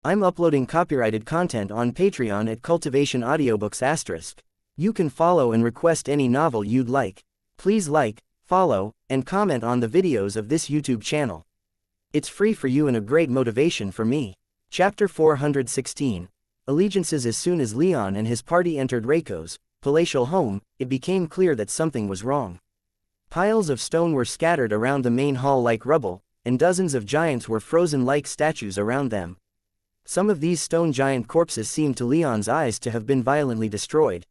I'm uploading copyrighted content on Patreon at Cultivation Audiobooks*. You can follow and request any novel you'd like. Please like, follow, and comment on the videos of this YouTube channel. It's free for you and a great motivation for me. Chapter 416. Allegiances. As soon as Leon and his party entered Reiko's palatial home, it became clear that something was wrong. Piles of stone were scattered around the main hall like rubble, and dozens of giants were frozen like statues around them. Some of these stone giant corpses seemed to Leon's eyes to have been violently destroyed.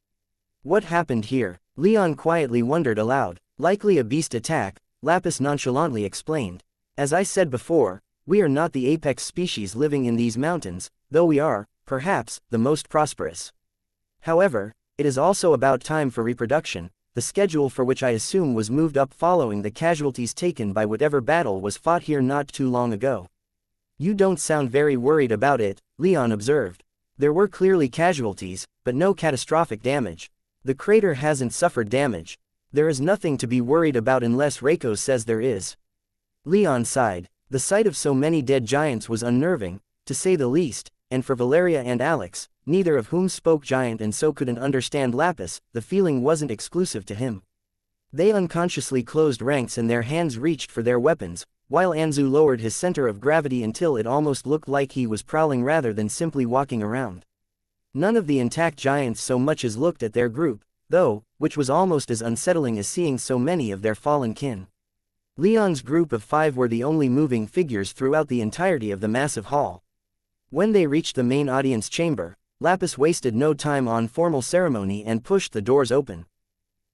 What happened here? Leon quietly wondered aloud. Likely a beast attack, Lapis nonchalantly explained. As I said before, we are not the apex species living in these mountains, though we are, perhaps, the most prosperous. However, it is also about time for reproduction, the schedule for which I assume was moved up following the casualties taken by whatever battle was fought here not too long ago. You don't sound very worried about it, Leon observed. There were clearly casualties, but no catastrophic damage. The crater hasn't suffered damage. There is nothing to be worried about unless Reiko says there is. Leon sighed. The sight of so many dead giants was unnerving, to say the least, and for Valeria and Alex, neither of whom spoke giant and so couldn't understand Lapis, the feeling wasn't exclusive to him. They unconsciously closed ranks and their hands reached for their weapons, while Anzu lowered his center of gravity until it almost looked like he was prowling rather than simply walking around. None of the intact giants so much as looked at their group, though, which was almost as unsettling as seeing so many of their fallen kin. Leon's group of 5 were the only moving figures throughout the entirety of the massive hall. When they reached the main audience chamber, Lapis wasted no time on formal ceremony and pushed the doors open.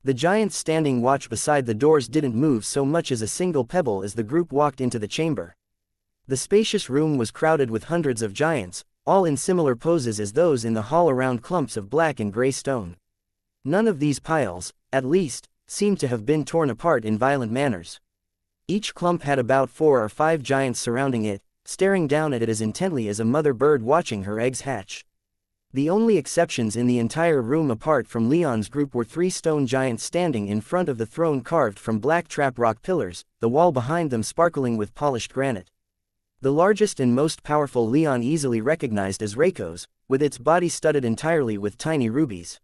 The giants standing watch beside the doors didn't move so much as a single pebble as the group walked into the chamber. The spacious room was crowded with hundreds of giants, all in similar poses as those in the hall around clumps of black and gray stone. None of these piles, at least, seemed to have been torn apart in violent manners. Each clump had about 4 or 5 giants surrounding it, staring down at it as intently as a mother bird watching her eggs hatch. The only exceptions in the entire room apart from Leon's group were 3 stone giants standing in front of the throne carved from black trap rock pillars, the wall behind them sparkling with polished granite. The largest and most powerful Leon easily recognized as Reiko's, with its body studded entirely with tiny rubies.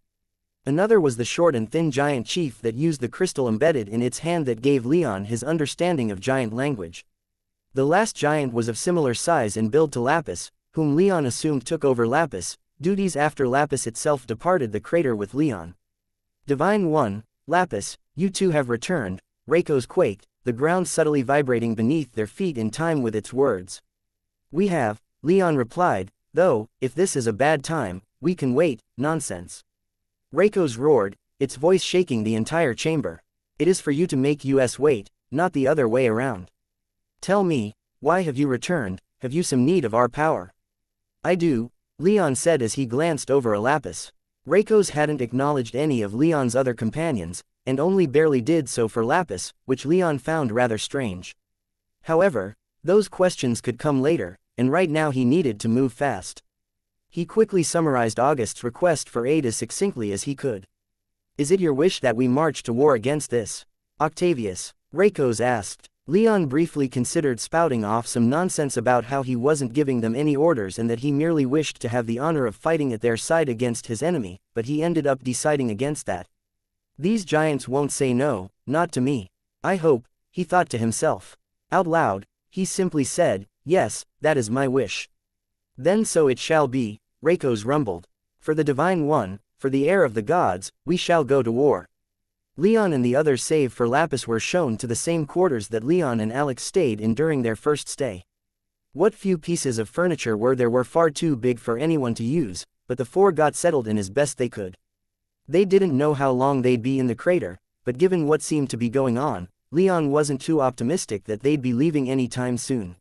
Another was the short and thin giant chief that used the crystal embedded in its hand that gave Leon his understanding of giant language. The last giant was of similar size and build to Lapis, whom Leon assumed took over Lapis' duties after Lapis itself departed the crater with Leon. Divine One, Lapis, you two have returned. Reiko's quaked, the ground subtly vibrating beneath their feet in time with its words. We have, Leon replied, though, if this is a bad time, we can wait. Nonsense. Reiko's roared, its voice shaking the entire chamber. It is for you to make us wait, not the other way around. Tell me, why have you returned? Have you some need of our power? I do, Leon said as he glanced over Lapis. Reiko's hadn't acknowledged any of Leon's other companions, and only barely did so for Lapis, which Leon found rather strange. However, those questions could come later, and right now he needed to move fast. He quickly summarized August's request for aid as succinctly as he could. Is it your wish that we march to war against this Octavius? Reiko's asked. Leon briefly considered spouting off some nonsense about how he wasn't giving them any orders and that he merely wished to have the honor of fighting at their side against his enemy, but he ended up deciding against that. These giants won't say no, not to me. I hope, he thought to himself. Out loud, he simply said, yes, that is my wish. Then so it shall be, Reiko's rumbled. For the Divine One, for the heir of the gods, we shall go to war. Leon and the others save for Lapis were shown to the same quarters that Leon and Alex stayed in during their first stay. What few pieces of furniture were far too big for anyone to use, but the 4 got settled in as best they could. They didn't know how long they'd be in the crater, but given what seemed to be going on, Leon wasn't too optimistic that they'd be leaving any time soon.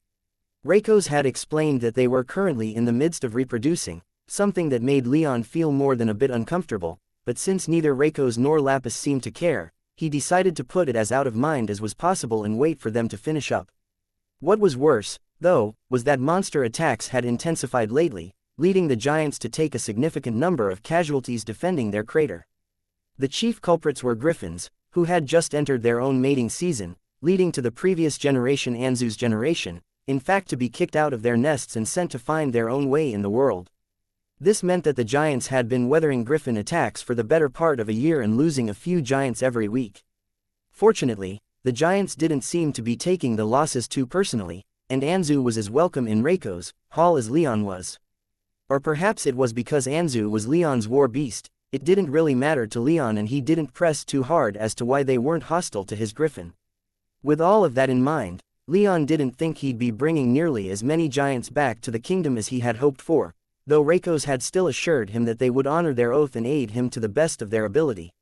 Reiko's had explained that they were currently in the midst of reproducing, something that made Leon feel more than a bit uncomfortable, but since neither Reiko's nor Lapis seemed to care, he decided to put it as out of mind as was possible and wait for them to finish up. What was worse, though, was that monster attacks had intensified lately, leading the giants to take a significant number of casualties defending their crater. The chief culprits were griffins, who had just entered their own mating season, leading to the previous generation Anzu's generation, in fact to be kicked out of their nests and sent to find their own way in the world. This meant that the giants had been weathering griffin attacks for the better part of a year and losing a few giants every week. Fortunately, the giants didn't seem to be taking the losses too personally, and Anzu was as welcome in Reiko's hall as Leon was. Or perhaps it was because Anzu was Leon's war beast, it didn't really matter to Leon and he didn't press too hard as to why they weren't hostile to his griffin. With all of that in mind, Leon didn't think he'd be bringing nearly as many giants back to the kingdom as he had hoped for, though Reiko's had still assured him that they would honor their oath and aid him to the best of their ability.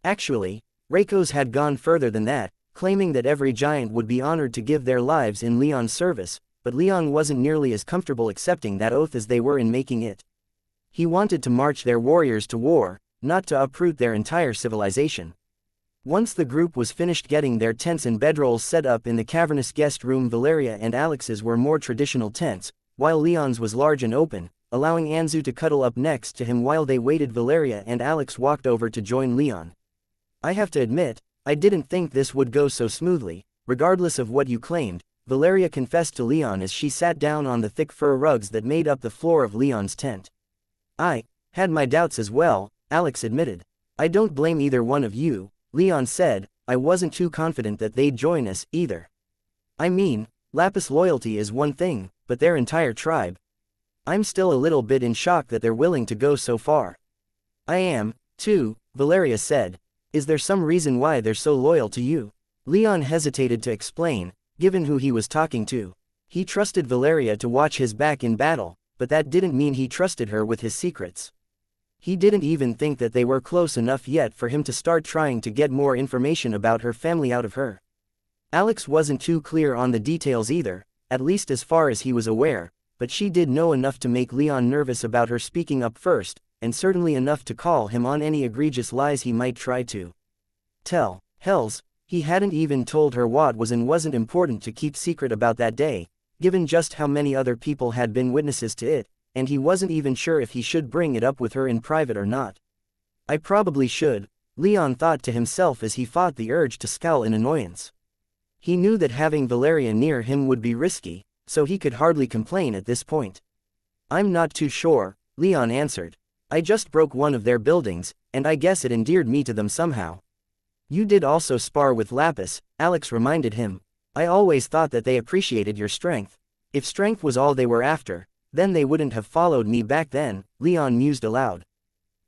Actually, Reiko's had gone further than that, claiming that every giant would be honored to give their lives in Leon's service, but Leon wasn't nearly as comfortable accepting that oath as they were in making it. He wanted to march their warriors to war, not to uproot their entire civilization. Once the group was finished getting their tents and bedrolls set up in the cavernous guest room, Valeria and Alex's were more traditional tents, while Leon's was large and open, allowing Anzu to cuddle up next to him while they waited. Valeria and Alex walked over to join Leon. "I have to admit, I didn't think this would go so smoothly, regardless of what you claimed," Valeria confessed to Leon as she sat down on the thick fur rugs that made up the floor of Leon's tent. "I had my doubts as well," Alex admitted. "I don't blame either one of you," Leon said. "I wasn't too confident that they'd join us, either. I mean, Lapis loyalty is one thing, but their entire tribe. I'm still a little bit in shock that they're willing to go so far." "I am, too," Valeria said. "Is there some reason why they're so loyal to you?" Leon hesitated to explain, given who he was talking to. He trusted Valeria to watch his back in battle, but that didn't mean he trusted her with his secrets. He didn't even think that they were close enough yet for him to start trying to get more information about her family out of her. Alex wasn't too clear on the details either, at least as far as he was aware, but she did know enough to make Leon nervous about her speaking up first, and certainly enough to call him on any egregious lies he might try to tell. Hells, he hadn't even told her what was and wasn't important to keep secret about that day, given just how many other people had been witnesses to it, and he wasn't even sure if he should bring it up with her in private or not. "I probably should," Leon thought to himself as he fought the urge to scowl in annoyance. He knew that having Valeria near him would be risky, so he could hardly complain at this point. "I'm not too sure," Leon answered. "I just broke one of their buildings, and I guess it endeared me to them somehow." "You did also spar with Lapis," Alex reminded him. "I always thought that they appreciated your strength. If strength was all they were after, then they wouldn't have followed me back then," Leon mused aloud.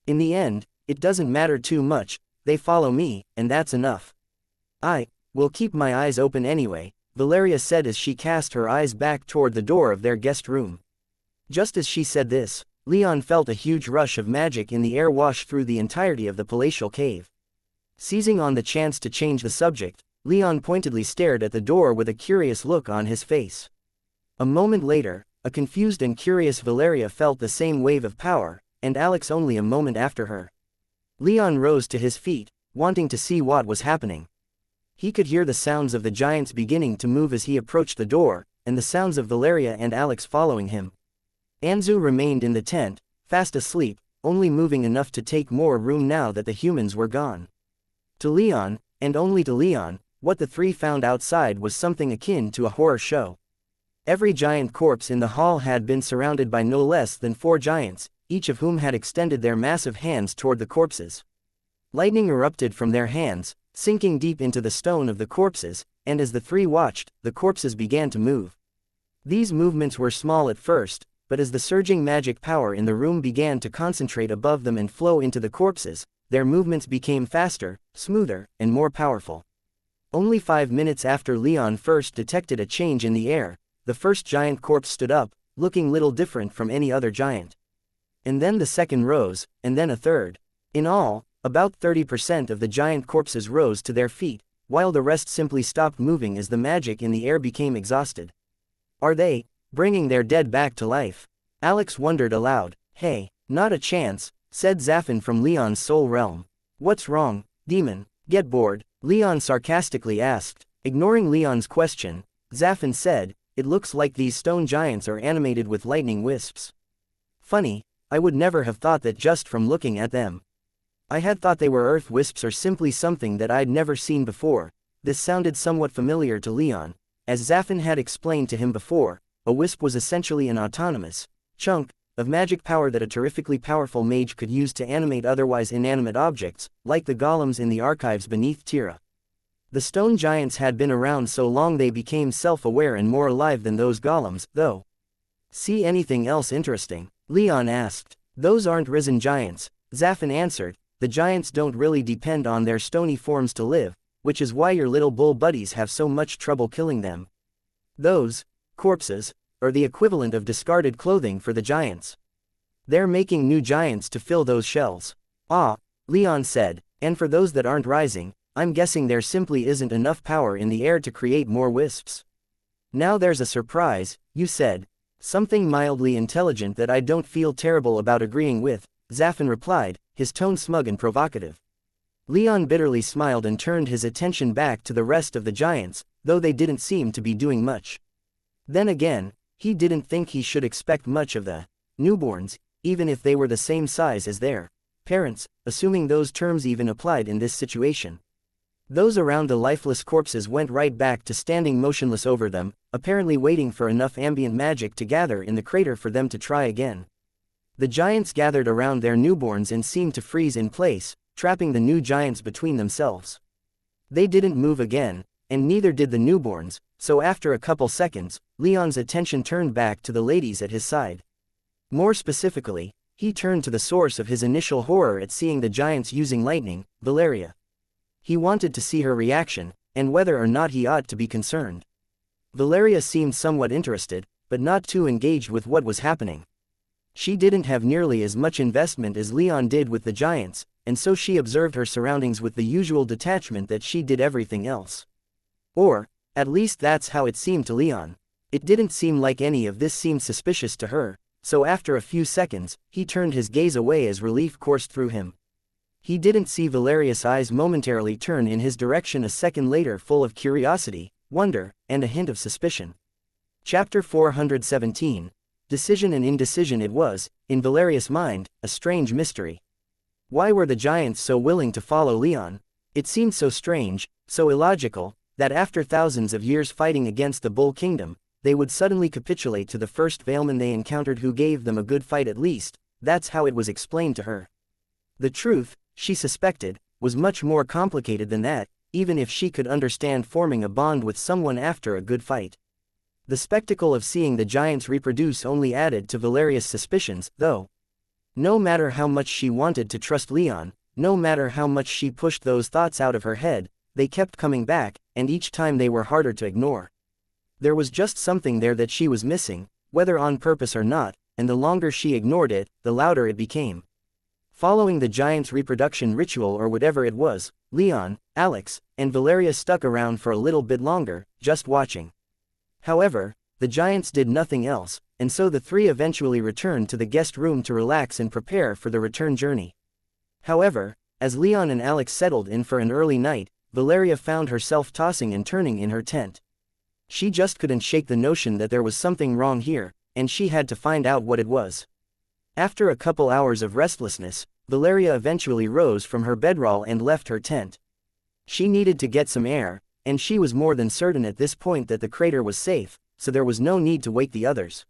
"In the end, it doesn't matter too much, they follow me, and that's enough. I will keep my eyes open anyway," Valeria said as she cast her eyes back toward the door of their guest room. Just as she said this, Leon felt a huge rush of magic in the air wash through the entirety of the palatial cave. Seizing on the chance to change the subject, Leon pointedly stared at the door with a curious look on his face. A moment later, a confused and curious Valeria felt the same wave of power, and Alex only a moment after her. Leon rose to his feet, wanting to see what was happening. He could hear the sounds of the giants beginning to move as he approached the door, and the sounds of Valeria and Alex following him. Anzu remained in the tent, fast asleep, only moving enough to take more room now that the humans were gone. To Leon, and only to Leon, what the three found outside was something akin to a horror show. Every giant corpse in the hall had been surrounded by no less than 4 giants, each of whom had extended their massive hands toward the corpses. Lightning erupted from their hands, sinking deep into the stone of the corpses, and as the three watched, the corpses began to move. These movements were small at first, but as the surging magic power in the room began to concentrate above them and flow into the corpses, their movements became faster, smoother, and more powerful. Only 5 minutes after Leon first detected a change in the air, the first giant corpse stood up, looking little different from any other giant. And then the second rose, and then a third. In all, about 30% of the giant corpses rose to their feet, while the rest simply stopped moving as the magic in the air became exhausted. "Are they bringing their dead back to life?" Alex wondered aloud. "Hey, not a chance," said Zafin from Leon's soul realm. "What's wrong, demon? Get bored?" Leon sarcastically asked. Ignoring Leon's question, Zafin said, "It looks like these stone giants are animated with lightning wisps. Funny, I would never have thought that just from looking at them. I had thought they were earth wisps or simply something that I'd never seen before." This sounded somewhat familiar to Leon, As Zafin had explained to him before, a wisp was essentially an autonomous chunk of magic power that a terrifically powerful mage could use to animate otherwise inanimate objects, like the golems in the archives beneath Tira. The stone giants had been around so long they became self-aware and more alive than those golems, though. See anything else interesting? Leon asked. Those aren't risen giants, Zafin answered. The giants don't really depend on their stony forms to live, which is why your little bull buddies have so much trouble killing them. Those corpses are the equivalent of discarded clothing for the giants. They're making new giants to fill those shells. Ah, Leon said, and for those that aren't rising, I'm guessing there simply isn't enough power in the air to create more wisps. Now there's a surprise, you said. Something mildly intelligent that I don't feel terrible about agreeing with, Zafin replied, his tone smug and provocative. Leon bitterly smiled and turned his attention back to the rest of the giants, though they didn't seem to be doing much. Then again, he didn't think he should expect much of the newborns, even if they were the same size as their parents, assuming those terms even applied in this situation. Those around the lifeless corpses went right back to standing motionless over them, apparently waiting for enough ambient magic to gather in the crater for them to try again. The giants gathered around their newborns and seemed to freeze in place, trapping the new giants between themselves. They didn't move again, and neither did the newborns, so after a couple seconds, Leon's attention turned back to the ladies at his side. More specifically, he turned to the source of his initial horror at seeing the giants using lightning, Valeria. He wanted to see her reaction, and whether or not he ought to be concerned. Valeria seemed somewhat interested, but not too engaged with what was happening. She didn't have nearly as much investment as Leon did with the giants, and so she observed her surroundings with the usual detachment that she did everything else. Or, at least that's how it seemed to Leon. It didn't seem like any of this seemed suspicious to her, so after a few seconds, he turned his gaze away as relief coursed through him. He didn't see Valeria's eyes momentarily turn in his direction a second later, full of curiosity, wonder, and a hint of suspicion. Chapter 417. Decision and indecision. It was, in Valeria's mind, a strange mystery. Why were the giants so willing to follow Leon? It seemed so strange, so illogical, that after thousands of years fighting against the Bull Kingdom, they would suddenly capitulate to the first Veilman they encountered who gave them a good fight at least. That's how it was explained to her. The truth, she suspected, was much more complicated than that, even if she could understand forming a bond with someone after a good fight. The spectacle of seeing the giants reproduce only added to Valeria's suspicions, though. No matter how much she wanted to trust Leon, no matter how much she pushed those thoughts out of her head, they kept coming back, and each time they were harder to ignore. There was just something there that she was missing, whether on purpose or not, and the longer she ignored it, the louder it became. Following the giants' reproduction ritual or whatever it was, Leon, Alex, and Valeria stuck around for a little bit longer, just watching. However, the giants did nothing else, and so the three eventually returned to the guest room to relax and prepare for the return journey. However, as Leon and Alex settled in for an early night, Valeria found herself tossing and turning in her tent. She just couldn't shake the notion that there was something wrong here, and she had to find out what it was. After a couple hours of restlessness, Valeria eventually rose from her bedroll and left her tent. She needed to get some air, and she was more than certain at this point that the crater was safe, so there was no need to wake the others.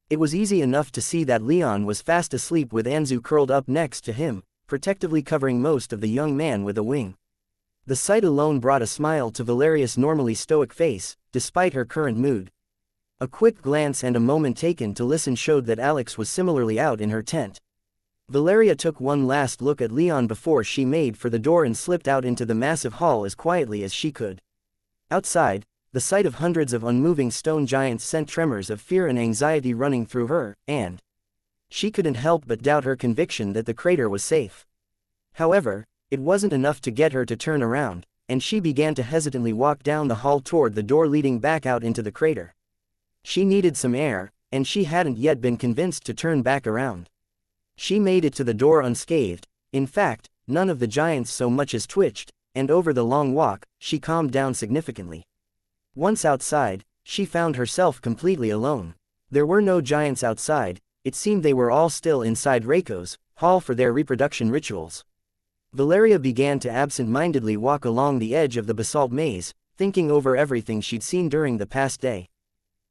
It was easy enough to see that Leon was fast asleep with Anzu curled up next to him, protectively covering most of the young man with a wing. The sight alone brought a smile to Valeria's normally stoic face, despite her current mood. A quick glance and a moment taken to listen showed that Alex was similarly out in her tent. Valeria took one last look at Leon before she made for the door and slipped out into the massive hall as quietly as she could. Outside, the sight of hundreds of unmoving stone giants sent tremors of fear and anxiety running through her, and she couldn't help but doubt her conviction that the crater was safe. However, it wasn't enough to get her to turn around, and she began to hesitantly walk down the hall toward the door leading back out into the crater. She needed some air, and she hadn't yet been convinced to turn back around. She made it to the door unscathed. In fact, none of the giants so much as twitched, and over the long walk, she calmed down significantly. Once outside, she found herself completely alone. There were no giants outside. It seemed they were all still inside Reiko's hall for their reproduction rituals. Valeria began to absent-mindedly walk along the edge of the basalt maze, thinking over everything she'd seen during the past day.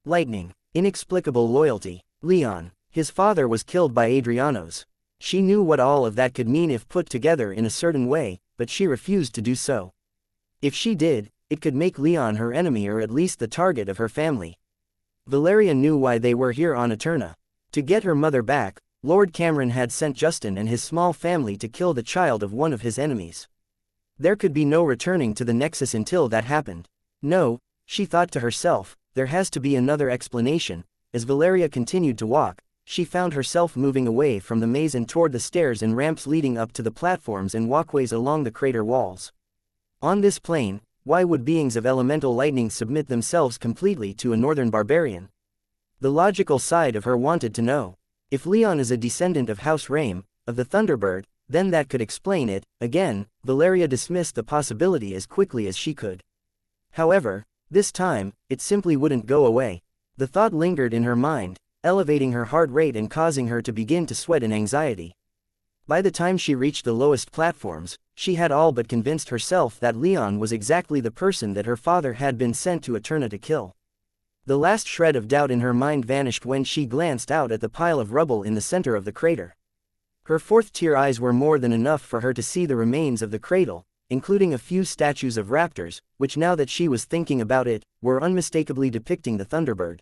Lightning. Inexplicable loyalty. Leon. His father was killed by Adriano's. She knew what all of that could mean if put together in a certain way, but she refused to do so. If she did, it could make Leon her enemy or at least the target of her family. Valeria knew why they were here on Eterna. To get her mother back, Lord Cameron had sent Justin and his small family to kill the child of one of his enemies. There could be no returning to the Nexus until that happened. No, she thought to herself, there has to be another explanation. As Valeria continued to walk, she found herself moving away from the maze and toward the stairs and ramps leading up to the platforms and walkways along the crater walls. On this plane, why would beings of elemental lightning submit themselves completely to a northern barbarian? The logical side of her wanted to know. If Leon is a descendant of House Rame, of the Thunderbird, then that could explain it. Again, Valeria dismissed the possibility as quickly as she could. However, this time, it simply wouldn't go away. The thought lingered in her mind, elevating her heart rate and causing her to begin to sweat in anxiety. By the time she reached the lowest platforms, she had all but convinced herself that Leon was exactly the person that her father had been sent to Eterna to kill. The last shred of doubt in her mind vanished when she glanced out at the pile of rubble in the center of the crater. Her fourth-tier eyes were more than enough for her to see the remains of the cradle, including a few statues of raptors, which now that she was thinking about it, were unmistakably depicting the Thunderbird.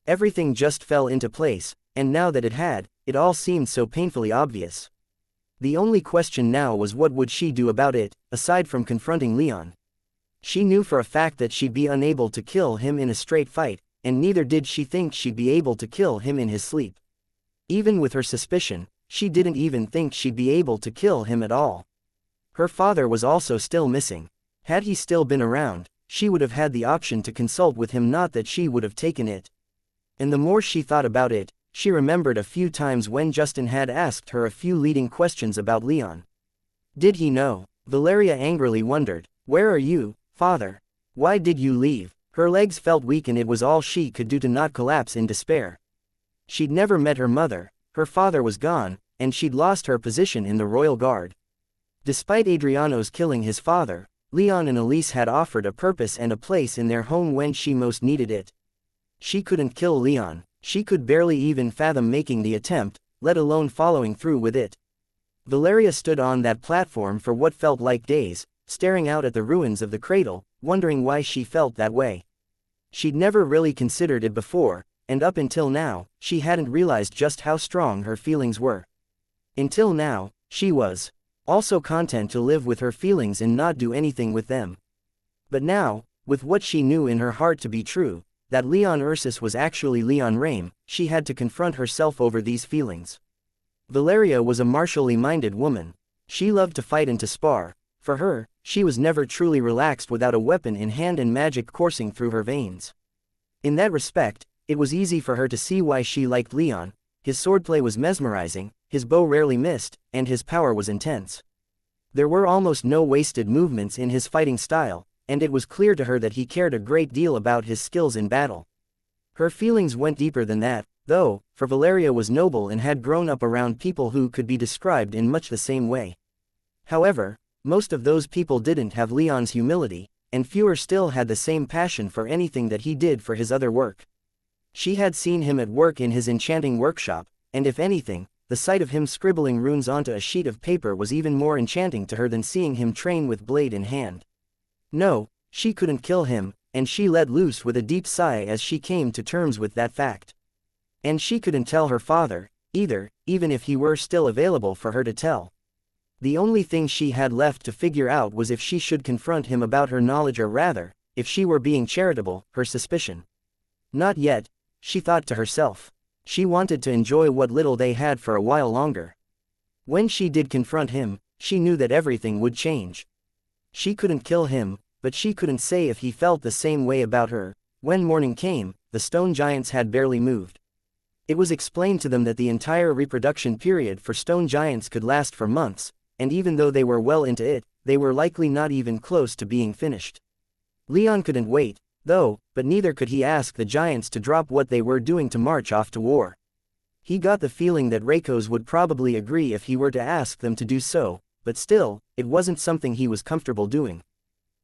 Everything just fell into place, and now that it had, it all seemed so painfully obvious. The only question now was what would she do about it, aside from confronting Leon. She knew for a fact that she'd be unable to kill him in a straight fight, and neither did she think she'd be able to kill him in his sleep. Even with her suspicion, she didn't even think she'd be able to kill him at all. Her father was also still missing. Had he still been around, she would have had the option to consult with him, not that she would have taken it. And the more she thought about it, she remembered a few times when Justin had asked her a few leading questions about Leon. Did he know? Valeria angrily wondered. Where are you, father? Why did you leave? Her legs felt weak and it was all she could do to not collapse in despair. She'd never met her mother, her father was gone, and she'd lost her position in the Royal Guard. Despite Adriano's killing his father, Leon and Elise had offered a purpose and a place in their home when she most needed it. She couldn't kill Leon, she could barely even fathom making the attempt, let alone following through with it. Valeria stood on that platform for what felt like days, staring out at the ruins of the cradle, wondering why she felt that way. She'd never really considered it before, and up until now, she hadn't realized just how strong her feelings were. Until now, she was also content to live with her feelings and not do anything with them. But now, with what she knew in her heart to be true, that Leon Ursus was actually Leon Rame, she had to confront herself over these feelings. Valeria was a martially minded woman. She loved to fight and to spar. For her, she was never truly relaxed without a weapon in hand and magic coursing through her veins. In that respect, it was easy for her to see why she liked Leon. His swordplay was mesmerizing, his bow rarely missed, and his power was intense. There were almost no wasted movements in his fighting style, and it was clear to her that he cared a great deal about his skills in battle. Her feelings went deeper than that, though, for Valeria was noble and had grown up around people who could be described in much the same way. However, most of those people didn't have Leon's humility, and fewer still had the same passion for anything that he did for his other work. She had seen him at work in his enchanting workshop, and if anything, the sight of him scribbling runes onto a sheet of paper was even more enchanting to her than seeing him train with blade in hand. No, she couldn't kill him, and she let loose with a deep sigh as she came to terms with that fact. And she couldn't tell her father, either, even if he were still available for her to tell. The only thing she had left to figure out was if she should confront him about her knowledge, or rather, if she were being charitable, her suspicion. Not yet, she thought to herself. She wanted to enjoy what little they had for a while longer. When she did confront him, she knew that everything would change. She couldn't kill him, but she couldn't say if he felt the same way about her. When morning came, the stone giants had barely moved. It was explained to them that the entire reproduction period for stone giants could last for months, and even though they were well into it, they were likely not even close to being finished. Leon couldn't wait, though, but neither could he ask the giants to drop what they were doing to march off to war. He got the feeling that Reikos would probably agree if he were to ask them to do so, but still, it wasn't something he was comfortable doing.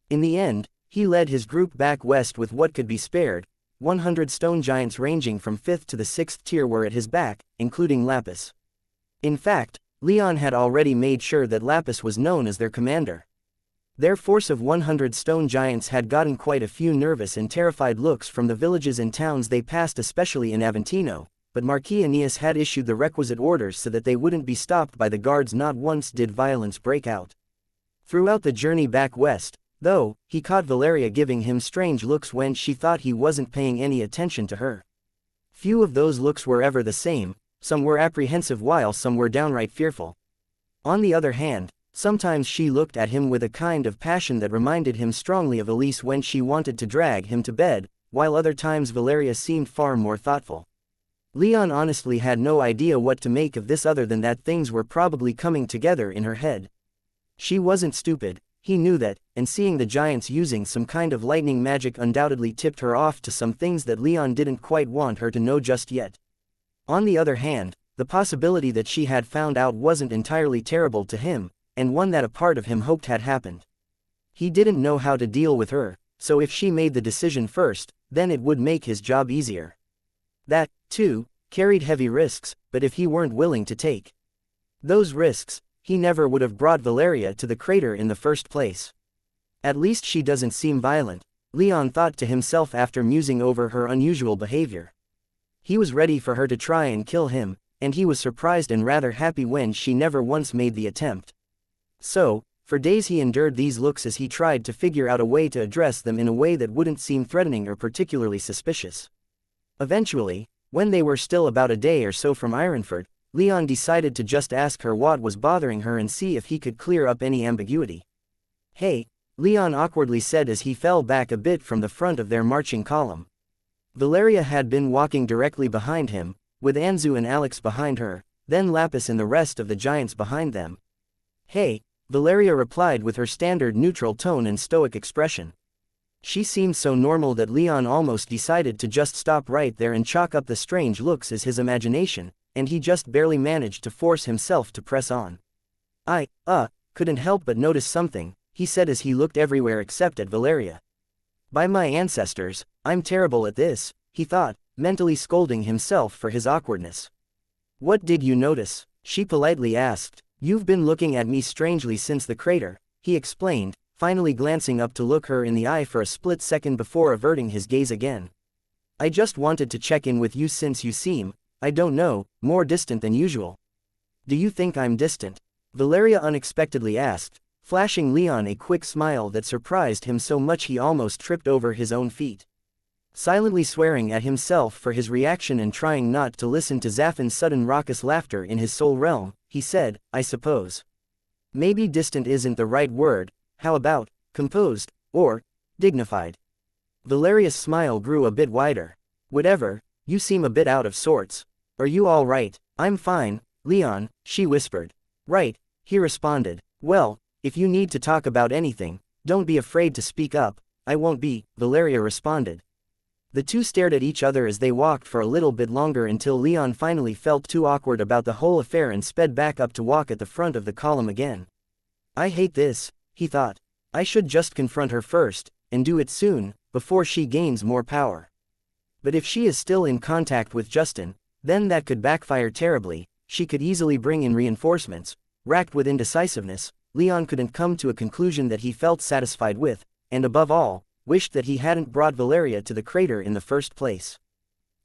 In the end, He led his group back west with what could be spared. 100 stone giants ranging from 5th to the 6th tier were at his back, including Lapis. In fact, Leon had already made sure that Lapis was known as their commander. Their force of 100 stone giants had gotten quite a few nervous and terrified looks from the villages and towns they passed, especially in Aventino, but Marquis Aeneas had issued the requisite orders so that they wouldn't be stopped by the guards. Not once did violence break out. Throughout the journey back west, though, he caught Valeria giving him strange looks when she thought he wasn't paying any attention to her. Few of those looks were ever the same, some were apprehensive while some were downright fearful. On the other hand, sometimes she looked at him with a kind of passion that reminded him strongly of Elise when she wanted to drag him to bed, while other times Valeria seemed far more thoughtful. Leon honestly had no idea what to make of this other than that things were probably coming together in her head. She wasn't stupid, he knew that, and seeing the giants using some kind of lightning magic undoubtedly tipped her off to some things that Leon didn't quite want her to know just yet. On the other hand, the possibility that she had found out wasn't entirely terrible to him, and one that a part of him hoped had happened. He didn't know how to deal with her, so if she made the decision first, then it would make his job easier. That, too, carried heavy risks, but if he weren't willing to take those risks, he never would have brought Valeria to the crater in the first place. At least she doesn't seem violent, Leon thought to himself after musing over her unusual behavior. He was ready for her to try and kill him, and he was surprised and rather happy when she never once made the attempt. So, for days he endured these looks as he tried to figure out a way to address them in a way that wouldn't seem threatening or particularly suspicious. Eventually, when they were still about a day or so from Ironford, Leon decided to just ask her what was bothering her and see if he could clear up any ambiguity. "Hey," Leon awkwardly said as he fell back a bit from the front of their marching column. Valeria had been walking directly behind him, with Anzu and Alex behind her, then Lapis and the rest of the giants behind them. "Hey," Valeria replied with her standard neutral tone and stoic expression. She seemed so normal that Leon almost decided to just stop right there and chalk up the strange looks as his imagination, and he just barely managed to force himself to press on. "I couldn't help but notice something," he said as he looked everywhere except at Valeria. "By my ancestors, I'm terrible at this," he thought, mentally scolding himself for his awkwardness. "What did you notice?" she politely asked. "You've been looking at me strangely since the crater," he explained, finally glancing up to look her in the eye for a split second before averting his gaze again. "I just wanted to check in with you since you seem, I don't know, more distant than usual." "Do you think I'm distant?" Valeria unexpectedly asked, flashing Leon a quick smile that surprised him so much he almost tripped over his own feet. Silently swearing at himself for his reaction and trying not to listen to Zaffin's sudden raucous laughter in his soul realm, he said, "I suppose. Maybe distant isn't the right word, how about composed, or dignified?" Valeria's smile grew a bit wider. "Whatever, you seem a bit out of sorts. Are you all right?" "I'm fine, Leon," she whispered. "Right," he responded. "Well, if you need to talk about anything, don't be afraid to speak up." "I won't be," Valeria responded. The two stared at each other as they walked for a little bit longer until Leon finally felt too awkward about the whole affair and sped back up to walk at the front of the column again. "I hate this," he thought. "I should just confront her first, and do it soon, before she gains more power. But if she is still in contact with Justin, then that could backfire terribly. She could easily bring in reinforcements." Racked with indecisiveness, Leon couldn't come to a conclusion that he felt satisfied with, and above all, wished that he hadn't brought Valeria to the crater in the first place.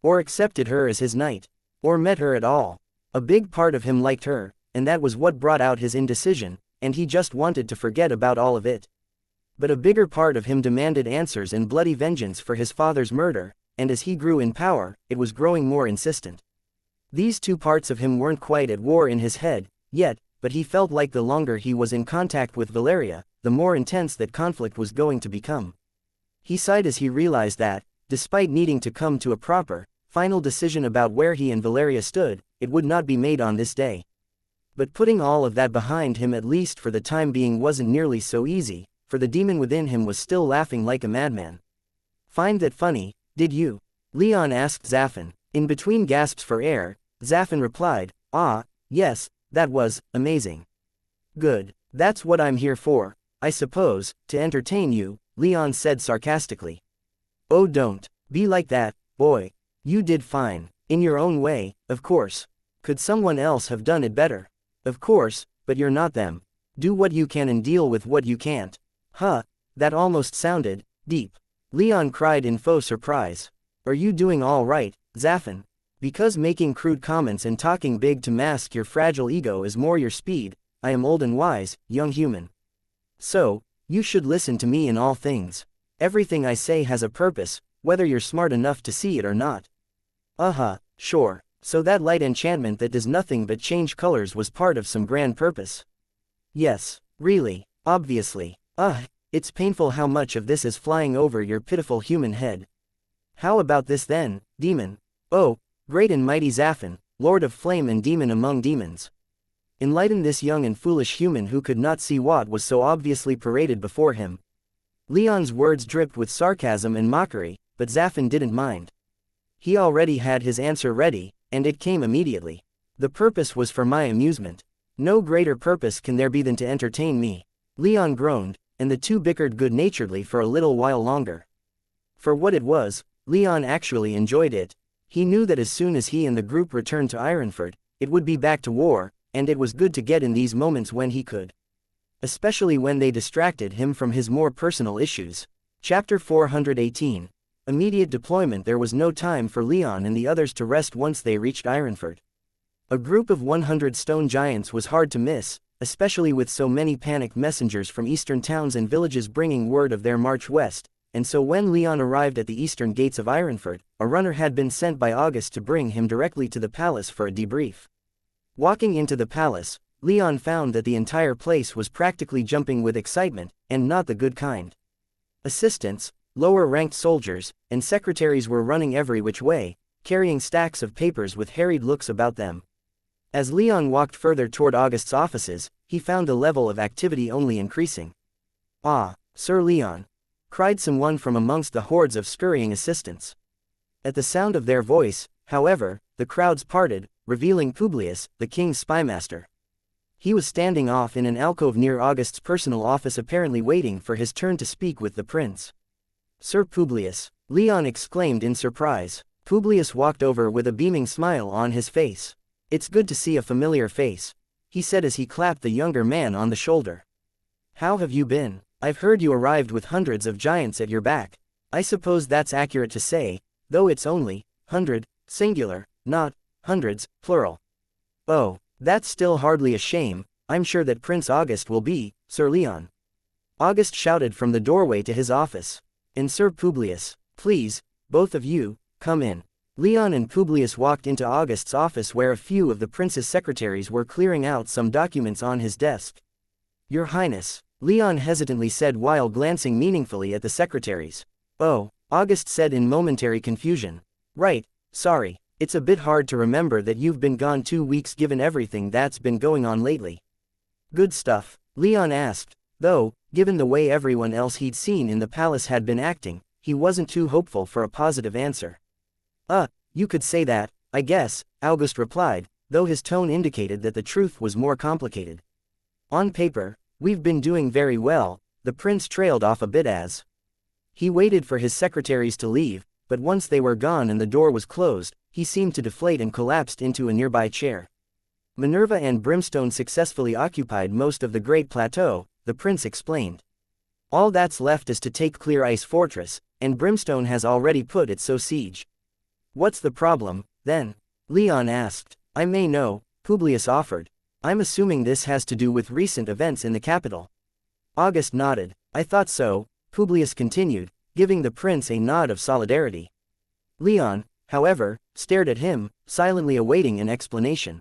Or accepted her as his knight. Or met her at all. A big part of him liked her, and that was what brought out his indecision, and he just wanted to forget about all of it. But a bigger part of him demanded answers and bloody vengeance for his father's murder, and as he grew in power, it was growing more insistent. These two parts of him weren't quite at war in his head, yet, but he felt like the longer he was in contact with Valeria, the more intense that conflict was going to become. He sighed as he realized that, despite needing to come to a proper, final decision about where he and Valeria stood, it would not be made on this day. But putting all of that behind him at least for the time being wasn't nearly so easy, for the demon within him was still laughing like a madman. "Find that funny, did you?" Leon asked Zaffin. In between gasps for air, Zaffin replied, "Ah, yes, that was amazing." "Good. That's what I'm here for, I suppose, to entertain you," Leon said sarcastically. Oh, don't be like that, boy. You did fine, in your own way, of course. Could someone else have done it better? Of course, but you're not them. Do what you can and deal with what you can't. Huh, that almost sounded deep. Leon cried in faux surprise. Are you doing all right, Zaffin? Because making crude comments and talking big to mask your fragile ego is more your speed. I am old and wise, young human. So, you should listen to me in all things. Everything I say has a purpose, whether you're smart enough to see it or not. Sure. So that light enchantment that does nothing but change colors was part of some grand purpose. Yes, really, obviously. It's painful how much of this is flying over your pitiful human head. How about this then, demon? Oh, great and mighty Zaffin, lord of flame and demon among demons. Enlighten this young and foolish human who could not see what was so obviously paraded before him. Leon's words dripped with sarcasm and mockery, but Zaffin didn't mind. He already had his answer ready, and it came immediately. The purpose was for my amusement. No greater purpose can there be than to entertain me. Leon groaned, and the two bickered good-naturedly for a little while longer. For what it was, Leon actually enjoyed it. He knew that as soon as he and the group returned to Ironford, it would be back to war, and it was good to get in these moments when he could. Especially when they distracted him from his more personal issues. Chapter 418. Immediate deployment. There was no time for Leon and the others to rest once they reached Ironford. A group of 100 stone giants was hard to miss, especially with so many panicked messengers from eastern towns and villages bringing word of their march west, and so when Leon arrived at the eastern gates of Ironford, a runner had been sent by August to bring him directly to the palace for a debrief. Walking into the palace, Leon found that the entire place was practically jumping with excitement, and not the good kind. Assistants, lower-ranked soldiers, and secretaries were running every which way, carrying stacks of papers with harried looks about them. As Leon walked further toward August's offices, he found the level of activity only increasing. "Ah, Sir Leon!" cried someone from amongst the hordes of scurrying assistants. At the sound of their voice, however, the crowds parted, revealing Publius, the king's spymaster. He was standing off in an alcove near August's personal office, apparently waiting for his turn to speak with the prince. "Sir Publius," Leon exclaimed in surprise. Publius walked over with a beaming smile on his face. "It's good to see a familiar face," he said as he clapped the younger man on the shoulder. "How have you been? I've heard you arrived with hundreds of giants at your back. I suppose that's accurate to say, though it's only 100, singular, not hundreds, plural." "Oh, that's still hardly a shame. I'm sure that Prince August will be, Sir Leon." August shouted from the doorway to his office. "And Sir Publius, please, both of you, come in." Leon and Publius walked into August's office where a few of the prince's secretaries were clearing out some documents on his desk. "Your Highness," Leon hesitantly said while glancing meaningfully at the secretaries. "Oh," August said in momentary confusion. "Right, sorry, it's a bit hard to remember that you've been gone 2 weeks given everything that's been going on lately." "Good stuff?" Leon asked, though, given the way everyone else he'd seen in the palace had been acting, he wasn't too hopeful for a positive answer. You could say that, I guess," August replied, though his tone indicated that the truth was more complicated. "On paper, we've been doing very well," the prince trailed off a bit as he waited for his secretaries to leave, but once they were gone and the door was closed, he seemed to deflate and collapsed into a nearby chair. "Minerva and Brimstone successfully occupied most of the Great Plateau," the prince explained. "All that's left is to take Clear Ice Fortress, and Brimstone has already put it so siege." "What's the problem, then?" Leon asked. "I may know," Publius offered. "I'm assuming this has to do with recent events in the capital." August nodded. "I thought so," Publius continued, giving the prince a nod of solidarity. Leon, however, stared at him, silently awaiting an explanation.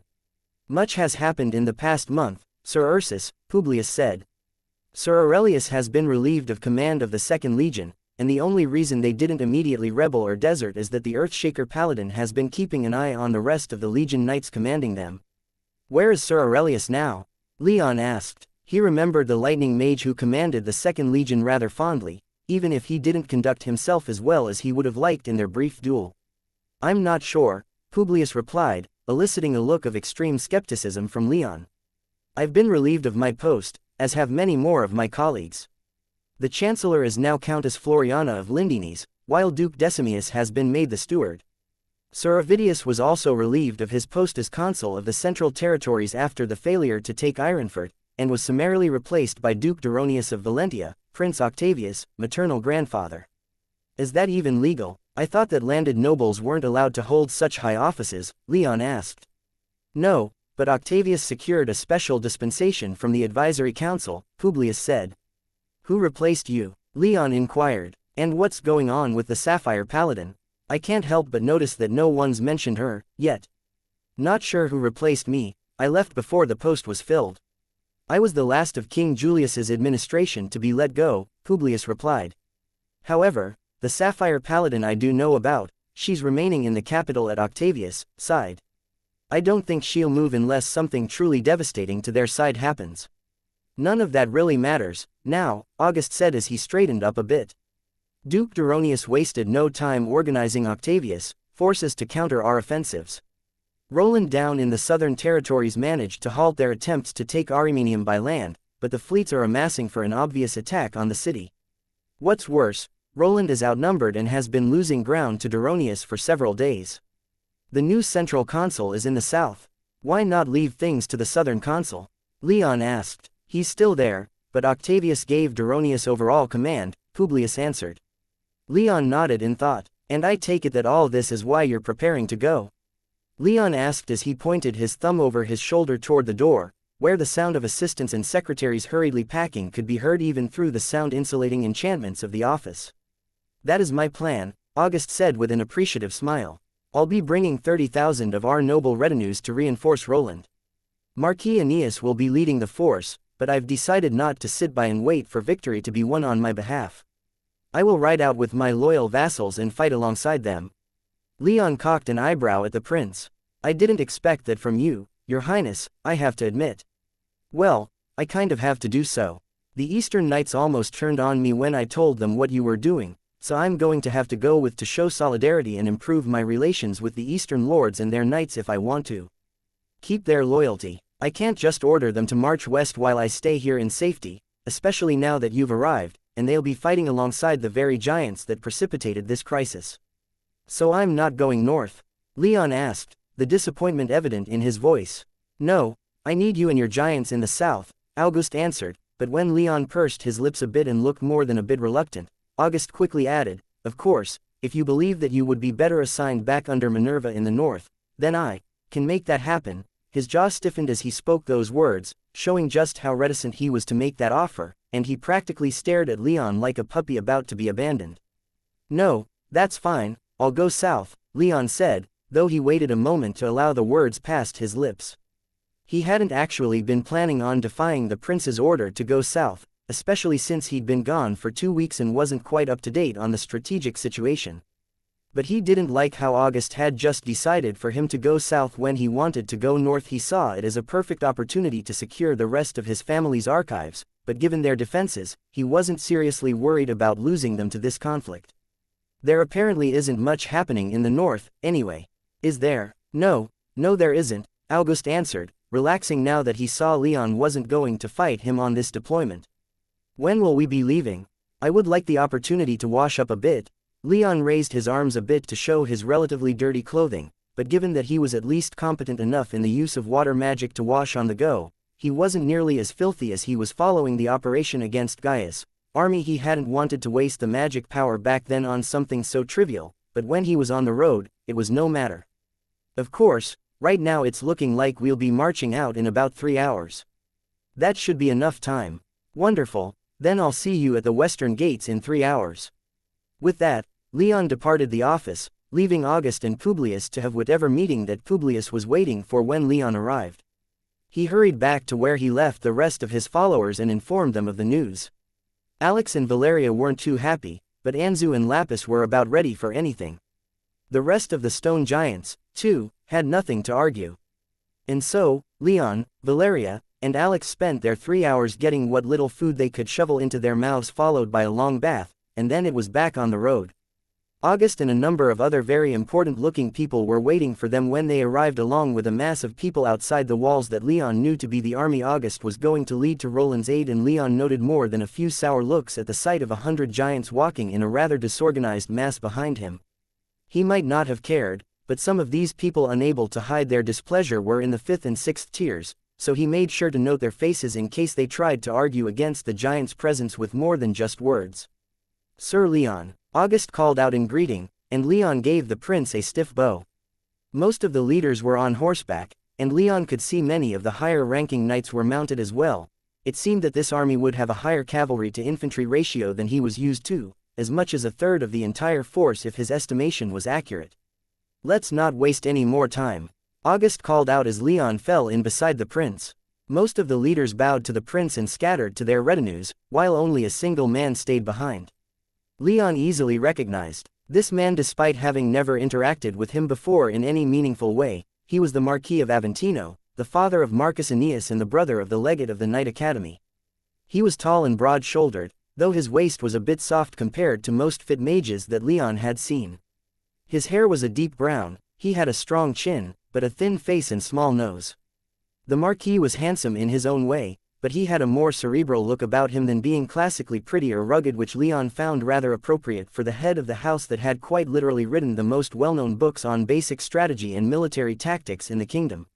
"Much has happened in the past month, Sir Ursus," Publius said. "Sir Aurelius has been relieved of command of the 2nd Legion, and the only reason they didn't immediately rebel or desert is that the Earthshaker Paladin has been keeping an eye on the rest of the Legion Knights commanding them." "Where is Sir Aurelius now?" Leon asked. He remembered the Lightning Mage who commanded the 2nd Legion rather fondly, even if he didn't conduct himself as well as he would have liked in their brief duel. "I'm not sure," Publius replied, eliciting a look of extreme skepticism from Leon. "I've been relieved of my post, as have many more of my colleagues." The Chancellor is now Countess Floriana of Lindines, while Duke Decimius has been made the steward. Sir Ovidius was also relieved of his post as consul of the Central Territories after the failure to take Ironfort, and was summarily replaced by Duke Duronius of Valentia, Prince Octavius, maternal grandfather. Is that even legal? I thought that landed nobles weren't allowed to hold such high offices, Leon asked. No, but Octavius secured a special dispensation from the advisory council, Publius said. Who replaced you? Leon inquired. And what's going on with the Sapphire Paladin? I can't help but notice that no one's mentioned her, yet. Not sure who replaced me, I left before the post was filled. I was the last of King Julius's administration to be let go, Publius replied. However, the Sapphire Paladin I do know about, she's remaining in the capital at Octavius, sighed. I don't think she'll move unless something truly devastating to their side happens. None of that really matters, now, August said as he straightened up a bit. Duke Duronius wasted no time organizing Octavius' forces to counter our offensives. Roland down in the southern territories managed to halt their attempts to take Armenium by land, but the fleets are amassing for an obvious attack on the city. What's worse, Roland is outnumbered and has been losing ground to Duronius for several days. The new central consul is in the south. Why not leave things to the southern consul? Leon asked. He's still there, but Octavius gave Duronius overall command, Publius answered. Leon nodded in thought. And I take it that all this is why you're preparing to go? Leon asked as he pointed his thumb over his shoulder toward the door, where the sound of assistants and secretaries hurriedly packing could be heard even through the sound-insulating enchantments of the office. That is my plan, August said with an appreciative smile. I'll be bringing 30,000 of our noble retinues to reinforce Roland. Marquis Aeneas will be leading the force, but I've decided not to sit by and wait for victory to be won on my behalf. I will ride out with my loyal vassals and fight alongside them. Leon cocked an eyebrow at the prince. I didn't expect that from you, your highness, I have to admit. Well, I kind of have to do so. The Eastern Knights almost turned on me when I told them what you were doing, so I'm going to have to go with to show solidarity and improve my relations with the Eastern lords and their knights if I want to keep their loyalty. I can't just order them to march west while I stay here in safety, especially now that you've arrived, and they'll be fighting alongside the very giants that precipitated this crisis. So I'm not going north? Leon asked, the disappointment evident in his voice. No, I need you and your giants in the south, August answered, but when Leon pursed his lips a bit and looked more than a bit reluctant, August quickly added, of course, if you believe that you would be better assigned back under Minerva in the north, then I can make that happen. His jaw stiffened as he spoke those words, showing just how reticent he was to make that offer, and he practically stared at Leon like a puppy about to be abandoned. No, that's fine, I'll go south, Leon said, though he waited a moment to allow the words past his lips. He hadn't actually been planning on defying the prince's order to go south, especially since he'd been gone for 2 weeks and wasn't quite up to date on the strategic situation. But he didn't like how August had just decided for him to go south when he wanted to go north. He saw it as a perfect opportunity to secure the rest of his family's archives, but given their defenses, he wasn't seriously worried about losing them to this conflict. There apparently isn't much happening in the north, anyway. Is there? No, there isn't, August answered, relaxing now that he saw Leon wasn't going to fight him on this deployment. When will we be leaving? I would like the opportunity to wash up a bit. Leon raised his arms a bit to show his relatively dirty clothing, but given that he was at least competent enough in the use of water magic to wash on the go, he wasn't nearly as filthy as he was following the operation against Gaius' army. He hadn't wanted to waste the magic power back then on something so trivial, but when he was on the road, it was no matter. Of course, right now it's looking like we'll be marching out in about 3 hours. That should be enough time. Wonderful, then I'll see you at the western gates in 3 hours. With that, Leon departed the office, leaving August and Publius to have whatever meeting that Publius was waiting for when Leon arrived. He hurried back to where he left the rest of his followers and informed them of the news. Alex and Valeria weren't too happy, but Anzu and Lapis were about ready for anything. The rest of the stone giants, too, had nothing to argue. And so, Leon, Valeria, and Alex spent their 3 hours getting what little food they could shovel into their mouths, followed by a long bath, and then it was back on the road. August and a number of other very important-looking people were waiting for them when they arrived, along with a mass of people outside the walls that Leon knew to be the army August was going to lead to Roland's aid, and Leon noted more than a few sour looks at the sight of 100 giants walking in a rather disorganized mass behind him. He might not have cared, but some of these people, unable to hide their displeasure, were in the 5th and 6th tiers, so he made sure to note their faces in case they tried to argue against the giant's presence with more than just words. "Sir Leon," August called out in greeting, and Leon gave the prince a stiff bow. Most of the leaders were on horseback, and Leon could see many of the higher-ranking knights were mounted as well. It seemed that this army would have a higher cavalry to infantry ratio than he was used to, as much as a third of the entire force if his estimation was accurate. "Let's not waste any more time," August called out as Leon fell in beside the prince. Most of the leaders bowed to the prince and scattered to their retinues, while only a single man stayed behind. Leon easily recognized this man despite having never interacted with him before in any meaningful way. He was the Marquis of Aventino, the father of Marcus Aeneas and the brother of the legate of the Knight Academy. He was tall and broad-shouldered, though his waist was a bit soft compared to most fit mages that Leon had seen. His hair was a deep brown, he had a strong chin, but a thin face and small nose. The Marquis was handsome in his own way, but he had a more cerebral look about him than being classically pretty or rugged, which Leon found rather appropriate for the head of the house that had quite literally written the most well-known books on basic strategy and military tactics in the kingdom.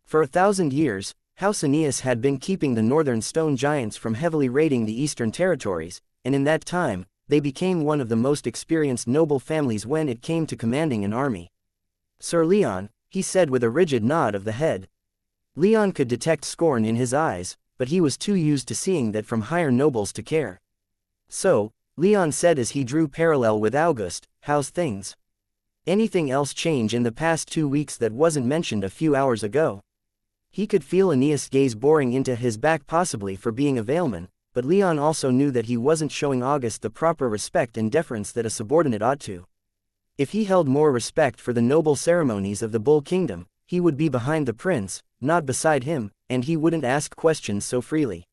For 1,000 years, House Aeneas had been keeping the northern stone giants from heavily raiding the eastern territories, and in that time, they became one of the most experienced noble families when it came to commanding an army. "Sir Leon," he said with a rigid nod of the head. Leon could detect scorn in his eyes, but he was too used to seeing that from higher nobles to care. "So," Leon said as he drew parallel with August, "how's things? Anything else change in the past 2 weeks that wasn't mentioned a few hours ago?" He could feel Aeneas' gaze boring into his back, possibly for being a Valeman, but Leon also knew that he wasn't showing August the proper respect and deference that a subordinate ought to. If he held more respect for the noble ceremonies of the Bull Kingdom, he would be behind the prince, not beside him, and he wouldn't ask questions so freely.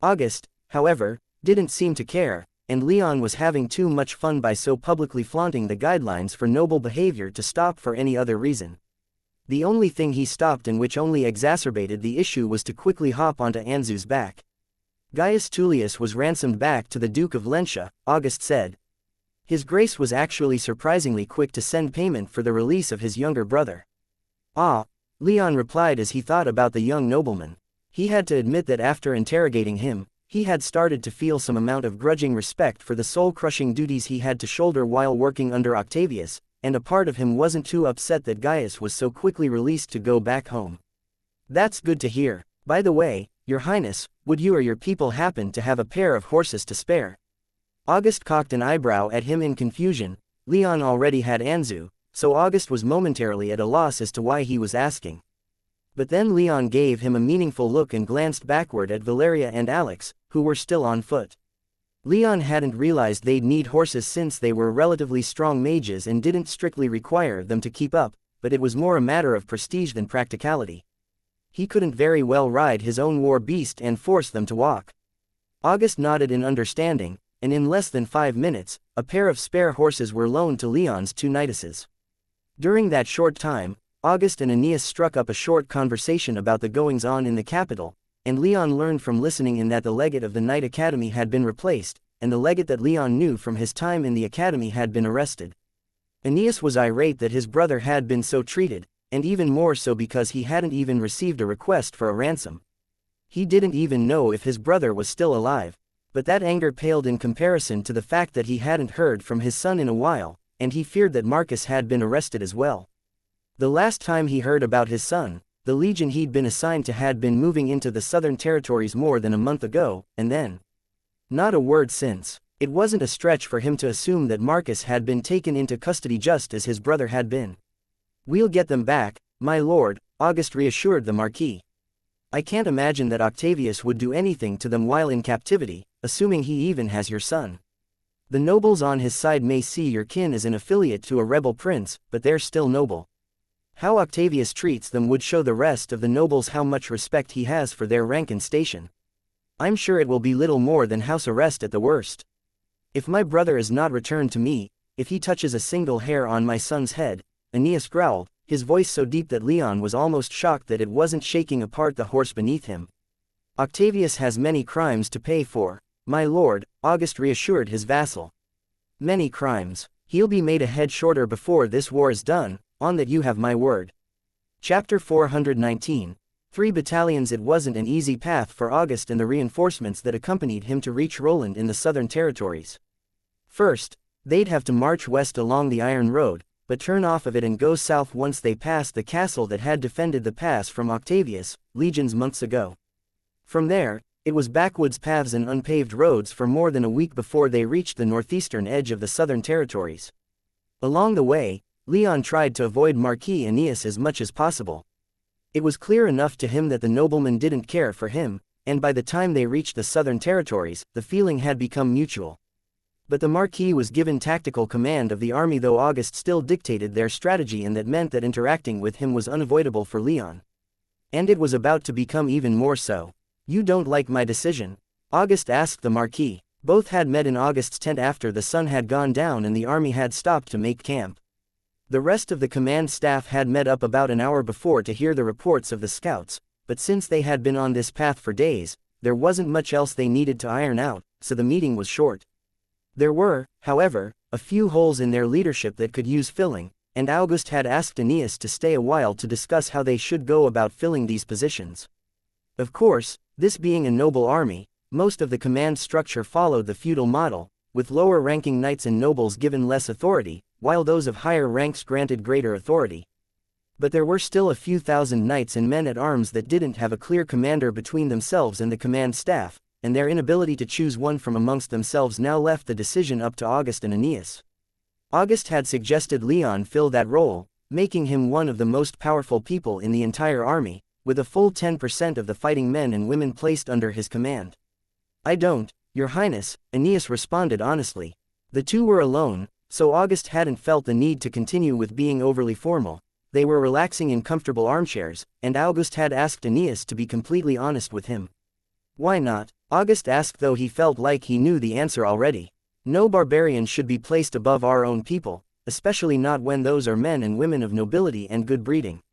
August, however, didn't seem to care, and Leon was having too much fun by so publicly flaunting the guidelines for noble behavior to stop for any other reason. The only thing he stopped, and which only exacerbated the issue, was to quickly hop onto Anzu's back. "Gaius Tullius was ransomed back to the Duke of Lentia," August said. "His Grace was actually surprisingly quick to send payment for the release of his younger brother." "Ah," Leon replied as he thought about the young nobleman. He had to admit that after interrogating him, he had started to feel some amount of grudging respect for the soul-crushing duties he had to shoulder while working under Octavius, and a part of him wasn't too upset that Gaius was so quickly released to go back home. "That's good to hear. By the way, Your Highness, would you or your people happen to have a pair of horses to spare?" August cocked an eyebrow at him in confusion. Leon already had Anzu, so August was momentarily at a loss as to why he was asking. But then Leon gave him a meaningful look and glanced backward at Valeria and Alex, who were still on foot. Leon hadn't realized they'd need horses since they were relatively strong mages and didn't strictly require them to keep up, but it was more a matter of prestige than practicality. He couldn't very well ride his own war beast and force them to walk. August nodded in understanding, and in less than 5 minutes, a pair of spare horses were loaned to Leon's 2 knightices. During that short time, August and Aeneas struck up a short conversation about the goings-on in the capital, and Leon learned from listening in that the legate of the Knight Academy had been replaced, and the legate that Leon knew from his time in the academy had been arrested. Aeneas was irate that his brother had been so treated, and even more so because he hadn't even received a request for a ransom. He didn't even know if his brother was still alive, but that anger paled in comparison to the fact that he hadn't heard from his son in a while, and he feared that Marcus had been arrested as well. The last time he heard about his son, the legion he'd been assigned to had been moving into the southern territories more than a month ago, and then not a word since. It wasn't a stretch for him to assume that Marcus had been taken into custody just as his brother had been. "We'll get them back, my lord," August reassured the Marquis. "I can't imagine that Octavius would do anything to them while in captivity, assuming he even has your son. The nobles on his side may see your kin as an affiliate to a rebel prince, but they're still noble. How Octavius treats them would show the rest of the nobles how much respect he has for their rank and station. I'm sure it will be little more than house arrest at the worst. If my brother is not returned to me, if he touches a single hair on my son's head," Aeneas growled, his voice so deep that Leon was almost shocked that it wasn't shaking apart the horse beneath him. "Octavius has many crimes to pay for, my lord," August reassured his vassal. "Many crimes. He'll be made a head shorter before this war is done, on that you have my word." Chapter 419. 3 battalions. It wasn't an easy path for August and the reinforcements that accompanied him to reach Roland in the southern territories. First, they'd have to march west along the Iron Road, but turn off of it and go south once they passed the castle that had defended the pass from Octavius, legions months ago. From there, it was backwoods paths and unpaved roads for more than a week before they reached the northeastern edge of the southern territories. Along the way, Leon tried to avoid Marquis Aeneas as much as possible. It was clear enough to him that the nobleman didn't care for him, and by the time they reached the southern territories, the feeling had become mutual. But the Marquis was given tactical command of the army, though August still dictated their strategy, and that meant that interacting with him was unavoidable for Leon. And it was about to become even more so. "You don't like my decision?" August asked the Marquis. Both had met in August's tent after the sun had gone down and the army had stopped to make camp. The rest of the command staff had met up about an hour before to hear the reports of the scouts, but since they had been on this path for days, there wasn't much else they needed to iron out, so the meeting was short. There were, however, a few holes in their leadership that could use filling, and August had asked Aeneas to stay a while to discuss how they should go about filling these positions. Of course, this being a noble army, most of the command structure followed the feudal model, with lower-ranking knights and nobles given less authority, while those of higher ranks granted greater authority. But there were still a few thousand knights and men-at-arms that didn't have a clear commander between themselves and the command staff, and their inability to choose one from amongst themselves now left the decision up to August and Aeneas. August had suggested Leon fill that role, making him one of the most powerful people in the entire army, with a full 10% of the fighting men and women placed under his command. "I don't, Your Highness," Aeneas responded honestly. The two were alone, so August hadn't felt the need to continue with being overly formal. They were relaxing in comfortable armchairs, and August had asked Aeneas to be completely honest with him. "Why not?" August asked, though he felt like he knew the answer already. "No barbarian should be placed above our own people, especially not when those are men and women of nobility and good breeding.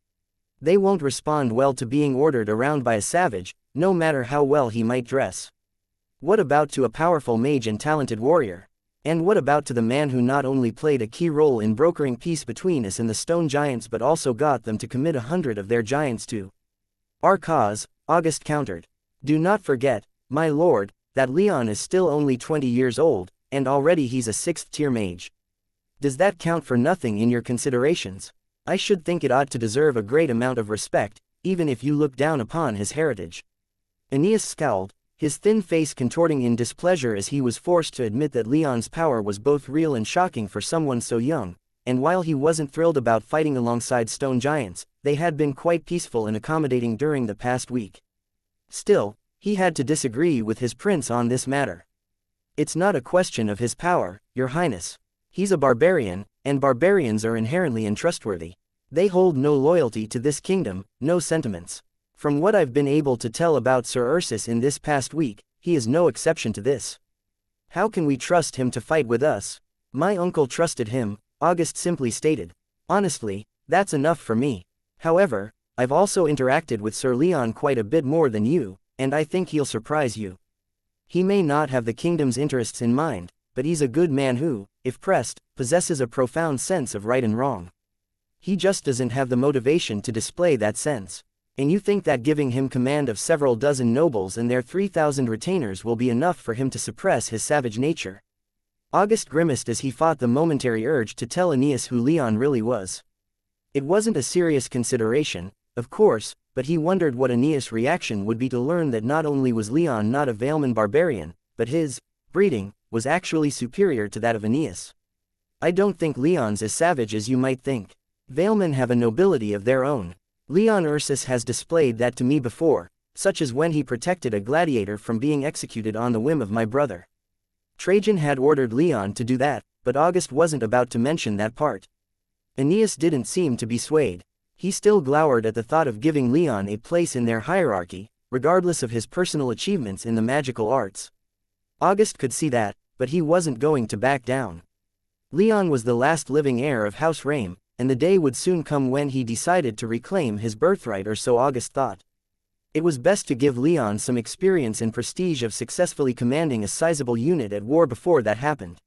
They won't respond well to being ordered around by a savage, no matter how well he might dress. What about to a powerful mage and talented warrior? And what about to the man who not only played a key role in brokering peace between us and the stone giants but also got them to commit 100 of their giants to our cause?" August countered. "Do not forget, my lord, that Leon is still only 20 years old, and already he's a 6th-tier mage. Does that count for nothing in your considerations? I should think it ought to deserve a great amount of respect, even if you look down upon his heritage." Aeneas scowled, his thin face contorting in displeasure as he was forced to admit that Leon's power was both real and shocking for someone so young, and while he wasn't thrilled about fighting alongside stone giants, they had been quite peaceful and accommodating during the past week. Still, he had to disagree with his prince on this matter. "It's not a question of his power, Your Highness. He's a barbarian, and barbarians are inherently untrustworthy. They hold no loyalty to this kingdom, no sentiments. From what I've been able to tell about Sir Ursus in this past week, he is no exception to this. How can we trust him to fight with us? My uncle trusted him," August simply stated. "Honestly, that's enough for me. However, I've also interacted with Sir Leon quite a bit more than you, and I think he'll surprise you. He may not have the kingdom's interests in mind, but he's a good man who, if pressed, possesses a profound sense of right and wrong. He just doesn't have the motivation to display that sense. And you think that giving him command of several dozen nobles and their 3,000 retainers will be enough for him to suppress his savage nature?" August grimaced as he fought the momentary urge to tell Aeneas who Leon really was. It wasn't a serious consideration, of course, but he wondered what Aeneas' reaction would be to learn that not only was Leon not a Valeman barbarian, but his breeding was actually superior to that of Aeneas. "I don't think Leon's as savage as you might think. Valemen have a nobility of their own. Leon Ursus has displayed that to me before, such as when he protected a gladiator from being executed on the whim of my brother. Trajan had ordered Leon to do that, but August wasn't about to mention that part." Aeneas didn't seem to be swayed. He still glowered at the thought of giving Leon a place in their hierarchy, regardless of his personal achievements in the magical arts. August could see that, but he wasn't going to back down. Leon was the last living heir of House Rame, and the day would soon come when he decided to reclaim his birthright, or so August thought. It was best to give Leon some experience and prestige of successfully commanding a sizable unit at war before that happened.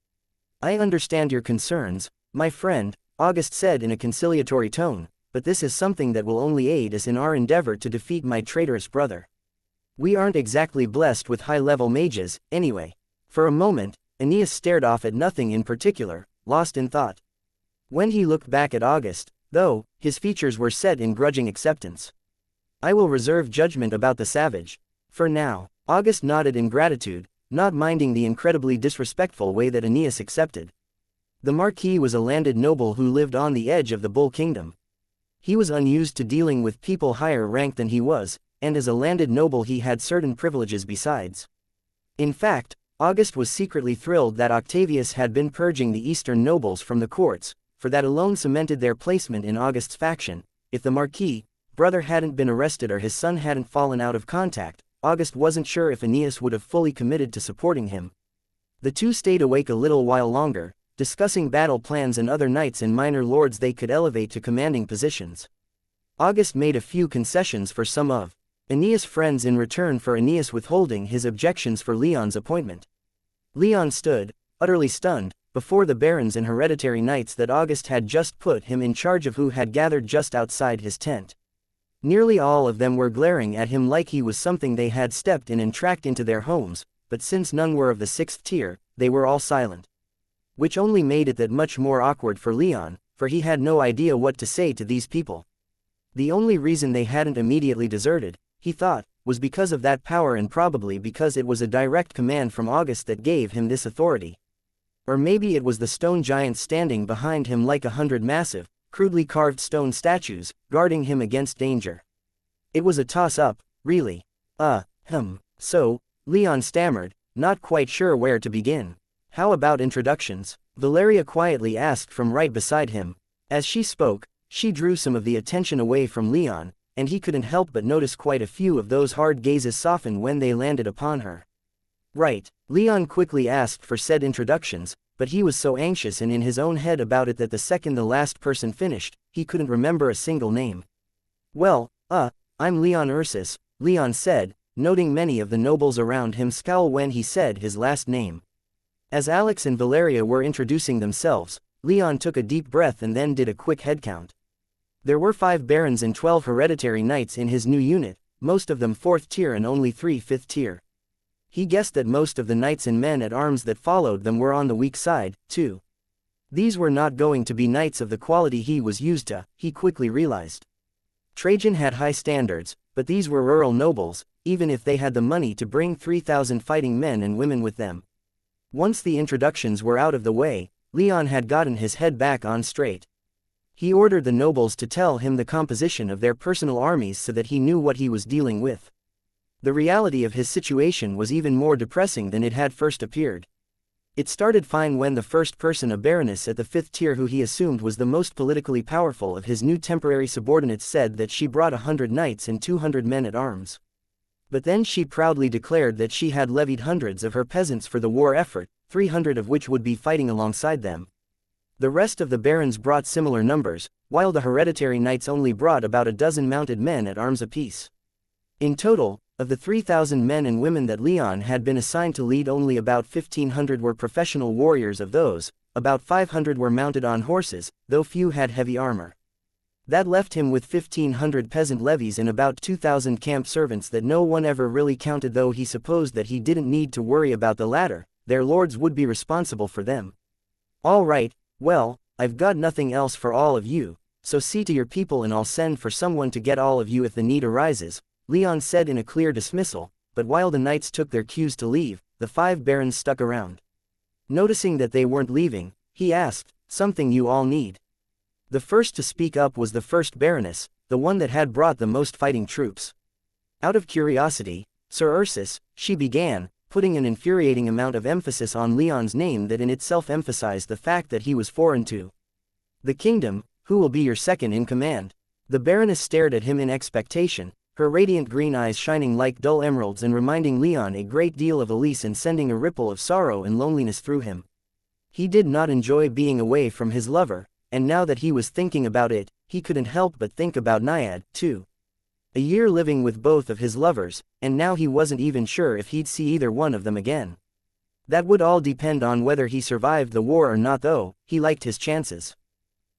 I understand your concerns, my friend, August said in a conciliatory tone, but this is something that will only aid us in our endeavor to defeat my traitorous brother. We aren't exactly blessed with high-level mages, anyway. For a moment, Aeneas stared off at nothing in particular, lost in thought. When he looked back at August, though, his features were set in grudging acceptance. I will reserve judgment about the savage. For now. August nodded in gratitude, not minding the incredibly disrespectful way that Aeneas accepted. The Marquis was a landed noble who lived on the edge of the Bull Kingdom. He was unused to dealing with people higher ranked than he was, and as a landed noble he had certain privileges besides. In fact, August was secretly thrilled that Octavius had been purging the eastern nobles from the courts, for that alone cemented their placement in August's faction. If the Marquis' brother hadn't been arrested or his son hadn't fallen out of contact, August wasn't sure if Aeneas would have fully committed to supporting him. The two stayed awake a little while longer, discussing battle plans and other knights and minor lords they could elevate to commanding positions. August made a few concessions for some of Aeneas' friends in return for Aeneas withholding his objections for Leon's appointment. Leon stood, utterly stunned, before the barons and hereditary knights that August had just put him in charge of, who had gathered just outside his tent. Nearly all of them were glaring at him like he was something they had stepped in and tracked into their homes, but since none were of the 6th tier, they were all silent. Which only made it that much more awkward for Leon, for he had no idea what to say to these people. The only reason they hadn't immediately deserted, he thought, was because of that power, and probably because it was a direct command from August that gave him this authority. Or maybe it was the stone giants standing behind him like 100 massive, crudely carved stone statues, guarding him against danger. It was a toss-up, really. So, Leon stammered, not quite sure where to begin. How about introductions? Valeria quietly asked from right beside him. As she spoke, she drew some of the attention away from Leon, and he couldn't help but notice quite a few of those hard gazes soften when they landed upon her. Right, Leon quickly asked for said introductions, but he was so anxious and in his own head about it that the second the last person finished, he couldn't remember a single name. Well, I'm Leon Ursus, Leon said, noting many of the nobles around him scowl when he said his last name. As Alex and Valeria were introducing themselves, Leon took a deep breath and then did a quick head count. There were 5 barons and 12 hereditary knights in his new unit, most of them 4th tier and only 3 5th tier. He guessed that most of the knights and men at arms that followed them were on the weak side, too. These were not going to be knights of the quality he was used to, he quickly realized. Trajan had high standards, but these were rural nobles, even if they had the money to bring 3,000 fighting men and women with them. Once the introductions were out of the way, Leon had gotten his head back on straight. He ordered the nobles to tell him the composition of their personal armies so that he knew what he was dealing with. The reality of his situation was even more depressing than it had first appeared. It started fine when the first person, a baroness at the 5th tier who he assumed was the most politically powerful of his new temporary subordinates, said that she brought 100 knights and 200 men at arms. But then she proudly declared that she had levied hundreds of her peasants for the war effort, 300 of which would be fighting alongside them. The rest of the barons brought similar numbers, while the hereditary knights only brought about a dozen mounted men at arms apiece. In total, of the 3,000 men and women that Leon had been assigned to lead, only about 1,500 were professional warriors. Of those, about 500 were mounted on horses, though few had heavy armor. That left him with 1,500 peasant levies and about 2,000 camp servants that no one ever really counted, though he supposed that he didn't need to worry about the latter, their lords would be responsible for them. All right, well, I've got nothing else for all of you, so see to your people and I'll send for someone to get all of you if the need arises, Leon said in a clear dismissal, but while the knights took their cues to leave, the 5 barons stuck around. Noticing that they weren't leaving, he asked, "Something you all need?" The first to speak up was the first baroness, the one that had brought the most fighting troops. Out of curiosity, Sir Ursus, she began, putting an infuriating amount of emphasis on Leon's name that in itself emphasized the fact that he was foreign to the kingdom. Who will be your second in command? The baroness stared at him in expectation, her radiant green eyes shining like dull emeralds and reminding Leon a great deal of Elise and sending a ripple of sorrow and loneliness through him. He did not enjoy being away from his lover, and now that he was thinking about it, he couldn't help but think about Naiad, too. A year living with both of his lovers, and now he wasn't even sure if he'd see either one of them again. That would all depend on whether he survived the war or not, though. He liked his chances.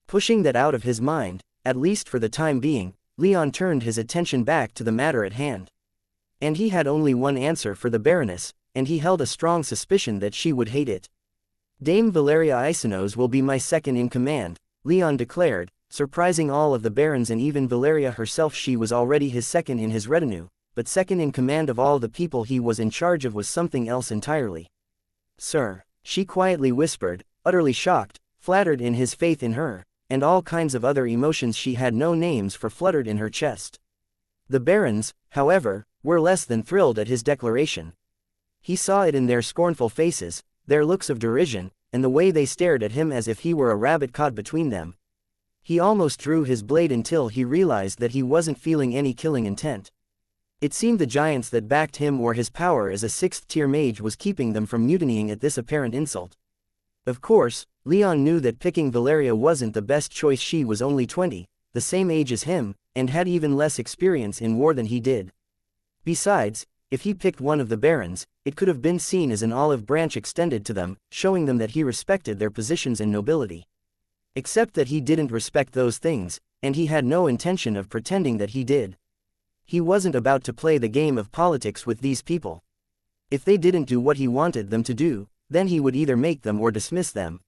Pushing that out of his mind, at least for the time being, Leon turned his attention back to the matter at hand. And he had only one answer for the Baroness, and he held a strong suspicion that she would hate it. Dame Valeria Isanos will be my second in command, Leon declared, surprising all of the barons and even Valeria herself. She was already his second in his retinue, but second in command of all the people he was in charge of was something else entirely. Sir, she quietly whispered, utterly shocked, flattered in his faith in her, and all kinds of other emotions she had no names for fluttered in her chest. The barons, however, were less than thrilled at his declaration. He saw it in their scornful faces, their looks of derision, and the way they stared at him as if he were a rabbit caught between them. He almost drew his blade until he realized that he wasn't feeling any killing intent. It seemed the giants that backed him or his power as a 6th-tier mage was keeping them from mutinying at this apparent insult. Of course, Leon knew that picking Valeria wasn't the best choice. She was only 20, the same age as him, and had even less experience in war than he did. Besides, if he picked one of the barons, it could have been seen as an olive branch extended to them, showing them that he respected their positions and nobility. Except that he didn't respect those things, and he had no intention of pretending that he did. He wasn't about to play the game of politics with these people. If they didn't do what he wanted them to do, then he would either make them or dismiss them.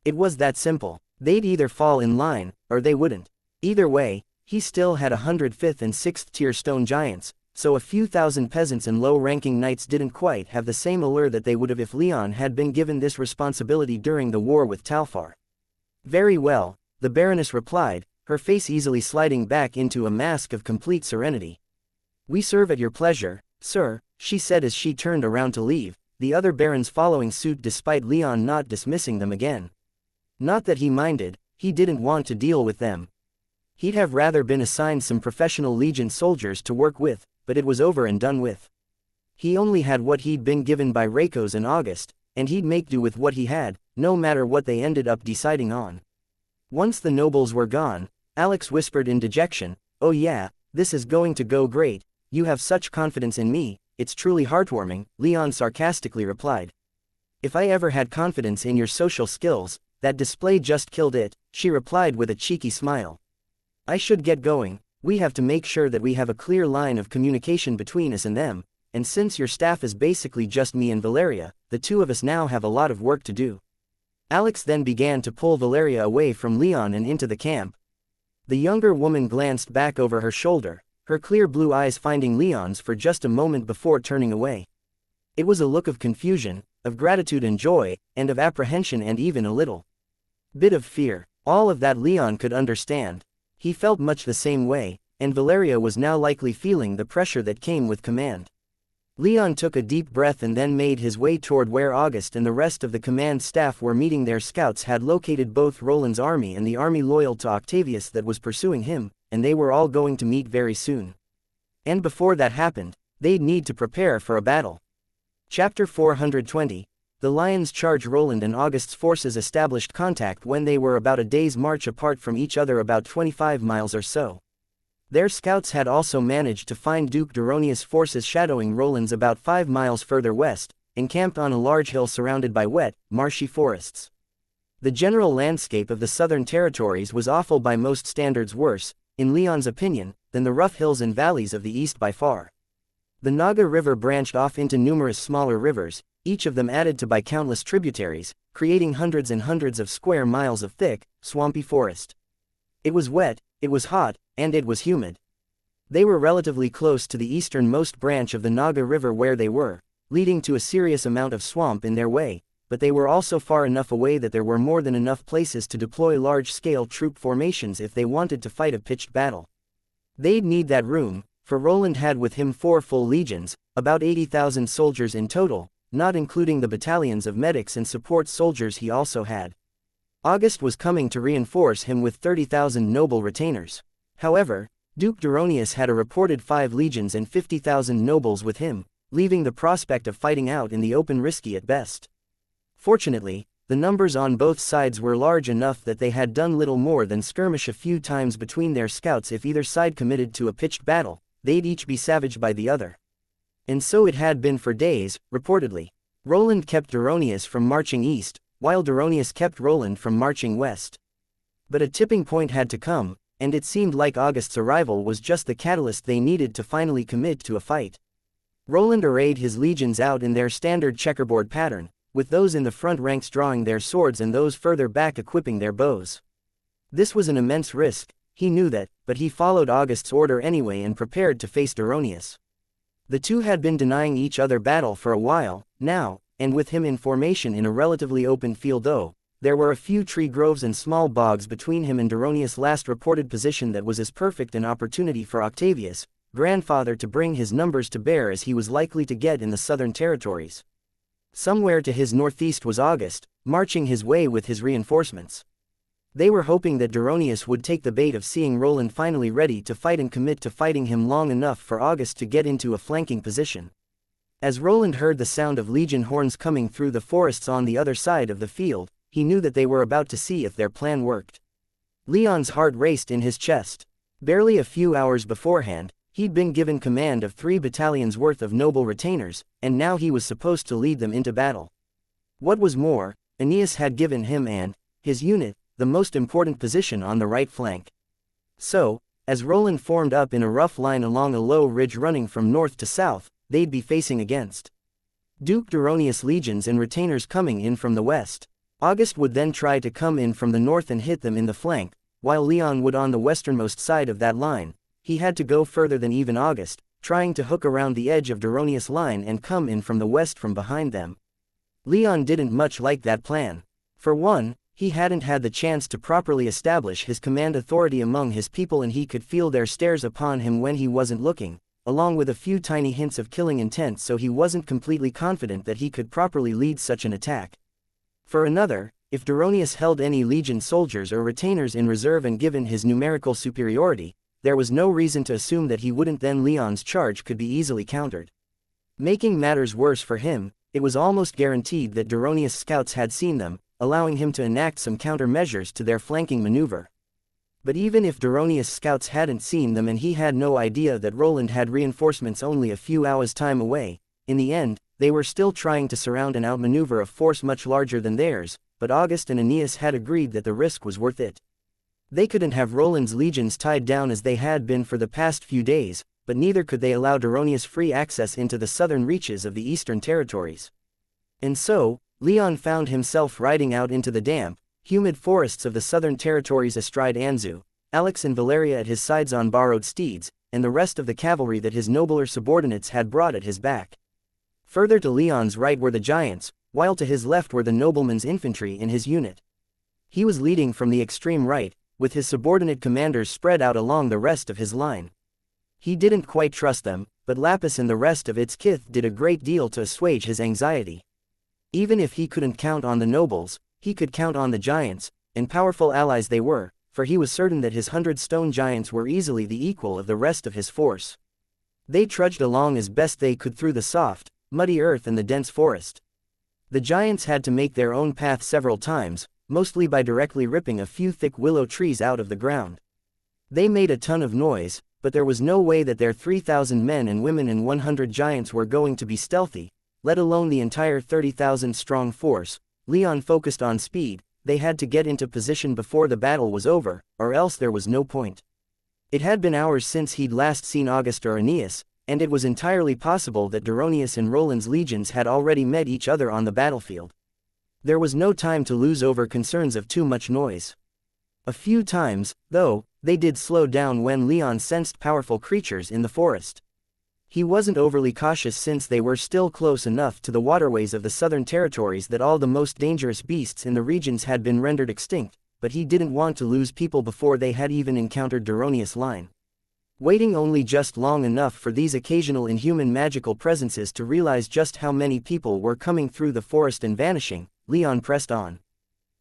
It was that simple. They'd either fall in line, or they wouldn't. Either way, he still had 105th and 6th tier stone giants, so a few thousand peasants and low-ranking knights didn't quite have the same allure that they would have if Leon had been given this responsibility during the war with Talfar. Very well, the Baroness replied, her face easily sliding back into a mask of complete serenity. We serve at your pleasure, sir, she said as she turned around to leave, the other barons following suit despite Leon not dismissing them again. Not that he minded, he didn't want to deal with them. He'd have rather been assigned some professional legion soldiers to work with, but it was over and done with. He only had what he'd been given by Rakos and August, and he'd make do with what he had, no matter what they ended up deciding on. Once the nobles were gone, Alex whispered in dejection, "Oh yeah, this is going to go great, you have such confidence in me, it's truly heartwarming," Leon sarcastically replied. "If I ever had confidence in your social skills, that display just killed it," she replied with a cheeky smile. "I should get going, we have to make sure that we have a clear line of communication between us and them, and since your staff is basically just me and Valeria, the two of us now have a lot of work to do." Alex then began to pull Valeria away from Leon and into the camp. The younger woman glanced back over her shoulder, her clear blue eyes finding Leon's for just a moment before turning away. It was a look of confusion, of gratitude and joy, and of apprehension and even a little bit of fear. All of that Leon could understand. He felt much the same way, and Valeria was now likely feeling the pressure that came with command. Leon took a deep breath and then made his way toward where August and the rest of the command staff were meeting. Their scouts had located both Roland's army and the army loyal to Octavius that was pursuing him, and they were all going to meet very soon. And before that happened, they'd need to prepare for a battle. Chapter 420. The Lions charge. Roland and August's forces established contact when they were about a day's march apart from each other, about 25 miles or so. Their scouts had also managed to find Duke Duronius' forces shadowing Roland's about 5 miles further west, encamped on a large hill surrounded by wet, marshy forests. The general landscape of the southern territories was awful by most standards, worse, in Leon's opinion, than the rough hills and valleys of the east by far. The Naga River branched off into numerous smaller rivers, each of them added to by countless tributaries, creating hundreds and hundreds of square miles of thick, swampy forest. It was wet, it was hot, and it was humid. They were relatively close to the easternmost branch of the Naga River where they were, leading to a serious amount of swamp in their way, but they were also far enough away that there were more than enough places to deploy large-scale troop formations if they wanted to fight a pitched battle. They'd need that room, for Roland had with him 4 full legions, about 80,000 soldiers in total, not including the battalions of medics and support soldiers he also had. August was coming to reinforce him with 30,000 noble retainers. However, Duke Duronius had a reported 5 legions and 50,000 nobles with him, leaving the prospect of fighting out in the open risky at best. Fortunately, the numbers on both sides were large enough that they had done little more than skirmish a few times between their scouts. If either side committed to a pitched battle, they'd each be savaged by the other. And so it had been for days, reportedly. Roland kept Duronius from marching east, while Duronius kept Roland from marching west. But a tipping point had to come, and it seemed like August's arrival was just the catalyst they needed to finally commit to a fight. Roland arrayed his legions out in their standard checkerboard pattern, with those in the front ranks drawing their swords and those further back equipping their bows. This was an immense risk, he knew that, but he followed August's order anyway and prepared to face Duronius. The two had been denying each other battle for a while, now, and with him in formation in a relatively open field though, there were a few tree groves and small bogs between him and Duronius' last reported position that was as perfect an opportunity for Octavius, grandfather, to bring his numbers to bear as he was likely to get in the southern territories. Somewhere to his northeast was August, marching his way with his reinforcements. They were hoping that Duronius would take the bait of seeing Roland finally ready to fight and commit to fighting him long enough for August to get into a flanking position. As Roland heard the sound of legion horns coming through the forests on the other side of the field, he knew that they were about to see if their plan worked. Leon's heart raced in his chest. Barely a few hours beforehand, he'd been given command of 3 battalions worth of noble retainers, and now he was supposed to lead them into battle. What was more, Aeneas had given him and his unit the most important position on the right flank. So, as Roland formed up in a rough line along a low ridge running from north to south, they'd be facing against Duke Duronius' legions and retainers coming in from the west. August would then try to come in from the north and hit them in the flank, while Leon would on the westernmost side of that line. He had to go further than even August, trying to hook around the edge of Duronius' line and come in from the west from behind them. Leon didn't much like that plan. For one, he hadn't had the chance to properly establish his command authority among his people, and he could feel their stares upon him when he wasn't looking, along with a few tiny hints of killing intent, so he wasn't completely confident that he could properly lead such an attack. For another, if Duronius held any legion soldiers or retainers in reserve, and given his numerical superiority, there was no reason to assume that he wouldn't. Then Leon's charge could be easily countered. Making matters worse for him, it was almost guaranteed that Duronius' scouts had seen them, allowing him to enact some countermeasures to their flanking maneuver. But even if Duronius' scouts hadn't seen them and he had no idea that Roland had reinforcements only a few hours' time away, in the end, they were still trying to surround and outmaneuver a force much larger than theirs, but August and Aeneas had agreed that the risk was worth it. They couldn't have Roland's legions tied down as they had been for the past few days, but neither could they allow Duronius free access into the southern reaches of the eastern territories. And so, Leon found himself riding out into the damp, humid forests of the southern territories astride Anzu, Alex and Valeria at his sides on borrowed steeds, and the rest of the cavalry that his nobler subordinates had brought at his back. Further to Leon's right were the giants, while to his left were the nobleman's infantry in his unit. He was leading from the extreme right, with his subordinate commanders spread out along the rest of his line. He didn't quite trust them, but Lapis and the rest of its kith did a great deal to assuage his anxiety. Even if he couldn't count on the nobles, he could count on the giants, and powerful allies they were, for he was certain that his 100 stone giants were easily the equal of the rest of his force. They trudged along as best they could through the soft, muddy earth and the dense forest. The giants had to make their own path several times, mostly by directly ripping a few thick willow trees out of the ground. They made a ton of noise, but there was no way that their 3,000 men and women and 100 giants were going to be stealthy, let alone the entire 30,000 strong force. Leon focused on speed. They had to get into position before the battle was over, or else there was no point. It had been hours since he'd last seen August or Aeneas, and it was entirely possible that Duronius and Roland's legions had already met each other on the battlefield. There was no time to lose over concerns of too much noise. A few times, though, they did slow down when Leon sensed powerful creatures in the forest. He wasn't overly cautious since they were still close enough to the waterways of the southern territories that all the most dangerous beasts in the regions had been rendered extinct, but he didn't want to lose people before they had even encountered Duronius' line. Waiting only just long enough for these occasional inhuman magical presences to realize just how many people were coming through the forest and vanishing, Leon pressed on.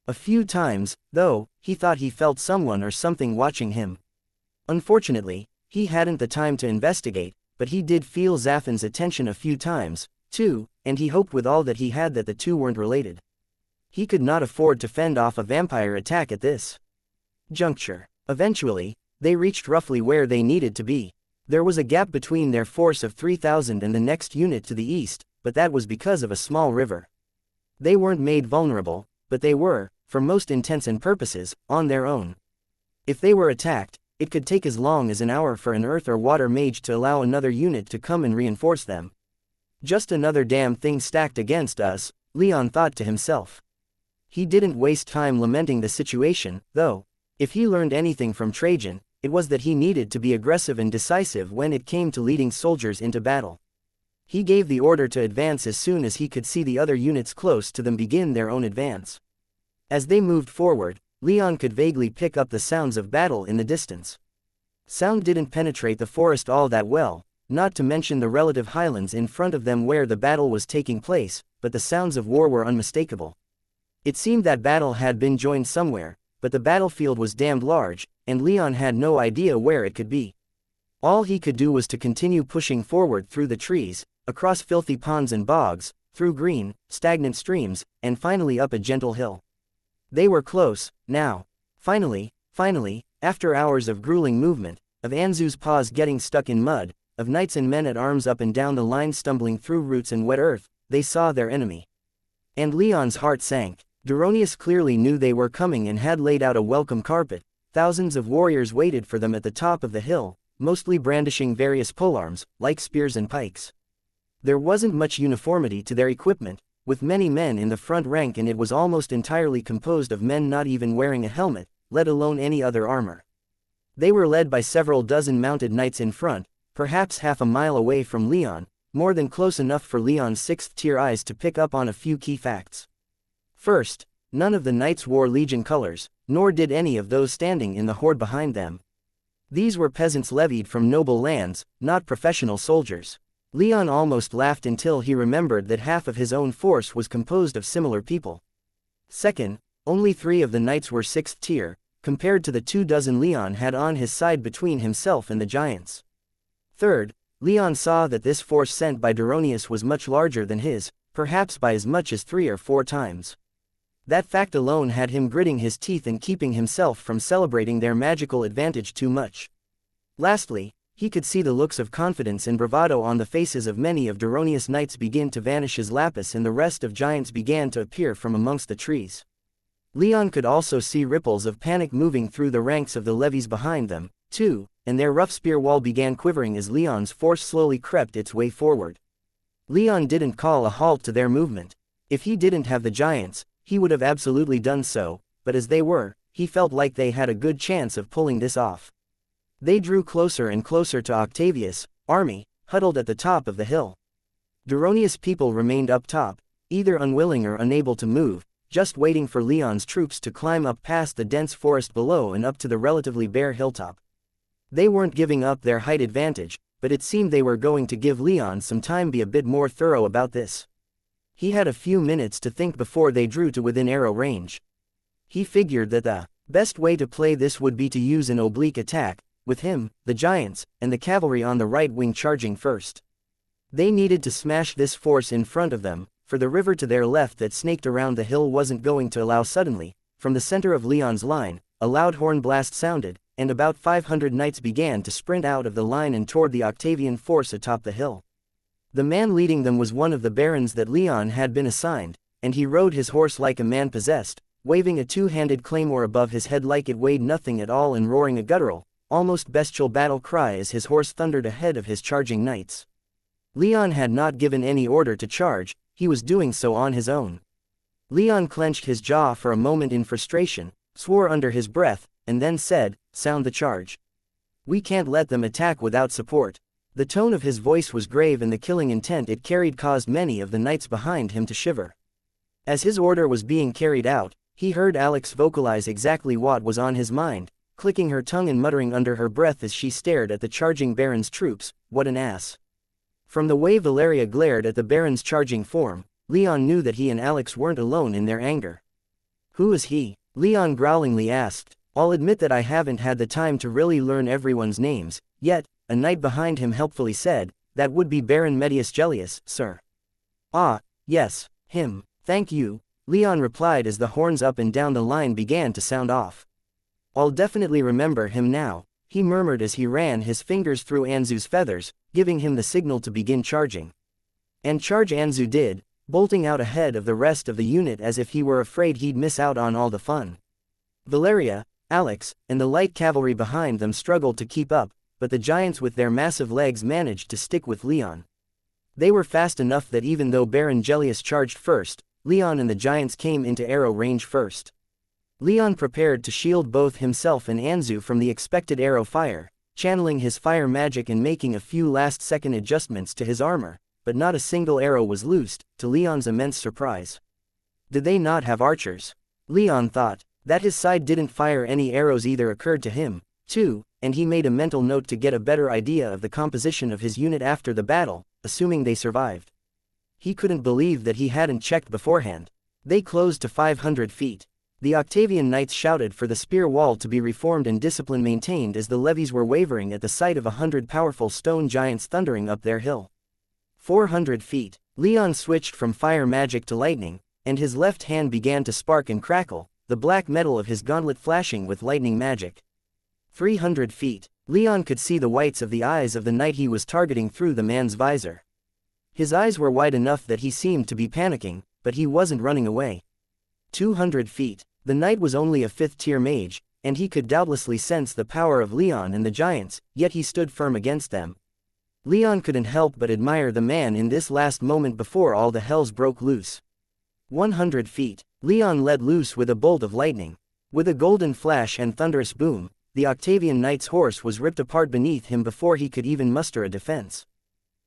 A few times, though, he thought he felt someone or something watching him. Unfortunately, he hadn't the time to investigate, but he did feel Zaphan's attention a few times, too, and he hoped with all that he had that the two weren't related. He could not afford to fend off a vampire attack at this juncture. Eventually, they reached roughly where they needed to be. There was a gap between their force of 3,000 and the next unit to the east, but that was because of a small river. They weren't made vulnerable, but they were, for most intents and purposes, on their own. If they were attacked, it could take as long as an hour for an earth or water mage to allow another unit to come and reinforce them. Just another damn thing stacked against us, Leon thought to himself. He didn't waste time lamenting the situation, though. If he learned anything from Trajan, it was that he needed to be aggressive and decisive when it came to leading soldiers into battle. He gave the order to advance as soon as he could see the other units close to them begin their own advance. As they moved forward, Leon could vaguely pick up the sounds of battle in the distance. Sound didn't penetrate the forest all that well, not to mention the relative highlands in front of them where the battle was taking place, but the sounds of war were unmistakable. It seemed that battle had been joined somewhere, but the battlefield was damned large, and Leon had no idea where it could be. All he could do was to continue pushing forward through the trees, across filthy ponds and bogs, through green, stagnant streams, and finally up a gentle hill. They were close, now. Finally, after hours of grueling movement, of Anzu's paws getting stuck in mud, of knights and men at arms up and down the line stumbling through roots and wet earth, they saw their enemy. And Leon's heart sank. Duronius clearly knew they were coming and had laid out a welcome carpet. Thousands of warriors waited for them at the top of the hill, mostly brandishing various polearms, like spears and pikes. There wasn't much uniformity to their equipment, with many men in the front rank, and it was almost entirely composed of men not even wearing a helmet, let alone any other armor. They were led by several dozen mounted knights in front, perhaps half a mile away from Leon, more than close enough for Leon's sixth-tier eyes to pick up on a few key facts. First, none of the knights wore legion colors, nor did any of those standing in the horde behind them. These were peasants levied from noble lands, not professional soldiers. Leon almost laughed until he remembered that half of his own force was composed of similar people. Second, only 3 of the knights were 6th tier, compared to the 24 Leon had on his side between himself and the giants. Third, Leon saw that this force sent by Duronius was much larger than his, perhaps by as much as 3 or 4 times. That fact alone had him gritting his teeth and keeping himself from celebrating their magical advantage too much. Lastly, he could see the looks of confidence and bravado on the faces of many of Duronius' knights begin to vanish as Lapis and the rest of giants began to appear from amongst the trees. Leon could also see ripples of panic moving through the ranks of the levies behind them, too, and their rough spear wall began quivering as Leon's force slowly crept its way forward. Leon didn't call a halt to their movement. If he didn't have the giants, he would have absolutely done so, but as they were, he felt like they had a good chance of pulling this off. They drew closer and closer to Octavius' army, huddled at the top of the hill. Duronius' people remained up top, either unwilling or unable to move, just waiting for Leon's troops to climb up past the dense forest below and up to the relatively bare hilltop. They weren't giving up their height advantage, but it seemed they were going to give Leon some time to be a bit more thorough about this. He had a few minutes to think before they drew to within arrow range. He figured that the best way to play this would be to use an oblique attack, with him, the giants, and the cavalry on the right wing charging first. They needed to smash this force in front of them, for the river to their left that snaked around the hill wasn't going to allow. Suddenly, from the center of Leon's line, a loud horn blast sounded, and about 500 knights began to sprint out of the line and toward the Octavian force atop the hill. The man leading them was one of the barons that Leon had been assigned, and he rode his horse like a man possessed, waving a two-handed claymore above his head like it weighed nothing at all and roaring a guttural, almost bestial battle cry as his horse thundered ahead of his charging knights. Leon had not given any order to charge, he was doing so on his own. Leon clenched his jaw for a moment in frustration, swore under his breath, and then said, "Sound the charge. We can't let them attack without support." The tone of his voice was grave and the killing intent it carried caused many of the knights behind him to shiver. As his order was being carried out, he heard Alex vocalize exactly what was on his mind, clicking her tongue and muttering under her breath as she stared at the charging baron's troops, "What an ass." From the way Valeria glared at the baron's charging form, Leon knew that he and Alex weren't alone in their anger. "Who is he?" Leon growlingly asked. "I'll admit that I haven't had the time to really learn everyone's names, yet," a knight behind him helpfully said, "that would be Baron Medius Gellius, sir." "Ah, yes, him. Thank you." Leon replied as the horns up and down the line began to sound off. "I'll definitely remember him now," he murmured as he ran his fingers through Anzu's feathers, giving him the signal to begin charging. And charge Anzu did, bolting out ahead of the rest of the unit as if he were afraid he'd miss out on all the fun. Valeria, Alex, and the light cavalry behind them struggled to keep up, but the giants with their massive legs managed to stick with Leon. They were fast enough that even though Baron Gellius charged first, Leon and the giants came into arrow range first. Leon prepared to shield both himself and Anzu from the expected arrow fire, channeling his fire magic and making a few last-second adjustments to his armor, but not a single arrow was loosed, to Leon's immense surprise. Did they not have archers? Leon thought. That his side didn't fire any arrows either occurred to him, too, and he made a mental note to get a better idea of the composition of his unit after the battle, assuming they survived. He couldn't believe that he hadn't checked beforehand. They closed to 500 feet. The Octavian knights shouted for the spear wall to be reformed and discipline maintained as the levies were wavering at the sight of 100 powerful stone giants thundering up their hill. 400 feet. Leon switched from fire magic to lightning, and his left hand began to spark and crackle, the black metal of his gauntlet flashing with lightning magic. 300 feet. Leon could see the whites of the eyes of the knight he was targeting through the man's visor. His eyes were wide enough that he seemed to be panicking, but he wasn't running away. 200 feet. The knight was only a 5th-tier mage, and he could doubtlessly sense the power of Leon and the giants, yet he stood firm against them. Leon couldn't help but admire the man in this last moment before all the hells broke loose. 100 feet. Leon let loose with a bolt of lightning. With a golden flash and thunderous boom, the Octavian knight's horse was ripped apart beneath him before he could even muster a defense.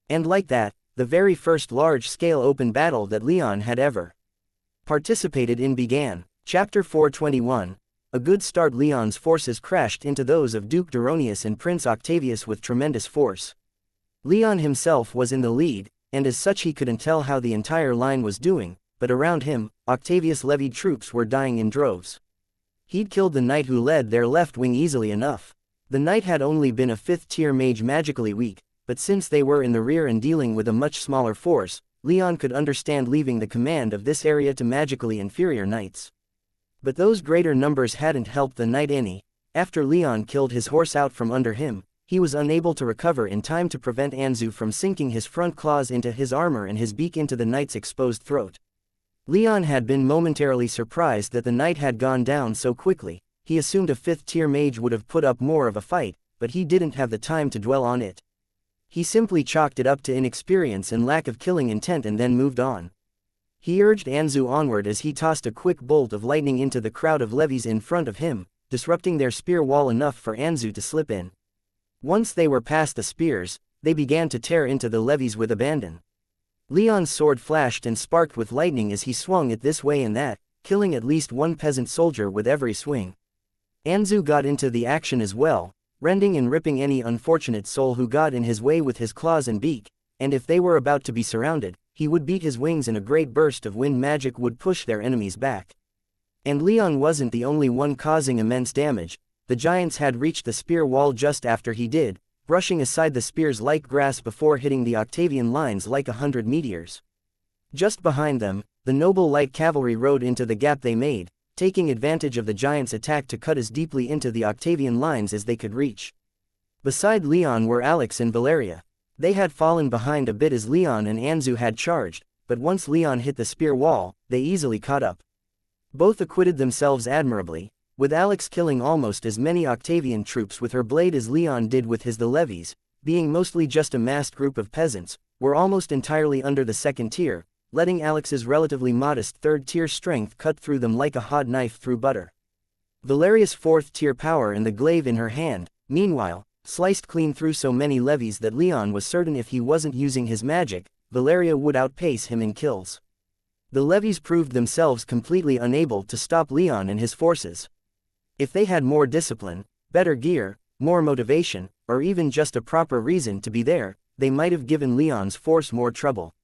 And like that, the very first large-scale open battle that Leon had ever participated in began. Chapter 421. A good start. Leon's forces crashed into those of Duke Duronius and Prince Octavius with tremendous force. Leon himself was in the lead, and as such he couldn't tell how the entire line was doing, but around him, Octavius levied troops were dying in droves. He'd killed the knight who led their left wing easily enough. The knight had only been a 5th-tier mage magically weak, but since they were in the rear and dealing with a much smaller force, Leon could understand leaving the command of this area to magically inferior knights. But those greater numbers hadn't helped the knight any. After Leon killed his horse out from under him, he was unable to recover in time to prevent Anzu from sinking his front claws into his armor and his beak into the knight's exposed throat. Leon had been momentarily surprised that the knight had gone down so quickly. He assumed a 5th-tier mage would have put up more of a fight, but he didn't have the time to dwell on it. He simply chalked it up to inexperience and lack of killing intent and then moved on. He urged Anzu onward as he tossed a quick bolt of lightning into the crowd of levies in front of him, disrupting their spear wall enough for Anzu to slip in. Once they were past the spears, they began to tear into the levies with abandon. Leon's sword flashed and sparked with lightning as he swung it this way and that, killing at least one peasant soldier with every swing. Anzu got into the action as well, rending and ripping any unfortunate soul who got in his way with his claws and beak, and if they were about to be surrounded, he would beat his wings and a great burst of wind magic would push their enemies back. And Leon wasn't the only one causing immense damage. The giants had reached the spear wall just after he did, brushing aside the spears like grass before hitting the Octavian lines like 100 meteors. Just behind them, the noble light cavalry rode into the gap they made, taking advantage of the giants' attack to cut as deeply into the Octavian lines as they could reach. Beside Leon were Alex and Valeria. They had fallen behind a bit as Leon and Anzu had charged, but once Leon hit the spear wall, they easily caught up. Both acquitted themselves admirably, with Alex killing almost as many Octavian troops with her blade as Leon did with his. The levies, being mostly just a massed group of peasants, were almost entirely under the 2nd tier, letting Alex's relatively modest 3rd-tier strength cut through them like a hot knife through butter. Valeria's 4th-tier power and the glaive in her hand, meanwhile, sliced clean through so many levies that Leon was certain if he wasn't using his magic, Valeria would outpace him in kills. The levies proved themselves completely unable to stop Leon and his forces. If they had more discipline, better gear, more motivation, or even just a proper reason to be there, they might have given Leon's force more trouble.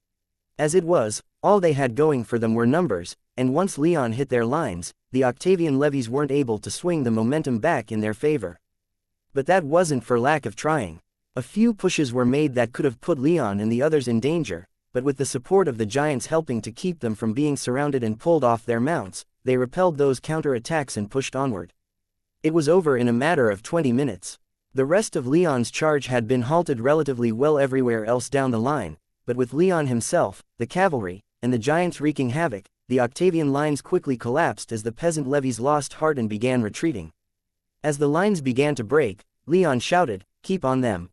As it was, all they had going for them were numbers, and once Leon hit their lines, the Octavian levies weren't able to swing the momentum back in their favor. But that wasn't for lack of trying. A few pushes were made that could have put Leon and the others in danger, but with the support of the giants helping to keep them from being surrounded and pulled off their mounts, they repelled those counter-attacks and pushed onward. It was over in a matter of 20 minutes. The rest of Leon's charge had been halted relatively well everywhere else down the line, but with Leon himself, the cavalry, and the giants wreaking havoc, the Octavian lines quickly collapsed as the peasant levies lost heart and began retreating. As the lines began to break, Leon shouted, "Keep on them."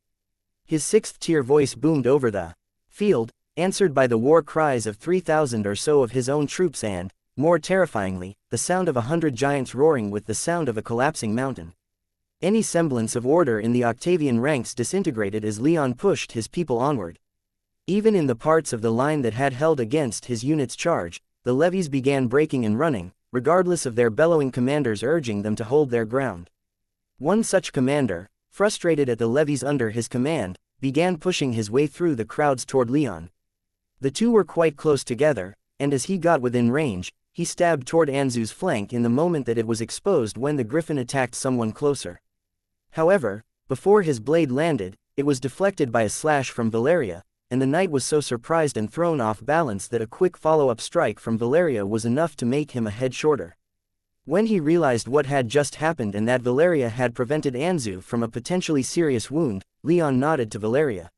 His sixth-tier voice boomed over the field, answered by the war cries of 3,000 or so of his own troops and, more terrifyingly, the sound of 100 giants roaring with the sound of a collapsing mountain. Any semblance of order in the Octavian ranks disintegrated as Leon pushed his people onward. Even in the parts of the line that had held against his unit's charge, the levies began breaking and running, regardless of their bellowing commanders urging them to hold their ground. One such commander, frustrated at the levies under his command, began pushing his way through the crowds toward Leon. The two were quite close together, and as he got within range, he stabbed toward Anzu's flank in the moment that it was exposed when the griffin attacked someone closer. However, before his blade landed, it was deflected by a slash from Valeria, and the knight was so surprised and thrown off balance that a quick follow-up strike from Valeria was enough to make him a head shorter. When he realized what had just happened and that Valeria had prevented Anzu from a potentially serious wound, Leon nodded to Valeria.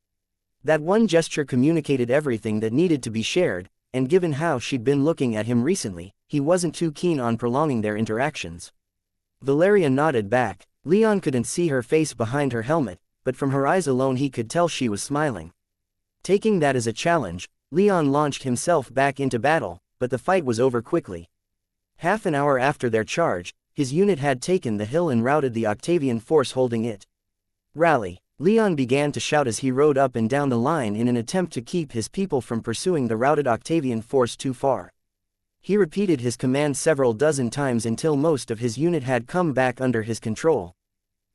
That one gesture communicated everything that needed to be shared, and given how she'd been looking at him recently, he wasn't too keen on prolonging their interactions. Valeria nodded back. Leon couldn't see her face behind her helmet, but from her eyes alone he could tell she was smiling. Taking that as a challenge, Leon launched himself back into battle, but the fight was over quickly. Half an hour after their charge, his unit had taken the hill and routed the Octavian force holding it. "Rally!" Leon began to shout as he rode up and down the line in an attempt to keep his people from pursuing the routed Octavian force too far. He repeated his command several dozen times until most of his unit had come back under his control.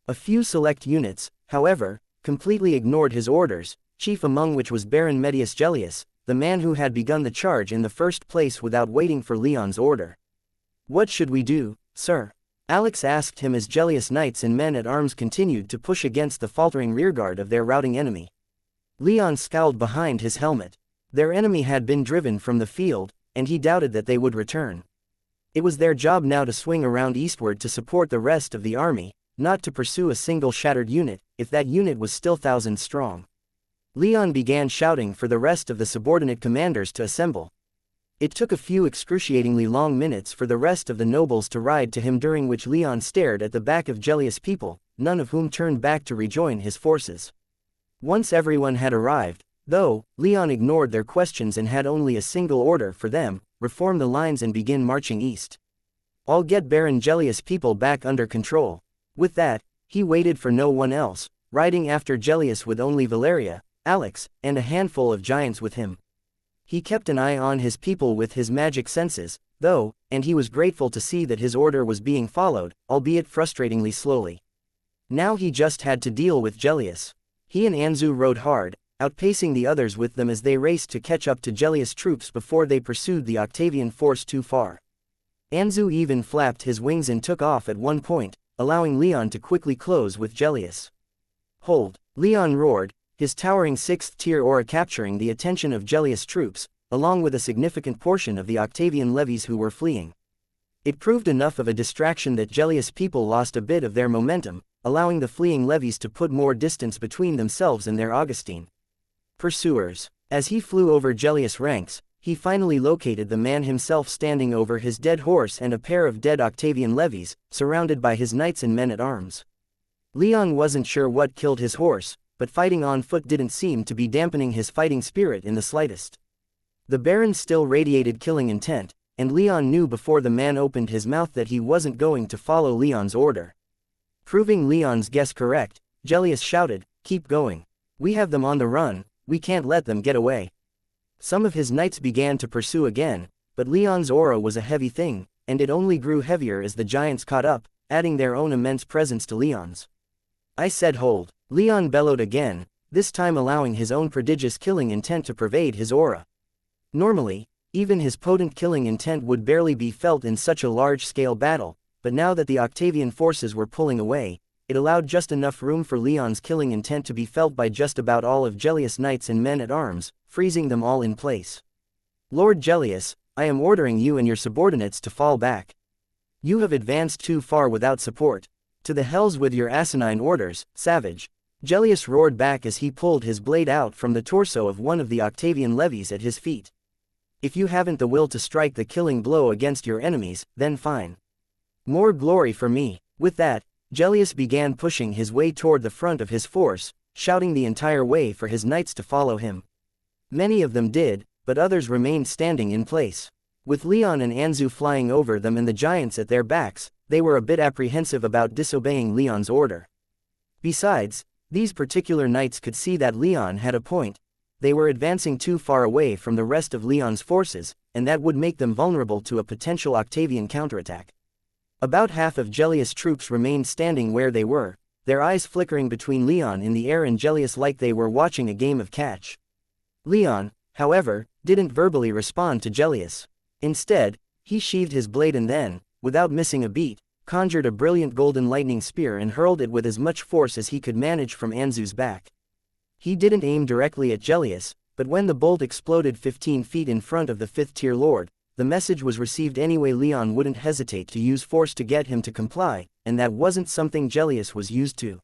A few select units, however, completely ignored his orders, chief among which was Baron Medius Gellius, the man who had begun the charge in the first place without waiting for Leon's order. "What should we do, sir?" Alex asked him as Gellius knights and men at arms continued to push against the faltering rearguard of their routing enemy. Leon scowled behind his helmet. Their enemy had been driven from the field, and he doubted that they would return. It was their job now to swing around eastward to support the rest of the army, not to pursue a single shattered unit, if that unit was still thousands strong. Leon began shouting for the rest of the subordinate commanders to assemble. It took a few excruciatingly long minutes for the rest of the nobles to ride to him, during which Leon stared at the back of Gellius' people, none of whom turned back to rejoin his forces. Once everyone had arrived, though, Leon ignored their questions and had only a single order for them: reform the lines and begin marching east. "I'll get Baron Gellius' people back under control." With that, he waited for no one else, riding after Gellius with only Valeria, Alex, and a handful of giants with him. He kept an eye on his people with his magic senses, though, and he was grateful to see that his order was being followed, albeit frustratingly slowly. Now he just had to deal with Gellius. He and Anzu rode hard, outpacing the others with them as they raced to catch up to Gellius' troops before they pursued the Octavian force too far. Anzu even flapped his wings and took off at one point, allowing Leon to quickly close with Gellius. "Hold!" Leon roared, his towering sixth-tier aura capturing the attention of Gellius' troops, along with a significant portion of the Octavian levies who were fleeing. It proved enough of a distraction that Gellius' people lost a bit of their momentum, allowing the fleeing levies to put more distance between themselves and their Augustine pursuers. As he flew over Gellius' ranks, he finally located the man himself standing over his dead horse and a pair of dead Octavian levies, surrounded by his knights and men at arms. Leon wasn't sure what killed his horse, but fighting on foot didn't seem to be dampening his fighting spirit in the slightest. The Baron still radiated killing intent, and Leon knew before the man opened his mouth that he wasn't going to follow Leon's order. Proving Leon's guess correct, Gellius shouted, "Keep going. We have them on the run, we can't let them get away." Some of his knights began to pursue again, but Leon's aura was a heavy thing, and it only grew heavier as the giants caught up, adding their own immense presence to Leon's. "I said hold," Leon bellowed again, this time allowing his own prodigious killing intent to pervade his aura. Normally, even his potent killing intent would barely be felt in such a large-scale battle, but now that the Octavian forces were pulling away, it allowed just enough room for Leon's killing intent to be felt by just about all of Gellius' knights and men-at-arms, freezing them all in place. "Lord Gellius, I am ordering you and your subordinates to fall back. You have advanced too far without support. To the hells with your asinine orders, savage." Gellius roared back as he pulled his blade out from the torso of one of the Octavian levies at his feet. "If you haven't the will to strike the killing blow against your enemies, then fine. More glory for me." With that, Gellius began pushing his way toward the front of his force, shouting the entire way for his knights to follow him. Many of them did, but others remained standing in place. With Leon and Anzu flying over them and the giants at their backs, they were a bit apprehensive about disobeying Leon's order. Besides, these particular knights could see that Leon had a point. They were advancing too far away from the rest of Leon's forces, and that would make them vulnerable to a potential Octavian counterattack. About half of Gellius' troops remained standing where they were, their eyes flickering between Leon in the air and Gellius like they were watching a game of catch. Leon, however, didn't verbally respond to Gellius. Instead, he sheathed his blade and then, without missing a beat, conjured a brilliant golden lightning spear and hurled it with as much force as he could manage from Anzu's back. He didn't aim directly at Gellius, but when the bolt exploded 15 feet in front of the 5th-tier lord, the message was received anyway. Leon wouldn't hesitate to use force to get him to comply, and that wasn't something Gellius was used to.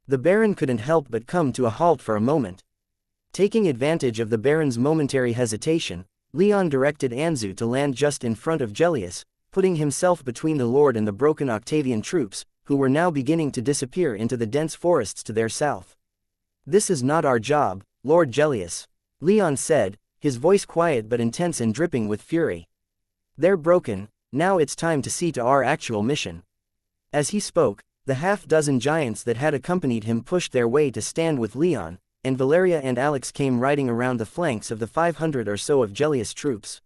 The Baron couldn't help but come to a halt for a moment. Taking advantage of the Baron's momentary hesitation, Leon directed Anzu to land just in front of Gellius, putting himself between the Lord and the broken Octavian troops, who were now beginning to disappear into the dense forests to their south. "This is not our job, Lord Gellius," Leon said, his voice quiet but intense and dripping with fury. "They're broken, now it's time to see to our actual mission." As he spoke, the half-dozen giants that had accompanied him pushed their way to stand with Leon, and Valeria and Alex came riding around the flanks of the 500 or so of Gellius' troops.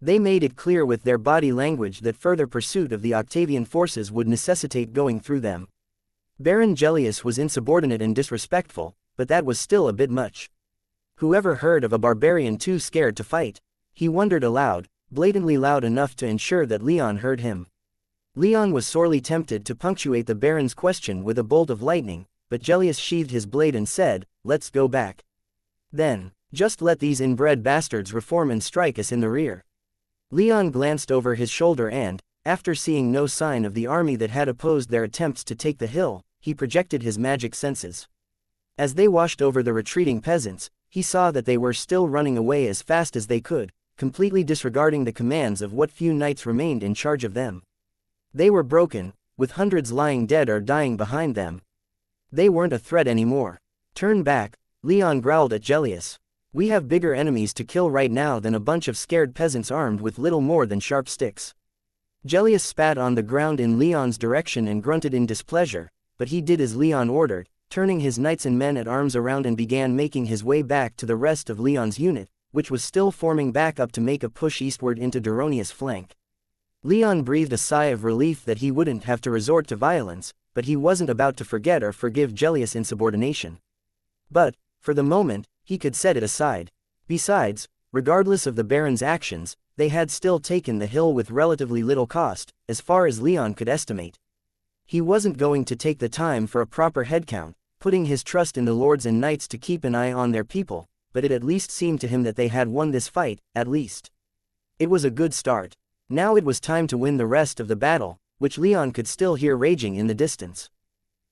They made it clear with their body language that further pursuit of the Octavian forces would necessitate going through them. Baron Gellius was insubordinate and disrespectful, but that was still a bit much. Whoever heard of a barbarian too scared to fight? He wondered aloud, blatantly loud enough to ensure that Leon heard him. Leon was sorely tempted to punctuate the Baron's question with a bolt of lightning, but Gellius sheathed his blade and said, "Let's go back. Then, just let these inbred bastards reform and strike us in the rear." Leon glanced over his shoulder and, after seeing no sign of the army that had opposed their attempts to take the hill, he projected his magic senses. As they washed over the retreating peasants, he saw that they were still running away as fast as they could, completely disregarding the commands of what few knights remained in charge of them. They were broken, with hundreds lying dead or dying behind them. They weren't a threat anymore. "Turn back," Leon growled at Gellius. "We have bigger enemies to kill right now than a bunch of scared peasants armed with little more than sharp sticks." Gellius spat on the ground in Leon's direction and grunted in displeasure, but he did as Leon ordered, turning his knights and men-at-arms around and began making his way back to the rest of Leon's unit, which was still forming back up to make a push eastward into Doronia's flank. Leon breathed a sigh of relief that he wouldn't have to resort to violence, but he wasn't about to forget or forgive Gellius' insubordination. But, for the moment, he could set it aside. Besides, regardless of the Baron's actions, they had still taken the hill with relatively little cost, as far as Leon could estimate. He wasn't going to take the time for a proper headcount, putting his trust in the lords and knights to keep an eye on their people, but it at least seemed to him that they had won this fight, at least. It was a good start. Now it was time to win the rest of the battle, which Leon could still hear raging in the distance.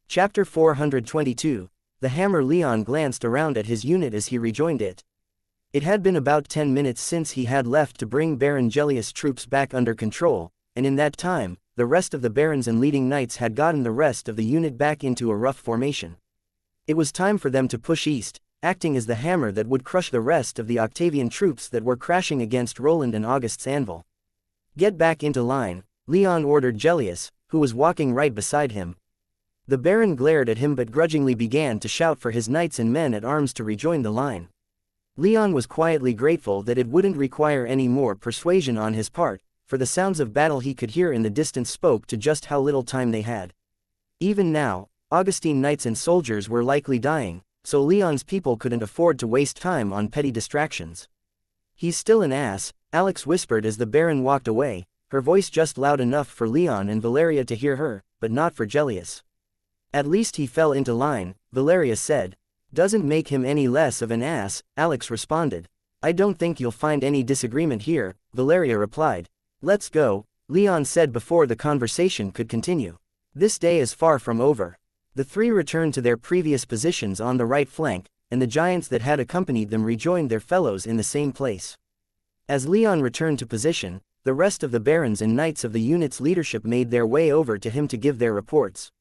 Chapter 422. The hammer. Leon glanced around at his unit as he rejoined it. It had been about 10 minutes since he had left to bring Baron Gellius' troops back under control, and in that time, the rest of the barons and leading knights had gotten the rest of the unit back into a rough formation. It was time for them to push east, acting as the hammer that would crush the rest of the Octavian troops that were crashing against Roland and August's anvil. "Get back into line," Leon ordered Gellius, who was walking right beside him. The Baron glared at him but grudgingly began to shout for his knights and men-at-arms to rejoin the line. Leon was quietly grateful that it wouldn't require any more persuasion on his part, for the sounds of battle he could hear in the distance spoke to just how little time they had. Even now, Augustine knights and soldiers were likely dying, so Leon's people couldn't afford to waste time on petty distractions. "He's still an ass," Alex whispered as the Baron walked away, her voice just loud enough for Leon and Valeria to hear her, but not for Gellius. At least he fell into line, Valeria said. Doesn't make him any less of an ass, Alex responded. I don't think you'll find any disagreement here, Valeria replied. Let's go, Leon said before the conversation could continue. This day is far from over. The three returned to their previous positions on the right flank, and the giants that had accompanied them rejoined their fellows in the same place. As Leon returned to position, the rest of the barons and knights of the unit's leadership made their way over to him to give their reports.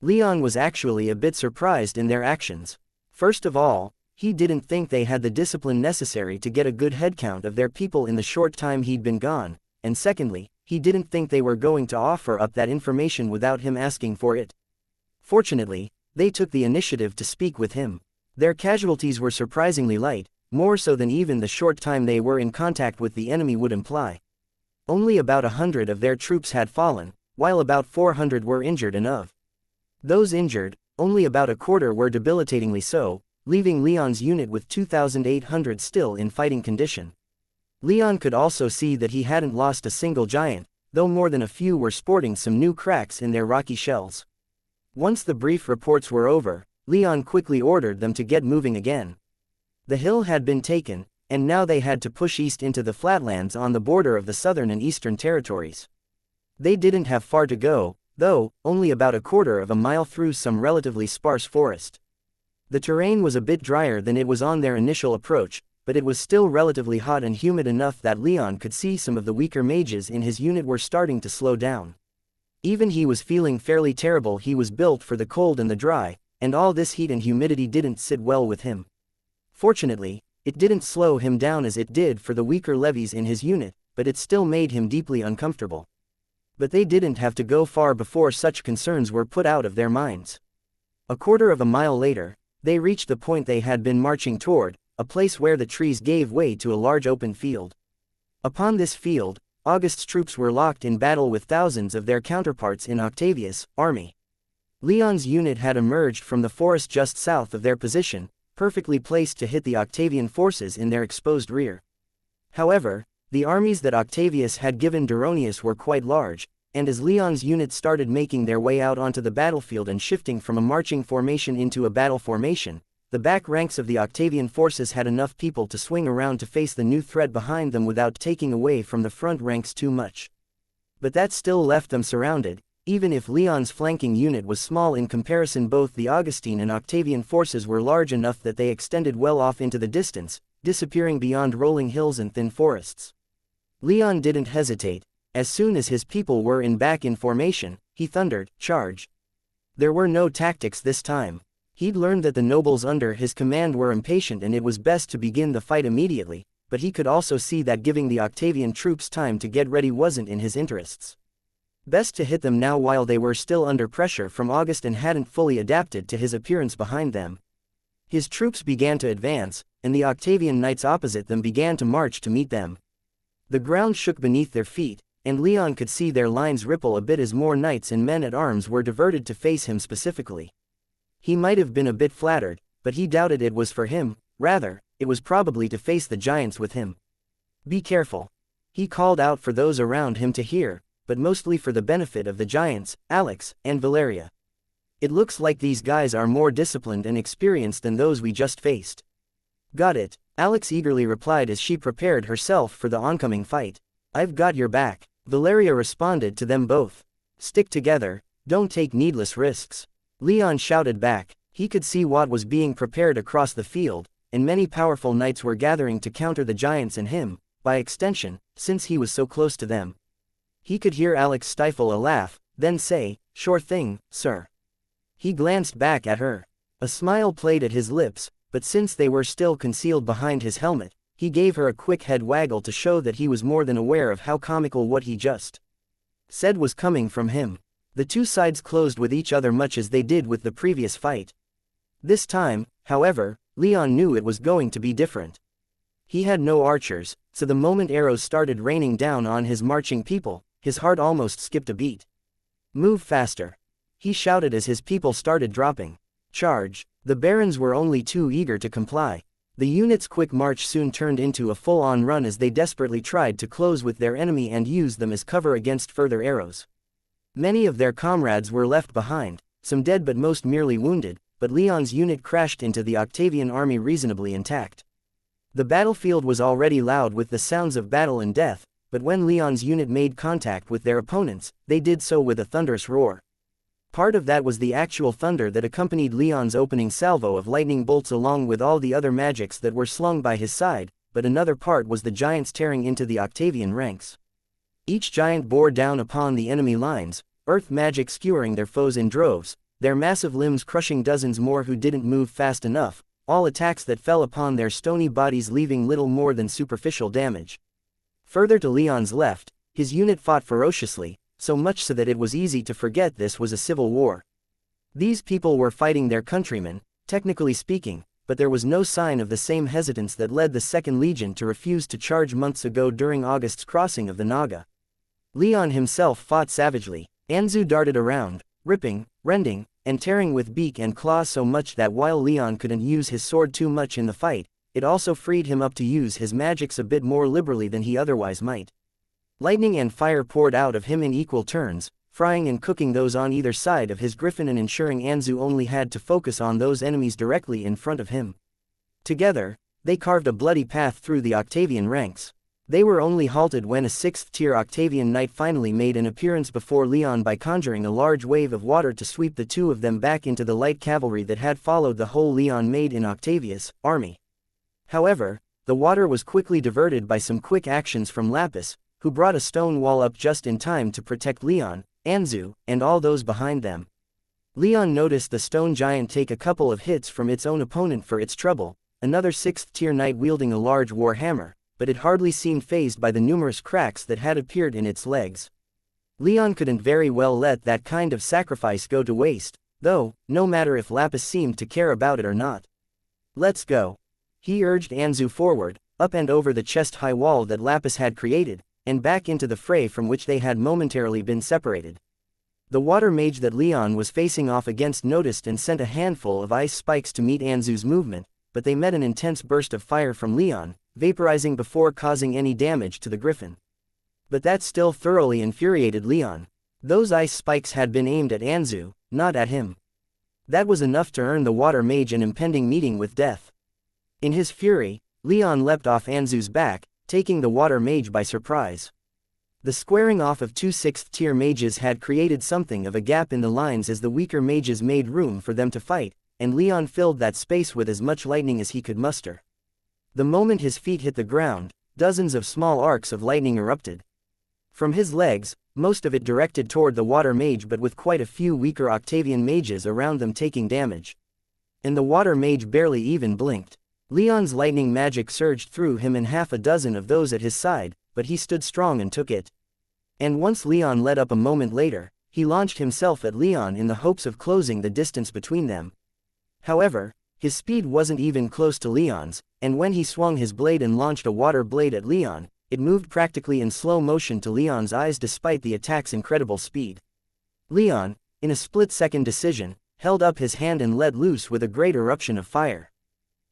Leon was actually a bit surprised in their actions. First of all, he didn't think they had the discipline necessary to get a good headcount of their people in the short time he'd been gone, and secondly, he didn't think they were going to offer up that information without him asking for it. Fortunately, they took the initiative to speak with him. Their casualties were surprisingly light, more so than even the short time they were in contact with the enemy would imply. Only about 100 of their troops had fallen, while about 400 were injured and of those injured, only about a quarter were debilitatingly so, leaving Leon's unit with 2,800 still in fighting condition. Leon could also see that he hadn't lost a single giant, though more than a few were sporting some new cracks in their rocky shells. Once the brief reports were over, Leon quickly ordered them to get moving again. The hill had been taken, and now they had to push east into the flatlands on the border of the southern and eastern territories. They didn't have far to go, though, only about a quarter of a mile through some relatively sparse forest. The terrain was a bit drier than it was on their initial approach, but it was still relatively hot and humid enough that Leon could see some of the weaker mages in his unit were starting to slow down. Even he was feeling fairly terrible. He was built for the cold and the dry, and all this heat and humidity didn't sit well with him. Fortunately, it didn't slow him down as it did for the weaker levies in his unit, but it still made him deeply uncomfortable. But they didn't have to go far before such concerns were put out of their minds. A quarter of a mile later, they reached the point they had been marching toward, a place where the trees gave way to a large open field. Upon this field, August's troops were locked in battle with thousands of their counterparts in Octavius' army. Leon's unit had emerged from the forest just south of their position, perfectly placed to hit the Octavian forces in their exposed rear. However, the armies that Octavius had given Duronius were quite large, and as Leon's unit started making their way out onto the battlefield and shifting from a marching formation into a battle formation, the back ranks of the Octavian forces had enough people to swing around to face the new threat behind them without taking away from the front ranks too much. But that still left them surrounded. Even if Leon's flanking unit was small in comparison, both the Augustine and Octavian forces were large enough that they extended well off into the distance, disappearing beyond rolling hills and thin forests. Leon didn't hesitate. As soon as his people were back in formation, he thundered, "Charge!" There were no tactics this time. He'd learned that the nobles under his command were impatient and it was best to begin the fight immediately, but he could also see that giving the Octavian troops time to get ready wasn't in his interests. Best to hit them now while they were still under pressure from August and hadn't fully adapted to his appearance behind them. His troops began to advance, and the Octavian knights opposite them began to march to meet them. The ground shook beneath their feet, and Leon could see their lines ripple a bit as more knights and men at arms were diverted to face him specifically. He might have been a bit flattered, but he doubted it was for him. Rather, it was probably to face the giants with him. "Be careful," he called out for those around him to hear, but mostly for the benefit of the giants, Alex, and Valeria. "It looks like these guys are more disciplined and experienced than those we just faced." "Got it," Alex eagerly replied as she prepared herself for the oncoming fight. "I've got your back," Valeria responded to them both. "Stick together, don't take needless risks," Leon shouted back. He could see what was being prepared across the field, and many powerful knights were gathering to counter the giants and him, by extension, since he was so close to them. He could hear Alex stifle a laugh, then say, "Sure thing, sir." He glanced back at her. A smile played at his lips, but since they were still concealed behind his helmet, he gave her a quick head waggle to show that he was more than aware of how comical what he just said was coming from him. The two sides closed with each other much as they did with the previous fight. This time, however, Leon knew it was going to be different. He had no archers, so the moment arrows started raining down on his marching people, his heart almost skipped a beat. "Move faster," he shouted as his people started dropping. "Charge!" The barons were only too eager to comply. The unit's quick march soon turned into a full-on run as they desperately tried to close with their enemy and use them as cover against further arrows. Many of their comrades were left behind, some dead but most merely wounded, but Leon's unit crashed into the Octavian army reasonably intact. The battlefield was already loud with the sounds of battle and death, but when Leon's unit made contact with their opponents, they did so with a thunderous roar. Part of that was the actual thunder that accompanied Leon's opening salvo of lightning bolts along with all the other magics that were slung by his side, but another part was the giants tearing into the Octavian ranks. Each giant bore down upon the enemy lines, earth magic skewering their foes in droves, their massive limbs crushing dozens more who didn't move fast enough, all attacks that fell upon their stony bodies leaving little more than superficial damage. Further to Leon's left, his unit fought ferociously, so much so that it was easy to forget this was a civil war. These people were fighting their countrymen, technically speaking, but there was no sign of the same hesitance that led the 2nd Legion to refuse to charge months ago during August's crossing of the Naga. Leon himself fought savagely. Anzu darted around, ripping, rending, and tearing with beak and claw so much that while Leon couldn't use his sword too much in the fight, it also freed him up to use his magics a bit more liberally than he otherwise might. Lightning and fire poured out of him in equal turns, frying and cooking those on either side of his griffin and ensuring Anzu only had to focus on those enemies directly in front of him. Together, they carved a bloody path through the Octavian ranks. They were only halted when a 6th-tier Octavian knight finally made an appearance before Leon by conjuring a large wave of water to sweep the two of them back into the light cavalry that had followed the hole Leon made in Octavius' army. However, the water was quickly diverted by some quick actions from Lapis, who brought a stone wall up just in time to protect Leon, Anzu, and all those behind them. Leon noticed the stone giant take a couple of hits from its own opponent for its trouble, another 6th-tier knight wielding a large war hammer, but it hardly seemed fazed by the numerous cracks that had appeared in its legs. Leon couldn't very well let that kind of sacrifice go to waste, though, no matter if Lapis seemed to care about it or not. "Let's go," he urged Anzu forward, up and over the chest-high wall that Lapis had created, and back into the fray from which they had momentarily been separated. The water mage that Leon was facing off against noticed and sent a handful of ice spikes to meet Anzu's movement, but they met an intense burst of fire from Leon, vaporizing before causing any damage to the griffin. But that still thoroughly infuriated Leon. Those ice spikes had been aimed at Anzu, not at him. That was enough to earn the water mage an impending meeting with death. In his fury, Leon leapt off Anzu's back, taking the water mage by surprise. The squaring off of two 6th-tier mages had created something of a gap in the lines as the weaker mages made room for them to fight, and Leon filled that space with as much lightning as he could muster. The moment his feet hit the ground, dozens of small arcs of lightning erupted. From his legs, most of it directed toward the water mage but with quite a few weaker Octavian mages around them taking damage. And the water mage barely even blinked. Leon's lightning magic surged through him and half a dozen of those at his side, but he stood strong and took it. And once Leon let up a moment later, he launched himself at Leon in the hopes of closing the distance between them. However, his speed wasn't even close to Leon's, and when he swung his blade and launched a water blade at Leon, it moved practically in slow motion to Leon's eyes despite the attack's incredible speed. Leon, in a split-second decision, held up his hand and let loose with a great eruption of fire.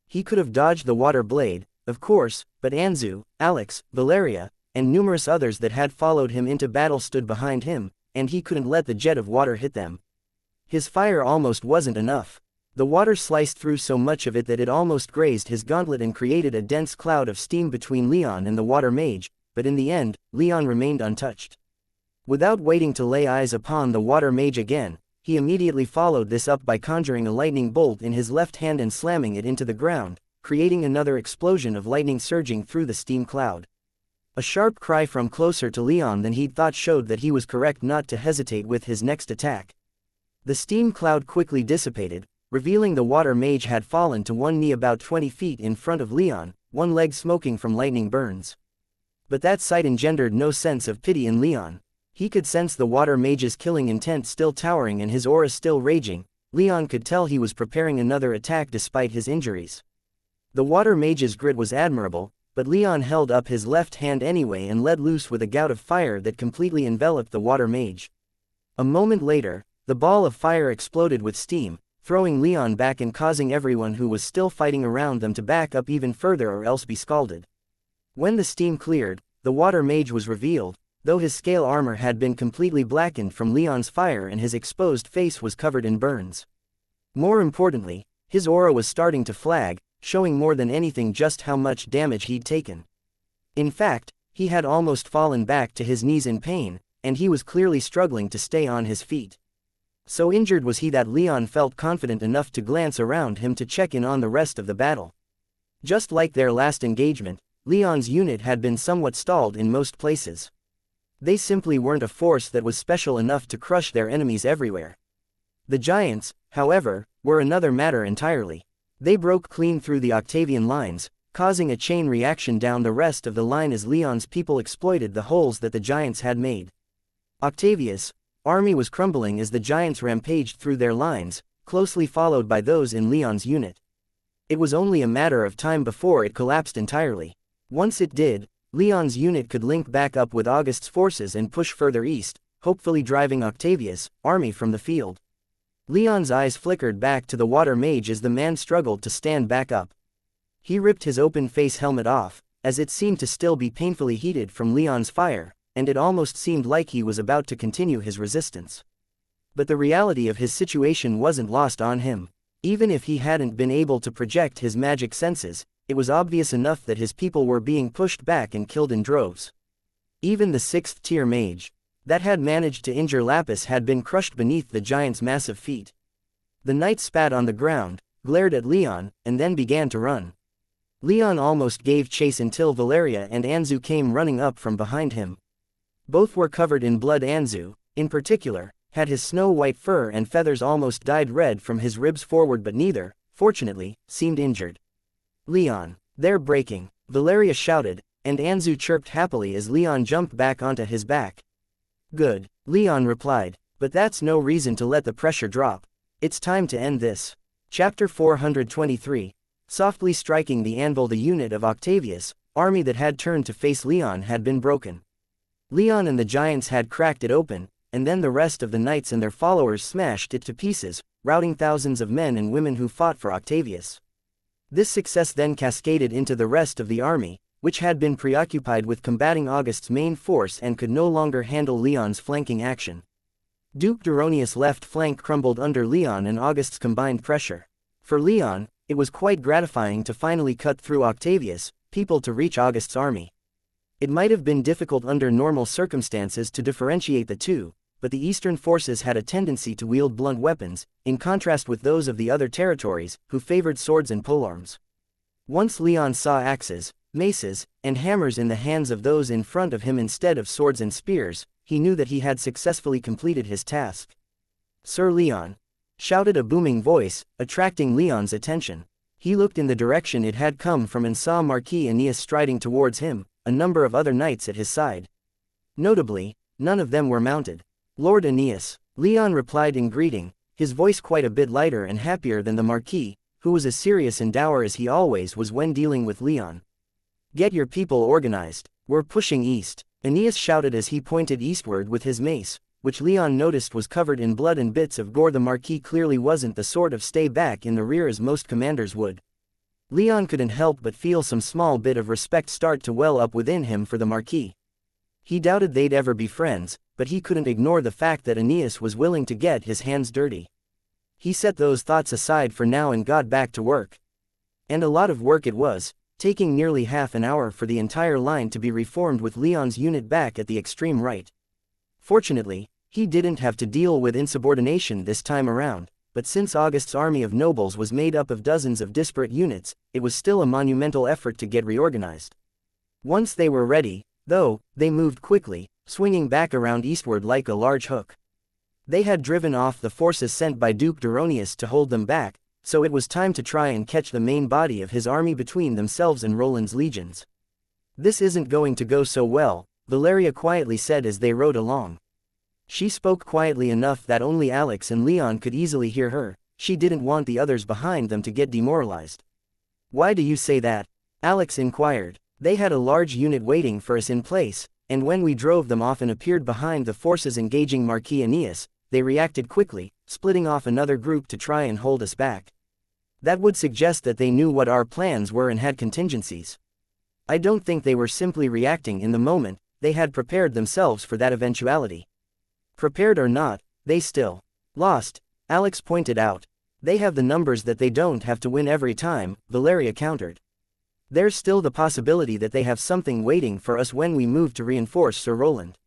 He could have dodged the water blade, of course, but Anzu, Alex, Valeria, and numerous others that had followed him into battle stood behind him, and he couldn't let the jet of water hit them. His fire almost wasn't enough. The water sliced through so much of it that it almost grazed his gauntlet and created a dense cloud of steam between Leon and the water mage, but in the end, Leon remained untouched. Without waiting to lay eyes upon the water mage again, he immediately followed this up by conjuring a lightning bolt in his left hand and slamming it into the ground, creating another explosion of lightning surging through the steam cloud. A sharp cry from closer to Leon than he'd thought showed that he was correct not to hesitate with his next attack. The steam cloud quickly dissipated, revealing the water mage had fallen to one knee about 20 feet in front of Leon, one leg smoking from lightning burns. But that sight engendered no sense of pity in Leon. He could sense the water mage's killing intent still towering and his aura still raging. Leon could tell he was preparing another attack despite his injuries. The water mage's grit was admirable, but Leon held up his left hand anyway and let loose with a gout of fire that completely enveloped the water mage. A moment later, the ball of fire exploded with steam, throwing Leon back and causing everyone who was still fighting around them to back up even further or else be scalded. When the steam cleared, the water mage was revealed, though his scale armor had been completely blackened from Leon's fire and his exposed face was covered in burns. More importantly, his aura was starting to flag, showing more than anything just how much damage he'd taken. In fact, he had almost fallen back to his knees in pain, and he was clearly struggling to stay on his feet. So injured was he that Leon felt confident enough to glance around him to check in on the rest of the battle. Just like their last engagement, Leon's unit had been somewhat stalled in most places. They simply weren't a force that was special enough to crush their enemies everywhere. The giants, however, were another matter entirely. They broke clean through the Octavian lines, causing a chain reaction down the rest of the line as Leon's people exploited the holes that the giants had made. Octavius' army was crumbling as the giants rampaged through their lines, closely followed by those in Leon's unit. It was only a matter of time before it collapsed entirely. Once it did, Leon's unit could link back up with August's forces and push further east, hopefully driving Octavius' army from the field. Leon's eyes flickered back to the water mage as the man struggled to stand back up. He ripped his open face helmet off, as it seemed to still be painfully heated from Leon's fire, and it almost seemed like he was about to continue his resistance. But the reality of his situation wasn't lost on him. Even if he hadn't been able to project his magic senses, it was obvious enough that his people were being pushed back and killed in droves. Even the 6th-tier mage that had managed to injure Lapis had been crushed beneath the giant's massive feet. The knight spat on the ground, glared at Leon, and then began to run. Leon almost gave chase until Valeria and Anzu came running up from behind him. Both were covered in blood. Anzu, in particular, had his snow-white fur and feathers almost dyed red from his ribs forward, but neither, fortunately, seemed injured. "Leon, they're breaking," Valeria shouted, and Anzu chirped happily as Leon jumped back onto his back. "Good," Leon replied, "but that's no reason to let the pressure drop. It's time to end this." Chapter 423. Softly striking the anvil, the unit of Octavius' army that had turned to face Leon had been broken. Leon and the giants had cracked it open, and then the rest of the knights and their followers smashed it to pieces, routing thousands of men and women who fought for Octavius. This success then cascaded into the rest of the army, which had been preoccupied with combating August's main force and could no longer handle Leon's flanking action. Duke Duronius' left flank crumbled under Leon and August's combined pressure. For Leon, it was quite gratifying to finally cut through Octavius' people to reach August's army. It might have been difficult under normal circumstances to differentiate the two, but the eastern forces had a tendency to wield blunt weapons, in contrast with those of the other territories, who favored swords and polearms. Once Leon saw axes, maces, and hammers in the hands of those in front of him instead of swords and spears, he knew that he had successfully completed his task. "Sir Leon!" shouted a booming voice, attracting Leon's attention. He looked in the direction it had come from and saw Marquis Aeneas striding towards him, a number of other knights at his side. Notably, none of them were mounted. "Lord Aeneas," Leon replied in greeting, his voice quite a bit lighter and happier than the Marquis, who was as serious and dour as he always was when dealing with Leon. "Get your people organized. We're pushing east," Aeneas shouted as he pointed eastward with his mace, which Leon noticed was covered in blood and bits of gore. The Marquis clearly wasn't the sort of stay back in the rear as most commanders would. Leon couldn't help but feel some small bit of respect start to well up within him for the Marquis. He doubted they'd ever be friends, but he couldn't ignore the fact that Aeneas was willing to get his hands dirty. He set those thoughts aside for now and got back to work. And a lot of work it was, taking nearly half an hour for the entire line to be reformed with Leon's unit back at the extreme right. Fortunately, he didn't have to deal with insubordination this time around, but since August's army of nobles was made up of dozens of disparate units, it was still a monumental effort to get reorganized. Once they were ready, though, they moved quickly, swinging back around eastward like a large hook. They had driven off the forces sent by Duke Duronius to hold them back, so it was time to try and catch the main body of his army between themselves and Roland's legions. "This isn't going to go so well," Valeria quietly said as they rode along. She spoke quietly enough that only Alex and Leon could easily hear her. She didn't want the others behind them to get demoralized. "Why do you say that?" Alex inquired. "They had a large unit waiting for us in place, and when we drove them off and appeared behind the forces engaging Marquis Aeneas, they reacted quickly, splitting off another group to try and hold us back. That would suggest that they knew what our plans were and had contingencies. I don't think they were simply reacting in the moment, they had prepared themselves for that eventuality. Prepared or not, they still lost, Alex pointed out. They have the numbers that they don't have to win every time, Valeria countered. There's still the possibility that they have something waiting for us when we move to reinforce Sir Roland.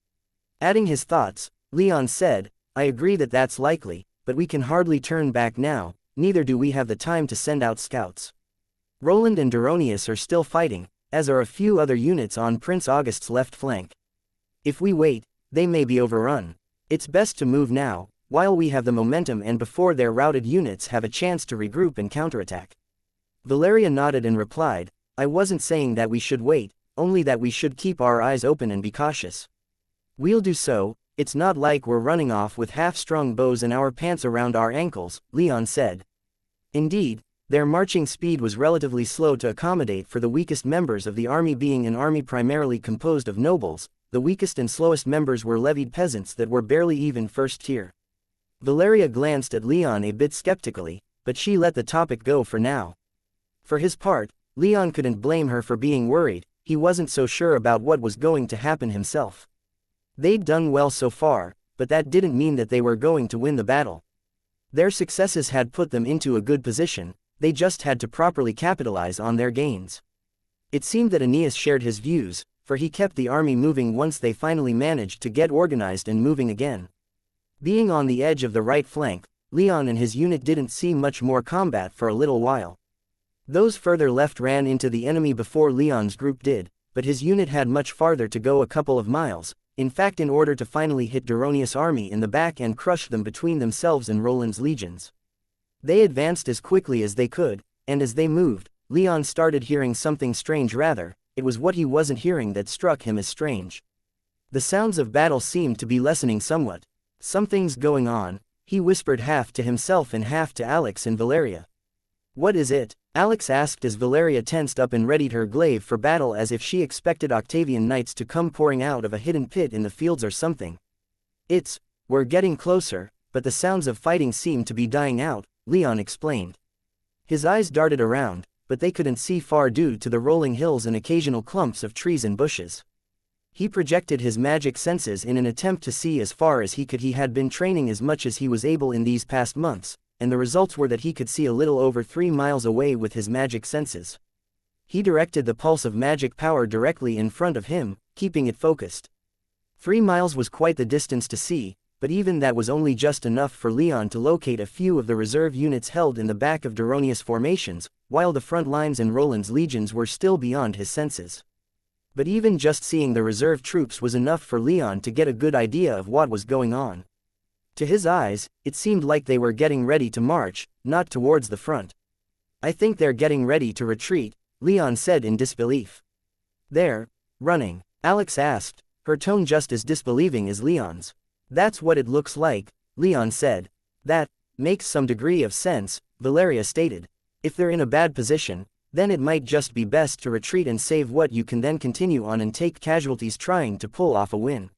Adding his thoughts, Leon said, I agree that that's likely, but we can hardly turn back now, neither do we have the time to send out scouts. Roland and Duronius are still fighting, as are a few other units on Prince August's left flank. If we wait, they may be overrun. It's best to move now, while we have the momentum and before their routed units have a chance to regroup and counterattack. Valeria nodded and replied, I wasn't saying that we should wait, only that we should keep our eyes open and be cautious. We'll do so, it's not like we're running off with half-strung bows and our pants around our ankles, Leon said. Indeed, their marching speed was relatively slow to accommodate for the weakest members of the army, being an army primarily composed of nobles. The weakest and slowest members were levied peasants that were barely even first tier. Valeria glanced at Leon a bit skeptically, but she let the topic go for now. For his part, Leon couldn't blame her for being worried, he wasn't so sure about what was going to happen himself. They'd done well so far, but that didn't mean that they were going to win the battle. Their successes had put them into a good position, they just had to properly capitalize on their gains. It seemed that Aeneas shared his views, for he kept the army moving once they finally managed to get organized and moving again. Being on the edge of the right flank, Leon and his unit didn't see much more combat for a little while. Those further left ran into the enemy before Leon's group did, but his unit had much farther to go, a couple of miles, in fact, in order to finally hit Duronius' army in the back and crush them between themselves and Roland's legions. They advanced as quickly as they could, and as they moved, Leon started hearing something strange. Rather, it was what he wasn't hearing that struck him as strange. The sounds of battle seemed to be lessening somewhat. Something's going on, he whispered half to himself and half to Alex and Valeria. What is it? Alex asked as Valeria tensed up and readied her glaive for battle, as if she expected Octavian knights to come pouring out of a hidden pit in the fields or something. We're getting closer, but the sounds of fighting seem to be dying out, Leon explained. His eyes darted around, but they couldn't see far due to the rolling hills and occasional clumps of trees and bushes. He projected his magic senses in an attempt to see as far as he could. He had been training as much as he was able in these past months, and the results were that he could see a little over 3 miles away with his magic senses. He directed the pulse of magic power directly in front of him, keeping it focused. 3 miles was quite the distance to see, but even that was only just enough for Leon to locate a few of the reserve units held in the back of Duronius formations, while the front lines and Roland's legions were still beyond his senses. But even just seeing the reserve troops was enough for Leon to get a good idea of what was going on. To his eyes, it seemed like they were getting ready to march, not towards the front. I think they're getting ready to retreat, Leon said in disbelief. They're running? Alex asked, her tone just as disbelieving as Leon's. That's what it looks like, Leon said. That makes some degree of sense, Valeria stated. If they're in a bad position, then it might just be best to retreat and save what you can, then continue on and take casualties trying to pull off a win.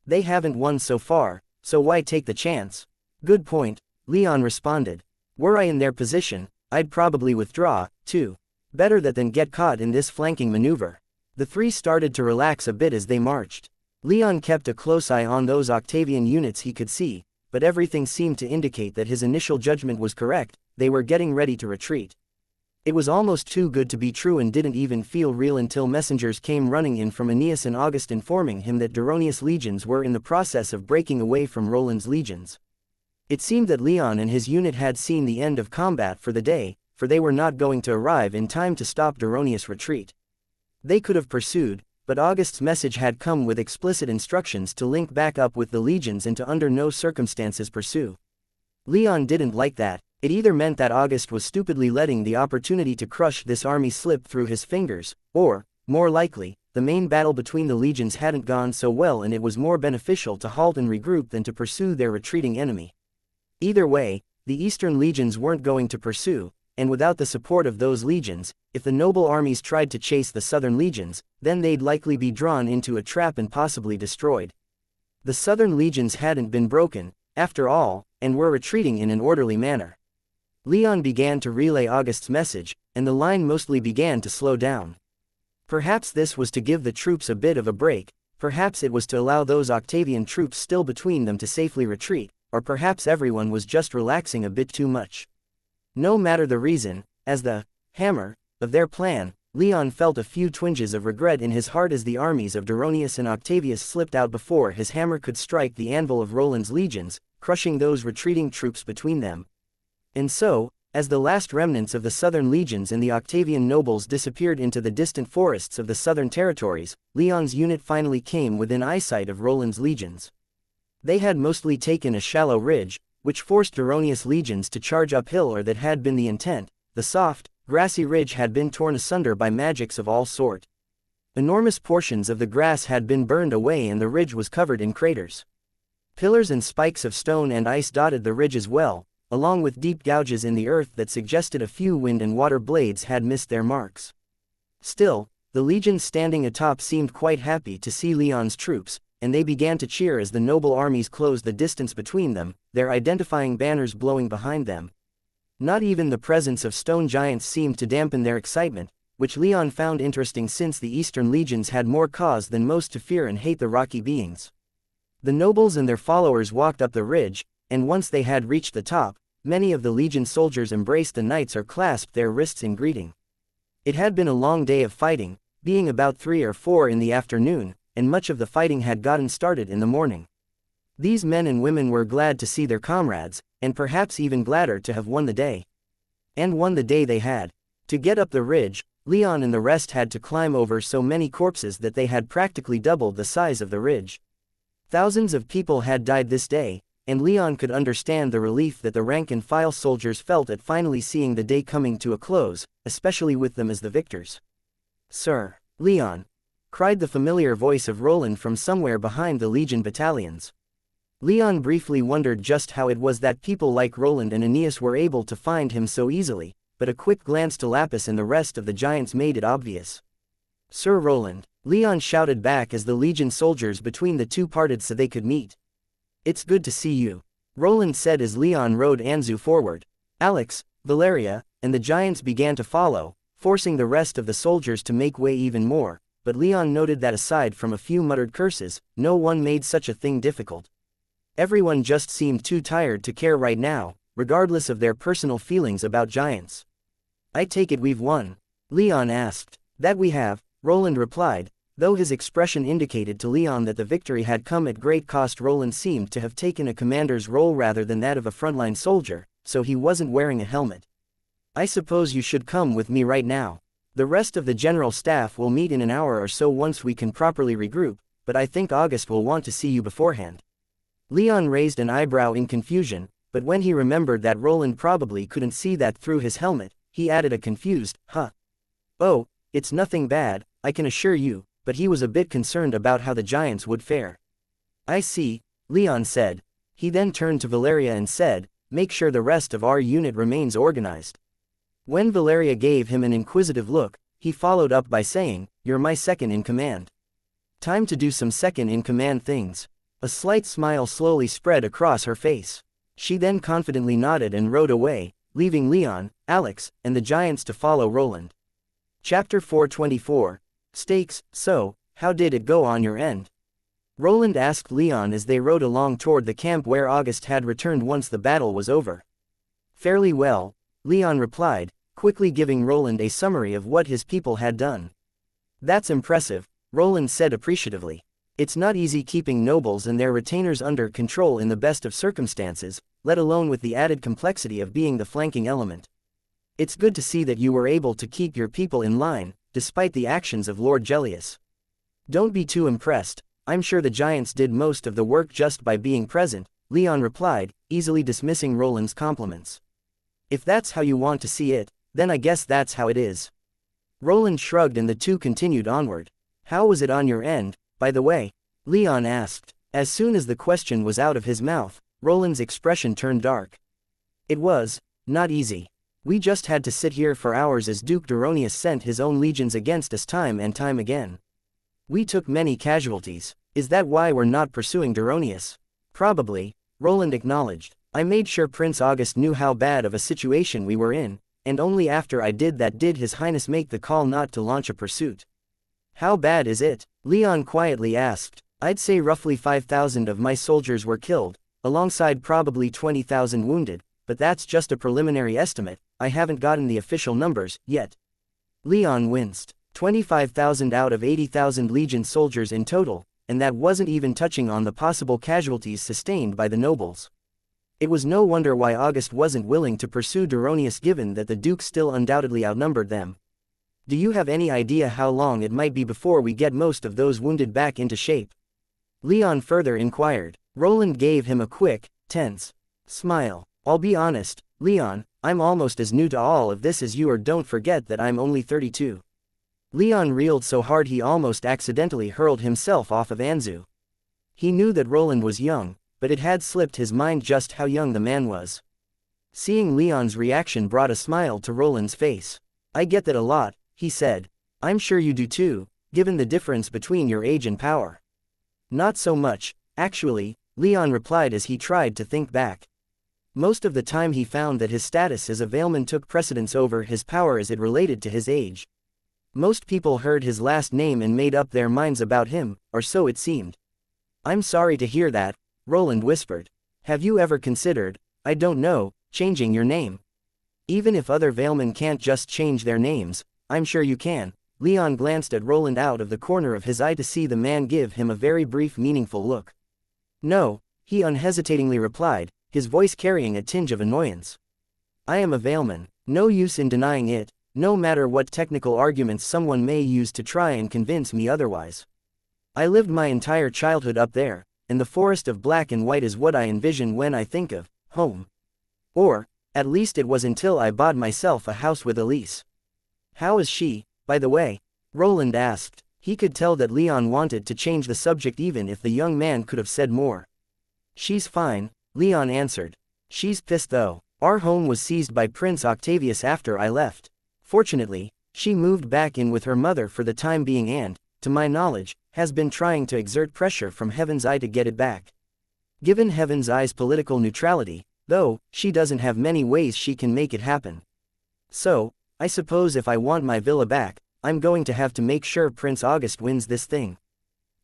They haven't won so far, so why take the chance? Good point, Leon responded. Were I in their position, I'd probably withdraw, too. Better that than get caught in this flanking maneuver. The three started to relax a bit as they marched. Leon kept a close eye on those Octavian units he could see, but everything seemed to indicate that his initial judgment was correct. They were getting ready to retreat. It was almost too good to be true and didn't even feel real until messengers came running in from Aeneas and August informing him that Duronius' legions were in the process of breaking away from Roland's legions. It seemed that Leon and his unit had seen the end of combat for the day, for they were not going to arrive in time to stop Duronius' retreat. They could have pursued, but August's message had come with explicit instructions to link back up with the legions and to under no circumstances pursue. Leon didn't like that. It either meant that August was stupidly letting the opportunity to crush this army slip through his fingers, or, more likely, the main battle between the legions hadn't gone so well and it was more beneficial to halt and regroup than to pursue their retreating enemy. Either way, the Eastern legions weren't going to pursue, and without the support of those legions, if the noble armies tried to chase the Southern legions, then they'd likely be drawn into a trap and possibly destroyed. The Southern legions hadn't been broken, after all, and were retreating in an orderly manner. Leon began to relay August's message, and the line mostly began to slow down. Perhaps this was to give the troops a bit of a break, Perhaps it was to allow those Octavian troops still between them to safely retreat, or perhaps everyone was just relaxing a bit too much. No matter the reason, as the hammer of their plan, Leon felt a few twinges of regret in his heart as the armies of Duronius and Octavius slipped out before his hammer could strike the anvil of Roland's legions, crushing those retreating troops between them. And so, as the last remnants of the southern legions and the Octavian nobles disappeared into the distant forests of the southern territories, Leon's unit finally came within eyesight of Roland's legions. They had mostly taken a shallow ridge, which forced Duronius' legions to charge uphill, or that had been the intent. The soft, grassy ridge had been torn asunder by magics of all sort. Enormous portions of the grass had been burned away and the ridge was covered in craters. Pillars and spikes of stone and ice dotted the ridge as well, along with deep gouges in the earth that suggested a few wind and water blades had missed their marks. Still, the legions standing atop seemed quite happy to see Leon's troops, and they began to cheer as the noble armies closed the distance between them, their identifying banners blowing behind them. Not even the presence of stone giants seemed to dampen their excitement, which Leon found interesting since the eastern legions had more cause than most to fear and hate the rocky beings. The nobles and their followers walked up the ridge, and once they had reached the top, many of the legion soldiers embraced the knights or clasped their wrists in greeting. It had been a long day of fighting, being about 3 or 4 in the afternoon, and much of the fighting had gotten started in the morning. These men and women were glad to see their comrades, and perhaps even gladder to have won the day. And won the day they had. To get up the ridge, Leon and the rest had to climb over so many corpses that they had practically doubled the size of the ridge. Thousands of people had died this day, and Leon could understand the relief that the rank-and-file soldiers felt at finally seeing the day coming to a close, especially with them as the victors. "Sir, Leon!" cried the familiar voice of Roland from somewhere behind the legion battalions. Leon briefly wondered just how it was that people like Roland and Aeneas were able to find him so easily, but a quick glance to Lapis and the rest of the giants made it obvious. "Sir Roland," Leon shouted back as the legion soldiers between the two parted so they could meet. "It's good to see you," Roland said as Leon rode Anzu forward. Alex, Valeria, and the giants began to follow, forcing the rest of the soldiers to make way even more, but Leon noted that aside from a few muttered curses, no one made such a thing difficult. Everyone just seemed too tired to care right now, regardless of their personal feelings about giants. "I take it we've won?" Leon asked. "That we have," Roland replied, though his expression indicated to Leon that the victory had come at great cost. Roland seemed to have taken a commander's role rather than that of a frontline soldier, so he wasn't wearing a helmet. "I suppose you should come with me right now. The rest of the general staff will meet in an hour or so once we can properly regroup, but I think August will want to see you beforehand." Leon raised an eyebrow in confusion, but when he remembered that Roland probably couldn't see that through his helmet, he added a confused, "Huh. Oh, it's nothing bad, I can assure you," but he was a bit concerned about how the giants would fare. "I see," Leon said. He then turned to Valeria and said, "Make sure the rest of our unit remains organized." When Valeria gave him an inquisitive look, he followed up by saying, "You're my second in command. Time to do some second in command things." A slight smile slowly spread across her face. She then confidently nodded and rode away, leaving Leon, Alex, and the giants to follow Roland. Chapter 424. Stakes. "So, how did it go on your end?" Roland asked Leon as they rode along toward the camp where August had returned once the battle was over. "Fairly well," Leon replied, quickly giving Roland a summary of what his people had done. "That's impressive," Roland said appreciatively. "It's not easy keeping nobles and their retainers under control in the best of circumstances, let alone with the added complexity of being the flanking element. It's good to see that you were able to keep your people in line, despite the actions of Lord Gellius. Don't be too impressed, I'm sure the giants did most of the work just by being present," Leon replied, easily dismissing Roland's compliments. "If that's how you want to see it, then I guess that's how it is." Roland shrugged and the two continued onward. "How was it on your end, by the way?" Leon asked. As soon as the question was out of his mouth, Roland's expression turned dark. "It was not easy. We just had to sit here for hours as Duke Duronius sent his own legions against us time and time again. We took many casualties. Is that why we're not pursuing Duronius?" "Probably," Roland acknowledged. "I made sure Prince August knew how bad of a situation we were in, and only after I did that did His Highness make the call not to launch a pursuit." How bad is it? Leon quietly asked. I'd say roughly 5,000 of my soldiers were killed, alongside probably 20,000 wounded, but that's just a preliminary estimate, I haven't gotten the official numbers, yet. Leon winced. 25,000 out of 80,000 Legion soldiers in total, and that wasn't even touching on the possible casualties sustained by the nobles. It was no wonder why August wasn't willing to pursue Duronius given that the Duke still undoubtedly outnumbered them. Do you have any idea how long it might be before we get most of those wounded back into shape? Leon further inquired. Roland gave him a quick, tense smile. I'll be honest, Leon, I'm almost as new to all of this as you are. Don't forget that I'm only 32. Leon reeled so hard he almost accidentally hurled himself off of Anzu. He knew that Roland was young, but it had slipped his mind just how young the man was. Seeing Leon's reaction brought a smile to Roland's face. I get that a lot, he said. I'm sure you do too, given the difference between your age and power. Not so much, actually, Leon replied as he tried to think back. Most of the time he found that his status as a Veilman took precedence over his power as it related to his age. Most people heard his last name and made up their minds about him, or so it seemed. I'm sorry to hear that, Roland whispered. Have you ever considered, I don't know, changing your name? Even if other Veilmen can't just change their names, I'm sure you can. Leon glanced at Roland out of the corner of his eye to see the man give him a very brief meaningful look. No, he unhesitatingly replied, his voice carrying a tinge of annoyance. I am a Veilman, no use in denying it, no matter what technical arguments someone may use to try and convince me otherwise. I lived my entire childhood up there, and the forest of black and white is what I envision when I think of home. Or, at least it was until I bought myself a house with Elise. How is she, by the way? Roland asked. He could tell that Leon wanted to change the subject even if the young man could have said more. She's fine, Leon answered. She's pissed though. Our home was seized by Prince Octavius after I left. Fortunately, she moved back in with her mother for the time being and, to my knowledge, has been trying to exert pressure from Heaven's Eye to get it back. Given Heaven's Eye's political neutrality, though, she doesn't have many ways she can make it happen. So, I suppose if I want my villa back, I'm going to have to make sure Prince August wins this thing.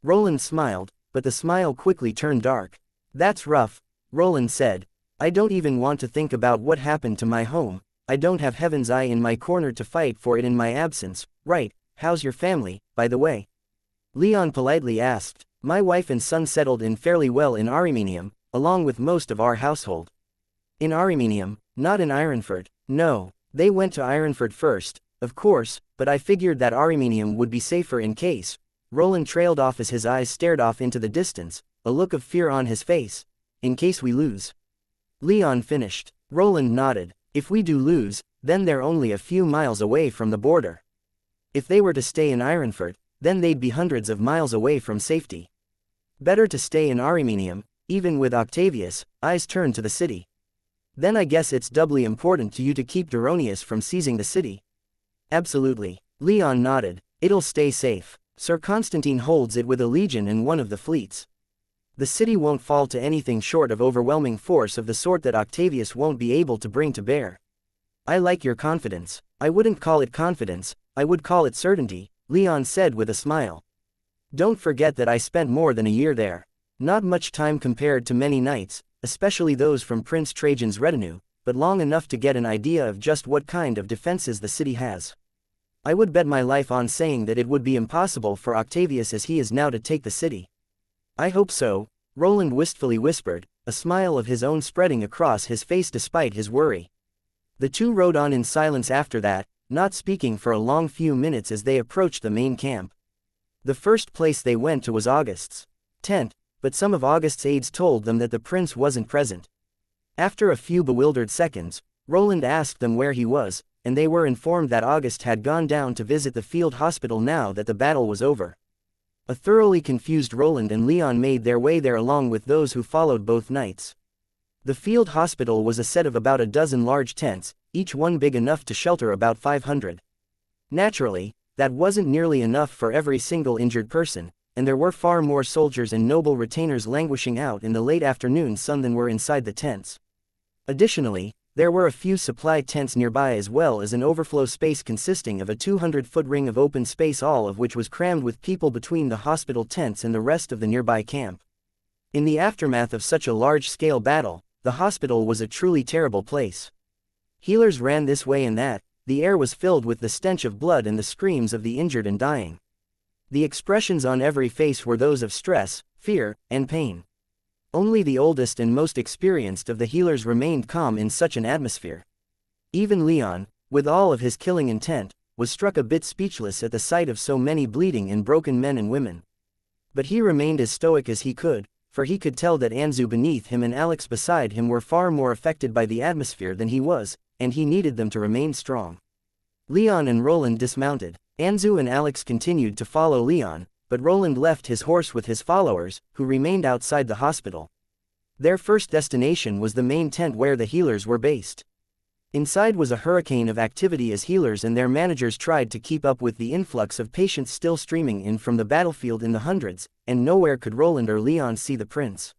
Roland smiled, but the smile quickly turned dark. That's rough, Roland said. I don't even want to think about what happened to my home. I don't have Heaven's Eye in my corner to fight for it in my absence, right? How's your family, by the way? Leon politely asked. My wife and son settled in fairly well in Arimenium, along with most of our household. In Arimenium, not in Ironford, no. They went to Ironford first, of course, but I figured that Arimenium would be safer in case. Roland trailed off as his eyes stared off into the distance, a look of fear on his face. In case we lose. Leon finished. Roland nodded. If we do lose, then they're only a few miles away from the border. If they were to stay in Ironford, then they'd be hundreds of miles away from safety. Better to stay in Arimenium, even with Octavius. Eyes turned to the city. Then I guess it's doubly important to you to keep Duronius from seizing the city. Absolutely. Leon nodded. It'll stay safe. Sir Constantine holds it with a legion and one of the fleets. The city won't fall to anything short of overwhelming force of the sort that Octavius won't be able to bring to bear. I like your confidence. I wouldn't call it confidence, I would call it certainty, Leon said with a smile. Don't forget that I spent more than a year there. Not much time compared to many knights, especially those from Prince Trajan's retinue, but long enough to get an idea of just what kind of defenses the city has. I would bet my life on saying that it would be impossible for Octavius as he is now to take the city. I hope so, Roland wistfully whispered, a smile of his own spreading across his face despite his worry. The two rode on in silence after that, not speaking for a long few minutes as they approached the main camp. The first place they went to was August's tent, but some of August's aides told them that the prince wasn't present. After a few bewildered seconds, Roland asked them where he was, and they were informed that August had gone down to visit the field hospital now that the battle was over. A thoroughly confused Roland and Leon made their way there along with those who followed both knights. The field hospital was a set of about a dozen large tents, each one big enough to shelter about 500. Naturally, that wasn't nearly enough for every single injured person, and there were far more soldiers and noble retainers languishing out in the late afternoon sun than were inside the tents. Additionally, There were a few supply tents nearby as well as an overflow space consisting of a 200-foot ring of open space, all of which was crammed with people between the hospital tents and the rest of the nearby camp. In the aftermath of such a large-scale battle, the hospital was a truly terrible place. Healers ran this way and that, the air was filled with the stench of blood and the screams of the injured and dying. The expressions on every face were those of stress, fear, and pain. Only the oldest and most experienced of the healers remained calm in such an atmosphere. Even Leon, with all of his killing intent, was struck a bit speechless at the sight of so many bleeding and broken men and women. But he remained as stoic as he could, for he could tell that Anzu beneath him and Alex beside him were far more affected by the atmosphere than he was, and he needed them to remain strong. Leon and Roland dismounted. Anzu and Alex continued to follow Leon, but Roland left his horse with his followers, who remained outside the hospital. Their first destination was the main tent where the healers were based. Inside was a hurricane of activity as healers and their managers tried to keep up with the influx of patients still streaming in from the battlefield in the hundreds, and nowhere could Roland or Leon see the prince.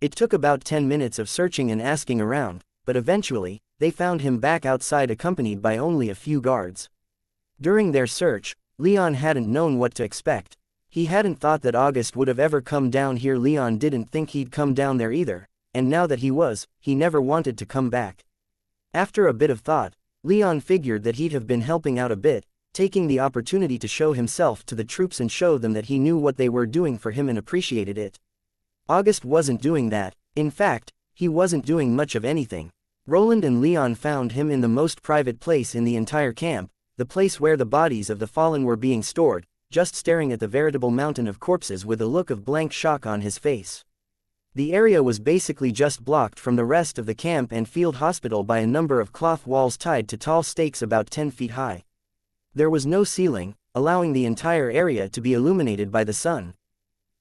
It took about 10 minutes of searching and asking around, but eventually, they found him back outside accompanied by only a few guards. During their search, Leon hadn't known what to expect. He hadn't thought that August would have ever come down here. Leon didn't think he'd come down there either, and now that he was, he never wanted to come back. After a bit of thought, Leon figured that he'd have been helping out a bit, taking the opportunity to show himself to the troops and show them that he knew what they were doing for him and appreciated it. August wasn't doing that. In fact, he wasn't doing much of anything. Roland and Leon found him in the most private place in the entire camp, the place where the bodies of the fallen were being stored, just staring at the veritable mountain of corpses with a look of blank shock on his face. The area was basically just blocked from the rest of the camp and field hospital by a number of cloth walls tied to tall stakes about 10 feet high. There was no ceiling, allowing the entire area to be illuminated by the sun.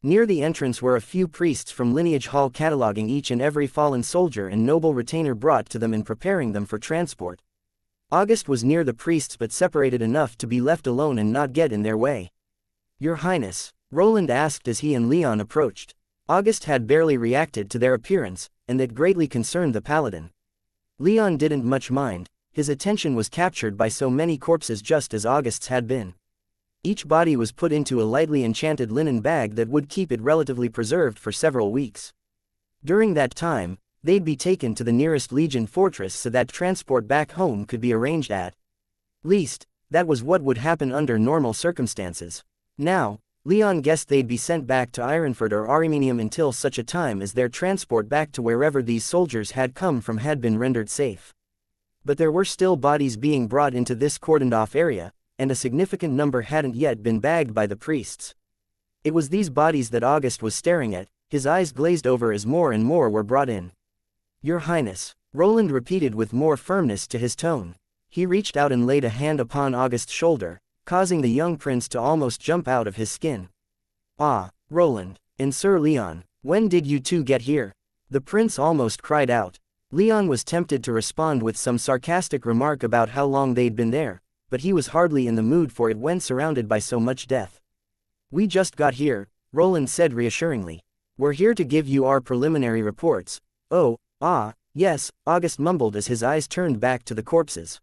Near the entrance were a few priests from Lineage Hall cataloging each and every fallen soldier and noble retainer brought to them and preparing them for transport. August was near the priests but separated enough to be left alone and not get in their way. "Your Highness," Roland asked as he and Leon approached. August had barely reacted to their appearance, and that greatly concerned the paladin. Leon didn't much mind, his attention was captured by so many corpses just as August's had been. Each body was put into a lightly enchanted linen bag that would keep it relatively preserved for several weeks. During that time, they'd be taken to the nearest Legion fortress so that transport back home could be arranged at least, that was what would happen under normal circumstances. Now, Leon guessed they'd be sent back to Ironford or Armenium until such a time as their transport back to wherever these soldiers had come from had been rendered safe. But there were still bodies being brought into this cordoned-off area, and a significant number hadn't yet been bagged by the priests. It was these bodies that August was staring at, his eyes glazed over as more and more were brought in. "Your Highness," Roland repeated with more firmness to his tone. He reached out and laid a hand upon August's shoulder, causing the young prince to almost jump out of his skin. "Ah, Roland, and Sir Leon, when did you two get here?" The prince almost cried out. Leon was tempted to respond with some sarcastic remark about how long they'd been there, but he was hardly in the mood for it when surrounded by so much death. "We just got here," Roland said reassuringly. "We're here to give you our preliminary reports." "Oh, yes," August mumbled as his eyes turned back to the corpses.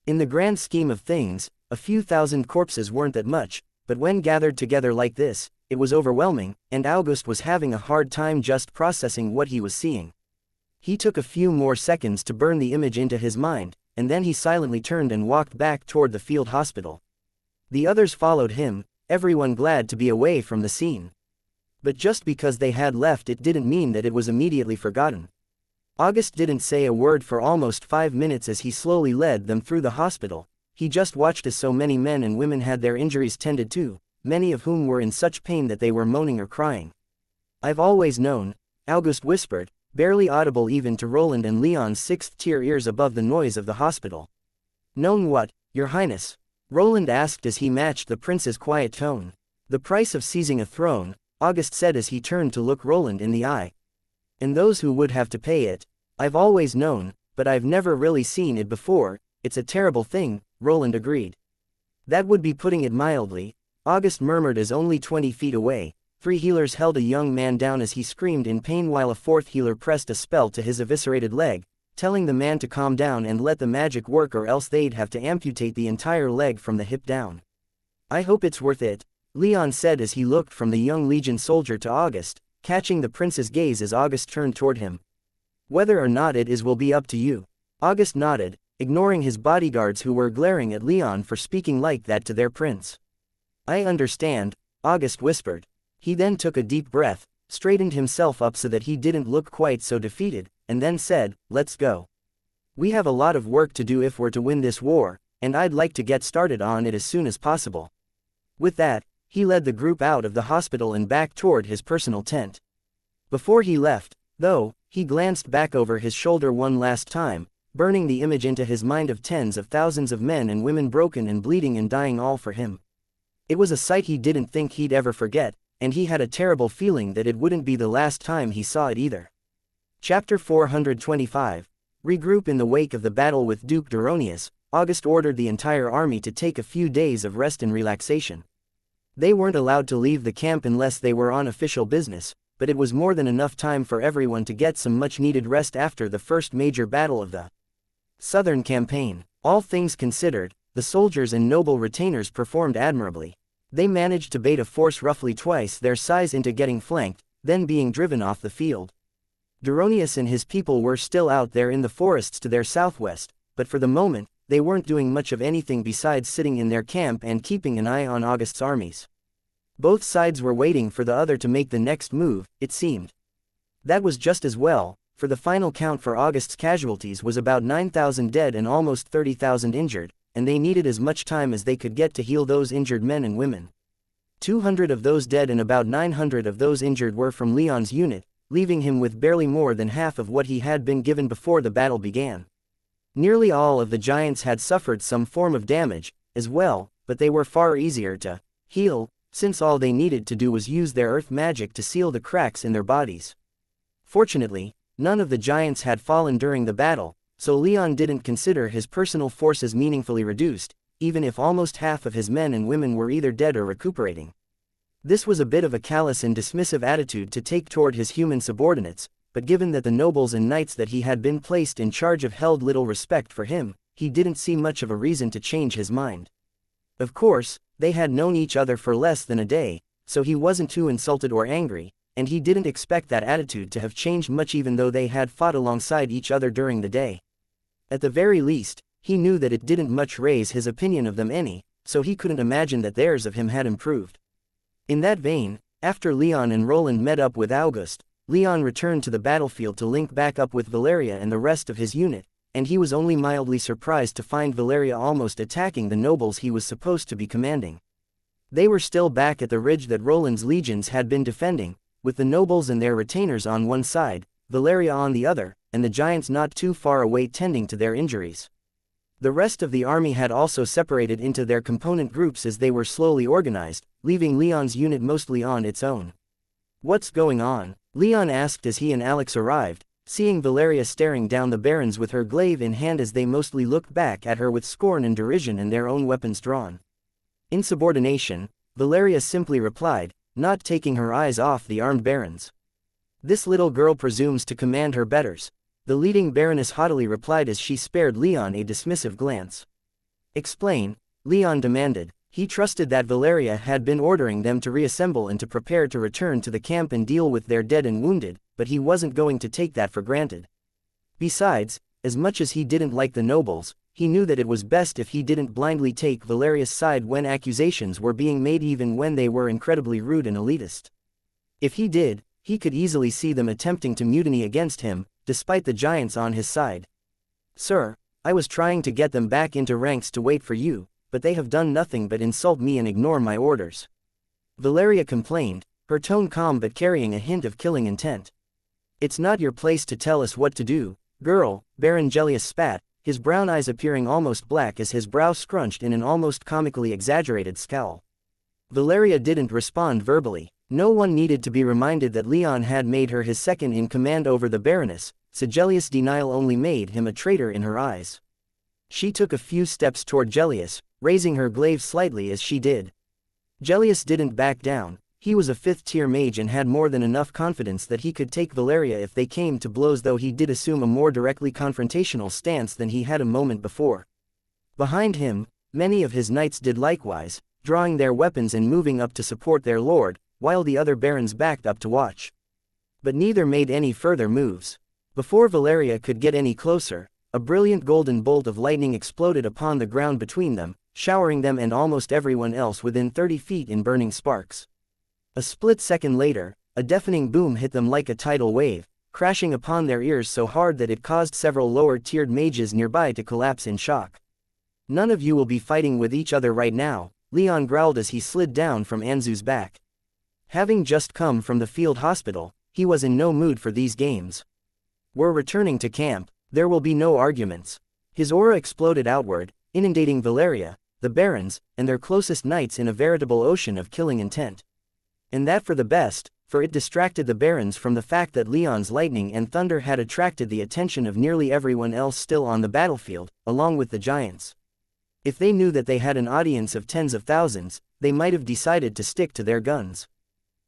In the grand scheme of things, a few thousand corpses weren't that much, but when gathered together like this, it was overwhelming, and August was having a hard time just processing what he was seeing. He took a few more seconds to burn the image into his mind, and then he silently turned and walked back toward the field hospital. The others followed him, everyone glad to be away from the scene. But just because they had left it didn't mean that it was immediately forgotten. August didn't say a word for almost 5 minutes as he slowly led them through the hospital. He just watched as so many men and women had their injuries tended to, many of whom were in such pain that they were moaning or crying. "I've always known," August whispered, barely audible even to Roland and Leon's 6th-tier ears above the noise of the hospital. "Known what, Your Highness?" Roland asked as he matched the prince's quiet tone. "The price of seizing a throne," August said as he turned to look Roland in the eye. "And those who would have to pay it. I've always known, but I've never really seen it before. It's a terrible thing," Roland agreed. "That would be putting it mildly," August murmured as only 20 feet away, 3 healers held a young man down as he screamed in pain while a 4th healer pressed a spell to his eviscerated leg, telling the man to calm down and let the magic work or else they'd have to amputate the entire leg from the hip down. I hope it's worth it, Leon said as he looked from the young Legion soldier to August, catching the prince's gaze as August turned toward him. Whether or not it is will be up to you. August nodded, ignoring his bodyguards who were glaring at Leon for speaking like that to their prince. I understand, August whispered. He then took a deep breath, straightened himself up so that he didn't look quite so defeated, and then said, let's go. We have a lot of work to do if we're to win this war, and I'd like to get started on it as soon as possible. With that, he led the group out of the hospital and back toward his personal tent. Before he left, though, he glanced back over his shoulder one last time, burning the image into his mind of tens of thousands of men and women broken and bleeding and dying all for him. It was a sight he didn't think he'd ever forget, and he had a terrible feeling that it wouldn't be the last time he saw it either. Chapter 425. Regroup. In the wake of the battle with Duke Duronius, August ordered the entire army to take a few days of rest and relaxation. They weren't allowed to leave the camp unless they were on official business, but it was more than enough time for everyone to get some much-needed rest after the first major battle of the Southern Campaign. All things considered, the soldiers and noble retainers performed admirably. They managed to bait a force roughly twice their size into getting flanked, then being driven off the field. Duronius and his people were still out there in the forests to their southwest, but for the moment, they weren't doing much of anything besides sitting in their camp and keeping an eye on August's armies. Both sides were waiting for the other to make the next move, it seemed. That was just as well, for the final count for August's casualties was about 9,000 dead and almost 30,000 injured, and they needed as much time as they could get to heal those injured men and women. 200 of those dead and about 900 of those injured were from Leon's unit, leaving him with barely more than half of what he had been given before the battle began. Nearly all of the giants had suffered some form of damage, as well, but they were far easier to heal, since all they needed to do was use their earth magic to seal the cracks in their bodies. Fortunately, none of the giants had fallen during the battle, so Leon didn't consider his personal forces meaningfully reduced, even if almost half of his men and women were either dead or recuperating. This was a bit of a callous and dismissive attitude to take toward his human subordinates, but given that the nobles and knights that he had been placed in charge of held little respect for him, he didn't see much of a reason to change his mind. Of course, they had known each other for less than a day, so he wasn't too insulted or angry, and he didn't expect that attitude to have changed much even though they had fought alongside each other during the day. At the very least, he knew that it didn't much raise his opinion of them any, so he couldn't imagine that theirs of him had improved. In that vein, after Leon and Roland met up with August, Leon returned to the battlefield to link back up with Valeria and the rest of his unit, and he was only mildly surprised to find Valeria almost attacking the nobles he was supposed to be commanding. They were still back at the ridge that Roland's legions had been defending, with the nobles and their retainers on one side, Valeria on the other, and the giants not too far away tending to their injuries. The rest of the army had also separated into their component groups as they were slowly organized, leaving Leon's unit mostly on its own. "What's going on?" Leon asked as he and Alex arrived, seeing Valeria staring down the barons with her glaive in hand as they mostly looked back at her with scorn and derision and their own weapons drawn. "Insubordination," Valeria simply replied, not taking her eyes off the armed barons. "This little girl presumes to command her betters," the leading baroness haughtily replied as she spared Leon a dismissive glance. "Explain," Leon demanded. He trusted that Valeria had been ordering them to reassemble and to prepare to return to the camp and deal with their dead and wounded, but he wasn't going to take that for granted. Besides, as much as he didn't like the nobles, he knew that it was best if he didn't blindly take Valeria's side when accusations were being made even when they were incredibly rude and elitist. If he did, he could easily see them attempting to mutiny against him, despite the giants on his side. "Sir, I was trying to get them back into ranks to wait for you, but they have done nothing but insult me and ignore my orders," Valeria complained, her tone calm but carrying a hint of killing intent. "It's not your place to tell us what to do, girl," Baron Gellius spat, his brown eyes appearing almost black as his brow scrunched in an almost comically exaggerated scowl. Valeria didn't respond verbally. No one needed to be reminded that Leon had made her his second in command over the Baroness, so Gellius' denial only made him a traitor in her eyes. She took a few steps toward Gellius, raising her glaive slightly as she did. Gellius didn't back down. He was a 5th-tier mage and had more than enough confidence that he could take Valeria if they came to blows, though he did assume a more directly confrontational stance than he had a moment before. Behind him, many of his knights did likewise, drawing their weapons and moving up to support their lord, while the other barons backed up to watch. But neither made any further moves. Before Valeria could get any closer, a brilliant golden bolt of lightning exploded upon the ground between them, showering them and almost everyone else within 30 feet in burning sparks. A split second later, a deafening boom hit them like a tidal wave, crashing upon their ears so hard that it caused several lower-tiered mages nearby to collapse in shock. "None of you will be fighting with each other right now," Leon growled as he slid down from Anzu's back. Having just come from the field hospital, he was in no mood for these games. "We're returning to camp. There will be no arguments." His aura exploded outward, inundating Valeria, the barons, and their closest knights in a veritable ocean of killing intent. And that for the best, for it distracted the barons from the fact that Leon's lightning and thunder had attracted the attention of nearly everyone else still on the battlefield, along with the giants. If they knew that they had an audience of tens of thousands, they might have decided to stick to their guns.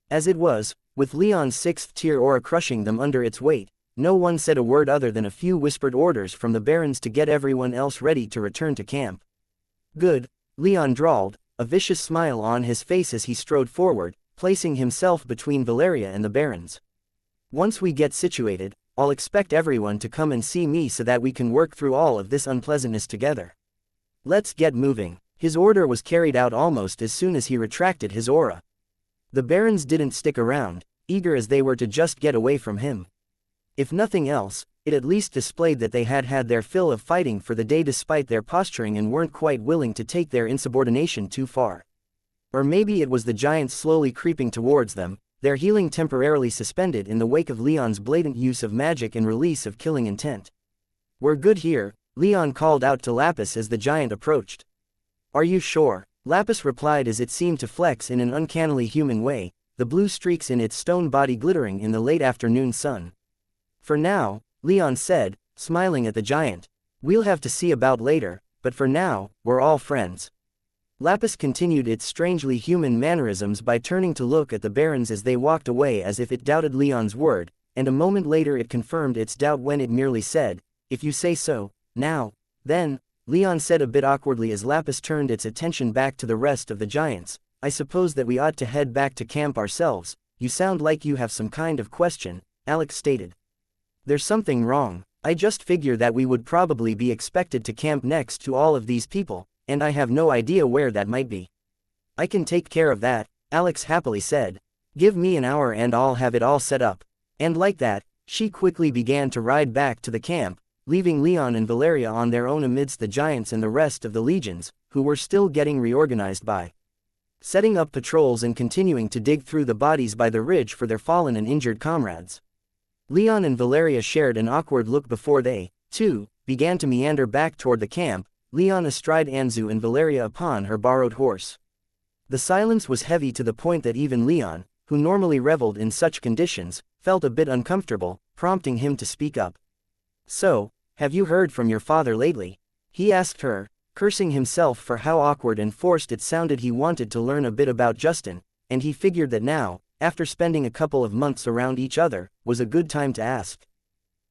As it was, with Leon's 6th-tier aura crushing them under its weight, no one said a word other than a few whispered orders from the barons to get everyone else ready to return to camp. "Good," Leon drawled, a vicious smile on his face as he strode forward, placing himself between Valeria and the barons. "Once we get situated, I'll expect everyone to come and see me so that we can work through all of this unpleasantness together. Let's get moving." His order was carried out almost as soon as he retracted his aura. The barons didn't stick around, eager as they were to just get away from him. If nothing else, it at least displayed that they had had their fill of fighting for the day despite their posturing and weren't quite willing to take their insubordination too far. Or maybe it was the giants slowly creeping towards them, their healing temporarily suspended in the wake of Leon's blatant use of magic and release of killing intent. "We're good here," Leon called out to Lapis as the giant approached. "Are you sure?" Lapis replied as it seemed to flex in an uncannily human way, the blue streaks in its stone body glittering in the late afternoon sun. "For now," Leon said, smiling at the giant. "We'll have to see about later, but for now, we're all friends." Lapis continued its strangely human mannerisms by turning to look at the barons as they walked away as if it doubted Leon's word, and a moment later it confirmed its doubt when it merely said, "If you say so, now, then," Leon said a bit awkwardly as Lapis turned its attention back to the rest of the giants. "I suppose that we ought to head back to camp ourselves. You sound like you have some kind of question," Alex stated. "There's something wrong. I just figure that we would probably be expected to camp next to all of these people, and I have no idea where that might be." "I can take care of that," Alex happily said. "Give me an hour and I'll have it all set up." And like that, she quickly began to ride back to the camp, leaving Leon and Valeria on their own amidst the giants and the rest of the legions, who were still getting reorganized by setting up patrols and continuing to dig through the bodies by the ridge for their fallen and injured comrades. Leon and Valeria shared an awkward look before they, too, began to meander back toward the camp, Leon astride Anzu and Valeria upon her borrowed horse. The silence was heavy to the point that even Leon, who normally reveled in such conditions, felt a bit uncomfortable, prompting him to speak up. "So, have you heard from your father lately?" he asked her, cursing himself for how awkward and forced it sounded. He wanted to learn a bit about Justin, and he figured that now, after spending a couple of months around each other, was a good time to ask.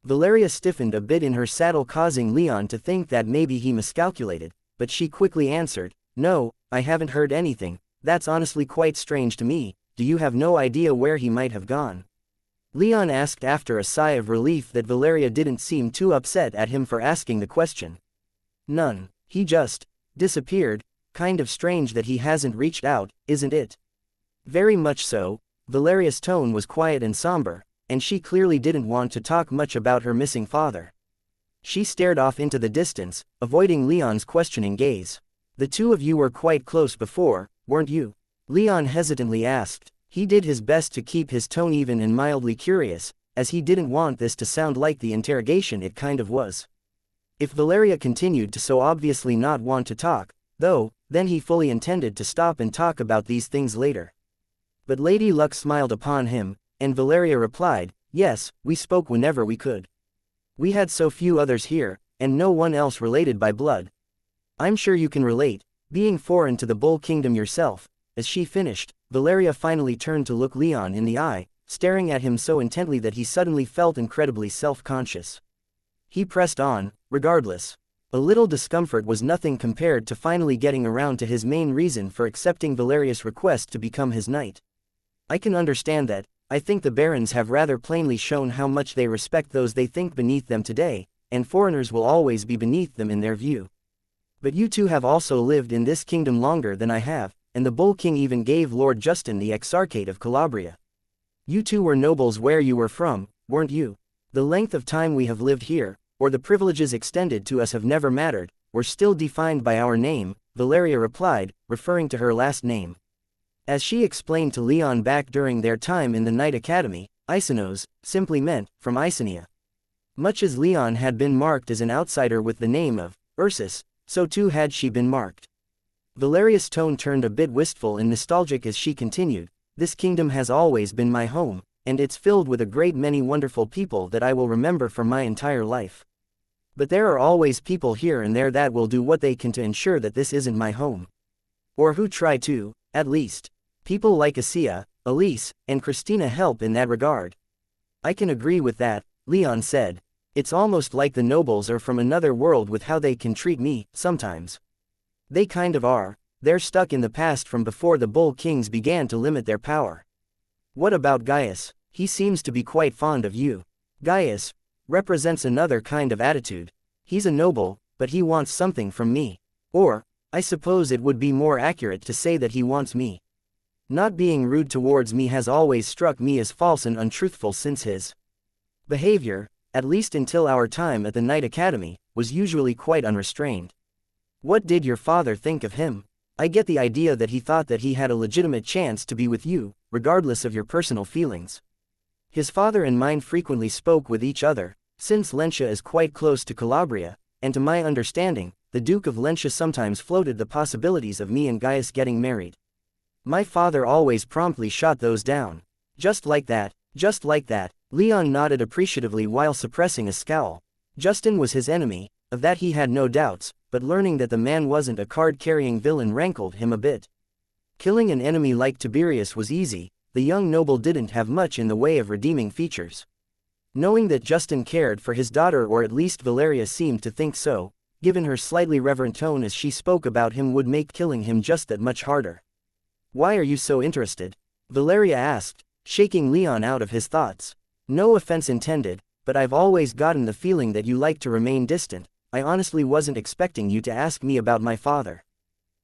Valeria stiffened a bit in her saddle, causing Leon to think that maybe he miscalculated, but she quickly answered, "No, I haven't heard anything. That's honestly quite strange to me. Do you have no idea where he might have gone?" Leon asked after a sigh of relief that Valeria didn't seem too upset at him for asking the question. "None. He just disappeared. Kind of strange that he hasn't reached out, isn't it?" "Very much so." Valeria's tone was quiet and somber, and she clearly didn't want to talk much about her missing father. She stared off into the distance, avoiding Leon's questioning gaze. "The two of you were quite close before, weren't you?" Leon hesitantly asked. He did his best to keep his tone even and mildly curious, as he didn't want this to sound like the interrogation it kind of was. If Valeria continued to so obviously not want to talk, though, then he fully intended to stop and talk about these things later. But Lady Luck smiled upon him, and Valeria replied, "Yes, we spoke whenever we could. We had so few others here, and no one else related by blood. I'm sure you can relate, being foreign to the Bull Kingdom yourself. As she finished, Valeria finally turned to look Leon in the eye, staring at him so intently that he suddenly felt incredibly self-conscious. He pressed on, regardless. A little discomfort was nothing compared to finally getting around to his main reason for accepting Valeria's request to become his knight. I can understand that. I think the barons have rather plainly shown how much they respect those they think beneath them today, and foreigners will always be beneath them in their view. But you two have also lived in this kingdom longer than I have, and the Bull King even gave Lord Justin the Exarchate of Calabria. You two were nobles where you were from, weren't you? The length of time we have lived here, or the privileges extended to us have never mattered, we're still defined by our name, Valeria replied, referring to her last name. As she explained to Leon back during their time in the Knight Academy, Isenos simply meant, from Icenia. Much as Leon had been marked as an outsider with the name of Ursus, so too had she been marked. Valeria's tone turned a bit wistful and nostalgic as she continued, "This kingdom has always been my home, and it's filled with a great many wonderful people that I will remember for my entire life. But there are always people here and there that will do what they can to ensure that this isn't my home. Or who try to, at least. People like Asia, Elise, and Christina help in that regard." "I can agree with that," Leon said. "It's almost like the nobles are from another world with how they can treat me, sometimes. They kind of are. They're stuck in the past from before the Bull Kings began to limit their power." "What about Gaius? He seems to be quite fond of you." "Gaius represents another kind of attitude. He's a noble, but he wants something from me. Or, I suppose it would be more accurate to say that he wants me. Not being rude towards me has always struck me as false and untruthful since his behavior, at least until our time at the Knight Academy, was usually quite unrestrained." "What did your father think of him? I get the idea that he thought that he had a legitimate chance to be with you, regardless of your personal feelings." "His father and mine frequently spoke with each other, since Xianxia is quite close to Calabria, and to my understanding, the Duke of Xianxia sometimes floated the possibilities of me and Gaius getting married. My father always promptly shot those down." "Just like that, just like that." Leon nodded appreciatively while suppressing a scowl. Justin was his enemy, of that he had no doubts, but learning that the man wasn't a card-carrying villain rankled him a bit. Killing an enemy like Tiberius was easy, the young noble didn't have much in the way of redeeming features. Knowing that Justin cared for his daughter, or at least Valeria seemed to think so, given her slightly reverent tone as she spoke about him, would make killing him just that much harder. "Why are you so interested?" Valeria asked, shaking Leon out of his thoughts. "No offense intended, but I've always gotten the feeling that you like to remain distant. I honestly wasn't expecting you to ask me about my father."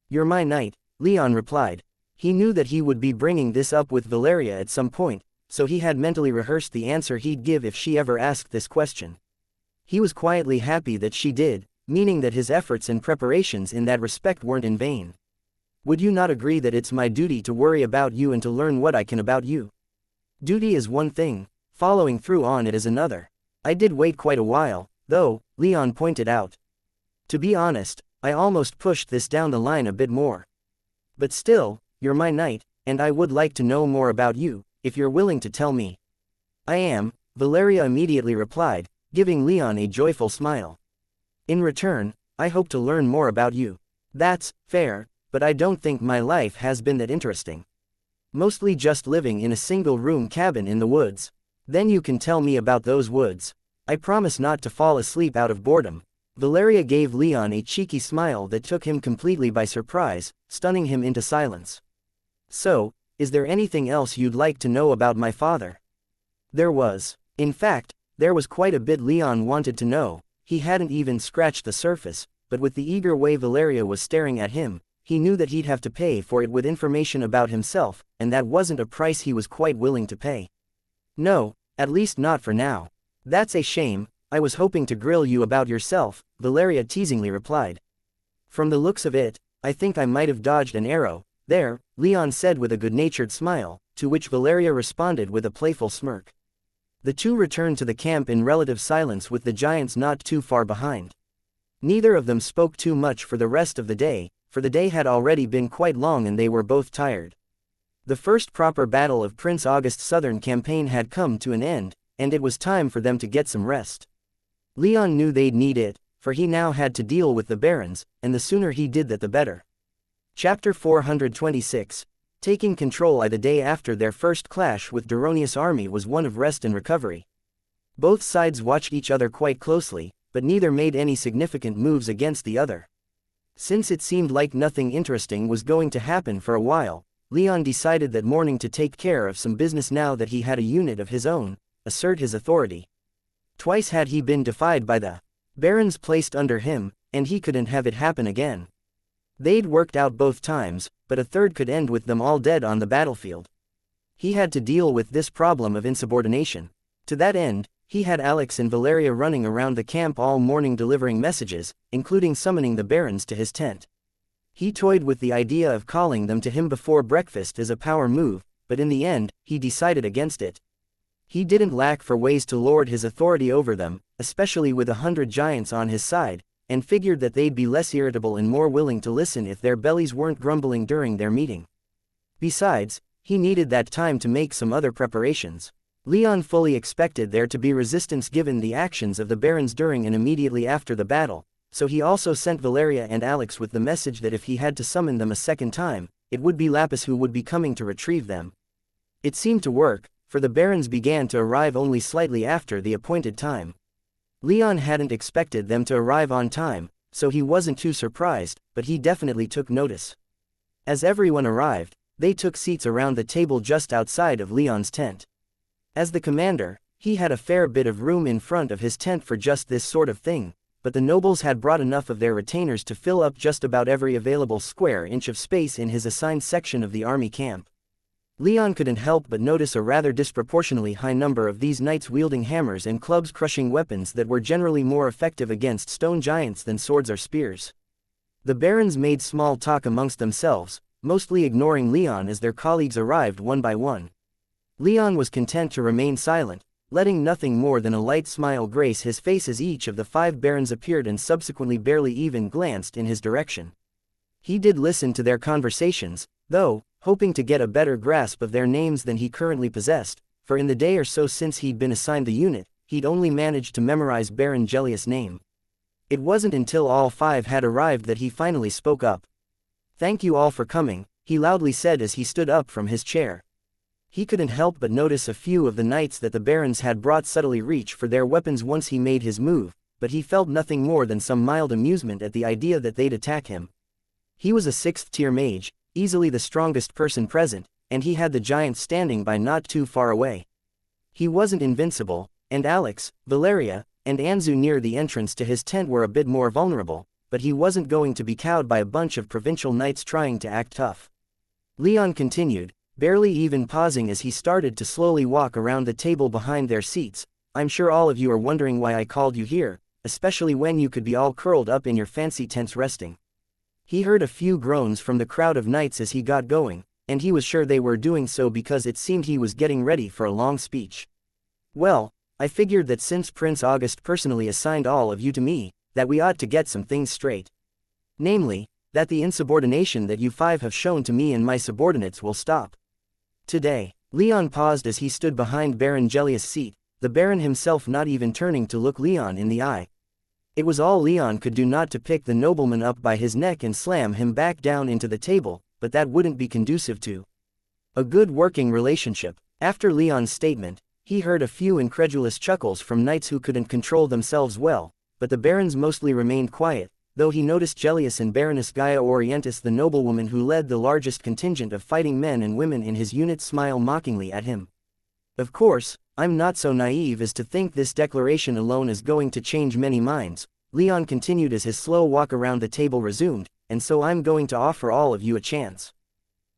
"You're my knight," Leon replied. He knew that he would be bringing this up with Valeria at some point, so he had mentally rehearsed the answer he'd give if she ever asked this question. He was quietly happy that she did, meaning that his efforts and preparations in that respect weren't in vain. "Would you not agree that it's my duty to worry about you and to learn what I can about you? Duty is one thing, following through on it is another. I did wait quite a while, though," Leon pointed out. "To be honest, I almost pushed this down the line a bit more. But still, you're my knight, and I would like to know more about you, if you're willing to tell me." "I am," Valeria immediately replied, giving Leon a joyful smile. "In return, I hope to learn more about you." "That's fair, but I don't think my life has been that interesting. Mostly just living in a single-room cabin in the woods." "Then you can tell me about those woods. I promise not to fall asleep out of boredom." Valeria gave Leon a cheeky smile that took him completely by surprise, stunning him into silence. "So, is there anything else you'd like to know about my father?" There was. In fact, there was quite a bit Leon wanted to know. He hadn't even scratched the surface, but with the eager way Valeria was staring at him, he knew that he'd have to pay for it with information about himself, and that wasn't a price he was quite willing to pay. "No, at least not for now." "That's a shame, I was hoping to grill you about yourself," Valeria teasingly replied. "From the looks of it, I think I might have dodged an arrow there," Leon said with a good-natured smile, to which Valeria responded with a playful smirk. The two returned to the camp in relative silence, with the giants not too far behind. Neither of them spoke too much for the rest of the day, for the day had already been quite long and they were both tired. The first proper battle of Prince August's southern campaign had come to an end, and it was time for them to get some rest. Leon knew they'd need it, for he now had to deal with the barons, and the sooner he did that the better. Chapter 426. Taking control the day after their first clash with Duronius' army was one of rest and recovery. Both sides watched each other quite closely, but neither made any significant moves against the other. Since it seemed like nothing interesting was going to happen for a while, Leon decided that morning to take care of some business now that he had a unit of his own, assert his authority. Twice had he been defied by the barons placed under him, and he couldn't have it happen again. They'd worked out both times, but a third could end with them all dead on the battlefield. He had to deal with this problem of insubordination. To that end, he had Alex and Valeria running around the camp all morning delivering messages, including summoning the barons to his tent. He toyed with the idea of calling them to him before breakfast as a power move, but in the end, he decided against it. He didn't lack for ways to lord his authority over them, especially with 100 giants on his side, and figured that they'd be less irritable and more willing to listen if their bellies weren't grumbling during their meeting. Besides, he needed that time to make some other preparations. Leon fully expected there to be resistance given the actions of the barons during and immediately after the battle, so he also sent Valeria and Alex with the message that if he had to summon them a second time, it would be Lapis who would be coming to retrieve them. It seemed to work, for the barons began to arrive only slightly after the appointed time. Leon hadn't expected them to arrive on time, so he wasn't too surprised, but he definitely took notice. As everyone arrived, they took seats around the table just outside of Leon's tent. As the commander, he had a fair bit of room in front of his tent for just this sort of thing, but the nobles had brought enough of their retainers to fill up just about every available square inch of space in his assigned section of the army camp. Leon couldn't help but notice a rather disproportionately high number of these knights wielding hammers and clubs, crushing weapons that were generally more effective against stone giants than swords or spears. The barons made small talk amongst themselves, mostly ignoring Leon as their colleagues arrived one by one. Leon was content to remain silent, letting nothing more than a light smile grace his face as each of the 5 barons appeared and subsequently barely even glanced in his direction. He did listen to their conversations, though, hoping to get a better grasp of their names than he currently possessed, for in the day or so since he'd been assigned the unit, he'd only managed to memorize Baron Gellius' name. It wasn't until all 5 had arrived that he finally spoke up. "Thank you all for coming," he loudly said as he stood up from his chair. He couldn't help but notice a few of the knights that the barons had brought subtly reach for their weapons once he made his move, but he felt nothing more than some mild amusement at the idea that they'd attack him. He was a 6th-tier mage, easily the strongest person present, and he had the giants standing by not too far away. He wasn't invincible, and Alex, Valeria, and Anzu near the entrance to his tent were a bit more vulnerable, but he wasn't going to be cowed by a bunch of provincial knights trying to act tough. Leon continued, barely even pausing as he started to slowly walk around the table behind their seats. "I'm sure all of you are wondering why I called you here, especially when you could be all curled up in your fancy tents resting." He heard a few groans from the crowd of knights as he got going, and he was sure they were doing so because it seemed he was getting ready for a long speech. "Well, I figured that since Prince August personally assigned all of you to me, that we ought to get some things straight. Namely, that the insubordination that you 5 have shown to me and my subordinates will stop. Today." Leon paused as he stood behind Baron Gellius' seat, the Baron himself not even turning to look Leon in the eye. It was all Leon could do not to pick the nobleman up by his neck and slam him back down into the table, but that wouldn't be conducive to a good working relationship. After Leon's statement, he heard a few incredulous chuckles from knights who couldn't control themselves well, but the barons mostly remained quiet, though he noticed Gellius and Baroness Gaia Orientis, the noblewoman who led the largest contingent of fighting men and women in his unit, smile mockingly at him. "Of course, I'm not so naive as to think this declaration alone is going to change many minds," Leon continued as his slow walk around the table resumed, "and so I'm going to offer all of you a chance.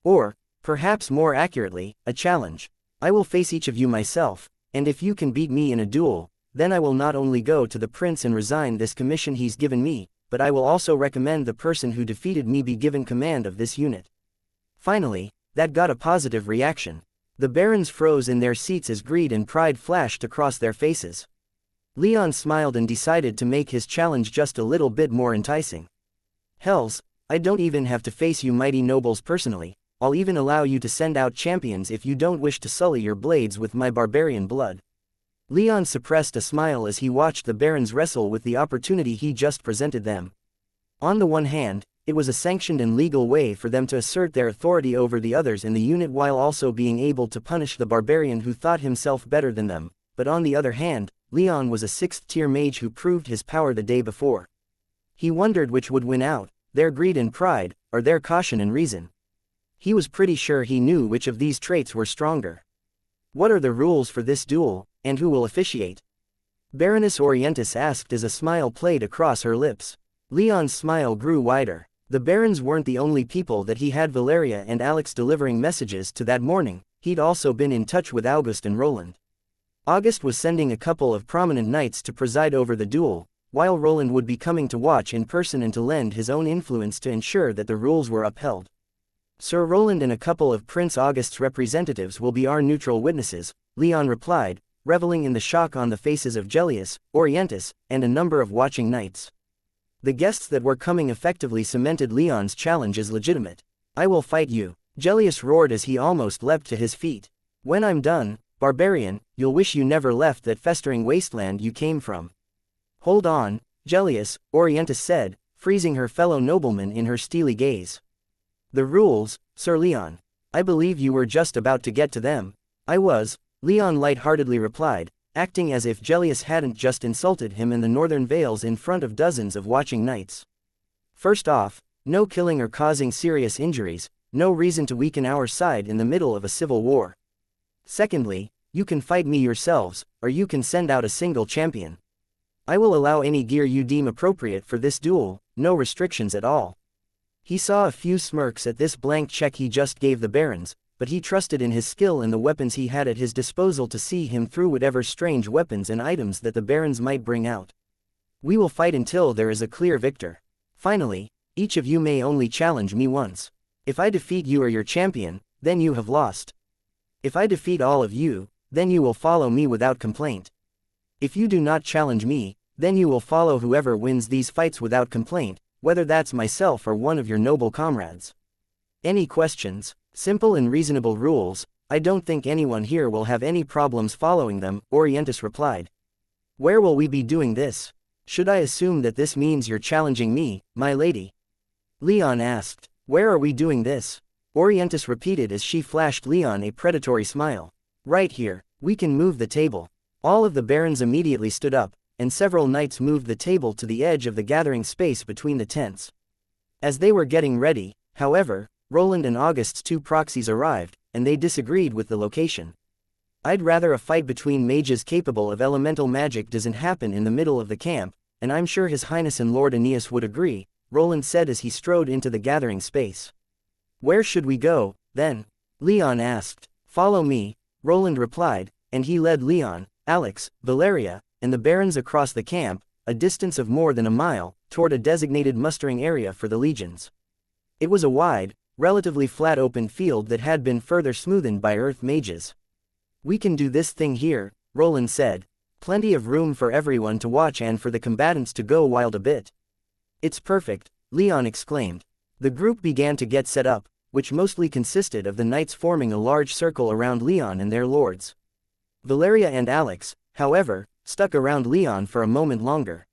Or, perhaps more accurately, a challenge. I will face each of you myself, and if you can beat me in a duel, then I will not only go to the prince and resign this commission he's given me, but I will also recommend the person who defeated me be given command of this unit." Finally, that got a positive reaction. The barons froze in their seats as greed and pride flashed across their faces. Leon smiled and decided to make his challenge just a little bit more enticing. "Hells, I don't even have to face you mighty nobles personally. I'll even allow you to send out champions if you don't wish to sully your blades with my barbarian blood." Leon suppressed a smile as he watched the barons wrestle with the opportunity he just presented them. On the one hand, It was a sanctioned and legal way for them to assert their authority over the others in the unit while also being able to punish the barbarian who thought himself better than them. But on the other hand, Leon was a 6th-tier mage who proved his power the day before. He wondered which would win out, their greed and pride, or their caution and reason. He was pretty sure he knew which of these traits were stronger. What are the rules for this duel, and who will officiate? Baroness Orientis asked as a smile played across her lips. Leon's smile grew wider. The barons weren't the only people that he had Valeria and Alex delivering messages to that morning, he'd also been in touch with August and Roland. August was sending a couple of prominent knights to preside over the duel, while Roland would be coming to watch in person and to lend his own influence to ensure that the rules were upheld. Sir Roland and a couple of Prince August's representatives will be our neutral witnesses, Leon replied, reveling in the shock on the faces of Gellius, Orientis, and a number of watching knights. The guests that were coming effectively cemented Leon's challenge as legitimate. I will fight you, Gellius roared as he almost leapt to his feet. When I'm done, barbarian, you'll wish you never left that festering wasteland you came from. Hold on, Gellius, Orientis said, freezing her fellow nobleman in her steely gaze. The rules, Sir Leon. I believe you were just about to get to them. I was, Leon light-heartedly replied, acting as if Gellius hadn't just insulted him in the northern vales in front of dozens of watching knights. First off, no killing or causing serious injuries, no reason to weaken our side in the middle of a civil war. Secondly, you can fight me yourselves, or you can send out a single champion. I will allow any gear you deem appropriate for this duel, no restrictions at all. He saw a few smirks at this blank check he just gave the barons, but he trusted in his skill and the weapons he had at his disposal to see him through whatever strange weapons and items that the barons might bring out. We will fight until there is a clear victor. Finally, each of you may only challenge me once. If I defeat you or your champion, then you have lost. If I defeat all of you, then you will follow me without complaint. If you do not challenge me, then you will follow whoever wins these fights without complaint, whether that's myself or one of your noble comrades. Any questions? Simple and reasonable rules, I don't think anyone here will have any problems following them, Orientis replied. Where will we be doing this? Should I assume that this means you're challenging me, my lady? Leon asked. Where are we doing this? Orientis repeated as she flashed Leon a predatory smile. Right here, we can move the table. All of the barons immediately stood up, and several knights moved the table to the edge of the gathering space between the tents. As they were getting ready, however, Roland and August's two proxies arrived, and they disagreed with the location. I'd rather a fight between mages capable of elemental magic doesn't happen in the middle of the camp, and I'm sure His Highness and Lord Aeneas would agree, Roland said as he strode into the gathering space. Where should we go, then? Leon asked. Follow me, Roland replied, and he led Leon, Alex, Valeria, and the barons across the camp, a distance of more than a mile, toward a designated mustering area for the legions. It was a wide, relatively flat open field that had been further smoothened by earth mages. We can do this thing here, Roland said. Plenty of room for everyone to watch and for the combatants to go wild a bit. It's perfect, Leon exclaimed. The group began to get set up, which mostly consisted of the knights forming a large circle around Leon and their lords. Valeria and Alex, however, stuck around Leon for a moment longer.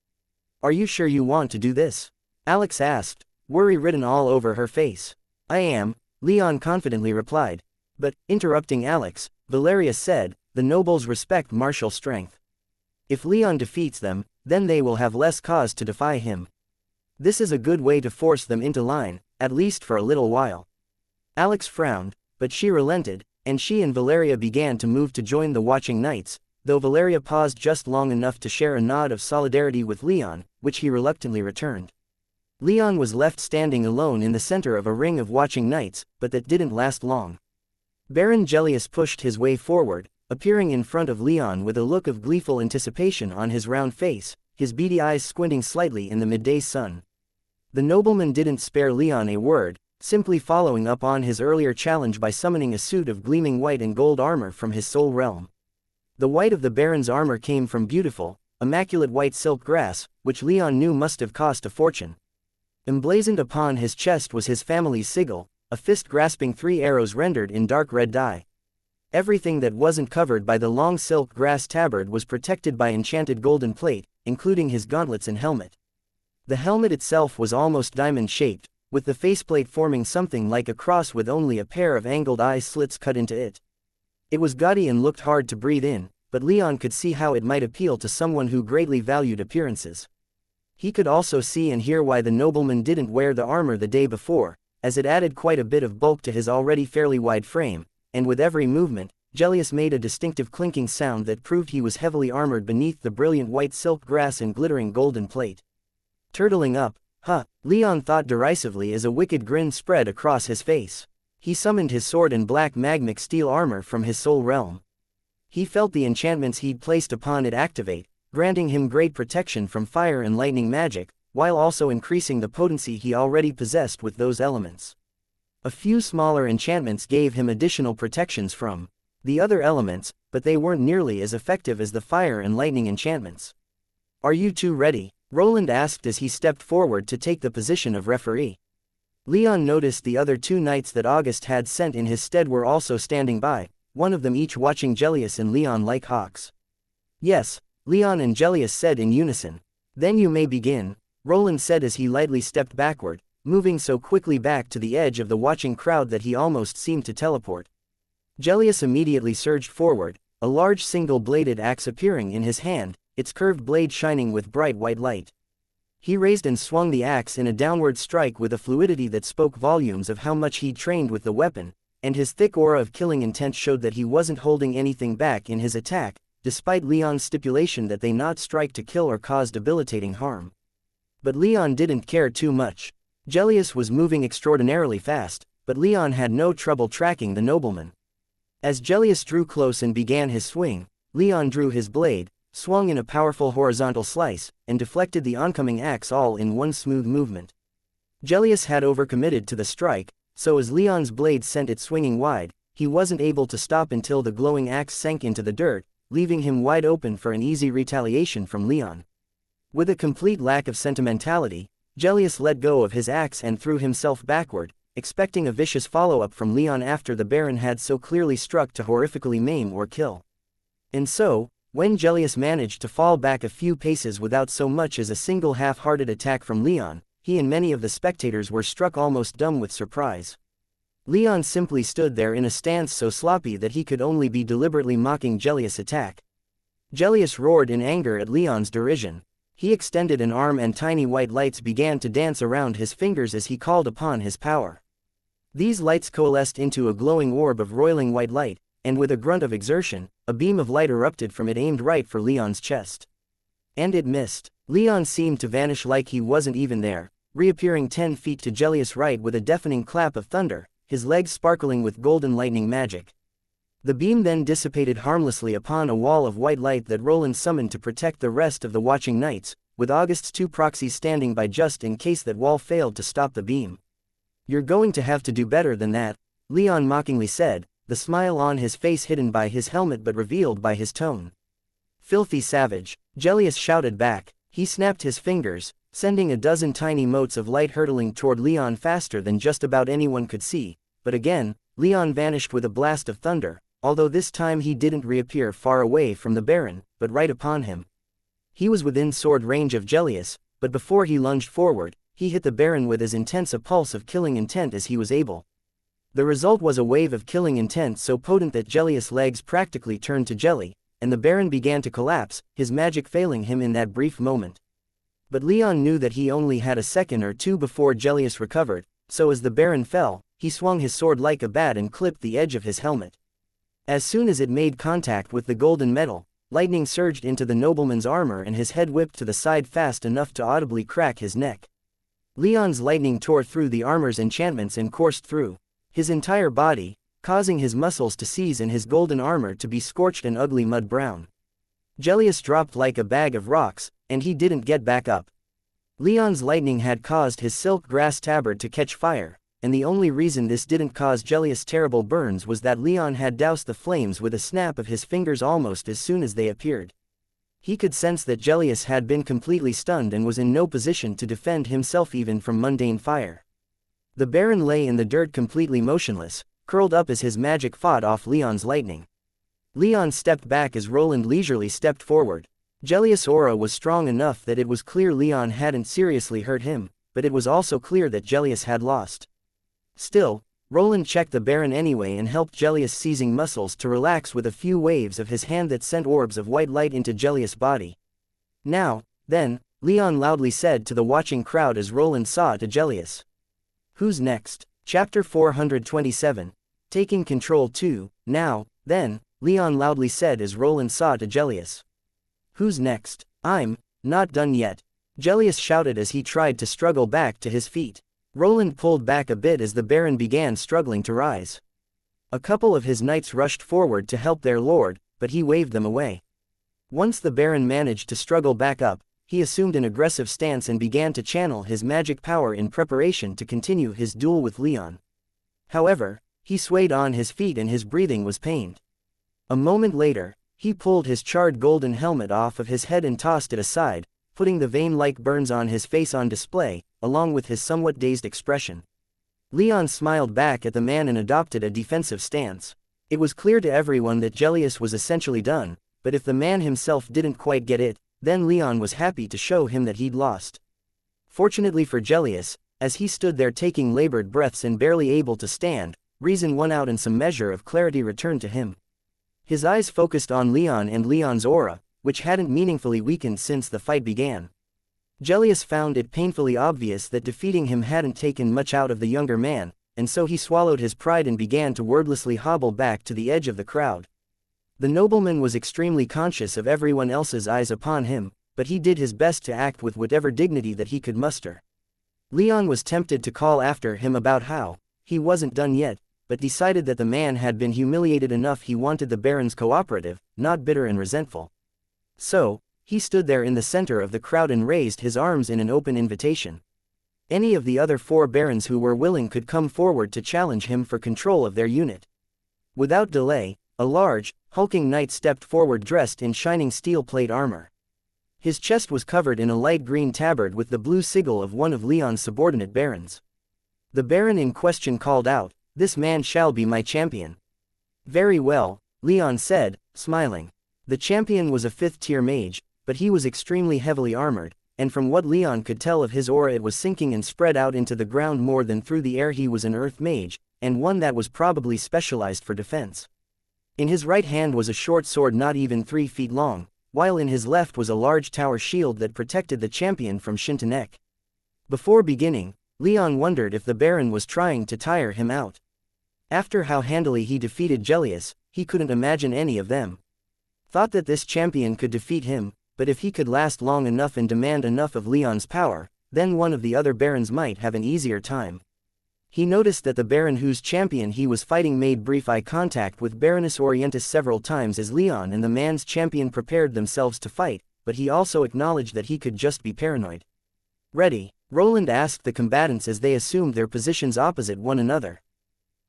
Are you sure you want to do this? Alex asked, worry written all over her face. I am, Leon confidently replied. But, interrupting Alex, Valeria said, the nobles respect martial strength. If Leon defeats them, then they will have less cause to defy him. This is a good way to force them into line, at least for a little while. Alex frowned, but she relented, and she and Valeria began to move to join the watching knights, though Valeria paused just long enough to share a nod of solidarity with Leon, which he reluctantly returned. Leon was left standing alone in the center of a ring of watching knights, but that didn't last long. Baron Gellius pushed his way forward, appearing in front of Leon with a look of gleeful anticipation on his round face, his beady eyes squinting slightly in the midday sun. The nobleman didn't spare Leon a word, simply following up on his earlier challenge by summoning a suit of gleaming white and gold armor from his soul realm. The white of the baron's armor came from beautiful, immaculate white silk grass, which Leon knew must have cost a fortune. Emblazoned upon his chest was his family's sigil, a fist grasping 3 arrows rendered in dark red dye. Everything that wasn't covered by the long silk grass tabard was protected by enchanted golden plate, including his gauntlets and helmet. The helmet itself was almost diamond-shaped, with the faceplate forming something like a cross with only a pair of angled eye slits cut into it. It was gaudy and looked hard to breathe in, but Leon could see how it might appeal to someone who greatly valued appearances. He could also see and hear why the nobleman didn't wear the armor the day before, as it added quite a bit of bulk to his already fairly wide frame, and with every movement, Gellius made a distinctive clinking sound that proved he was heavily armored beneath the brilliant white silk grass and glittering golden plate. Turtling up, Leon thought derisively as a wicked grin spread across his face. He summoned his sword and black magmic steel armor from his soul realm. He felt the enchantments he'd placed upon it activate, granting him great protection from fire and lightning magic, while also increasing the potency he already possessed with those elements. A few smaller enchantments gave him additional protections from the other elements, but they weren't nearly as effective as the fire and lightning enchantments. "Are you two ready?" Roland asked as he stepped forward to take the position of referee. Leon noticed the other two knights that August had sent in his stead were also standing by, one of them each watching Gellius and Leon like hawks. "Yes," Leon and Gellius said in unison. "Then you may begin," Roland said as he lightly stepped backward, moving so quickly back to the edge of the watching crowd that he almost seemed to teleport. Gellius immediately surged forward, a large single-bladed axe appearing in his hand, its curved blade shining with bright white light. He raised and swung the axe in a downward strike with a fluidity that spoke volumes of how much he'd trained with the weapon, and his thick aura of killing intent showed that he wasn't holding anything back in his attack, despite Leon's stipulation that they not strike to kill or cause debilitating harm. But Leon didn't care too much. Gellius was moving extraordinarily fast, but Leon had no trouble tracking the nobleman. As Gellius drew close and began his swing, Leon drew his blade, swung in a powerful horizontal slice, and deflected the oncoming axe all in one smooth movement. Gellius had overcommitted to the strike, so as Leon's blade sent it swinging wide, he wasn't able to stop until the glowing axe sank into the dirt, leaving him wide open for an easy retaliation from Leon. With a complete lack of sentimentality, Gellius let go of his axe and threw himself backward, expecting a vicious follow-up from Leon after the Baron had so clearly struck to horrifically maim or kill. And so, when Gellius managed to fall back a few paces without so much as a single half-hearted attack from Leon, he and many of the spectators were struck almost dumb with surprise. Leon simply stood there in a stance so sloppy that he could only be deliberately mocking Gellius' attack. Gellius roared in anger at Leon's derision. He extended an arm and tiny white lights began to dance around his fingers as he called upon his power. These lights coalesced into a glowing orb of roiling white light, and with a grunt of exertion, a beam of light erupted from it aimed right for Leon's chest. And it missed. Leon seemed to vanish like he wasn't even there, reappearing 10 feet to Gellius' right with a deafening clap of thunder, his legs sparkling with golden lightning magic. The beam then dissipated harmlessly upon a wall of white light that Roland summoned to protect the rest of the watching knights, with August's two proxies standing by just in case that wall failed to stop the beam. "You're going to have to do better than that," Leon mockingly said, the smile on his face hidden by his helmet but revealed by his tone. "Filthy savage," Gellius shouted back. He snapped his fingers, sending a dozen tiny motes of light hurtling toward Leon faster than just about anyone could see, but again, Leon vanished with a blast of thunder, although this time he didn't reappear far away from the Baron, but right upon him. He was within sword range of Gellius, but before he lunged forward, he hit the Baron with as intense a pulse of killing intent as he was able. The result was a wave of killing intent so potent that Gellius' legs practically turned to jelly, and the Baron began to collapse, his magic failing him in that brief moment. But Leon knew that he only had a second or two before Gellius recovered, so as the Baron fell, he swung his sword like a bat and clipped the edge of his helmet. As soon as it made contact with the golden metal, lightning surged into the nobleman's armor and his head whipped to the side fast enough to audibly crack his neck. Leon's lightning tore through the armor's enchantments and coursed through his entire body, causing his muscles to seize and his golden armor to be scorched and ugly mud brown. Gellius dropped like a bag of rocks, and he didn't get back up. Leon's lightning had caused his silk grass tabard to catch fire, and the only reason this didn't cause Gellius terrible burns was that Leon had doused the flames with a snap of his fingers almost as soon as they appeared. He could sense that Gellius had been completely stunned and was in no position to defend himself even from mundane fire. The Baron lay in the dirt completely motionless, curled up as his magic fought off Leon's lightning. Leon stepped back as Roland leisurely stepped forward. Gellius' aura was strong enough that it was clear Leon hadn't seriously hurt him, but it was also clear that Gellius had lost. Still, Roland checked the Baron anyway and helped Gellius seizing muscles to relax with a few waves of his hand that sent orbs of white light into Gellius' body. Now, then, Leon loudly said to the watching crowd as Roland saw to Gellius. Who's next? Chapter 427. Taking control 2. Now, then, Leon loudly said as Roland saw to Gellius. Who's next? I'm not done yet. Gellius shouted as he tried to struggle back to his feet. Roland pulled back a bit as the Baron began struggling to rise. A couple of his knights rushed forward to help their lord, but he waved them away. Once the Baron managed to struggle back up, he assumed an aggressive stance and began to channel his magic power in preparation to continue his duel with Leon. However, he swayed on his feet and his breathing was pained. A moment later, he pulled his charred golden helmet off of his head and tossed it aside, putting the vein-like burns on his face on display, along with his somewhat dazed expression. Leon smiled back at the man and adopted a defensive stance. It was clear to everyone that Gellius was essentially done, but if the man himself didn't quite get it, then Leon was happy to show him that he'd lost. Fortunately for Gellius, as he stood there taking labored breaths and barely able to stand, reason won out and some measure of clarity returned to him. His eyes focused on Leon and Leon's aura, which hadn't meaningfully weakened since the fight began. Gellius found it painfully obvious that defeating him hadn't taken much out of the younger man, and so he swallowed his pride and began to wordlessly hobble back to the edge of the crowd. The nobleman was extremely conscious of everyone else's eyes upon him, but he did his best to act with whatever dignity that he could muster. Leon was tempted to call after him about how he wasn't done yet, but decided that the man had been humiliated enough. He wanted the Baron's cooperative, not bitter and resentful. So, he stood there in the center of the crowd and raised his arms in an open invitation. Any of the other 4 barons who were willing could come forward to challenge him for control of their unit. Without delay, a large, hulking knight stepped forward dressed in shining steel plate armor. His chest was covered in a light green tabard with the blue sigil of one of Leon's subordinate barons. The baron in question called out, "This man shall be my champion." "Very well," Leon said, smiling. The champion was a 5th-tier mage, but he was extremely heavily armored, and from what Leon could tell of his aura it was sinking and spread out into the ground more than through the air. He was an earth mage, and one that was probably specialized for defense. In his right hand was a short sword not even 3 feet long, while in his left was a large tower shield that protected the champion from shin to neck. Before beginning, Leon wondered if the Baron was trying to tire him out. After how handily he defeated Gellius, he couldn't imagine any of them thought that this champion could defeat him, but if he could last long enough and demand enough of Leon's power, then one of the other barons might have an easier time. He noticed that the baron whose champion he was fighting made brief eye contact with Baroness Orientis several times as Leon and the man's champion prepared themselves to fight, but he also acknowledged that he could just be paranoid. "Ready?" Roland asked the combatants as they assumed their positions opposite one another.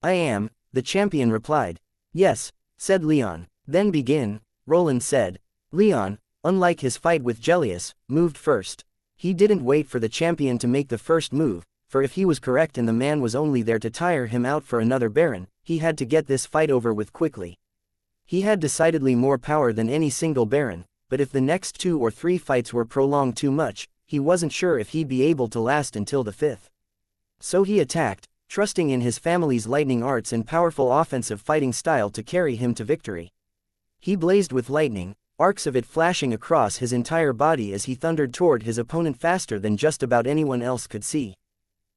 "I am," the champion replied. "Yes," said Leon. "Then begin," Roland said. Leon, unlike his fight with Gellius, moved first. He didn't wait for the champion to make the first move, for if he was correct and the man was only there to tire him out for another baron, he had to get this fight over with quickly. He had decidedly more power than any single baron, but if the next 2 or 3 fights were prolonged too much, he wasn't sure if he'd be able to last until the 5th. So he attacked, trusting in his family's lightning arts and powerful offensive fighting style to carry him to victory. He blazed with lightning, arcs of it flashing across his entire body as he thundered toward his opponent faster than just about anyone else could see.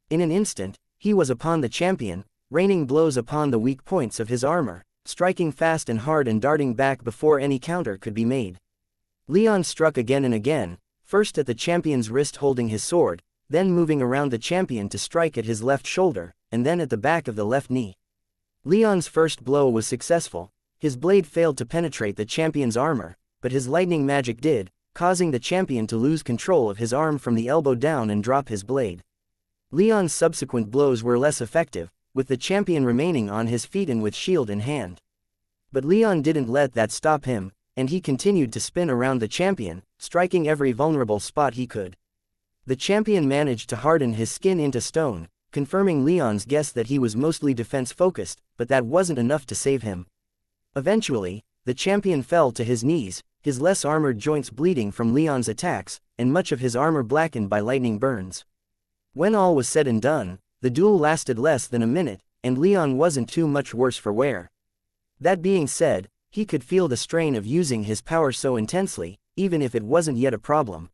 In an instant, he was upon the champion, raining blows upon the weak points of his armor, striking fast and hard and darting back before any counter could be made. Leon struck again and again, first at the champion's wrist holding his sword, then moving around the champion to strike at his left shoulder, and then at the back of the left knee. Leon's first blow was successful. His blade failed to penetrate the champion's armor, but his lightning magic did, causing the champion to lose control of his arm from the elbow down and drop his blade. Leon's subsequent blows were less effective, with the champion remaining on his feet and with shield in hand. But Leon didn't let that stop him, and he continued to spin around the champion, striking every vulnerable spot he could. The champion managed to harden his skin into stone, confirming Leon's guess that he was mostly defense-focused, but that wasn't enough to save him. Eventually, the champion fell to his knees, his less armored joints bleeding from Leon's attacks, and much of his armor blackened by lightning burns. When all was said and done, the duel lasted less than a minute, and Leon wasn't too much worse for wear. That being said, he could feel the strain of using his power so intensely, even if it wasn't yet a problem.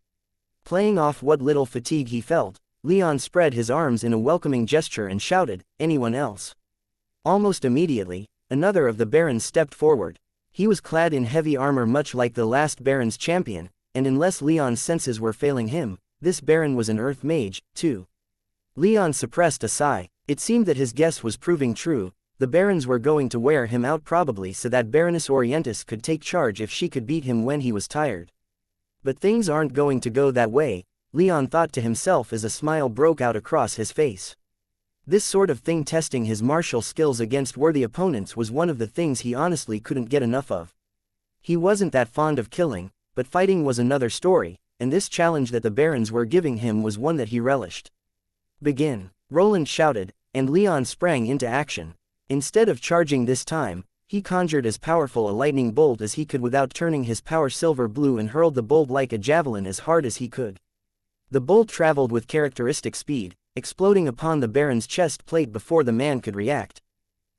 Playing off what little fatigue he felt, Leon spread his arms in a welcoming gesture and shouted, "Anyone else?" Almost immediately, another of the barons stepped forward. He was clad in heavy armor much like the last baron's champion, and unless Leon's senses were failing him, this baron was an earth mage, too. Leon suppressed a sigh. It seemed that his guess was proving true. The barons were going to wear him out probably so that Baroness Orientis could take charge if she could beat him when he was tired. But things aren't going to go that way, Leon thought to himself as a smile broke out across his face. This sort of thing, testing his martial skills against worthy opponents, was one of the things he honestly couldn't get enough of. He wasn't that fond of killing, but fighting was another story, and this challenge that the barons were giving him was one that he relished. "Begin," Roland shouted, and Leon sprang into action. Instead of charging this time, he conjured as powerful a lightning bolt as he could without turning his power silver blue and hurled the bolt like a javelin as hard as he could. The bolt traveled with characteristic speed, exploding upon the baron's chest plate before the man could react.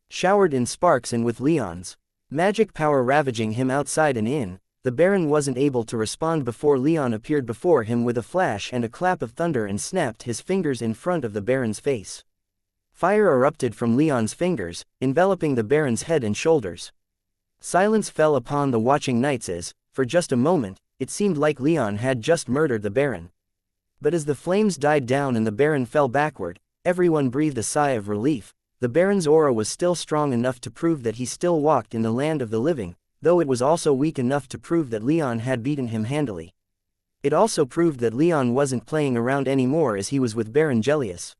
Showered in sparks and with Leon's magic power ravaging him outside and in, the baron wasn't able to respond before Leon appeared before him with a flash and a clap of thunder and snapped his fingers in front of the baron's face. Fire erupted from Leon's fingers, enveloping the baron's head and shoulders. Silence fell upon the watching knights as, for just a moment, it seemed like Leon had just murdered the baron. But as the flames died down and the baron fell backward, everyone breathed a sigh of relief. The baron's aura was still strong enough to prove that he still walked in the land of the living, though it was also weak enough to prove that Leon had beaten him handily. It also proved that Leon wasn't playing around anymore as he was with Baron Gellius.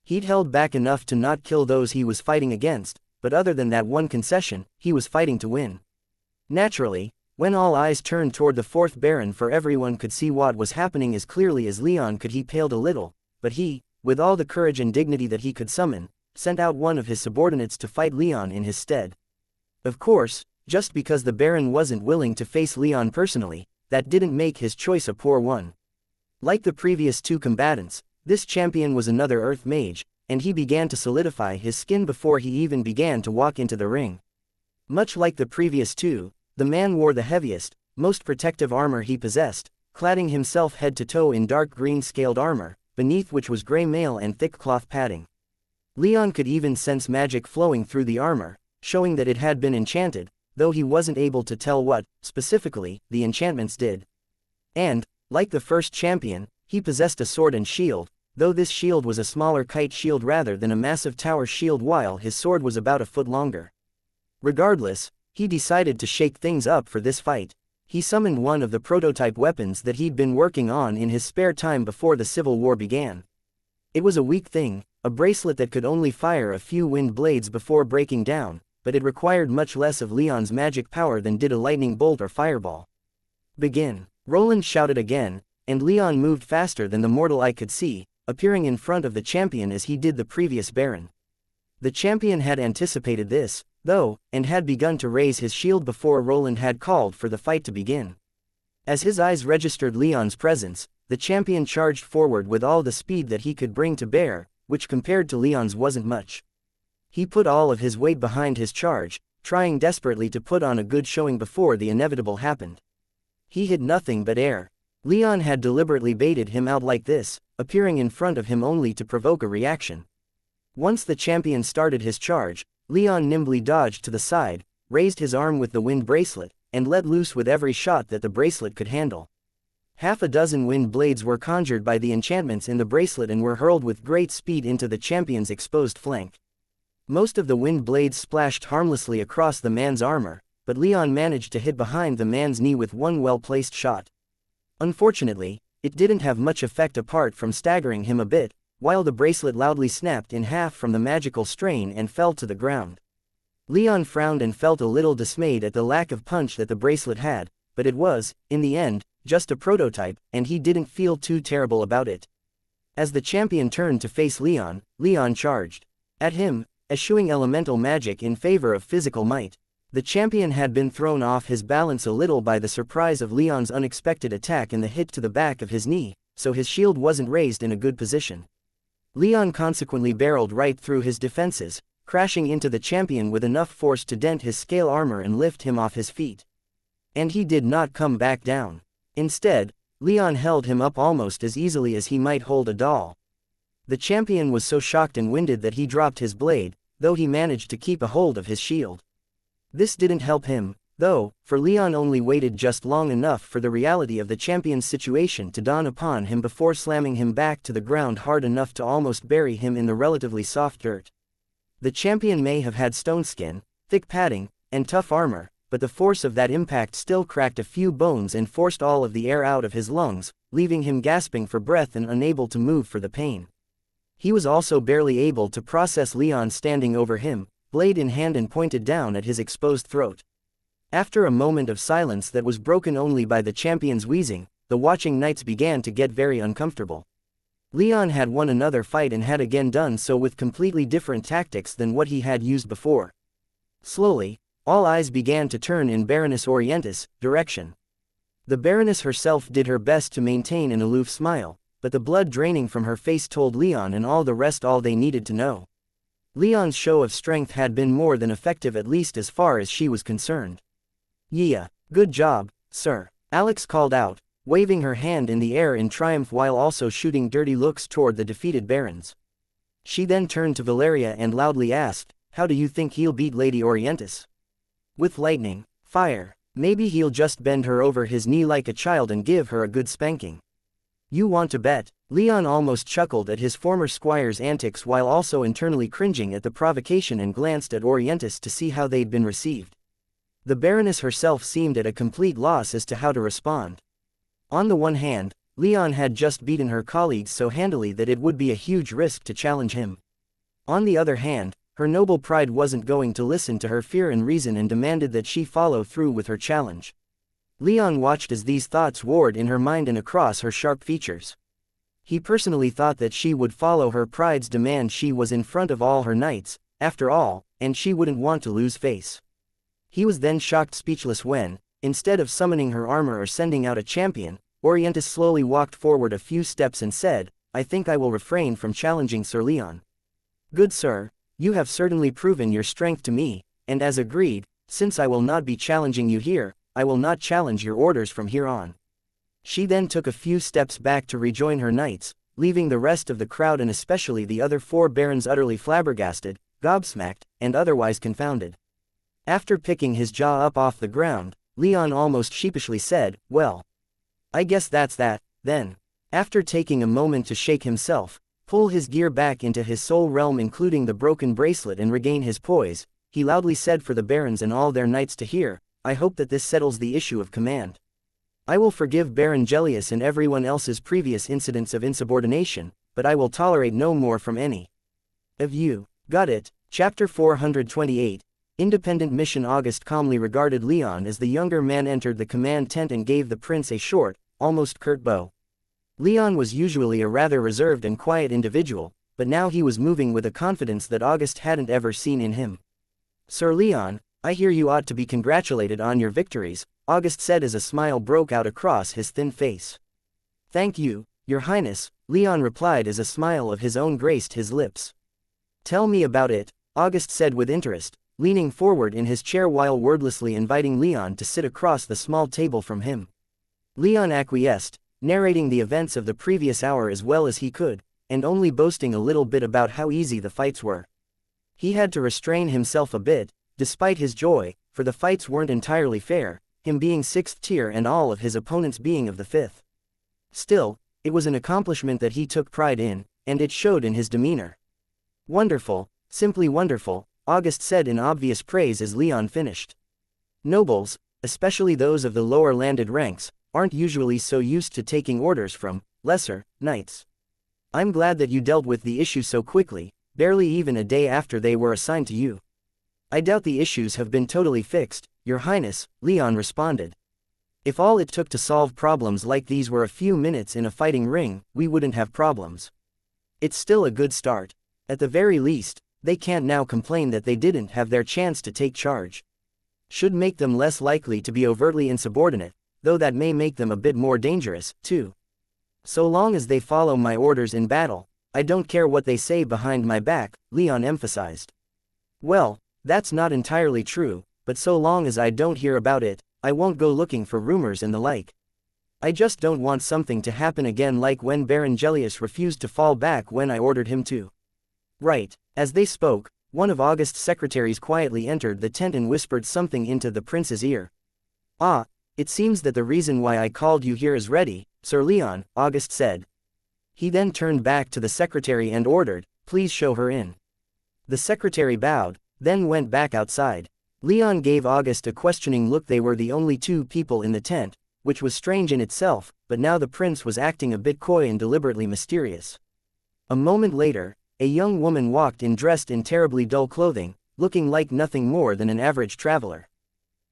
He'd held back enough to not kill those he was fighting against, but other than that one concession, he was fighting to win. Naturally, when all eyes turned toward the fourth baron, for everyone could see what was happening as clearly as Leon could. He paled a little, but he, with all the courage and dignity that he could summon, sent out one of his subordinates to fight Leon in his stead. Of course, just because the baron wasn't willing to face Leon personally, that didn't make his choice a poor one. Like the previous two combatants, this champion was another earth mage, and he began to solidify his skin before he even began to walk into the ring. Much like the previous two, the man wore the heaviest, most protective armor he possessed, cladding himself head to toe in dark green scaled armor, beneath which was gray mail and thick cloth padding. Leon could even sense magic flowing through the armor, showing that it had been enchanted, though he wasn't able to tell what, specifically, the enchantments did. And, like the first champion, he possessed a sword and shield, though this shield was a smaller kite shield rather than a massive tower shield, while his sword was about a foot longer. Regardless, he decided to shake things up for this fight. He summoned one of the prototype weapons that he'd been working on in his spare time before the Civil War began. It was a weak thing, a bracelet that could only fire a few wind blades before breaking down, but it required much less of Leon's magic power than did a lightning bolt or fireball. "Begin," Roland shouted again, and Leon moved faster than the mortal eye could see, appearing in front of the champion as he did the previous baron. The champion had anticipated this, though, and had begun to raise his shield before Roland had called for the fight to begin. As his eyes registered Leon's presence, the champion charged forward with all the speed that he could bring to bear, which compared to Leon's wasn't much. He put all of his weight behind his charge, trying desperately to put on a good showing before the inevitable happened. He hit nothing but air. Leon had deliberately baited him out like this, appearing in front of him only to provoke a reaction. Once the champion started his charge, Leon nimbly dodged to the side, raised his arm with the wind bracelet, and let loose with every shot that the bracelet could handle. Half a dozen wind blades were conjured by the enchantments in the bracelet and were hurled with great speed into the champion's exposed flank. Most of the wind blades splashed harmlessly across the man's armor, but Leon managed to hit behind the man's knee with one well-placed shot. Unfortunately, it didn't have much effect apart from staggering him a bit, while the bracelet loudly snapped in half from the magical strain and fell to the ground. Leon frowned and felt a little dismayed at the lack of punch that the bracelet had, but it was, in the end, just a prototype, and he didn't feel too terrible about it. As the champion turned to face Leon, Leon charged at him, eschewing elemental magic in favor of physical might. The champion had been thrown off his balance a little by the surprise of Leon's unexpected attack and the hit to the back of his knee, so his shield wasn't raised in a good position. Leon consequently barreled right through his defenses, crashing into the champion with enough force to dent his scale armor and lift him off his feet. And he did not come back down. Instead, Leon held him up almost as easily as he might hold a doll. The champion was so shocked and winded that he dropped his blade, though he managed to keep a hold of his shield. This didn't help him, though, for Leon only waited just long enough for the reality of the champion's situation to dawn upon him before slamming him back to the ground hard enough to almost bury him in the relatively soft dirt. The champion may have had stone skin, thick padding, and tough armor, but the force of that impact still cracked a few bones and forced all of the air out of his lungs, leaving him gasping for breath and unable to move for the pain. He was also barely able to process Leon standing over him, blade in hand and pointed down at his exposed throat. After a moment of silence that was broken only by the champion's wheezing, the watching knights began to get very uncomfortable. Leon had won another fight and had again done so with completely different tactics than what he had used before. Slowly, all eyes began to turn in Baroness Orientis' direction. The Baroness herself did her best to maintain an aloof smile, but the blood draining from her face told Leon and all the rest all they needed to know. Leon's show of strength had been more than effective, at least as far as she was concerned. "Yeah, good job, sir," Alex called out, waving her hand in the air in triumph while also shooting dirty looks toward the defeated barons. She then turned to Valeria and loudly asked, "How do you think he'll beat Lady Orientis? With lightning, fire, maybe he'll just bend her over his knee like a child and give her a good spanking." "You want to bet?" Leon almost chuckled at his former squire's antics while also internally cringing at the provocation and glanced at Orientis to see how they'd been received. The Baroness herself seemed at a complete loss as to how to respond. On the one hand, Leon had just beaten her colleagues so handily that it would be a huge risk to challenge him. On the other hand, her noble pride wasn't going to listen to her fear and reason and demanded that she follow through with her challenge. Leon watched as these thoughts warred in her mind and across her sharp features. He personally thought that she would follow her pride's demand. She was in front of all her knights, after all, and she wouldn't want to lose face. He was then shocked speechless when, instead of summoning her armor or sending out a champion, Orientis slowly walked forward a few steps and said, "I think I will refrain from challenging Sir Leon. Good sir, you have certainly proven your strength to me, and as agreed, since I will not be challenging you here, I will not challenge your orders from here on." She then took a few steps back to rejoin her knights, leaving the rest of the crowd and especially the other four barons utterly flabbergasted, gobsmacked, and otherwise confounded. After picking his jaw up off the ground, Leon almost sheepishly said, "Well, I guess that's that, then." After taking a moment to shake himself, pull his gear back into his soul realm including the broken bracelet and regain his poise, he loudly said for the barons and all their knights to hear, "I hope that this settles the issue of command. I will forgive Baron Gellius and everyone else's previous incidents of insubordination, but I will tolerate no more from any of you." Got it? Chapter 428. Independent Mission. August calmly regarded Leon as the younger man entered the command tent and gave the prince a short, almost curt bow. Leon was usually a rather reserved and quiet individual, but now he was moving with a confidence that August hadn't ever seen in him. "Sir Leon, I hear you ought to be congratulated on your victories," August said as a smile broke out across his thin face. "Thank you, Your Highness," Leon replied as a smile of his own graced his lips. "Tell me about it," August said with interest, leaning forward in his chair while wordlessly inviting Leon to sit across the small table from him. Leon acquiesced, narrating the events of the previous hour as well as he could, and only boasting a little bit about how easy the fights were. He had to restrain himself a bit, despite his joy, for the fights weren't entirely fair, him being 6th tier and all of his opponents being of the 5th. Still, it was an accomplishment that he took pride in, and it showed in his demeanor. "Wonderful, simply wonderful," August said in obvious praise as Leon finished. Nobles, especially those of the lower landed ranks, aren't usually so used to taking orders from lesser knights. "I'm glad that you dealt with the issue so quickly, barely even a day after they were assigned to you." "I doubt the issues have been totally fixed, Your Highness," Leon responded. "If all it took to solve problems like these were a few minutes in a fighting ring, we wouldn't have problems. It's still a good start. At the very least, they can't now complain that they didn't have their chance to take charge. Should make them less likely to be overtly insubordinate, though that may make them a bit more dangerous, too. So long as they follow my orders in battle, I don't care what they say behind my back, Leon emphasized. Well, that's not entirely true, but so long as I don't hear about it, I won't go looking for rumors and the like. I just don't want something to happen again like when Baron Gellius refused to fall back when I ordered him to. Right. As they spoke, one of August's secretaries quietly entered the tent and whispered something into the prince's ear. Ah, it seems that the reason why I called you here is ready, Sir Leon, August said. He then turned back to the secretary and ordered, please show her in. The secretary bowed, then went back outside. Leon gave August a questioning look. They were the only two people in the tent, which was strange in itself, but now the prince was acting a bit coy and deliberately mysterious. A moment later, a young woman walked in dressed in terribly dull clothing, looking like nothing more than an average traveler.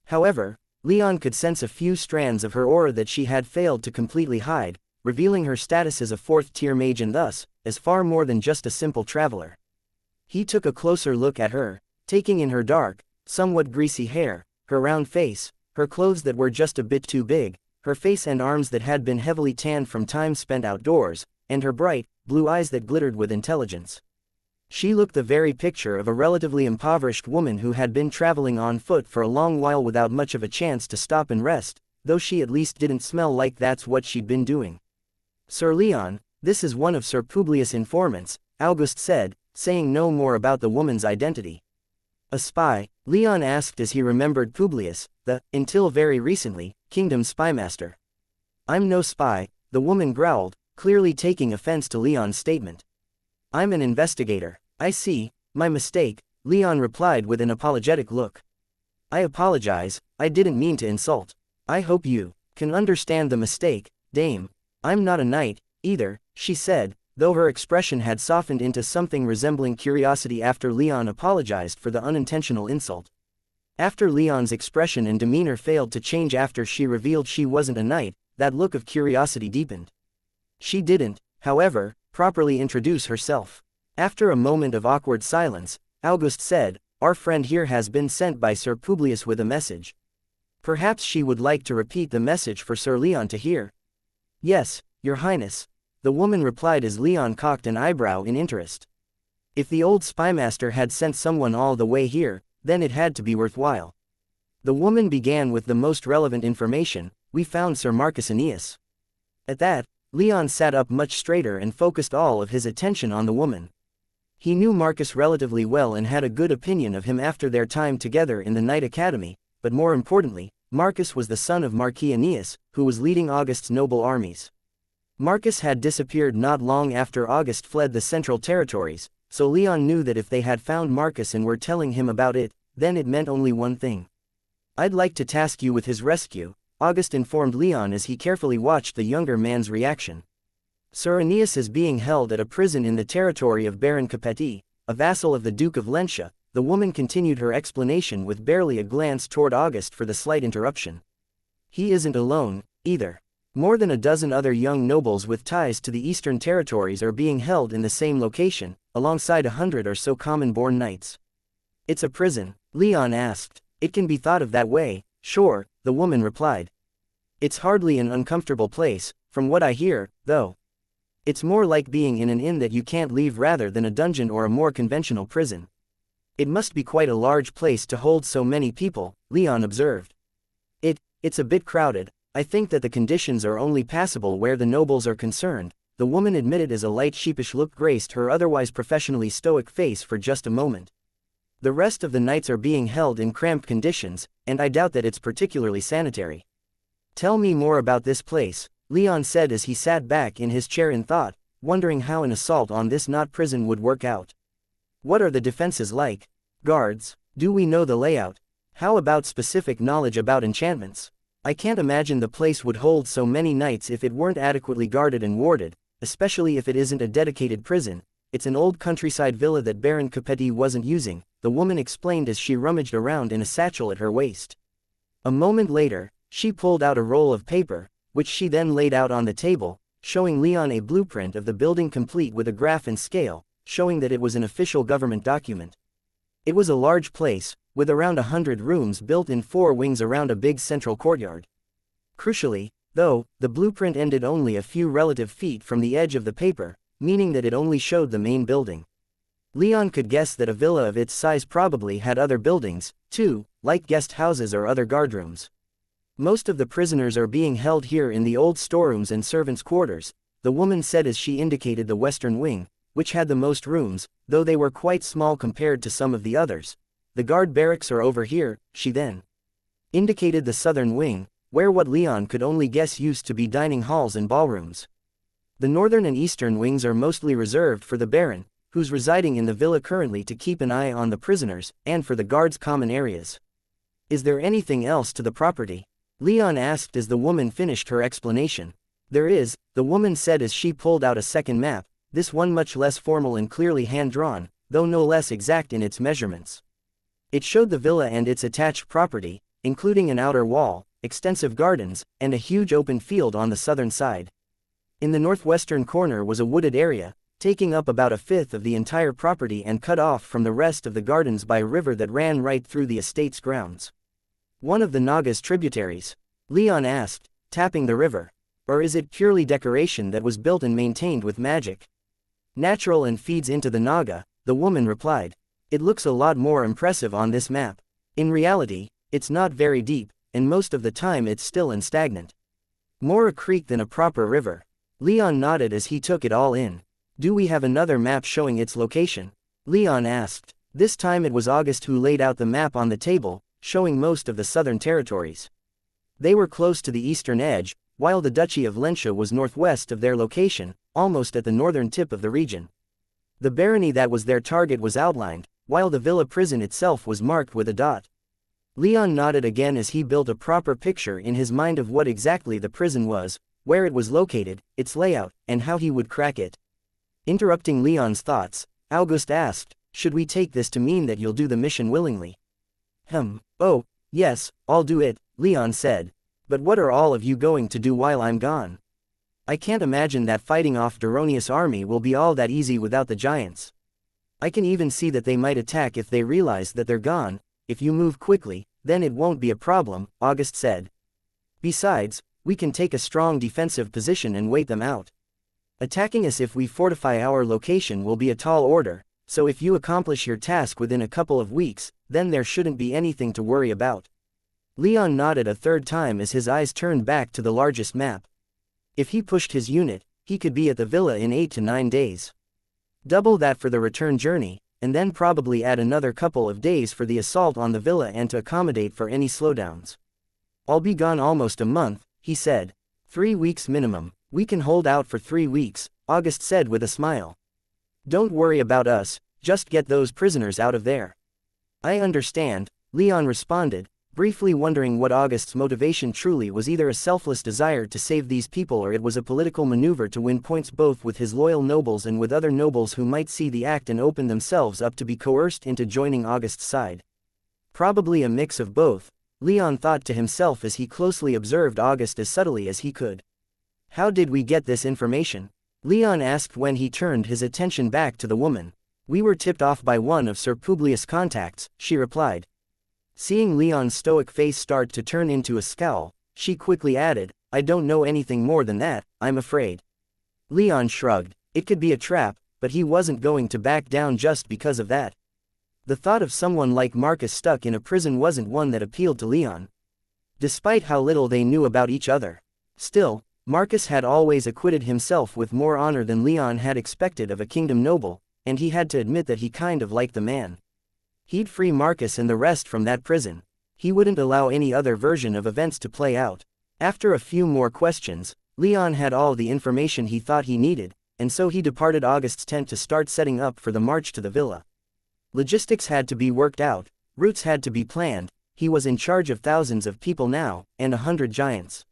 However, Leon could sense a few strands of her aura that she had failed to completely hide, revealing her status as a fourth-tier mage and thus, as far more than just a simple traveler. He took a closer look at her, taking in her dark, somewhat greasy hair, her round face, her clothes that were just a bit too big, her face and arms that had been heavily tanned from time spent outdoors, and her bright, blue eyes that glittered with intelligence. She looked the very picture of a relatively impoverished woman who had been traveling on foot for a long while without much of a chance to stop and rest, though she at least didn't smell like that's what she'd been doing. Sir Leon, this is one of Sir Publius' informants, August said, saying no more about the woman's identity. A spy, Leon asked as he remembered Publius, the, until very recently, kingdom spymaster. I'm no spy, the woman growled, clearly taking offense to Leon's statement. I'm an investigator. I see, my mistake, Leon replied with an apologetic look. I apologize, I didn't mean to insult. I hope you can understand the mistake, dame. I'm not a knight, either, she said, though her expression had softened into something resembling curiosity after Leon apologized for the unintentional insult. After Leon's expression and demeanor failed to change after she revealed she wasn't a knight, that look of curiosity deepened. She didn't, however, properly introduce herself. After a moment of awkward silence, August said, our friend here has been sent by Sir Publius with a message. Perhaps she would like to repeat the message for Sir Leon to hear. Yes, Your Highness, the woman replied as Leon cocked an eyebrow in interest. If the old spymaster had sent someone all the way here, then it had to be worthwhile. The woman began with the most relevant information. We found Sir Marcus Aeneas. At that, Leon sat up much straighter and focused all of his attention on the woman. He knew Marcus relatively well and had a good opinion of him after their time together in the Knight Academy, but more importantly, Marcus was the son of Marquis Aeneas, who was leading August's noble armies. Marcus had disappeared not long after August fled the Central Territories, so Leon knew that if they had found Marcus and were telling him about it, then it meant only one thing. I'd like to task you with his rescue, August informed Leon as he carefully watched the younger man's reaction. Sir Aeneas is being held at a prison in the territory of Baron Capeti, a vassal of the Duke of Lentia. The woman continued her explanation with barely a glance toward August for the slight interruption. He isn't alone, either. More than a dozen other young nobles with ties to the Eastern Territories are being held in the same location, alongside 100 or so common-born knights. It's a prison, Leon asked. It can be thought of that way, sure, the woman replied. It's hardly an uncomfortable place, from what I hear, though. It's more like being in an inn that you can't leave rather than a dungeon or a more conventional prison. It must be quite a large place to hold so many people, Leon observed. It's a bit crowded. I think that the conditions are only passable where the nobles are concerned, the woman admitted as a light sheepish look graced her otherwise professionally stoic face for just a moment. The rest of the knights are being held in cramped conditions, and I doubt that it's particularly sanitary. Tell me more about this place, Leon said as he sat back in his chair in thought, wondering how an assault on this not prison would work out. What are the defenses like? Guards? Do we know the layout? How about specific knowledge about enchantments? I can't imagine the place would hold so many knights if it weren't adequately guarded and warded, especially if it isn't a dedicated prison. It's an old countryside villa that Baron Capeti wasn't using, the woman explained as she rummaged around in a satchel at her waist. A moment later, she pulled out a roll of paper, which she then laid out on the table, showing Leon a blueprint of the building complete with a graph and scale, showing that it was an official government document. It was a large place, with around 100 rooms built in 4 wings around a big central courtyard. Crucially, though, the blueprint ended only a few relative feet from the edge of the paper, meaning that it only showed the main building. Leon could guess that a villa of its size probably had other buildings, too, like guest houses or other guardrooms. Most of the prisoners are being held here in the old storerooms and servants' quarters, the woman said as she indicated the western wing, which had the most rooms, though they were quite small compared to some of the others. The guard barracks are over here, she then indicated the southern wing, where what Leon could only guess used to be dining halls and ballrooms. The northern and eastern wings are mostly reserved for the Baron, who's residing in the villa currently to keep an eye on the prisoners, and for the guards' common areas. Is there anything else to the property? Leon asked as the woman finished her explanation. There is, the woman said as she pulled out a second map, this one much less formal and clearly hand-drawn, though no less exact in its measurements. It showed the villa and its attached property, including an outer wall, extensive gardens, and a huge open field on the southern side. In the northwestern corner was a wooded area, taking up about a fifth of the entire property and cut off from the rest of the gardens by a river that ran right through the estate's grounds. One of the Naga's tributaries? Leon asked, tapping the river. Or is it purely decoration that was built and maintained with magic? Natural and feeds into the Naga, the woman replied. It looks a lot more impressive on this map. In reality, it's not very deep, and most of the time it's still and stagnant. More a creek than a proper river. Leon nodded as he took it all in. Do we have another map showing its location? Leon asked. This time it was August who laid out the map on the table, showing most of the southern territories. They were close to the eastern edge, while the Duchy of Lensha was northwest of their location, almost at the northern tip of the region. The barony that was their target was outlined, while the villa prison itself was marked with a dot. Leon nodded again as he built a proper picture in his mind of what exactly the prison was, where it was located, its layout, and how he would crack it. Interrupting Leon's thoughts, August asked, should we take this to mean that you'll do the mission willingly? Oh, yes, I'll do it, Leon said. But what are all of you going to do while I'm gone? I can't imagine that fighting off Duronius' army will be all that easy without the giants. I can even see that they might attack if they realize that they're gone. If you move quickly, then it won't be a problem, August said. Besides, we can take a strong defensive position and wait them out. Attacking us if we fortify our location will be a tall order, so if you accomplish your task within a couple of weeks, then there shouldn't be anything to worry about. Leon nodded a third time as his eyes turned back to the largest map. If he pushed his unit, he could be at the villa in 8 to 9 days. Double that for the return journey, and then probably add another couple of days for the assault on the villa and to accommodate for any slowdowns. I'll be gone almost a month, he said. 3 weeks minimum. We can hold out for 3 weeks, August said with a smile. Don't worry about us, just get those prisoners out of there. I understand, Leon responded, briefly wondering what August's motivation truly was, either a selfless desire to save these people or it was a political maneuver to win points both with his loyal nobles and with other nobles who might see the act and open themselves up to be coerced into joining August's side. Probably a mix of both, Leon thought to himself as he closely observed August as subtly as he could. How did we get this information? Leon asked when he turned his attention back to the woman. We were tipped off by one of Sir Publius' contacts, she replied. Seeing Leon's stoic face start to turn into a scowl, she quickly added, I don't know anything more than that, I'm afraid. Leon shrugged. It could be a trap, but he wasn't going to back down just because of that. The thought of someone like Marcus stuck in a prison wasn't one that appealed to Leon. Despite how little they knew about each other. Still, Marcus had always acquitted himself with more honor than Leon had expected of a kingdom noble, and he had to admit that he kind of liked the man. He'd free Marcus and the rest from that prison. He wouldn't allow any other version of events to play out. After a few more questions, Leon had all the information he thought he needed, and so he departed August's tent to start setting up for the march to the villa. Logistics had to be worked out, routes had to be planned, he was in charge of thousands of people now, and 100 giants.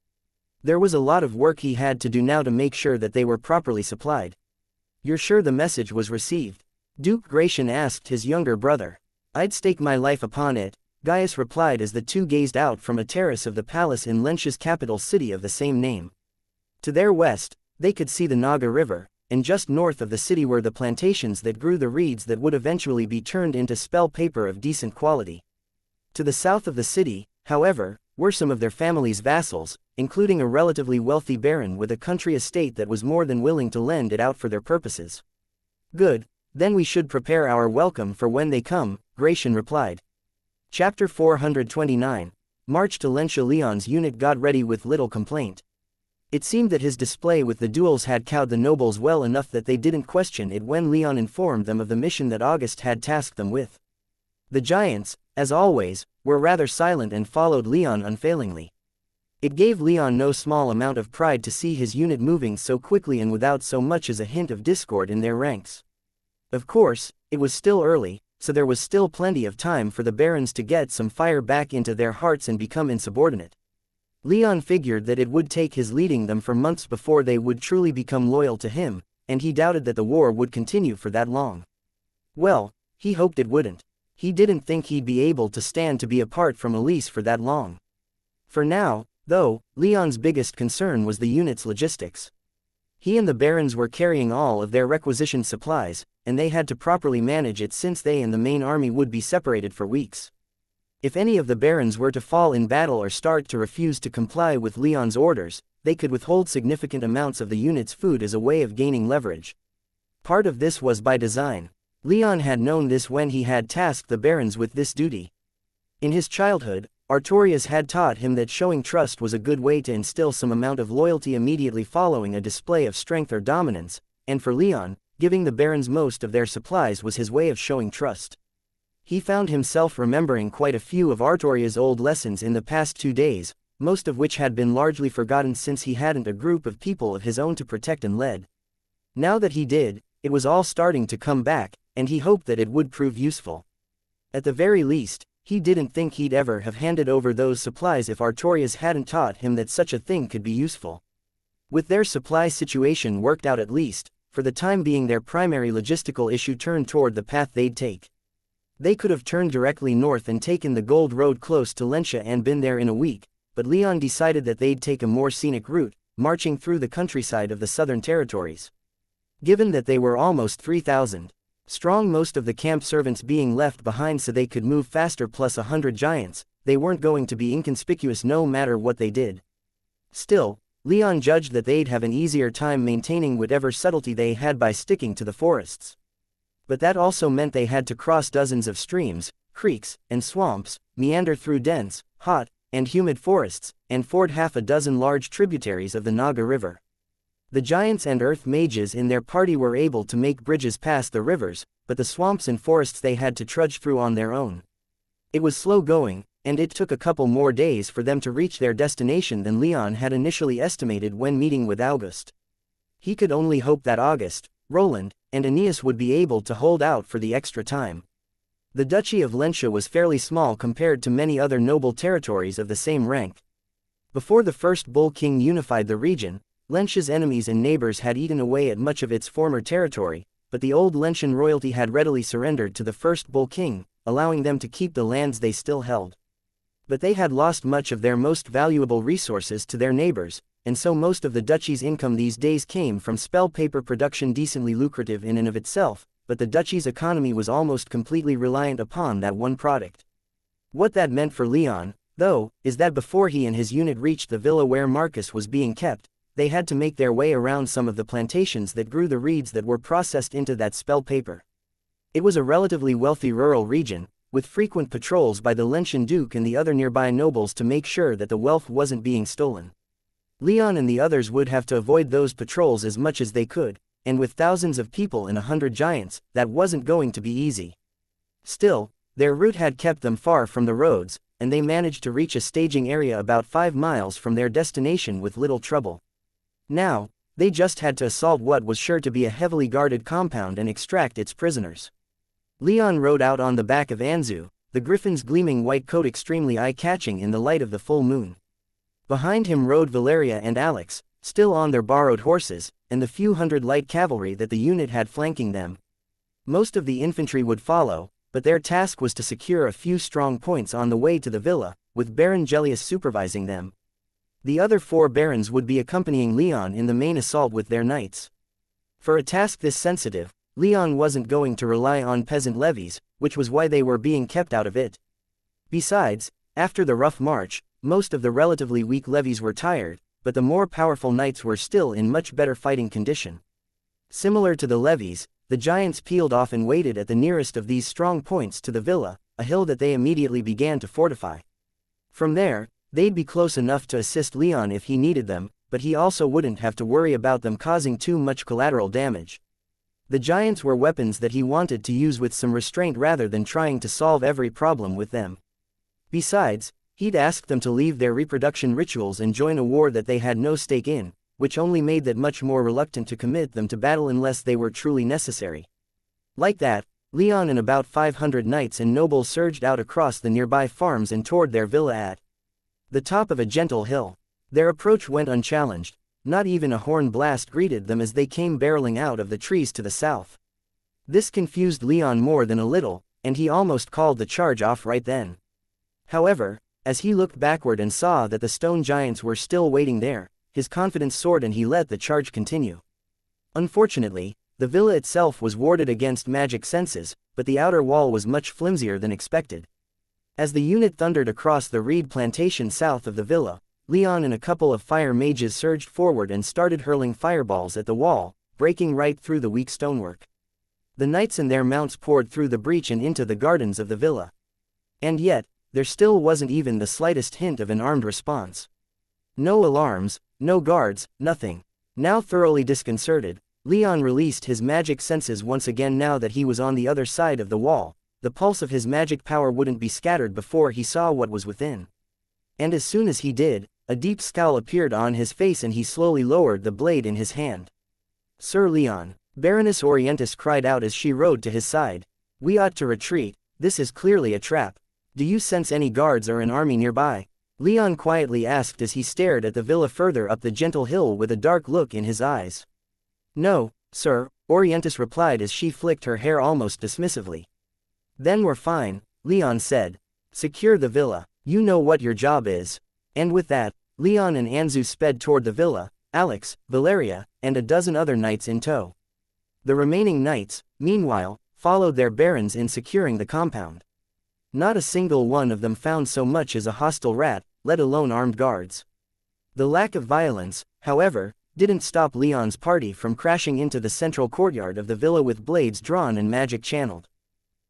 There was a lot of work he had to do now to make sure that they were properly supplied. You're sure the message was received? Duke Gratian asked his younger brother. I'd stake my life upon it, Gaius replied as the two gazed out from a terrace of the palace in Lensha's capital city of the same name. To their west, they could see the Naga River, and just north of the city were the plantations that grew the reeds that would eventually be turned into spell paper of decent quality. To the south of the city, however, were some of their family's vassals, including a relatively wealthy baron with a country estate that was more than willing to lend it out for their purposes. Good, then we should prepare our welcome for when they come, Gratian replied. Chapter 429. March to Lensha. Leon's unit got ready with little complaint. It seemed that his display with the duels had cowed the nobles well enough that they didn't question it when Leon informed them of the mission that August had tasked them with. The giants, as always, were rather silent and followed Leon unfailingly. It gave Leon no small amount of pride to see his unit moving so quickly and without so much as a hint of discord in their ranks. Of course, it was still early, so there was still plenty of time for the barons to get some fire back into their hearts and become insubordinate. Leon figured that it would take his leading them for months before they would truly become loyal to him, and he doubted that the war would continue for that long. Well, he hoped it wouldn't. He didn't think he'd be able to stand to be apart from Elise for that long. For now, though, Leon's biggest concern was the unit's logistics. He and the barons were carrying all of their requisitioned supplies, and they had to properly manage it since they and the main army would be separated for weeks. If any of the barons were to fall in battle or start to refuse to comply with Leon's orders, they could withhold significant amounts of the unit's food as a way of gaining leverage. Part of this was by design. Leon had known this when he had tasked the barons with this duty. In his childhood, Artorias had taught him that showing trust was a good way to instill some amount of loyalty immediately following a display of strength or dominance, and for Leon, giving the barons most of their supplies was his way of showing trust. He found himself remembering quite a few of Artorias' old lessons in the past 2 days, most of which had been largely forgotten since he hadn't a group of people of his own to protect and lead. Now that he did, it was all starting to come back, and he hoped that it would prove useful. At the very least, he didn't think he'd ever have handed over those supplies if Artorias hadn't taught him that such a thing could be useful. With their supply situation worked out at least, for the time being their primary logistical issue turned toward the path they'd take. They could have turned directly north and taken the gold road close to Lensha and been there in a week, but Leon decided that they'd take a more scenic route, marching through the countryside of the southern territories. Given that they were almost 3,000 strong, most of the camp servants being left behind so they could move faster plus 100 giants, they weren't going to be inconspicuous no matter what they did. Still, Leon judged that they'd have an easier time maintaining whatever subtlety they had by sticking to the forests. But that also meant they had to cross dozens of streams, creeks, and swamps, meander through dense, hot, and humid forests, and ford half a dozen large tributaries of the Naga River. The giants and earth mages in their party were able to make bridges past the rivers, but the swamps and forests they had to trudge through on their own. It was slow going, and it took a couple more days for them to reach their destination than Leon had initially estimated when meeting with August. He could only hope that August, Roland, and Aeneas would be able to hold out for the extra time. The Duchy of Lensha was fairly small compared to many other noble territories of the same rank. Before the first Bull King unified the region, Lensha's enemies and neighbors had eaten away at much of its former territory, but the old Lenshan royalty had readily surrendered to the first Bull King, allowing them to keep the lands they still held. But they had lost much of their most valuable resources to their neighbors, and so most of the duchy's income these days came from spell paper production, decently lucrative in and of itself, but the duchy's economy was almost completely reliant upon that one product. What that meant for Leon, though, is that before he and his unit reached the villa where Marcus was being kept, they had to make their way around some of the plantations that grew the reeds that were processed into that spell paper. It was a relatively wealthy rural region, with frequent patrols by the Lenshan Duke and the other nearby nobles to make sure that the wealth wasn't being stolen. Leon and the others would have to avoid those patrols as much as they could, and with thousands of people and 100 giants, that wasn't going to be easy. Still, their route had kept them far from the roads, and they managed to reach a staging area about 5 miles from their destination with little trouble. Now, they just had to assault what was sure to be a heavily guarded compound and extract its prisoners. Leon rode out on the back of Anzu, the griffin's gleaming white coat extremely eye-catching in the light of the full moon. Behind him rode Valeria and Alex, still on their borrowed horses, and the few hundred light cavalry that the unit had flanking them. Most of the infantry would follow, but their task was to secure a few strong points on the way to the villa, with Baron Gellius supervising them. The other 4 barons would be accompanying Leon in the main assault with their knights. For a task this sensitive, Leon wasn't going to rely on peasant levies, which was why they were being kept out of it. Besides, after the rough march, most of the relatively weak levies were tired, but the more powerful knights were still in much better fighting condition. Similar to the levies, the giants peeled off and waited at the nearest of these strong points to the villa, a hill that they immediately began to fortify. From there, they'd be close enough to assist Leon if he needed them, but he also wouldn't have to worry about them causing too much collateral damage. The giants were weapons that he wanted to use with some restraint rather than trying to solve every problem with them. Besides, he'd asked them to leave their reproduction rituals and join a war that they had no stake in, which only made them much more reluctant to commit them to battle unless they were truly necessary. Like that, Leon and about 500 knights and nobles surged out across the nearby farms and toward their villa at the top of a gentle hill. Their approach went unchallenged. Not even a horn blast greeted them as they came barreling out of the trees to the south. This confused Leon more than a little, and he almost called the charge off right then. However, as he looked backward and saw that the stone giants were still waiting there, his confidence soared and he let the charge continue. Unfortunately, the villa itself was warded against magic senses, but the outer wall was much flimsier than expected. As the unit thundered across the reed plantation south of the villa, Leon and a couple of fire mages surged forward and started hurling fireballs at the wall, breaking right through the weak stonework. The knights and their mounts poured through the breach and into the gardens of the villa. And yet, there still wasn't even the slightest hint of an armed response. No alarms, no guards, nothing. Now thoroughly disconcerted, Leon released his magic senses once again. Now that he was on the other side of the wall, the pulse of his magic power wouldn't be scattered before he saw what was within. And as soon as he did, a deep scowl appeared on his face and he slowly lowered the blade in his hand. "Sir Leon," Baroness Orientis cried out as she rode to his side, "we ought to retreat, this is clearly a trap. Do you sense any guards or an army nearby?" Leon quietly asked as he stared at the villa further up the gentle hill with a dark look in his eyes. "No, sir," Orientis replied as she flicked her hair almost dismissively. "Then we're fine," Leon said. "Secure the villa, you know what your job is." And with that, Leon and Anzu sped toward the villa, Alex, Valeria, and a dozen other knights in tow. The remaining knights, meanwhile, followed their barons in securing the compound. Not a single one of them found so much as a hostile rat, let alone armed guards. The lack of violence, however, didn't stop Leon's party from crashing into the central courtyard of the villa with blades drawn and magic channeled.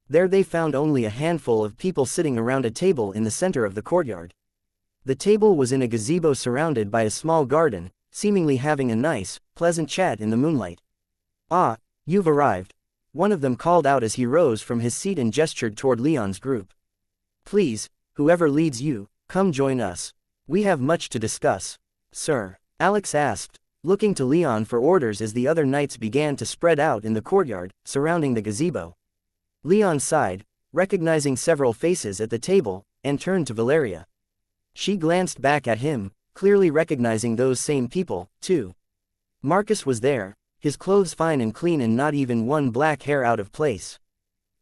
There they found only a handful of people sitting around a table in the center of the courtyard. The table was in a gazebo surrounded by a small garden, seemingly having a nice, pleasant chat in the moonlight. "Ah, you've arrived," one of them called out as he rose from his seat and gestured toward Leon's group. "Please, whoever leads you, come join us. We have much to discuss." "Sir?" Alex asked, looking to Leon for orders as the other knights began to spread out in the courtyard, surrounding the gazebo. Leon sighed, recognizing several faces at the table, and turned to Valeria. She glanced back at him, clearly recognizing those same people, too. Marcus was there, his clothes fine and clean and not even one black hair out of place.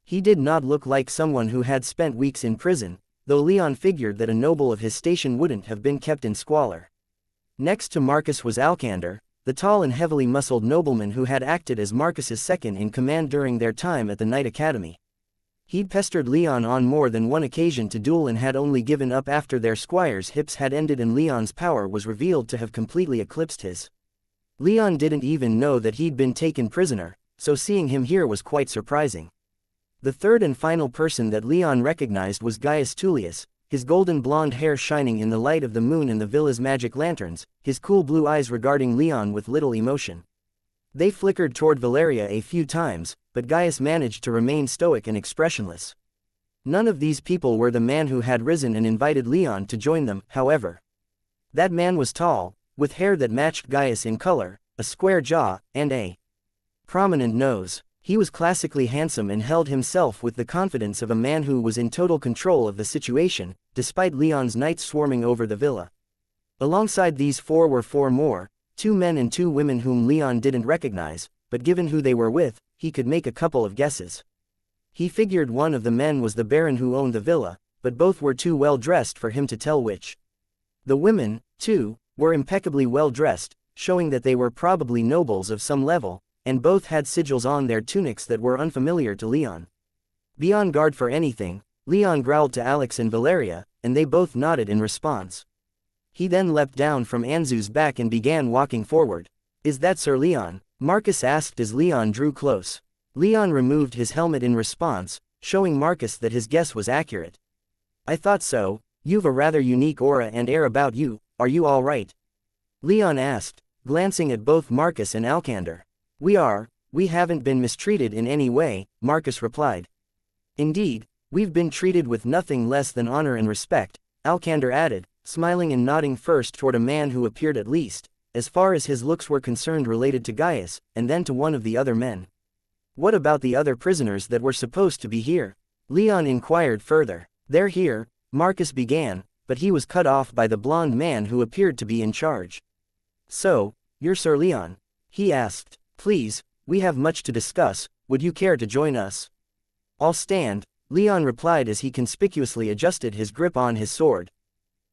He did not look like someone who had spent weeks in prison, though Leon figured that a noble of his station wouldn't have been kept in squalor. Next to Marcus was Alcander, the tall and heavily muscled nobleman who had acted as Marcus's second in command during their time at the Knight Academy. He'd pestered Leon on more than one occasion to duel and had only given up after their squire's hips had ended and Leon's power was revealed to have completely eclipsed his. Leon didn't even know that he'd been taken prisoner, so seeing him here was quite surprising. The third and final person that Leon recognized was Gaius Tullius, his golden blonde hair shining in the light of the moon and the villa's magic lanterns, his cool blue eyes regarding Leon with little emotion. They flickered toward Valeria a few times, but Gaius managed to remain stoic and expressionless. None of these people were the man who had risen and invited Leon to join them, however. That man was tall, with hair that matched Gaius in color, a square jaw, and a prominent nose. He was classically handsome and held himself with the confidence of a man who was in total control of the situation, despite Leon's knights swarming over the villa. Alongside these four were four more, 2 men and 2 women whom Leon didn't recognize, but given who they were with, he could make a couple of guesses. He figured one of the men was the baron who owned the villa, but both were too well dressed for him to tell which. The women, too, were impeccably well dressed, showing that they were probably nobles of some level, and both had sigils on their tunics that were unfamiliar to Leon. Be on guard for anything, Leon growled to Alex and Valeria, and they both nodded in response. He then leapt down from Anzu's back and began walking forward. "Is that Sir Leon?" Marcus asked as Leon drew close. Leon removed his helmet in response, showing Marcus that his guess was accurate. "I thought so. You've a rather unique aura and air about you. Are you all right?" Leon asked, glancing at both Marcus and Alcander. We haven't been mistreated in any way," Marcus replied. "Indeed, we've been treated with nothing less than honor and respect," Alcander added, smiling and nodding first toward a man who appeared at least, as far as his looks were concerned, related to Gaius, and then to one of the other men. "What about the other prisoners that were supposed to be here?" Leon inquired further. "They're here," Marcus began, but he was cut off by the blonde man who appeared to be in charge. "So, you're Sir Leon?" he asked. "Please, we have much to discuss. Would you care to join us?" "I'll stand," Leon replied as he conspicuously adjusted his grip on his sword.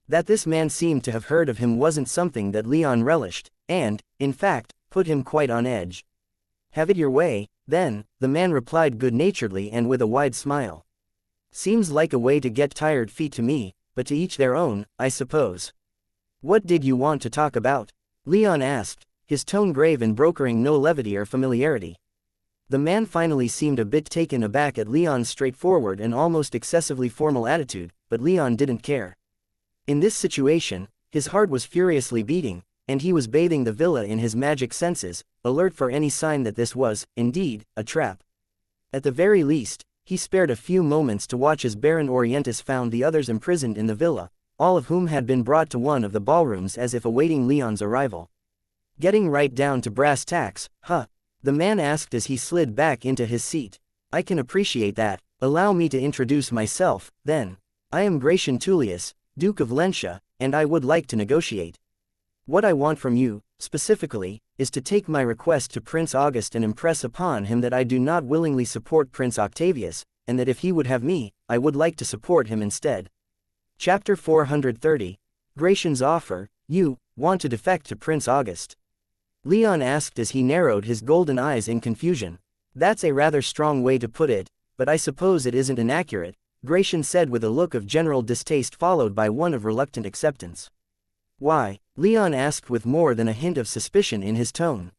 That this man seemed to have heard of him wasn't something that Leon relished, and, in fact, put him quite on edge. "Have it your way, then," the man replied good-naturedly and with a wide smile. "Seems like a way to get tired feet to me, but to each their own, I suppose." "What did you want to talk about?" Leon asked, his tone grave and brokering no levity or familiarity. The man finally seemed a bit taken aback at Leon's straightforward and almost excessively formal attitude, but Leon didn't care. In this situation, his heart was furiously beating, and he was bathing the villa in his magic senses, alert for any sign that this was, indeed, a trap. At the very least, he spared a few moments to watch as Baron Orientis found the others imprisoned in the villa, all of whom had been brought to one of the ballrooms as if awaiting Leon's arrival. "Getting right down to brass tacks, huh?" the man asked as he slid back into his seat. "I can appreciate that. Allow me to introduce myself, then. I am Gratian Tullius, Duke of Lentia, and I would like to negotiate. What I want from you, specifically, is to take my request to Prince August and impress upon him that I do not willingly support Prince Octavius, and that if he would have me, I would like to support him instead." Chapter 430. Gratian's Offer. "You want to defect to Prince August?" Leon asked as he narrowed his golden eyes in confusion. "That's a rather strong way to put it, but I suppose it isn't inaccurate," Gratian said with a look of general distaste followed by one of reluctant acceptance. "Why?" Leon asked with more than a hint of suspicion in his tone.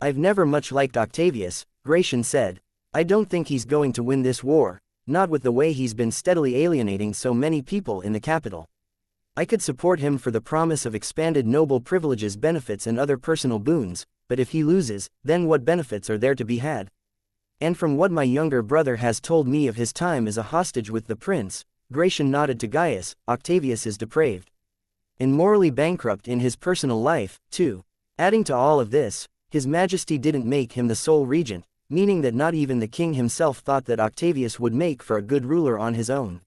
"I've never much liked Octavius," Gratian said. "I don't think he's going to win this war, not with the way he's been steadily alienating so many people in the capital. I could support him for the promise of expanded noble privileges, benefits and other personal boons, but if he loses, then what benefits are there to be had? And from what my younger brother has told me of his time as a hostage with the prince," Gratian nodded to Gaius, "Octavius is depraved. And morally bankrupt in his personal life, too. Adding to all of this, His Majesty didn't make him the sole regent, meaning that not even the king himself thought that Octavius would make for a good ruler on his own.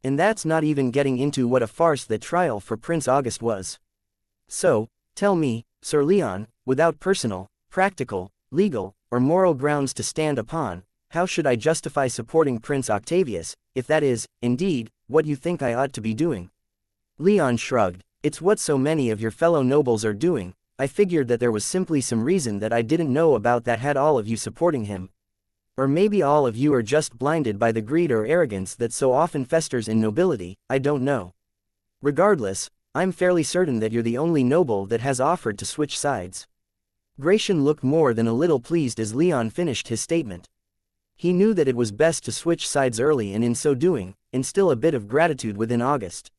And that's not even getting into what a farce that trial for Prince August was. So, tell me, Sir Leon, without personal, practical, legal, or moral grounds to stand upon, how should I justify supporting Prince Octavius, if that is, indeed, what you think I ought to be doing?" Leon shrugged. "It's what so many of your fellow nobles are doing. I figured that there was simply some reason that I didn't know about that had all of you supporting him. Or maybe all of you are just blinded by the greed or arrogance that so often festers in nobility, I don't know. Regardless, I'm fairly certain that you're the only noble that has offered to switch sides." Gratian looked more than a little pleased as Leon finished his statement. He knew that it was best to switch sides early and in so doing, instill a bit of gratitude within August.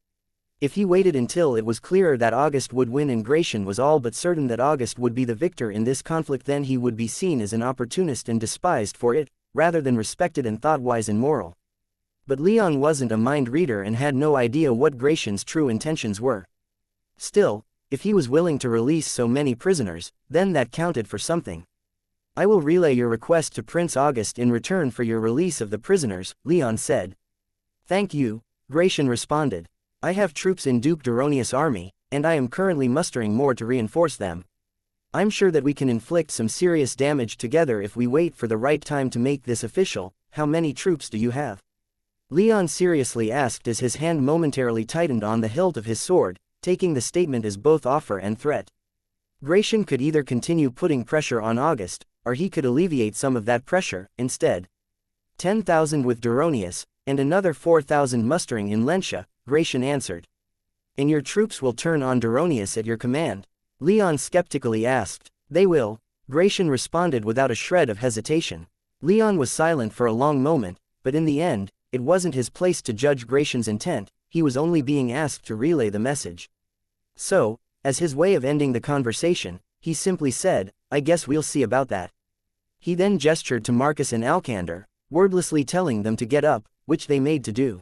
If he waited until it was clearer that August would win and Gratian was all but certain that August would be the victor in this conflict, then he would be seen as an opportunist and despised for it, rather than respected and thought-wise and moral. But Leon wasn't a mind reader and had no idea what Gratian's true intentions were. Still, if he was willing to release so many prisoners, then that counted for something. "I will relay your request to Prince August in return for your release of the prisoners," Leon said. "Thank you," Gratian responded. "I have troops in Duke Duronius' army, and I am currently mustering more to reinforce them. I'm sure that we can inflict some serious damage together if we wait for the right time to make this official. How many troops do you have?" Leon seriously asked as his hand momentarily tightened on the hilt of his sword, taking the statement as both offer and threat. Gratian could either continue putting pressure on August, or he could alleviate some of that pressure, instead. 10,000 with Duronius, and another 4,000 mustering in xianxia, Gratian answered. And your troops will turn on Duronius at your command? Leon skeptically asked. They will, Gratian responded without a shred of hesitation. Leon was silent for a long moment, but in the end, it wasn't his place to judge Gratian's intent, he was only being asked to relay the message. So, as his way of ending the conversation, he simply said, I guess we'll see about that. He then gestured to Marcus and Alcander, wordlessly telling them to get up, which they made to do.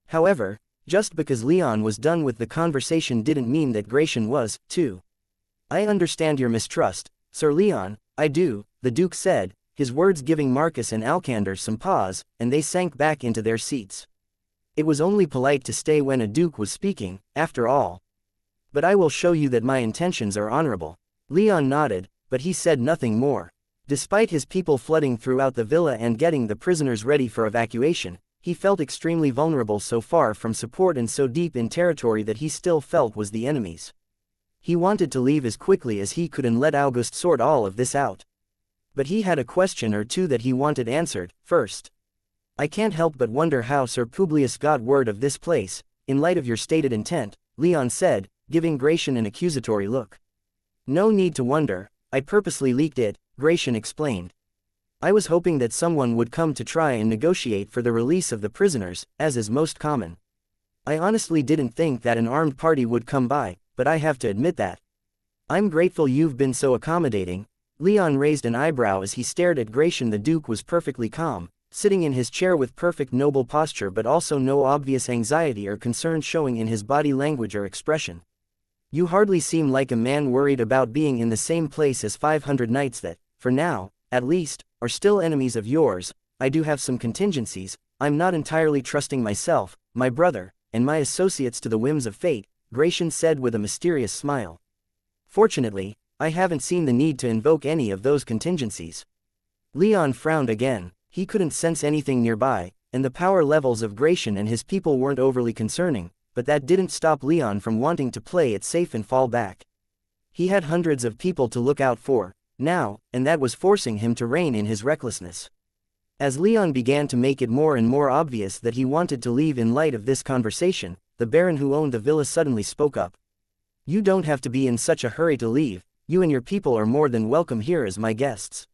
However, just because Leon was done with the conversation didn't mean that Gratian was, too. I understand your mistrust, Sir Leon, I do, the Duke said, his words giving Marcus and Alcander some pause, and they sank back into their seats. It was only polite to stay when a Duke was speaking, after all. But I will show you that my intentions are honorable. Leon nodded, but he said nothing more. Despite his people flooding throughout the villa and getting the prisoners ready for evacuation, he felt extremely vulnerable, so far from support and so deep in territory that he still felt was the enemy's. He wanted to leave as quickly as he could and let August sort all of this out. But he had a question or two that he wanted answered. First, I can't help but wonder how Sir Publius got word of this place, in light of your stated intent, Leon said, giving Gratian an accusatory look. No need to wonder, I purposely leaked it, Gratian explained. I was hoping that someone would come to try and negotiate for the release of the prisoners, as is most common. I honestly didn't think that an armed party would come by, but I have to admit that. I'm grateful you've been so accommodating. Leon raised an eyebrow as he stared at Gratian. The Duke was perfectly calm, sitting in his chair with perfect noble posture, but also no obvious anxiety or concern showing in his body language or expression. You hardly seem like a man worried about being in the same place as 500 knights that, for now, at least, are still enemies of yours. I do have some contingencies. I'm not entirely trusting myself, my brother, and my associates to the whims of fate, Gratian said with a mysterious smile. Fortunately, I haven't seen the need to invoke any of those contingencies. Leon frowned again. He couldn't sense anything nearby, and the power levels of Gratian and his people weren't overly concerning, but that didn't stop Leon from wanting to play it safe and fall back. He had hundreds of people to look out for now, and that was forcing him to rein in his recklessness. As Leon began to make it more and more obvious that he wanted to leave in light of this conversation, the Baron who owned the villa suddenly spoke up. You don't have to be in such a hurry to leave. You and your people are more than welcome here as my guests.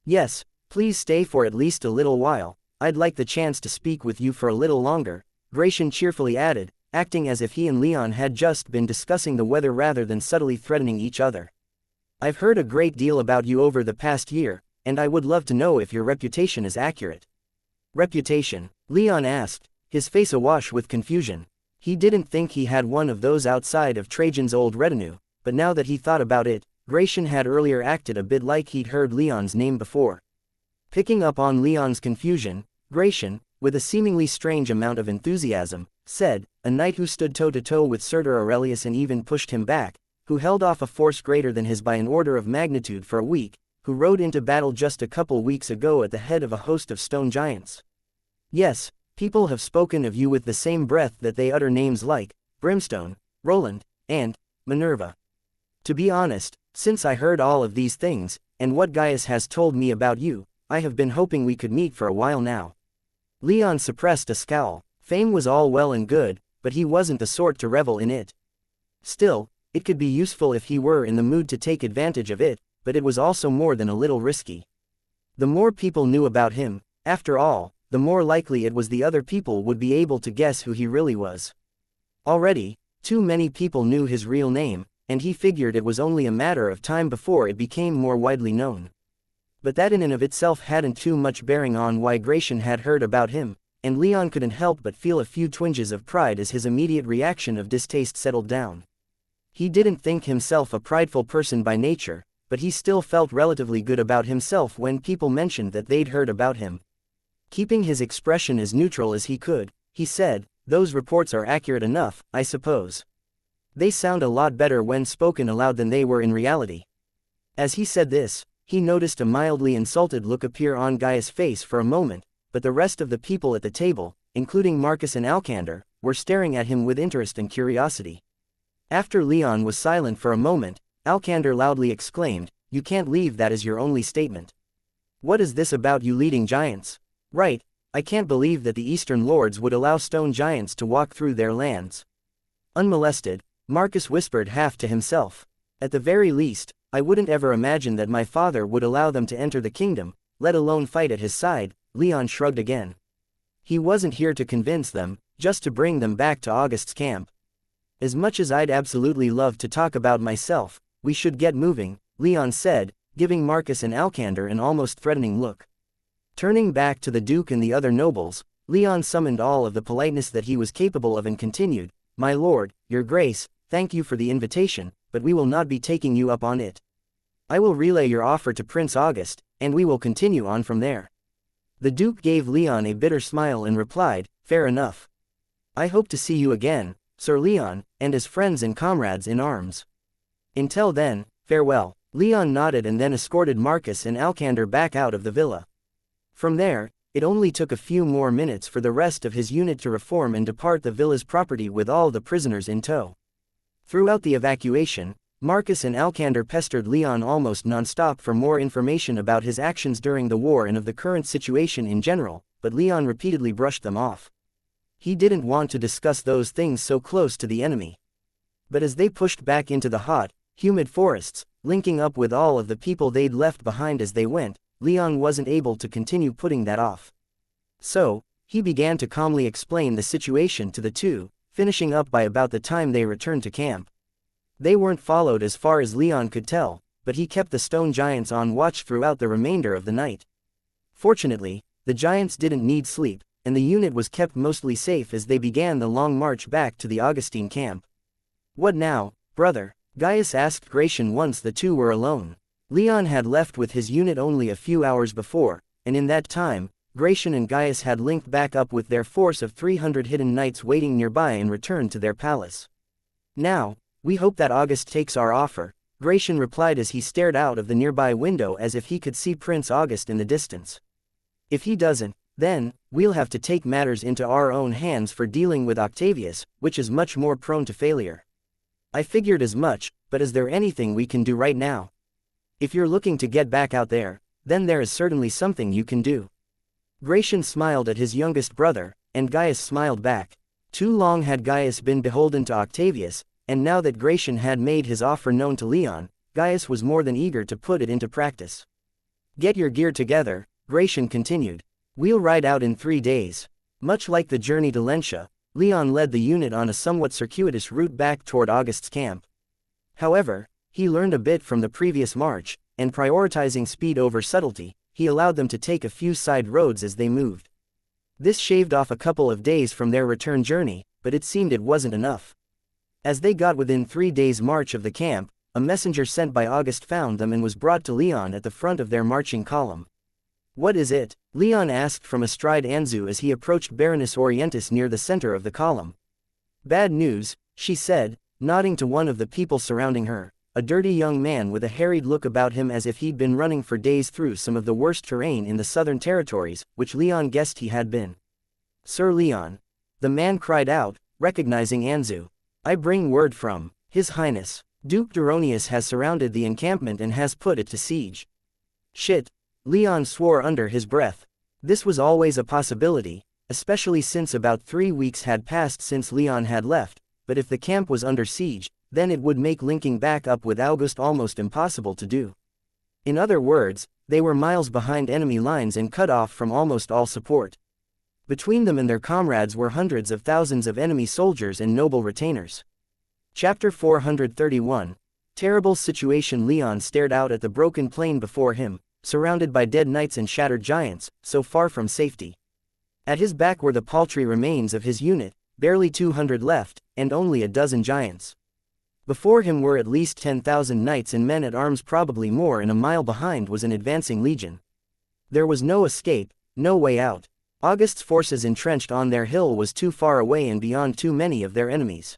Yes, please stay for at least a little while. I'd like the chance to speak with you for a little longer, Gratian cheerfully added, acting as if he and Leon had just been discussing the weather rather than subtly threatening each other. I've heard a great deal about you over the past year, and I would love to know if your reputation is accurate. Reputation? Leon asked, his face awash with confusion. He didn't think he had one of those outside of Trajan's old retinue, but now that he thought about it, Gratian had earlier acted a bit like he'd heard Leon's name before. Picking up on Leon's confusion, Gratian, with a seemingly strange amount of enthusiasm, said, a knight who stood toe-to-toe with Surtur Aurelius and even pushed him back, who held off a force greater than his by an order of magnitude for a week, who rode into battle just a couple weeks ago at the head of a host of stone giants. Yes, people have spoken of you with the same breath that they utter names like Brimstone, Roland, and Minerva. To be honest, since I heard all of these things, and what Gaius has told me about you, I have been hoping we could meet for a while now. Leon suppressed a scowl. Fame was all well and good, but he wasn't the sort to revel in it. Still, it could be useful if he were in the mood to take advantage of it, but it was also more than a little risky. The more people knew about him, after all, the more likely it was the other people would be able to guess who he really was. Already, too many people knew his real name, and he figured it was only a matter of time before it became more widely known. But that in and of itself hadn't too much bearing on why Gratian had heard about him, and Leon couldn't help but feel a few twinges of pride as his immediate reaction of distaste settled down. He didn't think himself a prideful person by nature, but he still felt relatively good about himself when people mentioned that they'd heard about him. Keeping his expression as neutral as he could, he said, those reports are accurate enough, I suppose. They sound a lot better when spoken aloud than they were in reality. As he said this, he noticed a mildly insulted look appear on Gaius' face for a moment, but the rest of the people at the table, including Marcus and Alcander, were staring at him with interest and curiosity. After Leon was silent for a moment, Alcander loudly exclaimed, you can't leave that as your only statement. What is this about you leading giants? Right, I can't believe that the Eastern Lords would allow stone giants to walk through their lands. Unmolested, Marcus whispered half to himself. At the very least, I wouldn't ever imagine that my father would allow them to enter the kingdom, let alone fight at his side. Leon shrugged again. He wasn't here to convince them, just to bring them back to August's camp. As much as I'd absolutely love to talk about myself, we should get moving, Leon said, giving Marcus and Alcander an almost threatening look. Turning back to the Duke and the other nobles, Leon summoned all of the politeness that he was capable of and continued, "My lord, your grace, thank you for the invitation, but we will not be taking you up on it. I will relay your offer to Prince August, and we will continue on from there." The Duke gave Leon a bitter smile and replied, "Fair enough. I hope to see you again, Sir Leon, and as friends and comrades in arms. Until then, farewell." Leon nodded and then escorted Marcus and Alcander back out of the villa. From there, it only took a few more minutes for the rest of his unit to reform and depart the villa's property with all the prisoners in tow. Throughout the evacuation, Marcus and Alcander pestered Leon almost non-stop for more information about his actions during the war and of the current situation in general, but Leon repeatedly brushed them off. He didn't want to discuss those things so close to the enemy. But as they pushed back into the hot, humid forests, linking up with all of the people they'd left behind as they went, Leon wasn't able to continue putting that off. So, he began to calmly explain the situation to the two, finishing up by about the time they returned to camp. They weren't followed as far as Leon could tell, but he kept the stone giants on watch throughout the remainder of the night. Fortunately, the giants didn't need sleep, and the unit was kept mostly safe as they began the long march back to the Augustine camp. "What now, brother?" Gaius asked Gratian once the two were alone. Leon had left with his unit only a few hours before, and in that time, Gratian and Gaius had linked back up with their force of 300 hidden knights waiting nearby and returned to their palace. "Now, we hope that August takes our offer," Gratian replied as he stared out of the nearby window as if he could see Prince August in the distance. "If he doesn't, then, we'll have to take matters into our own hands for dealing with Octavius, which is much more prone to failure." "I figured as much, but is there anything we can do right now?" "If you're looking to get back out there, then there is certainly something you can do." Gratian smiled at his youngest brother, and Gaius smiled back. Too long had Gaius been beholden to Octavius, and now that Gratian had made his offer known to Leon, Gaius was more than eager to put it into practice. "Get your gear together," Gratian continued. "We'll ride out in 3 days." Much like the journey to Lentia, Leon led the unit on a somewhat circuitous route back toward August's camp. However, he learned a bit from the previous march, and prioritizing speed over subtlety, he allowed them to take a few side roads as they moved. This shaved off a couple of days from their return journey, but it seemed it wasn't enough. As they got within 3 days' march of the camp, a messenger sent by August found them and was brought to Leon at the front of their marching column. "What is it?" Leon asked from astride Anzu as he approached Baroness Orientis near the center of the column. "Bad news," she said, nodding to one of the people surrounding her, a dirty young man with a harried look about him as if he'd been running for days through some of the worst terrain in the southern territories, which Leon guessed he had been. "Sir Leon," the man cried out, recognizing Anzu. "I bring word from His Highness. Duke Duronius has surrounded the encampment and has put it to siege." "Shit," Leon swore under his breath. This was always a possibility, especially since about 3 weeks had passed since Leon had left, but if the camp was under siege, then it would make linking back up with August almost impossible to do. In other words, they were miles behind enemy lines and cut off from almost all support. Between them and their comrades were hundreds of thousands of enemy soldiers and noble retainers. Chapter 431. Terrible situation. Leon stared out at the broken plain before him, surrounded by dead knights and shattered giants, so far from safety. At his back were the paltry remains of his unit, barely 200 left, and only a dozen giants. Before him were at least 10,000 knights and men at arms, probably more, and a mile behind was an advancing legion. There was no escape, no way out. August's forces entrenched on their hill was too far away and beyond too many of their enemies.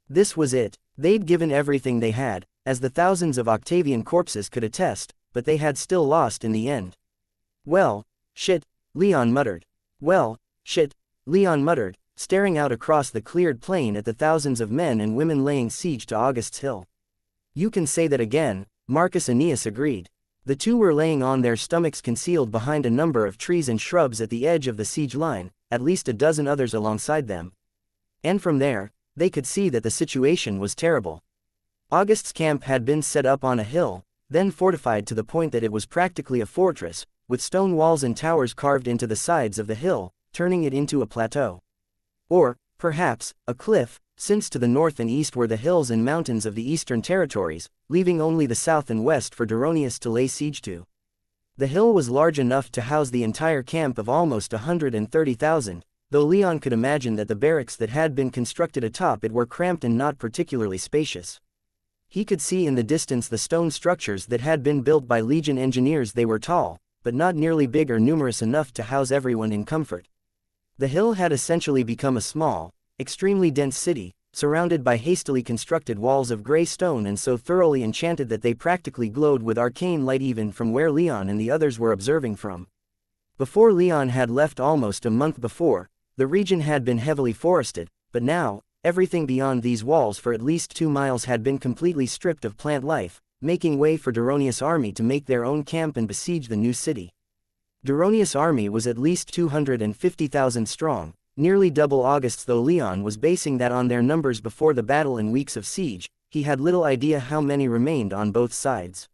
This was it. They'd given everything they had, as the thousands of Octavian corpses could attest, but they had still lost in the end. "Well, shit," Leon muttered. "Well, shit," Leon muttered, staring out across the cleared plain at the thousands of men and women laying siege to August's hill. "You can say that again," Marcus Aeneas agreed. The two were laying on their stomachs concealed behind a number of trees and shrubs at the edge of the siege line, at least a dozen others alongside them. And from there, they could see that the situation was terrible. August's camp had been set up on a hill, then fortified to the point that it was practically a fortress, with stone walls and towers carved into the sides of the hill, turning it into a plateau. Or, perhaps, a cliff, since to the north and east were the hills and mountains of the eastern territories, leaving only the south and west for Duronius to lay siege to. The hill was large enough to house the entire camp of almost 130,000, though Leon could imagine that the barracks that had been constructed atop it were cramped and not particularly spacious. He could see in the distance the stone structures that had been built by Legion engineers. They were tall, but not nearly big or numerous enough to house everyone in comfort. The hill had essentially become a small, extremely dense city, surrounded by hastily constructed walls of gray stone and so thoroughly enchanted that they practically glowed with arcane light even from where Leon and the others were observing from. Before Leon had left almost a month before, the region had been heavily forested, but now, everything beyond these walls for at least 2 miles had been completely stripped of plant life, making way for Duronius' army to make their own camp and besiege the new city. Duronius' army was at least 250,000 strong, nearly double August's. Though Leon was basing that on their numbers before the battle and weeks of siege, he had little idea how many remained on both sides.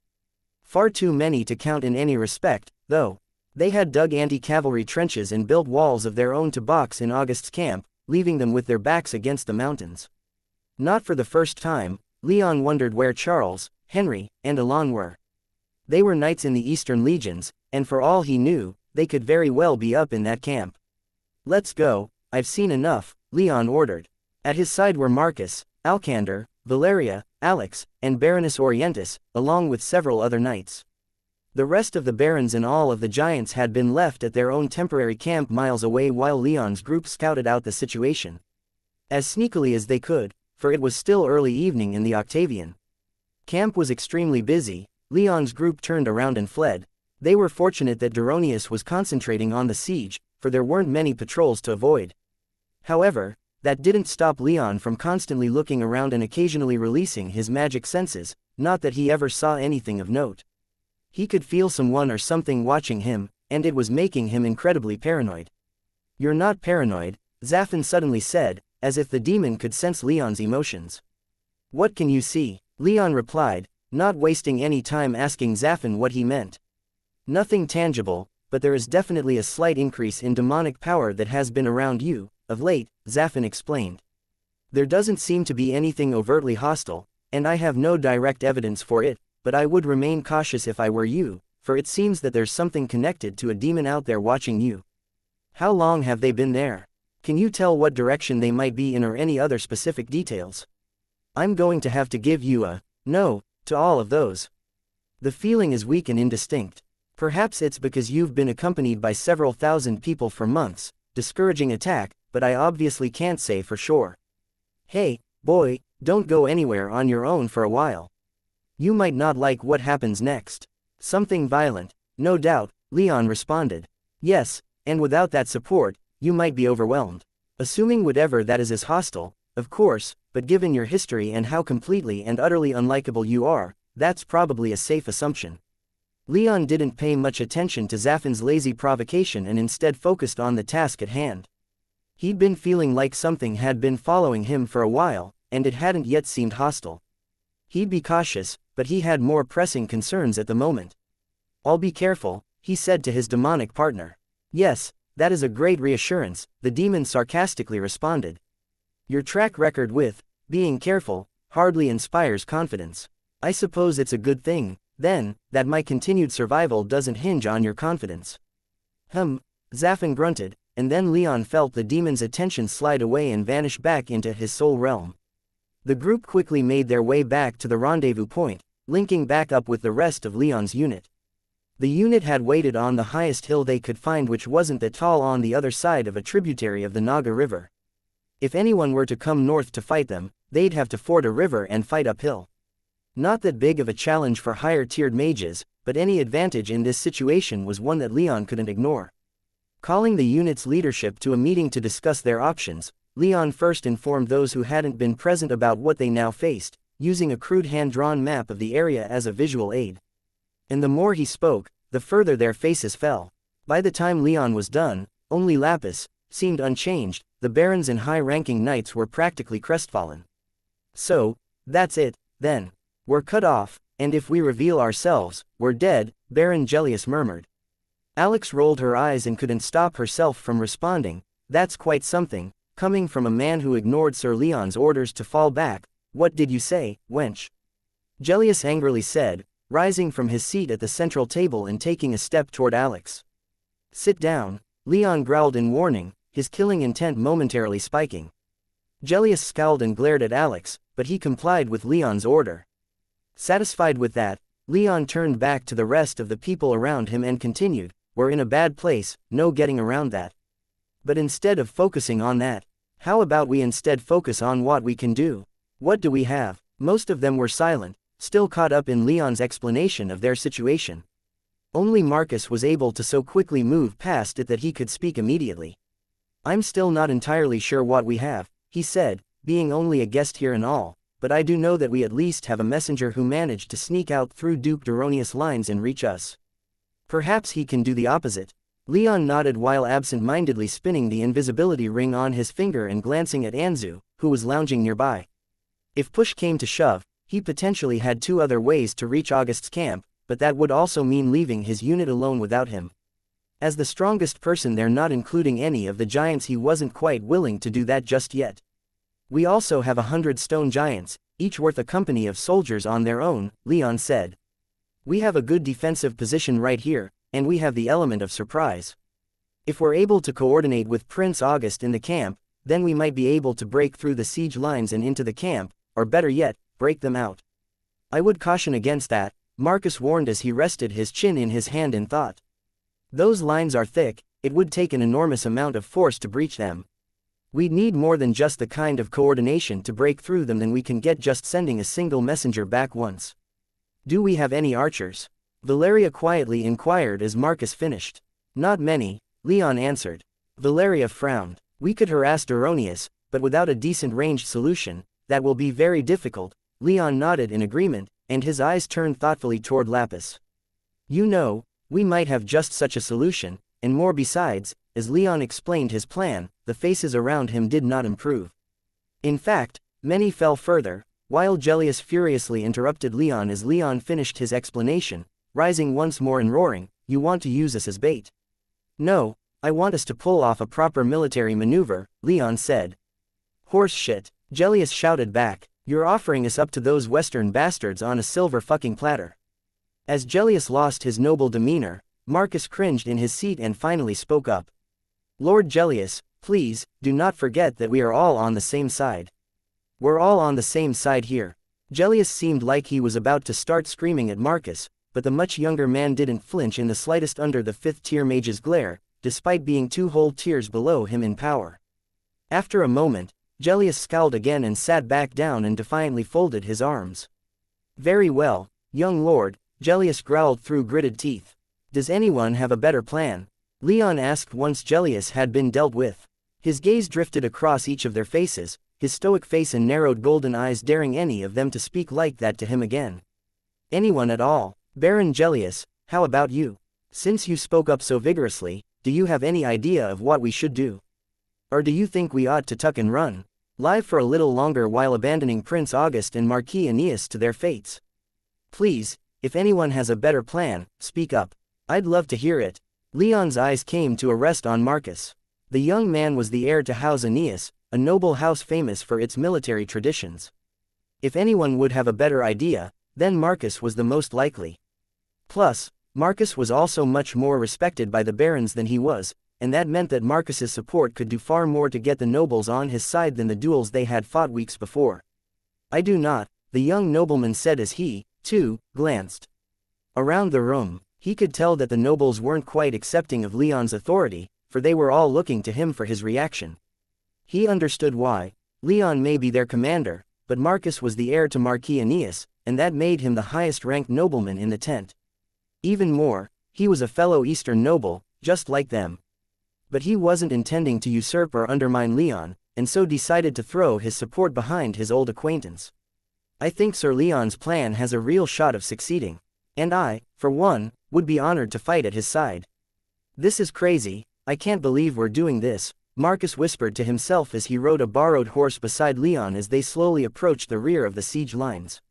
Far too many to count in any respect, though. They had dug anti-cavalry trenches and built walls of their own to box in August's camp, leaving them with their backs against the mountains. Not for the first time, Leon wondered where Charles, Henry, and Alon were. They were knights in the Eastern Legions, and for all he knew, they could very well be up in that camp. "Let's go, I've seen enough," Leon ordered. At his side were Marcus, Alcander, Valeria, Alex, and Baroness Orientis, along with several other knights. The rest of the barons and all of the giants had been left at their own temporary camp miles away while Leon's group scouted out the situation. As sneakily as they could, for it was still early evening in the Octavian. Camp was extremely busy. Leon's group turned around and fled. They were fortunate that Duronius was concentrating on the siege, for there weren't many patrols to avoid. However, that didn't stop Leon from constantly looking around and occasionally releasing his magic senses, not that he ever saw anything of note. He could feel someone or something watching him, and it was making him incredibly paranoid. "You're not paranoid," Zaffin suddenly said, as if the demon could sense Leon's emotions. "What can you see?" Leon replied, not wasting any time asking Zaffin what he meant. "Nothing tangible, but there is definitely a slight increase in demonic power that has been around you, of late," Zaffin explained. "There doesn't seem to be anything overtly hostile, and I have no direct evidence for it, but I would remain cautious if I were you, for it seems that there's something connected to a demon out there watching you. How long have they been there? Can you tell what direction they might be in or any other specific details? I'm going to have to give you a no to all of those. The feeling is weak and indistinct. Perhaps it's because you've been accompanied by several thousand people for months, discouraging attack, but I obviously can't say for sure. Hey, boy, don't go anywhere on your own for a while. You might not like what happens next. Something violent, no doubt," Leon responded. "Yes, and without that support, you might be overwhelmed. Assuming whatever that is hostile, of course, but given your history and how completely and utterly unlikable you are, that's probably a safe assumption." Leon didn't pay much attention to Zaffin's lazy provocation and instead focused on the task at hand. He'd been feeling like something had been following him for a while, and it hadn't yet seemed hostile. He'd be cautious, but he had more pressing concerns at the moment. "I'll be careful," he said to his demonic partner. "Yes, that is a great reassurance," the demon sarcastically responded. "Your track record with being careful hardly inspires confidence. I suppose it's a good thing, then, that my continued survival doesn't hinge on your confidence." Zaffin grunted, and then Leon felt the demon's attention slide away and vanish back into his soul realm. The group quickly made their way back to the rendezvous point, linking back up with the rest of Leon's unit. The unit had waited on the highest hill they could find, which wasn't that tall, on the other side of a tributary of the Naga River. If anyone were to come north to fight them, they'd have to ford a river and fight uphill. Not that big of a challenge for higher-tiered mages, but any advantage in this situation was one that Leon couldn't ignore. Calling the unit's leadership to a meeting to discuss their options, Leon first informed those who hadn't been present about what they now faced, using a crude hand-drawn map of the area as a visual aid. And the more he spoke, the further their faces fell. By the time Leon was done, only Lapis seemed unchanged. The barons and high-ranking knights were practically crestfallen. So, that's it, then. We're cut off, and if we reveal ourselves, we're dead, Baron Gellius murmured. Alex rolled her eyes and couldn't stop herself from responding. That's quite something, coming from a man who ignored Sir Leon's orders to fall back. What did you say, wench? Gellius angrily said, rising from his seat at the central table and taking a step toward Alex. Sit down, Leon growled in warning, his killing intent momentarily spiking. Gellius scowled and glared at Alex, but he complied with Leon's order. Satisfied with that, Leon turned back to the rest of the people around him and continued, we're in a bad place, no getting around that. But instead of focusing on that, how about we instead focus on what we can do? What do we have? Most of them were silent, still caught up in Leon's explanation of their situation. Only Marcus was able to so quickly move past it that he could speak immediately. I'm still not entirely sure what we have, he said, being only a guest here and all, but I do know that we at least have a messenger who managed to sneak out through Duke Duronius' lines and reach us. Perhaps he can do the opposite. Leon nodded while absent-mindedly spinning the invisibility ring on his finger and glancing at Anzu, who was lounging nearby. If push came to shove, he potentially had two other ways to reach August's camp, but that would also mean leaving his unit alone without him. As the strongest person there, not including any of the giants, he wasn't quite willing to do that just yet. We also have 100 stone giants, each worth a company of soldiers on their own, Leon said. We have a good defensive position right here, and we have the element of surprise. If we're able to coordinate with Prince August in the camp, then we might be able to break through the siege lines and into the camp, or better yet, break them out. I would caution against that, Marcus warned as he rested his chin in his hand in thought. Those lines are thick, it would take an enormous amount of force to breach them. We'd need more than just the kind of coordination to break through them than we can get just sending a single messenger back once. Do we have any archers? Valeria quietly inquired as Marcus finished. Not many, Leon answered. Valeria frowned. We could harass Duronius, but without a decent ranged solution, that will be very difficult. Leon nodded in agreement, and his eyes turned thoughtfully toward Lapis. You know, we might have just such a solution, and more besides. As Leon explained his plan, the faces around him did not improve. In fact, many fell further, while Gellius furiously interrupted Leon as Leon finished his explanation, rising once more and roaring, you want to use us as bait? No, I want us to pull off a proper military maneuver, Leon said. Horse shit, Gellius shouted back, you're offering us up to those western bastards on a silver fucking platter. As Gellius lost his noble demeanor, Marcus cringed in his seat and finally spoke up. Lord Gellius, please, do not forget that we are all on the same side. We're all on the same side here. Gellius seemed like he was about to start screaming at Marcus, but the much younger man didn't flinch in the slightest under the 5th-tier mage's glare, despite being 2 whole tiers below him in power. After a moment, Gellius scowled again and sat back down and defiantly folded his arms. Very well, young lord, Gellius growled through gritted teeth. Does anyone have a better plan? Leon asked once Gellius had been dealt with. His gaze drifted across each of their faces, his stoic face and narrowed golden eyes daring any of them to speak like that to him again. Anyone at all. Baron Gellius, how about you? Since you spoke up so vigorously, do you have any idea of what we should do? Or do you think we ought to tuck and run? Live for a little longer while abandoning Prince August and Marquis Aeneas to their fates? Please, if anyone has a better plan, speak up. I'd love to hear it. Leon's eyes came to a rest on Marcus. The young man was the heir to House Aeneas, a noble house famous for its military traditions. If anyone would have a better idea, then Marcus was the most likely. Plus, Marcus was also much more respected by the barons than he was, and that meant that Marcus's support could do far more to get the nobles on his side than the duels they had fought weeks before. I do not, the young nobleman said as he, too, glanced around the room. He could tell that the nobles weren't quite accepting of Leon's authority, for they were all looking to him for his reaction. He understood why. Leon may be their commander, but Marcus was the heir to Marquis Aeneas, and that made him the highest-ranked nobleman in the tent. Even more, he was a fellow Eastern noble, just like them. But he wasn't intending to usurp or undermine Leon, and so decided to throw his support behind his old acquaintance. I think Sir Leon's plan has a real shot of succeeding. And I, for one, would be honored to fight at his side. This is crazy, I can't believe we're doing this, Marcus whispered to himself as he rode a borrowed horse beside Leon as they slowly approached the rear of the siege lines.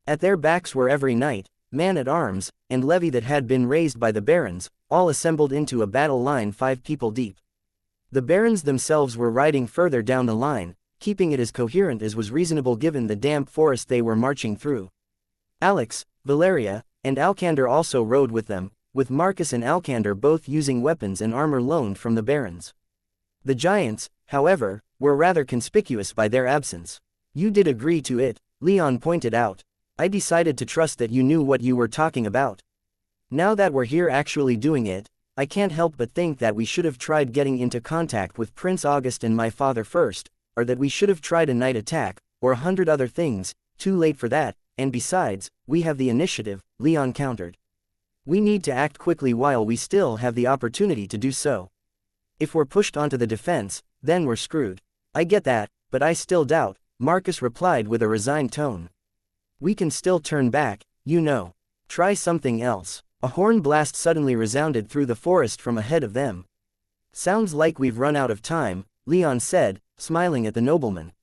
At their backs were every knight, man-at-arms, and levy that had been raised by the barons, all assembled into a battle line 5 people deep. The barons themselves were riding further down the line, keeping it as coherent as was reasonable given the damp forest they were marching through. Alex, Valeria, and Alcander also rode with them, with Marcus and Alcander both using weapons and armor loaned from the barons. The giants, however, were rather conspicuous by their absence. You did agree to it, Leon pointed out. I decided to trust that you knew what you were talking about. Now that we're here actually doing it, I can't help but think that we should have tried getting into contact with Prince August and my father first, or that we should have tried a night attack, or 100 other things. Too late for that, and besides, we have the initiative, Leon countered. We need to act quickly while we still have the opportunity to do so. If we're pushed onto the defense, then we're screwed. I get that, but I still doubt, Marcus replied with a resigned tone. We can still turn back, you know. Try something else. A horn blast suddenly resounded through the forest from ahead of them. Sounds like we've run out of time, Leon said, smiling at the nobleman.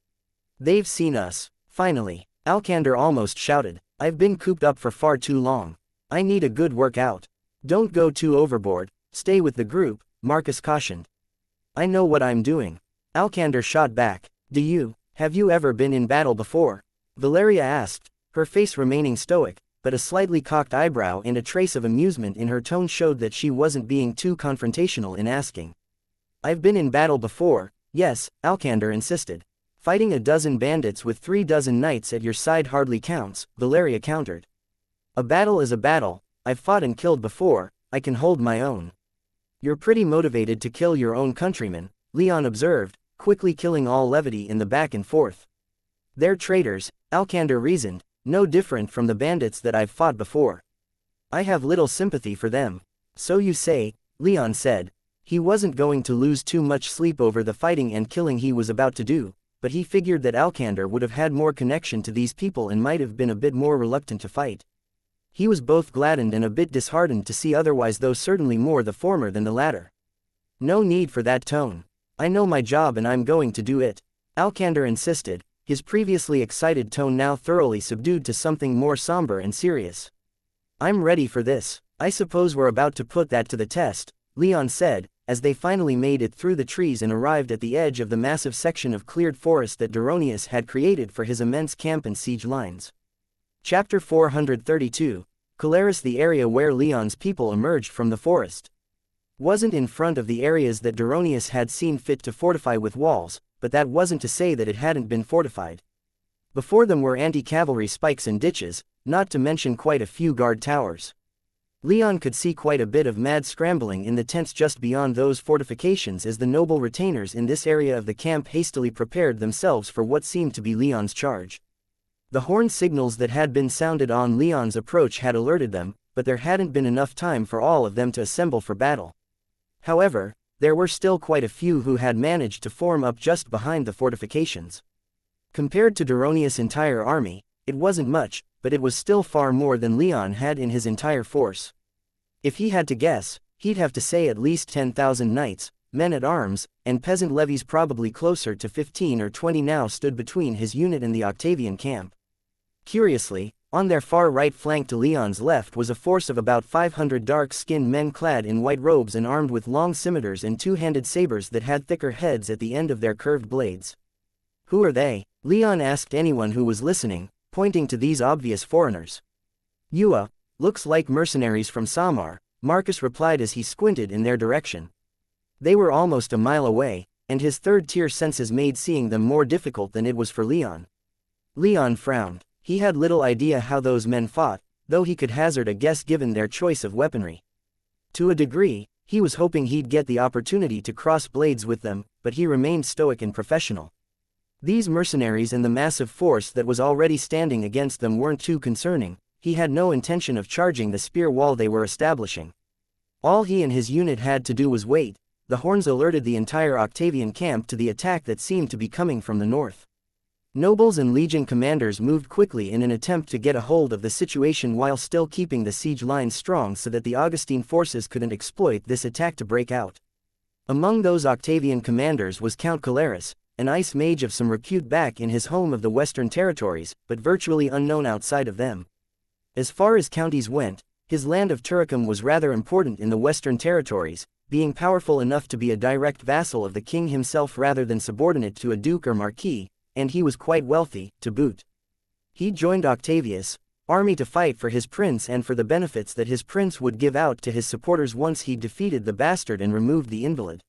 They've seen us. Finally, Alcander almost shouted. I've been cooped up for far too long. I need a good workout. Don't go too overboard, stay with the group, Marcus cautioned. I know what I'm doing. Alcander shot back. Have you ever been in battle before? Valeria asked, her face remaining stoic, but a slightly cocked eyebrow and a trace of amusement in her tone showed that she wasn't being too confrontational in asking. I've been in battle before, yes, Alcander insisted. Fighting a dozen bandits with 3 dozen knights at your side hardly counts, Valeria countered. A battle is a battle, I've fought and killed before, I can hold my own. You're pretty motivated to kill your own countrymen, Leon observed, quickly killing all levity in the back and forth. They're traitors, Alcander reasoned, no different from the bandits that I've fought before. I have little sympathy for them. So you say, Leon said. He wasn't going to lose too much sleep over the fighting and killing he was about to do, but he figured that Alcander would have had more connection to these people and might have been a bit more reluctant to fight. He was both gladdened and a bit disheartened to see otherwise, though certainly more the former than the latter. No need for that tone. I know my job and I'm going to do it, Alcander insisted, his previously excited tone now thoroughly subdued to something more somber and serious. I'm ready for this. I suppose we're about to put that to the test, Leon said, as they finally made it through the trees and arrived at the edge of the massive section of cleared forest that Duronius had created for his immense camp and siege lines. Chapter 432, Calaris. The area where Leon's people emerged from the forest wasn't in front of the areas that Duronius had seen fit to fortify with walls, but that wasn't to say that it hadn't been fortified. Before them were anti-cavalry spikes and ditches, not to mention quite a few guard towers. Leon could see quite a bit of mad scrambling in the tents just beyond those fortifications as the noble retainers in this area of the camp hastily prepared themselves for what seemed to be Leon's charge. The horn signals that had been sounded on Leon's approach had alerted them, but there hadn't been enough time for all of them to assemble for battle. However, there were still quite a few who had managed to form up just behind the fortifications. Compared to Duronius' entire army, it wasn't much, but it was still far more than Leon had in his entire force. If he had to guess, he'd have to say at least 10,000 knights, men-at-arms, and peasant levies. Probably closer to 15 or 20 now stood between his unit and the Octavian camp. Curiously, on their far right flank to Leon's left was a force of about 500 dark-skinned men clad in white robes and armed with long scimitars and two-handed sabers that had thicker heads at the end of their curved blades. Who are they? Leon asked anyone who was listening, pointing to these obvious foreigners. Looks like mercenaries from Samar, Marcus replied as he squinted in their direction. They were almost a mile away, and his third-tier senses made seeing them more difficult than it was for Leon. Leon frowned. He had little idea how those men fought, though he could hazard a guess given their choice of weaponry. To a degree, he was hoping he'd get the opportunity to cross blades with them, but he remained stoic and professional. These mercenaries and the massive force that was already standing against them weren't too concerning. He had no intention of charging the spear wall they were establishing. All he and his unit had to do was wait. The horns alerted the entire Octavian camp to the attack that seemed to be coming from the north. Nobles and legion commanders moved quickly in an attempt to get a hold of the situation while still keeping the siege lines strong so that the Augustine forces couldn't exploit this attack to break out. Among those Octavian commanders was Count Calaris, an ice mage of some repute back in his home of the Western Territories, but virtually unknown outside of them. As far as counties went, his land of Turicum was rather important in the Western Territories, being powerful enough to be a direct vassal of the king himself rather than subordinate to a duke or marquis, and he was quite wealthy, to boot. He joined Octavius' army to fight for his prince and for the benefits that his prince would give out to his supporters once he defeated the bastard and removed the invalid.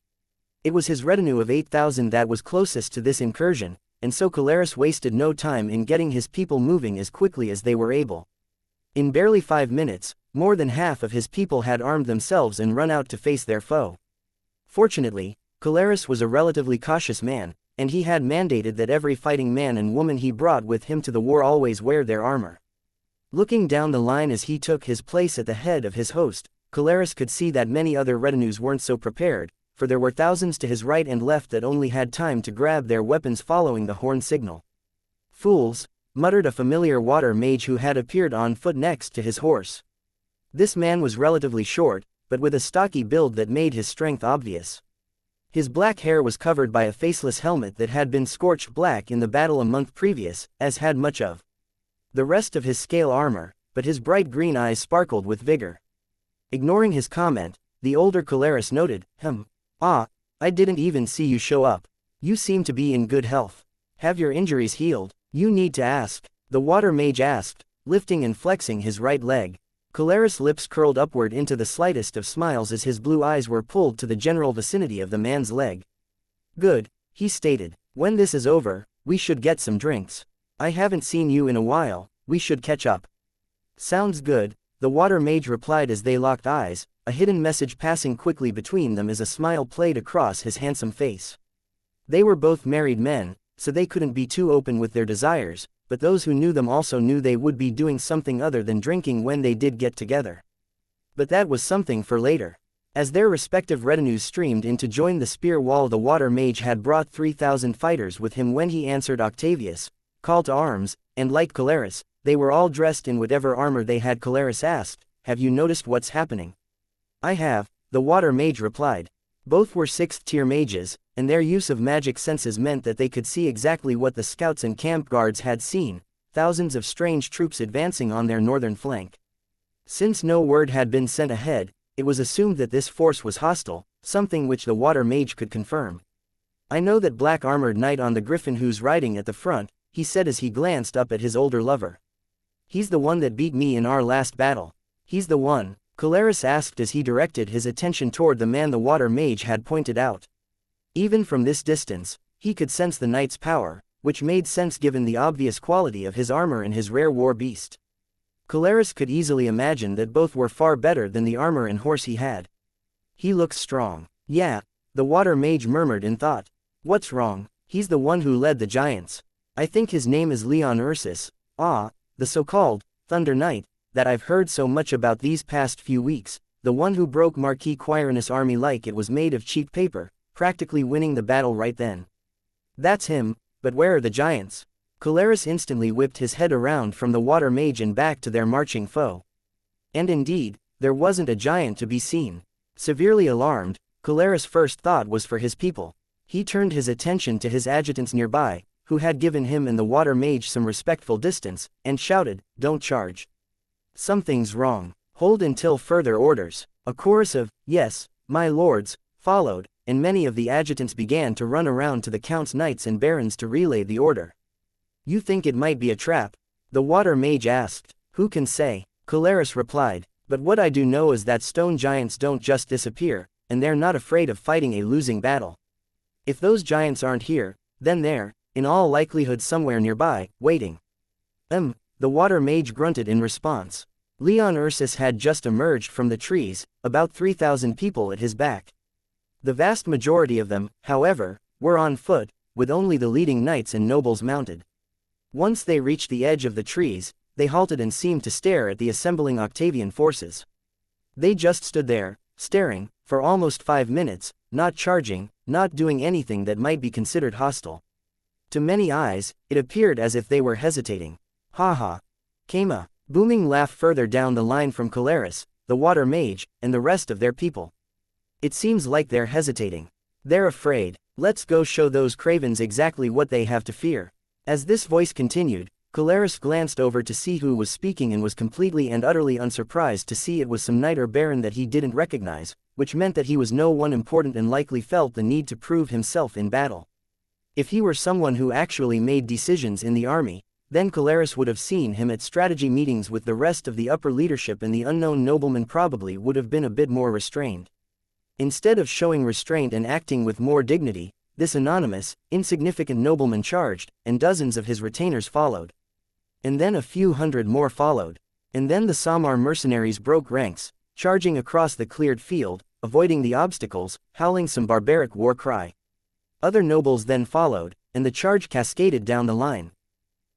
It was his retinue of 8,000 that was closest to this incursion, and so Calaris wasted no time in getting his people moving as quickly as they were able. In barely 5 minutes, more than half of his people had armed themselves and run out to face their foe. Fortunately, Calaris was a relatively cautious man, and he had mandated that every fighting man and woman he brought with him to the war always wear their armor. Looking down the line as he took his place at the head of his host, Calaris could see that many other retinues weren't so prepared, for there were thousands to his right and left that only had time to grab their weapons following the horn signal. "Fools," muttered a familiar water mage who had appeared on foot next to his horse. This man was relatively short, but with a stocky build that made his strength obvious. His black hair was covered by a faceless helmet that had been scorched black in the battle a month previous, as had much of the rest of his scale armor, but his bright green eyes sparkled with vigor. Ignoring his comment, the older Calaris noted, I didn't even see you show up. You seem to be in good health. Have your injuries healed? You need to ask," the water mage asked, lifting and flexing his right leg. Calaris' lips curled upward into the slightest of smiles as his blue eyes were pulled to the general vicinity of the man's leg. "Good," he stated. "When this is over, we should get some drinks. I haven't seen you in a while, we should catch up." "Sounds good," the water mage replied as they locked eyes, a hidden message passing quickly between them as a smile played across his handsome face. They were both married men, so they couldn't be too open with their desires, but those who knew them also knew they would be doing something other than drinking when they did get together. But that was something for later. As their respective retinues streamed in to join the spear wall, the water mage had brought 3,000 fighters with him when he answered Octavius' call to arms, and like Calaris, they were all dressed in whatever armor they had. Calaris asked, "Have you noticed what's happening?" "I have," the water mage replied. Both were 6th-tier mages, and their use of magic senses meant that they could see exactly what the scouts and camp guards had seen, thousands of strange troops advancing on their northern flank. Since no word had been sent ahead, it was assumed that this force was hostile, something which the water mage could confirm. "I know that black-armored knight on the griffin who's riding at the front," he said as he glanced up at his older lover. "He's the one that beat me in our last battle." "He's the one?" Calaris asked as he directed his attention toward the man the water mage had pointed out. Even from this distance, he could sense the knight's power, which made sense given the obvious quality of his armor and his rare war beast. Calaris could easily imagine that both were far better than the armor and horse he had. "He looks strong." "Yeah," the water mage murmured in thought. "What's wrong?" "He's the one who led the giants. I think his name is Leon Ursus, the so-called Thunder Knight, that I've heard so much about these past few weeks, the one who broke Marquis Quirinus' army like it was made of cheap paper, practically winning the battle right then." "That's him, but where are the giants?" Calaris instantly whipped his head around from the water mage and back to their marching foe. And indeed, there wasn't a giant to be seen. Severely alarmed, Calaris' first thought was for his people. He turned his attention to his adjutants nearby, who had given him and the water mage some respectful distance, and shouted, "Don't charge. Something's wrong. Hold until further orders." A chorus of, "Yes, my lords," followed, and many of the adjutants began to run around to the count's knights and barons to relay the order. "You think it might be a trap?" the water mage asked. "Who can say?" Calaris replied. "But what I do know is that stone giants don't just disappear, and they're not afraid of fighting a losing battle. If those giants aren't here, then they're, in all likelihood, somewhere nearby, waiting." The water mage grunted in response. Leon Ursus had just emerged from the trees, about 3,000 people at his back. The vast majority of them, however, were on foot, with only the leading knights and nobles mounted. Once they reached the edge of the trees, they halted and seemed to stare at the assembling Octavian forces. They just stood there, staring, for almost 5 minutes, not charging, not doing anything that might be considered hostile. To many eyes, it appeared as if they were hesitating. Ha ha! Came a booming laugh further down the line from Caleres, the water mage, and the rest of their people. It seems like they're hesitating. They're afraid. Let's go show those cravens exactly what they have to fear. As this voice continued, Caleres glanced over to see who was speaking and was completely and utterly unsurprised to see it was some knight or baron that he didn't recognize, which meant that he was no one important and likely felt the need to prove himself in battle. If he were someone who actually made decisions in the army, then Caleres would have seen him at strategy meetings with the rest of the upper leadership, and the unknown nobleman probably would have been a bit more restrained. Instead of showing restraint and acting with more dignity, this anonymous, insignificant nobleman charged, and dozens of his retainers followed. And then a few hundred more followed. And then the Samar mercenaries broke ranks, charging across the cleared field, avoiding the obstacles, howling some barbaric war cry. Other nobles then followed, and the charge cascaded down the line.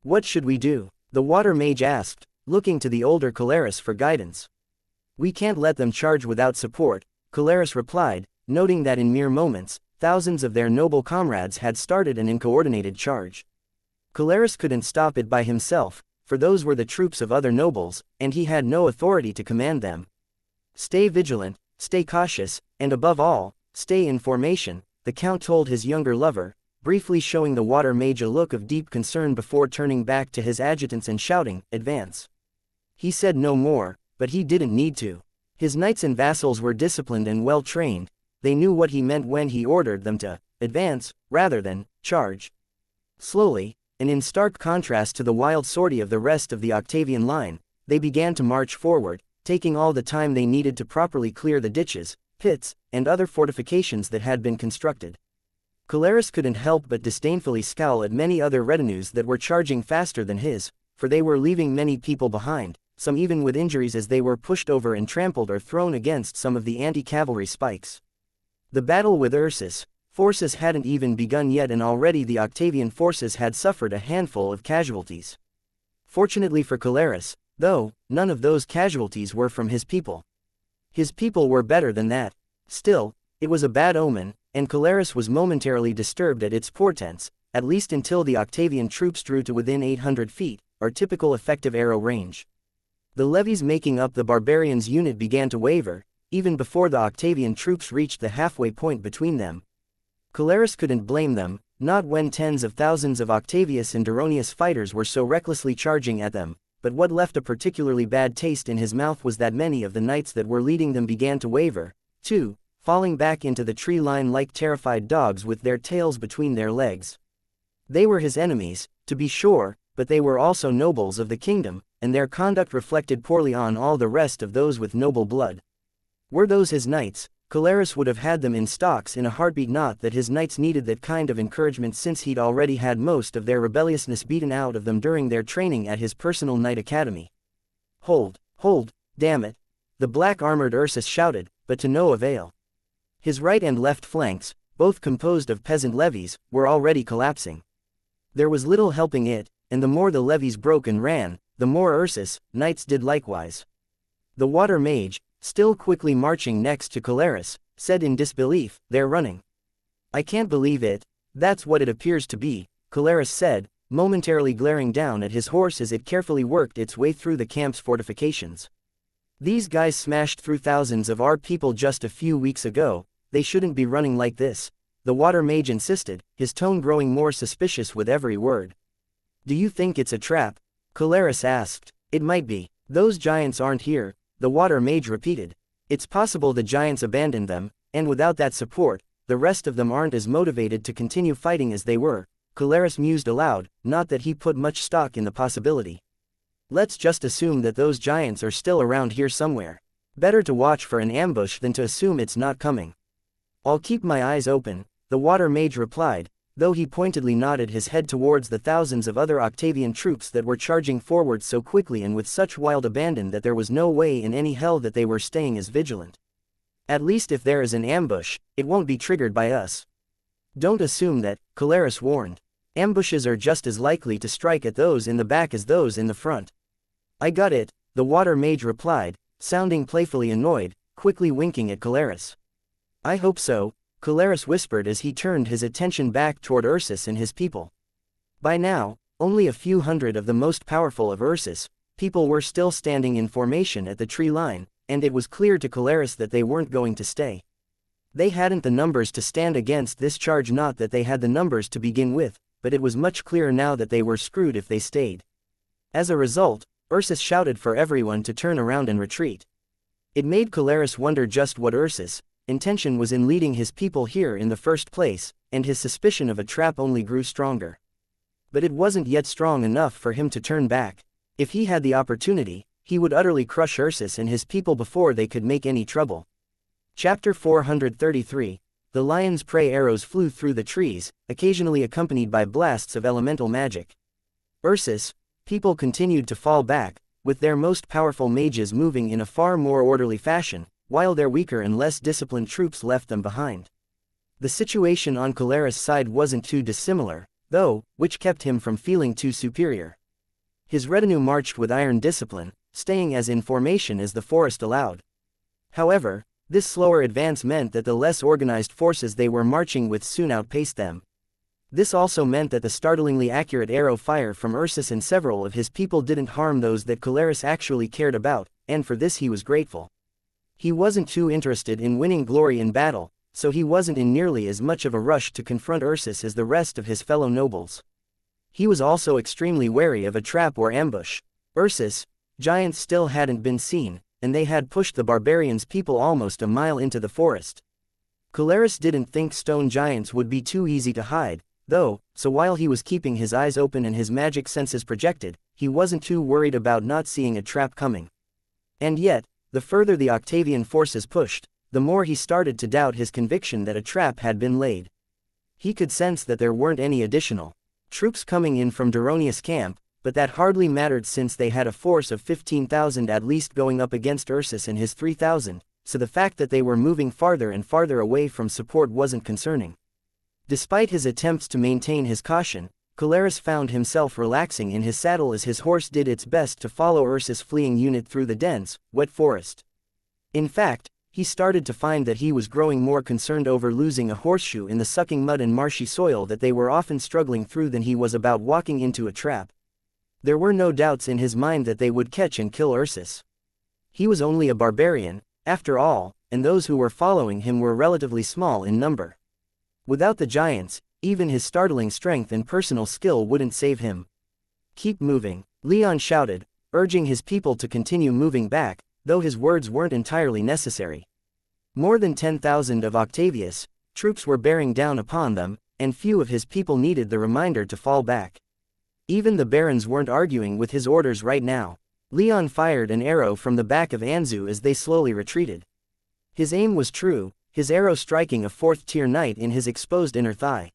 What should we do? The water mage asked, looking to the older Caleres for guidance. We can't let them charge without support, Caleres replied, noting that in mere moments, thousands of their noble comrades had started an uncoordinated charge. Caleres couldn't stop it by himself, for those were the troops of other nobles, and he had no authority to command them. Stay vigilant, stay cautious, and above all, stay in formation, the count told his younger lover, briefly showing the water mage a look of deep concern before turning back to his adjutants and shouting, "Advance." He said no more, but he didn't need to. His knights and vassals were disciplined and well trained, they knew what he meant when he ordered them to advance, rather than charge. Slowly, and in stark contrast to the wild sortie of the rest of the Octavian line, they began to march forward, taking all the time they needed to properly clear the ditches, pits, and other fortifications that had been constructed. Caleres couldn't help but disdainfully scowl at many other retinues that were charging faster than his, for they were leaving many people behind, some even with injuries as they were pushed over and trampled or thrown against some of the anti-cavalry spikes. The battle with Ursus forces hadn't even begun yet, and already the Octavian forces had suffered a handful of casualties. Fortunately for Caleres, though, none of those casualties were from his people. His people were better than that. Still, it was a bad omen, and Caleres was momentarily disturbed at its portents, at least until the Octavian troops drew to within 800 feet, or typical effective arrow range. The levies making up the barbarians' unit began to waver, even before the Octavian troops reached the halfway point between them. Caleres couldn't blame them, not when tens of thousands of Octavius and Duronius fighters were so recklessly charging at them, but what left a particularly bad taste in his mouth was that many of the knights that were leading them began to waver, too, falling back into the tree line like terrified dogs with their tails between their legs. They were his enemies, to be sure, but they were also nobles of the kingdom, and their conduct reflected poorly on all the rest of those with noble blood. Were those his knights, Caleres would have had them in stocks in a heartbeat. Not that his knights needed that kind of encouragement, since he'd already had most of their rebelliousness beaten out of them during their training at his personal knight academy. Hold, damn it! The black-armored Ursus shouted, but to no avail. His right and left flanks, both composed of peasant levies, were already collapsing. There was little helping it, and the more the levies broke and ran, the more Ursus knights did likewise. The water mage, still quickly marching next to Caleres, said in disbelief, "They're running." "I can't believe it, that's what it appears to be," Caleres said, momentarily glaring down at his horse as it carefully worked its way through the camp's fortifications. "These guys smashed through thousands of our people just a few weeks ago, they shouldn't be running like this," the water mage insisted, his tone growing more suspicious with every word. "Do you think it's a trap?" Caleres asked. "It might be. Those giants aren't here," the water mage repeated. "It's possible the giants abandoned them, and without that support, the rest of them aren't as motivated to continue fighting as they were," Caleres mused aloud, not that he put much stock in the possibility. "Let's just assume that those giants are still around here somewhere. Better to watch for an ambush than to assume it's not coming." "I'll keep my eyes open," the water mage replied, though he pointedly nodded his head towards the thousands of other Octavian troops that were charging forward so quickly and with such wild abandon that there was no way in any hell that they were staying as vigilant. "At least if there is an ambush, it won't be triggered by us." "Don't assume that," Caleres warned. "Ambushes are just as likely to strike at those in the back as those in the front." "I got it," the water mage replied, sounding playfully annoyed, quickly winking at Caleres. "I hope so," Caleres whispered as he turned his attention back toward Ursus and his people. By now, only a few hundred of the most powerful of Ursus people were still standing in formation at the tree line, and it was clear to Caleres that they weren't going to stay. They hadn't the numbers to stand against this charge, not that they had the numbers to begin with, but it was much clearer now that they were screwed if they stayed. As a result, Ursus shouted for everyone to turn around and retreat. It made Caleres wonder just what Ursus' intention was in leading his people here in the first place, and his suspicion of a trap only grew stronger. But it wasn't yet strong enough for him to turn back. If he had the opportunity, he would utterly crush Ursus and his people before they could make any trouble. Chapter 433. The lion's prey arrows flew through the trees, occasionally accompanied by blasts of elemental magic. Ursus' people continued to fall back, with their most powerful mages moving in a far more orderly fashion, while their weaker and less disciplined troops left them behind. The situation on Caleres' side wasn't too dissimilar, though, which kept him from feeling too superior. His retinue marched with iron discipline, staying as in formation as the forest allowed. However, this slower advance meant that the less organized forces they were marching with soon outpaced them. This also meant that the startlingly accurate arrow fire from Ursus and several of his people didn't harm those that Caleres actually cared about, and for this he was grateful. He wasn't too interested in winning glory in battle, so he wasn't in nearly as much of a rush to confront Ursus as the rest of his fellow nobles. He was also extremely wary of a trap or ambush. Ursus' giants still hadn't been seen, and they had pushed the barbarians' people almost a mile into the forest. Caleres didn't think stone giants would be too easy to hide, though, so while he was keeping his eyes open and his magic senses projected, he wasn't too worried about not seeing a trap coming. And yet, the further the Octavian forces pushed, the more he started to doubt his conviction that a trap had been laid. He could sense that there weren't any additional troops coming in from Duronius' camp, but that hardly mattered since they had a force of 15,000 at least going up against Ursus and his 3,000, so the fact that they were moving farther and farther away from support wasn't concerning. Despite his attempts to maintain his caution, Caleres found himself relaxing in his saddle as his horse did its best to follow Ursus' fleeing unit through the dense, wet forest. In fact, he started to find that he was growing more concerned over losing a horseshoe in the sucking mud and marshy soil that they were often struggling through than he was about walking into a trap. There were no doubts in his mind that they would catch and kill Ursus. He was only a barbarian, after all, and those who were following him were relatively small in number. Without the giants, even his startling strength and personal skill wouldn't save him. "Keep moving," Leon shouted, urging his people to continue moving back, though his words weren't entirely necessary. More than 10,000 of Octavius' troops were bearing down upon them, and few of his people needed the reminder to fall back. Even the barons weren't arguing with his orders right now. Leon fired an arrow from the back of Anzu as they slowly retreated. His aim was true, his arrow striking a fourth-tier knight in his exposed inner thigh.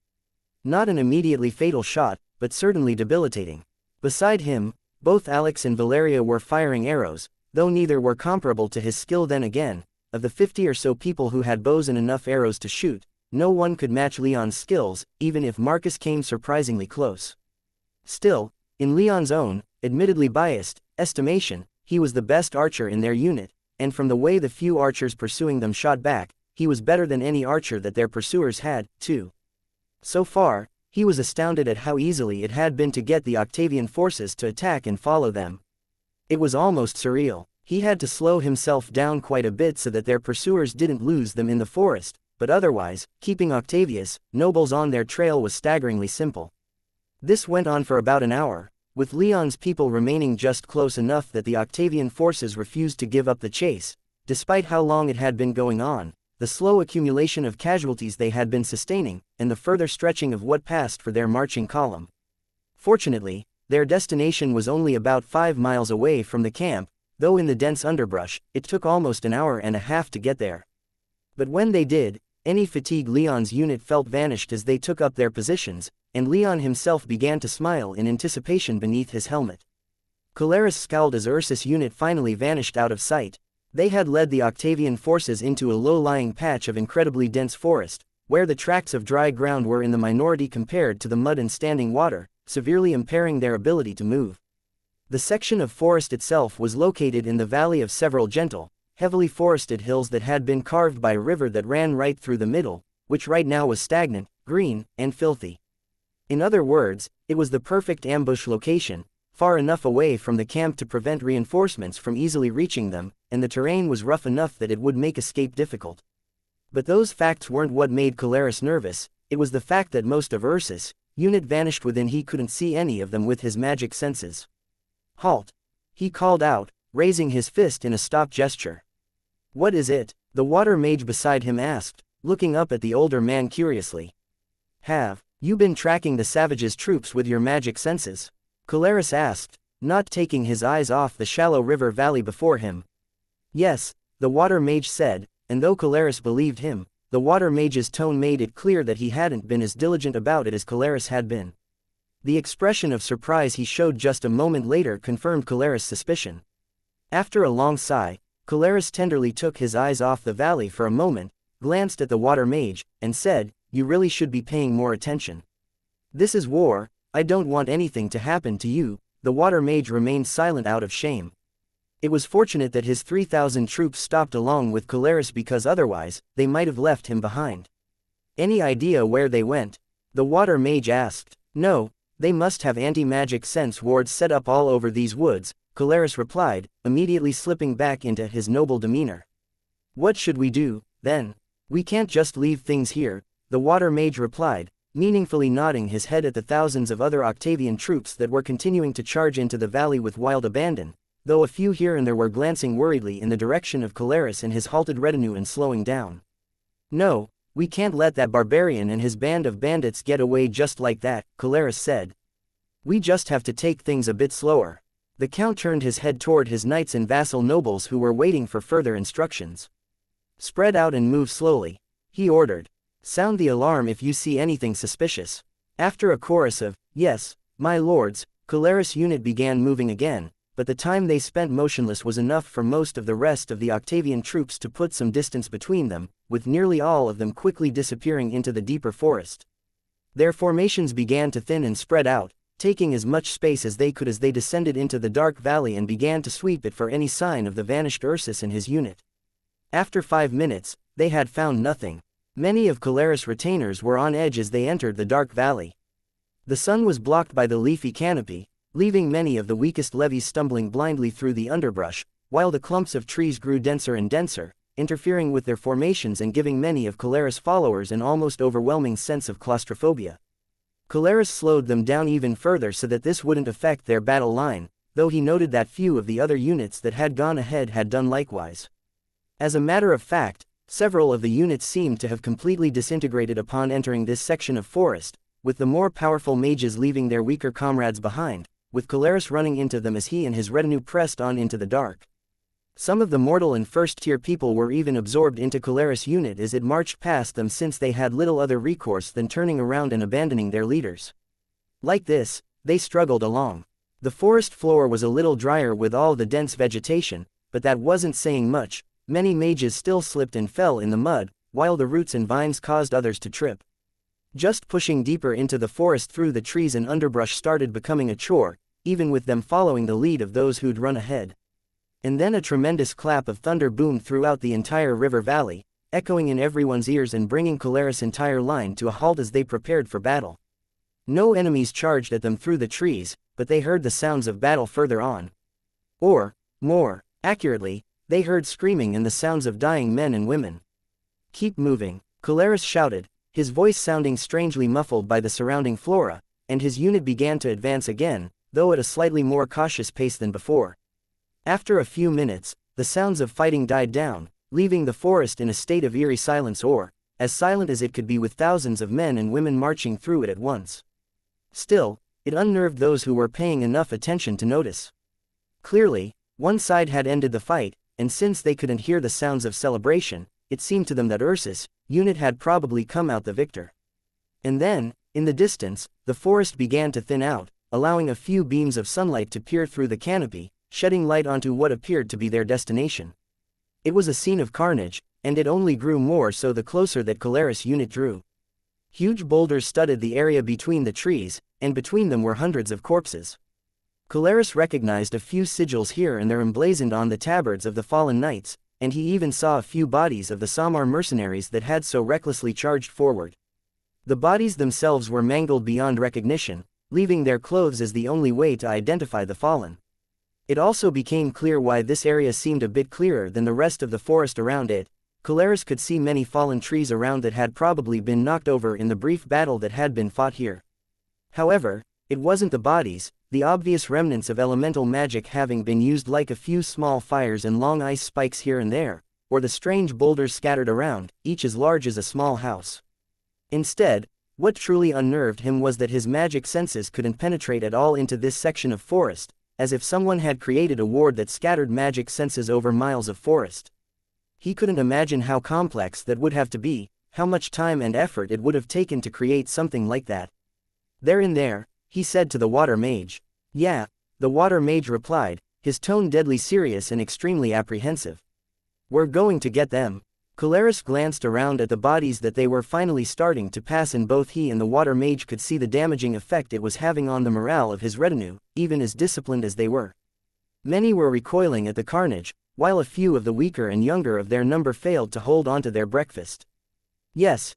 Not an immediately fatal shot, but certainly debilitating. Beside him, both Alex and Valeria were firing arrows, though neither were comparable to his skill. Then again, of the 50 or so people who had bows and enough arrows to shoot, no one could match Leon's skills, even if Marcus came surprisingly close. Still, in Leon's own, admittedly biased, estimation, he was the best archer in their unit, and from the way the few archers pursuing them shot back, he was better than any archer that their pursuers had, too. So far, he was astounded at how easily it had been to get the Octavian forces to attack and follow them. It was almost surreal. He had to slow himself down quite a bit so that their pursuers didn't lose them in the forest, but otherwise, keeping Octavius' nobles on their trail was staggeringly simple. This went on for about an hour, with Leon's people remaining just close enough that the Octavian forces refused to give up the chase, despite how long it had been going on, the slow accumulation of casualties they had been sustaining, and the further stretching of what passed for their marching column. Fortunately, their destination was only about 5 miles away from the camp, though in the dense underbrush, it took almost an hour and a half to get there. But when they did, any fatigue Leon's unit felt vanished as they took up their positions, and Leon himself began to smile in anticipation beneath his helmet. Caleres scowled as Ursus' unit finally vanished out of sight. They had led the Octavian forces into a low-lying patch of incredibly dense forest, where the tracts of dry ground were in the minority compared to the mud and standing water, severely impairing their ability to move. The section of forest itself was located in the valley of several gentle, heavily forested hills that had been carved by a river that ran right through the middle, which right now was stagnant, green, and filthy. In other words, It was the perfect ambush location, far enough away from the camp to prevent reinforcements from easily reaching them, and the terrain was rough enough that it would make escape difficult. But those facts weren't what made Caleres nervous, it was the fact that most of Ursus' unit vanished within. He couldn't see any of them with his magic senses. "Halt!" he called out, raising his fist in a stop gesture. "What is it?" the water mage beside him asked, looking up at the older man curiously. "Have you been tracking the savages' troops with your magic senses?" Caleres asked, not taking his eyes off the shallow river valley before him. "Yes," the water mage said, and though Caleres believed him, the water mage's tone made it clear that he hadn't been as diligent about it as Caleres had been. The expression of surprise he showed just a moment later confirmed Caleres' suspicion. After a long sigh, Caleres tenderly took his eyes off the valley for a moment, glanced at the water mage, and said, "You really should be paying more attention. This is war, I don't want anything to happen to you." The water mage remained silent out of shame. It was fortunate that his 3,000 troops stopped along with Caleres, because otherwise, they might have left him behind. "Any idea where they went?" the water mage asked. "No, they must have anti-magic sense wards set up all over these woods," Caleres replied, immediately slipping back into his noble demeanor. "What should we do, then? We can't just leave things here," the water mage replied, meaningfully nodding his head at the thousands of other Octavian troops that were continuing to charge into the valley with wild abandon, though a few here and there were glancing worriedly in the direction of Caleres and his halted retinue and slowing down. "No, we can't let that barbarian and his band of bandits get away just like that," Caleres said. "We just have to take things a bit slower." The count turned his head toward his knights and vassal nobles who were waiting for further instructions. "Spread out and move slowly," he ordered. "Sound the alarm if you see anything suspicious." After a chorus of, "Yes, my lords," Caleres' unit began moving again, but the time they spent motionless was enough for most of the rest of the Octavian troops to put some distance between them, with nearly all of them quickly disappearing into the deeper forest. Their formations began to thin and spread out, taking as much space as they could as they descended into the dark valley and began to sweep it for any sign of the vanished Ursus and his unit. After 5 minutes, they had found nothing. Many of Caleres' retainers were on edge as they entered the dark valley. The sun was blocked by the leafy canopy, leaving many of the weakest levies stumbling blindly through the underbrush, while the clumps of trees grew denser and denser, interfering with their formations and giving many of Caleres' followers an almost overwhelming sense of claustrophobia. Caleres slowed them down even further so that this wouldn't affect their battle line, though he noted that few of the other units that had gone ahead had done likewise. As a matter of fact, several of the units seemed to have completely disintegrated upon entering this section of forest, with the more powerful mages leaving their weaker comrades behind, with Caleres running into them as he and his retinue pressed on into the dark. Some of the mortal and first-tier people were even absorbed into Caleres' unit as it marched past them, since they had little other recourse than turning around and abandoning their leaders. Like this, they struggled along. The forest floor was a little drier with all the dense vegetation, but that wasn't saying much. Many mages still slipped and fell in the mud, while the roots and vines caused others to trip. Just pushing deeper into the forest through the trees and underbrush started becoming a chore, even with them following the lead of those who'd run ahead. And then a tremendous clap of thunder boomed throughout the entire river valley, echoing in everyone's ears and bringing Caleres' entire line to a halt as they prepared for battle. No enemies charged at them through the trees, but they heard the sounds of battle further on. Or, more accurately, they heard screaming and the sounds of dying men and women. "Keep moving," Caleres shouted, his voice sounding strangely muffled by the surrounding flora, and his unit began to advance again, though at a slightly more cautious pace than before. After a few minutes, the sounds of fighting died down, leaving the forest in a state of eerie silence, or, as silent as it could be, with thousands of men and women marching through it at once. Still, it unnerved those who were paying enough attention to notice. Clearly, one side had ended the fight, and since they couldn't hear the sounds of celebration, it seemed to them that Ursus' unit had probably come out the victor. And then, in the distance, the forest began to thin out, allowing a few beams of sunlight to peer through the canopy, shedding light onto what appeared to be their destination. It was a scene of carnage, and it only grew more so the closer that Caleres' unit drew. Huge boulders studded the area between the trees, and between them were hundreds of corpses. Caleres recognized a few sigils here and there emblazoned on the tabards of the fallen knights, and he even saw a few bodies of the Samar mercenaries that had so recklessly charged forward. The bodies themselves were mangled beyond recognition, leaving their clothes as the only way to identify the fallen. It also became clear why this area seemed a bit clearer than the rest of the forest around it. Colaris could see many fallen trees around that had probably been knocked over in the brief battle that had been fought here. However, it wasn't the bodies, the obvious remnants of elemental magic having been used, like a few small fires and long ice spikes here and there, or the strange boulders scattered around, each as large as a small house. Instead, what truly unnerved him was that his magic senses couldn't penetrate at all into this section of forest, as if someone had created a ward that scattered magic senses over miles of forest. He couldn't imagine how complex that would have to be, how much time and effort it would have taken to create something like that. "They're in there," he said to the water mage. "Yeah," the water mage replied, his tone deadly serious and extremely apprehensive. "We're going to get them." Colaris glanced around at the bodies that they were finally starting to pass, and both he and the water mage could see the damaging effect it was having on the morale of his retinue, even as disciplined as they were. Many were recoiling at the carnage, while a few of the weaker and younger of their number failed to hold onto their breakfast. Yes,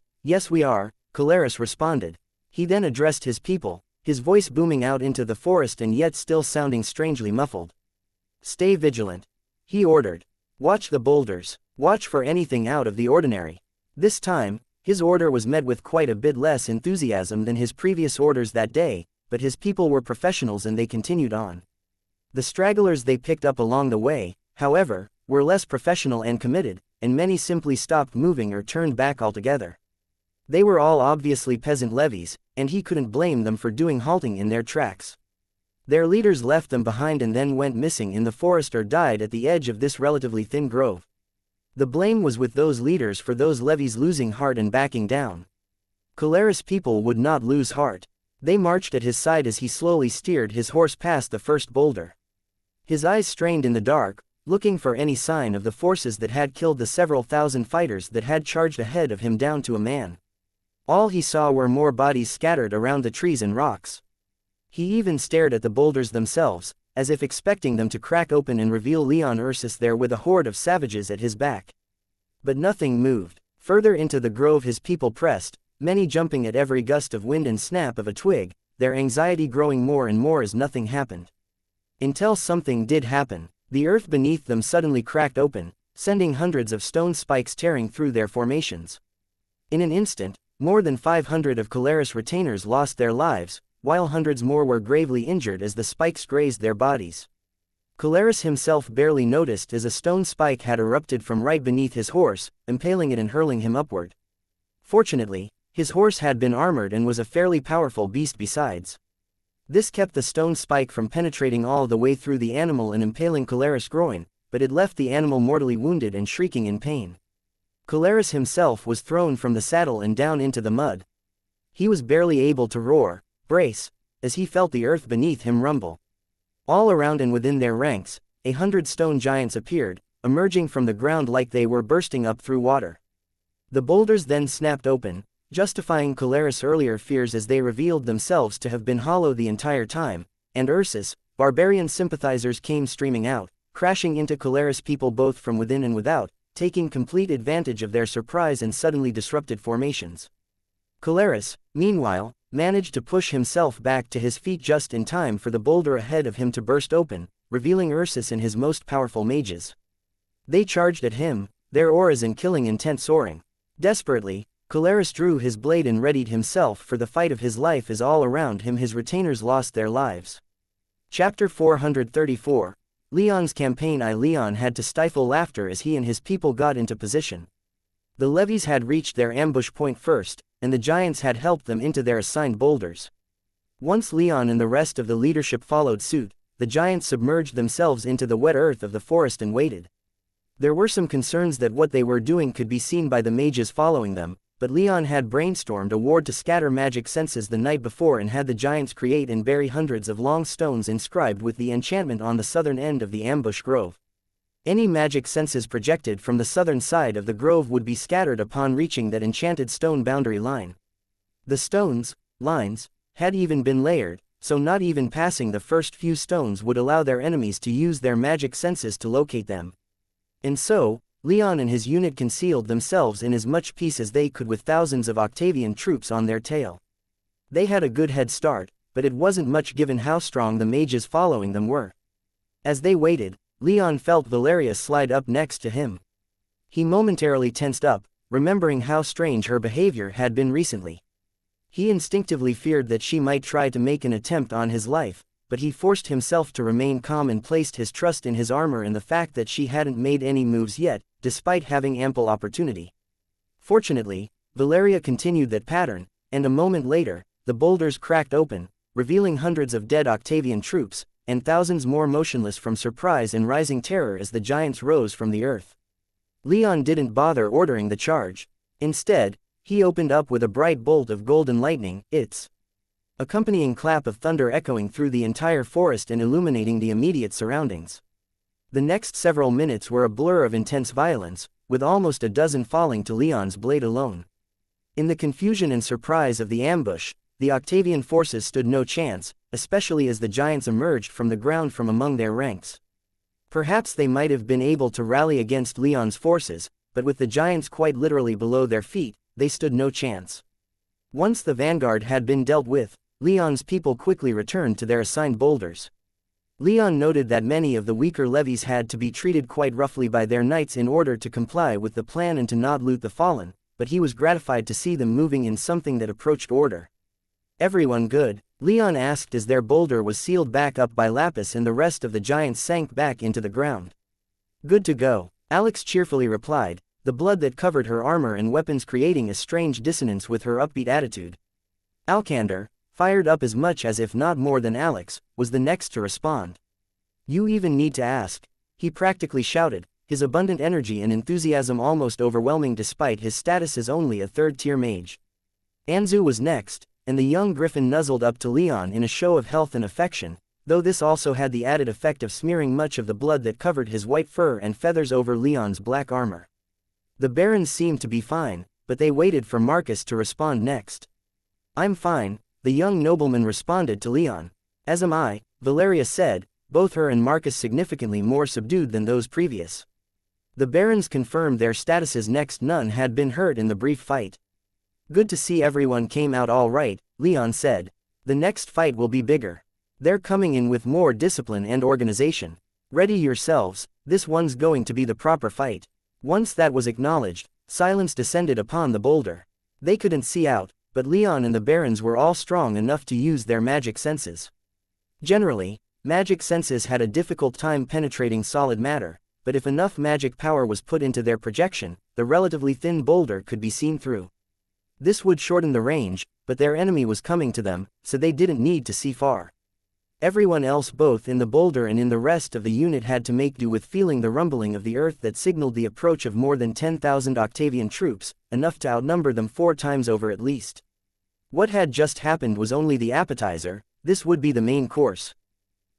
we are," Colaris responded. He then addressed his people, his voice booming out into the forest and yet still sounding strangely muffled. "Stay vigilant," he ordered. "Watch the boulders. Watch for anything out of the ordinary." This time, his order was met with quite a bit less enthusiasm than his previous orders that day, but his people were professionals and they continued on. The stragglers they picked up along the way, however, were less professional and committed, and many simply stopped moving or turned back altogether. They were all obviously peasant levies, and he couldn't blame them for halting in their tracks. Their leaders left them behind and then went missing in the forest or died at the edge of this relatively thin grove. The blame was with those leaders for those levies losing heart and backing down. Colaris' people would not lose heart. They marched at his side as he slowly steered his horse past the first boulder. His eyes strained in the dark, looking for any sign of the forces that had killed the several thousand fighters that had charged ahead of him down to a man. All he saw were more bodies scattered around the trees and rocks. He even stared at the boulders themselves, as if expecting them to crack open and reveal Leon Ursus there with a horde of savages at his back. But nothing moved. Further into the grove his people pressed, many jumping at every gust of wind and snap of a twig, their anxiety growing more and more as nothing happened. Until something did happen. The earth beneath them suddenly cracked open, sending hundreds of stone spikes tearing through their formations. In an instant, more than 500 of Colaris' retainers lost their lives, while hundreds more were gravely injured as the spikes grazed their bodies. Colaris himself barely noticed as a stone spike had erupted from right beneath his horse, impaling it and hurling him upward. Fortunately, his horse had been armored and was a fairly powerful beast besides. This kept the stone spike from penetrating all the way through the animal and impaling Colaris' groin, but it left the animal mortally wounded and shrieking in pain. Colaris himself was thrown from the saddle and down into the mud. He was barely able to brace, as he felt the earth beneath him rumble. All around and within their ranks, 100 stone giants appeared, emerging from the ground like they were bursting up through water. The boulders then snapped open, justifying Colaris' earlier fears as they revealed themselves to have been hollow the entire time, and Ursus, barbarian sympathizers came streaming out, crashing into Colaris' people both from within and without, taking complete advantage of their surprise and suddenly disrupted formations. Colaris, meanwhile, managed to push himself back to his feet just in time for the boulder ahead of him to burst open, revealing Ursus and his most powerful mages. They charged at him, their auras and killing intent soaring. Desperately, Colaris drew his blade and readied himself for the fight of his life as all around him his retainers lost their lives. Chapter 434. Leon's campaign. Leon had to stifle laughter as he and his people got into position. The levies had reached their ambush point first, and the giants had helped them into their assigned boulders. Once Leon and the rest of the leadership followed suit, the giants submerged themselves into the wet earth of the forest and waited. There were some concerns that what they were doing could be seen by the mages following them, but Leon had brainstormed a ward to scatter magic senses the night before and had the giants create and bury hundreds of long stones inscribed with the enchantment on the southern end of the ambush grove. Any magic senses projected from the southern side of the grove would be scattered upon reaching that enchanted stone boundary line. The stones, lines, had even been layered, so not even passing the first few stones would allow their enemies to use their magic senses to locate them. And so, Leon and his unit concealed themselves in as much peace as they could with thousands of Octavian troops on their tail. They had a good head start, but it wasn't much given how strong the mages following them were. As they waited, Leon felt Valeria slide up next to him. He momentarily tensed up, remembering how strange her behavior had been recently. He instinctively feared that she might try to make an attempt on his life, but he forced himself to remain calm and placed his trust in his armor and the fact that she hadn't made any moves yet, despite having ample opportunity. Fortunately, Valeria continued that pattern, and a moment later, the boulders cracked open, revealing hundreds of dead Octavian troops, and thousands more motionless from surprise and rising terror as the giants rose from the earth. Leon didn't bother ordering the charge. Instead, he opened up with a bright bolt of golden lightning, its accompanying clap of thunder echoing through the entire forest and illuminating the immediate surroundings. The next several minutes were a blur of intense violence, with almost a dozen falling to Leon's blade alone. In the confusion and surprise of the ambush, the Octavian forces stood no chance, especially as the giants emerged from the ground from among their ranks. Perhaps they might have been able to rally against Leon's forces, but with the giants quite literally below their feet, they stood no chance. Once the vanguard had been dealt with, Leon's people quickly returned to their assigned boulders. Leon noted that many of the weaker levies had to be treated quite roughly by their knights in order to comply with the plan and to not loot the fallen, but he was gratified to see them moving in something that approached order. "Everyone good?" Leon asked as their boulder was sealed back up by Lapis and the rest of the giants sank back into the ground. "Good to go," Alex cheerfully replied, the blood that covered her armor and weapons creating a strange dissonance with her upbeat attitude. Alcander, fired up as much as if not more than Alex, was the next to respond. "You even need to ask," he practically shouted, his abundant energy and enthusiasm almost overwhelming despite his status as only a third-tier mage. Anzu was next, and the young griffin nuzzled up to Leon in a show of health and affection, though this also had the added effect of smearing much of the blood that covered his white fur and feathers over Leon's black armor. The barons seemed to be fine, but they waited for Marcus to respond next. "I'm fine," the young nobleman responded to Leon. "As am I," Valeria said, both her and Marcus significantly more subdued than those previous. The barons confirmed their statuses next. None had been hurt in the brief fight. "Good to see everyone came out all right," Leon said. "The next fight will be bigger. They're coming in with more discipline and organization. Ready yourselves, this one's going to be the proper fight." Once that was acknowledged, silence descended upon the boulder. They couldn't see out, but Leon and the barons were all strong enough to use their magic senses. Generally, magic senses had a difficult time penetrating solid matter, but if enough magic power was put into their projection, the relatively thin boulder could be seen through. This would shorten the range, but their enemy was coming to them, so they didn't need to see far. Everyone else both in the boulder and in the rest of the unit had to make do with feeling the rumbling of the earth that signaled the approach of more than 10,000 Octavian troops, enough to outnumber them 4 times over at least. What had just happened was only the appetizer, this would be the main course.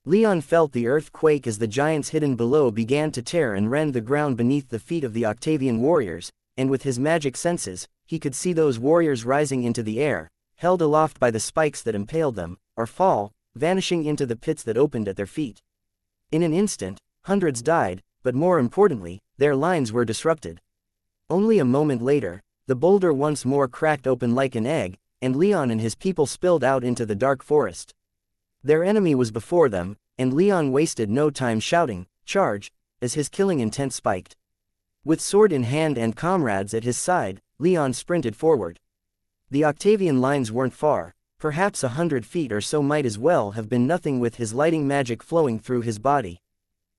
Leon felt the earth quake as the giants hidden below began to tear and rend the ground beneath the feet of the Octavian warriors, and with his magic senses, he could see those warriors rising into the air, held aloft by the spikes that impaled them, or fall, vanishing into the pits that opened at their feet. In an instant, hundreds died, but more importantly, their lines were disrupted. Only a moment later, the boulder once more cracked open like an egg, and Leon and his people spilled out into the dark forest. Their enemy was before them, and Leon wasted no time shouting, "Charge!" as his killing intent spiked. With sword in hand and comrades at his side, Leon sprinted forward. The Octavian lines weren't far. Perhaps 100 feet or so might as well have been nothing with his lighting magic flowing through his body.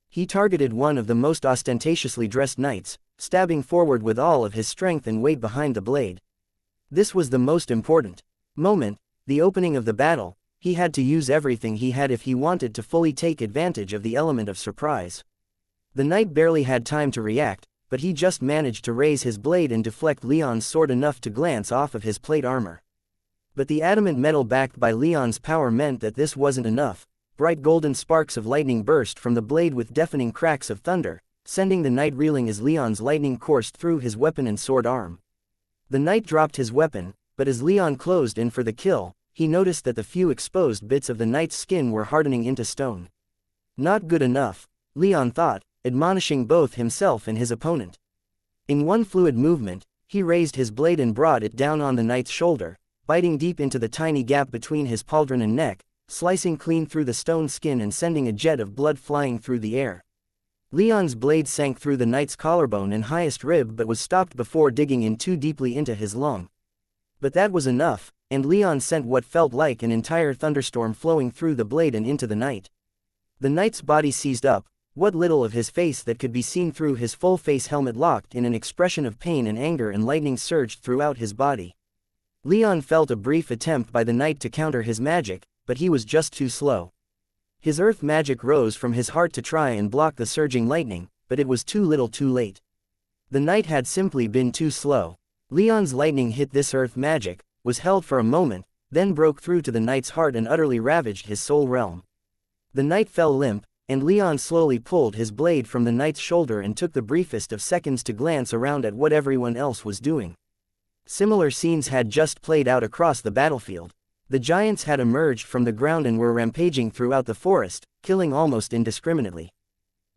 He targeted one of the most ostentatiously dressed knights, stabbing forward with all of his strength and weight behind the blade. This was the most important moment, the opening of the battle. He had to use everything he had if he wanted to fully take advantage of the element of surprise. The knight barely had time to react, but he just managed to raise his blade and deflect Leon's sword enough to glance off of his plate armor. But the adamant metal backed by Leon's power meant that this wasn't enough. Bright golden sparks of lightning burst from the blade with deafening cracks of thunder, sending the knight reeling as Leon's lightning coursed through his weapon and sword arm. The knight dropped his weapon, but as Leon closed in for the kill, he noticed that the few exposed bits of the knight's skin were hardening into stone. Not good enough, Leon thought, admonishing both himself and his opponent. In one fluid movement, he raised his blade and brought it down on the knight's shoulder, biting deep into the tiny gap between his pauldron and neck, slicing clean through the stone skin and sending a jet of blood flying through the air. Leon's blade sank through the knight's collarbone and highest rib but was stopped before digging in too deeply into his lung. But that was enough, and Leon sent what felt like an entire thunderstorm flowing through the blade and into the knight. The knight's body seized up, what little of his face that could be seen through his full face helmet locked in an expression of pain and anger, and lightning surged throughout his body. Leon felt a brief attempt by the knight to counter his magic, but he was just too slow. His earth magic rose from his heart to try and block the surging lightning, but it was too little too late. The knight had simply been too slow. Leon's lightning hit this earth magic, was held for a moment, then broke through to the knight's heart and utterly ravaged his soul realm. The knight fell limp, and Leon slowly pulled his blade from the knight's shoulder and took the briefest of seconds to glance around at what everyone else was doing. Similar scenes had just played out across the battlefield. The giants had emerged from the ground and were rampaging throughout the forest, killing almost indiscriminately.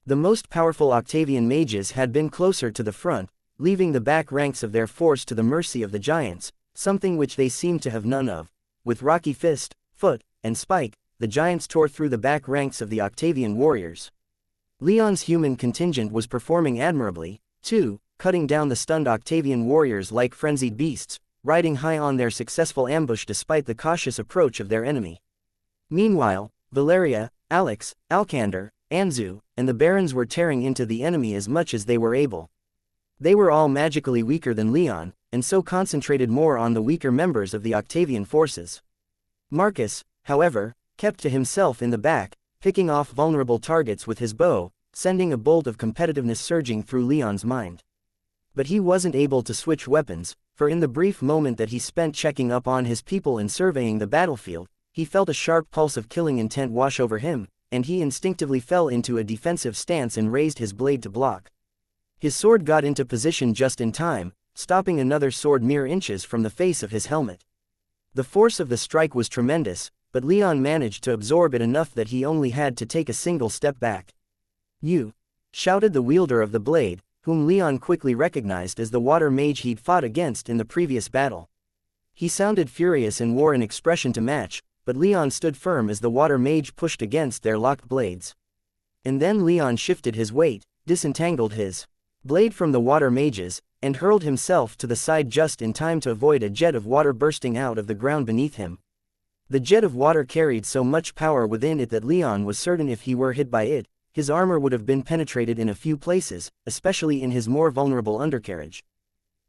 The most powerful Octavian mages had been closer to the front, leaving the back ranks of their force to the mercy of the giants, something which they seemed to have none of. With rocky fist, foot, and spike, the giants tore through the back ranks of the Octavian warriors. Leon's human contingent was performing admirably, too, cutting down the stunned Octavian warriors like frenzied beasts, riding high on their successful ambush despite the cautious approach of their enemy. Meanwhile, Valeria, Alex, Alcander, Anzu, and the barons were tearing into the enemy as much as they were able. They were all magically weaker than Leon, and so concentrated more on the weaker members of the Octavian forces. Marcus, however, kept to himself in the back, picking off vulnerable targets with his bow, sending a bolt of competitiveness surging through Leon's mind. But he wasn't able to switch weapons, for in the brief moment that he spent checking up on his people and surveying the battlefield, he felt a sharp pulse of killing intent wash over him, and he instinctively fell into a defensive stance and raised his blade to block. His sword got into position just in time, stopping another sword mere inches from the face of his helmet. The force of the strike was tremendous, but Leon managed to absorb it enough that he only had to take a single step back. "You!" shouted the wielder of the blade, whom Leon quickly recognized as the water mage he'd fought against in the previous battle. He sounded furious and wore an expression to match, but Leon stood firm as the water mage pushed against their locked blades. And then Leon shifted his weight, disentangled his blade from the water mage's, and hurled himself to the side just in time to avoid a jet of water bursting out of the ground beneath him. The jet of water carried so much power within it that Leon was certain if he were hit by it, his armor would have been penetrated in a few places, especially in his more vulnerable undercarriage.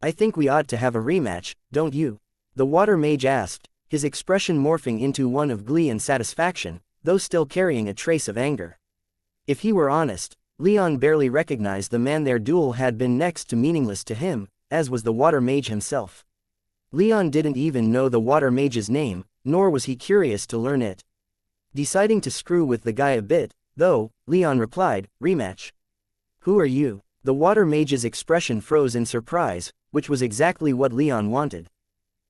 "I think we ought to have a rematch, don't you?" the water mage asked, his expression morphing into one of glee and satisfaction, though still carrying a trace of anger. If he were honest, Leon barely recognized the man. Their duel had been next to meaningless to him, as was the water mage himself. Leon didn't even know the water mage's name, nor was he curious to learn it. Deciding to screw with the guy a bit, though, Leon replied, "Rematch? Who are you?" The water mage's expression froze in surprise, which was exactly what Leon wanted.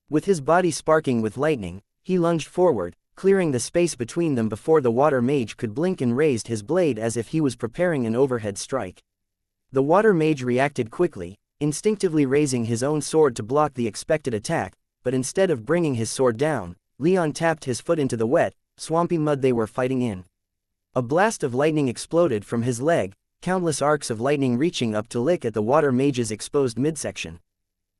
With his body sparking with lightning, he lunged forward, clearing the space between them before the water mage could blink, and raised his blade as if he was preparing an overhead strike. The water mage reacted quickly, instinctively raising his own sword to block the expected attack, but instead of bringing his sword down, Leon tapped his foot into the wet, swampy mud they were fighting in. A blast of lightning exploded from his leg, countless arcs of lightning reaching up to lick at the water mage's exposed midsection.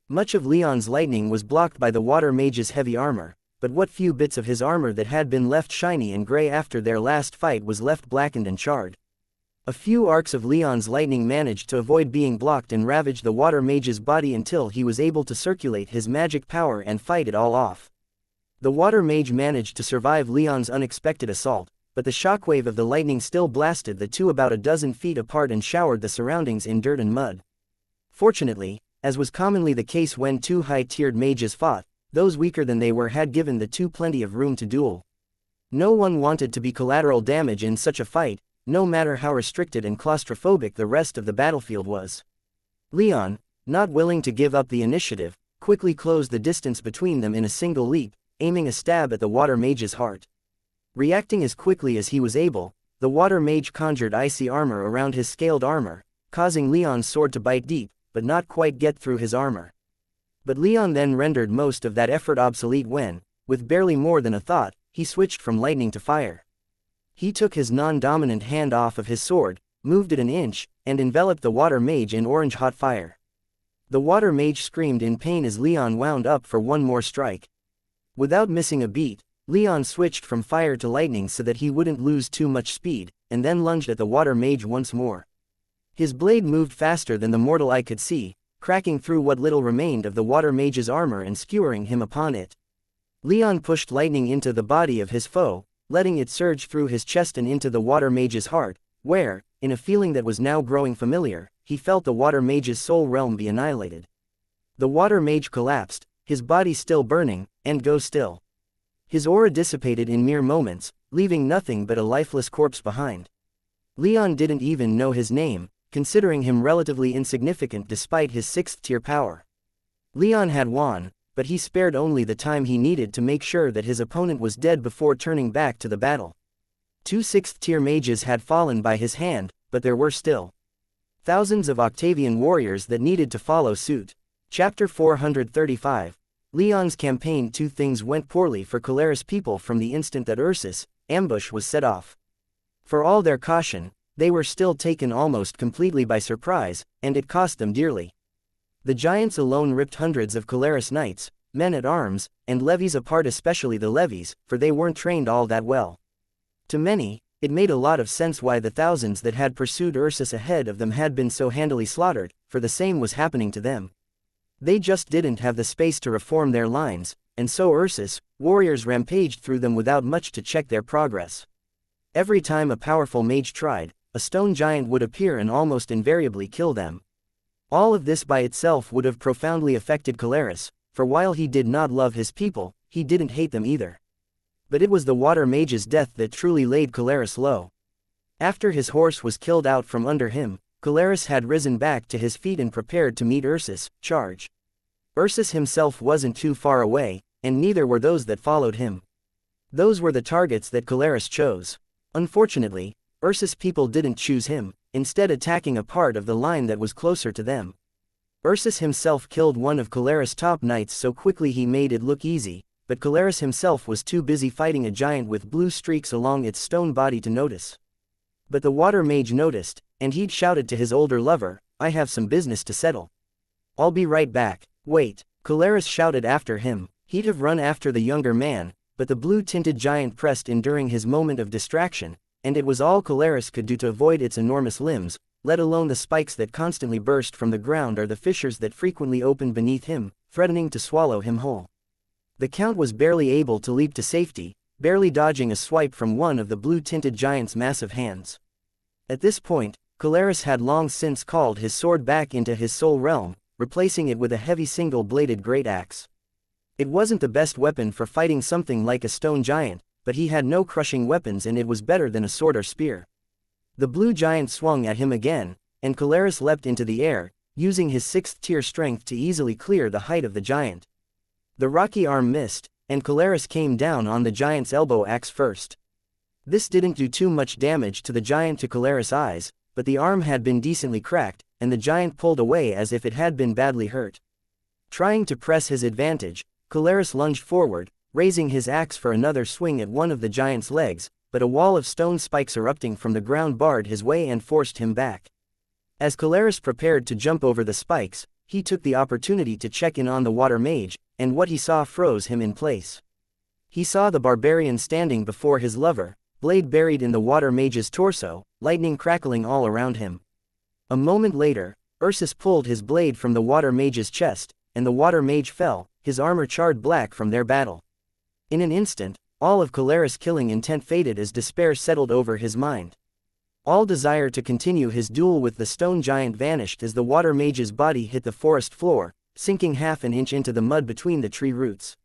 Much of Leon's lightning was blocked by the water mage's heavy armor, but what few bits of his armor that had been left shiny and gray after their last fight was left blackened and charred. A few arcs of Leon's lightning managed to avoid being blocked and ravaged the water mage's body until he was able to circulate his magic power and fight it all off. The water mage managed to survive Leon's unexpected assault, but the shockwave of the lightning still blasted the two about a dozen feet apart and showered the surroundings in dirt and mud. Fortunately, as was commonly the case when two high-tiered mages fought, those weaker than they were had given the two plenty of room to duel. No one wanted to be collateral damage in such a fight, no matter how restricted and claustrophobic the rest of the battlefield was. Leon, not willing to give up the initiative, quickly closed the distance between them in a single leap, aiming a stab at the water mage's heart. Reacting as quickly as he was able, the water mage conjured icy armor around his scaled armor, causing Leon's sword to bite deep, but not quite get through his armor. But Leon then rendered most of that effort obsolete when, with barely more than a thought, he switched from lightning to fire. He took his non-dominant hand off of his sword, moved it an inch, and enveloped the water mage in orange-hot fire. The water mage screamed in pain as Leon wound up for one more strike. Without missing a beat, Leon switched from fire to lightning so that he wouldn't lose too much speed, and then lunged at the water mage once more. His blade moved faster than the mortal eye could see, cracking through what little remained of the water mage's armor and skewering him upon it. Leon pushed lightning into the body of his foe, letting it surge through his chest and into the water mage's heart, where, in a feeling that was now growing familiar, he felt the water mage's soul realm be annihilated. The water mage collapsed, his body still burning, and go still. His aura dissipated in mere moments, leaving nothing but a lifeless corpse behind. Leon didn't even know his name, considering him relatively insignificant despite his 6th-tier power. Leon had won, but he spared only the time he needed to make sure that his opponent was dead before turning back to the battle. 2 6th-tier mages had fallen by his hand, but there were still thousands of Octavian warriors that needed to follow suit. Chapter 435. Leon's campaign. 2 things went poorly for Caleres people from the instant that Ursus' ambush was set off. For all their caution, they were still taken almost completely by surprise, and it cost them dearly. The giants alone ripped hundreds of Caleres knights, men-at-arms, and levies apart, especially the levies, for they weren't trained all that well. To many, it made a lot of sense why the thousands that had pursued Ursus ahead of them had been so handily slaughtered, for the same was happening to them. They just didn't have the space to reform their lines, and so Ursus' warriors rampaged through them without much to check their progress. Every time a powerful mage tried, a stone giant would appear and almost invariably kill them. All of this by itself would have profoundly affected Caleres, for while he did not love his people, he didn't hate them either. But it was the water mage's death that truly laid Caleres low. After his horse was killed out from under him, Caleres had risen back to his feet and prepared to meet Ursus' charge. Ursus himself wasn't too far away, and neither were those that followed him. Those were the targets that Caleres chose. Unfortunately, Ursus' people didn't choose him, instead attacking a part of the line that was closer to them. Ursus himself killed one of Caleres' top knights so quickly he made it look easy, but Caleres himself was too busy fighting a giant with blue streaks along its stone body to notice. But the water mage noticed, and he'd shouted to his older lover, "I have some business to settle. I'll be right back." "Wait," Caleres shouted after him. He'd have run after the younger man, but the blue-tinted giant pressed in during his moment of distraction, and it was all Caleres could do to avoid its enormous limbs, let alone the spikes that constantly burst from the ground or the fissures that frequently opened beneath him, threatening to swallow him whole. The Count was barely able to leap to safety, barely dodging a swipe from one of the blue-tinted giant's massive hands. At this point, Caleres had long since called his sword back into his soul realm, replacing it with a heavy single-bladed great axe. It wasn't the best weapon for fighting something like a stone giant, but he had no crushing weapons and it was better than a sword or spear. The blue giant swung at him again, and Caleres leapt into the air, using his 6th-tier strength to easily clear the height of the giant. The rocky arm missed, and Caleres came down on the giant's elbow axe first. This didn't do too much damage to the giant to Caleres' eyes, but the arm had been decently cracked, and the giant pulled away as if it had been badly hurt. Trying to press his advantage, Caleres lunged forward, raising his axe for another swing at one of the giant's legs, but a wall of stone spikes erupting from the ground barred his way and forced him back. As Caleres prepared to jump over the spikes, he took the opportunity to check in on the water mage, and what he saw froze him in place. He saw the barbarian standing before his lover, blade buried in the water mage's torso, lightning crackling all around him. A moment later, Ursus pulled his blade from the water mage's chest, and the water mage fell, his armor charred black from their battle. In an instant, all of Caleres' killing intent faded as despair settled over his mind. All desire to continue his duel with the stone giant vanished as the water mage's body hit the forest floor, sinking half an inch into the mud between the tree roots.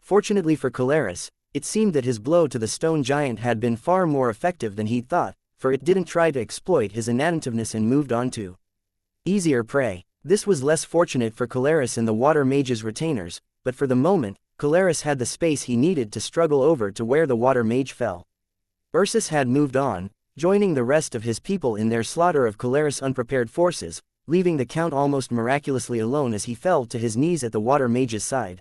Fortunately for Caleres, it seemed that his blow to the stone giant had been far more effective than he'd thought, for it didn't try to exploit his inattentiveness and moved on to easier prey. This was less fortunate for Caleres and the water mage's retainers, but for the moment, Caleres had the space he needed to struggle over to where the water mage fell. Ursus had moved on, joining the rest of his people in their slaughter of Caleres' unprepared forces, leaving the Count almost miraculously alone as he fell to his knees at the water mage's side.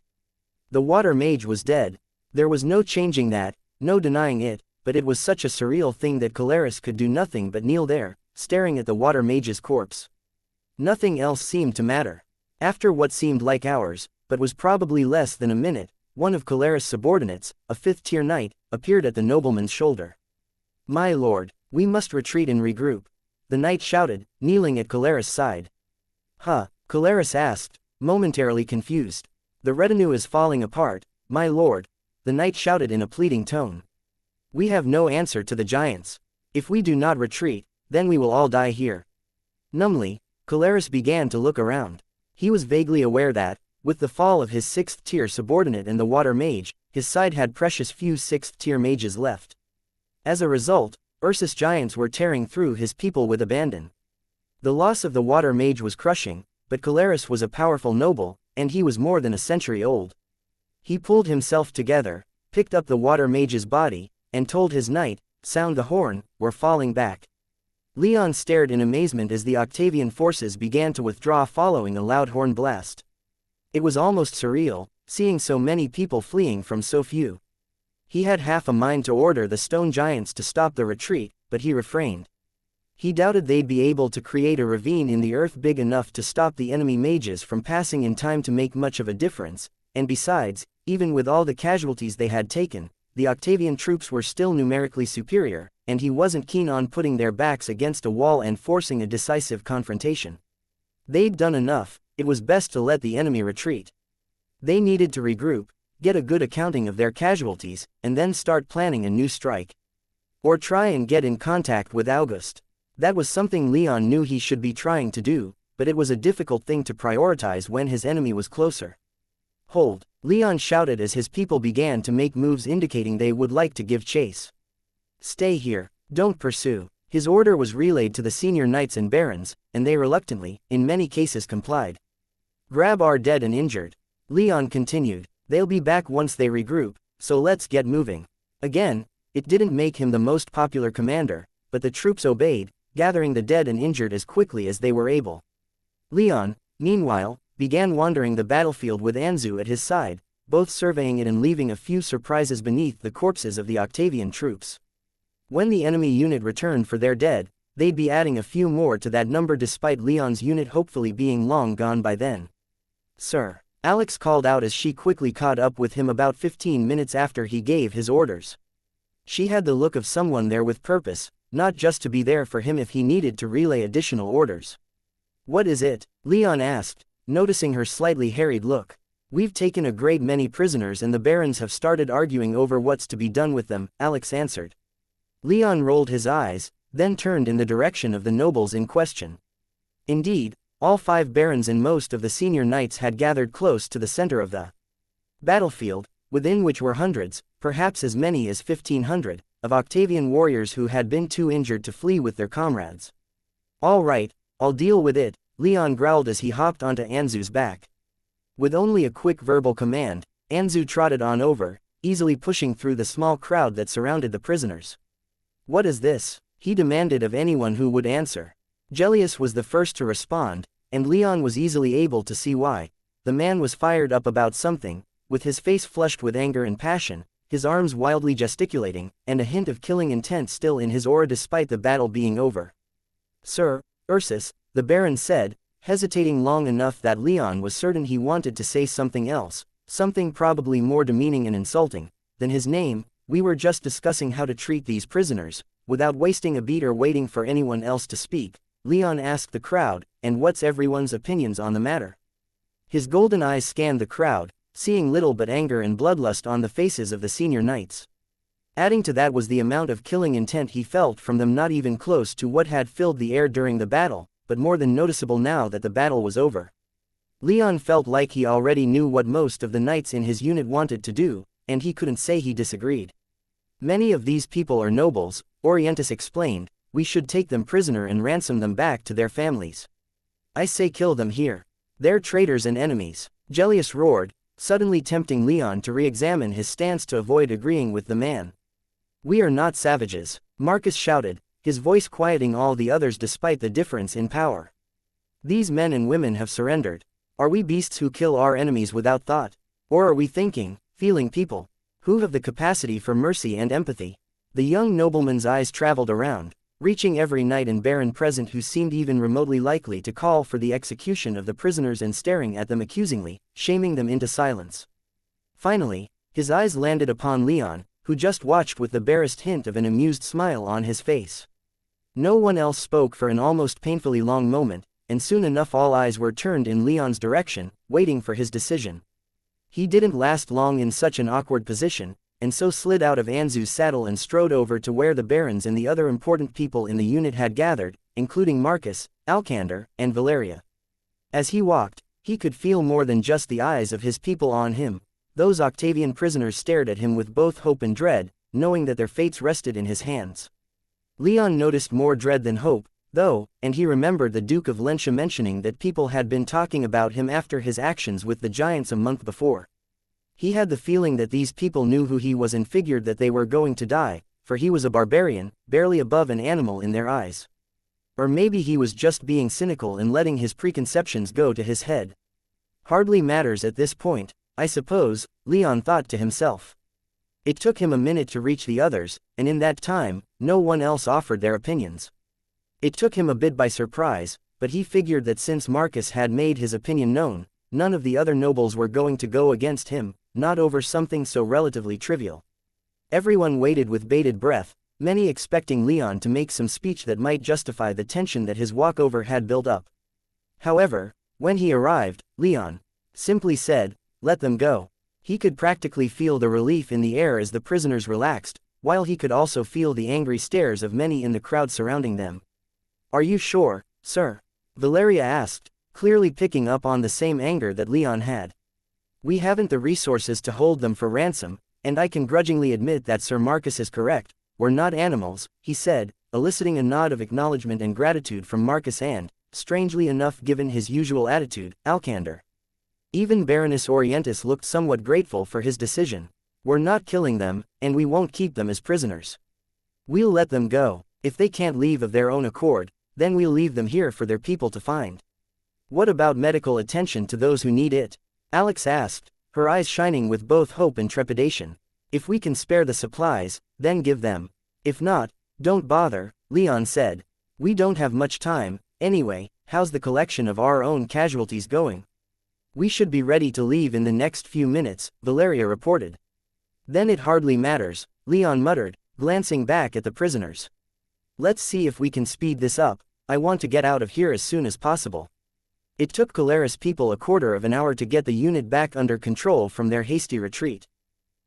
The water mage was dead, There was no changing that, no denying it, but it was such a surreal thing that Caleres could do nothing but kneel there, staring at the water mage's corpse. Nothing else seemed to matter. After what seemed like hours, but was probably less than a minute, one of Caleres' subordinates, a 5th-tier knight, appeared at the nobleman's shoulder. "My lord, we must retreat and regroup," the knight shouted, kneeling at Caleres' side. "Huh?" Caleres asked, momentarily confused. "The retinue is falling apart, my lord," the knight shouted in a pleading tone. "We have no answer to the giants. If we do not retreat, then we will all die here." Numbly, Caleres began to look around. He was vaguely aware that, with the fall of his 6th-tier subordinate and the water mage, his side had precious few 6th-tier mages left. As a result, Ursus giants were tearing through his people with abandon. The loss of the water mage was crushing, but Caleres was a powerful noble, and he was more than a century old. He pulled himself together, picked up the water mage's body, and told his knight, "Sound the horn, we're falling back." Leon stared in amazement as the Octavian forces began to withdraw following a loud horn blast. It was almost surreal, seeing so many people fleeing from so few. He had half a mind to order the stone giants to stop the retreat, but he refrained. He doubted they'd be able to create a ravine in the earth big enough to stop the enemy mages from passing in time to make much of a difference, and besides, even with all the casualties they had taken, the Octavian troops were still numerically superior, and he wasn't keen on putting their backs against a wall and forcing a decisive confrontation. They'd done enough, it was best to let the enemy retreat. They needed to regroup, get a good accounting of their casualties, and then start planning a new strike. Or try and get in contact with August. That was something Leon knew he should be trying to do, but it was a difficult thing to prioritize when his enemy was closer. "Hold," Leon shouted as his people began to make moves indicating they would like to give chase. "Stay here, don't pursue." His order was relayed to the senior knights and barons, and they reluctantly, in many cases complied. "Grab our dead and injured," Leon continued. "They'll be back once they regroup, so let's get moving." Again, it didn't make him the most popular commander, but the troops obeyed, gathering the dead and injured as quickly as they were able. Leon, meanwhile, began wandering the battlefield with Anzu at his side, both surveying it and leaving a few surprises beneath the corpses of the Octavian troops. When the enemy unit returned for their dead, they'd be adding a few more to that number despite Leon's unit hopefully being long gone by then. "Sir," Alex called out as she quickly caught up with him about 15 minutes after he gave his orders. She had the look of someone there with purpose, not just to be there for him if he needed to relay additional orders. "What is it?" Leon asked, noticing her slightly harried look. "We've taken a great many prisoners and the barons have started arguing over what's to be done with them," Alex answered. Leon rolled his eyes, then turned in the direction of the nobles in question. Indeed, all 5 barons and most of the senior knights had gathered close to the center of the battlefield, within which were hundreds, perhaps as many as 1,500, of Octavian warriors who had been too injured to flee with their comrades. "All right, I'll deal with it," Leon growled as he hopped onto Anzu's back. With only a quick verbal command, Anzu trotted on over, easily pushing through the small crowd that surrounded the prisoners. "What is this?" he demanded of anyone who would answer. Gellius was the first to respond, and Leon was easily able to see why. The man was fired up about something, with his face flushed with anger and passion, his arms wildly gesticulating, and a hint of killing intent still in his aura despite the battle being over. "Sir, Ursus," the Baron said, hesitating long enough that Leon was certain he wanted to say something else, something probably more demeaning and insulting than his name. "We were just discussing how to treat these prisoners." Without wasting a beat or waiting for anyone else to speak, Leon asked the crowd, "And what's everyone's opinions on the matter?" His golden eyes scanned the crowd, seeing little but anger and bloodlust on the faces of the senior knights. Adding to that was the amount of killing intent he felt from them, not even close to what had filled the air during the battle, but more than noticeable now that the battle was over. Leon felt like he already knew what most of the knights in his unit wanted to do, and he couldn't say he disagreed. "Many of these people are nobles," Orientis explained. "We should take them prisoner and ransom them back to their families. I say kill them here. They're traitors and enemies," Gellius roared, suddenly tempting Leon to re-examine his stance to avoid agreeing with the man. "We are not savages," Marcus shouted, his voice quieting all the others despite the difference in power. "These men and women have surrendered. Are we beasts who kill our enemies without thought? Or are we thinking, feeling people who have the capacity for mercy and empathy. The young nobleman's eyes traveled around, reaching every knight and baron present who seemed even remotely likely to call for the execution of the prisoners and staring at them accusingly, shaming them into silence. Finally, his eyes landed upon Leon, who just watched with the barest hint of an amused smile on his face. No one else spoke for an almost painfully long moment, and soon enough all eyes were turned in Leon's direction, waiting for his decision. He didn't last long in such an awkward position, and so slid out of Anzu's saddle and strode over to where the barons and the other important people in the unit had gathered, including Marcus, Alcander, and Valeria. As he walked, he could feel more than just the eyes of his people on him. Those Octavian prisoners stared at him with both hope and dread, knowing that their fates rested in his hands. Leon noticed more dread than hope, though, and he remembered the Duke of Lentia mentioning that people had been talking about him after his actions with the giants a month before. He had the feeling that these people knew who he was and figured that they were going to die, for he was a barbarian, barely above an animal in their eyes. Or maybe he was just being cynical and letting his preconceptions go to his head. Hardly matters at this point, I suppose, Leon thought to himself. It took him a minute to reach the others, and in that time, no one else offered their opinions. It took him a bit by surprise, but he figured that since Marcus had made his opinion known, none of the other nobles were going to go against him, not over something so relatively trivial. Everyone waited with bated breath, many expecting Leon to make some speech that might justify the tension that his walkover had built up. However, when he arrived, Leon simply said, "Let them go." He could practically feel the relief in the air as the prisoners relaxed, while he could also feel the angry stares of many in the crowd surrounding them. "Are you sure, sir?" Valeria asked, clearly picking up on the same anger that Leon had. "We haven't the resources to hold them for ransom, and I can grudgingly admit that Sir Marcus is correct. We're not animals," he said, eliciting a nod of acknowledgement and gratitude from Marcus and, strangely enough given his usual attitude, Alcander. Even Baroness Orientis looked somewhat grateful for his decision. "We're not killing them, and we won't keep them as prisoners. We'll let them go. If they can't leave of their own accord, then we'll leave them here for their people to find." "What about medical attention to those who need it?" Alex asked, her eyes shining with both hope and trepidation. "If we can spare the supplies, then give them. If not, don't bother," Leon said. "We don't have much time, anyway. How's the collection of our own casualties going?" "We should be ready to leave in the next few minutes," Valeria reported. "Then it hardly matters," Leon muttered, glancing back at the prisoners. "Let's see if we can speed this up. I want to get out of here as soon as possible." It took Caleris' people a quarter of an hour to get the unit back under control from their hasty retreat.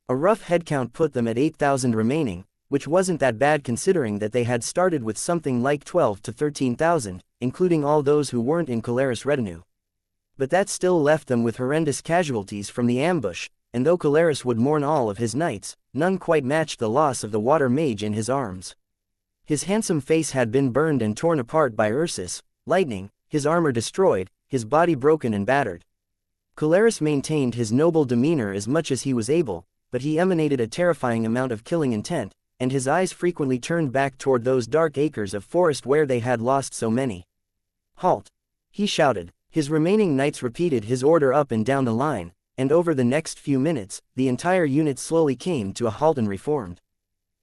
A rough headcount put them at 8,000 remaining, which wasn't that bad considering that they had started with something like 12 to 13,000, including all those who weren't in Caleris' retinue. But that still left them with horrendous casualties from the ambush, and though Caleris would mourn all of his knights, none quite matched the loss of the water mage in his arms. His handsome face had been burned and torn apart by Ursus, lightning, his armor destroyed, his body broken and battered. Caleris maintained his noble demeanor as much as he was able, but he emanated a terrifying amount of killing intent, and his eyes frequently turned back toward those dark acres of forest where they had lost so many. "Halt!" he shouted. His remaining knights repeated his order up and down the line, and over the next few minutes, the entire unit slowly came to a halt and reformed.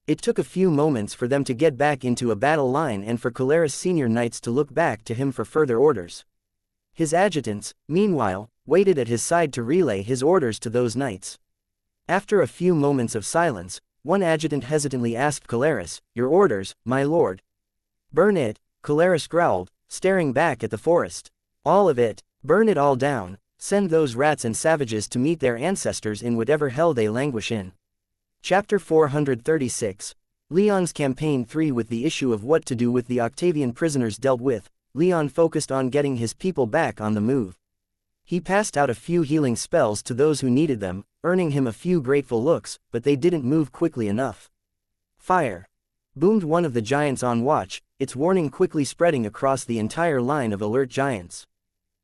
It took a few moments for them to get back into a battle line and for Caleris' senior knights to look back to him for further orders. His adjutants, meanwhile, waited at his side to relay his orders to those knights. After a few moments of silence, one adjutant hesitantly asked Caleris, "Your orders, my lord?" "Burn it," Caleris growled, staring back at the forest. "All of it. Burn it all down. Send those rats and savages to meet their ancestors in whatever hell they languish in." Chapter 436. Leon's Campaign 3. With the issue of what to do with the Octavian prisoners dealt with, Leon focused on getting his people back on the move. He passed out a few healing spells to those who needed them, earning him a few grateful looks, but they didn't move quickly enough. "Fire!" boomed one of the giants on watch, its warning quickly spreading across the entire line of alert giants.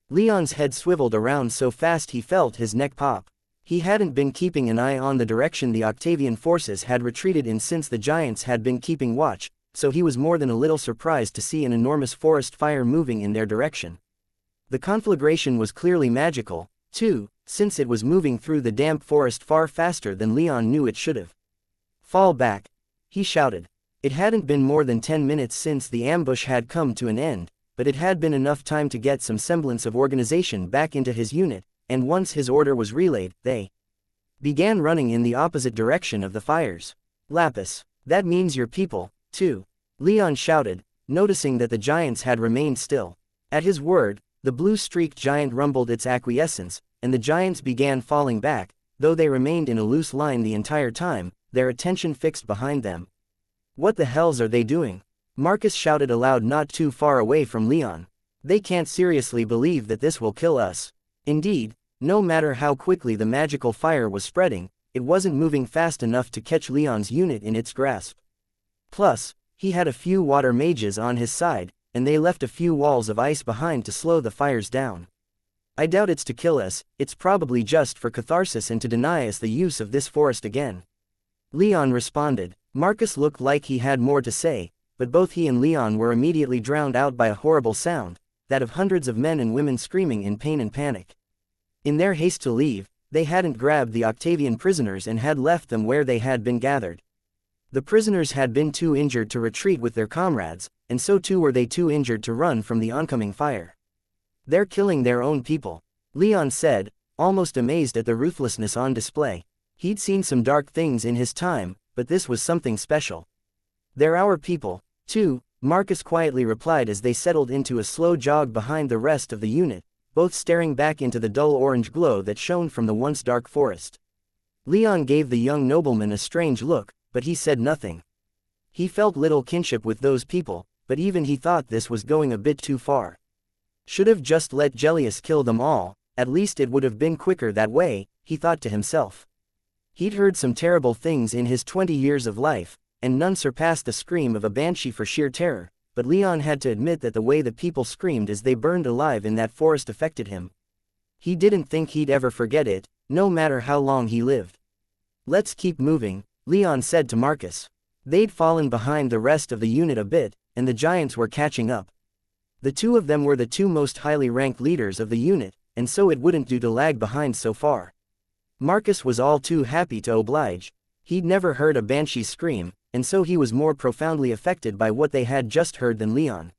Leon's head swiveled around so fast he felt his neck pop. He hadn't been keeping an eye on the direction the Octavian forces had retreated in since the giants had been keeping watch, so he was more than a little surprised to see an enormous forest fire moving in their direction. The conflagration was clearly magical, too, since it was moving through the damp forest far faster than Leon knew it should have. "Fall back!" he shouted. It hadn't been more than 10 minutes since the ambush had come to an end, but it had been enough time to get some semblance of organization back into his unit, and once his order was relayed, they began running in the opposite direction of the fires. "Lapis, that means your people, too," Leon shouted, noticing that the giants had remained still. At his word, the blue-streaked giant rumbled its acquiescence, and the giants began falling back, though they remained in a loose line the entire time, their attention fixed behind them. "What the hells are they doing?" Marcus shouted aloud not too far away from Leon. "They can't seriously believe that this will kill us." Indeed, no matter how quickly the magical fire was spreading, it wasn't moving fast enough to catch Leon's unit in its grasp. Plus, he had a few water mages on his side, and they left a few walls of ice behind to slow the fires down. "I doubt it's to kill us, it's probably just for catharsis and to deny us the use of this forest again," Leon responded. Marcus looked like he had more to say, but both he and Leon were immediately drowned out by a horrible sound, that of hundreds of men and women screaming in pain and panic. In their haste to leave, they hadn't grabbed the Octavian prisoners and had left them where they had been gathered. The prisoners had been too injured to retreat with their comrades, and so too were they too injured to run from the oncoming fire. "They're killing their own people," Leon said, almost amazed at the ruthlessness on display. He'd seen some dark things in his time, but this was something special. "They're our people, too," Marcus quietly replied as they settled into a slow jog behind the rest of the unit, both staring back into the dull orange glow that shone from the once dark forest. Leon gave the young nobleman a strange look, but he said nothing. He felt little kinship with those people, but even he thought this was going a bit too far. Should have just let Gellius kill them all, at least it would have been quicker that way, he thought to himself. He'd heard some terrible things in his 20 years of life, and none surpassed the scream of a banshee for sheer terror, but Leon had to admit that the way the people screamed as they burned alive in that forest affected him. He didn't think he'd ever forget it, no matter how long he lived. "Let's keep moving," Leon said to Marcus. They'd fallen behind the rest of the unit a bit, and the giants were catching up. The two of them were the two most highly ranked leaders of the unit, and so it wouldn't do to lag behind so far. Marcus was all too happy to oblige. He'd never heard a banshee scream, and so he was more profoundly affected by what they had just heard than Leon.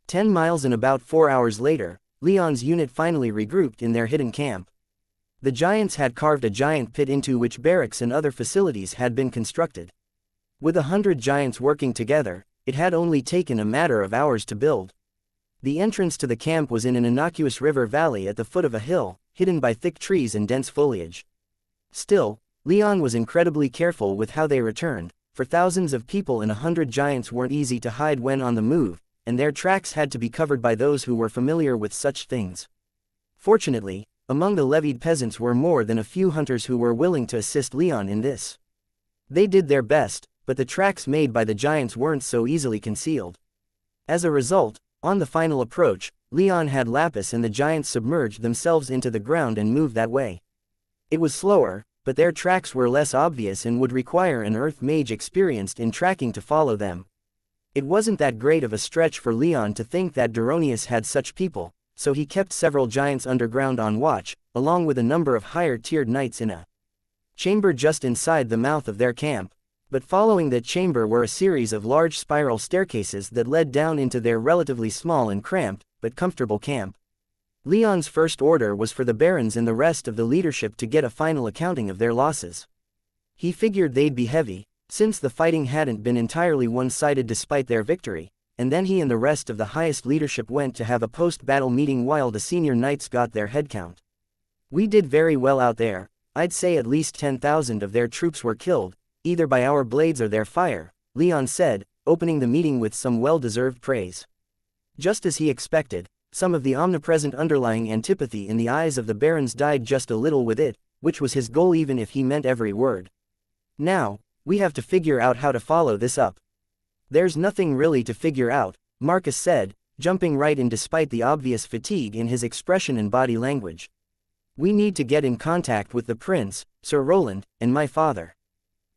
10 miles and about 4 hours later, Leon's unit finally regrouped in their hidden camp. The giants had carved a giant pit into which barracks and other facilities had been constructed. With 100 giants working together, it had only taken a matter of hours to build. The entrance to the camp was in an innocuous river valley at the foot of a hill, hidden by thick trees and dense foliage. Still, Leon was incredibly careful with how they returned, for thousands of people and 100 giants weren't easy to hide when on the move, and their tracks had to be covered by those who were familiar with such things. Fortunately, among the levied peasants were more than a few hunters who were willing to assist Leon in this. They did their best, but the tracks made by the giants weren't so easily concealed. As a result, on the final approach, Leon had Lapis and the giants submerged themselves into the ground and moved that way. It was slower, but their tracks were less obvious and would require an earth mage experienced in tracking to follow them. It wasn't that great of a stretch for Leon to think that Duronius had such people, so he kept several giants underground on watch, along with a number of higher-tiered knights in a chamber just inside the mouth of their camp. But following that chamber were a series of large spiral staircases that led down into their relatively small and cramped, but comfortable camp. Leon's first order was for the barons and the rest of the leadership to get a final accounting of their losses. He figured they'd be heavy, since the fighting hadn't been entirely one-sided despite their victory, and then he and the rest of the highest leadership went to have a post-battle meeting while the senior knights got their headcount. "We did very well out there. I'd say at least 10,000 of their troops were killed, either by our blades or their fire," Leon said, opening the meeting with some well-deserved praise. Just as he expected, some of the omnipresent underlying antipathy in the eyes of the barons died just a little with it, which was his goal even if he meant every word. "Now, we have to figure out how to follow this up." "There's nothing really to figure out," Marcus said, jumping right in despite the obvious fatigue in his expression and body language. "We need to get in contact with the prince, Sir Roland, and my father.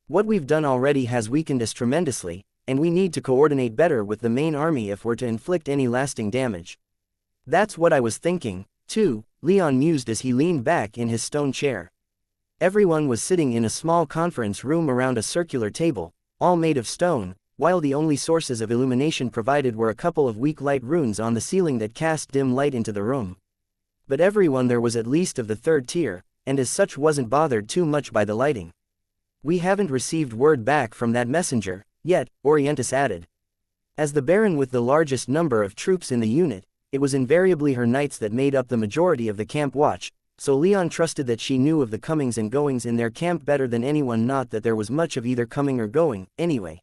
What we've done already has weakened us tremendously, and we need to coordinate better with the main army if we're to inflict any lasting damage." "That's what I was thinking, too," Leon mused as he leaned back in his stone chair. Everyone was sitting in a small conference room around a circular table, all made of stone, while the only sources of illumination provided were a couple of weak light runes on the ceiling that cast dim light into the room. But everyone there was at least of the third tier, and as such wasn't bothered too much by the lighting. "We haven't received word back from that messenger yet," Orientis added. As the Baron with the largest number of troops in the unit, it was invariably her knights that made up the majority of the camp watch, so Leon trusted that she knew of the comings and goings in their camp better than anyone, not that there was much of either coming or going, anyway.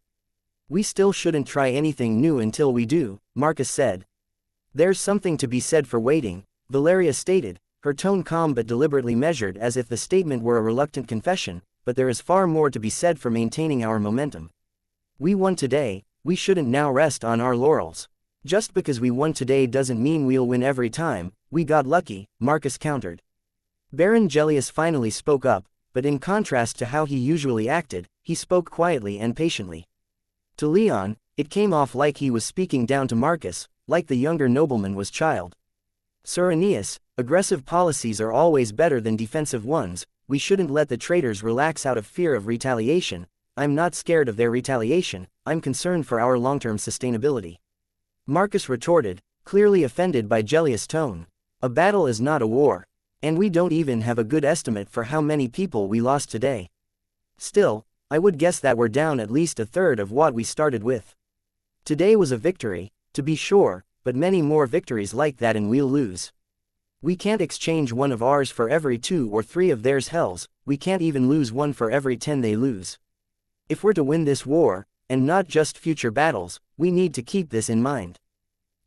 "We still shouldn't try anything new until we do," Marcus said. "There's something to be said for waiting," Valeria stated, her tone calm but deliberately measured as if the statement were a reluctant confession, "but there is far more to be said for maintaining our momentum. We won today, we shouldn't now rest on our laurels. Just because we won today doesn't mean we'll win every time, we got lucky," Marcus countered. Baron Gellius finally spoke up, but in contrast to how he usually acted, he spoke quietly and patiently. To Leon, it came off like he was speaking down to Marcus, like the younger nobleman was child. "Sir Aeneas, aggressive policies are always better than defensive ones. We shouldn't let the traitors relax out of fear of retaliation. I'm not scared of their retaliation, I'm concerned for our long-term sustainability," Marcus retorted, clearly offended by Gellius' tone. "A battle is not a war. And we don't even have a good estimate for how many people we lost today. Still, I would guess that we're down at least a third of what we started with. Today was a victory, to be sure, but many more victories like that and we'll lose. We can't exchange one of ours for every 2 or 3 of theirs. Hells, we can't even lose one for every 10 they lose. If we're to win this war, and not just future battles, we need to keep this in mind.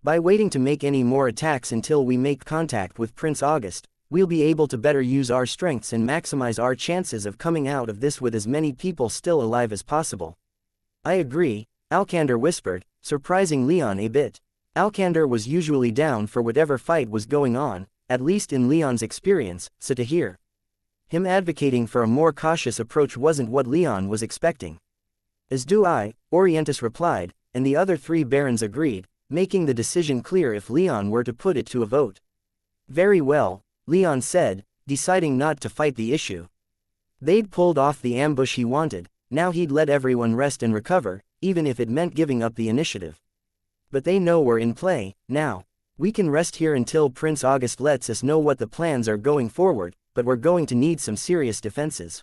By waiting to make any more attacks until we make contact with Prince August, we'll be able to better use our strengths and maximize our chances of coming out of this with as many people still alive as possible." "I agree," Alcander whispered, surprising Leon a bit. Alcander was usually down for whatever fight was going on, at least in Leon's experience, so to hear him advocating for a more cautious approach wasn't what Leon was expecting. "As do I," Orientis replied, and the other 3 barons agreed, making the decision clear if Leon were to put it to a vote. "Very well," Leon said, deciding not to fight the issue. They'd pulled off the ambush he wanted, now he'd let everyone rest and recover, even if it meant giving up the initiative. "But they know we're in play, now. We can rest here until Prince August lets us know what the plans are going forward, but we're going to need some serious defenses.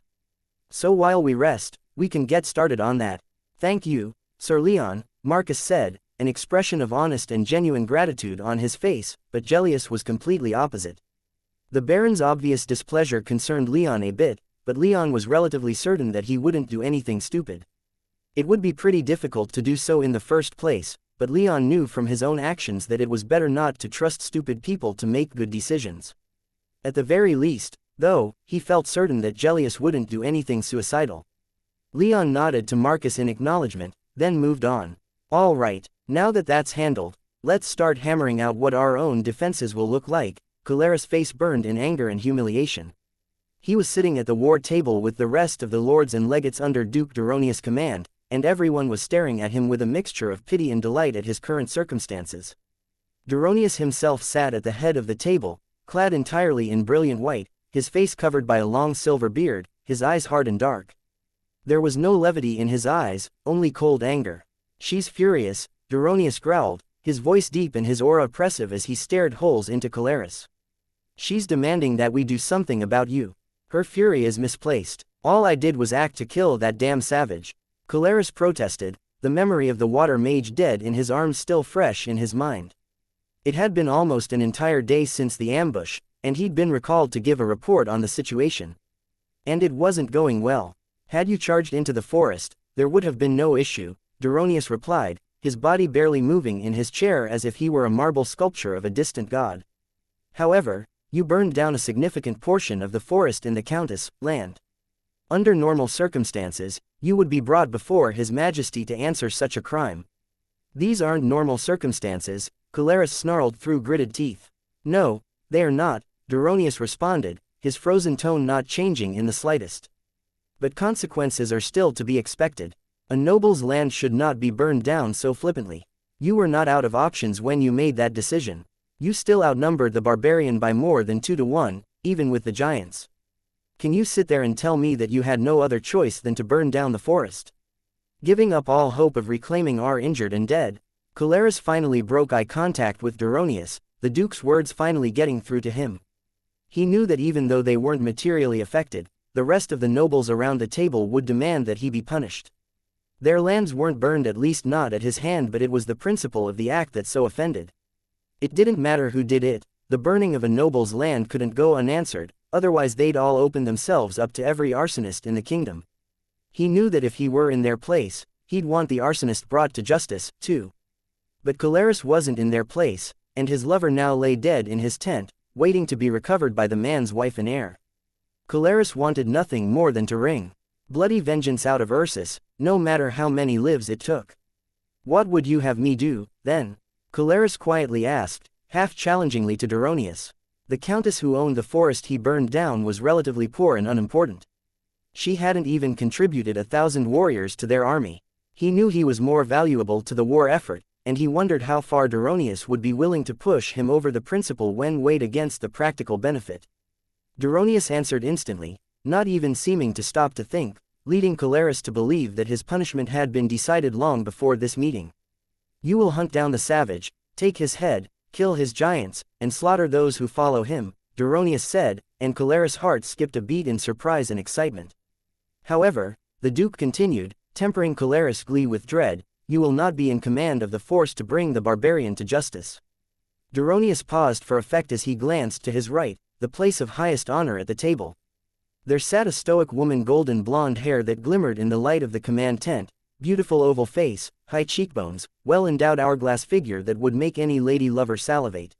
So while we rest, we can get started on that." "Thank you, Sir Leon," Marcus said, an expression of honest and genuine gratitude on his face, but Gellius was completely opposite. The Baron's obvious displeasure concerned Leon a bit, but Leon was relatively certain that he wouldn't do anything stupid. It would be pretty difficult to do so in the first place, but Leon knew from his own actions that it was better not to trust stupid people to make good decisions. At the very least, though, he felt certain that Gellius wouldn't do anything suicidal. Leon nodded to Marcus in acknowledgement, then moved on. "All right, now that that's handled, let's start hammering out what our own defenses will look like." Caleras' face burned in anger and humiliation. He was sitting at the war table with the rest of the lords and legates under Duke Duronius' command, and everyone was staring at him with a mixture of pity and delight at his current circumstances. Duronius himself sat at the head of the table, clad entirely in brilliant white, his face covered by a long silver beard, his eyes hard and dark. There was no levity in his eyes, only cold anger. "She's furious," Duronius growled, his voice deep and his aura oppressive as he stared holes into Caleras. "She's demanding that we do something about you. Her fury is misplaced. All I did was act to kill that damn savage," Caleras protested, the memory of the water mage dead in his arms still fresh in his mind. It had been almost an entire day since the ambush, and he'd been recalled to give a report on the situation. And it wasn't going well. "Had you charged into the forest, there would have been no issue," Duronius replied, his body barely moving in his chair as if he were a marble sculpture of a distant god. "However, you burned down a significant portion of the forest in the Countess' land. Under normal circumstances, you would be brought before His Majesty to answer such a crime." "These aren't normal circumstances," Caleras snarled through gritted teeth. "No, they are not," Duronius responded, his frozen tone not changing in the slightest. "But consequences are still to be expected. A noble's land should not be burned down so flippantly. You were not out of options when you made that decision. You still outnumbered the barbarian by more than 2 to 1, even with the giants. Can you sit there and tell me that you had no other choice than to burn down the forest? Giving up all hope of reclaiming our injured and dead, Caleres finally broke eye contact with Duronius, the Duke's words finally getting through to him. He knew that even though they weren't materially affected, the rest of the nobles around the table would demand that he be punished. Their lands weren't burned, at least not at his hand, but it was the principle of the act that so offended. It didn't matter who did it, the burning of a noble's land couldn't go unanswered, otherwise they'd all open themselves up to every arsonist in the kingdom. He knew that if he were in their place, he'd want the arsonist brought to justice, too. But Caleres wasn't in their place, and his lover now lay dead in his tent, waiting to be recovered by the man's wife and heir. Caleres wanted nothing more than to wring bloody vengeance out of Ursus, no matter how many lives it took. What would you have me do, then? Caleres quietly asked, half challengingly to Duronius. The countess who owned the forest he burned down was relatively poor and unimportant. She hadn't even contributed 1,000 warriors to their army. He knew he was more valuable to the war effort, and he wondered how far Duronius would be willing to push him over the principle when weighed against the practical benefit. Duronius answered instantly, not even seeming to stop to think, leading Caleres to believe that his punishment had been decided long before this meeting. You will hunt down the savage, take his head, kill his giants, and slaughter those who follow him, Duronius said, and Caleres' heart skipped a beat in surprise and excitement. However, the Duke continued, tempering Caleres' glee with dread, you will not be in command of the force to bring the barbarian to justice. Duronius paused for effect as he glanced to his right, the place of highest honor at the table. There sat a stoic woman, golden blonde hair that glimmered in the light of the command tent, beautiful oval face, high cheekbones, well-endowed hourglass figure that would make any lady lover salivate.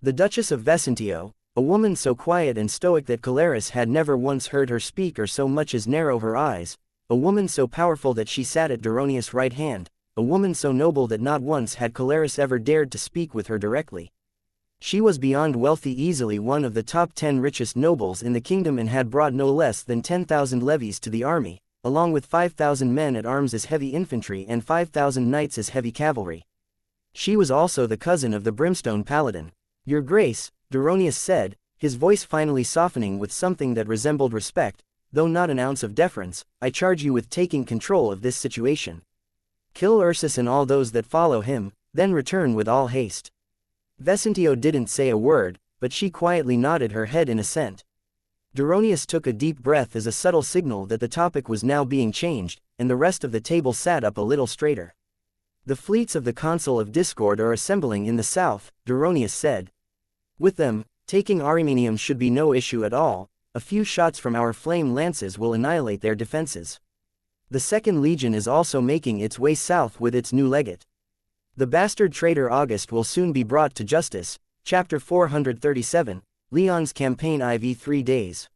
The Duchess of Vesentio, a woman so quiet and stoic that Caleres had never once heard her speak or so much as narrow her eyes, a woman so powerful that she sat at Duronius' right hand, a woman so noble that not once had Caleres ever dared to speak with her directly. She was beyond wealthy, easily one of the top 10 richest nobles in the kingdom, and had brought no less than 10,000 levies to the army, along with 5,000 men at arms as heavy infantry and 5,000 knights as heavy cavalry. She was also the cousin of the Brimstone Paladin. Your Grace, Duronius said, his voice finally softening with something that resembled respect, though not an ounce of deference, I charge you with taking control of this situation. Kill Ursus and all those that follow him, then return with all haste. Vesentio didn't say a word, but she quietly nodded her head in assent. Duronius took a deep breath as a subtle signal that the topic was now being changed, and the rest of the table sat up a little straighter. The fleets of the Consul of Discord are assembling in the south, Duronius said. With them, taking Arimanium should be no issue at all. A few shots from our flame lances will annihilate their defenses. The Second Legion is also making its way south with its new legate. The bastard traitor August will soon be brought to justice. Chapter 437, Leon's Campaign IV 3 days.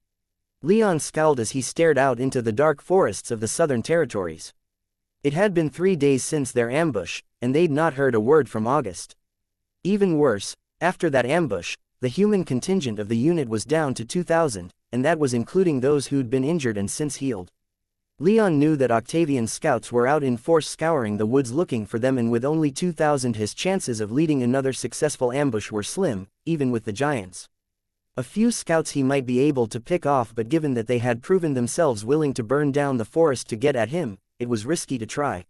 Leon scowled as he stared out into the dark forests of the southern territories. It had been 3 days since their ambush, and they'd not heard a word from August. Even worse, after that ambush, the human contingent of the unit was down to 2,000, and that was including those who'd been injured and since healed. Leon knew that Octavian's scouts were out in force scouring the woods looking for them, and with only 2,000 his chances of leading another successful ambush were slim, even with the giants. A few scouts he might be able to pick off, but given that they had proven themselves willing to burn down the forest to get at him, it was risky to try.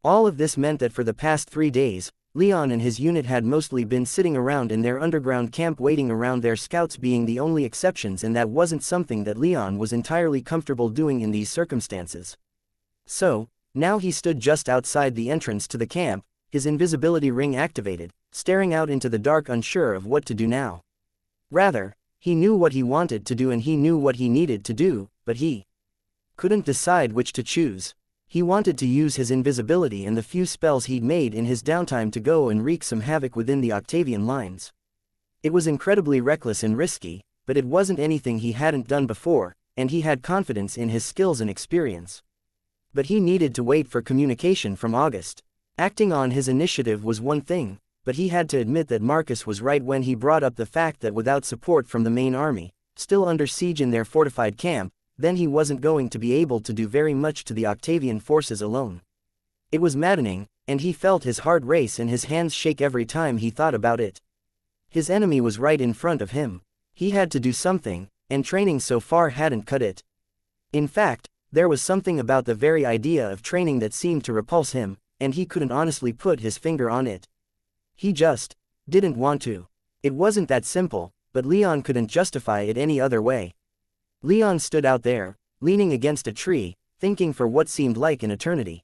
All of this meant that for the past 3 days, Leon and his unit had mostly been sitting around in their underground camp waiting around, their scouts being the only exceptions, and that wasn't something that Leon was entirely comfortable doing in these circumstances. So, now he stood just outside the entrance to the camp, his invisibility ring activated, staring out into the dark, unsure of what to do now. Rather, he knew what he wanted to do and he knew what he needed to do, but he couldn't decide which to choose. He wanted to use his invisibility and the few spells he'd made in his downtime to go and wreak some havoc within the Octavian lines. It was incredibly reckless and risky, but it wasn't anything he hadn't done before, and he had confidence in his skills and experience. But he needed to wait for communication from August. Acting on his initiative was one thing, but he had to admit that Marcus was right when he brought up the fact that without support from the main army, still under siege in their fortified camp, then he wasn't going to be able to do very much to the Octavian forces alone. It was maddening, and he felt his heart race and his hands shake every time he thought about it. His enemy was right in front of him. He had to do something, and training so far hadn't cut it. In fact, there was something about the very idea of training that seemed to repulse him, and he couldn't honestly put his finger on it. He just didn't want to. It wasn't that simple, but Leon couldn't justify it any other way. Leon stood out there, leaning against a tree, thinking for what seemed like an eternity.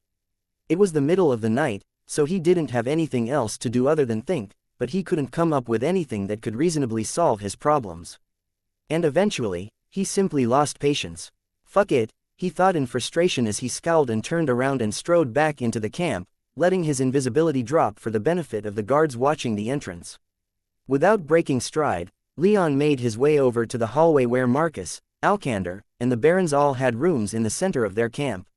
It was the middle of the night, so he didn't have anything else to do other than think, but he couldn't come up with anything that could reasonably solve his problems. And eventually, he simply lost patience. Fuck it, he thought in frustration as he scowled and turned around and strode back into the camp, letting his invisibility drop for the benefit of the guards watching the entrance. Without breaking stride, Leon made his way over to the hallway where Marcus, Alcander, and the barons all had rooms in the center of their camp.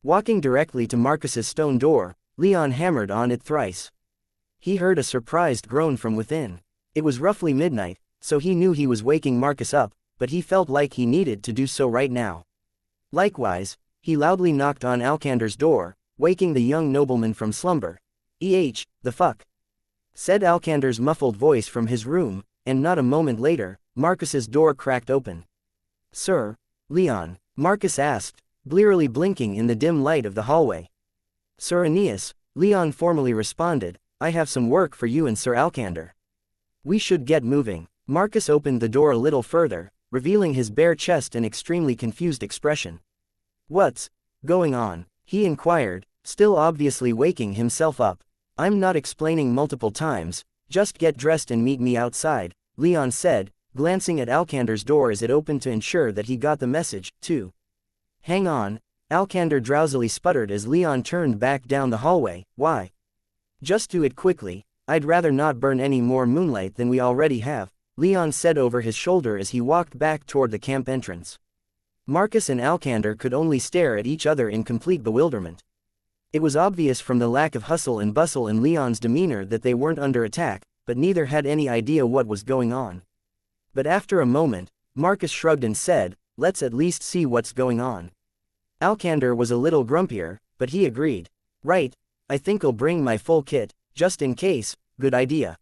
Walking directly to Marcus's stone door, Leon hammered on it thrice. He heard a surprised groan from within. It was roughly midnight, so he knew he was waking Marcus up, but he felt like he needed to do so right now. Likewise, he loudly knocked on Alcander's door, waking the young nobleman from slumber. The fuck?" said Alcander's muffled voice from his room, and not a moment later, Marcus's door cracked open. "Sir, Leon," Marcus asked, blearily blinking in the dim light of the hallway. "Sir Aeneas," Leon formally responded, "I have some work for you and Sir Alcander. We should get moving." Marcus opened the door a little further, revealing his bare chest and extremely confused expression. "What's going on?" he inquired, still obviously waking himself up. "I'm not explaining multiple times, just get dressed and meet me outside," Leon said, glancing at Alcander's door as it opened to ensure that he got the message, too. "Hang on," Alcander drowsily sputtered as Leon turned back down the hallway. "Why?" "Just do it quickly, I'd rather not burn any more moonlight than we already have," Leon said over his shoulder as he walked back toward the camp entrance. Marcus and Alcander could only stare at each other in complete bewilderment. It was obvious from the lack of hustle and bustle in Leon's demeanor that they weren't under attack, but neither had any idea what was going on. But after a moment, Marcus shrugged and said, "Let's at least see what's going on." Alcander was a little grumpier, but he agreed. "Right, I think I'll bring my full kit, just in case, good idea."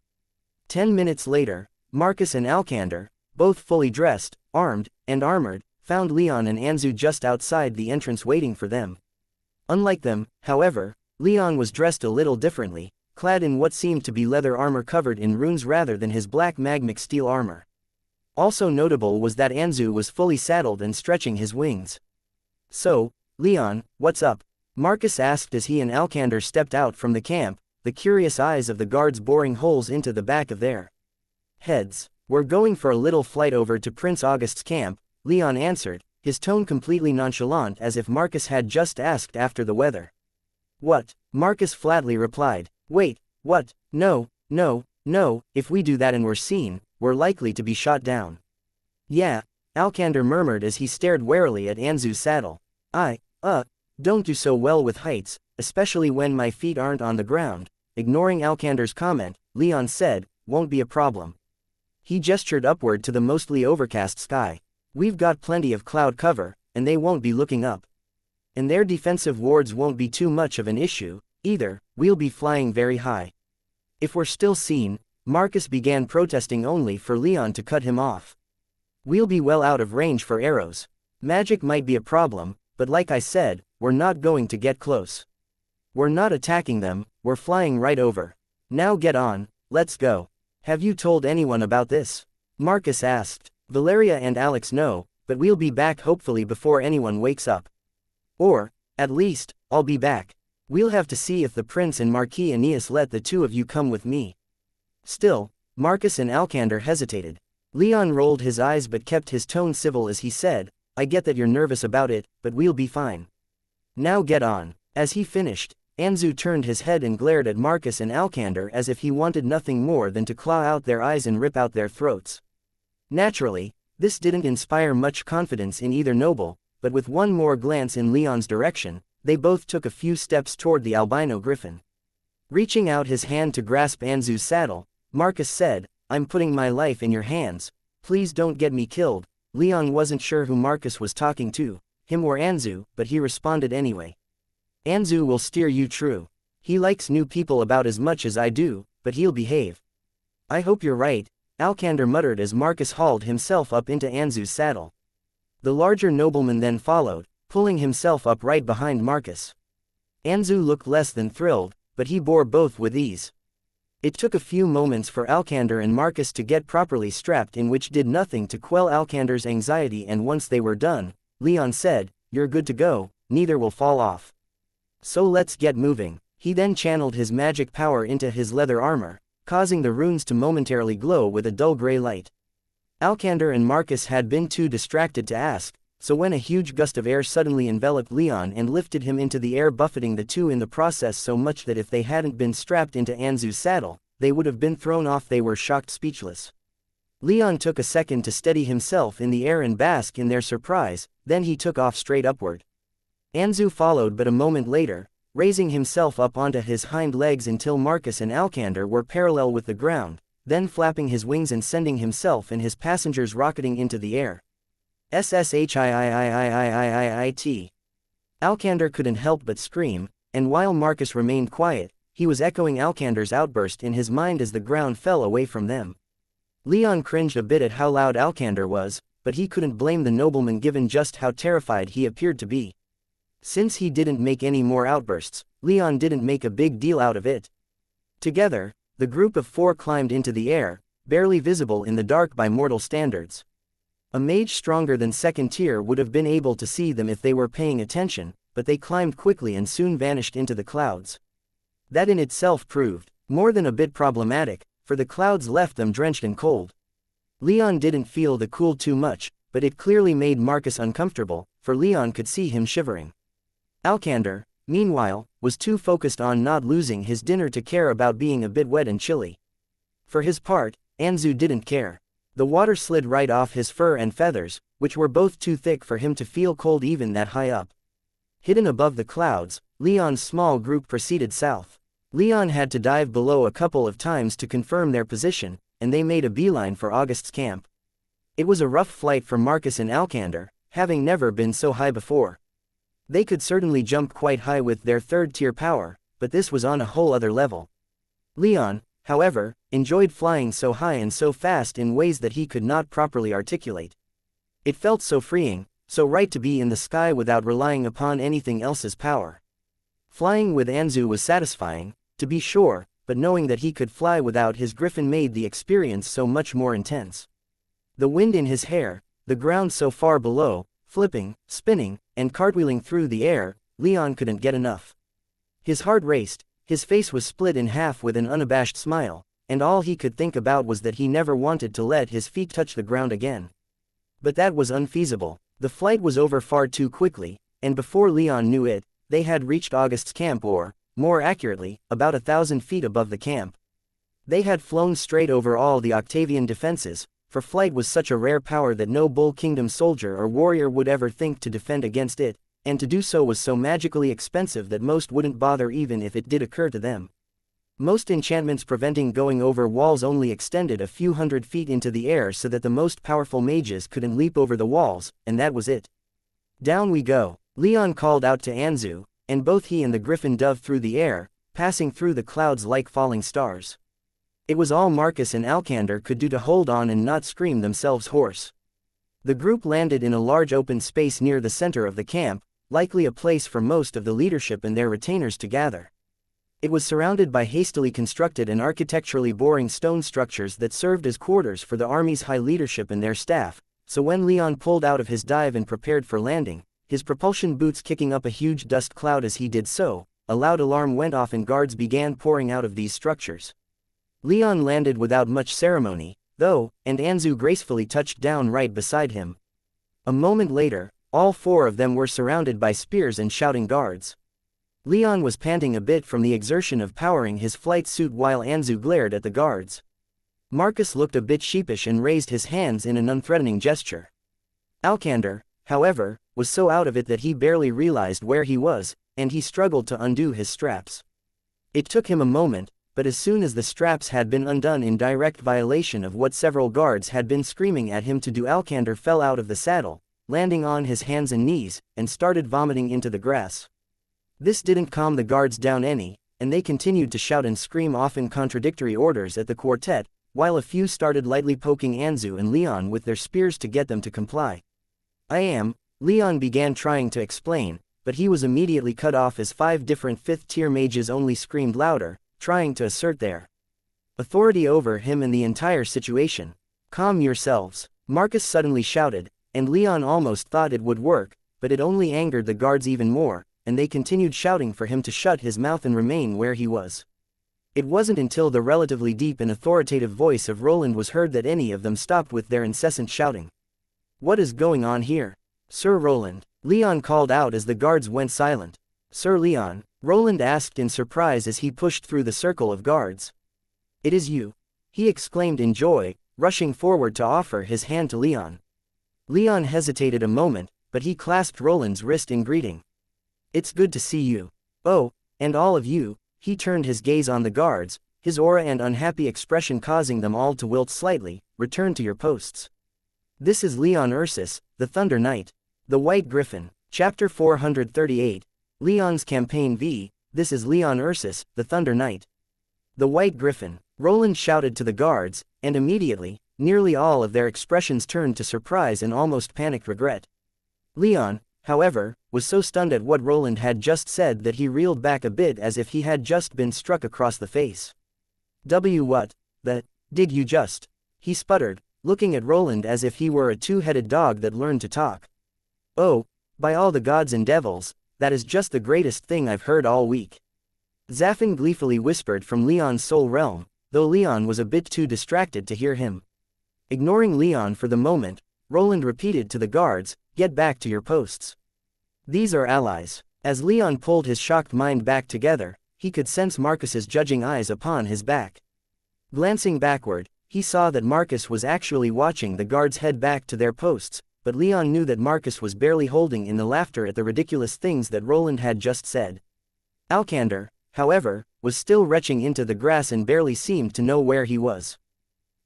10 minutes later, Marcus and Alcander, both fully dressed, armed, and armored, found Leon and Anzu just outside the entrance waiting for them. Unlike them, however, Leon was dressed a little differently, clad in what seemed to be leather armor covered in runes rather than his black magmic steel armor. Also notable was that Anzu was fully saddled and stretching his wings. "So, Leon, what's up?" Marcus asked as he and Alcander stepped out from the camp, the curious eyes of the guards boring holes into the back of their heads. "We're going for a little flight over to Prince August's camp," Leon answered, his tone completely nonchalant as if Marcus had just asked after the weather. "What?" Marcus flatly replied. "Wait, what? No, if we do that and we're seen, we're likely to be shot down." "Yeah," Alcander murmured as he stared warily at Anzu's saddle. I don't do so well with heights, especially when my feet aren't on the ground." Ignoring Alcander's comment, Leon said, "Won't be a problem." He gestured upward to the mostly overcast sky. "We've got plenty of cloud cover, and they won't be looking up. And their defensive wards won't be too much of an issue, either, we'll be flying very high." "If we're still seen," Marcus began protesting only for Leon to cut him off. "We'll be well out of range for arrows. Magic might be a problem, but like I said, we're not going to get close. We're not attacking them, we're flying right over. Now get on, let's go." "Have you told anyone about this?" Marcus asked. "Valeria and Alex know, but we'll be back hopefully before anyone wakes up. Or, at least, I'll be back. We'll have to see if the Prince and Marquis Aeneas let the two of you come with me." Still, Marcus and Alcander hesitated. Leon rolled his eyes but kept his tone civil as he said, "I get that you're nervous about it, but we'll be fine. Now get on." As he finished, Anzu turned his head and glared at Marcus and Alcander as if he wanted nothing more than to claw out their eyes and rip out their throats. Naturally, this didn't inspire much confidence in either noble, but with one more glance in Leon's direction, they both took a few steps toward the albino griffin. Reaching out his hand to grasp Anzu's saddle, Marcus said, "I'm putting my life in your hands, please don't get me killed." Leon wasn't sure who Marcus was talking to, him or Anzu, but he responded anyway. "Anzu will steer you true. He likes new people about as much as I do, but he'll behave." I hope you're right, Alcander muttered as Marcus hauled himself up into Anzu's saddle. The larger nobleman then followed, pulling himself up right behind Marcus. Anzu looked less than thrilled, but he bore both with ease. It took a few moments for Alcander and Marcus to get properly strapped in, which did nothing to quell Alcander's anxiety, and once they were done, Leon said, "You're good to go, neither will fall off. So let's get moving." He then channeled his magic power into his leather armor, causing the runes to momentarily glow with a dull gray light. Alcander and Marcus had been too distracted to ask, so when a huge gust of air suddenly enveloped Leon and lifted him into the air, buffeting the two in the process so much that if they hadn't been strapped into Anzu's saddle, they would have been thrown off. They were shocked, speechless. Leon took a second to steady himself in the air and bask in their surprise, then he took off straight upward. Anzu followed but a moment later, raising himself up onto his hind legs until Marcus and Alcander were parallel with the ground, then flapping his wings and sending himself and his passengers rocketing into the air. Sshit. Alcander couldn't help but scream, and while Marcus remained quiet, he was echoing Alcander's outburst in his mind as the ground fell away from them. Leon cringed a bit at how loud Alcander was, but he couldn't blame the nobleman given just how terrified he appeared to be. Since he didn't make any more outbursts, Leon didn't make a big deal out of it. Together, the group of four climbed into the air, barely visible in the dark by mortal standards. A mage stronger than second tier would have been able to see them if they were paying attention, but they climbed quickly and soon vanished into the clouds. That in itself proved more than a bit problematic, for the clouds left them drenched and cold. Leon didn't feel the cool too much, but it clearly made Marcus uncomfortable, for Leon could see him shivering. Alcander, meanwhile, was too focused on not losing his dinner to care about being a bit wet and chilly. For his part, Anzu didn't care. The water slid right off his fur and feathers, which were both too thick for him to feel cold even that high up. Hidden above the clouds, Leon's small group proceeded south. Leon had to dive below a couple of times to confirm their position, and they made a beeline for August's camp. It was a rough flight for Marcus and Alcander, having never been so high before. They could certainly jump quite high with their third-tier power, but this was on a whole other level. Leon, however, enjoyed flying so high and so fast in ways that he could not properly articulate. It felt so freeing, so right to be in the sky without relying upon anything else's power. Flying with Anzu was satisfying, to be sure, but knowing that he could fly without his griffin made the experience so much more intense. The wind in his hair, the ground so far below, flipping, spinning, and cartwheeling through the air, Leon couldn't get enough. His heart raced, his face was split in half with an unabashed smile, and all he could think about was that he never wanted to let his feet touch the ground again. But that was unfeasible. The flight was over far too quickly, and before Leon knew it, they had reached August's camp, or, more accurately, about 1,000 feet above the camp. They had flown straight over all the Octavian defenses, for flight was such a rare power that no Bull Kingdom soldier or warrior would ever think to defend against it, and to do so was so magically expensive that most wouldn't bother even if it did occur to them. Most enchantments preventing going over walls only extended a few hundred feet into the air so that the most powerful mages couldn't leap over the walls, and that was it. Down we go, Leon called out to Anzu, and both he and the griffin dove through the air, passing through the clouds like falling stars. It was all Marcus and Alcander could do to hold on and not scream themselves hoarse. The group landed in a large open space near the center of the camp, likely a place for most of the leadership and their retainers to gather. It was surrounded by hastily constructed and architecturally boring stone structures that served as quarters for the army's high leadership and their staff, so when Leon pulled out of his dive and prepared for landing, his propulsion boots kicking up a huge dust cloud as he did so, a loud alarm went off and guards began pouring out of these structures. Leon landed without much ceremony, though, and Anzu gracefully touched down right beside him. A moment later, all four of them were surrounded by spears and shouting guards. Leon was panting a bit from the exertion of powering his flight suit while Anzu glared at the guards. Marcus looked a bit sheepish and raised his hands in an unthreatening gesture. Alcander, however, was so out of it that he barely realized where he was, and he struggled to undo his straps. It took him a moment, but as soon as the straps had been undone in direct violation of what several guards had been screaming at him to do, Alcander fell out of the saddle, landing on his hands and knees, and started vomiting into the grass. This didn't calm the guards down any, and they continued to shout and scream often contradictory orders at the quartet, while a few started lightly poking Anzu and Leon with their spears to get them to comply. I am, Leon began trying to explain, but he was immediately cut off as 5 different 5th-tier mages only screamed louder, trying to assert their authority over him and the entire situation. Calm yourselves, Marcus suddenly shouted, and Leon almost thought it would work, but it only angered the guards even more, and they continued shouting for him to shut his mouth and remain where he was. It wasn't until the relatively deep and authoritative voice of Roland was heard that any of them stopped with their incessant shouting. What is going on here? Sir Roland, Leon called out as the guards went silent. Sir Leon, Roland asked in surprise as he pushed through the circle of guards. It is you, he exclaimed in joy, rushing forward to offer his hand to Leon. Leon hesitated a moment, but he clasped Roland's wrist in greeting. It's good to see you. Oh, and all of you. He turned his gaze on the guards, his aura and unhappy expression causing them all to wilt slightly. Return to your posts. This is Leon Ursus, the Thunder Knight. The White Griffin. Chapter 438. Leon's Campaign V. This is Leon Ursus, the Thunder Knight. The White Griffin. Roland shouted to the guards, and immediately, nearly all of their expressions turned to surprise and almost panicked regret. Leon, however, was so stunned at what Roland had just said that he reeled back a bit as if he had just been struck across the face. What the did you just? He sputtered, looking at Roland as if he were a two-headed dog that learned to talk. Oh, by all the gods and devils, that is just the greatest thing I've heard all week. Zaffin gleefully whispered from Leon's soul realm, though Leon was a bit too distracted to hear him. Ignoring Leon for the moment, Roland repeated to the guards, get back to your posts. These are allies. As Leon pulled his shocked mind back together, he could sense Marcus's judging eyes upon his back. Glancing backward, he saw that Marcus was actually watching the guards head back to their posts, but Leon knew that Marcus was barely holding in the laughter at the ridiculous things that Roland had just said. Alcander, however, was still retching into the grass and barely seemed to know where he was.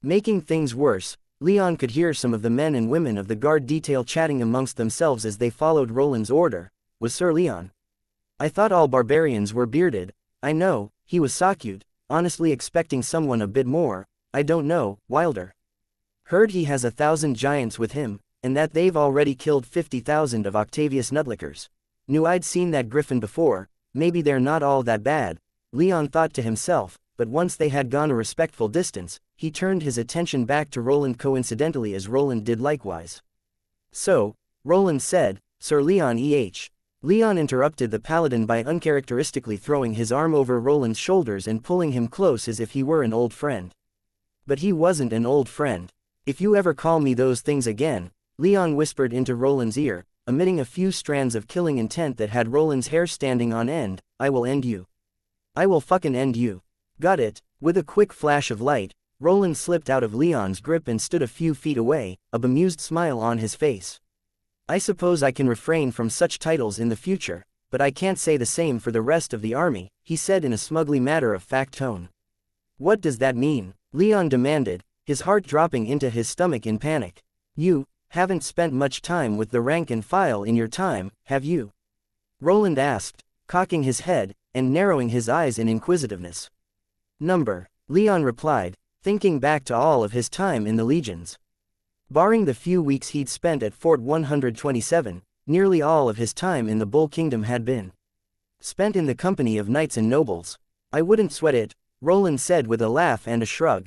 Making things worse, Leon could hear some of the men and women of the guard detail chatting amongst themselves as they followed Roland's order. Was Sir Leon? I thought all barbarians were bearded. I know, he was Sakute, honestly expecting someone a bit more, I don't know, wilder. Heard he has 1,000 giants with him, and that they've already killed 50,000 of Octavius Nutlickers. Knew I'd seen that griffin before, maybe they're not all that bad, Leon thought to himself, but once they had gone a respectful distance, he turned his attention back to Roland coincidentally as Roland did likewise. So, Roland said, Sir Leon Leon interrupted the paladin by uncharacteristically throwing his arm over Roland's shoulders and pulling him close as if he were an old friend. But he wasn't an old friend. If you ever call me those things again, Leon whispered into Roland's ear, emitting a few strands of killing intent that had Roland's hair standing on end, I will end you. I will fucking end you. Got it? With a quick flash of light, Roland slipped out of Leon's grip and stood a few feet away, a bemused smile on his face. I suppose I can refrain from such titles in the future, but I can't say the same for the rest of the army, he said in a smugly matter-of-fact tone. What does that mean? Leon demanded, his heart dropping into his stomach in panic. You haven't spent much time with the rank and file in your time, have you? Roland asked, cocking his head, and narrowing his eyes in inquisitiveness. Number, Leon replied, thinking back to all of his time in the legions. Barring the few weeks he'd spent at Fort 127, nearly all of his time in the Bull Kingdom had been spent in the company of knights and nobles. I wouldn't sweat it, Roland said with a laugh and a shrug.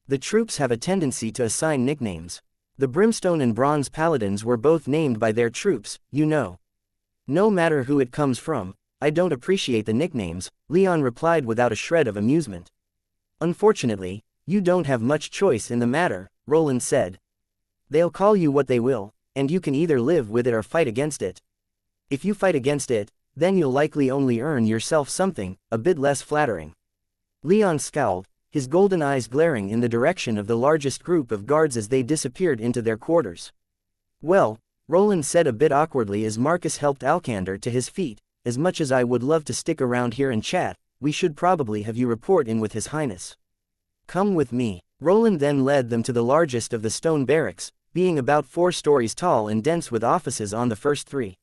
The troops have a tendency to assign nicknames. The Brimstone and Bronze Paladins were both named by their troops, you know. No matter who it comes from, I don't appreciate the nicknames, Leon replied without a shred of amusement. Unfortunately, you don't have much choice in the matter, Roland said. They'll call you what they will, and you can either live with it or fight against it. If you fight against it, then you'll likely only earn yourself something a bit less flattering. Leon scowled, his golden eyes glaring in the direction of the largest group of guards as they disappeared into their quarters. Well, Roland said a bit awkwardly as Marcus helped Alcander to his feet, as much as I would love to stick around here and chat, we should probably have you report in with His Highness. Come with me. Roland then led them to the largest of the stone barracks, being about 4 stories tall and dense with offices on the first 3.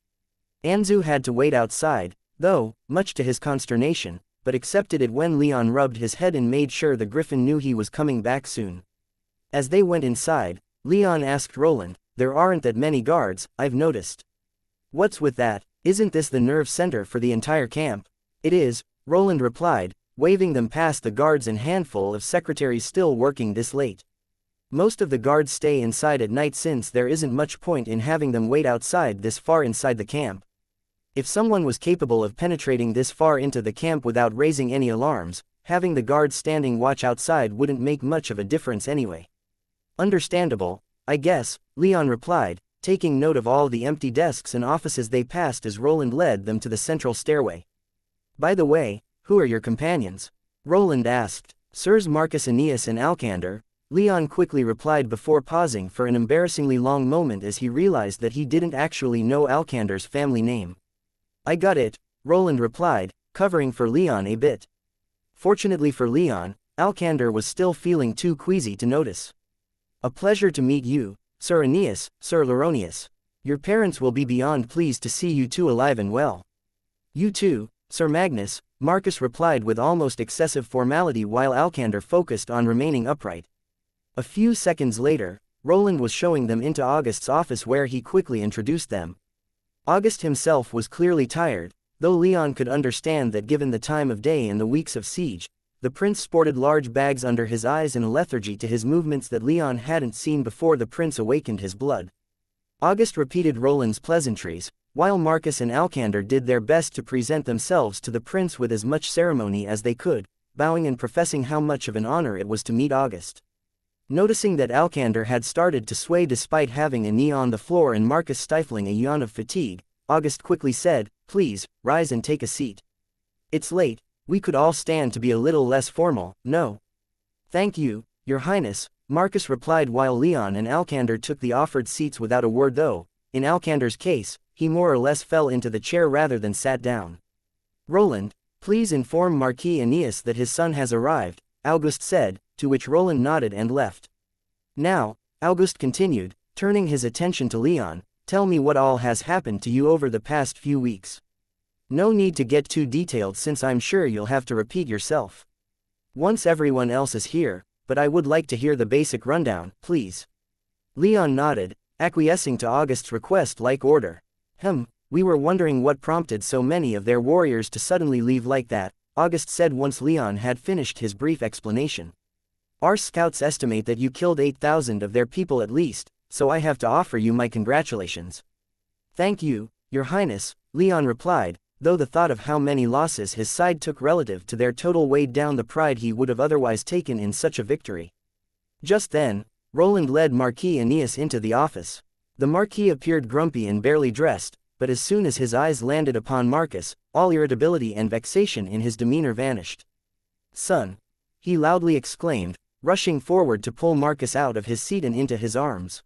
Anzu had to wait outside, though, much to his consternation, but accepted it when Leon rubbed his head and made sure the griffin knew he was coming back soon. As they went inside, Leon asked Roland, "There aren't that many guards, I've noticed." "What's with that? Isn't this the nerve center for the entire camp?" "It is," Roland replied, waving them past the guards and handful of secretaries still working this late. "Most of the guards stay inside at night since there isn't much point in having them wait outside this far inside the camp. If someone was capable of penetrating this far into the camp without raising any alarms, having the guards standing watch outside wouldn't make much of a difference anyway." "Understandable, I guess," Leon replied, taking note of all the empty desks and offices they passed as Roland led them to the central stairway. "By the way, who are your companions?" Roland asked. "Sirs Marcus Aeneas and Alcander," Leon quickly replied before pausing for an embarrassingly long moment as he realized that he didn't actually know Alcander's family name. "I got it," Roland replied, covering for Leon a bit. Fortunately for Leon, Alcander was still feeling too queasy to notice. "A pleasure to meet you, Sir Aeneas, Sir Lauronius. Your parents will be beyond pleased to see you two alive and well." "You too, Sir Magnus," Marcus replied with almost excessive formality while Alcander focused on remaining upright. A few seconds later, Roland was showing them into August's office where he quickly introduced them. August himself was clearly tired, though Leon could understand that given the time of day and the weeks of siege. The prince sported large bags under his eyes and a lethargy to his movements that Leon hadn't seen before the prince awakened his blood. August repeated Roland's pleasantries, while Marcus and Alcander did their best to present themselves to the prince with as much ceremony as they could, bowing and professing how much of an honor it was to meet August. Noticing that Alcander had started to sway despite having a knee on the floor and Marcus stifling a yawn of fatigue, August quickly said, "Please, rise and take a seat. It's late. We could all stand to be a little less formal, no?" "Thank you, Your Highness," Marcus replied while Leon and Alcander took the offered seats without a word though, in Alcander's case, he more or less fell into the chair rather than sat down. "Roland, please inform Marquis Aeneas that his son has arrived," August said, to which Roland nodded and left. "Now," August continued, turning his attention to Leon, "tell me what all has happened to you over the past few weeks. No need to get too detailed since I'm sure you'll have to repeat yourself. Once everyone else is here, but I would like to hear the basic rundown, please." Leon nodded, acquiescing to August's request like order. We were wondering what prompted so many of their warriors to suddenly leave like that," August said once Leon had finished his brief explanation. "Our scouts estimate that you killed 8,000 of their people at least, so I have to offer you my congratulations." "Thank you, Your Highness," Leon replied, though the thought of how many losses his side took relative to their total weighed down the pride he would have otherwise taken in such a victory. Just then, Roland led Marquis Aeneas into the office. The Marquis appeared grumpy and barely dressed, but as soon as his eyes landed upon Marcus, all irritability and vexation in his demeanor vanished. "Son!" he loudly exclaimed, rushing forward to pull Marcus out of his seat and into his arms.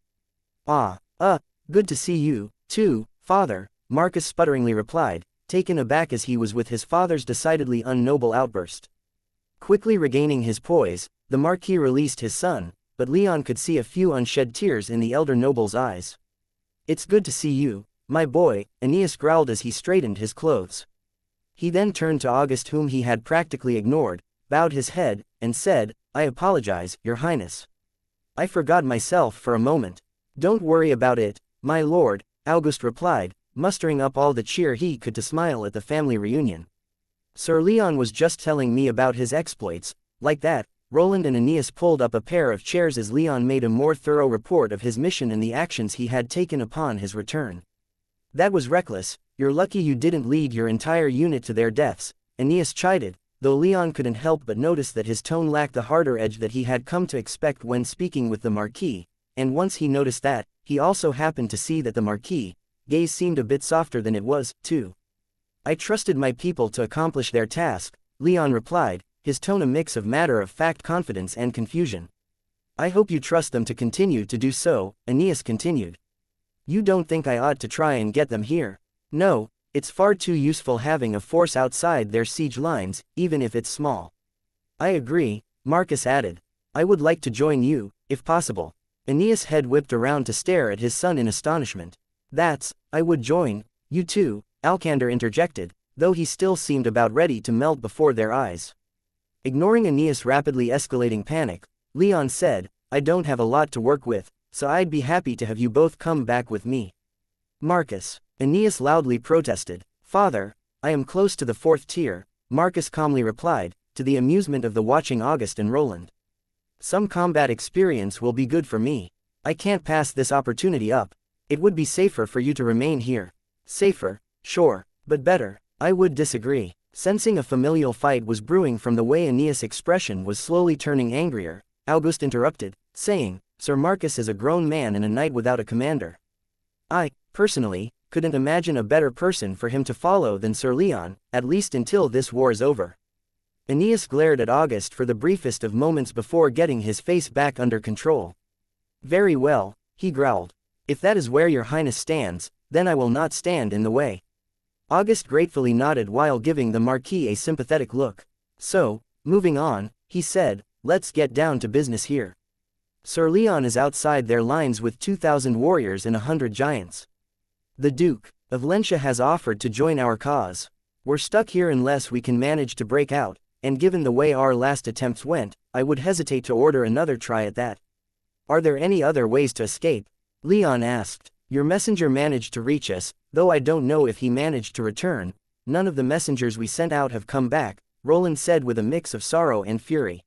Good to see you, too, father," Marcus sputteringly replied, taken aback as he was with his father's decidedly unnoble outburst. Quickly regaining his poise, the Marquis released his son, but Leon could see a few unshed tears in the elder noble's eyes. "It's good to see you, my boy," Aeneas growled as he straightened his clothes. He then turned to August whom he had practically ignored, bowed his head, and said, "I apologize, Your Highness. I forgot myself for a moment." "Don't worry about it, my lord," August replied, mustering up all the cheer he could to smile at the family reunion. "Sir Leon was just telling me about his exploits." Like that, Roland and Aeneas pulled up a pair of chairs as Leon made a more thorough report of his mission and the actions he had taken upon his return. "That was reckless, you're lucky you didn't lead your entire unit to their deaths," Aeneas chided, though Leon couldn't help but notice that his tone lacked the harder edge that he had come to expect when speaking with the Marquis, and once he noticed that, he also happened to see that the Marquis' gaze seemed a bit softer than it was, too. "I trusted my people to accomplish their task," Leon replied, his tone a mix of matter-of-fact confidence and confusion. "I hope you trust them to continue to do so," Aeneas continued. "You don't think I ought to try and get them here?" "No, it's far too useful having a force outside their siege lines, even if it's small." "I agree," Marcus added. "I would like to join you, if possible." Aeneas' head whipped around to stare at his son in astonishment. "I would join you too," Alcander interjected, though he still seemed about ready to melt before their eyes. Ignoring Aeneas' rapidly escalating panic, Leon said, "I don't have a lot to work with, so I'd be happy to have you both come back with me." Marcus. Aeneas loudly protested. "Father, I am close to the 4th tier," Marcus calmly replied, to the amusement of the watching August and Roland. "Some combat experience will be good for me. I can't pass this opportunity up. It would be safer for you to remain here." "Safer, sure, but better." "I would disagree." Sensing a familial fight was brewing from the way Aeneas' expression was slowly turning angrier, August interrupted, saying, "Sir Marcus is a grown man and a knight without a commander. I, personally, couldn't imagine a better person for him to follow than Sir Leon, at least until this war is over." Aeneas glared at August for the briefest of moments before getting his face back under control. "Very well," he growled. "If that is where your highness stands, then I will not stand in the way." August gratefully nodded while giving the Marquis a sympathetic look. "So, moving on," he said, "let's get down to business here. Sir Leon is outside their lines with 2,000 warriors and 100 giants. The Duke of Lensha has offered to join our cause. We're stuck here unless we can manage to break out, and given the way our last attempts went, I would hesitate to order another try at that." "Are there any other ways to escape?" Leon asked. "Your messenger managed to reach us, though I don't know if he managed to return. None of the messengers we sent out have come back," Roland said with a mix of sorrow and fury.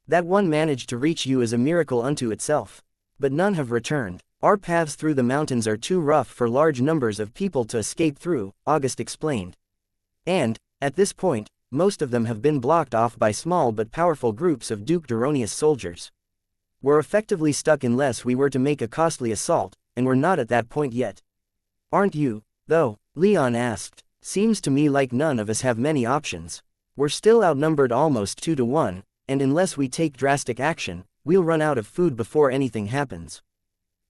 "That one managed to reach you is a miracle unto itself. But none have returned. Our paths through the mountains are too rough for large numbers of people to escape through," August explained. "And, at this point, most of them have been blocked off by small but powerful groups of Duke Duronius soldiers. We're effectively stuck unless we were to make a costly assault, and we're not at that point yet." "Aren't you, though?" Leon asked. "Seems to me like none of us have many options. We're still outnumbered almost 2 to 1, and unless we take drastic action, we'll run out of food before anything happens."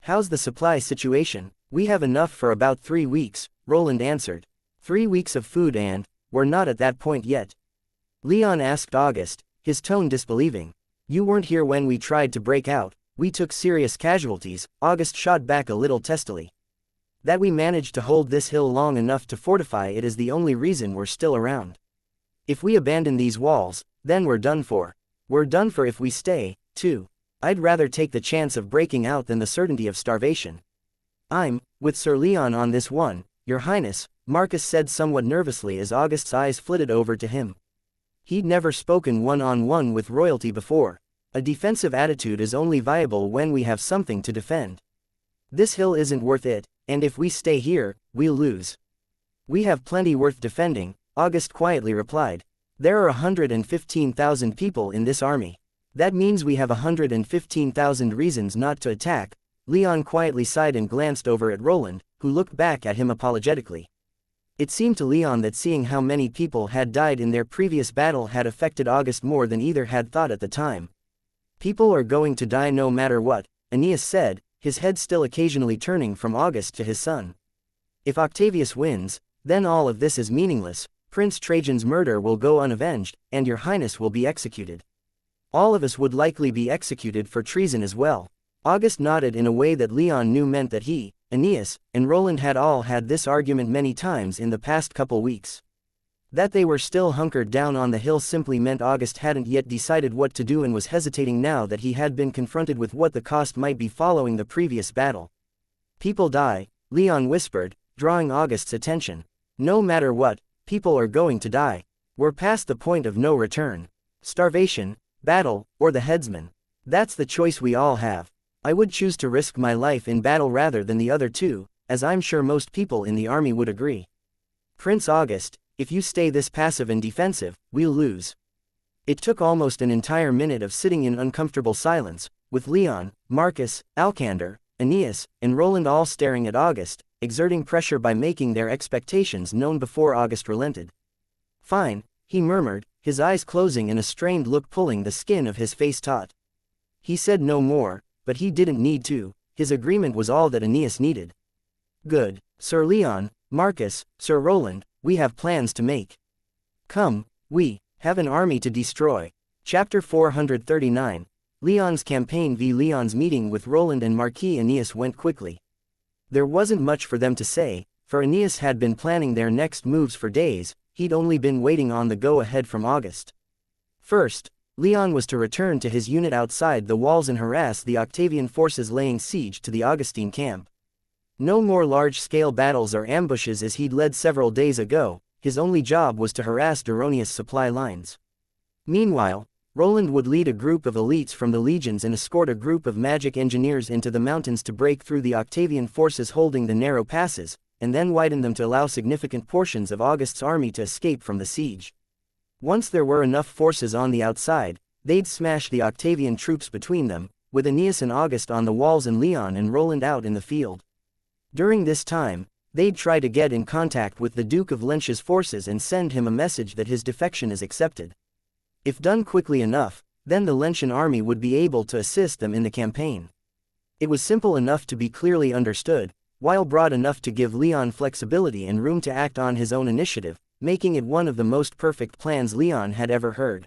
"How's the supply situation?" "We have enough for about 3 weeks, Roland answered. 3 weeks of food and, we're not at that point yet." Leon asked August, his tone disbelieving. "You weren't here when we tried to break out. We took serious casualties," August shot back a little testily. "That we managed to hold this hill long enough to fortify it is the only reason we're still around. If we abandon these walls, then we're done for. We're done for if we stay, too. I'd rather take the chance of breaking out than the certainty of starvation." "I'm with Sir Leon on this one, Your Highness," Marcus said somewhat nervously as August's eyes flitted over to him. He'd never spoken one-on-one with royalty before. A defensive attitude is only viable when we have something to defend. "This hill isn't worth it, and if we stay here, we'll lose." "We have plenty worth defending," August quietly replied. "There are 115,000 people in this army. That means we have 115,000 reasons not to attack." Leon quietly sighed and glanced over at Roland, who looked back at him apologetically. It seemed to Leon that seeing how many people had died in their previous battle had affected August more than either had thought at the time. "People are going to die no matter what," Aeneas said, his head still occasionally turning from August to his son. "If Octavius wins, then all of this is meaningless. Prince Trajan's murder will go unavenged, and your highness will be executed. All of us would likely be executed for treason as well." August nodded in a way that Leon knew meant that he, Aeneas, and Roland had all had this argument many times in the past couple weeks. That they were still hunkered down on the hill simply meant August hadn't yet decided what to do and was hesitating now that he had been confronted with what the cost might be following the previous battle. "People die," Leon whispered, drawing August's attention. "No matter what, people are going to die. We're past the point of no return. Starvation, battle, or the headsman. That's the choice we all have. I would choose to risk my life in battle rather than the other two, as I'm sure most people in the army would agree. Prince August, if you stay this passive and defensive, we'll lose." It took almost an entire minute of sitting in uncomfortable silence, with Leon, Marcus, Alcander, Aeneas, and Roland all staring at August, exerting pressure by making their expectations known before August relented. "Fine," he murmured, his eyes closing and a strained look pulling the skin of his face taut. He said no more, but he didn't need to. His agreement was all that Aeneas needed. "Good, Sir Leon, Marcus, Sir Roland, we have plans to make. Come, we have an army to destroy." Chapter 439. Leon's campaign v. Leon's meeting with Roland and Marquis Aeneas went quickly. There wasn't much for them to say, for Aeneas had been planning their next moves for days. he'd only been waiting on the go-ahead from August. First, Leon was to return to his unit outside the walls and harass the Octavian forces laying siege to the Augustine camp. No more large-scale battles or ambushes as he'd led several days ago, his only job was to harass Duronius' supply lines. Meanwhile, Roland would lead a group of elites from the legions and escort a group of magic engineers into the mountains to break through the Octavian forces holding the narrow passes, and then widen them to allow significant portions of August's army to escape from the siege. Once there were enough forces on the outside, they'd smash the Octavian troops between them, with Aeneas and August on the walls and Leon and Roland out in the field. During this time, they'd try to get in contact with the Duke of Lynch's forces and send him a message that his defection is accepted. If done quickly enough, then the Lynchian army would be able to assist them in the campaign. It was simple enough to be clearly understood, while broad enough to give Leon flexibility and room to act on his own initiative, making it one of the most perfect plans Leon had ever heard.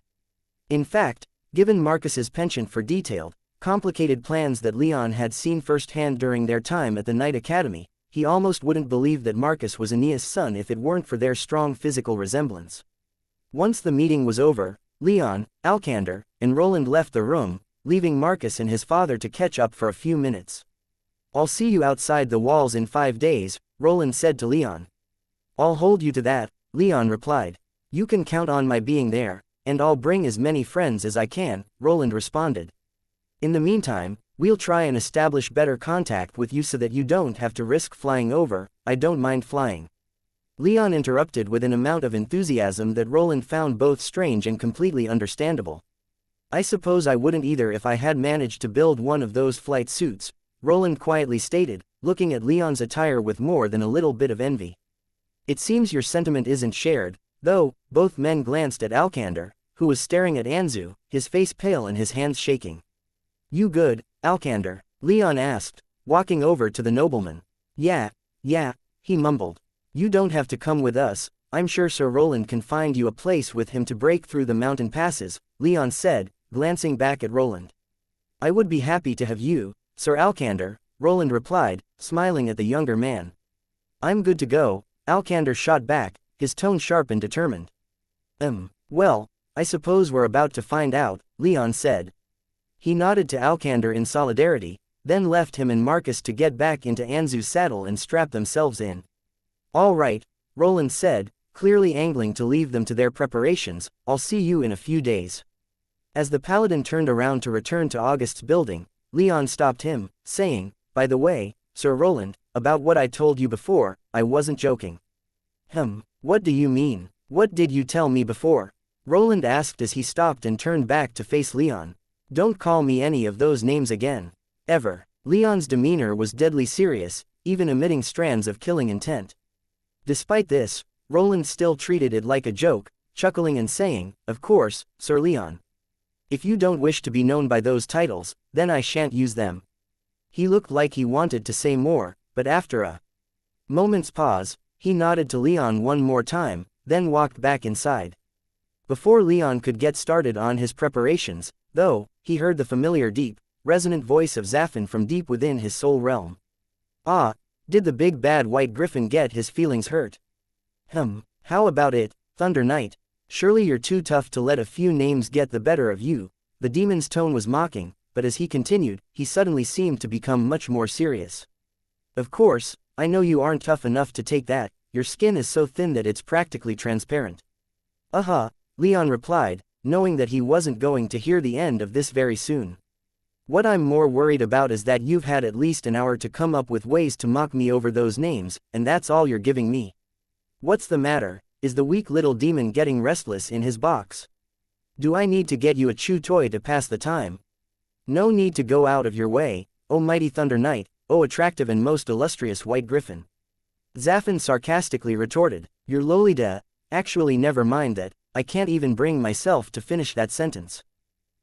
In fact, given Marcus's penchant for detailed, complicated plans that Leon had seen firsthand during their time at the Knight Academy, he almost wouldn't believe that Marcus was Aeneas' son if it weren't for their strong physical resemblance. Once the meeting was over, Leon, Alcander, and Roland left the room, leaving Marcus and his father to catch up for a few minutes. "I'll see you outside the walls in 5 days, Roland said to Leon. "I'll hold you to that," Leon replied. "You can count on my being there, and I'll bring as many friends as I can," Roland responded. "In the meantime, we'll try and establish better contact with you so that you don't have to risk flying over." "I don't mind flying," Leon interrupted with an amount of enthusiasm that Roland found both strange and completely understandable. "I suppose I wouldn't either if I had managed to build one of those flight suits," Roland quietly stated, looking at Leon's attire with more than a little bit of envy. "It seems your sentiment isn't shared," though. Both men glanced at Alcander, who was staring at Anzu, his face pale and his hands shaking. "You good, Alcander?" Leon asked, walking over to the nobleman. Yeah, he mumbled. "You don't have to come with us, I'm sure Sir Roland can find you a place with him to break through the mountain passes," Leon said, glancing back at Roland. "I would be happy to have you, Sir Alcander," Roland replied, smiling at the younger man. "I'm good to go," Alcander shot back, his tone sharp and determined. Well, I suppose we're about to find out," Leon said. He nodded to Alcander in solidarity, then left him and Marcus to get back into Anzu's saddle and strap themselves in. "All right," Roland said, clearly angling to leave them to their preparations. "I'll see you in a few days." As the paladin turned around to return to August's building, Leon stopped him, saying, "By the way, Sir Roland, about what I told you before, I wasn't joking." What do you mean? What did you tell me before?" Roland asked as he stopped and turned back to face Leon. "Don't call me any of those names again. Ever." Leon's demeanor was deadly serious, even emitting strands of killing intent. Despite this, Roland still treated it like a joke, chuckling and saying, "Of course, Sir Leon. If you don't wish to be known by those titles, then I shan't use them." He looked like he wanted to say more, but after a moment's pause, he nodded to Leon one more time, then walked back inside. Before Leon could get started on his preparations, though, he heard the familiar deep, resonant voice of Zaffin from deep within his soul realm. "Ah, did the big bad white griffin get his feelings hurt? How about it, Thunder Knight? Surely you're too tough to let a few names get the better of you." The demon's tone was mocking, but as he continued, he suddenly seemed to become much more serious. "Of course, I know you aren't tough enough to take that, your skin is so thin that it's practically transparent." Leon replied, knowing that he wasn't going to hear the end of this very soon. "What I'm more worried about is that you've had at least an hour to come up with ways to mock me over those names, and that's all you're giving me. What's the matter? Is the weak little demon getting restless in his box? Do I need to get you a chew toy to pass the time? No need to go out of your way, O mighty Thunder Knight, O attractive and most illustrious white griffin." Zaffin sarcastically retorted, "You're lowly actually never mind that, I can't even bring myself to finish that sentence.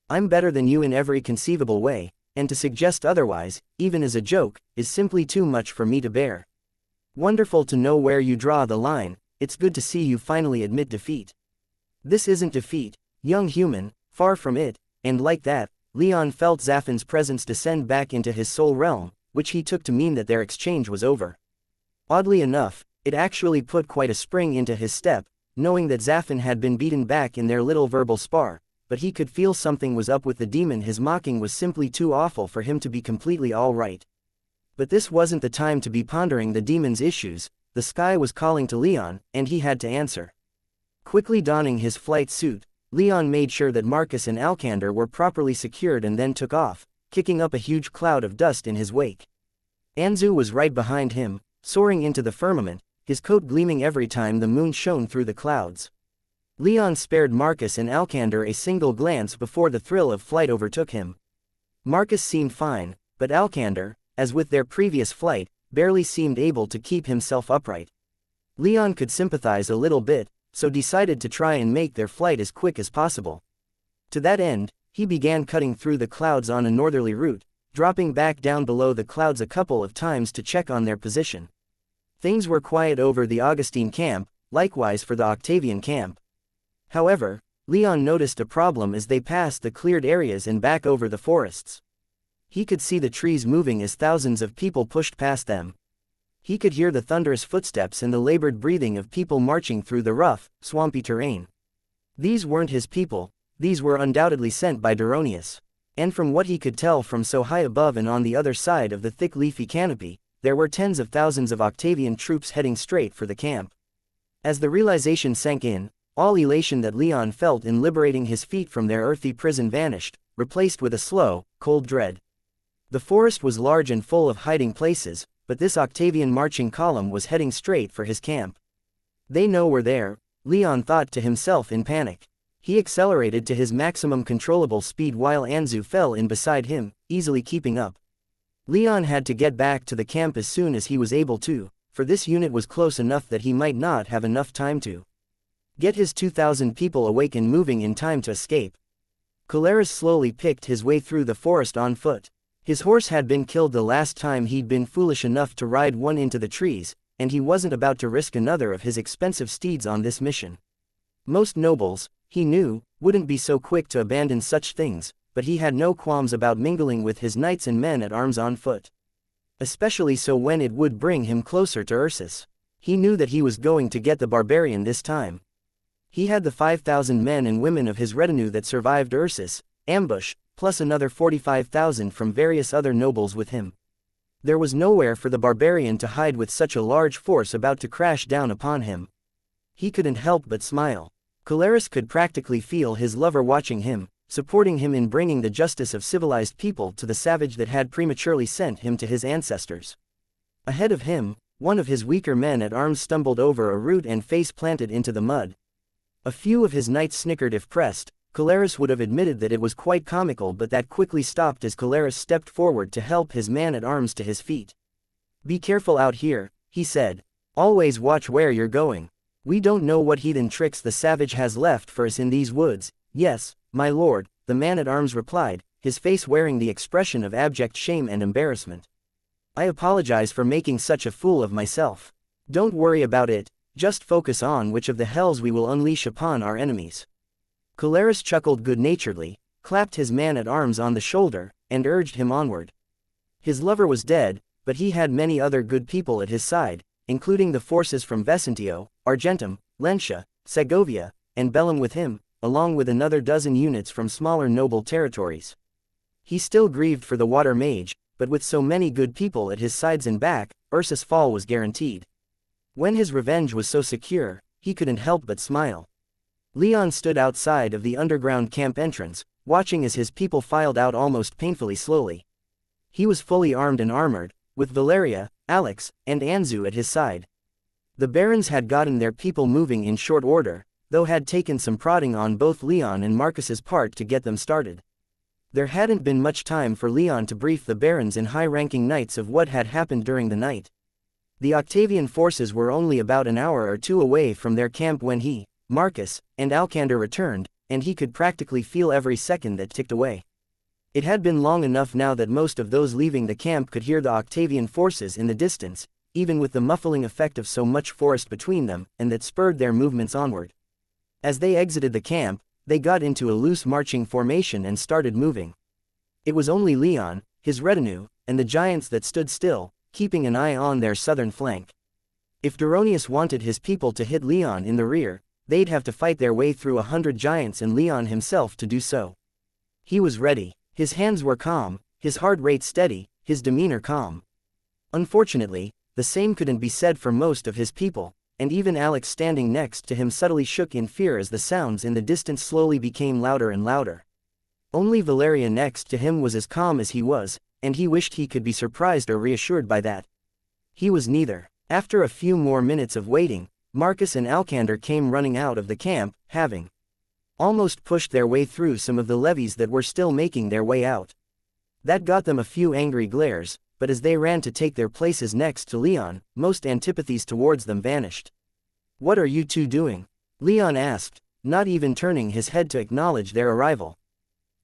I'm better than you in every conceivable way, and to suggest otherwise, even as a joke, is simply too much for me to bear. Wonderful to know where you draw the line, it's good to see you finally admit defeat." "This isn't defeat, young human, far from it," and like that, Leon felt Zaffin's presence descend back into his soul realm, which he took to mean that their exchange was over. Oddly enough, it actually put quite a spring into his step, knowing that Zaffin had been beaten back in their little verbal spar, but he could feel something was up with the demon. His mocking was simply too awful for him to be completely all right. But this wasn't the time to be pondering the demon's issues. The sky was calling to Leon, and he had to answer. Quickly donning his flight suit, Leon made sure that Marcus and Alcander were properly secured and then took off, kicking up a huge cloud of dust in his wake. Anzu was right behind him, soaring into the firmament, his coat gleaming every time the moon shone through the clouds. Leon spared Marcus and Alcander a single glance before the thrill of flight overtook him. Marcus seemed fine, but Alcander, as with their previous flight, barely seemed able to keep himself upright. Leon could sympathize a little bit, so decided to try and make their flight as quick as possible. To that end, he began cutting through the clouds on a northerly route, dropping back down below the clouds a couple of times to check on their position. Things were quiet over the Augustine camp, likewise for the Octavian camp. However, Leon noticed a problem as they passed the cleared areas and back over the forests. He could see the trees moving as thousands of people pushed past them. He could hear the thunderous footsteps and the labored breathing of people marching through the rough, swampy terrain. These weren't his people, these were undoubtedly sent by Duronius. And from what he could tell from so high above and on the other side of the thick leafy canopy, there were tens of thousands of Octavian troops heading straight for the camp. As the realization sank in, all elation that Leon felt in liberating his feet from their earthy prison vanished, replaced with a slow, cold dread. The forest was large and full of hiding places, but this Octavian marching column was heading straight for his camp. They know we're there, Leon thought to himself in panic. He accelerated to his maximum controllable speed while Anzu fell in beside him, easily keeping up. Leon had to get back to the camp as soon as he was able to, for this unit was close enough that he might not have enough time to get his 2,000 people awake and moving in time to escape. Caleres slowly picked his way through the forest on foot. His horse had been killed the last time he'd been foolish enough to ride one into the trees, and he wasn't about to risk another of his expensive steeds on this mission. Most nobles, he knew, wouldn't be so quick to abandon such things, but he had no qualms about mingling with his knights and men at arms on foot. Especially so when it would bring him closer to Ursus. He knew that he was going to get the barbarian this time. He had the 5,000 men and women of his retinue that survived Ursus' ambush, plus another 45,000 from various other nobles with him. There was nowhere for the barbarian to hide with such a large force about to crash down upon him. He couldn't help but smile. Caleres could practically feel his lover watching him, supporting him in bringing the justice of civilized people to the savage that had prematurely sent him to his ancestors. Ahead of him, one of his weaker men at arms stumbled over a root and face planted into the mud. A few of his knights snickered if pressed. Caleres would have admitted that it was quite comical, but that quickly stopped as Caleres stepped forward to help his man-at-arms to his feet. "Be careful out here," he said. "Always watch where you're going. We don't know what heathen tricks the savage has left for us in these woods." "Yes, my lord," the man-at-arms replied, his face wearing the expression of abject shame and embarrassment. "I apologize for making such a fool of myself. Don't worry about it, just focus on which of the hells we will unleash upon our enemies." Caleres chuckled good-naturedly, clapped his man-at-arms on the shoulder, and urged him onward. His lover was dead, but he had many other good people at his side, including the forces from Vesentio, Argentum, Lentia, Segovia, and Bellum with him, along with another dozen units from smaller noble territories. He still grieved for the water mage, but with so many good people at his sides and back, Ursus' fall was guaranteed. When his revenge was so secure, he couldn't help but smile. Leon stood outside of the underground camp entrance, watching as his people filed out almost painfully slowly. He was fully armed and armored, with Valeria, Alex, and Anzu at his side. The barons had gotten their people moving in short order, though had taken some prodding on both Leon and Marcus's part to get them started. There hadn't been much time for Leon to brief the barons and high-ranking knights of what had happened during the night. The Octavian forces were only about an hour or two away from their camp when he, Marcus, and Alcander returned, and he could practically feel every second that ticked away. It had been long enough now that most of those leaving the camp could hear the Octavian forces in the distance, even with the muffling effect of so much forest between them, and that spurred their movements onward. As they exited the camp, they got into a loose marching formation and started moving. It was only Leon, his retinue, and the giants that stood still, keeping an eye on their southern flank. If Duronius wanted his people to hit Leon in the rear, they'd have to fight their way through 100 giants and Leon himself to do so. He was ready. His hands were calm, his heart rate steady, his demeanor calm. Unfortunately, the same couldn't be said for most of his people, and even Alex standing next to him subtly shook in fear as the sounds in the distance slowly became louder and louder. Only Valeria next to him was as calm as he was, and he wished he could be surprised or reassured by that. He was neither. After a few more minutes of waiting, Marcus and Alcander came running out of the camp, having almost pushed their way through some of the levies that were still making their way out. That got them a few angry glares, but as they ran to take their places next to Leon, most antipathies towards them vanished. "What are you two doing?" Leon asked, not even turning his head to acknowledge their arrival.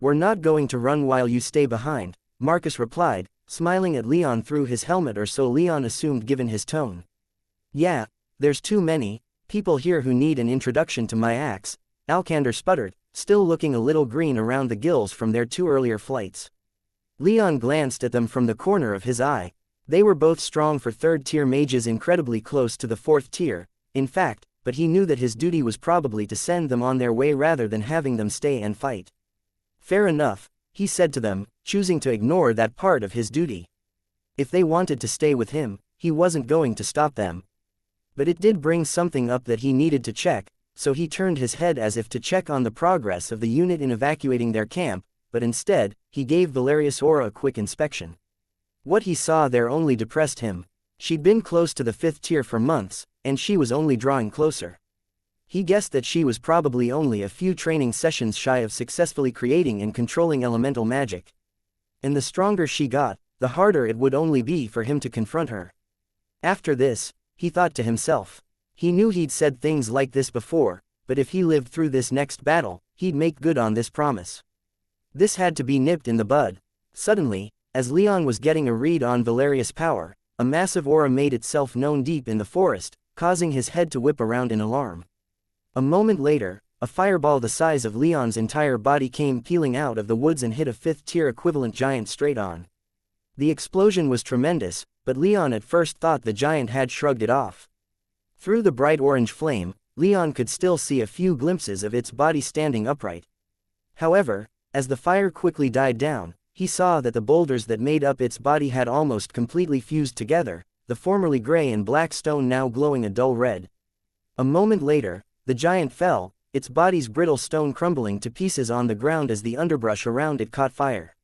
"We're not going to run while you stay behind," Marcus replied, smiling at Leon through his helmet, or so Leon assumed given his tone. "Yeah, there's too many people here who need an introduction to my axe," Alcander sputtered, still looking a little green around the gills from their 2 earlier flights. Leon glanced at them from the corner of his eye. They were both strong for 3rd-tier mages, incredibly close to the 4th tier, in fact, but he knew that his duty was probably to send them on their way rather than having them stay and fight. "Fair enough," he said to them, choosing to ignore that part of his duty. If they wanted to stay with him, he wasn't going to stop them. But it did bring something up that he needed to check, so he turned his head as if to check on the progress of the unit in evacuating their camp, but instead, he gave Valeria's aura a quick inspection. What he saw there only depressed him. She'd been close to the 5th tier for months, and she was only drawing closer. He guessed that she was probably only a few training sessions shy of successfully creating and controlling elemental magic. And the stronger she got, the harder it would only be for him to confront her. After this, he thought to himself. He knew he'd said things like this before, but if he lived through this next battle, he'd make good on this promise. This had to be nipped in the bud. Suddenly, as Leon was getting a read on Valeria's power, a massive aura made itself known deep in the forest, causing his head to whip around in alarm. A moment later, a fireball the size of Leon's entire body came peeling out of the woods and hit a 5th-tier equivalent giant straight on. The explosion was tremendous, but Leon at first thought the giant had shrugged it off. Through the bright orange flame, Leon could still see a few glimpses of its body standing upright. However, as the fire quickly died down, he saw that the boulders that made up its body had almost completely fused together, the formerly gray and black stone now glowing a dull red. A moment later, the giant fell, its body's brittle stone crumbling to pieces on the ground as the underbrush around it caught fire.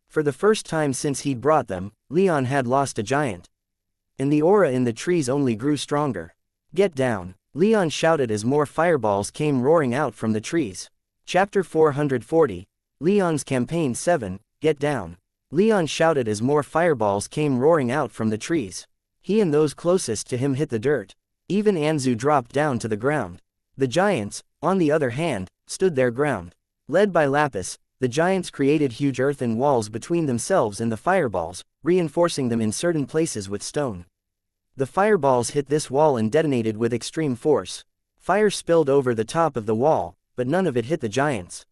For the first time since he'd brought them, Leon had lost a giant. And the aura in the trees only grew stronger. "Get down," Leon shouted as more fireballs came roaring out from the trees. Chapter 440, Leon's Campaign 7, Get Down. Leon shouted as more fireballs came roaring out from the trees. He and those closest to him hit the dirt. Even Anzu dropped down to the ground. The giants, on the other hand, stood their ground. Led by Lapis, the giants created huge earthen walls between themselves and the fireballs, reinforcing them in certain places with stone. The fireballs hit this wall and detonated with extreme force. Fire spilled over the top of the wall, but none of it hit the giants.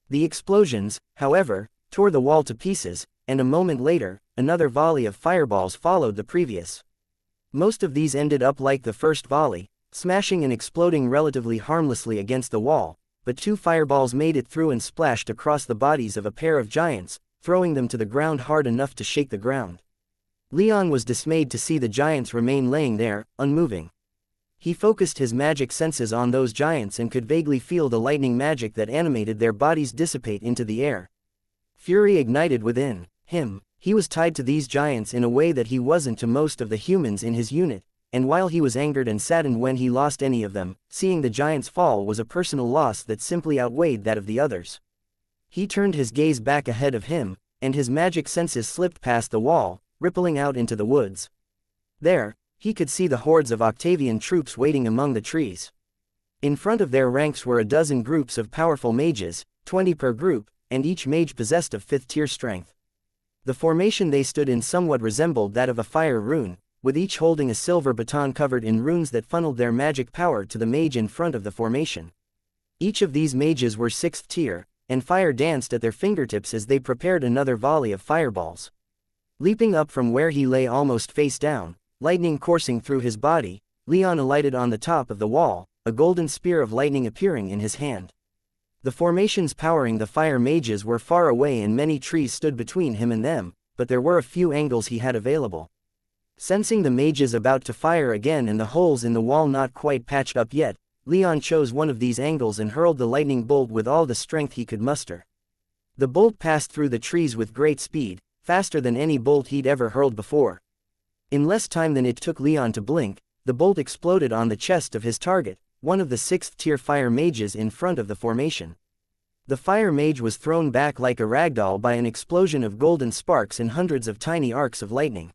The explosions, however, tore the wall to pieces, and a moment later, another volley of fireballs followed the previous. Most of these ended up like the first volley, smashing and exploding relatively harmlessly against the wall, but 2 fireballs made it through and splashed across the bodies of a pair of giants, throwing them to the ground hard enough to shake the ground. Leon was dismayed to see the giants remain laying there, unmoving. He focused his magic senses on those giants and could vaguely feel the lightning magic that animated their bodies dissipate into the air. Fury ignited within him. He was tied to these giants in a way that he wasn't to most of the humans in his unit, and while he was angered and saddened when he lost any of them, seeing the giants fall was a personal loss that simply outweighed that of the others. He turned his gaze back ahead of him, and his magic senses slipped past the wall, rippling out into the woods. There, he could see the hordes of Octavian troops waiting among the trees. In front of their ranks were a dozen groups of powerful mages, 20 per group, and each mage possessed of 5th-tier strength. The formation they stood in somewhat resembled that of a fire rune, with each holding a silver baton covered in runes that funneled their magic power to the mage in front of the formation. Each of these mages were 6th tier, and fire danced at their fingertips as they prepared another volley of fireballs. Leaping up from where he lay almost face down, lightning coursing through his body, Leon alighted on the top of the wall, a golden spear of lightning appearing in his hand. The formations powering the fire mages were far away and many trees stood between him and them, but there were a few angles he had available. Sensing the mages about to fire again and the holes in the wall not quite patched up yet, Leon chose one of these angles and hurled the lightning bolt with all the strength he could muster. The bolt passed through the trees with great speed, faster than any bolt he'd ever hurled before. In less time than it took Leon to blink, the bolt exploded on the chest of his target, one of the 6th-tier fire mages in front of the formation. The fire mage was thrown back like a ragdoll by an explosion of golden sparks and hundreds of tiny arcs of lightning.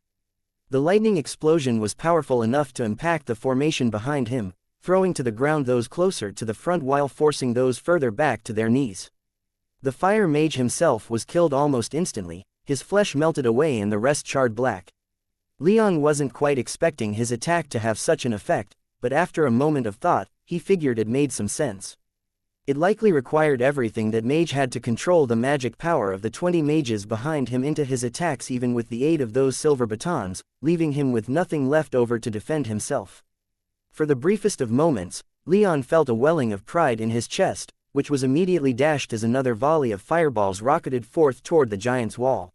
The lightning explosion was powerful enough to impact the formation behind him, throwing to the ground those closer to the front while forcing those further back to their knees. The fire mage himself was killed almost instantly, his flesh melted away and the rest charred black. Leon wasn't quite expecting his attack to have such an effect, but after a moment of thought, he figured it made some sense. It likely required everything that mage had to control the magic power of the 20 mages behind him into his attacks, even with the aid of those silver batons, leaving him with nothing left over to defend himself. For the briefest of moments, Leon felt a welling of pride in his chest, which was immediately dashed as another volley of fireballs rocketed forth toward the giant's wall.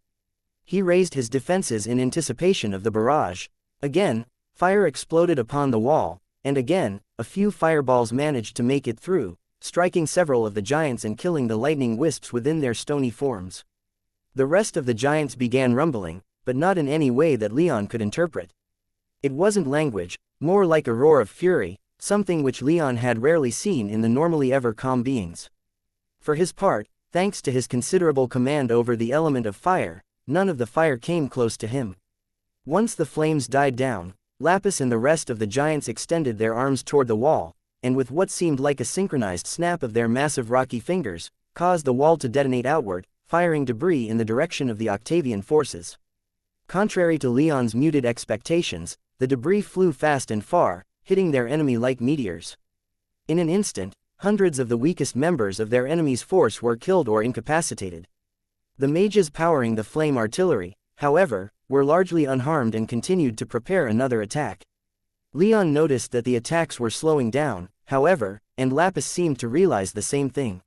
He raised his defenses in anticipation of the barrage. Again, fire exploded upon the wall, and again, a few fireballs managed to make it through, striking several of the giants and killing the lightning wisps within their stony forms. The rest of the giants began rumbling, but not in any way that Leon could interpret. It wasn't language, more like a roar of fury, something which Leon had rarely seen in the normally ever calm beings. For his part, thanks to his considerable command over the element of fire, none of the fire came close to him. Once the flames died down, Lapis and the rest of the giants extended their arms toward the wall, and with what seemed like a synchronized snap of their massive rocky fingers, caused the wall to detonate outward, firing debris in the direction of the Octavian forces. Contrary to Leon's muted expectations, the debris flew fast and far, hitting their enemy like meteors. In an instant, hundreds of the weakest members of their enemy's force were killed or incapacitated. The mages powering the flame artillery, however, were largely unharmed and continued to prepare another attack. Leon noticed that the attacks were slowing down, however, and Lapis seemed to realize the same thing.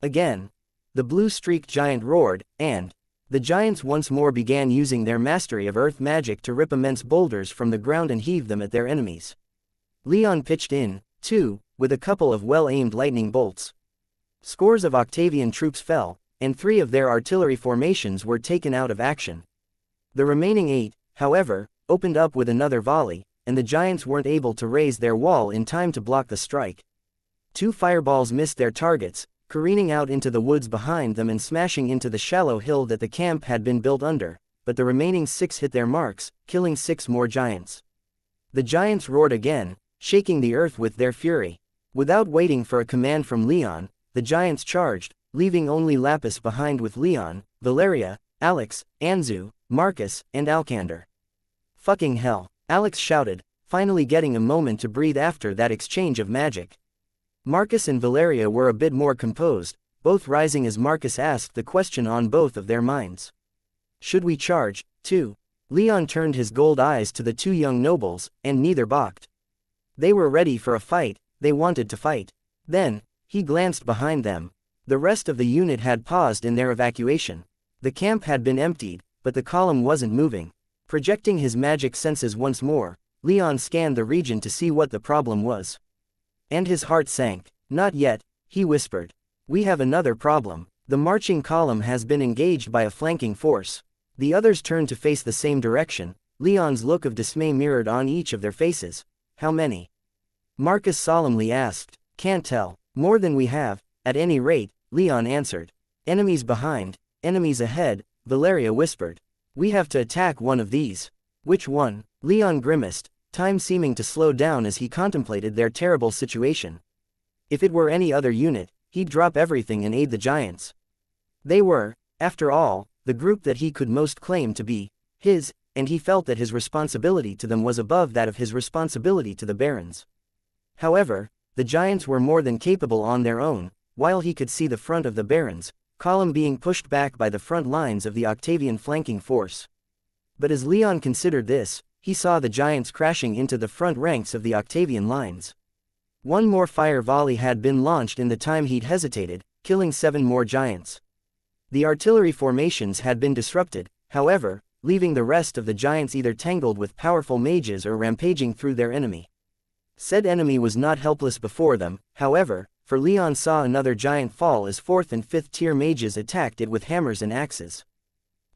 Again, the blue-streaked giant roared, and the giants once more began using their mastery of earth magic to rip immense boulders from the ground and heave them at their enemies. Leon pitched in, too, with a couple of well-aimed lightning bolts. Scores of Octavian troops fell, and 3 of their artillery formations were taken out of action. The remaining 8, however, opened up with another volley, and the giants weren't able to raise their wall in time to block the strike. 2 fireballs missed their targets, careening out into the woods behind them and smashing into the shallow hill that the camp had been built under, but the remaining 6 hit their marks, killing 6 more giants. The giants roared again, shaking the earth with their fury. Without waiting for a command from Leon, the giants charged, leaving only Lapis behind with Leon, Valeria, Alex, Anzu, Marcus, and Alcander. "Fucking hell," Alex shouted, finally getting a moment to breathe after that exchange of magic. Marcus and Valeria were a bit more composed, both rising as Marcus asked the question on both of their minds. "Should we charge, too?" Leon turned his gold eyes to the 2 young nobles, and neither balked. They were ready for a fight, they wanted to fight. Then, he glanced behind them. The rest of the unit had paused in their evacuation. The camp had been emptied, but the column wasn't moving. Projecting his magic senses once more, Leon scanned the region to see what the problem was. And his heart sank. "Not yet," he whispered. "We have another problem. The marching column has been engaged by a flanking force." The others turned to face the same direction. Leon's look of dismay mirrored on each of their faces. "How many?" Marcus solemnly asked. "Can't tell. More than we have, at any rate," Leon answered. "Enemies behind, enemies ahead," Valeria whispered. "We have to attack one of these." "Which one?" Leon grimaced, time seeming to slow down as he contemplated their terrible situation. If it were any other unit, he'd drop everything and aid the giants. They were, after all, the group that he could most claim to be his, and he felt that his responsibility to them was above that of his responsibility to the barons. However, the giants were more than capable on their own, while he could see the front of the barons' column being pushed back by the front lines of the Octavian flanking force. But as Leon considered this, he saw the giants crashing into the front ranks of the Octavian lines. One more fire volley had been launched in the time he'd hesitated, killing 7 more giants. The artillery formations had been disrupted, however, leaving the rest of the giants either tangled with powerful mages or rampaging through their enemy. Said enemy was not helpless before them, however, for Leon saw another giant fall as 4th and 5th tier mages attacked it with hammers and axes.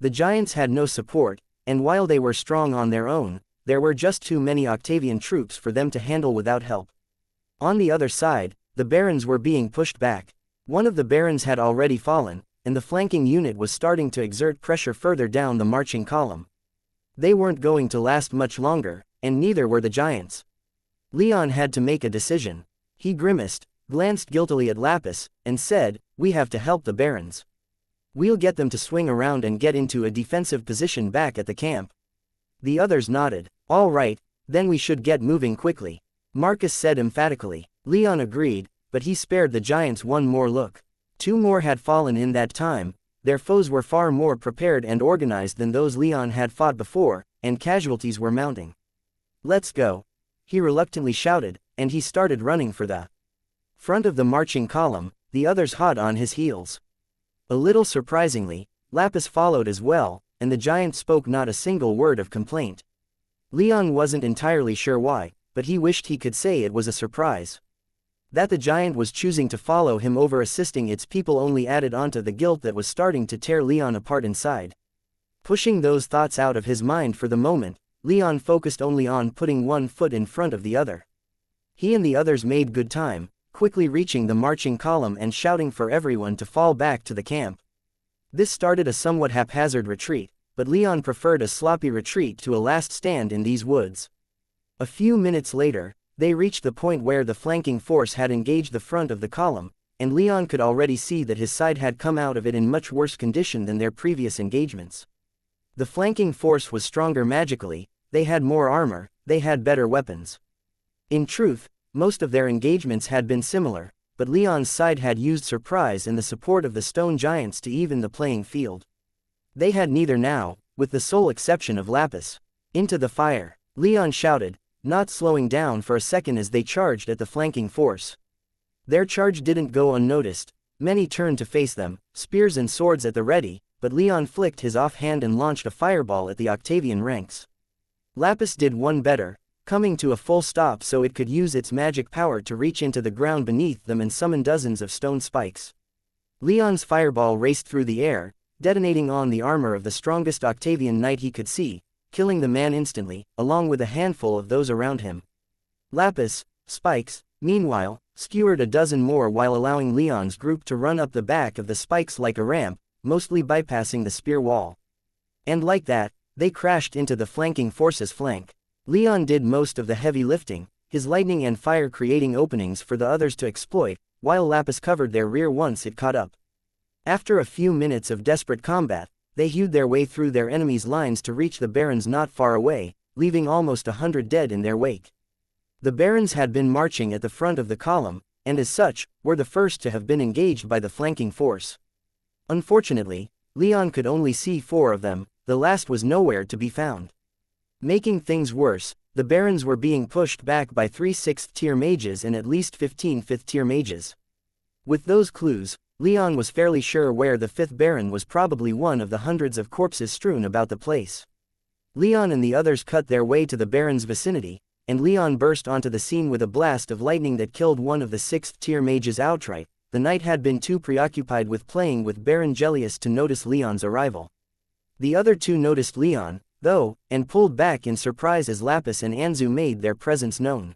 The giants had no support, and while they were strong on their own, there were just too many Octavian troops for them to handle without help. On the other side, the barons were being pushed back. One of the barons had already fallen, and the flanking unit was starting to exert pressure further down the marching column. They weren't going to last much longer, and neither were the giants. Leon had to make a decision. He grimaced, glanced guiltily at Lapis, and said, "We have to help the barons. We'll get them to swing around and get into a defensive position back at the camp." The others nodded. "All right, then we should get moving quickly," Marcus said emphatically. Leon agreed, but he spared the giants one more look. 2 more had fallen in that time. Their foes were far more prepared and organized than those Leon had fought before, and casualties were mounting. "Let's go," he reluctantly shouted, and he started running for the front of the marching column, the others hot on his heels. A little surprisingly, Lapis followed as well, and the giant spoke not a single word of complaint. Leon wasn't entirely sure why, but he wished he could say it was a surprise. That the giant was choosing to follow him over assisting its people only added onto the guilt that was starting to tear Leon apart inside. Pushing those thoughts out of his mind for the moment, Leon focused only on putting one foot in front of the other. He and the others made good time, quickly reaching the marching column and shouting for everyone to fall back to the camp. This started a somewhat haphazard retreat, but Leon preferred a sloppy retreat to a last stand in these woods. A few minutes later, they reached the point where the flanking force had engaged the front of the column, and Leon could already see that his side had come out of it in much worse condition than their previous engagements. The flanking force was stronger magically, they had more armor, they had better weapons. In truth, most of their engagements had been similar, but Leon's side had used surprise and the support of the stone giants to even the playing field. They had neither now, with the sole exception of Lapis. "Into the fire," Leon shouted, not slowing down for a second as they charged at the flanking force. Their charge didn't go unnoticed. Many turned to face them, spears and swords at the ready, but Leon flicked his offhand and launched a fireball at the Octavian ranks. Lapis did one better, coming to a full stop so it could use its magic power to reach into the ground beneath them and summon dozens of stone spikes. Leon's fireball raced through the air, detonating on the armor of the strongest Octavian knight he could see, killing the man instantly, along with a handful of those around him. Lapis, spikes, meanwhile, skewered a dozen more while allowing Leon's group to run up the back of the spikes like a ramp, mostly bypassing the spear wall. And like that, they crashed into the flanking force's flank. Leon did most of the heavy lifting, his lightning and fire creating openings for the others to exploit, while Lapis covered their rear once it caught up. After a few minutes of desperate combat, they hewed their way through their enemies' lines to reach the barons not far away, leaving almost 100 dead in their wake. The barons had been marching at the front of the column, and as such, were the first to have been engaged by the flanking force. Unfortunately, Leon could only see 4 of them, the last was nowhere to be found. Making things worse, the barons were being pushed back by 3 6th tier mages and at least 15 5th tier mages. With those clues, Leon was fairly sure where the 5th baron was probably one of the hundreds of corpses strewn about the place. Leon and the others cut their way to the baron's vicinity, and Leon burst onto the scene with a blast of lightning that killed one of the 6th tier mages outright. The knight had been too preoccupied with playing with Baron Gellius to notice Leon's arrival. The other 2 noticed Leon, though, and pulled back in surprise as Lapis and Anzu made their presence known.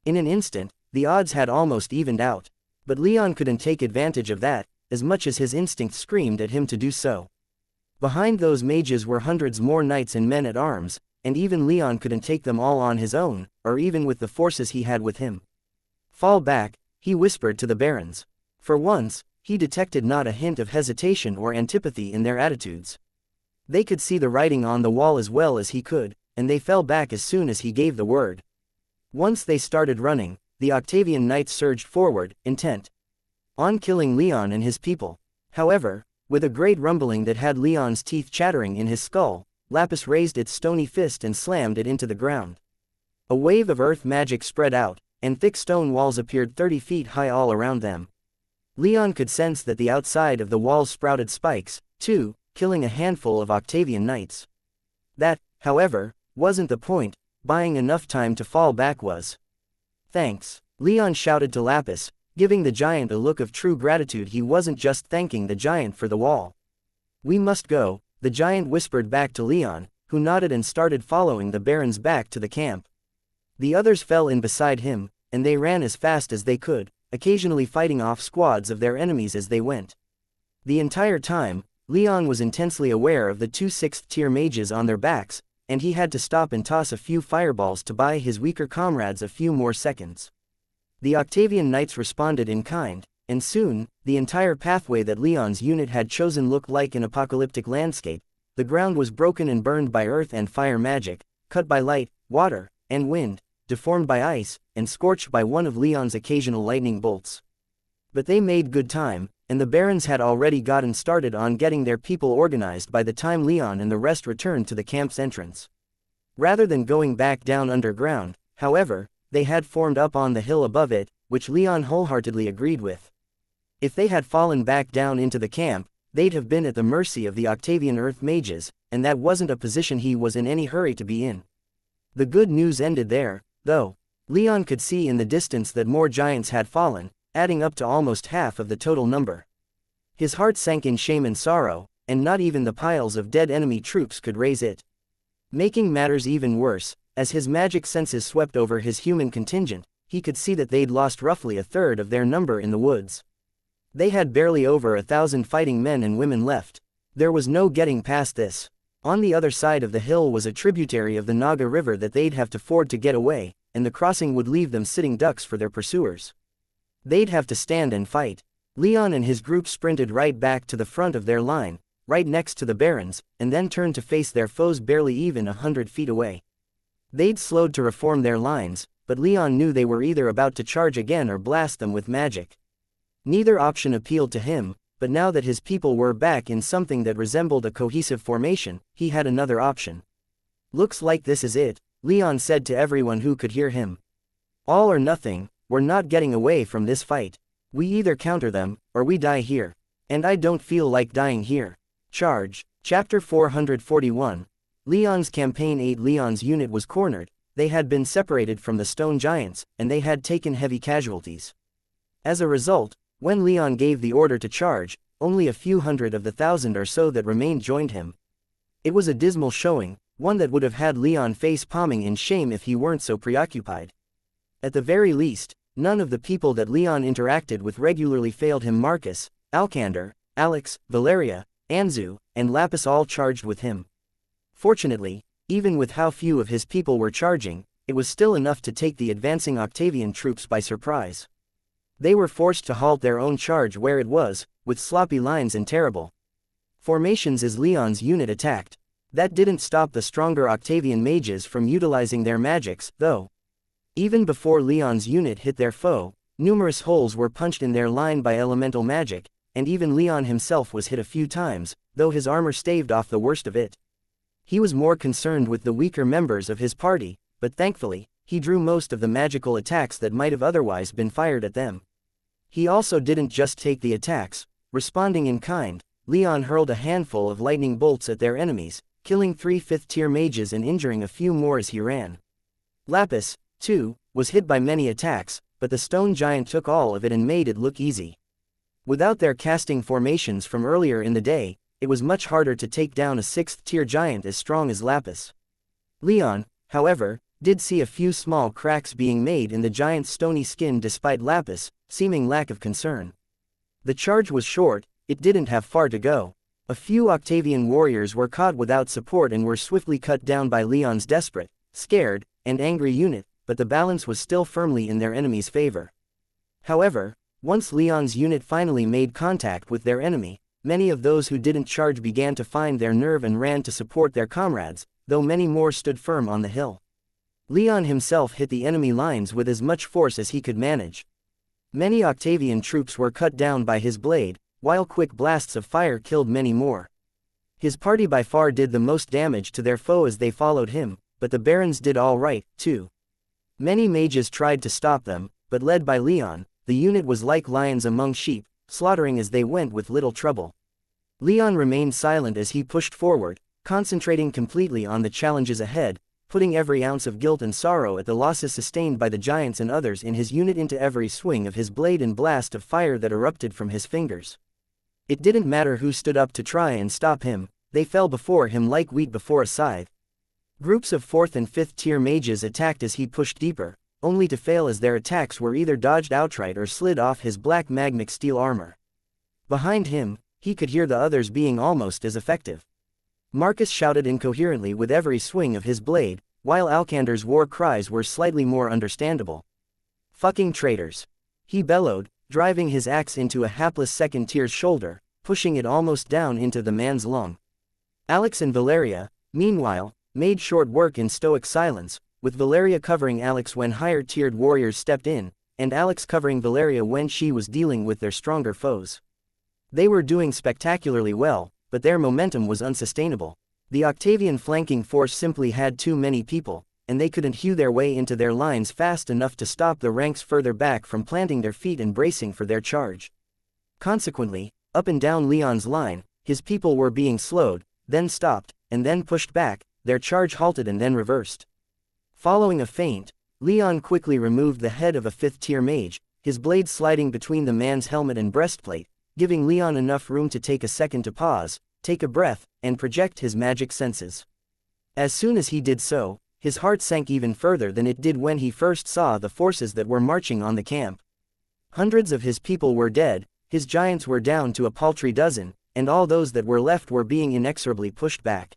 In an instant, the odds had almost evened out. But Leon couldn't take advantage of that, as much as his instinct screamed at him to do so. Behind those mages were hundreds more knights and men at arms, and even Leon couldn't take them all on his own, or even with the forces he had with him. "Fall back," he whispered to the barons. For once, he detected not a hint of hesitation or antipathy in their attitudes. They could see the writing on the wall as well as he could, and they fell back as soon as he gave the word. Once they started running, the Octavian knights surged forward, intent on killing Leon and his people. However, with a great rumbling that had Leon's teeth chattering in his skull, Lapis raised its stony fist and slammed it into the ground. A wave of earth magic spread out, and thick stone walls appeared 30 feet high all around them. Leon could sense that the outside of the walls sprouted spikes, too, killing a handful of Octavian knights. That, however, wasn't the point, buying enough time to fall back was. "Thanks," Leon shouted to Lapis, giving the giant a look of true gratitude. He wasn't just thanking the giant for the wall. "We must go," the giant whispered back to Leon, who nodded and started following the barons back to the camp. The others fell in beside him, and they ran as fast as they could, occasionally fighting off squads of their enemies as they went. The entire time, Leon was intensely aware of the 2 6th-tier mages on their backs, and he had to stop and toss a few fireballs to buy his weaker comrades a few more seconds. The Octavian knights responded in kind, and soon, the entire pathway that Leon's unit had chosen looked like an apocalyptic landscape. The ground was broken and burned by earth and fire magic, cut by light, water, and wind, deformed by ice, and scorched by one of Leon's occasional lightning bolts. But they made good time, and the barons had already gotten started on getting their people organized by the time Leon and the rest returned to the camp's entrance. Rather than going back down underground, however, they had formed up on the hill above it, which Leon wholeheartedly agreed with. If they had fallen back down into the camp, they'd have been at the mercy of the Octavian Earth mages, and that wasn't a position he was in any hurry to be in. The good news ended there, though. Leon could see in the distance that more giants had fallen, adding up to almost half of the total number. His heart sank in shame and sorrow, and not even the piles of dead enemy troops could raise it. Making matters even worse, as his magic senses swept over his human contingent, he could see that they'd lost roughly a third of their number in the woods. They had barely over 1,000 fighting men and women left. There was no getting past this. On the other side of the hill was a tributary of the Naga River that they'd have to ford to get away, and the crossing would leave them sitting ducks for their pursuers. They'd have to stand and fight. Leon and his group sprinted right back to the front of their line, right next to the barons, and then turned to face their foes barely even 100 feet away. They'd slowed to reform their lines, but Leon knew they were either about to charge again or blast them with magic. Neither option appealed to him, but now that his people were back in something that resembled a cohesive formation, he had another option. "Looks like this is it," Leon said to everyone who could hear him. "All or nothing, we're not getting away from this fight. We either counter them, or we die here. And I don't feel like dying here. Charge." Chapter 441. Leon's Campaign 8. Leon's unit was cornered. They had been separated from the stone giants, and they had taken heavy casualties. As a result, when Leon gave the order to charge, only a few hundred of the 1,000 or so that remained joined him. It was a dismal showing, one that would have had Leon face-palming in shame if he weren't so preoccupied. At the very least, none of the people that Leon interacted with regularly failed him. Marcus, Alcander, Alex, Valeria, Anzu, and Lapis all charged with him. Fortunately, even with how few of his people were charging, it was still enough to take the advancing Octavian troops by surprise. They were forced to halt their own charge where it was, with sloppy lines and terrible formations as Leon's unit attacked. That didn't stop the stronger Octavian mages from utilizing their magics, though. Even before Leon's unit hit their foe, numerous holes were punched in their line by elemental magic, and even Leon himself was hit a few times, though his armor staved off the worst of it. He was more concerned with the weaker members of his party, but thankfully, he drew most of the magical attacks that might have otherwise been fired at them. He also didn't just take the attacks. Responding in kind, Leon hurled a handful of lightning bolts at their enemies, killing 3 5th-tier mages and injuring a few more as he ran. Lapis, too, was hit by many attacks, but the stone giant took all of it and made it look easy. Without their casting formations from earlier in the day, it was much harder to take down a 6th-tier giant as strong as Lapis. Leon, however, did see a few small cracks being made in the giant's stony skin despite Lapis' seeming lack of concern. The charge was short, it didn't have far to go. A few Octavian warriors were caught without support and were swiftly cut down by Leon's desperate, scared, and angry unit, but the balance was still firmly in their enemy's favor. However, once Leon's unit finally made contact with their enemy, many of those who didn't charge began to find their nerve and ran to support their comrades, though many more stood firm on the hill. Leon himself hit the enemy lines with as much force as he could manage. Many Octavian troops were cut down by his blade, while quick blasts of fire killed many more. His party by far did the most damage to their foe as they followed him, but the barons did all right, too. Many mages tried to stop them, but led by Leon, the unit was like lions among sheep, slaughtering as they went with little trouble. Leon remained silent as he pushed forward, concentrating completely on the challenges ahead, putting every ounce of guilt and sorrow at the losses sustained by the giants and others in his unit into every swing of his blade and blast of fire that erupted from his fingers. It didn't matter who stood up to try and stop him, they fell before him like wheat before a scythe. Groups of 4th and 5th tier mages attacked as he pushed deeper, only to fail as their attacks were either dodged outright or slid off his black magmic steel armor. Behind him, he could hear the others being almost as effective. Marcus shouted incoherently with every swing of his blade, while Alkander's war cries were slightly more understandable. "Fucking traitors!" he bellowed, driving his axe into a hapless 2nd tier's shoulder, pushing it almost down into the man's lung. Alex and Valeria, meanwhile, made short work in stoic silence, with Valeria covering Alex when higher-tiered warriors stepped in, and Alex covering Valeria when she was dealing with their stronger foes. They were doing spectacularly well, but their momentum was unsustainable. The Octavian flanking force simply had too many people, and they couldn't hew their way into their lines fast enough to stop the ranks further back from planting their feet and bracing for their charge. Consequently, up and down Leon's line, his people were being slowed, then stopped, and then pushed back, their charge halted and then reversed. Following a feint, Leon quickly removed the head of a 5th tier mage, his blade sliding between the man's helmet and breastplate, giving Leon enough room to take a second to pause, take a breath, and project his magic senses. As soon as he did so, his heart sank even further than it did when he first saw the forces that were marching on the camp. Hundreds of his people were dead, his giants were down to a paltry dozen, and all those that were left were being inexorably pushed back.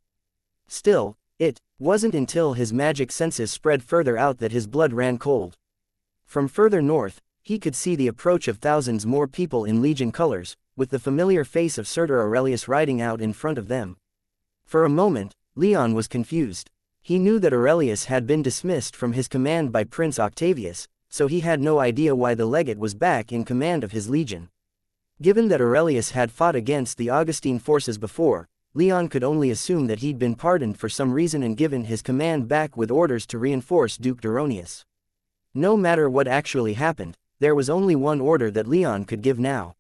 Still, it wasn't until his magic senses spread further out that his blood ran cold. From further north, he could see the approach of thousands more people in Legion colors, with the familiar face of Surtur Aurelius riding out in front of them. For a moment, Leon was confused. He knew that Aurelius had been dismissed from his command by Prince Octavius, so he had no idea why the legate was back in command of his legion. Given that Aurelius had fought against the Augustine forces before, Leon could only assume that he'd been pardoned for some reason and given his command back with orders to reinforce Duke Duronius. No matter what actually happened, there was only one order that Leon could give now.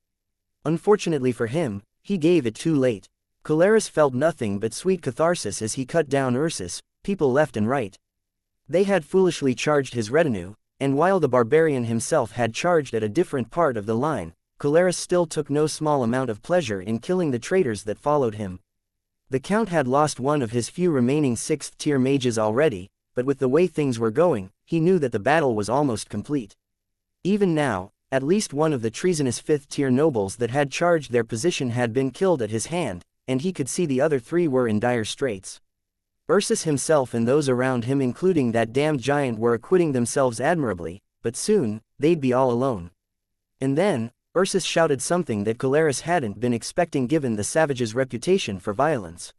Unfortunately for him, he gave it too late. Caleres felt nothing but sweet catharsis as he cut down Ursus, people left and right. They had foolishly charged his retinue, and while the barbarian himself had charged at a different part of the line, Caleres still took no small amount of pleasure in killing the traitors that followed him. The Count had lost one of his few remaining 6th tier mages already, but with the way things were going, he knew that the battle was almost complete. Even now, at least one of the treasonous 5th tier nobles that had charged their position had been killed at his hand, and he could see the other 3 were in dire straits. Ursus himself and those around him including that damned giant were acquitting themselves admirably, but soon, they'd be all alone. And then, Ursus shouted something that Caleres hadn't been expecting given the savage's reputation for violence.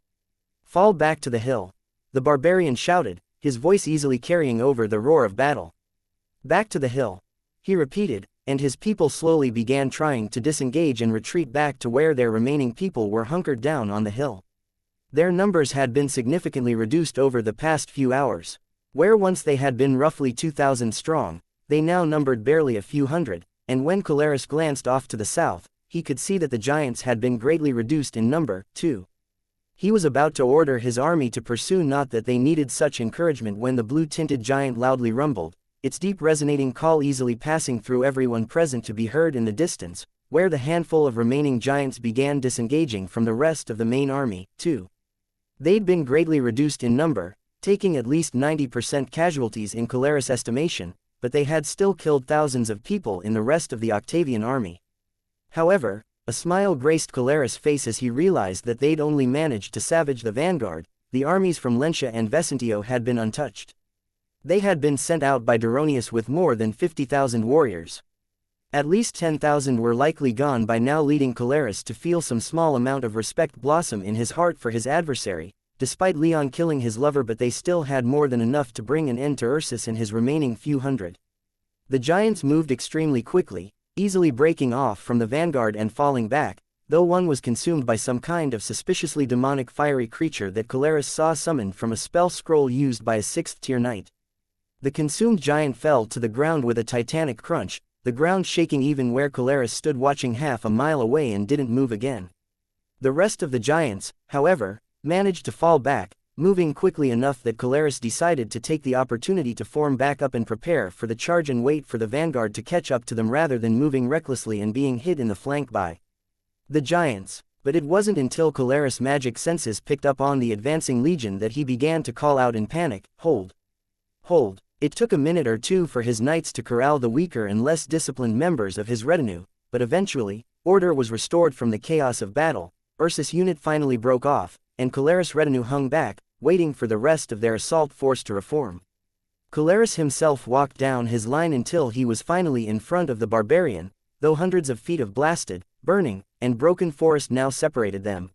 "Fall back to the hill," the barbarian shouted, his voice easily carrying over the roar of battle. "Back to the hill," he repeated, and his people slowly began trying to disengage and retreat back to where their remaining people were hunkered down on the hill. Their numbers had been significantly reduced over the past few hours. Where once they had been roughly 2,000 strong, they now numbered barely a few hundred, and when Caleres glanced off to the south, he could see that the giants had been greatly reduced in number, too. He was about to order his army to pursue, not that they needed such encouragement, when the blue-tinted giant loudly rumbled, its deep resonating call easily passing through everyone present to be heard in the distance, where the handful of remaining giants began disengaging from the rest of the main army, too. They'd been greatly reduced in number, taking at least 90% casualties in Caleres' estimation, but they had still killed thousands of people in the rest of the Octavian army. However, a smile graced Caleres' face as he realized that they'd only managed to savage the vanguard. The armies from Lentia and Vesentio had been untouched. They had been sent out by Duronius with more than 50,000 warriors. At least 10,000 were likely gone by now, leading Caleres to feel some small amount of respect blossom in his heart for his adversary, despite Leon killing his lover, but they still had more than enough to bring an end to Ursus and his remaining few hundred. The giants moved extremely quickly, easily breaking off from the vanguard and falling back, though one was consumed by some kind of suspiciously demonic fiery creature that Caleres saw summoned from a spell scroll used by a 6th tier knight. The consumed giant fell to the ground with a titanic crunch, the ground shaking even where Caleres stood watching half a mile away and didn't move again. The rest of the giants, however, managed to fall back, moving quickly enough that Caleres decided to take the opportunity to form back up and prepare for the charge and wait for the vanguard to catch up to them rather than moving recklessly and being hit in the flank by the giants. But it wasn't until Caleres' magic senses picked up on the advancing legion that he began to call out in panic, "Hold! Hold!" It took a minute or two for his knights to corral the weaker and less disciplined members of his retinue, but eventually, order was restored from the chaos of battle. Ursus' unit finally broke off, and Caleres' retinue hung back, waiting for the rest of their assault force to reform. Caleres himself walked down his line until he was finally in front of the barbarian, though hundreds of feet of blasted, burning, and broken forest now separated them.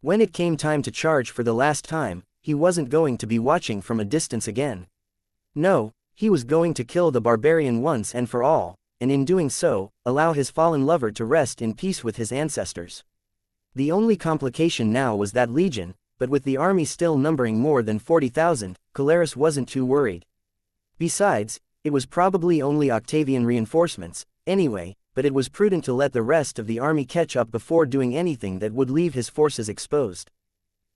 When it came time to charge for the last time, he wasn't going to be watching from a distance again. No, he was going to kill the barbarian once and for all, and in doing so, allow his fallen lover to rest in peace with his ancestors. The only complication now was that legion, but with the army still numbering more than 40,000, Caleres wasn't too worried. Besides, it was probably only Octavian reinforcements, anyway, but it was prudent to let the rest of the army catch up before doing anything that would leave his forces exposed.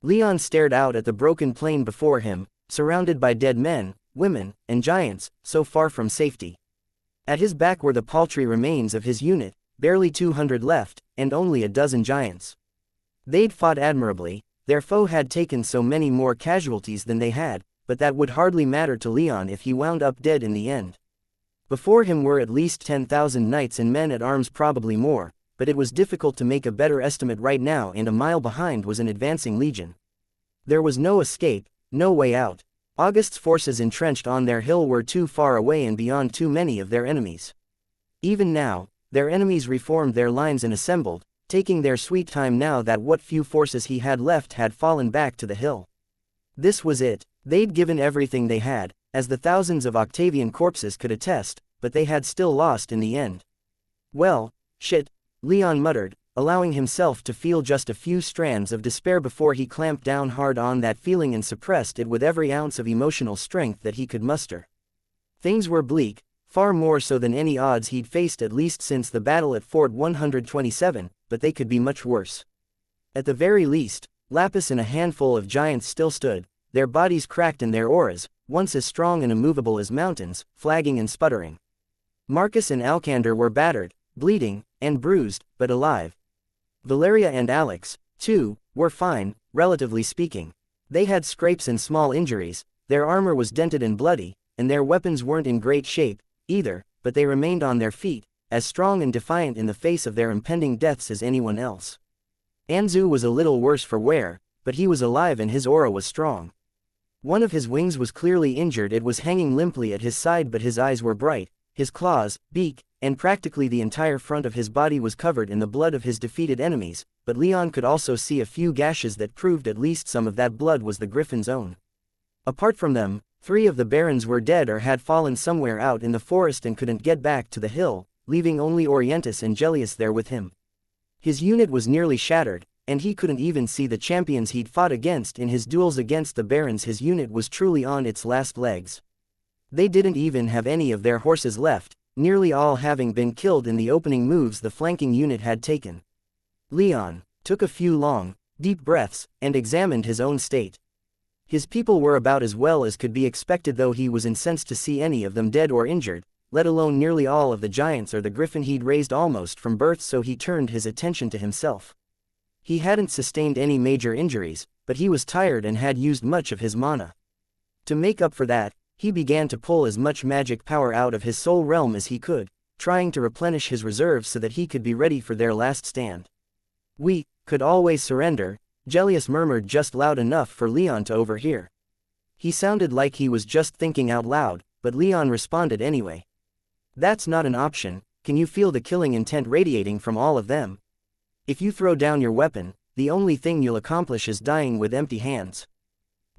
Leon stared out at the broken plain before him, surrounded by dead men, women, and giants, so far from safety. At his back were the paltry remains of his unit, barely 200 left, and only a dozen giants. They'd fought admirably, their foe had taken so many more casualties than they had, but that would hardly matter to Leon if he wound up dead in the end. Before him were at least 10,000 knights and men at arms, probably more, but it was difficult to make a better estimate right now, and a mile behind was an advancing legion. There was no escape, no way out. August's forces entrenched on their hill were too far away and beyond too many of their enemies. Even now, their enemies reformed their lines and assembled, taking their sweet time now that what few forces he had left had fallen back to the hill. This was it. They'd given everything they had, as the thousands of Octavian corpses could attest, but they had still lost in the end. Well, shit, Leon muttered, allowing himself to feel just a few strands of despair before he clamped down hard on that feeling and suppressed it with every ounce of emotional strength that he could muster. Things were bleak, far more so than any odds he'd faced at least since the battle at Fort 127, but they could be much worse. At the very least, Lapis and a handful of giants still stood, their bodies cracked and their auras, once as strong and immovable as mountains, flagging and sputtering. Marcus and Alcander were battered, bleeding, and bruised, but alive. Valeria and Alex, too, were fine, relatively speaking. They had scrapes and small injuries, their armor was dented and bloody, and their weapons weren't in great shape, either, but they remained on their feet, as strong and defiant in the face of their impending deaths as anyone else. Anzu was a little worse for wear, but he was alive and his aura was strong. One of his wings was clearly injured, it was hanging limply at his side, but his eyes were bright, his claws, beak, and practically the entire front of his body was covered in the blood of his defeated enemies, but Leon could also see a few gashes that proved at least some of that blood was the Griffin's own. Apart from them, 3 of the barons were dead or had fallen somewhere out in the forest and couldn't get back to the hill, leaving only Orientis and Gellius there with him. His unit was nearly shattered, and he couldn't even see the champions he'd fought against in his duels against the barons. His unit was truly on its last legs. They didn't even have any of their horses left, nearly all having been killed in the opening moves the flanking unit had taken. Leon took a few long, deep breaths, and examined his own state. His people were about as well as could be expected, though he was incensed to see any of them dead or injured, let alone nearly all of the giants or the griffin he'd raised almost from birth, so he turned his attention to himself. He hadn't sustained any major injuries, but he was tired and had used much of his mana. To make up for that, he began to pull as much magic power out of his soul realm as he could, trying to replenish his reserves so that he could be ready for their last stand. "We could always surrender," Gellius murmured just loud enough for Leon to overhear. He sounded like he was just thinking out loud, but Leon responded anyway. "That's not an option. Can you feel the killing intent radiating from all of them? If you throw down your weapon, the only thing you'll accomplish is dying with empty hands."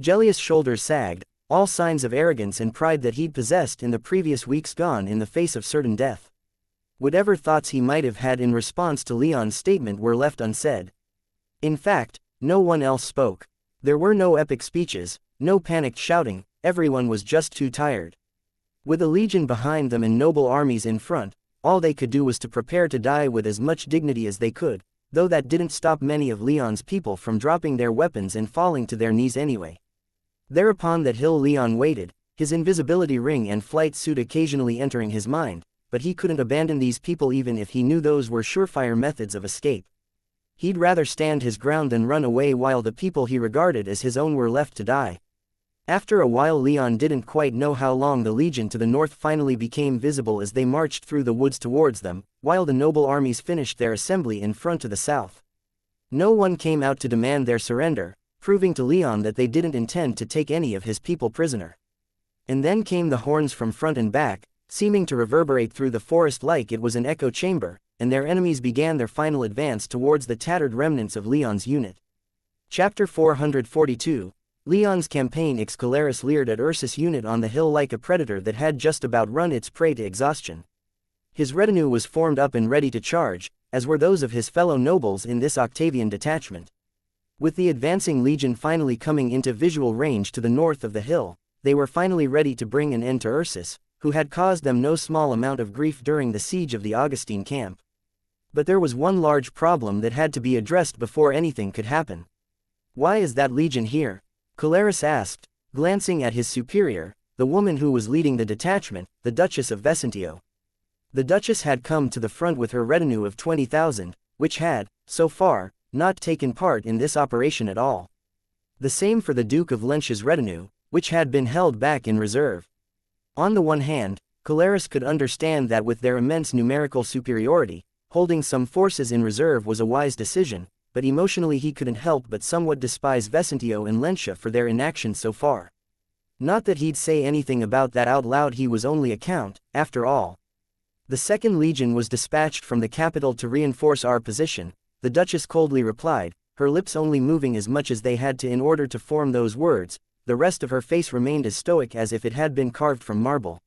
Gellius' shoulders sagged, all signs of arrogance and pride that he'd possessed in the previous weeks gone in the face of certain death. Whatever thoughts he might have had in response to Leon's statement were left unsaid. In fact, no one else spoke. There were no epic speeches, no panicked shouting, everyone was just too tired. With a legion behind them and noble armies in front, all they could do was to prepare to die with as much dignity as they could, though that didn't stop many of Leon's people from dropping their weapons and falling to their knees anyway. Thereupon that hill Leon waited, his invisibility ring and flight suit occasionally entering his mind, but he couldn't abandon these people even if he knew those were surefire methods of escape. He'd rather stand his ground than run away while the people he regarded as his own were left to die. After a while Leon didn't quite know how long the legion to the north finally became visible as they marched through the woods towards them, while the noble armies finished their assembly in front to the south. No one came out to demand their surrender, proving to Leon that they didn't intend to take any of his people prisoner. And then came the horns from front and back, seeming to reverberate through the forest like it was an echo chamber, and their enemies began their final advance towards the tattered remnants of Leon's unit. Chapter 442. Leon's campaign. Caleres leered at Ursus' unit on the hill like a predator that had just about run its prey to exhaustion. His retinue was formed up and ready to charge, as were those of his fellow nobles in this Octavian detachment. With the advancing legion finally coming into visual range to the north of the hill, they were finally ready to bring an end to Ursus, who had caused them no small amount of grief during the siege of the Augustine camp. But there was one large problem that had to be addressed before anything could happen. "Why is that legion here?" Caleres asked, glancing at his superior, the woman who was leading the detachment, the Duchess of Vesentio. The Duchess had come to the front with her retinue of 20,000, which had, so far, not taken part in this operation at all. The same for the Duke of Lenscia's retinue, which had been held back in reserve. On the one hand, Caleres could understand that with their immense numerical superiority, holding some forces in reserve was a wise decision, but emotionally he couldn't help but somewhat despise Vesentio and Lenscia for their inaction so far. Not that he'd say anything about that out loud, he was only a count, after all. "The Second Legion was dispatched from the capital to reinforce our position," the Duchess coldly replied, her lips only moving as much as they had to in order to form those words. The rest of her face remained as stoic as if it had been carved from marble.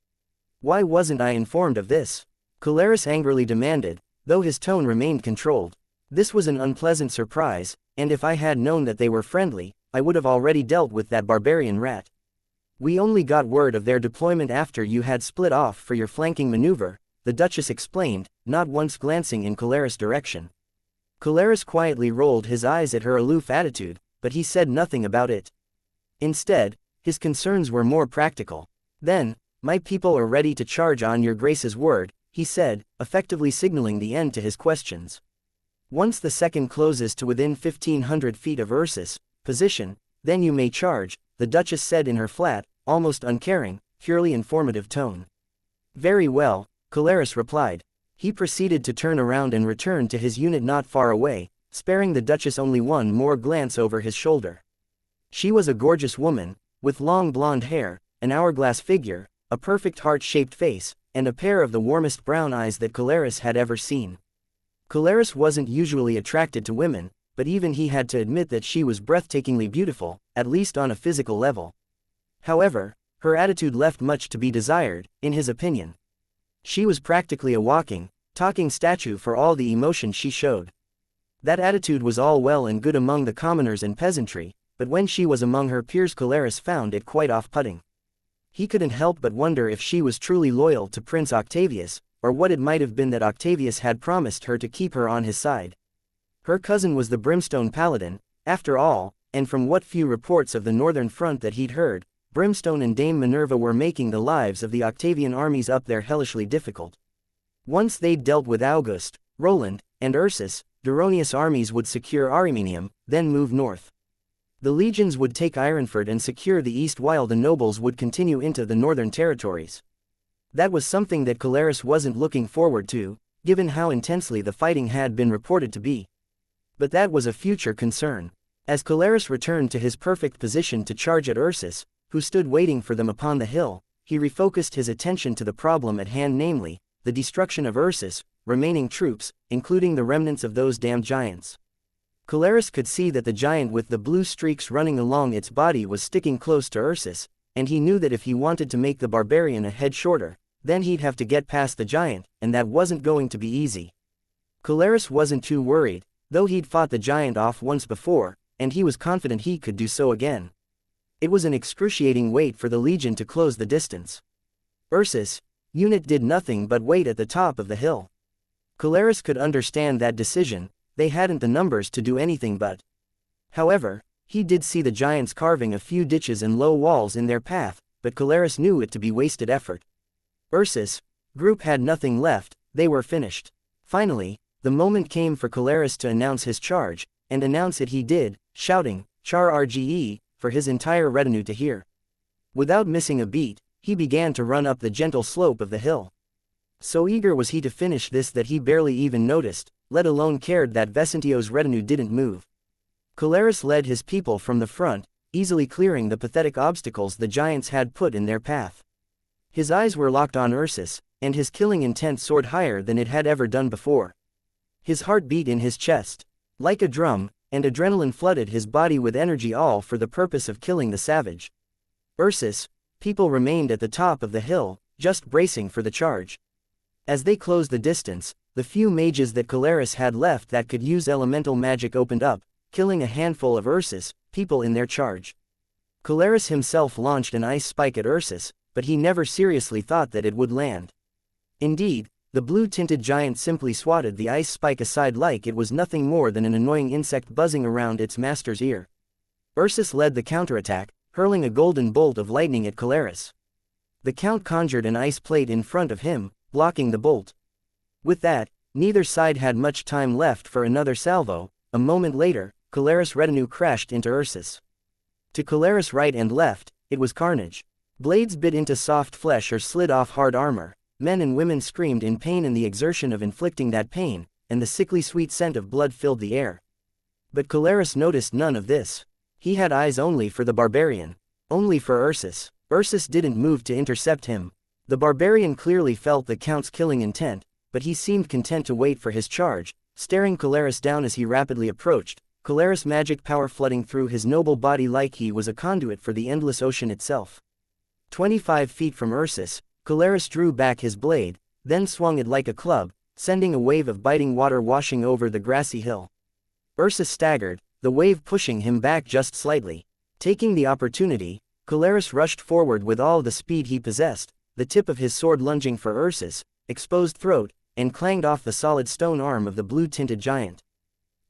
"Why wasn't I informed of this?" Caleres angrily demanded, though his tone remained controlled. "This was an unpleasant surprise, and if I had known that they were friendly, I would have already dealt with that barbarian rat. We only got word of their deployment after you had split off for your flanking maneuver," the Duchess explained, not once glancing in Caleres' direction. Caleres quietly rolled his eyes at her aloof attitude, but he said nothing about it. Instead, his concerns were more practical. "Then, my people are ready to charge on your Grace's word," he said, effectively signaling the end to his questions. "Once the second closes to within 1,500 feet of Ursus' position, then you may charge," the Duchess said in her flat, almost uncaring, purely informative tone. "Very well," Caleres replied. He proceeded to turn around and return to his unit not far away, sparing the Duchess only one more glance over his shoulder. She was a gorgeous woman, with long blonde hair, an hourglass figure, a perfect heart-shaped face, and a pair of the warmest brown eyes that Caleres had ever seen. Caleres wasn't usually attracted to women, but even he had to admit that she was breathtakingly beautiful, at least on a physical level. However, her attitude left much to be desired, in his opinion. She was practically a walking, talking statue for all the emotion she showed. That attitude was all well and good among the commoners and peasantry, but when she was among her peers Caleres found it quite off-putting. He couldn't help but wonder if she was truly loyal to Prince Octavius, or what it might have been that Octavius had promised her to keep her on his side. Her cousin was the Brimstone Paladin, after all, and from what few reports of the northern front that he'd heard, Brimstone and Dame Minerva were making the lives of the Octavian armies up there hellishly difficult. Once they'd dealt with August, Roland, and Ursus, Duronius' armies would secure Ariminium, then move north. The legions would take Ironford and secure the east while the nobles would continue into the northern territories. That was something that Caleres wasn't looking forward to, given how intensely the fighting had been reported to be. But that was a future concern. As Caleres returned to his perfect position to charge at Ursus, who stood waiting for them upon the hill, he refocused his attention to the problem at hand, namely, the destruction of Ursus' remaining troops, including the remnants of those damned giants. Caleres could see that the giant with the blue streaks running along its body was sticking close to Ursus, and he knew that if he wanted to make the barbarian a head shorter, then he'd have to get past the giant, and that wasn't going to be easy. Caleres wasn't too worried, though he'd fought the giant off once before, and he was confident he could do so again. It was an excruciating wait for the legion to close the distance. Ursus, unit did nothing but wait at the top of the hill. Caleres could understand that decision, they hadn't the numbers to do anything but. However, he did see the giants carving a few ditches and low walls in their path, but Caleres knew it to be wasted effort. Ursus, group had nothing left, they were finished. Finally, the moment came for Caleres to announce his charge, and announce it he did, shouting, "Char Rge," for his entire retinue to hear. Without missing a beat, he began to run up the gentle slope of the hill. So eager was he to finish this that he barely even noticed, let alone cared that Vesentio's retinue didn't move. Caleres led his people from the front, easily clearing the pathetic obstacles the giants had put in their path. His eyes were locked on Ursus, and his killing intent soared higher than it had ever done before. His heart beat in his chest, like a drum, and adrenaline flooded his body with energy, all for the purpose of killing the savage. Ursus, people remained at the top of the hill, just bracing for the charge. As they closed the distance, the few mages that Caleres had left that could use elemental magic opened up, killing a handful of Ursus, people in their charge. Caleres himself launched an ice spike at Ursus, but he never seriously thought that it would land. Indeed, the blue-tinted giant simply swatted the ice spike aside like it was nothing more than an annoying insect buzzing around its master's ear. Ursus led the counterattack, hurling a golden bolt of lightning at Caleres. The count conjured an ice plate in front of him, blocking the bolt. With that, neither side had much time left for another salvo. A moment later, Caleres' retinue crashed into Ursus. To Caleres' right and left, it was carnage. Blades bit into soft flesh or slid off hard armor. Men and women screamed in pain in the exertion of inflicting that pain, and the sickly sweet scent of blood filled the air. But Caleres noticed none of this. He had eyes only for the barbarian. Only for Ursus. Ursus didn't move to intercept him. The barbarian clearly felt the count's killing intent, but he seemed content to wait for his charge, staring Caleres down as he rapidly approached, Caleres' magic power flooding through his noble body like he was a conduit for the endless ocean itself. 25 feet from Ursus, Caleres drew back his blade, then swung it like a club, sending a wave of biting water washing over the grassy hill. Ursus staggered, the wave pushing him back just slightly. Taking the opportunity, Caleres rushed forward with all the speed he possessed, the tip of his sword lunging for Ursus' exposed throat, and clanged off the solid stone arm of the blue-tinted giant.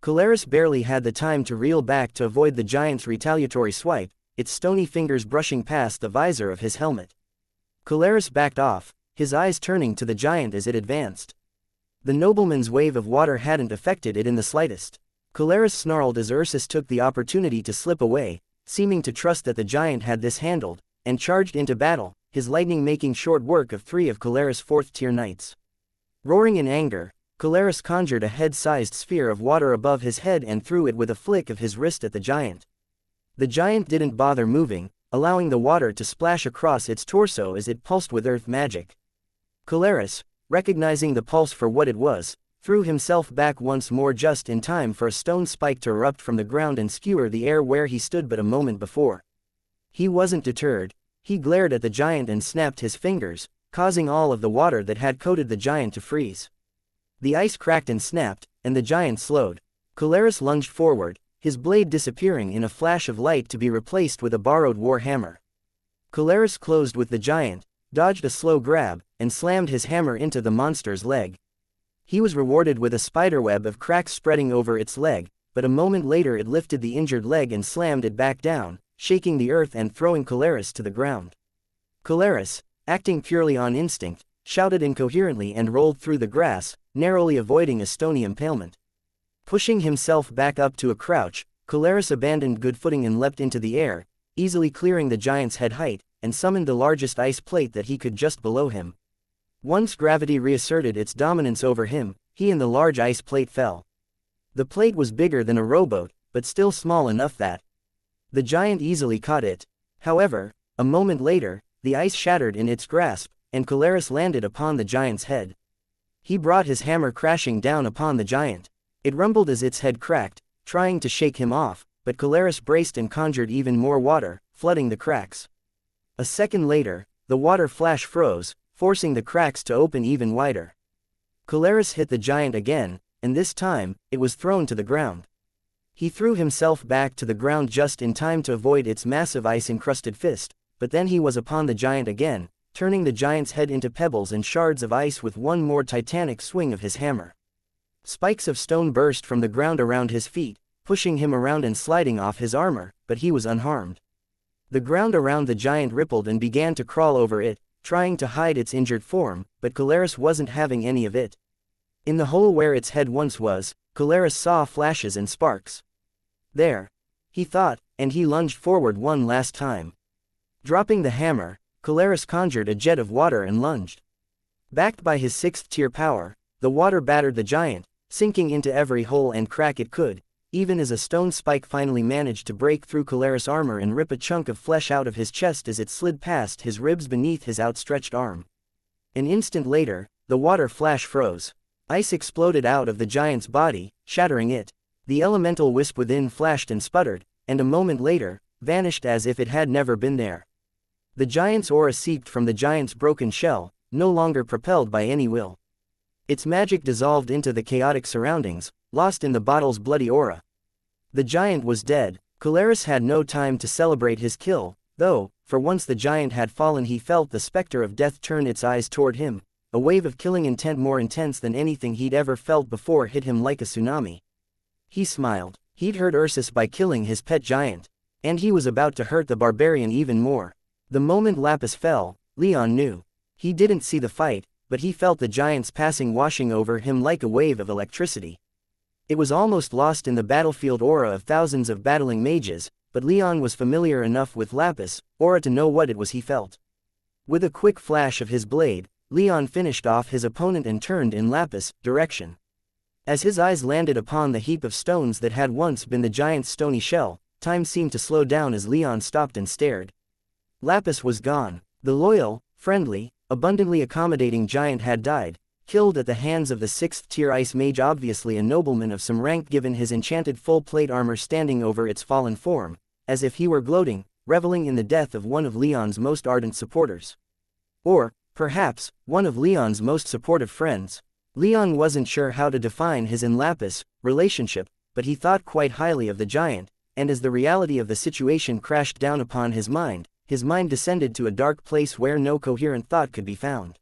Caleres barely had the time to reel back to avoid the giant's retaliatory swipe, its stony fingers brushing past the visor of his helmet. Caleres backed off, his eyes turning to the giant as it advanced. The nobleman's wave of water hadn't affected it in the slightest. Caleres snarled as Ursus took the opportunity to slip away, seeming to trust that the giant had this handled, and charged into battle, his lightning making short work of 3 of Caleres' 4th-tier knights. Roaring in anger, Caleres conjured a head-sized sphere of water above his head and threw it with a flick of his wrist at the giant. The giant didn't bother moving, allowing the water to splash across its torso as it pulsed with earth magic. Caleres, recognizing the pulse for what it was, threw himself back once more just in time for a stone spike to erupt from the ground and skewer the air where he stood but a moment before. He wasn't deterred. He glared at the giant and snapped his fingers, causing all of the water that had coated the giant to freeze. The ice cracked and snapped, and the giant slowed. Caleres lunged forward, his blade disappearing in a flash of light to be replaced with a borrowed war hammer. Caleres closed with the giant, dodged a slow grab, and slammed his hammer into the monster's leg. He was rewarded with a spiderweb of cracks spreading over its leg, but a moment later it lifted the injured leg and slammed it back down, shaking the earth and throwing Caleres to the ground. Caleres, acting purely on instinct, shouted incoherently and rolled through the grass, narrowly avoiding a stony impalement. Pushing himself back up to a crouch, Caleres abandoned good footing and leapt into the air, easily clearing the giant's head height, and summoned the largest ice plate that he could just below him. Once gravity reasserted its dominance over him, he and the large ice plate fell. The plate was bigger than a rowboat, but still small enough that the giant easily caught it. However, a moment later, the ice shattered in its grasp, and Caleres landed upon the giant's head. He brought his hammer crashing down upon the giant. It rumbled as its head cracked, trying to shake him off, but Caleres braced and conjured even more water, flooding the cracks. A second later, the water flash froze, forcing the cracks to open even wider. Caleres hit the giant again, and this time, it was thrown to the ground. He threw himself back to the ground just in time to avoid its massive ice-encrusted fist, but then he was upon the giant again, turning the giant's head into pebbles and shards of ice with one more titanic swing of his hammer. Spikes of stone burst from the ground around his feet, pushing him around and sliding off his armor, but he was unharmed. The ground around the giant rippled and began to crawl over it, trying to hide its injured form, but Caleres wasn't having any of it. In the hole where its head once was, Caleres saw flashes and sparks. There, he thought, and he lunged forward one last time. Dropping the hammer, Caleres conjured a jet of water and lunged. Backed by his 6th tier power, the water battered the giant, sinking into every hole and crack it could, even as a stone spike finally managed to break through Caleres' armor and rip a chunk of flesh out of his chest as it slid past his ribs beneath his outstretched arm. An instant later, the water flash froze. Ice exploded out of the giant's body, shattering it. The elemental wisp within flashed and sputtered, and a moment later, vanished as if it had never been there. The giant's aura seeped from the giant's broken shell, no longer propelled by any will. Its magic dissolved into the chaotic surroundings, lost in the bottle's bloody aura. The giant was dead. Caleres had no time to celebrate his kill, though, for once the giant had fallen. He felt the specter of death turn its eyes toward him. A wave of killing intent more intense than anything he'd ever felt before hit him like a tsunami. He smiled. He'd hurt Ursus by killing his pet giant. And he was about to hurt the barbarian even more. The moment Lapis fell, Leon knew. He didn't see the fight, but he felt the giant's passing washing over him like a wave of electricity. It was almost lost in the battlefield aura of thousands of battling mages, but Leon was familiar enough with Lapis' aura to know what it was he felt. With a quick flash of his blade, Leon finished off his opponent and turned in Lapis' direction. As his eyes landed upon the heap of stones that had once been the giant's stony shell, time seemed to slow down as Leon stopped and stared. Lapis was gone. The loyal, friendly, abundantly accommodating giant had died, killed at the hands of the 6th tier ice mage, obviously a nobleman of some rank given his enchanted full plate armor standing over its fallen form, as if he were gloating, reveling in the death of one of Leon's most ardent supporters. Or, perhaps, one of Leon's most supportive friends. Leon wasn't sure how to define his and Lapis' relationship, but he thought quite highly of the giant, and as the reality of the situation crashed down upon his mind descended to a dark place where no coherent thought could be found.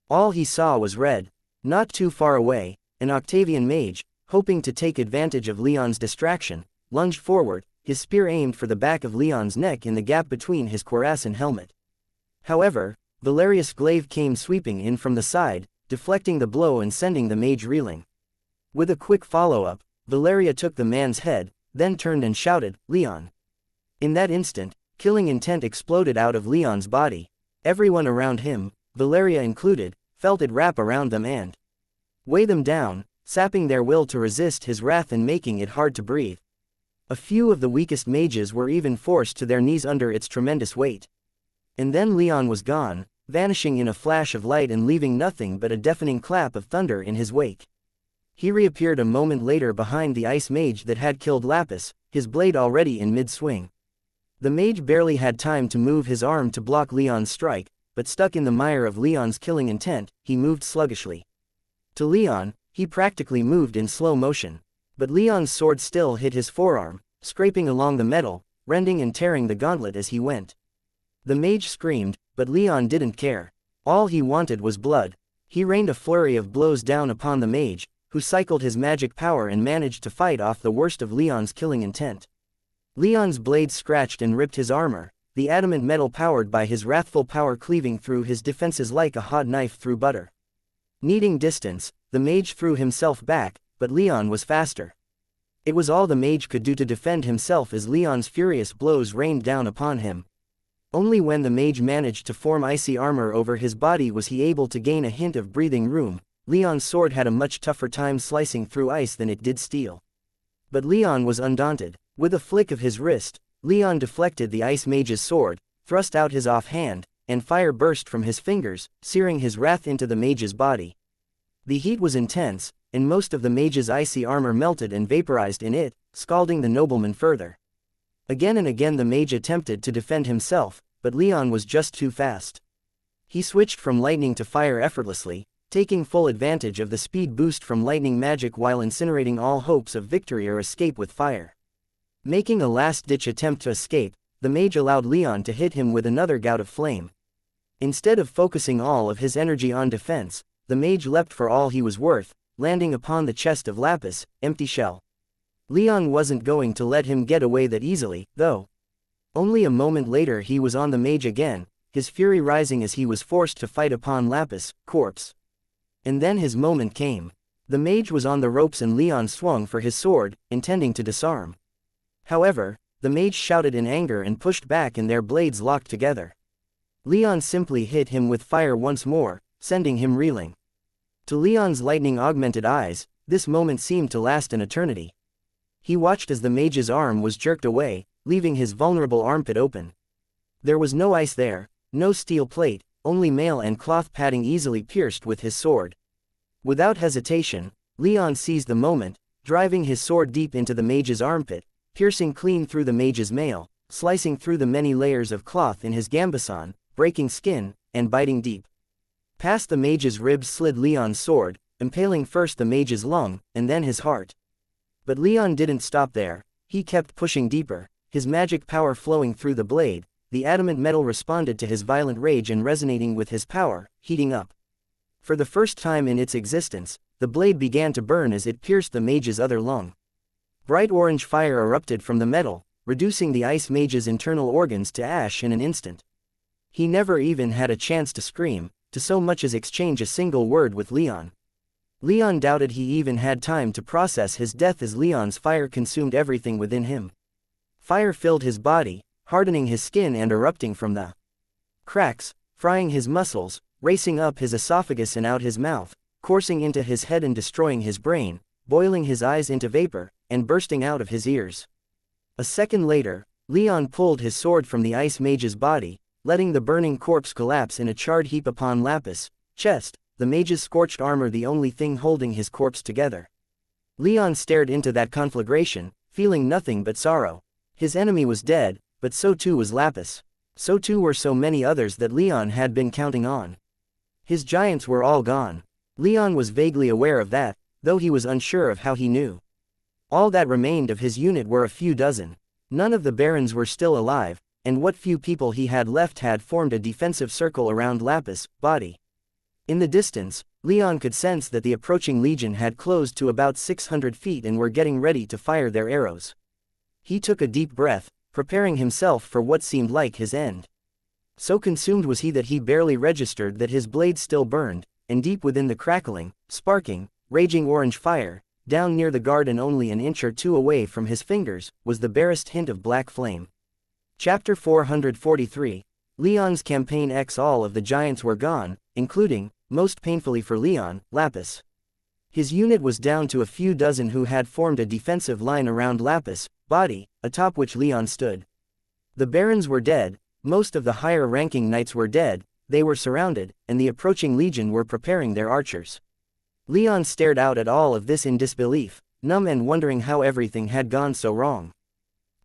All he saw was red. Not too far away, an Octavian mage, hoping to take advantage of Leon's distraction, lunged forward, his spear aimed for the back of Leon's neck in the gap between his cuirass and helmet. However, Valerius Glaive came sweeping in from the side, deflecting the blow and sending the mage reeling. With a quick follow-up, Valeria took the man's head, then turned and shouted, "Leon!" In that instant, killing intent exploded out of Leon's body. Everyone around him, Valeria included, felt it wrap around them and weigh them down, sapping their will to resist his wrath and making it hard to breathe. A few of the weakest mages were even forced to their knees under its tremendous weight. And then Leon was gone, vanishing in a flash of light and leaving nothing but a deafening clap of thunder in his wake. He reappeared a moment later behind the ice mage that had killed Lapis, his blade already in mid-swing. The mage barely had time to move his arm to block Leon's strike, but stuck in the mire of Leon's killing intent, he moved sluggishly. To Leon, he practically moved in slow motion. But Leon's sword still hit his forearm, scraping along the metal, rending and tearing the gauntlet as he went. The mage screamed, but Leon didn't care. All he wanted was blood. He rained a flurry of blows down upon the mage, who cycled his magic power and managed to fight off the worst of Leon's killing intent. Leon's blade scratched and ripped his armor, the adamant metal powered by his wrathful power cleaving through his defenses like a hot knife through butter. Needing distance, the mage threw himself back, but Leon was faster. It was all the mage could do to defend himself as Leon's furious blows rained down upon him. Only when the mage managed to form icy armor over his body was he able to gain a hint of breathing room. Leon's sword had a much tougher time slicing through ice than it did steel. But Leon was undaunted. With a flick of his wrist, Leon deflected the ice mage's sword, thrust out his offhand, and fire burst from his fingers, searing his wrath into the mage's body. The heat was intense, and most of the mage's icy armor melted and vaporized in it, scalding the nobleman further. Again and again the mage attempted to defend himself, but Leon was just too fast. He switched from lightning to fire effortlessly, taking full advantage of the speed boost from lightning magic while incinerating all hopes of victory or escape with fire. Making a last-ditch attempt to escape, the mage allowed Leon to hit him with another gout of flame. Instead of focusing all of his energy on defense, the mage leapt for all he was worth, landing upon the chest of lapis, empty shell. Leon wasn't going to let him get away that easily, though. Only a moment later he was on the mage again, his fury rising as he was forced to fight upon lapis, corpse. And then his moment came. The mage was on the ropes and Leon swung for his sword, intending to disarm. However, the mage shouted in anger and pushed back and their blades locked together. Leon simply hit him with fire once more, sending him reeling. To Leon's lightning-augmented eyes, this moment seemed to last an eternity. He watched as the mage's arm was jerked away, leaving his vulnerable armpit open. There was no ice there, no steel plate, only mail and cloth padding easily pierced with his sword. Without hesitation, Leon seized the moment, driving his sword deep into the mage's armpit, piercing clean through the mage's mail, slicing through the many layers of cloth in his gambeson, breaking skin, and biting deep. Past the mage's ribs slid Leon's sword, impaling first the mage's lung, and then his heart. But Leon didn't stop there, he kept pushing deeper, his magic power flowing through the blade. The adamant metal responded to his violent rage and resonating with his power, heating up. For the first time in its existence, the blade began to burn as it pierced the mage's other lung. Bright orange fire erupted from the metal, reducing the ice mage's internal organs to ash in an instant. He never even had a chance to scream, to so much as exchange a single word with Leon. Leon doubted he even had time to process his death as Leon's fire consumed everything within him. Fire filled his body, hardening his skin and erupting from the cracks, frying his muscles, racing up his esophagus and out his mouth, coursing into his head and destroying his brain, boiling his eyes into vapor, and bursting out of his ears. A second later, Leon pulled his sword from the ice mage's body, letting the burning corpse collapse in a charred heap upon lapis, chest, the mage's scorched armor the only thing holding his corpse together. Leon stared into that conflagration, feeling nothing but sorrow. His enemy was dead, but so too was Lapis. So too were so many others that Leon had been counting on. His giants were all gone. Leon was vaguely aware of that, though he was unsure of how he knew. All that remained of his unit were a few dozen. None of the barons were still alive, and what few people he had left had formed a defensive circle around Lapis' body. In the distance, Leon could sense that the approaching legion had closed to about 600 feet and were getting ready to fire their arrows. He took a deep breath, preparing himself for what seemed like his end. So consumed was he that he barely registered that his blade still burned, and deep within the crackling, sparking, raging orange fire, down near the garden only an inch or two away from his fingers, was the barest hint of black flame. Chapter 443. Leon's Campaign X. All of the giants were gone, including, most painfully for Leon, Lapis. His unit was down to a few dozen who had formed a defensive line around Lapis' body, atop which Leon stood. The barons were dead, most of the higher-ranking knights were dead, they were surrounded, and the approaching legion were preparing their archers. Leon stared out at all of this in disbelief, numb and wondering how everything had gone so wrong.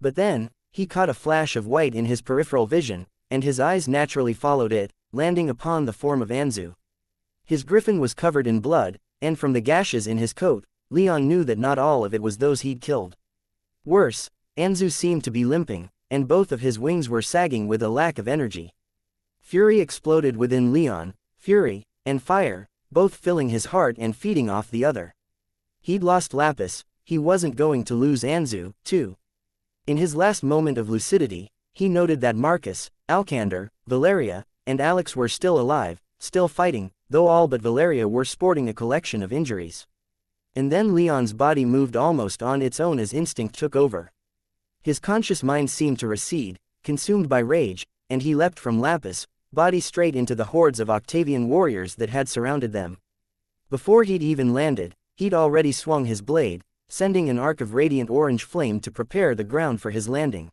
But then, he caught a flash of white in his peripheral vision, and his eyes naturally followed it, landing upon the form of Anzu. His griffin was covered in blood, and from the gashes in his coat, Leon knew that not all of it was those he'd killed. Worse, Anzu seemed to be limping, and both of his wings were sagging with a lack of energy. Fury exploded within Leon, fury, and fire, both filling his heart and feeding off the other. He'd lost Lapis, he wasn't going to lose Anzu, too. In his last moment of lucidity, he noted that Marcus, Alcander, Valeria, and Alex were still alive, still fighting, though all but Valeria were sporting a collection of injuries. And then Leon's body moved almost on its own as instinct took over. His conscious mind seemed to recede, consumed by rage, and he leapt from Lapis' body straight into the hordes of Octavian warriors that had surrounded them. Before he'd even landed, he'd already swung his blade, sending an arc of radiant orange flame to prepare the ground for his landing.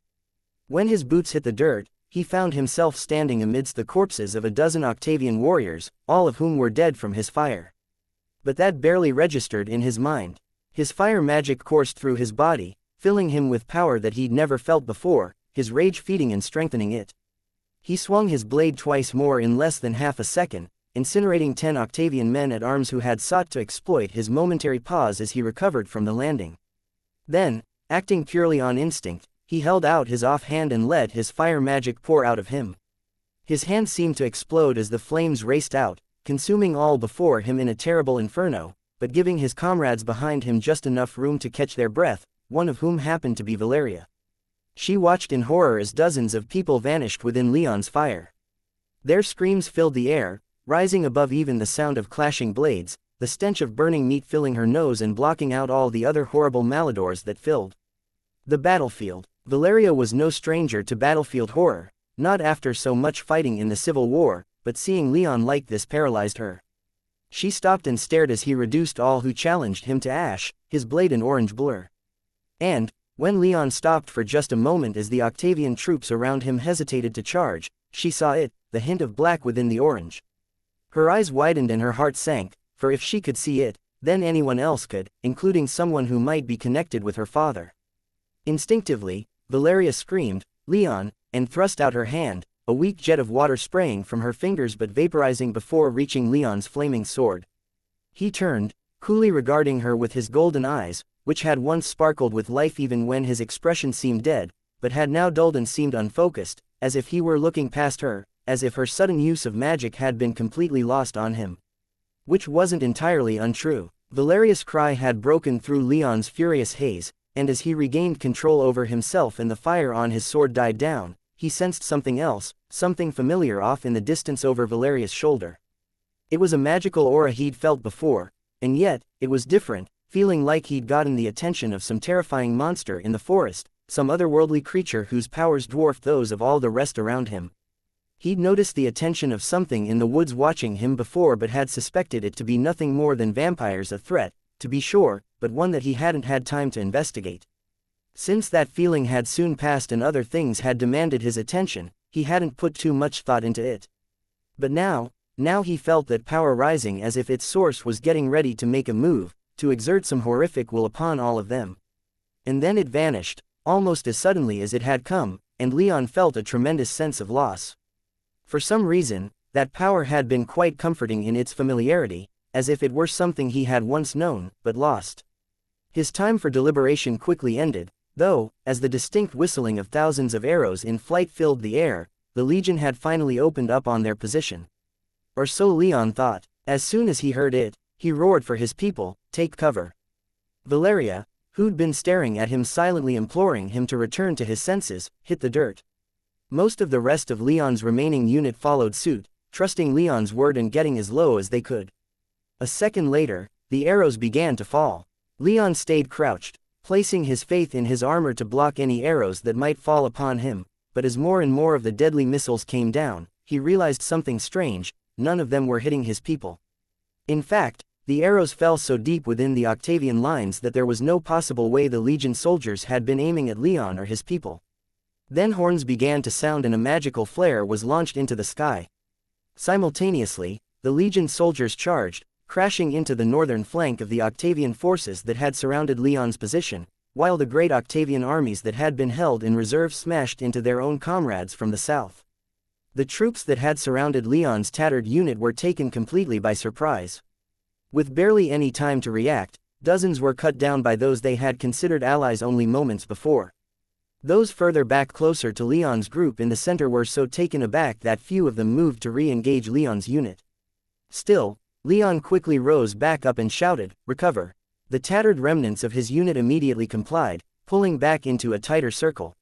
When his boots hit the dirt, he found himself standing amidst the corpses of a dozen Octavian warriors, all of whom were dead from his fire. But that barely registered in his mind. His fire magic coursed through his body, filling him with power that he'd never felt before, his rage feeding and strengthening it. He swung his blade twice more in less than half a second, incinerating 10 Octavian men-at-arms who had sought to exploit his momentary pause as he recovered from the landing. Then, acting purely on instinct, he held out his offhand and let his fire magic pour out of him. His hand seemed to explode as the flames raced out, consuming all before him in a terrible inferno, but giving his comrades behind him just enough room to catch their breath, one of whom happened to be Valeria. She watched in horror as dozens of people vanished within Leon's fire. Their screams filled the air, rising above even the sound of clashing blades, the stench of burning meat filling her nose and blocking out all the other horrible malodors that filled the battlefield. Valeria was no stranger to battlefield horror, not after so much fighting in the Civil War, but seeing Leon like this paralyzed her. She stopped and stared as he reduced all who challenged him to ash, his blade an orange blur. And, when Leon stopped for just a moment as the Octavian troops around him hesitated to charge, she saw it, the hint of black within the orange. Her eyes widened and her heart sank, for if she could see it, then anyone else could, including someone who might be connected with her father. Instinctively, Valeria screamed, "Leon," and thrust out her hand, a weak jet of water spraying from her fingers but vaporizing before reaching Leon's flaming sword. He turned, coolly regarding her with his golden eyes, which had once sparkled with life even when his expression seemed dead, but had now dulled and seemed unfocused, as if he were looking past her, as if her sudden use of magic had been completely lost on him. Which wasn't entirely untrue. Valeria's cry had broken through Leon's furious haze, and as he regained control over himself and the fire on his sword died down, he sensed something else, something familiar off in the distance over Valeria's shoulder. It was a magical aura he'd felt before, and yet, it was different, feeling like he'd gotten the attention of some terrifying monster in the forest, some otherworldly creature whose powers dwarfed those of all the rest around him. He'd noticed the attention of something in the woods watching him before but had suspected it to be nothing more than vampires, a threat, to be sure, but one that he hadn't had time to investigate. Since that feeling had soon passed and other things had demanded his attention, he hadn't put too much thought into it. But now he felt that power rising as if its source was getting ready to make a move, to exert some horrific will upon all of them. And then it vanished, almost as suddenly as it had come, and Leon felt a tremendous sense of loss. For some reason, that power had been quite comforting in its familiarity, as if it were something he had once known, but lost. His time for deliberation quickly ended, though, as the distinct whistling of thousands of arrows in flight filled the air, the Legion had finally opened up on their position. Or so Leon thought. As soon as he heard it, he roared for his people, "Take cover." Valeria, who'd been staring at him silently imploring him to return to his senses, hit the dirt. Most of the rest of Leon's remaining unit followed suit, trusting Leon's word and getting as low as they could. A second later, the arrows began to fall. Leon stayed crouched, placing his faith in his armor to block any arrows that might fall upon him, but as more and more of the deadly missiles came down, he realized something strange: none of them were hitting his people. In fact, the arrows fell so deep within the Octavian lines that there was no possible way the Legion soldiers had been aiming at Leon or his people. Then horns began to sound and a magical flare was launched into the sky. Simultaneously, the Legion soldiers charged, crashing into the northern flank of the Octavian forces that had surrounded Leon's position, while the great Octavian armies that had been held in reserve smashed into their own comrades from the south. The troops that had surrounded Leon's tattered unit were taken completely by surprise. With barely any time to react, dozens were cut down by those they had considered allies only moments before. Those further back closer to Leon's group in the center were so taken aback that few of them moved to re-engage Leon's unit. Still, Leon quickly rose back up and shouted, "Recover." The tattered remnants of his unit immediately complied, pulling back into a tighter circle.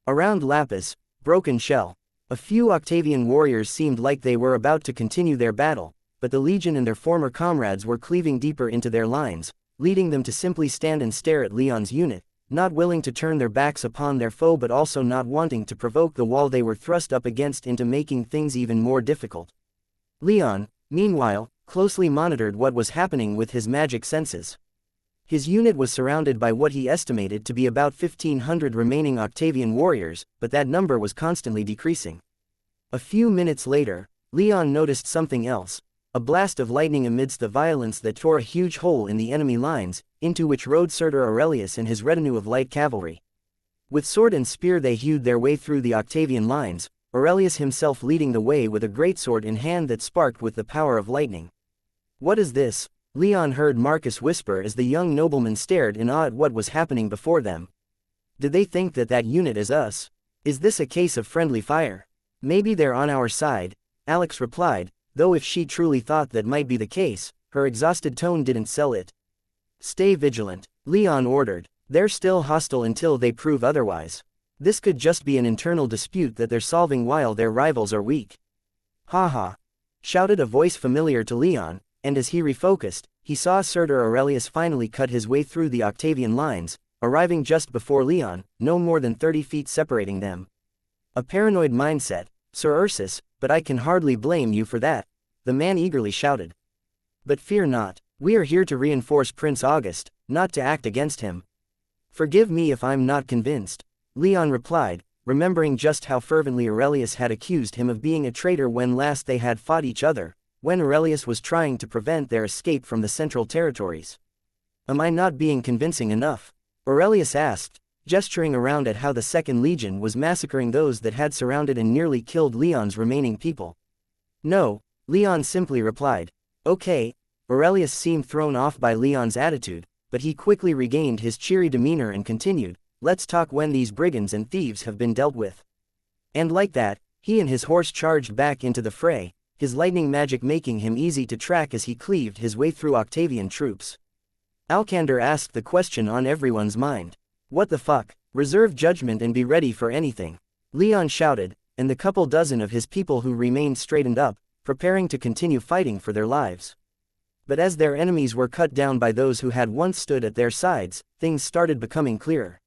Around Lapis, Broken Shell, a few Octavian warriors seemed like they were about to continue their battle, but the Legion and their former comrades were cleaving deeper into their lines, leading them to simply stand and stare at Leon's unit, not willing to turn their backs upon their foe but also not wanting to provoke the wall they were thrust up against into making things even more difficult. Leon, meanwhile, closely monitored what was happening with his magic senses. His unit was surrounded by what he estimated to be about 1,500 remaining Octavian warriors, but that number was constantly decreasing. A few minutes later, Leon noticed something else: a blast of lightning amidst the violence that tore a huge hole in the enemy lines, into which rode Surtur Aurelius and his retinue of light cavalry. With sword and spear they hewed their way through the Octavian lines, Aurelius himself leading the way with a greatsword in hand that sparked with the power of lightning. "What is this?" Leon heard Marcus whisper as the young nobleman stared in awe at what was happening before them. "Did they think that unit is us? Is this a case of friendly fire?" Maybe they're on our side, Alex replied, though if she truly thought that might be the case, her exhausted tone didn't sell it. Stay vigilant, Leon ordered. They're still hostile until they prove otherwise. This could just be an internal dispute that they're solving while their rivals are weak. Haha! Shouted a voice familiar to Leon, and as he refocused, he saw Sir Aurelius finally cut his way through the Octavian lines, arriving just before Leon, no more than 30 feet separating them. A paranoid mindset, Sir Ursus, but I can hardly blame you for that, the man eagerly shouted. But fear not, we are here to reinforce Prince August, not to act against him. Forgive me if I'm not convinced, Leon replied, remembering just how fervently Aurelius had accused him of being a traitor when last they had fought each other, when Aurelius was trying to prevent their escape from the Central Territories. Am I not being convincing enough? Aurelius asked, gesturing around at how the Second Legion was massacring those that had surrounded and nearly killed Leon's remaining people. No, Leon simply replied. Okay. Aurelius seemed thrown off by Leon's attitude, but he quickly regained his cheery demeanor and continued, let's talk when these brigands and thieves have been dealt with. And like that, he and his horse charged back into the fray, his lightning magic making him easy to track as he cleaved his way through Octavian troops. Alcander asked the question on everyone's mind. What the fuck? Reserve judgment and be ready for anything. Leon shouted, and the couple dozen of his people who remained straightened up, preparing to continue fighting for their lives. But as their enemies were cut down by those who had once stood at their sides, things started becoming clearer.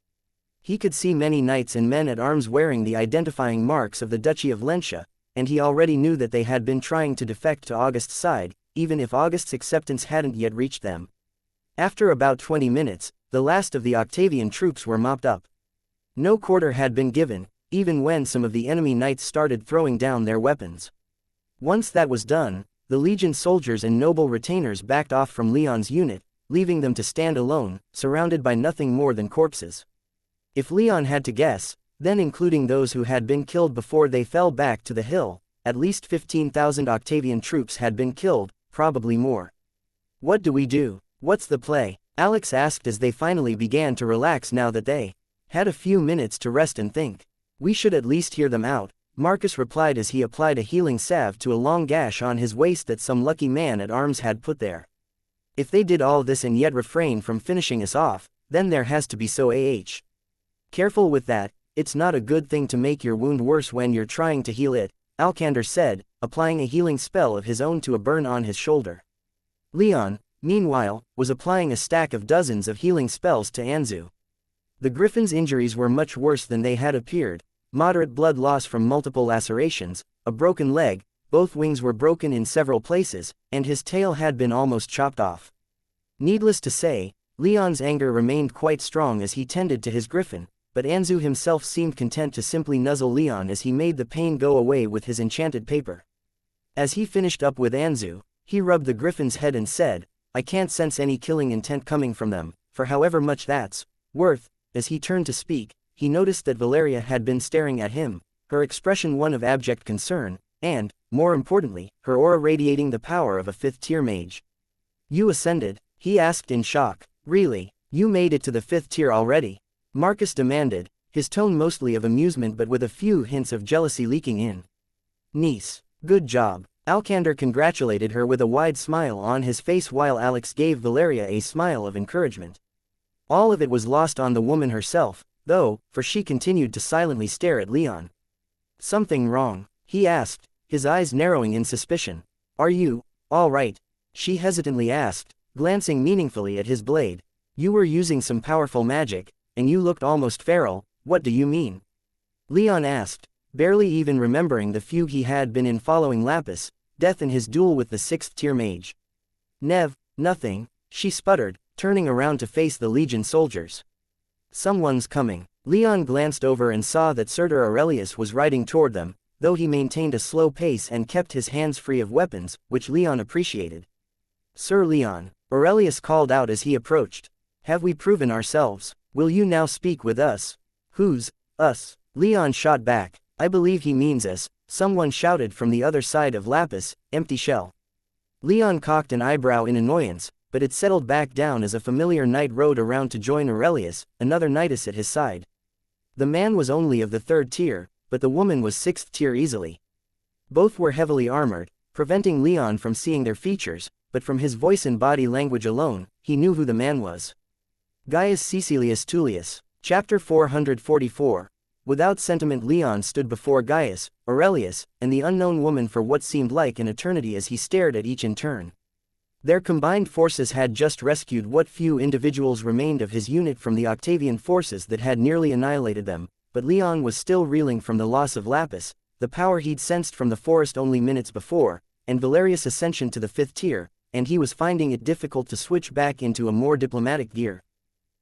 He could see many knights and men at arms wearing the identifying marks of the Duchy of Xianxia, and he already knew that they had been trying to defect to August's side, even if August's acceptance hadn't yet reached them. After about 20 minutes, the last of the Octavian troops were mopped up. No quarter had been given, even when some of the enemy knights started throwing down their weapons. Once that was done, the Legion soldiers and noble retainers backed off from Leon's unit, leaving them to stand alone, surrounded by nothing more than corpses. If Leon had to guess, then including those who had been killed before they fell back to the hill, at least 15,000 Octavian troops had been killed, probably more. What do we do? What's the play? Alex asked as they finally began to relax now that they had a few minutes to rest and think. We should at least hear them out, Marcus replied as he applied a healing salve to a long gash on his waist that some lucky man at arms had put there. If they did all this and yet refrain from finishing us off, then there has to be so Careful with that, it's not a good thing to make your wound worse when you're trying to heal it, Alcander said, applying a healing spell of his own to a burn on his shoulder. Leon, meanwhile, was applying a stack of dozens of healing spells to Anzu. The Griffin's injuries were much worse than they had appeared. Moderate blood loss from multiple lacerations, a broken leg, both wings were broken in several places, and his tail had been almost chopped off. Needless to say, Leon's anger remained quite strong as he tended to his Griffin, but Anzu himself seemed content to simply nuzzle Leon as he made the pain go away with his enchanted paper. As he finished up with Anzu, he rubbed the Griffin's head and said, I can't sense any killing intent coming from them, for however much that's worth. As he turned to speak, he noticed that Valeria had been staring at him, her expression one of abject concern, and, more importantly, her aura radiating the power of a 5th-tier mage. You ascended? He asked in shock. Really? You made it to the 5th tier already? Marcus demanded, his tone mostly of amusement but with a few hints of jealousy leaking in. Niece. Good job. Alcander congratulated her with a wide smile on his face while Alex gave Valeria a smile of encouragement. All of it was lost on the woman herself, though, for she continued to silently stare at Leon. Something wrong? He asked, his eyes narrowing in suspicion. Are you all right? She hesitantly asked, glancing meaningfully at his blade. You were using some powerful magic, and you looked almost feral. What do you mean? Leon asked, barely even remembering the feud he had been in following Lapis, death in his duel with the 6th-tier mage. Nothing, she sputtered, turning around to face the Legion soldiers. Someone's coming. Leon glanced over and saw that Sir Aurelius was riding toward them, though he maintained a slow pace and kept his hands free of weapons, which Leon appreciated. Sir Leon, Aurelius called out as he approached. Have we proven ourselves? Will you now speak with us? Who's us? Leon shot back. I believe he means us, someone shouted from the other side of Lapis, empty shell. Leon cocked an eyebrow in annoyance, but it settled back down as a familiar knight rode around to join Aurelius, another knightess at his side. The man was only of the 3rd tier, but the woman was 6th tier easily. Both were heavily armored, preventing Leon from seeing their features, but from his voice and body language alone, he knew who the man was. Gaius Caecilius Tullius. Chapter 444. Without sentiment, Leon stood before Gaius, Aurelius, and the unknown woman for what seemed like an eternity as he stared at each in turn. Their combined forces had just rescued what few individuals remained of his unit from the Octavian forces that had nearly annihilated them, but Leon was still reeling from the loss of Lapis, the power he'd sensed from the forest only minutes before, and Valerius' ascension to the 5th tier, and he was finding it difficult to switch back into a more diplomatic gear.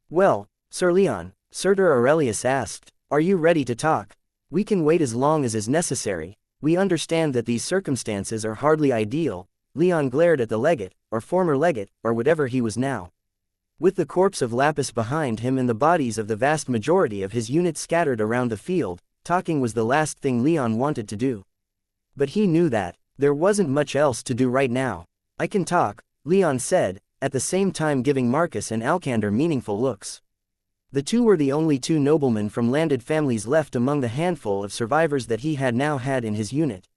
"Well, Sir Leon," Surtur Aurelius asked, "are you ready to talk? We can wait as long as is necessary. We understand that these circumstances are hardly ideal." Leon glared at the legate, or former legate, or whatever he was now. With the corpse of Lapis behind him and the bodies of the vast majority of his unit scattered around the field, talking was the last thing Leon wanted to do. But he knew that there wasn't much else to do right now. "I can talk," Leon said, at the same time giving Marcus and Alcander meaningful looks. The two were the only two noblemen from landed families left among the handful of survivors that he had now had in his unit.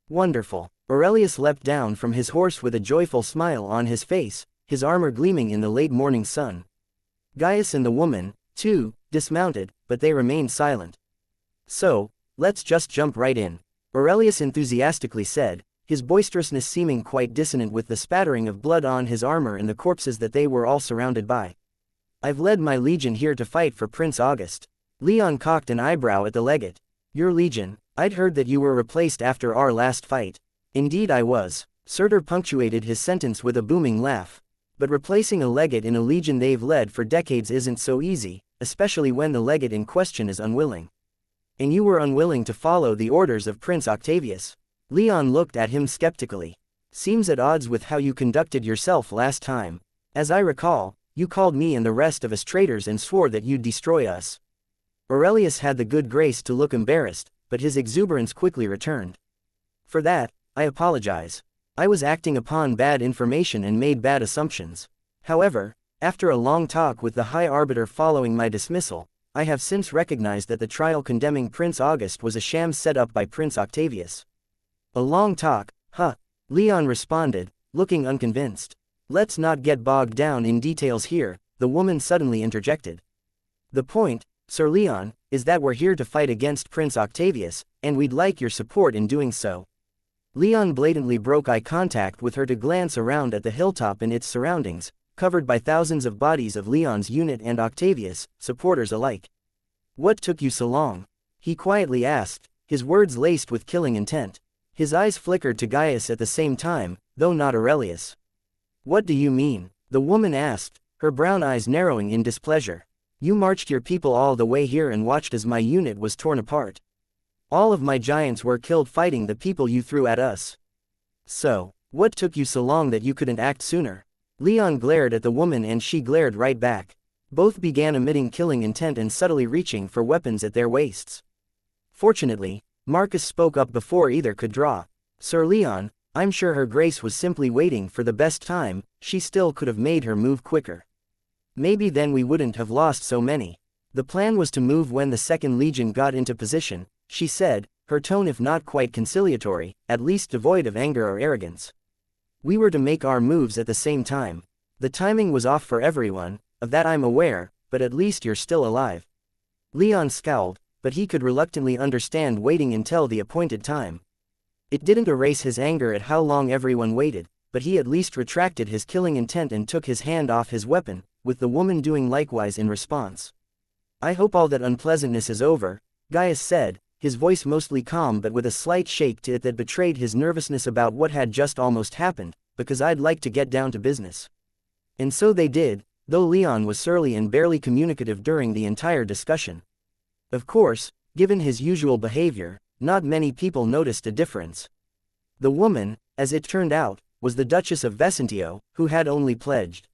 "Wonderful." Aurelius leapt down from his horse with a joyful smile on his face, his armor gleaming in the late morning sun. Gaius and the woman, too, dismounted, but they remained silent. "So, let's just jump right in," Aurelius enthusiastically said, his boisterousness seeming quite dissonant with the spattering of blood on his armor and the corpses that they were all surrounded by. "I've led my legion here to fight for Prince August." Leon cocked an eyebrow at the legate. "Your legion? I'd heard that you were replaced after our last fight." "Indeed I was." Surtur punctuated his sentence with a booming laugh. "But replacing a legate in a legion they've led for decades isn't so easy, especially when the legate in question is unwilling. And you were unwilling to follow the orders of Prince Octavius." Leon looked at him skeptically. "Seems at odds with how you conducted yourself last time. As I recall, you called me and the rest of us traitors and swore that you'd destroy us." Aurelius had the good grace to look embarrassed, but his exuberance quickly returned. "For that, I apologize. I was acting upon bad information and made bad assumptions. However, after a long talk with the High Arbiter following my dismissal, I have since recognized that the trial condemning Prince August was a sham set up by Prince Octavius." "A long talk, huh?" Leon responded, looking unconvinced. "Let's not get bogged down in details here," the woman suddenly interjected. "The point, Sir Leon, is that we're here to fight against Prince Octavius, and we'd like your support in doing so." Leon blatantly broke eye contact with her to glance around at the hilltop and its surroundings, covered by thousands of bodies of Leon's unit and Octavius, supporters alike. "What took you so long?" he quietly asked, his words laced with killing intent. His eyes flickered to Gaius at the same time, though not Aurelius. "What do you mean?" the woman asked, her brown eyes narrowing in displeasure. "You marched your people all the way here and watched as my unit was torn apart. All of my giants were killed fighting the people you threw at us. So, what took you so long that you couldn't act sooner?" Leon glared at the woman and she glared right back. Both began emitting killing intent and subtly reaching for weapons at their waists. Fortunately, Marcus spoke up before either could draw. "Sir Leon, I'm sure her grace was simply waiting for the best time. She still could have made her move quicker. Maybe then we wouldn't have lost so many. The plan was to move when the 2nd Legion got into position," she said, her tone if not quite conciliatory, at least devoid of anger or arrogance. "We were to make our moves at the same time. The timing was off for everyone, of that I'm aware, but at least you're still alive." Leon scowled, but he could reluctantly understand waiting until the appointed time. It didn't erase his anger at how long everyone waited, but he at least retracted his killing intent and took his hand off his weapon, with the woman doing likewise in response. "I hope all that unpleasantness is over," Gaius said, his voice mostly calm but with a slight shake to it that betrayed his nervousness about what had just almost happened, "because I'd like to get down to business." And so they did, though Leon was surly and barely communicative during the entire discussion. Of course, given his usual behavior, not many people noticed a difference. The woman, as it turned out, was the Duchess of Vesentio, who had only pledged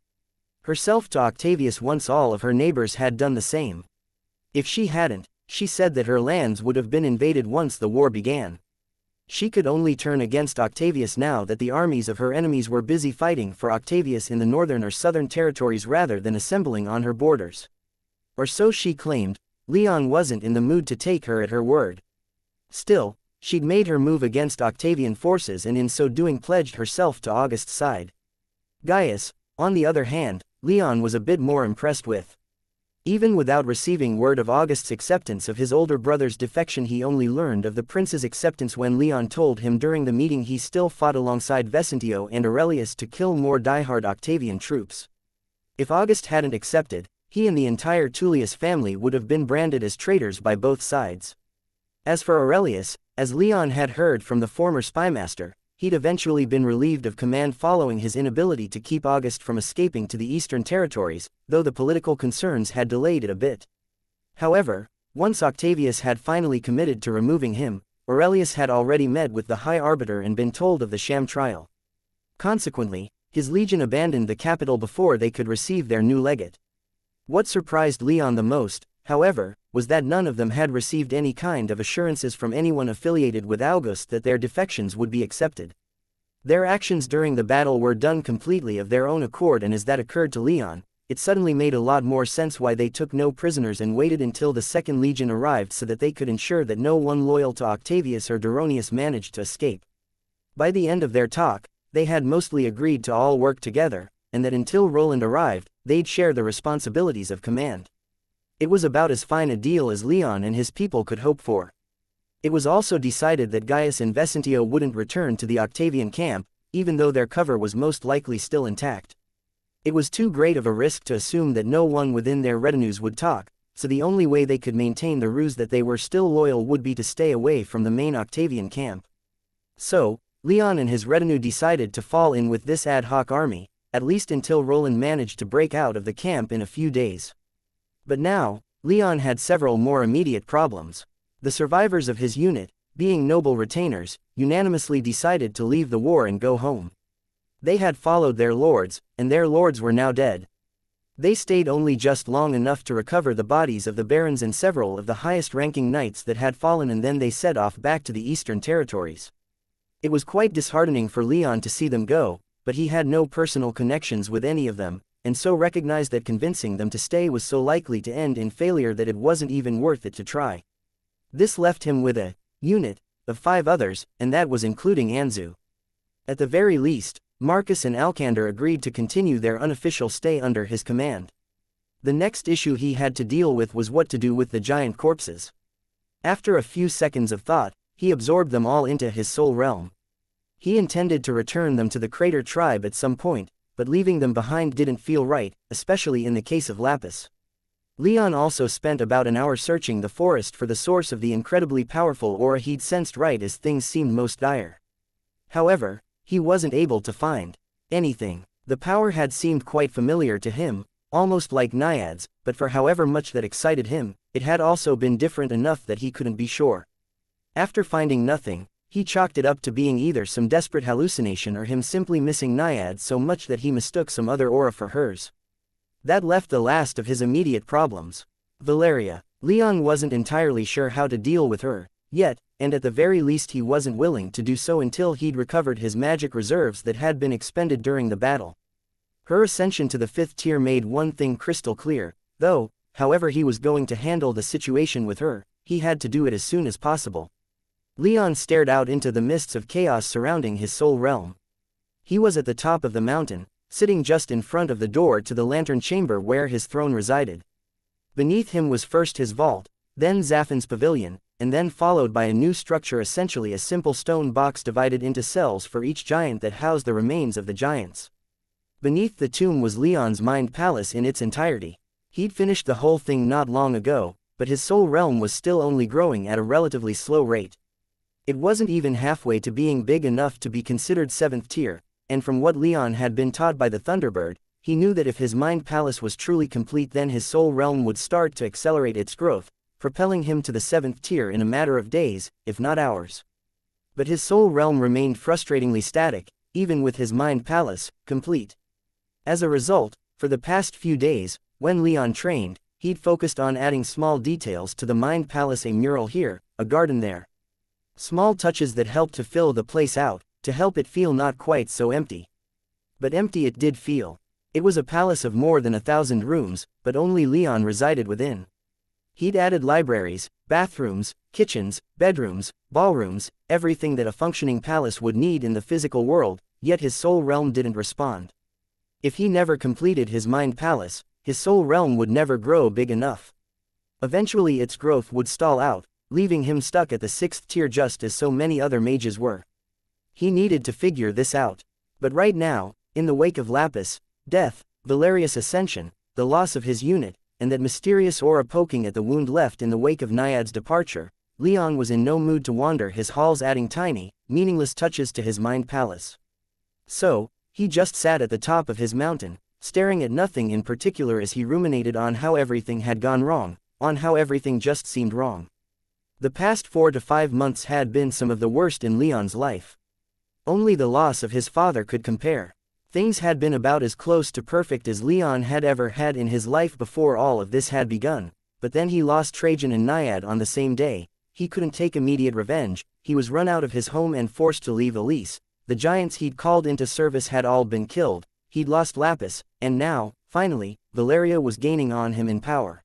herself to Octavius once all of her neighbors had done the same. If she hadn't, she said that her lands would have been invaded once the war began. She could only turn against Octavius now that the armies of her enemies were busy fighting for Octavius in the northern or southern territories rather than assembling on her borders. Or so she claimed. Leon wasn't in the mood to take her at her word. Still, she'd made her move against Octavian forces and in so doing pledged herself to August's side. Gaius, on the other hand, Leon was a bit more impressed with. Even without receiving word of August's acceptance of his older brother's defection, he only learned of the prince's acceptance when Leon told him during the meeting he still fought alongside Vesentio and Aurelius to kill more diehard Octavian troops. If August hadn't accepted, he and the entire Tullius family would have been branded as traitors by both sides. As for Aurelius, as Leon had heard from the former spymaster, he'd eventually been relieved of command following his inability to keep August from escaping to the eastern territories, though the political concerns had delayed it a bit. However, once Octavius had finally committed to removing him, Aurelius had already met with the High Arbiter and been told of the sham trial. Consequently, his legion abandoned the capital before they could receive their new legate. What surprised Leon the most, however, was that none of them had received any kind of assurances from anyone affiliated with August that their defections would be accepted. Their actions during the battle were done completely of their own accord, and as that occurred to Leon, it suddenly made a lot more sense why they took no prisoners and waited until the Second Legion arrived so that they could ensure that no one loyal to Octavius or Duronius managed to escape. By the end of their talk, they had mostly agreed to all work together, and that until Roland arrived, they'd share the responsibilities of command. It was about as fine a deal as Leon and his people could hope for. It was also decided that Gaius and Vesentio wouldn't return to the Octavian camp, even though their cover was most likely still intact. It was too great of a risk to assume that no one within their retinues would talk, so the only way they could maintain the ruse that they were still loyal would be to stay away from the main Octavian camp. So, Leon and his retinue decided to fall in with this ad hoc army, at least until Roland managed to break out of the camp in a few days. But now, Leon had several more immediate problems. The survivors of his unit, being noble retainers, unanimously decided to leave the war and go home. They had followed their lords, and their lords were now dead. They stayed only just long enough to recover the bodies of the barons and several of the highest-ranking knights that had fallen, and then they set off back to the eastern territories. It was quite disheartening for Leon to see them go, but he had no personal connections with any of them, and so recognized that convincing them to stay was so likely to end in failure that it wasn't even worth it to try. This left him with a unit of 5 others, and that was including Anzu. At the very least, Marcus and Alcander agreed to continue their unofficial stay under his command. The next issue he had to deal with was what to do with the giant corpses. After a few seconds of thought, he absorbed them all into his soul realm. He intended to return them to the Crater tribe at some point, but leaving them behind didn't feel right, especially in the case of Lapis. Leon also spent about an hour searching the forest for the source of the incredibly powerful aura he'd sensed right as things seemed most dire. However, he wasn't able to find anything. The power had seemed quite familiar to him, almost like naiads, but for however much that excited him, it had also been different enough that he couldn't be sure. After finding nothing, he chalked it up to being either some desperate hallucination or him simply missing naiads so much that he mistook some other aura for hers. That left the last of his immediate problems. Valeria. Leon wasn't entirely sure how to deal with her, yet, and at the very least he wasn't willing to do so until he'd recovered his magic reserves that had been expended during the battle. Her ascension to the 5th tier made one thing crystal clear, though, however he was going to handle the situation with her, he had to do it as soon as possible. Leon stared out into the mists of chaos surrounding his soul realm. He was at the top of the mountain, sitting just in front of the door to the lantern chamber where his throne resided. Beneath him was first his vault, then Zaphan's pavilion, and then followed by a new structure, essentially a simple stone box divided into cells for each giant that housed the remains of the giants. Beneath the tomb was Leon's mind palace in its entirety. He'd finished the whole thing not long ago, but his soul realm was still only growing at a relatively slow rate. It wasn't even halfway to being big enough to be considered 7th tier, and from what Leon had been taught by the Thunderbird, he knew that if his mind palace was truly complete, then his soul realm would start to accelerate its growth, propelling him to the 7th tier in a matter of days, if not hours. But his soul realm remained frustratingly static, even with his mind palace complete. As a result, for the past few days, when Leon trained, he'd focused on adding small details to the mind palace, a mural here, a garden there. Small touches that helped to fill the place out, to help it feel not quite so empty. But empty it did feel. It was a palace of more than 1,000 rooms, but only Leon resided within. He'd added libraries, bathrooms, kitchens, bedrooms, ballrooms, everything that a functioning palace would need in the physical world, yet his soul realm didn't respond. If he never completed his mind palace, his soul realm would never grow big enough. Eventually its growth would stall out, leaving him stuck at the 6th tier just as so many other mages were. He needed to figure this out. But right now, in the wake of Lapis, death, Valerius' ascension, the loss of his unit, and that mysterious aura poking at the wound left in the wake of Naiad's departure, Leon was in no mood to wander his halls adding tiny, meaningless touches to his mind palace. So, he just sat at the top of his mountain, staring at nothing in particular as he ruminated on how everything had gone wrong, on how everything just seemed wrong. The past 4 to 5 months had been some of the worst in Leon's life. Only the loss of his father could compare. Things had been about as close to perfect as Leon had ever had in his life before all of this had begun, but then he lost Trajan and Naiad on the same day. He couldn't take immediate revenge, he was run out of his home and forced to leave Elise. The giants he'd called into service had all been killed, he'd lost Lapis, and now, finally, Valeria was gaining on him in power.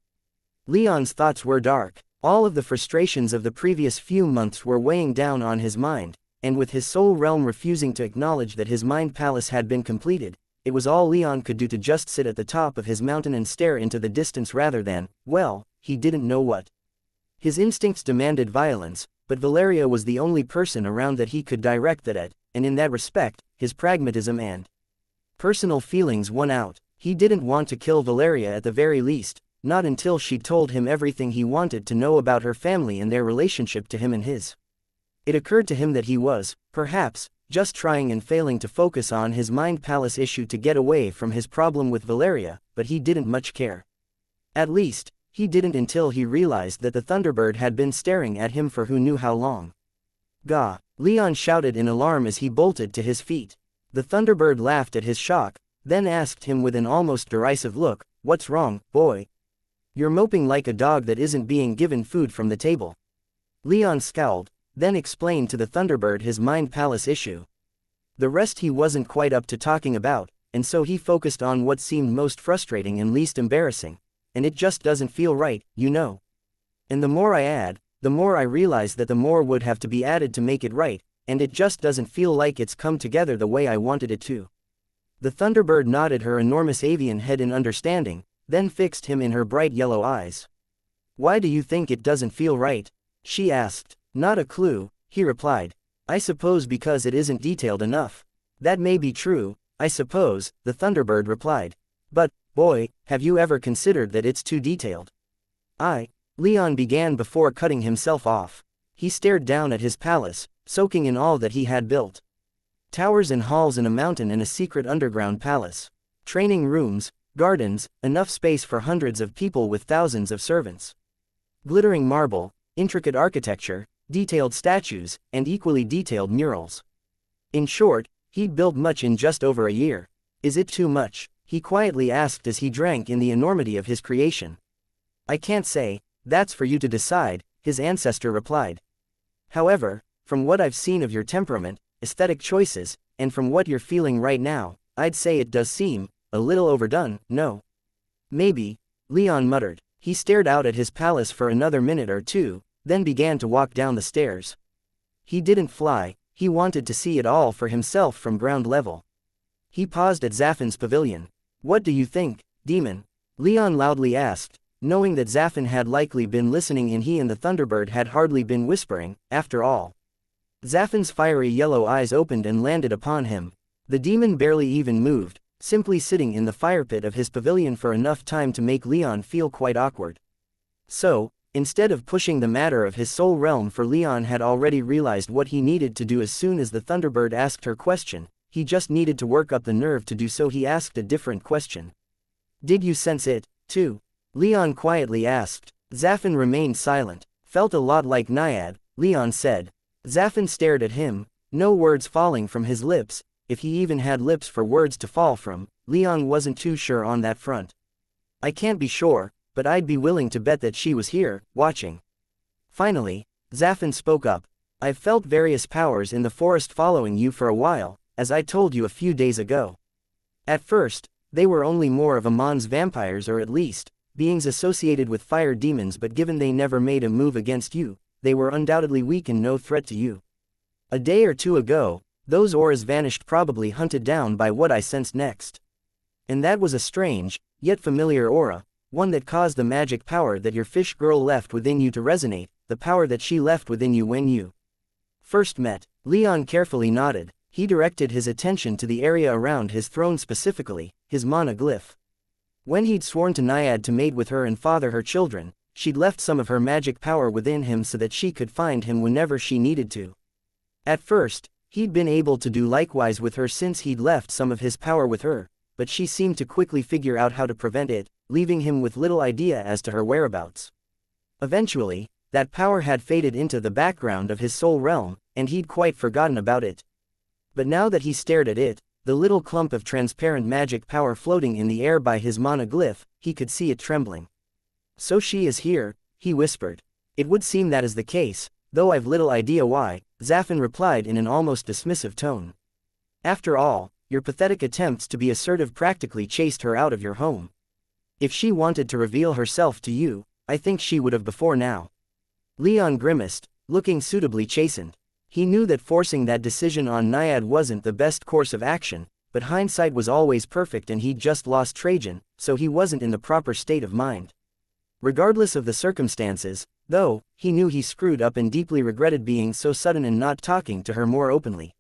Leon's thoughts were dark. All of the frustrations of the previous few months were weighing down on his mind, and with his soul realm refusing to acknowledge that his mind palace had been completed, it was all Leon could do to just sit at the top of his mountain and stare into the distance rather than, well, he didn't know what. His instincts demanded violence, but Valeria was the only person around that he could direct that at, and in that respect, his pragmatism and personal feelings won out. He didn't want to kill Valeria at the very least, not until she told him everything he wanted to know about her family and their relationship to him and his. It occurred to him that he was, perhaps, just trying and failing to focus on his mind palace issue to get away from his problem with Valeria, but he didn't much care. At least, he didn't until he realized that the Thunderbird had been staring at him for who knew how long. Gah! Leon shouted in alarm as he bolted to his feet. The Thunderbird laughed at his shock, then asked him with an almost derisive look, "What's wrong, boy? You're moping like a dog that isn't being given food from the table." Leon scowled, then explained to the Thunderbird his mind palace issue. The rest he wasn't quite up to talking about, and so he focused on what seemed most frustrating and least embarrassing. And it just doesn't feel right, you know. And the more I add, the more I realize that the more would have to be added to make it right, and it just doesn't feel like it's come together the way I wanted it to. The Thunderbird nodded her enormous avian head in understanding, then fixed him in her bright yellow eyes. "Why do you think it doesn't feel right?" she asked. "Not a clue," he replied. "I suppose because it isn't detailed enough." "That may be true, I suppose," the Thunderbird replied. "But, boy, have you ever considered that it's too detailed?" Leon began before cutting himself off. He stared down at his palace, soaking in all that he had built. Towers and halls in a mountain and a secret underground palace. Training rooms, gardens, enough space for hundreds of people with thousands of servants. Glittering marble, intricate architecture, detailed statues, and equally detailed murals. In short, he'd built much in just over a year. "Is it too much?" he quietly asked as he drank in the enormity of his creation. "I can't say, that's for you to decide," his ancestor replied. "However, from what I've seen of your temperament, aesthetic choices, and from what you're feeling right now, I'd say it does seem a little overdone, no?" "Maybe," Leon muttered. He stared out at his palace for another minute or two, then began to walk down the stairs. He didn't fly, he wanted to see it all for himself from ground level. He paused at Zaffin's pavilion. "What do you think, demon?" Leon loudly asked, knowing that Zaffin had likely been listening and he and the Thunderbird had hardly been whispering, after all. Zaffin's fiery yellow eyes opened and landed upon him. The demon barely even moved, simply sitting in the fire pit of his pavilion for enough time to make Leon feel quite awkward. So, instead of pushing the matter of his soul realm, for Leon had already realized what he needed to do as soon as the Thunderbird asked her question, he just needed to work up the nerve to do so. He asked a different question. "Did you sense it, too?" Leon quietly asked. Zaffin remained silent. "Felt a lot like Naiad," Leon said. Zaffin stared at him, no words falling from his lips. If he even had lips for words to fall from, Leon wasn't too sure on that front. "I can't be sure, but I'd be willing to bet that she was here, watching." Finally, Zaffin spoke up. "I've felt various powers in the forest following you for a while, as I told you a few days ago. At first, they were only more of Amon's vampires, or at least, beings associated with fire demons, but given they never made a move against you, they were undoubtedly weak and no threat to you. A day or two ago, those auras vanished, probably hunted down by what I sensed next. And that was a strange, yet familiar aura, one that caused the magic power that your fish girl left within you to resonate, the power that she left within you when you first met. Leon carefully nodded. He directed his attention to the area around his throne, specifically, his mana glyph. When he'd sworn to Naiad to mate with her and father her children, she'd left some of her magic power within him so that she could find him whenever she needed to. At first, he'd been able to do likewise with her since he'd left some of his power with her, but she seemed to quickly figure out how to prevent it, leaving him with little idea as to her whereabouts. Eventually, that power had faded into the background of his soul realm, and he'd quite forgotten about it. But now that he stared at it, the little clump of transparent magic power floating in the air by his mana glyph, he could see it trembling. "So she is here," he whispered. "It would seem that is the case, though I've little idea why," Zafin replied in an almost dismissive tone. "After all, your pathetic attempts to be assertive practically chased her out of your home. If she wanted to reveal herself to you, I think she would have before now." Leon grimaced, looking suitably chastened. He knew that forcing that decision on Naiad wasn't the best course of action, but hindsight was always perfect and he'd just lost Trajan, so he wasn't in the proper state of mind. Regardless of the circumstances, though, he knew he screwed up and deeply regretted being so sudden and not talking to her more openly.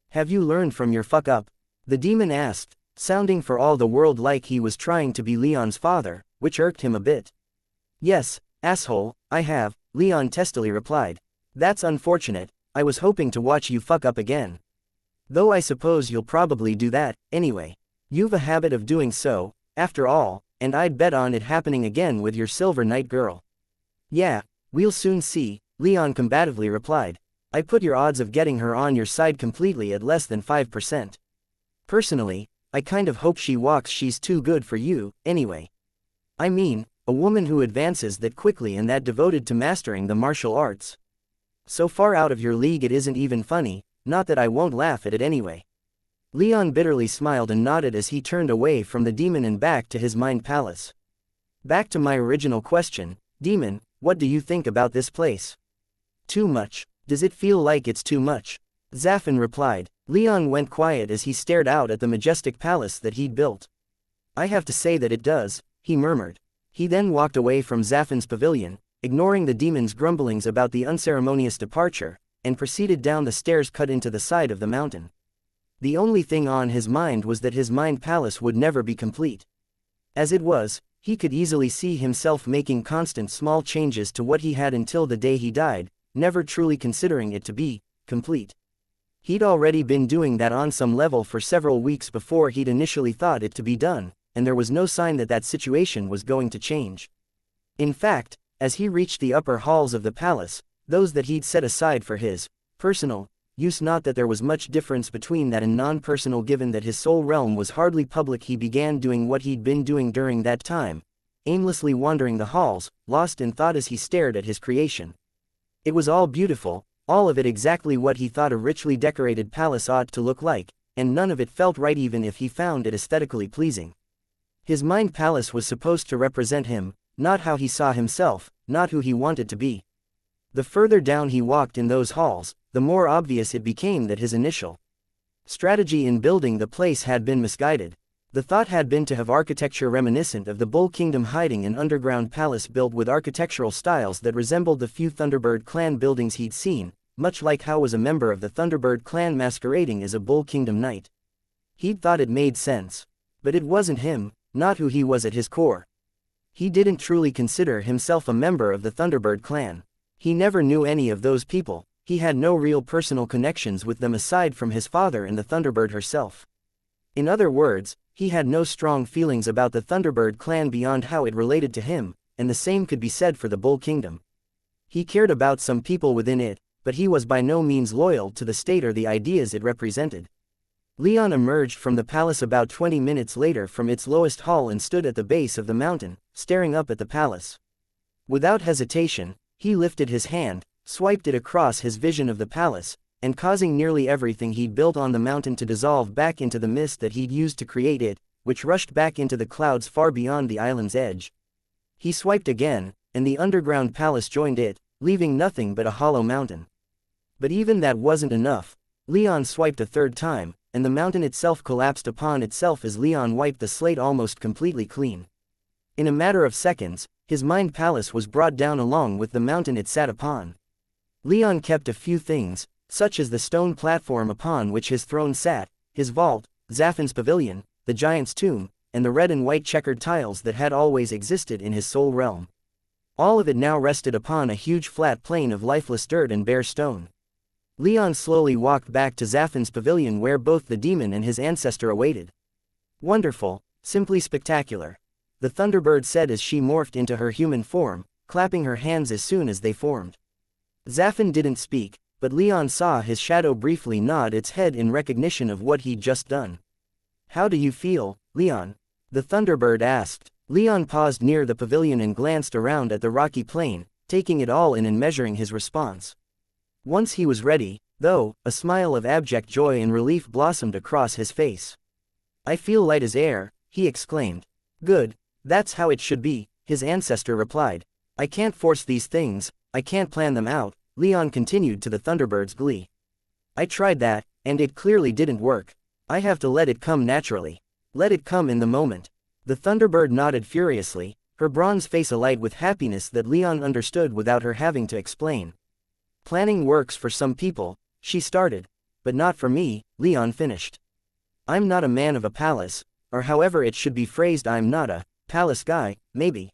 "Have you learned from your fuck-up?" the demon asked, sounding for all the world like he was trying to be Leon's father, which irked him a bit. "Yes, asshole, I have," Leon testily replied. "That's unfortunate. I was hoping to watch you fuck up again. Though I suppose you'll probably do that, anyway. You've a habit of doing so, after all, and I'd bet on it happening again with your Silver Knight girl." "Yeah, we'll soon see," Leon combatively replied. "I put your odds of getting her on your side completely at less than 5%. Personally, I kind of hope she walks. She's too good for you, anyway. I mean, a woman who advances that quickly and that devoted to mastering the martial arts. So far out of your league it isn't even funny, not that I won't laugh at it anyway." Leon bitterly smiled and nodded as he turned away from the demon and back to his mind palace. "Back to my original question, demon, what do you think about this place?" "Too much. Does it feel like it's too much?" Zafin replied. Leon went quiet as he stared out at the majestic palace that he'd built. "I have to say that it does," he murmured. He then walked away from Zafin's pavilion, ignoring the demon's grumblings about the unceremonious departure, and proceeded down the stairs cut into the side of the mountain. The only thing on his mind was that his mind palace would never be complete. As it was, he could easily see himself making constant small changes to what he had until the day he died, never truly considering it to be complete. He'd already been doing that on some level for several weeks before he'd initially thought it to be done, and there was no sign that that situation was going to change. In fact, as he reached the upper halls of the palace, those that he'd set aside for his personal use, not that there was much difference between that and non-personal given that his soul realm was hardly public, he began doing what he'd been doing during that time, aimlessly wandering the halls, lost in thought as he stared at his creation. It was all beautiful, all of it exactly what he thought a richly decorated palace ought to look like, and none of it felt right even if he found it aesthetically pleasing. His mind palace was supposed to represent him, not how he saw himself, not who he wanted to be. The further down he walked in those halls, the more obvious it became that his initial strategy in building the place had been misguided. The thought had been to have architecture reminiscent of the Bull Kingdom, hiding an underground palace built with architectural styles that resembled the few Thunderbird clan buildings he'd seen, much like how was a member of the Thunderbird clan masquerading as a Bull Kingdom knight. He'd thought it made sense. But it wasn't him, not who he was at his core. He didn't truly consider himself a member of the Thunderbird clan. He never knew any of those people, he had no real personal connections with them aside from his father and the Thunderbird herself. In other words, he had no strong feelings about the Thunderbird clan beyond how it related to him, and the same could be said for the Bull Kingdom. He cared about some people within it, but he was by no means loyal to the state or the ideas it represented. Leon emerged from the palace about 20 minutes later from its lowest hall and stood at the base of the mountain, staring up at the palace. Without hesitation, he lifted his hand, swiped it across his vision of the palace, and causing nearly everything he'd built on the mountain to dissolve back into the mist that he'd used to create it, which rushed back into the clouds far beyond the island's edge. He swiped again, and the underground palace joined it, leaving nothing but a hollow mountain. But even that wasn't enough. Leon swiped a third time, and the mountain itself collapsed upon itself as Leon wiped the slate almost completely clean. In a matter of seconds, his mind palace was brought down along with the mountain it sat upon. Leon kept a few things, such as the stone platform upon which his throne sat, his vault, Zaffin's pavilion, the giant's tomb, and the red and white checkered tiles that had always existed in his soul realm. All of it now rested upon a huge flat plain of lifeless dirt and bare stone. Leon slowly walked back to Zaffin's pavilion where both the demon and his ancestor awaited. Wonderful, simply spectacular, the Thunderbird said as she morphed into her human form, clapping her hands as soon as they formed. Zaffin didn't speak, but Leon saw his shadow briefly nod its head in recognition of what he'd just done. How do you feel, Leon? The Thunderbird asked. Leon paused near the pavilion and glanced around at the rocky plain, taking it all in and measuring his response. Once he was ready, though, a smile of abject joy and relief blossomed across his face. I feel light as air, he exclaimed. Good, that's how it should be, his ancestor replied. I can't force these things, I can't plan them out, Leon continued to the Thunderbird's glee. I tried that, and it clearly didn't work. I have to let it come naturally. Let it come in the moment. The Thunderbird nodded furiously, her bronze face alight with happiness that Leon understood without her having to explain. Planning works for some people, she started, but not for me, Leon finished. I'm not a man of a palace, or however it should be phrased, I'm not a palace guy, maybe.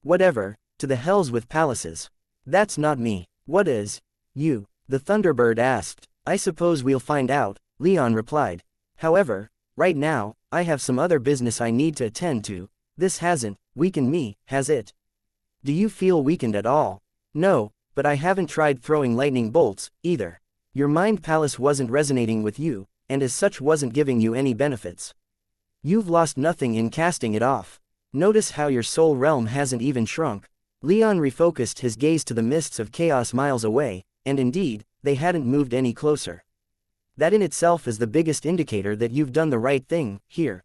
Whatever, to the hells with palaces. That's not me. What is? You? The Thunderbird asked. I suppose we'll find out, Leon replied. However, right now, I have some other business I need to attend to. This hasn't weakened me, has it? Do you feel weakened at all? No, but I haven't tried throwing lightning bolts, either. Your mind palace wasn't resonating with you, and as such wasn't giving you any benefits. You've lost nothing in casting it off. Notice how your soul realm hasn't even shrunk. Leon refocused his gaze to the mists of chaos miles away, and indeed, they hadn't moved any closer. That in itself is the biggest indicator that you've done the right thing, here.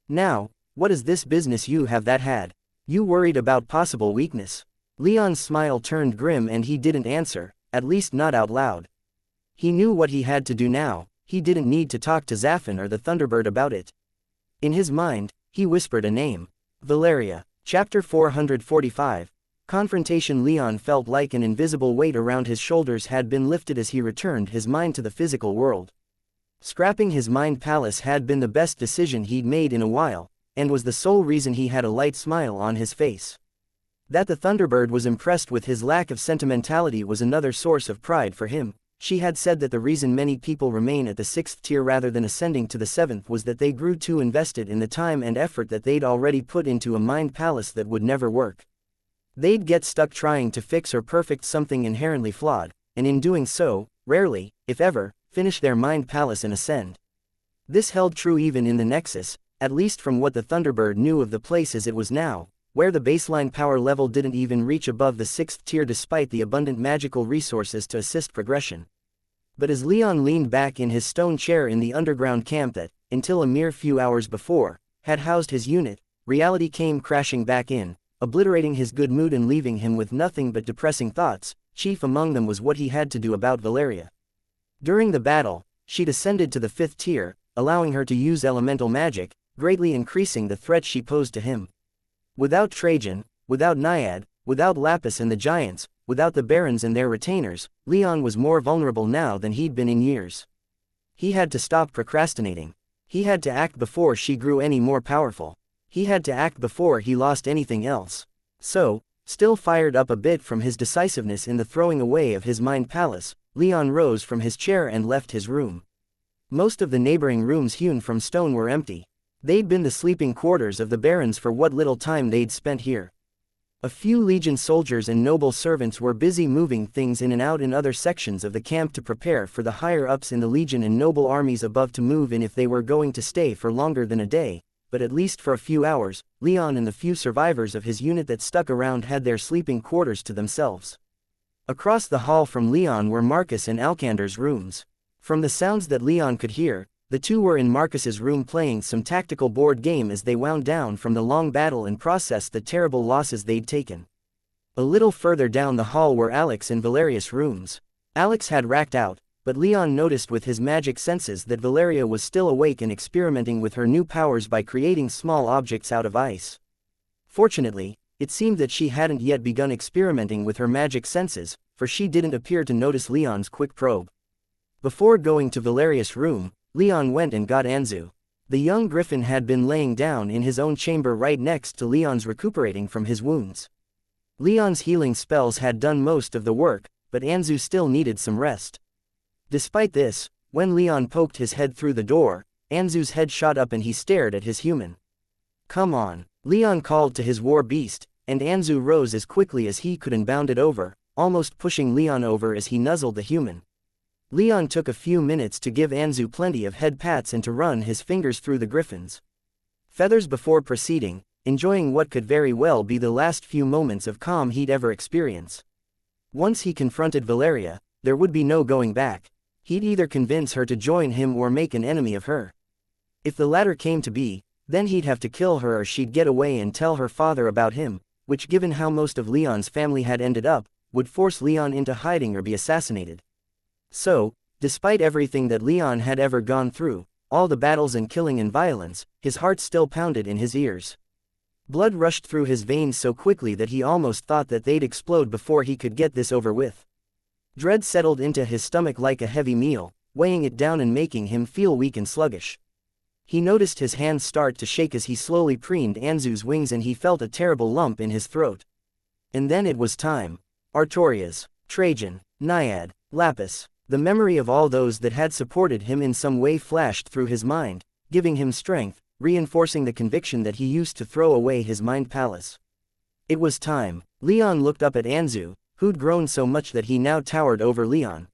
Now, what is this business you have that had? You worried about possible weakness? Leon's smile turned grim and he didn't answer, at least not out loud. He knew what he had to do now, he didn't need to talk to Zaffin or the Thunderbird about it. In his mind, he whispered a name. Valeria. Chapter 445. Confrontation. Leon felt like an invisible weight around his shoulders had been lifted as he returned his mind to the physical world. Scrapping his mind palace had been the best decision he'd made in a while, and was the sole reason he had a light smile on his face. That the Thunderbird was impressed with his lack of sentimentality was another source of pride for him. She had said that the reason many people remain at the 6th tier rather than ascending to the 7th was that they grew too invested in the time and effort that they'd already put into a mind palace that would never work. They'd get stuck trying to fix or perfect something inherently flawed, and in doing so, rarely, if ever, finish their mind palace and ascend. This held true even in the Nexus, at least from what the Thunderbird knew of the place as it was now, where the baseline power level didn't even reach above the 6th tier despite the abundant magical resources to assist progression. But as Leon leaned back in his stone chair in the underground camp that, until a mere few hours before, had housed his unit, reality came crashing back in, obliterating his good mood and leaving him with nothing but depressing thoughts. Chief among them was what he had to do about Valeria. During the battle, she'd ascended to the 5th tier, allowing her to use elemental magic, greatly increasing the threat she posed to him. Without Trajan, without Naiad, without Lapis and the Giants, without the Barons and their retainers, Leon was more vulnerable now than he'd been in years. He had to stop procrastinating. He had to act before she grew any more powerful. He had to act before he lost anything else. So, still fired up a bit from his decisiveness in the throwing away of his mind palace, Leon rose from his chair and left his room. Most of the neighboring rooms hewn from stone were empty. They'd been the sleeping quarters of the barons for what little time they'd spent here. A few legion soldiers and noble servants were busy moving things in and out in other sections of the camp to prepare for the higher-ups in the legion and noble armies above to move in if they were going to stay for longer than a day, but at least for a few hours. Leon and the few survivors of his unit that stuck around had their sleeping quarters to themselves. Across the hall from Leon were Marcus and Alkander's rooms. From the sounds that Leon could hear, the two were in Marcus's room playing some tactical board game as they wound down from the long battle and processed the terrible losses they'd taken. A little further down the hall were Alex and Valeria's rooms. Alex had racked out, but Leon noticed with his magic senses that Valeria was still awake and experimenting with her new powers by creating small objects out of ice. Fortunately, it seemed that she hadn't yet begun experimenting with her magic senses, for she didn't appear to notice Leon's quick probe. Before going to Valeria's room, Leon went and got Anzu. The young griffin had been laying down in his own chamber right next to Leon's, recuperating from his wounds. Leon's healing spells had done most of the work, but Anzu still needed some rest. Despite this, when Leon poked his head through the door, Anzu's head shot up and he stared at his human. "Come on," Leon called to his war beast, and Anzu rose as quickly as he could and bounded over, almost pushing Leon over as he nuzzled the human. Leon took a few minutes to give Anzu plenty of head pats and to run his fingers through the griffin's feathers before proceeding, enjoying what could very well be the last few moments of calm he'd ever experience. Once he confronted Valeria, there would be no going back. He'd either convince her to join him or make an enemy of her. If the latter came to be, then he'd have to kill her or she'd get away and tell her father about him, which, given how most of Leon's family had ended up, would force Leon into hiding or be assassinated. So, despite everything that Leon had ever gone through, all the battles and killing and violence, his heart still pounded in his ears. Blood rushed through his veins so quickly that he almost thought that they'd explode before he could get this over with. Dread settled into his stomach like a heavy meal, weighing it down and making him feel weak and sluggish. He noticed his hands start to shake as he slowly preened Anzu's wings and he felt a terrible lump in his throat. And then it was time. Artorias, Trajan, Naiad, Lapis. The memory of all those that had supported him in some way flashed through his mind, giving him strength, reinforcing the conviction that he used to throw away his mind palace. It was time. Leon looked up at Anzu, who'd grown so much that he now towered over Leon.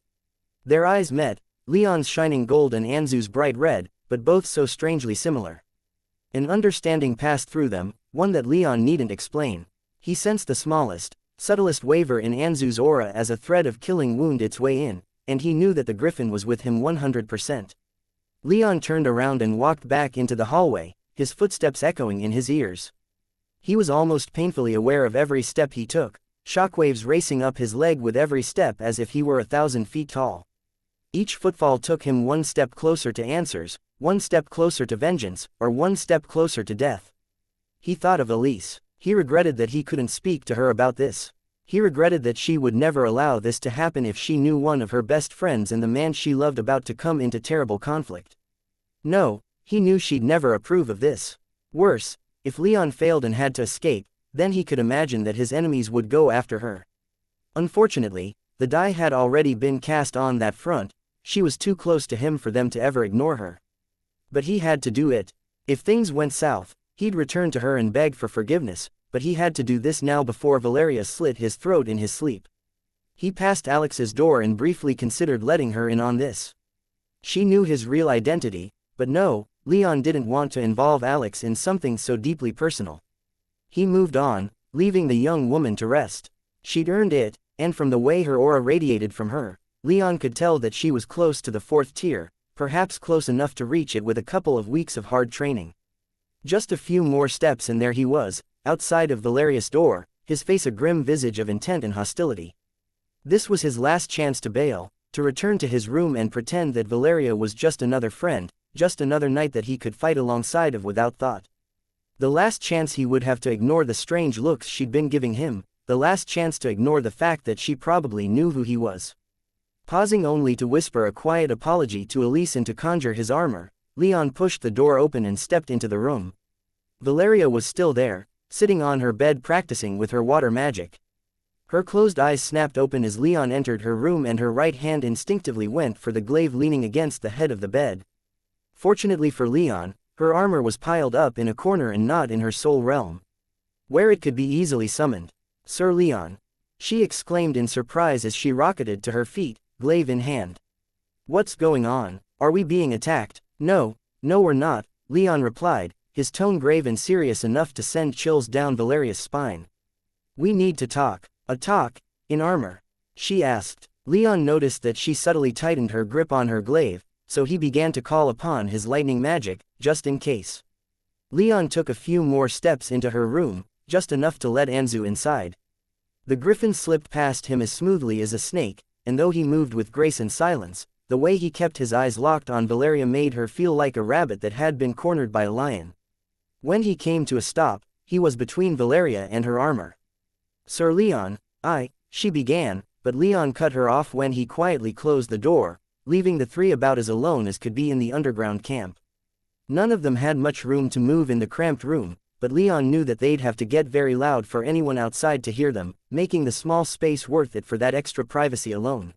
Their eyes met, Leon's shining gold and Anzu's bright red, but both so strangely similar. An understanding passed through them, one that Leon needn't explain. He sensed the smallest, subtlest waver in Anzu's aura as a thread of killing wound its way in, and he knew that the griffin was with him 100%. Leon turned around and walked back into the hallway, his footsteps echoing in his ears. He was almost painfully aware of every step he took, shockwaves racing up his leg with every step as if he were 1,000 feet tall. Each footfall took him one step closer to answers, one step closer to vengeance, or one step closer to death. He thought of Elise. He regretted that he couldn't speak to her about this. He regretted that she would never allow this to happen if she knew one of her best friends and the man she loved about to come into terrible conflict. No, he knew she'd never approve of this. Worse, if Leon failed and had to escape, then he could imagine that his enemies would go after her. Unfortunately, the die had already been cast on that front. She was too close to him for them to ever ignore her. But he had to do it. If things went south, he'd return to her and beg for forgiveness, but he had to do this now before Valeria slit his throat in his sleep. He passed Alex's door and briefly considered letting her in on this. She knew his real identity, but no, Leon didn't want to involve Alex in something so deeply personal. He moved on, leaving the young woman to rest. She'd earned it, and from the way her aura radiated from her, Leon could tell that she was close to the 4th tier, perhaps close enough to reach it with a couple of weeks of hard training. Just a few more steps and there he was, outside of Valeria's door, his face a grim visage of intent and hostility. This was his last chance to bail, to return to his room and pretend that Valeria was just another friend, just another knight that he could fight alongside of without thought. The last chance he would have to ignore the strange looks she'd been giving him, the last chance to ignore the fact that she probably knew who he was. Pausing only to whisper a quiet apology to Elise and to conjure his armor, Leon pushed the door open and stepped into the room. Valeria was still there, sitting on her bed practicing with her water magic. Her closed eyes snapped open as Leon entered her room and her right hand instinctively went for the glaive leaning against the head of the bed. Fortunately for Leon, her armor was piled up in a corner and not in her soul realm, where it could be easily summoned. "Sir Leon," she exclaimed in surprise as she rocketed to her feet, glaive in hand. "What's going on? Are we being attacked?" No, we're not," Leon replied, his tone grave and serious enough to send chills down Valeria's spine. "We need to talk." "A talk? In armor?" she asked. Leon noticed that she subtly tightened her grip on her glaive, so he began to call upon his lightning magic, just in case. Leon took a few more steps into her room, just enough to let Anzu inside. The griffin slipped past him as smoothly as a snake, and though he moved with grace and silence, the way he kept his eyes locked on Valeria made her feel like a rabbit that had been cornered by a lion. When he came to a stop, he was between Valeria and her armor. "Sir Leon, she began, but Leon cut her off when he quietly closed the door, leaving the three about as alone as could be in the underground camp. None of them had much room to move in the cramped room, but Leon knew that they'd have to get very loud for anyone outside to hear them, making the small space worth it for that extra privacy alone.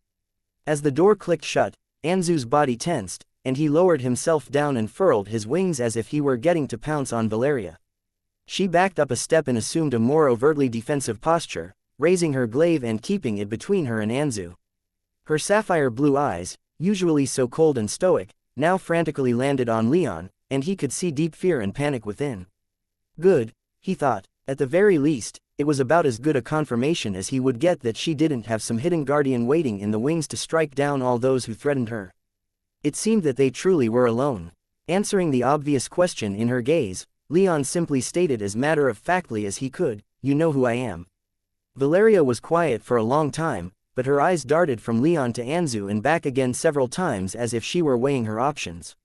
As the door clicked shut, Anzu's body tensed, and he lowered himself down and furled his wings as if he were getting to pounce on Valeria. She backed up a step and assumed a more overtly defensive posture, raising her glaive and keeping it between her and Anzu. Her sapphire blue eyes, usually so cold and stoic, now frantically landed on Leon, and he could see deep fear and panic within. Good, he thought. At the very least, it was about as good a confirmation as he would get that she didn't have some hidden guardian waiting in the wings to strike down all those who threatened her. It seemed that they truly were alone. Answering the obvious question in her gaze, Leon simply stated as matter-of-factly as he could, "You know who I am." Valeria was quiet for a long time, but her eyes darted from Leon to Anzu and back again several times as if she were weighing her options.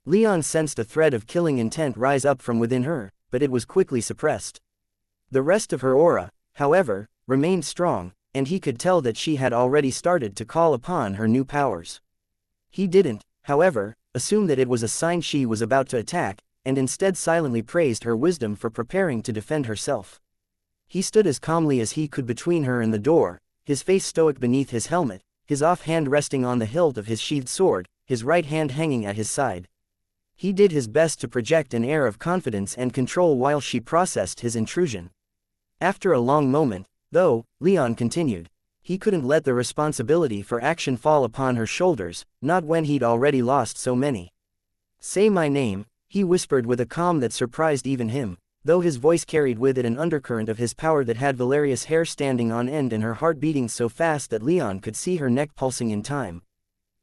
Leon sensed a thread of killing intent rise up from within her, but it was quickly suppressed. The rest of her aura, however, remained strong, and he could tell that she had already started to call upon her new powers. He didn't, however, assume that it was a sign she was about to attack, and instead silently praised her wisdom for preparing to defend herself. He stood as calmly as he could between her and the door, his face stoic beneath his helmet, his offhand resting on the hilt of his sheathed sword, his right hand hanging at his side. He did his best to project an air of confidence and control while she processed his intrusion. After a long moment, though, Leon continued. He couldn't let the responsibility for action fall upon her shoulders, not when he'd already lost so many. "Say my name," he whispered with a calm that surprised even him, though his voice carried with it an undercurrent of his power that had Valeria's hair standing on end and her heart beating so fast that Leon could see her neck pulsing in time.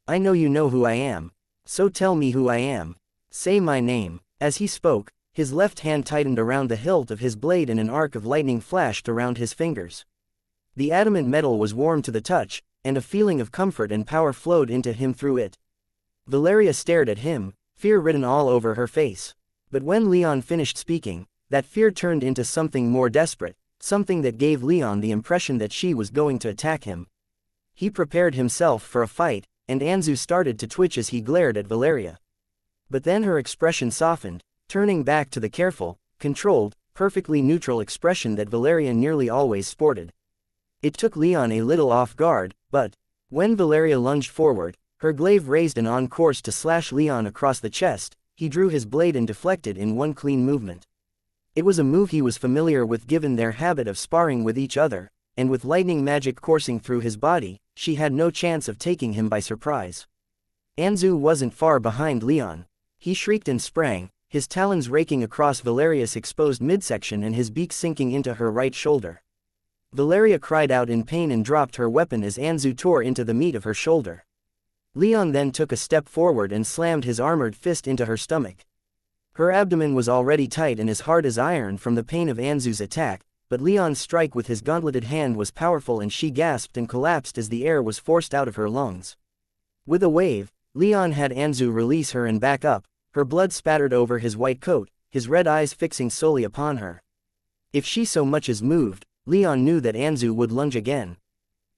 "I know you know who I am. So tell me who I am. Say my name." As he spoke, his left hand tightened around the hilt of his blade and an arc of lightning flashed around his fingers. The adamant metal was warm to the touch, and a feeling of comfort and power flowed into him through it. Valeria stared at him, fear written all over her face. But when Leon finished speaking, that fear turned into something more desperate, something that gave Leon the impression that she was going to attack him. He prepared himself for a fight, and Anzu started to twitch as he glared at Valeria. But then her expression softened, turning back to the careful, controlled, perfectly neutral expression that Valeria nearly always sported. It took Leon a little off guard, but when Valeria lunged forward, her glaive raised and on course to slash Leon across the chest, he drew his blade and deflected in one clean movement. It was a move he was familiar with given their habit of sparring with each other, and with lightning magic coursing through his body, she had no chance of taking him by surprise. Anzu wasn't far behind Leon. He shrieked and sprang, his talons raking across Valeria's exposed midsection and his beak sinking into her right shoulder. Valeria cried out in pain and dropped her weapon as Anzu tore into the meat of her shoulder. Leon then took a step forward and slammed his armored fist into her stomach. Her abdomen was already tight and as hard as iron from the pain of Anzu's attack, but Leon's strike with his gauntleted hand was powerful and she gasped and collapsed as the air was forced out of her lungs. With a wave, Leon had Anzu release her and back up, her blood spattered over his white coat, his red eyes fixing solely upon her. If she so much as moved, Leon knew that Anzu would lunge again.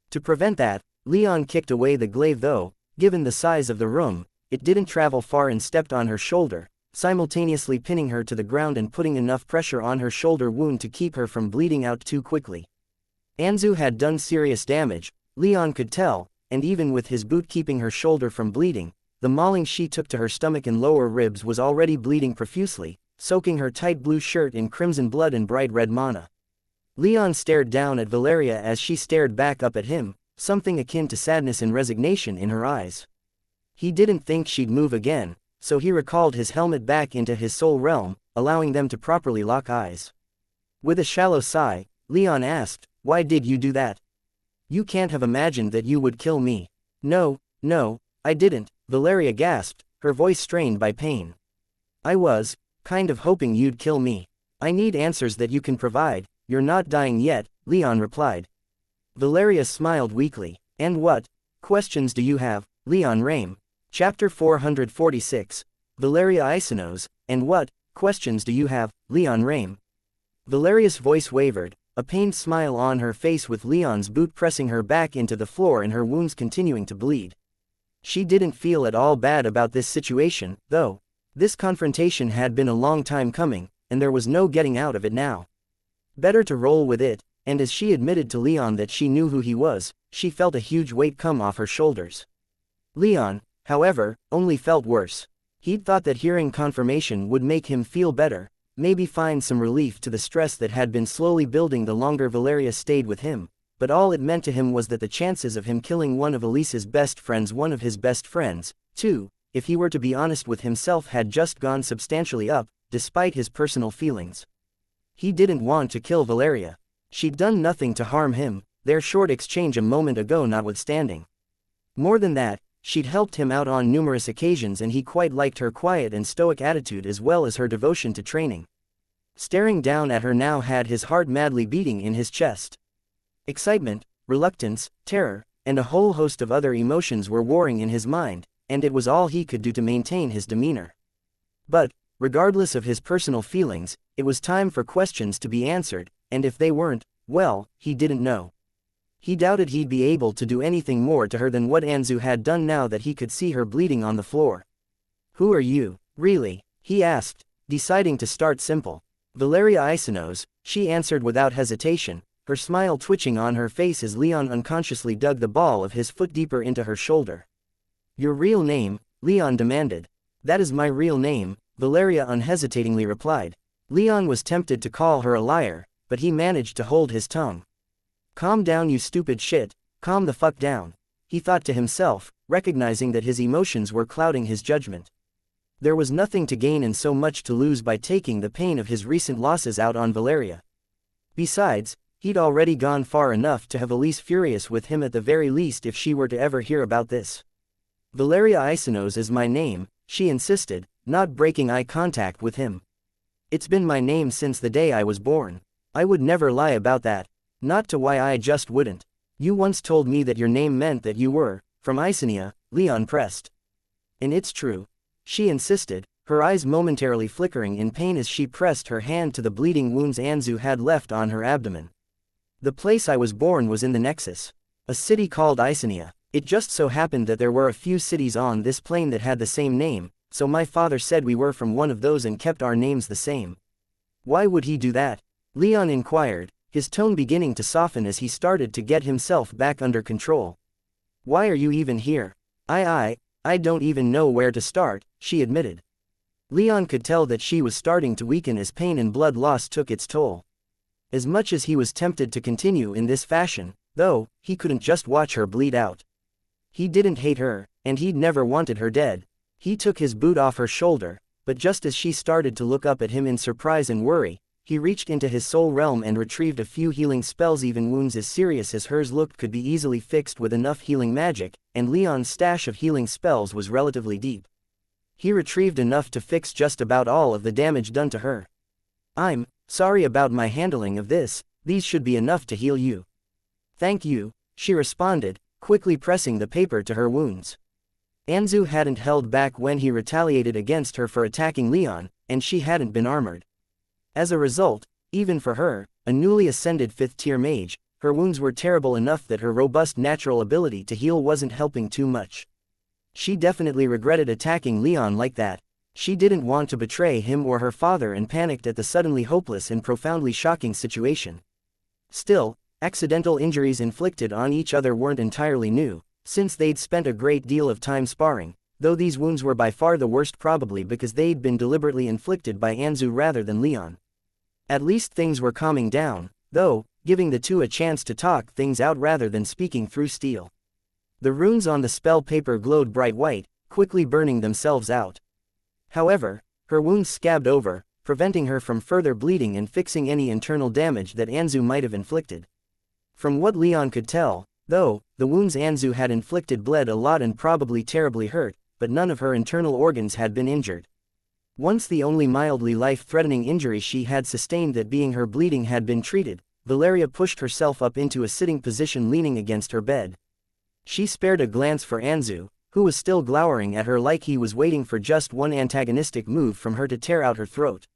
To prevent that, Leon kicked away the glaive though, given the size of the room, it didn't travel far and stepped on her shoulder, simultaneously pinning her to the ground and putting enough pressure on her shoulder wound to keep her from bleeding out too quickly. Anzu had done serious damage, Leon could tell, and even with his boot keeping her shoulder from bleeding, the mauling she took to her stomach and lower ribs was already bleeding profusely, soaking her tight blue shirt in crimson blood and bright red mana. Leon stared down at Valeria as she stared back up at him, something akin to sadness and resignation in her eyes. He didn't think she'd move again, so he recalled his helmet back into his soul realm, allowing them to properly lock eyes. With a shallow sigh, Leon asked, "Why did you do that? You can't have imagined that you would kill me." No, I didn't," Valeria gasped, her voice strained by pain. "I was kind of hoping you'd kill me. I need answers that you can provide." "You're not dying yet," Leon replied, Valeria smiled weakly. And what questions do you have, Leon Rame? Chapter 446. Valeria Isanos, and what questions do you have, Leon Rame? Valeria's voice wavered, a pained smile on her face with Leon's boot pressing her back into the floor and her wounds continuing to bleed. She didn't feel at all bad about this situation, though. This confrontation had been a long time coming, and there was no getting out of it now. Better to roll with it, and as she admitted to Leon that she knew who he was, she felt a huge weight come off her shoulders. Leon, however, only felt worse. He'd thought that hearing confirmation would make him feel better, maybe find some relief to the stress that had been slowly building the longer Valeria stayed with him, but all it meant to him was that the chances of him killing one of Elise's best friends, one of his best friends, too, if he were to be honest with himself, had just gone substantially up, despite his personal feelings. He didn't want to kill Valeria. She'd done nothing to harm him, their short exchange a moment ago notwithstanding. More than that, she'd helped him out on numerous occasions and he quite liked her quiet and stoic attitude as well as her devotion to training. Staring down at her now had his heart madly beating in his chest. Excitement, reluctance, terror, and a whole host of other emotions were warring in his mind, and it was all he could do to maintain his demeanor. But, regardless of his personal feelings, it was time for questions to be answered, and if they weren't, well, he didn't know. He doubted he'd be able to do anything more to her than what Anzu had done now that he could see her bleeding on the floor. "Who are you, really?" he asked, deciding to start simple. "Valeria Isanos," she answered without hesitation, her smile twitching on her face as Leon unconsciously dug the ball of his foot deeper into her shoulder. "Your real name?" Leon demanded. "That is my real name," Valeria unhesitatingly replied. Leon was tempted to call her a liar, but he managed to hold his tongue. "Calm down, you stupid shit, calm the fuck down," he thought to himself, recognizing that his emotions were clouding his judgment. There was nothing to gain and so much to lose by taking the pain of his recent losses out on Valeria. Besides, he'd already gone far enough to have Elise furious with him at the very least if she were to ever hear about this. "Valeria Isanos is my name," she insisted, not breaking eye contact with him. "It's been my name since the day I was born. I would never lie about that. Not to why I just wouldn't. You once told me that your name meant that you were from Xianxia," Leon pressed. "And it's true," she insisted, her eyes momentarily flickering in pain as she pressed her hand to the bleeding wounds Anzu had left on her abdomen. "The place I was born was in the Nexus. A city called Xianxia. It just so happened that there were a few cities on this plane that had the same name, so my father said we were from one of those and kept our names the same." "Why would he do that?" Leon inquired, his tone beginning to soften as he started to get himself back under control. "Why are you even here?" I don't even know where to start," she admitted. Leon could tell that she was starting to weaken as pain and blood loss took its toll. As much as he was tempted to continue in this fashion, though, he couldn't just watch her bleed out. He didn't hate her, and he'd never wanted her dead. He took his boot off her shoulder, but just as she started to look up at him in surprise and worry, he reached into his soul realm and retrieved a few healing spells. Even wounds as serious as hers looked could be easily fixed with enough healing magic, and Leon's stash of healing spells was relatively deep. He retrieved enough to fix just about all of the damage done to her. "I'm sorry about my handling of this, these should be enough to heal you." "Thank you," she responded, quickly pressing the paper to her wounds. Anzu hadn't held back when he retaliated against her for attacking Leon, and she hadn't been armored. As a result, even for her, a newly ascended 5th-tier mage, her wounds were terrible enough that her robust natural ability to heal wasn't helping too much. She definitely regretted attacking Leon like that. She didn't want to betray him or her father and panicked at the suddenly hopeless and profoundly shocking situation. Still, accidental injuries inflicted on each other weren't entirely new, since they'd spent a great deal of time sparring, though these wounds were by far the worst, probably because they'd been deliberately inflicted by Anzu rather than Leon. At least things were calming down, though, giving the two a chance to talk things out rather than speaking through steel. The runes on the spell paper glowed bright white, quickly burning themselves out. However, her wounds scabbed over, preventing her from further bleeding and fixing any internal damage that Anzu might have inflicted. From what Leon could tell, though, the wounds Anzu had inflicted bled a lot and probably terribly hurt, but none of her internal organs had been injured. Once the only mildly life-threatening injury she had sustained, that being her bleeding, had been treated, Valeria pushed herself up into a sitting position leaning against her bed. She spared a glance for Anzu, who was still glowering at her like he was waiting for just one antagonistic move from her to tear out her throat.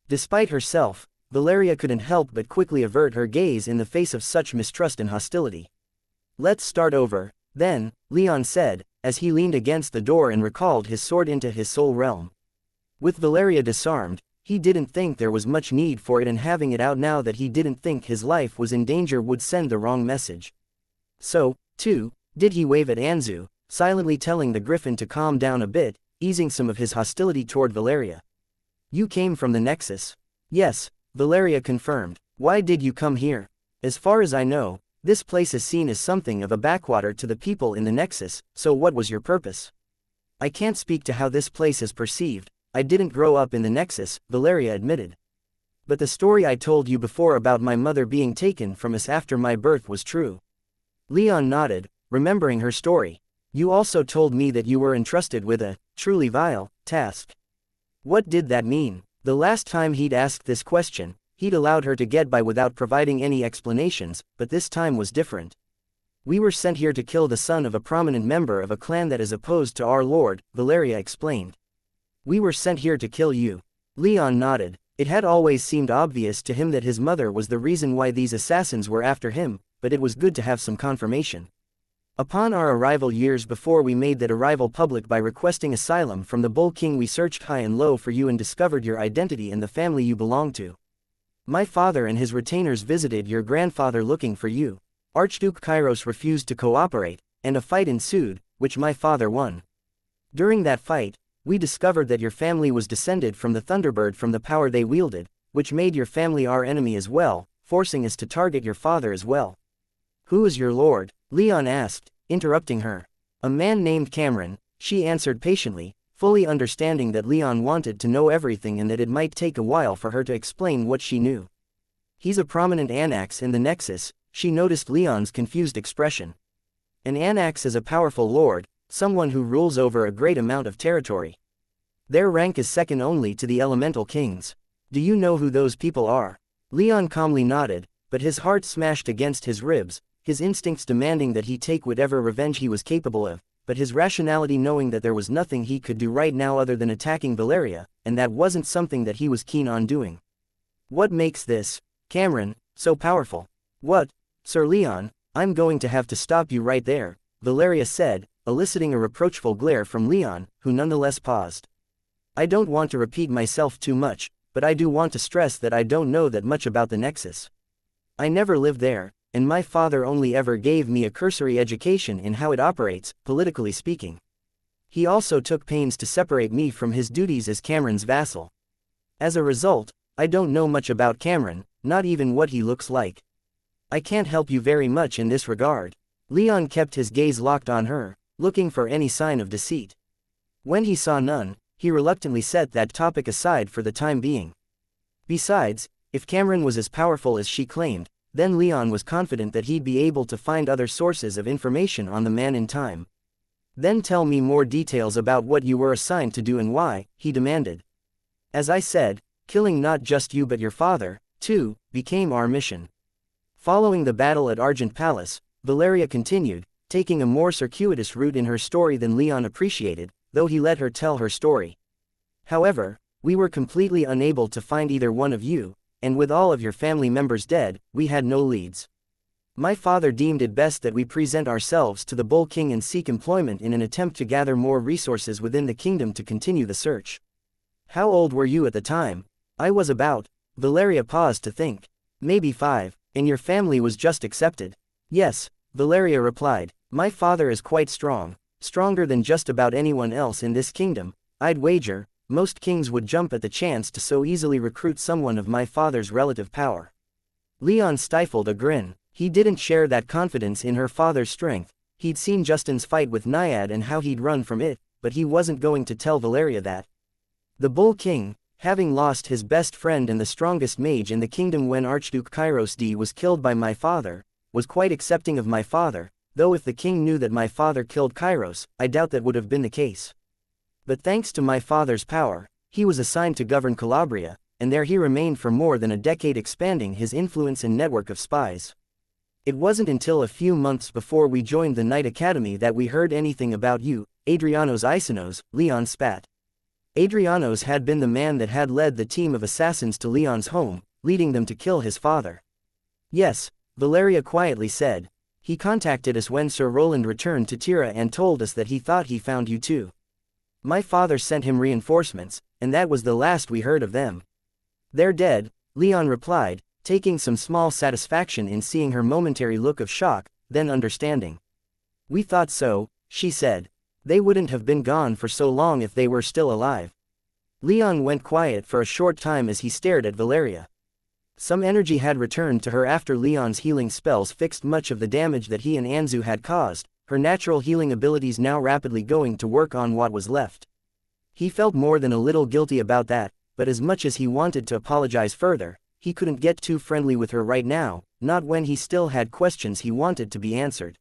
Despite herself, Valeria couldn't help but quickly avert her gaze in the face of such mistrust and hostility. "Let's start over, then," Leon said, as he leaned against the door and recalled his sword into his soul realm. With Valeria disarmed, he didn't think there was much need for it, and having it out now that he didn't think his life was in danger would send the wrong message. So, too, did he wave at Anzu, silently telling the griffin to calm down a bit, easing some of his hostility toward Valeria. "You came from the Nexus?" "Yes," Valeria confirmed. "Why did you come here?" "As far as I know, this place is seen as something of a backwater to the people in the Nexus, so what was your purpose?" "I can't speak to how this place is perceived. I didn't grow up in the Nexus," Valeria admitted. "But the story I told you before about my mother being taken from us after my birth was true." Leon nodded, remembering her story. "You also told me that you were entrusted with a truly vile task." What did that mean? The last time he'd asked this question, he'd allowed her to get by without providing any explanations, but this time was different. "We were sent here to kill the son of a prominent member of a clan that is opposed to our lord," Valeria explained. "We were sent here to kill you." Leon nodded. It had always seemed obvious to him that his mother was the reason why these assassins were after him, but it was good to have some confirmation. "Upon our arrival years before, we made that arrival public by requesting asylum from the Bull King. We searched high and low for you and discovered your identity and the family you belong to. My father and his retainers visited your grandfather looking for you. Archduke Kairos refused to cooperate, and a fight ensued, which my father won. During that fight, we discovered that your family was descended from the Thunderbird from the power they wielded, which made your family our enemy as well, forcing us to target your father as well." "Who is your lord?" Leon asked, interrupting her. "A man named Cameron," she answered patiently, fully understanding that Leon wanted to know everything and that it might take a while for her to explain what she knew. "He's a prominent Anax in the Nexus," she noticed Leon's confused expression. "An Anax is a powerful lord, someone who rules over a great amount of territory. Their rank is second only to the elemental kings. Do you know who those people are?" Leon calmly nodded, but his heart smashed against his ribs, his instincts demanding that he take whatever revenge he was capable of, but his rationality knowing that there was nothing he could do right now other than attacking Valeria, and that wasn't something that he was keen on doing. "What makes this, Cameron, so powerful?" "What? Sir Leon, I'm going to have to stop you right there," Valeria said, eliciting a reproachful glare from Leon, who nonetheless paused. "I don't want to repeat myself too much, but I do want to stress that I don't know that much about the Nexus. I never lived there, and my father only ever gave me a cursory education in how it operates, politically speaking. He also took pains to separate me from his duties as Cameron's vassal. As a result, I don't know much about Cameron, not even what he looks like. I can't help you very much in this regard." Leon kept his gaze locked on her, looking for any sign of deceit. When he saw none, he reluctantly set that topic aside for the time being. Besides, if Cameron was as powerful as she claimed, then Leon was confident that he'd be able to find other sources of information on the man in time. "Then tell me more details about what you were assigned to do and why," he demanded. "As I said, killing not just you but your father, too, became our mission." Following the battle at Argent Palace, Valeria continued, taking a more circuitous route in her story than Leon appreciated, though he let her tell her story. "However, we were completely unable to find either one of you, and with all of your family members dead, we had no leads. My father deemed it best that we present ourselves to the Bull King and seek employment in an attempt to gather more resources within the kingdom to continue the search." "How old were you at the time?" "I was about," Valeria paused to think, "maybe 5, and your family was just accepted." "Yes," Valeria replied, "my father is quite strong, stronger than just about anyone else in this kingdom. I'd wager most kings would jump at the chance to so easily recruit someone of my father's relative power." Leon stifled a grin. He didn't share that confidence in her father's strength. He'd seen Justin's fight with Naiad and how he'd run from it, but he wasn't going to tell Valeria that. The Bull King, having lost his best friend and the strongest mage in the kingdom when Archduke Kairos D was killed by my father, was quite accepting of my father, though if the king knew that my father killed Kairos, I doubt that would have been the case. But thanks to my father's power, he was assigned to govern Calabria, and there he remained for more than a decade, expanding his influence and network of spies. It wasn't until a few months before we joined the Knight Academy that we heard anything about you, Adrianos Isanos. Leon spat. Adrianos had been the man that had led the team of assassins to Leon's home, leading them to kill his father. Yes, Valeria quietly said. He contacted us when Sir Roland returned to Tira and told us that he thought he found you too. My father sent him reinforcements, and that was the last we heard of them. They're dead, Leon replied, taking some small satisfaction in seeing her momentary look of shock, then understanding. We thought so, she said. They wouldn't have been gone for so long if they were still alive. Leon went quiet for a short time as he stared at Valeria. Some energy had returned to her after Leon's healing spells fixed much of the damage that he and Anzu had caused, her natural healing abilities now rapidly going to work on what was left. He felt more than a little guilty about that, but as much as he wanted to apologize further, he couldn't get too friendly with her right now, not when he still had questions he wanted to be answered.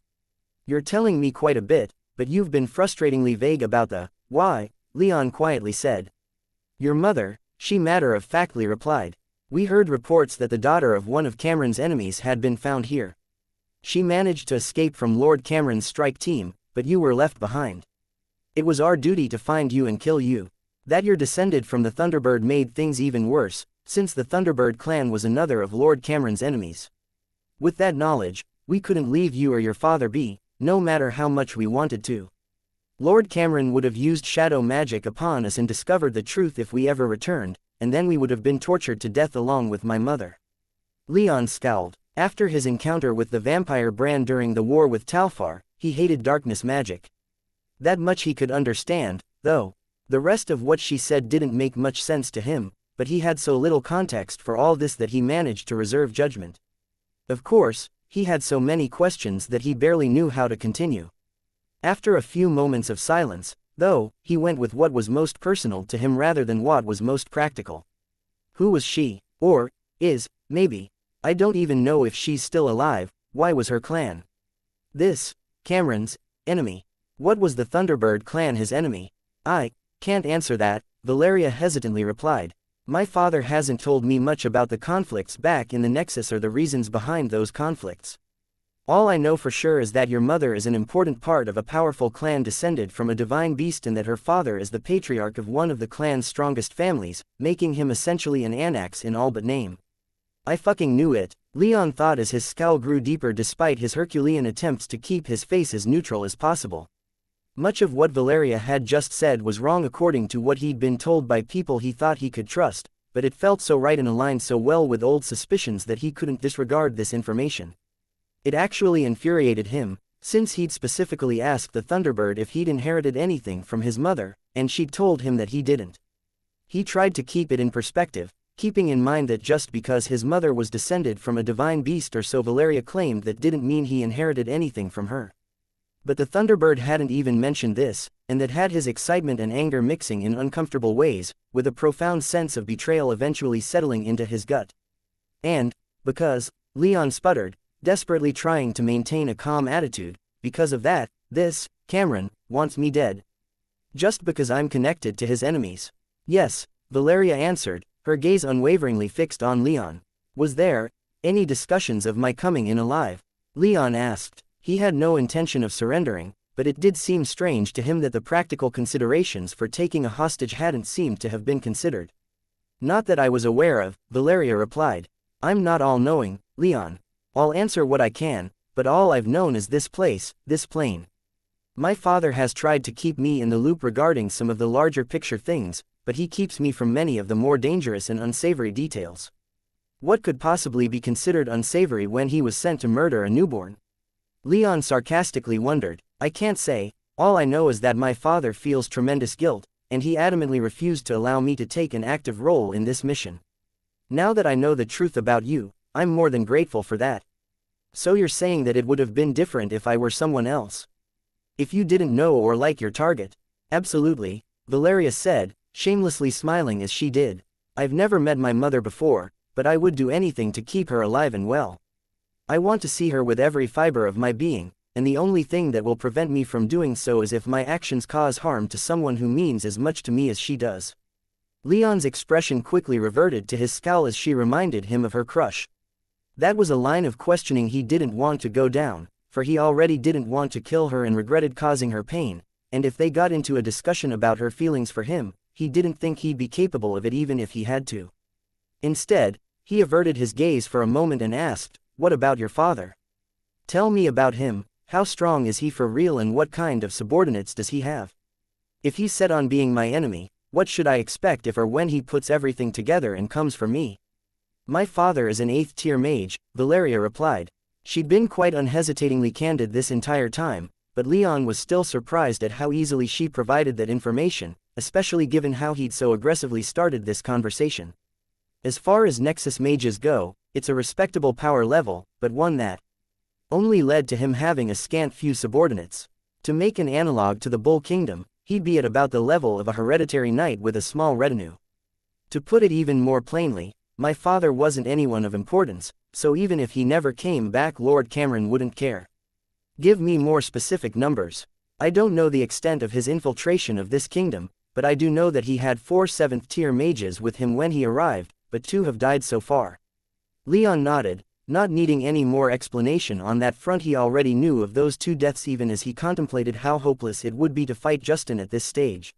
You're telling me quite a bit, but you've been frustratingly vague about the why, Leon quietly said. Your mother, she matter-of-factly replied. We heard reports that the daughter of one of Cameron's enemies had been found here. She managed to escape from Lord Cameron's strike team, but you were left behind. It was our duty to find you and kill you. That you're descended from the Thunderbird made things even worse, since the Thunderbird clan was another of Lord Cameron's enemies. With that knowledge, we couldn't leave you or your father be, no matter how much we wanted to. Lord Cameron would have used shadow magic upon us and discovered the truth if we ever returned, and then we would have been tortured to death along with my mother. Leon scowled. After his encounter with the vampire Bran during the war with Talfar, he hated darkness magic. That much he could understand, though. The rest of what she said didn't make much sense to him, but he had so little context for all this that he managed to reserve judgment. Of course, he had so many questions that he barely knew how to continue. After a few moments of silence, though, he went with what was most personal to him rather than what was most practical. Who was she? Or, is, maybe. I don't even know if she's still alive. Why was her clan? This, Cameron's, enemy. What was the Thunderbird clan his enemy? I can't answer that, Valeria hesitantly replied. My father hasn't told me much about the conflicts back in the Nexus or the reasons behind those conflicts. All I know for sure is that your mother is an important part of a powerful clan descended from a divine beast and that her father is the patriarch of one of the clan's strongest families, making him essentially an Anax in all but name. I fucking knew it, Leon thought as his scowl grew deeper despite his Herculean attempts to keep his face as neutral as possible. Much of what Valeria had just said was wrong according to what he'd been told by people he thought he could trust, but it felt so right and aligned so well with old suspicions that he couldn't disregard this information. It actually infuriated him, since he'd specifically asked the Thunderbird if he'd inherited anything from his mother, and she'd told him that he didn't. He tried to keep it in perspective, keeping in mind that just because his mother was descended from a divine beast or so Valeria claimed that didn't mean he inherited anything from her. But the Thunderbird hadn't even mentioned this, and that had his excitement and anger mixing in uncomfortable ways, with a profound sense of betrayal eventually settling into his gut. And, because, Leon sputtered, desperately trying to maintain a calm attitude, because of that, this, Cameron, wants me dead. Just because I'm connected to his enemies. Yes, Valeria answered, her gaze unwaveringly fixed on Leon. Was there any discussions of my coming in alive? Leon asked. He had no intention of surrendering, but it did seem strange to him that the practical considerations for taking a hostage hadn't seemed to have been considered. Not that I was aware of, Valeria replied. I'm not all-knowing, Leon. I'll answer what I can, but all I've known is this place, this plane. My father has tried to keep me in the loop regarding some of the larger picture things, but he keeps me from many of the more dangerous and unsavory details. What could possibly be considered unsavory when he was sent to murder a newborn? Leon sarcastically wondered. I can't say, all I know is that my father feels tremendous guilt, and he adamantly refused to allow me to take an active role in this mission. Now that I know the truth about you, I'm more than grateful for that. So you're saying that it would have been different if I were someone else? If you didn't know or like your target? Absolutely, Valeria said, shamelessly smiling as she did. I've never met my mother before, but I would do anything to keep her alive and well. I want to see her with every fiber of my being, and the only thing that will prevent me from doing so is if my actions cause harm to someone who means as much to me as she does. Leon's expression quickly reverted to his scowl as she reminded him of her crush. That was a line of questioning he didn't want to go down, for he already didn't want to kill her and regretted causing her pain, and if they got into a discussion about her feelings for him, he didn't think he'd be capable of it even if he had to. Instead, he averted his gaze for a moment and asked, "What about your father? Tell me about him. How strong is he for real and what kind of subordinates does he have? If he's set on being my enemy, what should I expect if or when he puts everything together and comes for me?" "My father is an 8th tier mage," Valeria replied. She'd been quite unhesitatingly candid this entire time, but Leon was still surprised at how easily she provided that information, especially given how he'd so aggressively started this conversation. As far as Nexus mages go, it's a respectable power level, but one that only led to him having a scant few subordinates. To make an analog to the Bull Kingdom, he'd be at about the level of a hereditary knight with a small retinue. To put it even more plainly, my father wasn't anyone of importance, so even if he never came back, Lord Cameron wouldn't care. Give me more specific numbers. I don't know the extent of his infiltration of this kingdom, but I do know that he had 4 7th tier mages with him when he arrived, but 2 have died so far. Leon nodded, not needing any more explanation on that front. He already knew of those 2 deaths even as he contemplated how hopeless it would be to fight Justin at this stage.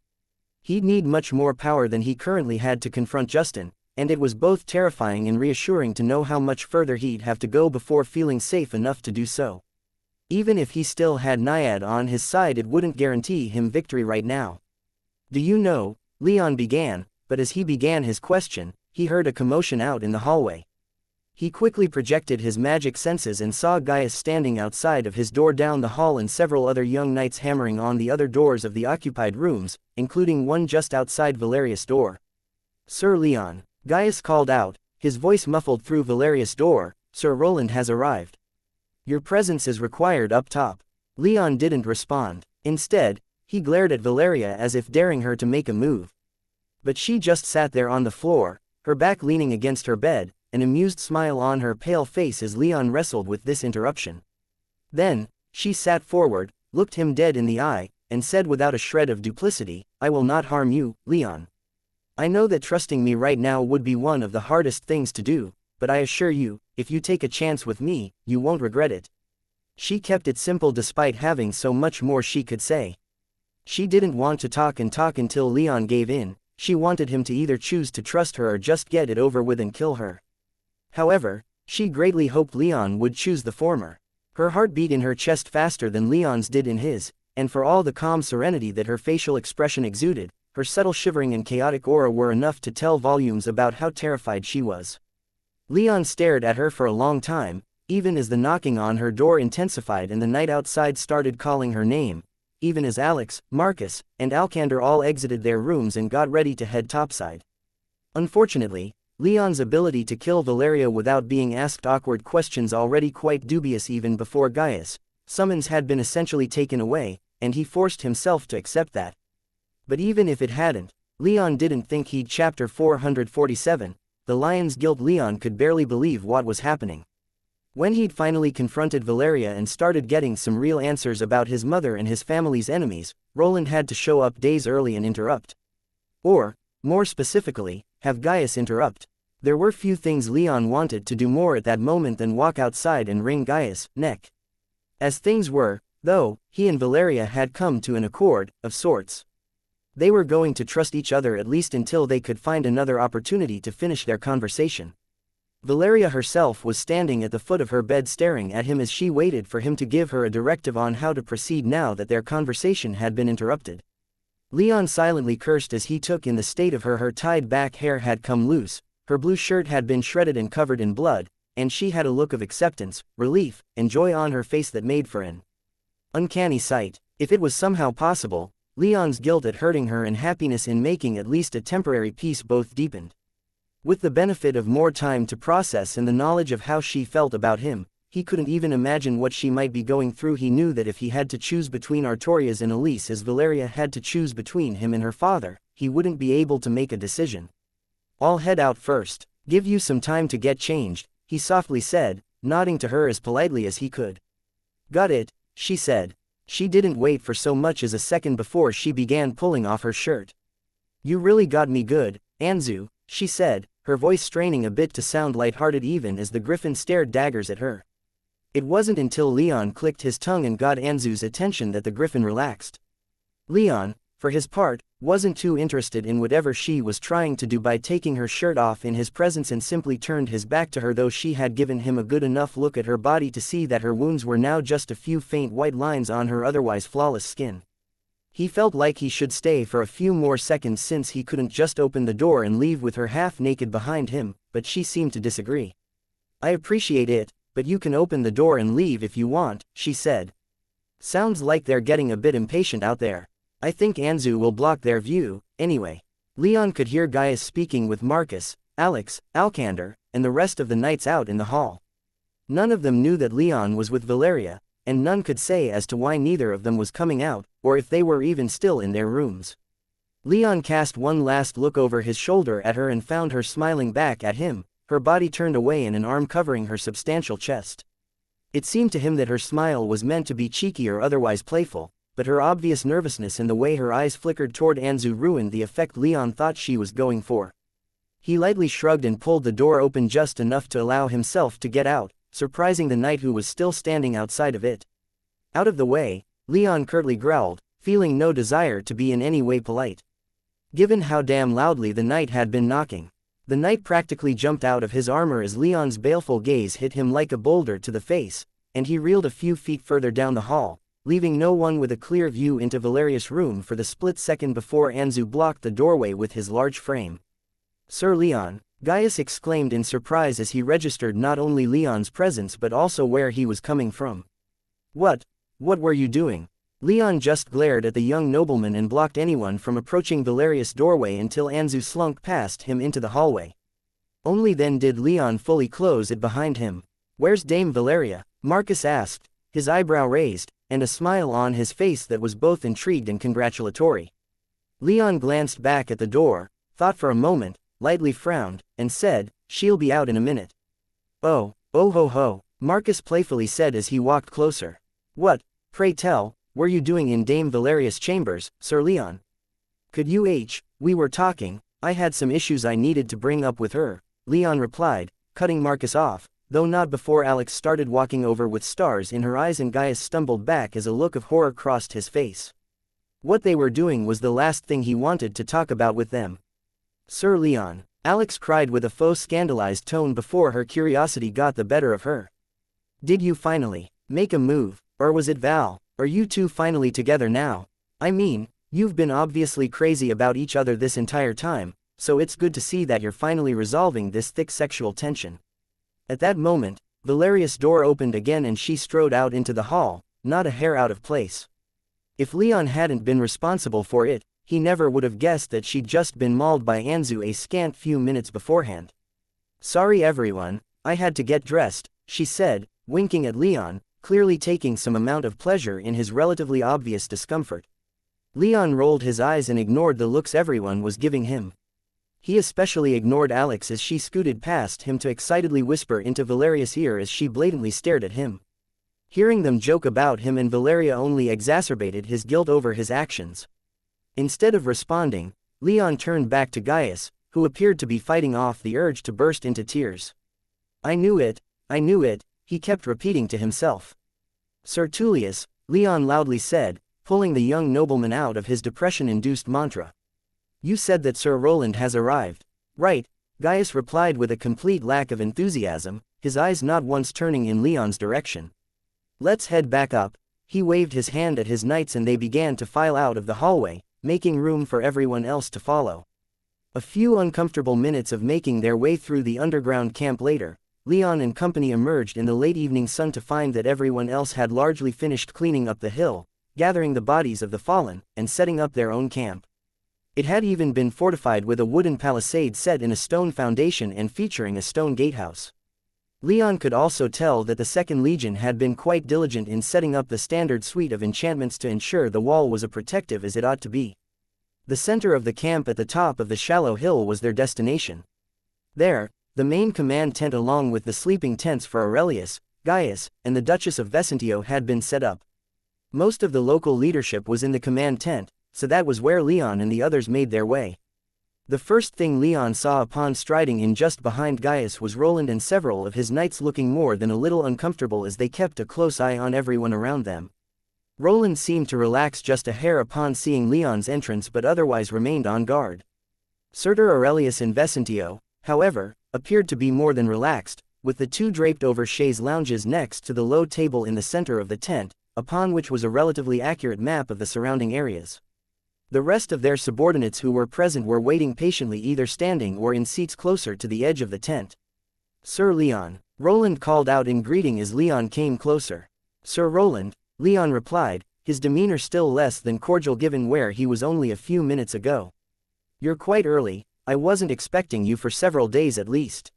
He'd need much more power than he currently had to confront Justin, and it was both terrifying and reassuring to know how much further he'd have to go before feeling safe enough to do so. Even if he still had Naiad on his side, it wouldn't guarantee him victory right now. "Do you know," Leon began, but as he began his question, he heard a commotion out in the hallway. He quickly projected his magic senses and saw Gaius standing outside of his door down the hall and several other young knights hammering on the other doors of the occupied rooms, including one just outside Valerius' door. "Sir Leon," Gaius called out, his voice muffled through Valerius' door, "Sir Roland has arrived. Your presence is required up top." Leon didn't respond. Instead, he glared at Valeria as if daring her to make a move. But she just sat there on the floor, her back leaning against her bed, an amused smile on her pale face as Leon wrestled with this interruption. Then, she sat forward, looked him dead in the eye, and said without a shred of duplicity, "I will not harm you, Leon. I know that trusting me right now would be one of the hardest things to do, but I assure you, if you take a chance with me, you won't regret it." She kept it simple despite having so much more she could say. She didn't want to talk until Leon gave in. She wanted him to either choose to trust her or just get it over with and kill her. However, she greatly hoped Leon would choose the former. Her heart beat in her chest faster than Leon's did in his, and for all the calm serenity that her facial expression exuded, her subtle shivering and chaotic aura were enough to tell volumes about how terrified she was. Leon stared at her for a long time, even as the knocking on her door intensified and the knight outside started calling her name, even as Alex, Marcus, and Alcander all exited their rooms and got ready to head topside. Unfortunately, Leon's ability to kill Valeria without being asked awkward questions, already quite dubious even before Gaius' summons, had been essentially taken away, and he forced himself to accept that. But even if it hadn't, Leon didn't think he'd. Chapter 447, The Lion's Guilt. Leon could barely believe what was happening. When he'd finally confronted Valeria and started getting some real answers about his mother and his family's enemies, Roland had to show up days early and interrupt. Or, more specifically, have Gaius interrupt. There were few things Leon wanted to do more at that moment than walk outside and wring Gaius' neck. As things were, though, he and Valeria had come to an accord, of sorts. They were going to trust each other at least until they could find another opportunity to finish their conversation. Valeria herself was standing at the foot of her bed staring at him as she waited for him to give her a directive on how to proceed now that their conversation had been interrupted. Leon silently cursed as he took in the state of her. Her tied-back hair had come loose, her blue shirt had been shredded and covered in blood, and she had a look of acceptance, relief, and joy on her face that made for an uncanny sight. If it was somehow possible, Leon's guilt at hurting her and happiness in making at least a temporary peace both deepened. With the benefit of more time to process and the knowledge of how she felt about him, he couldn't even imagine what she might be going through. He knew that if he had to choose between Artorias and Elise as Valeria had to choose between him and her father, he wouldn't be able to make a decision. "I'll head out first. Give you some time to get changed," he softly said, nodding to her as politely as he could. "Got it," she said. She didn't wait for so much as a second before she began pulling off her shirt. "You really got me good," Anzu, she said, her voice straining a bit to sound lighthearted even as the griffin stared daggers at her. It wasn't until Leon clicked his tongue and got Anzu's attention that the griffin relaxed. Leon, for his part, wasn't too interested in whatever she was trying to do by taking her shirt off in his presence and simply turned his back to her, though she had given him a good enough look at her body to see that her wounds were now just a few faint white lines on her otherwise flawless skin. He felt like he should stay for a few more seconds since he couldn't just open the door and leave with her half naked behind him, but she seemed to disagree. I appreciate it, but you can open the door and leave if you want, she said. Sounds like they're getting a bit impatient out there. I think Anzu will block their view, anyway. Leon could hear Gaius speaking with Marcus, Alex, Alcander, and the rest of the knights out in the hall. None of them knew that Leon was with Valeria, and none could say as to why neither of them was coming out, or if they were even still in their rooms. Leon cast one last look over his shoulder at her and found her smiling back at him, her body turned away and an arm covering her substantial chest. It seemed to him that her smile was meant to be cheeky or otherwise playful, but her obvious nervousness and the way her eyes flickered toward Anzu ruined the effect Leon thought she was going for. He lightly shrugged and pulled the door open just enough to allow himself to get out, surprising the knight who was still standing outside of it. Out of the way, Leon curtly growled, feeling no desire to be in any way polite. Given how damn loudly the knight had been knocking, the knight practically jumped out of his armor as Leon's baleful gaze hit him like a boulder to the face, and he reeled a few feet further down the hall, leaving no one with a clear view into Valerius' room for the split second before Anzu blocked the doorway with his large frame. Sir Leon, Gaius exclaimed in surprise as he registered not only Leon's presence but also where he was coming from. What were you doing? Leon just glared at the young nobleman and blocked anyone from approaching Valerius' doorway until Anzu slunk past him into the hallway. Only then did Leon fully close it behind him. Where's Dame Valeria? Marcus asked, his eyebrow raised, and a smile on his face that was both intrigued and congratulatory. Leon glanced back at the door, thought for a moment, lightly frowned, and said, "She'll be out in a minute." Oh ho ho, Marcus playfully said as he walked closer. What, pray tell, were you doing in Dame Valerius' chambers, Sir Leon? We were talking, I had some issues I needed to bring up with her, Leon replied, cutting Marcus off, though not before Alex started walking over with stars in her eyes and Gaius stumbled back as a look of horror crossed his face. What they were doing was the last thing he wanted to talk about with them. Sir Leon, Alex cried with a faux scandalized tone before her curiosity got the better of her. Did you finally make a move, or was it Val? Are you two finally together now? I mean, you've been obviously crazy about each other this entire time, so it's good to see that you're finally resolving this thick sexual tension. At that moment, Valerius' door opened again and she strode out into the hall, not a hair out of place. If Leon hadn't been responsible for it, he never would have guessed that she'd just been mauled by Anzu a scant few minutes beforehand. Sorry everyone, I had to get dressed, she said, winking at Leon, clearly taking some amount of pleasure in his relatively obvious discomfort. Leon rolled his eyes and ignored the looks everyone was giving him. He especially ignored Alex as she scooted past him to excitedly whisper into Valerius' ear as she blatantly stared at him. Hearing them joke about him and Valeria only exacerbated his guilt over his actions. Instead of responding, Leon turned back to Gaius, who appeared to be fighting off the urge to burst into tears. I knew it, he kept repeating to himself. Sir Tullius, Leon loudly said, pulling the young nobleman out of his depression-induced mantra. You said that Sir Roland has arrived. Right, Gaius replied with a complete lack of enthusiasm, his eyes not once turning in Leon's direction. Let's head back up. He waved his hand at his knights and they began to file out of the hallway, making room for everyone else to follow. A few uncomfortable minutes of making their way through the underground camp later, Leon and company emerged in the late evening sun to find that everyone else had largely finished cleaning up the hill, gathering the bodies of the fallen, and setting up their own camp. It had even been fortified with a wooden palisade set in a stone foundation and featuring a stone gatehouse. Leon could also tell that the Second Legion had been quite diligent in setting up the standard suite of enchantments to ensure the wall was as protective as it ought to be. The center of the camp at the top of the shallow hill was their destination. There, the main command tent along with the sleeping tents for Aurelius, Gaius, and the Duchess of Vesentio had been set up. Most of the local leadership was in the command tent, so that was where Leon and the others made their way. The first thing Leon saw upon striding in just behind Gaius was Roland and several of his knights looking more than a little uncomfortable as they kept a close eye on everyone around them. Roland seemed to relax just a hair upon seeing Leon's entrance but otherwise remained on guard. Surtur Aurelius and Vesentio, however, appeared to be more than relaxed, with the two draped over chaise lounges next to the low table in the center of the tent, upon which was a relatively accurate map of the surrounding areas. The rest of their subordinates who were present were waiting patiently either standing or in seats closer to the edge of the tent. "Sir Leon," Roland called out in greeting as Leon came closer. "Sir Roland," Leon replied, his demeanor still less than cordial given where he was only a few minutes ago. "You're quite early, I wasn't expecting you for several days at least."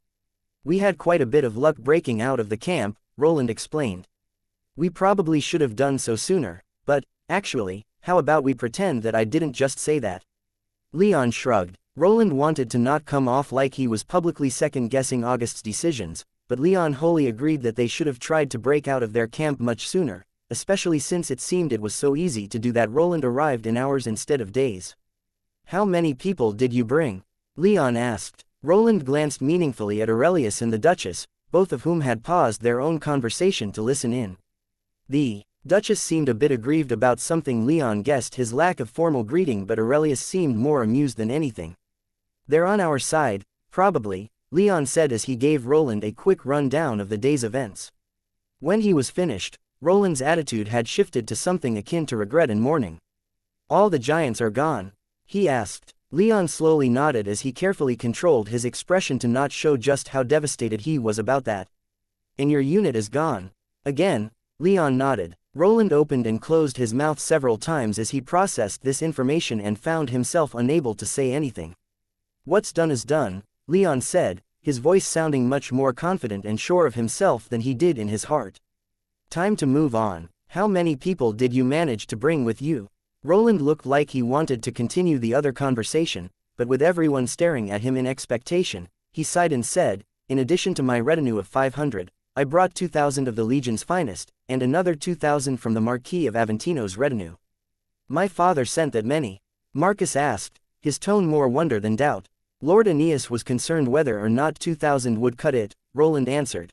"We had quite a bit of luck breaking out of the camp," Roland explained. "We probably should have done so sooner, but, actually, how about we pretend that I didn't just say that?" Leon shrugged. Roland wanted to not come off like he was publicly second-guessing August's decisions, but Leon wholly agreed that they should have tried to break out of their camp much sooner, especially since it seemed it was so easy to do that. Roland arrived in hours instead of days. "How many people did you bring?" Leon asked. Roland glanced meaningfully at Aurelius and the Duchess, both of whom had paused their own conversation to listen in. The Duchess seemed a bit aggrieved about something. Leon guessed his lack of formal greeting, but Aurelius seemed more amused than anything. "They're on our side, probably," Leon said as he gave Roland a quick rundown of the day's events. When he was finished, Roland's attitude had shifted to something akin to regret and mourning. "All the giants are gone?" he asked. Leon slowly nodded as he carefully controlled his expression to not show just how devastated he was about that. "And your unit is gone?" Again, Leon nodded. Roland opened and closed his mouth several times as he processed this information and found himself unable to say anything. "What's done is done," Leon said, his voice sounding much more confident and sure of himself than he did in his heart. "Time to move on. How many people did you manage to bring with you?" Roland looked like he wanted to continue the other conversation, but with everyone staring at him in expectation, he sighed and said, "In addition to my retinue of 500, I brought 2,000 of the Legion's finest, and another 2,000 from the Marquis of Aventino's retinue." "My father sent that many?" Marcus asked, his tone more wonder than doubt. "Lord Aeneas was concerned whether or not 2,000 would cut it," Roland answered.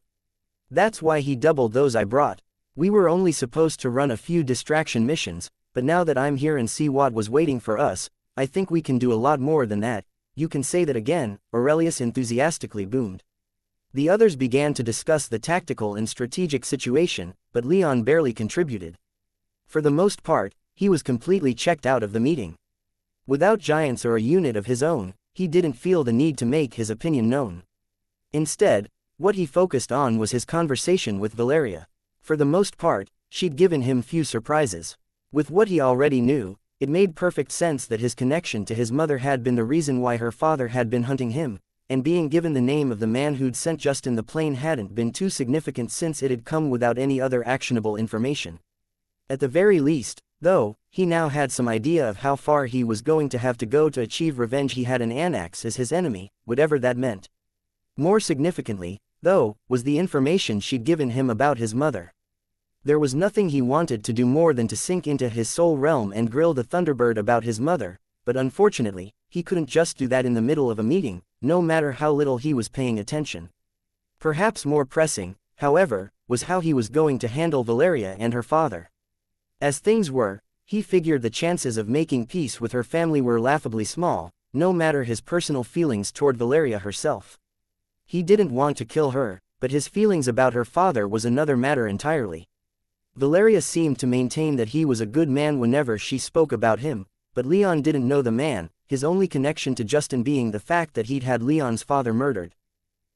"That's why he doubled those I brought. We were only supposed to run a few distraction missions, but now that I'm here and see what was waiting for us, I think we can do a lot more than that." "You can say that again," Aurelius enthusiastically boomed. The others began to discuss the tactical and strategic situation, but Leon barely contributed. For the most part, he was completely checked out of the meeting. Without giants or a unit of his own, he didn't feel the need to make his opinion known. Instead, what he focused on was his conversation with Valeria. For the most part, she'd given him few surprises. With what he already knew, it made perfect sense that his connection to his mother had been the reason why her father had been hunting him, and being given the name of the man who'd sent Justin the plane hadn't been too significant since it had come without any other actionable information. At the very least, though, he now had some idea of how far he was going to have to go to achieve revenge. He had an Anax as his enemy, whatever that meant. More significantly, though, was the information she'd given him about his mother. There was nothing he wanted to do more than to sink into his soul realm and grill the Thunderbird about his mother, but unfortunately, he couldn't just do that in the middle of a meeting, no matter how little he was paying attention. Perhaps more pressing, however, was how he was going to handle Valeria and her father. As things were, he figured the chances of making peace with her family were laughably small, no matter his personal feelings toward Valeria herself. He didn't want to kill her, but his feelings about her father was another matter entirely. Valeria seemed to maintain that he was a good man whenever she spoke about him, but Leon didn't know the man, his only connection to Justin being the fact that he'd had Leon's father murdered.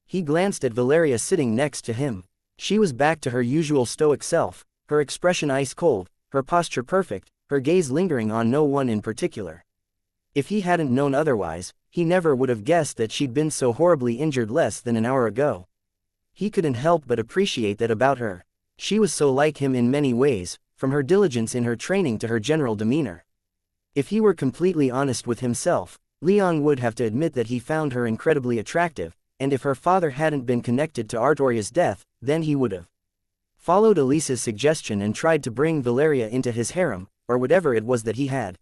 He glanced at Valeria sitting next to him. She was back to her usual stoic self, her expression ice cold, her posture perfect, her gaze lingering on no one in particular. If he hadn't known otherwise, he never would have guessed that she'd been so horribly injured less than an hour ago. He couldn't help but appreciate that about her. She was so like him in many ways, from her diligence in her training to her general demeanor. If he were completely honest with himself, Leon would have to admit that he found her incredibly attractive, and if her father hadn't been connected to Artoria's death, then he would have followed Elisa's suggestion and tried to bring Valeria into his harem, or whatever it was that he had.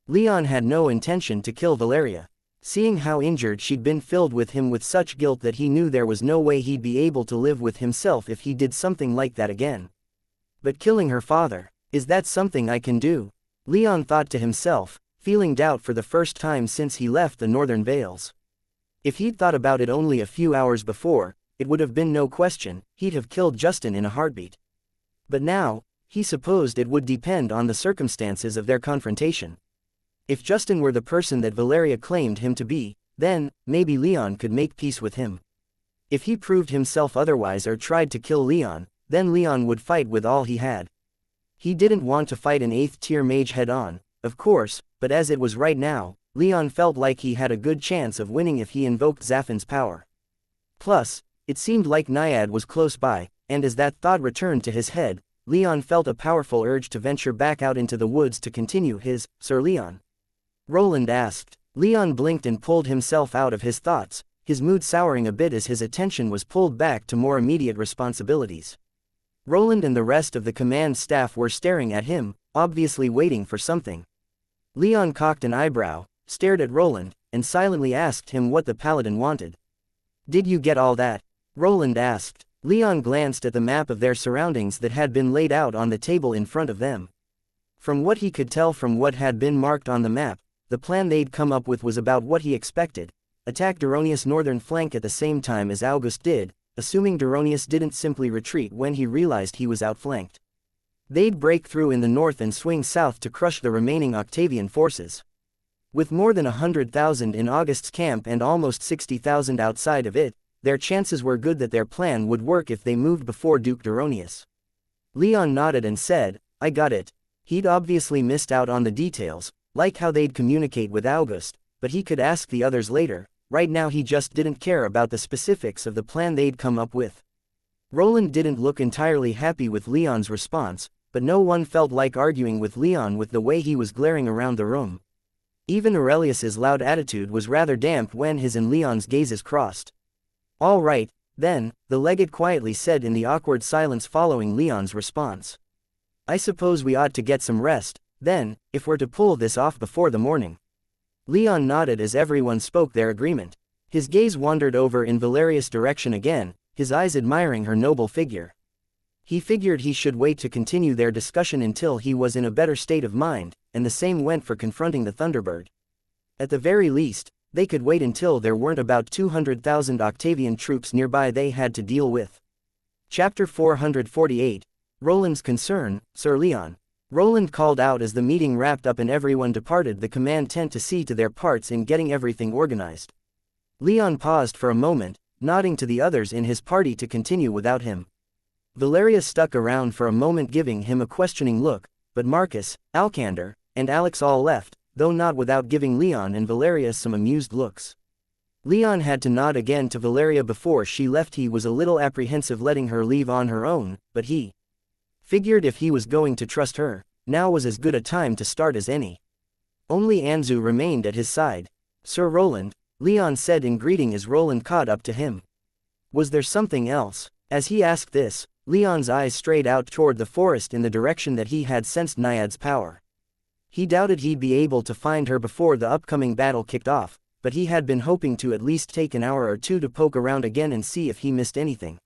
Leon had no intention to kill Valeria. Seeing how injured she'd been filled with him with such guilt that he knew there was no way he'd be able to live with himself if he did something like that again. But killing her father, is that something I can do? Leon thought to himself, feeling doubt for the first time since he left the Northern Vales. If he'd thought about it only a few hours before, it would have been no question, he'd have killed Justin in a heartbeat. But now, he supposed it would depend on the circumstances of their confrontation. If Justin were the person that Valeria claimed him to be, then, maybe Leon could make peace with him. If he proved himself otherwise or tried to kill Leon, then Leon would fight with all he had. He didn't want to fight an 8th-tier mage head-on, of course, but as it was right now, Leon felt like he had a good chance of winning if he invoked Zaffin's power. Plus, it seemed like Naiad was close by, and as that thought returned to his head, Leon felt a powerful urge to venture back out into the woods to continue his, Sir Leon? Roland asked. Leon blinked and pulled himself out of his thoughts, his mood souring a bit as his attention was pulled back to more immediate responsibilities. Roland and the rest of the command staff were staring at him, obviously waiting for something. Leon cocked an eyebrow, stared at Roland, and silently asked him what the paladin wanted. "Did you get all that?" Roland asked. Leon glanced at the map of their surroundings that had been laid out on the table in front of them. From what he could tell from what had been marked on the map, the plan they'd come up with was about what he expected: attack Duronius' northern flank at the same time as August did, assuming Duronius didn't simply retreat when he realized he was outflanked. They'd break through in the north and swing south to crush the remaining Octavian forces. With more than 100,000 in August's camp and almost 60,000 outside of it, their chances were good that their plan would work if they moved before Duke Duronius. Leon nodded and said, "I got it." He'd obviously missed out on the details, like how they'd communicate with August, but he could ask the others later. Right now he just didn't care about the specifics of the plan they'd come up with. Roland didn't look entirely happy with Leon's response, but no one felt like arguing with Leon with the way he was glaring around the room. Even Aurelius's loud attitude was rather damp when his and Leon's gazes crossed. "All right, then," the legate quietly said in the awkward silence following Leon's response. "I suppose we ought to get some rest, then, if we're to pull this off before the morning." Leon nodded as everyone spoke their agreement. His gaze wandered over in Valeria's direction again, his eyes admiring her noble figure. He figured he should wait to continue their discussion until he was in a better state of mind, and the same went for confronting the Thunderbird. At the very least, they could wait until there weren't about 200,000 Octavian troops nearby they had to deal with. Chapter 448. Roland's Concern, Sir Leon. Roland called out as the meeting wrapped up and everyone departed the command tent to see to their parts in getting everything organized. Leon paused for a moment, nodding to the others in his party to continue without him. Valeria stuck around for a moment giving him a questioning look, but Marcus, Alcander, and Alex all left, though not without giving Leon and Valeria some amused looks. Leon had to nod again to Valeria before she left. He was a little apprehensive letting her leave on her own, but he figured if he was going to trust her, now was as good a time to start as any. Only Anzu remained at his side. "Sir Roland," Leon said in greeting as Roland caught up to him. Was there something else? As he asked this, Leon's eyes strayed out toward the forest in the direction that he had sensed Naiad's power. He doubted he'd be able to find her before the upcoming battle kicked off, but he had been hoping to at least take an hour or two to poke around again and see if he missed anything.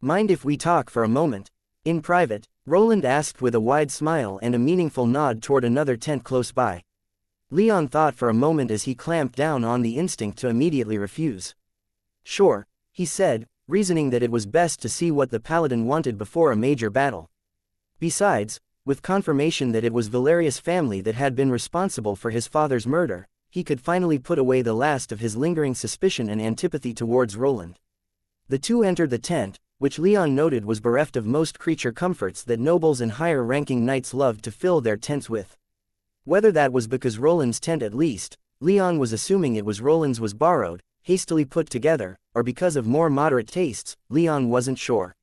"Mind if we talk for a moment? In private?" Roland asked with a wide smile and a meaningful nod toward another tent close by. Leon thought for a moment as he clamped down on the instinct to immediately refuse. "Sure," he said, reasoning that it was best to see what the paladin wanted before a major battle. Besides, with confirmation that it was Valeria's family that had been responsible for his father's murder, he could finally put away the last of his lingering suspicion and antipathy towards Roland. The two entered the tent, which Leon noted was bereft of most creature comforts that nobles and higher-ranking knights loved to fill their tents with. Whether that was because Roland's tent at least, Leon was assuming it was Roland's was borrowed, hastily put together, or because of more moderate tastes, Leon wasn't sure.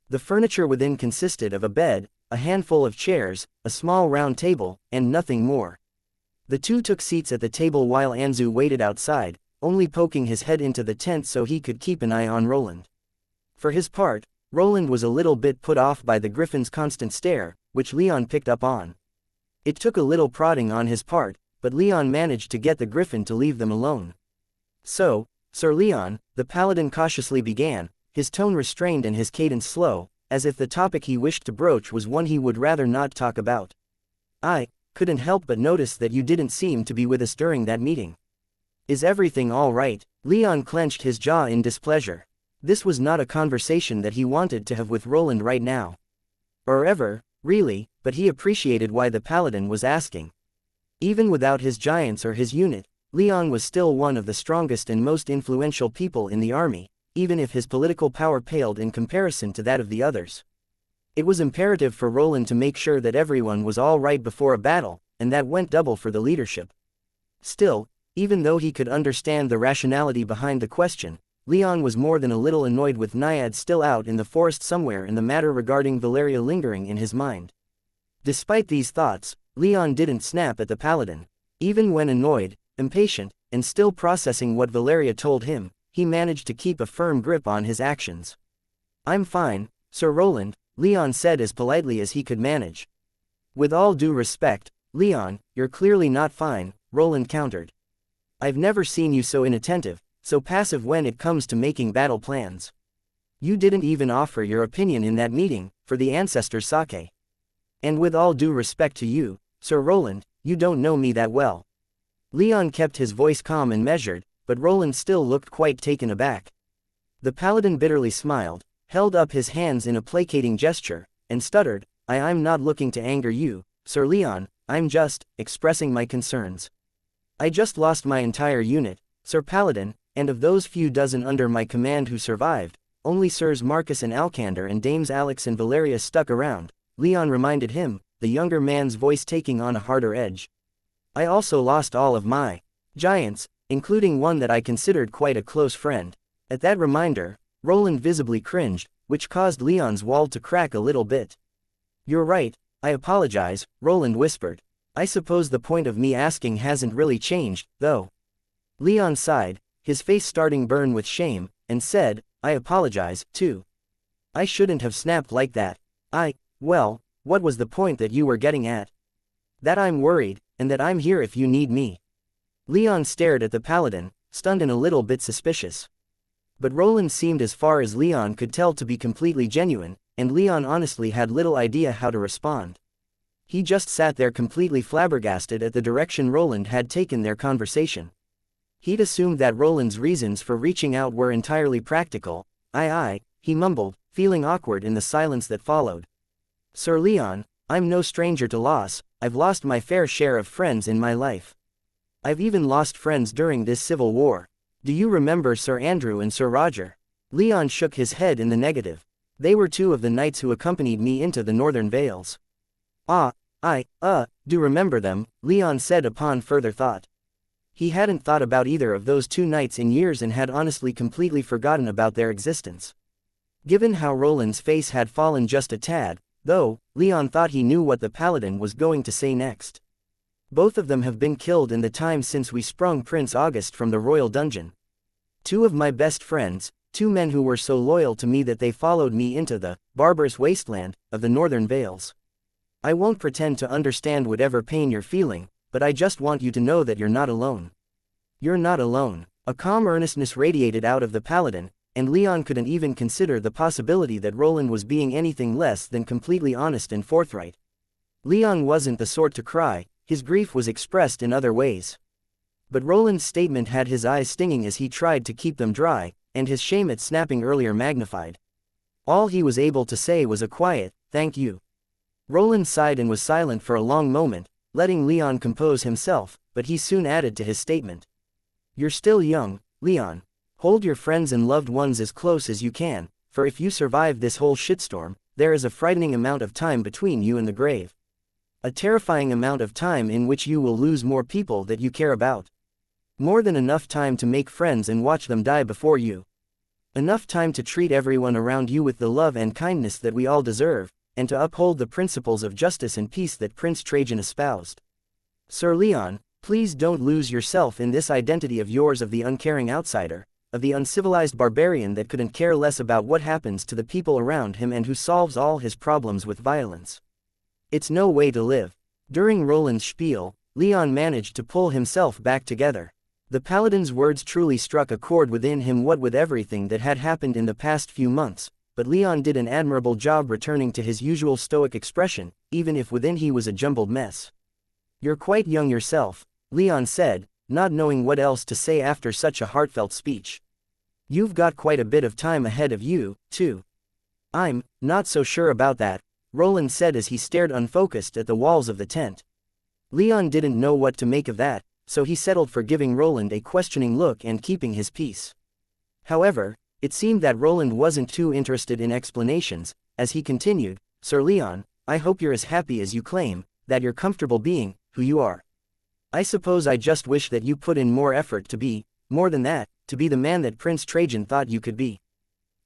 The furniture within consisted of a bed, a handful of chairs, a small round table, and nothing more. The two took seats at the table while Anzu waited outside, only poking his head into the tent so he could keep an eye on Roland. For his part, Roland was a little bit put off by the Griffin's constant stare, which Leon picked up on. It took a little prodding on his part, but Leon managed to get the griffin to leave them alone. "So, Sir Leon," the paladin cautiously began, his tone restrained and his cadence slow, as if the topic he wished to broach was one he would rather not talk about. "I couldn't help but notice that you didn't seem to be with us during that meeting. Is everything all right?" Leon clenched his jaw in displeasure. This was not a conversation that he wanted to have with Roland right now. Or ever, really, but he appreciated why the paladin was asking. Even without his giants or his unit, Leon was still one of the strongest and most influential people in the army, even if his political power paled in comparison to that of the others. It was imperative for Roland to make sure that everyone was all right before a battle, and that went double for the leadership. Still, even though he could understand the rationality behind the question, Leon was more than a little annoyed with Naiad still out in the forest somewhere and the matter regarding Valeria lingering in his mind. Despite these thoughts, Leon didn't snap at the paladin. Even when annoyed, impatient, and still processing what Valeria told him, he managed to keep a firm grip on his actions. "I'm fine, Sir Roland," Leon said as politely as he could manage. "With all due respect, Leon, you're clearly not fine," Roland countered. "I've never seen you so inattentive, so passive when it comes to making battle plans. You didn't even offer your opinion in that meeting, for the ancestor's sake. And with all due respect to you, Sir Roland, you don't know me that well." Leon kept his voice calm and measured, but Roland still looked quite taken aback. The paladin bitterly smiled, held up his hands in a placating gesture, and stuttered, I'm not looking to anger you, Sir Leon, I'm just expressing my concerns. I just lost my entire unit, Sir Paladin, and of those few dozen under my command who survived, only Sirs Marcus and Alcander and Dames Alex and Valeria stuck around," Leon reminded him, the younger man's voice taking on a harder edge. "I also lost all of my giants, including one that I considered quite a close friend." At that reminder, Roland visibly cringed, which caused Leon's wall to crack a little bit. "You're right, I apologize," Roland whispered. "I suppose the point of me asking hasn't really changed, though." Leon sighed, his face starting burn with shame, and said, "I apologize, too. I shouldn't have snapped like that. Well, what was the point that you were getting at?" "That I'm worried, and that I'm here if you need me." Leon stared at the paladin, stunned and a little bit suspicious. But Roland seemed as far as Leon could tell to be completely genuine, and Leon honestly had little idea how to respond. He just sat there completely flabbergasted at the direction Roland had taken their conversation. He'd assumed that Roland's reasons for reaching out were entirely practical. He mumbled, feeling awkward in the silence that followed. "Sir Leon, I'm no stranger to loss, I've lost my fair share of friends in my life. I've even lost friends during this civil war. Do you remember Sir Andrew and Sir Roger?" Leon shook his head in the negative. "They were two of the knights who accompanied me into the Northern Vales." Do remember them," Leon said upon further thought. He hadn't thought about either of those two knights in years and had honestly completely forgotten about their existence. Given how Roland's face had fallen just a tad, though, Leon thought he knew what the paladin was going to say next. "Both of them have been killed in the time since we sprung Prince August from the royal dungeon. Two of my best friends, two men who were so loyal to me that they followed me into the barbarous wasteland of the Northern Vales. I won't pretend to understand whatever pain you're feeling, but I just want you to know that you're not alone. You're not alone." A calm earnestness radiated out of the paladin, and Leon couldn't even consider the possibility that Roland was being anything less than completely honest and forthright. Leon wasn't the sort to cry, his grief was expressed in other ways. But Roland's statement had his eyes stinging as he tried to keep them dry, and his shame at snapping earlier magnified. All he was able to say was a quiet, "Thank you." Roland sighed and was silent for a long moment, letting Leon compose himself, but he soon added to his statement. "You're still young, Leon. Hold your friends and loved ones as close as you can, for if you survive this whole shitstorm, there is a frightening amount of time between you and the grave. A terrifying amount of time in which you will lose more people that you care about. More than enough time to make friends and watch them die before you. Enough time to treat everyone around you with the love and kindness that we all deserve, and to uphold the principles of justice and peace that Prince Trajan espoused. Sir Leon, please don't lose yourself in this identity of yours of the uncaring outsider, of the uncivilized barbarian that couldn't care less about what happens to the people around him and who solves all his problems with violence. It's no way to live." During Roland's spiel, Leon managed to pull himself back together. The paladin's words truly struck a chord within him, what with everything that had happened in the past few months, but Leon did an admirable job returning to his usual stoic expression, even if within he was a jumbled mess. "You're quite young yourself," Leon said, not knowing what else to say after such a heartfelt speech. "You've got quite a bit of time ahead of you, too." "I'm not so sure about that," Roland said as he stared unfocused at the walls of the tent. Leon didn't know what to make of that, so he settled for giving Roland a questioning look and keeping his peace. However, it seemed that Roland wasn't too interested in explanations, as he continued, "Sir Leon, I hope you're as happy as you claim, that you're comfortable being who you are. I suppose I just wish that you put in more effort to be, more than that, to be the man that Prince Trajan thought you could be."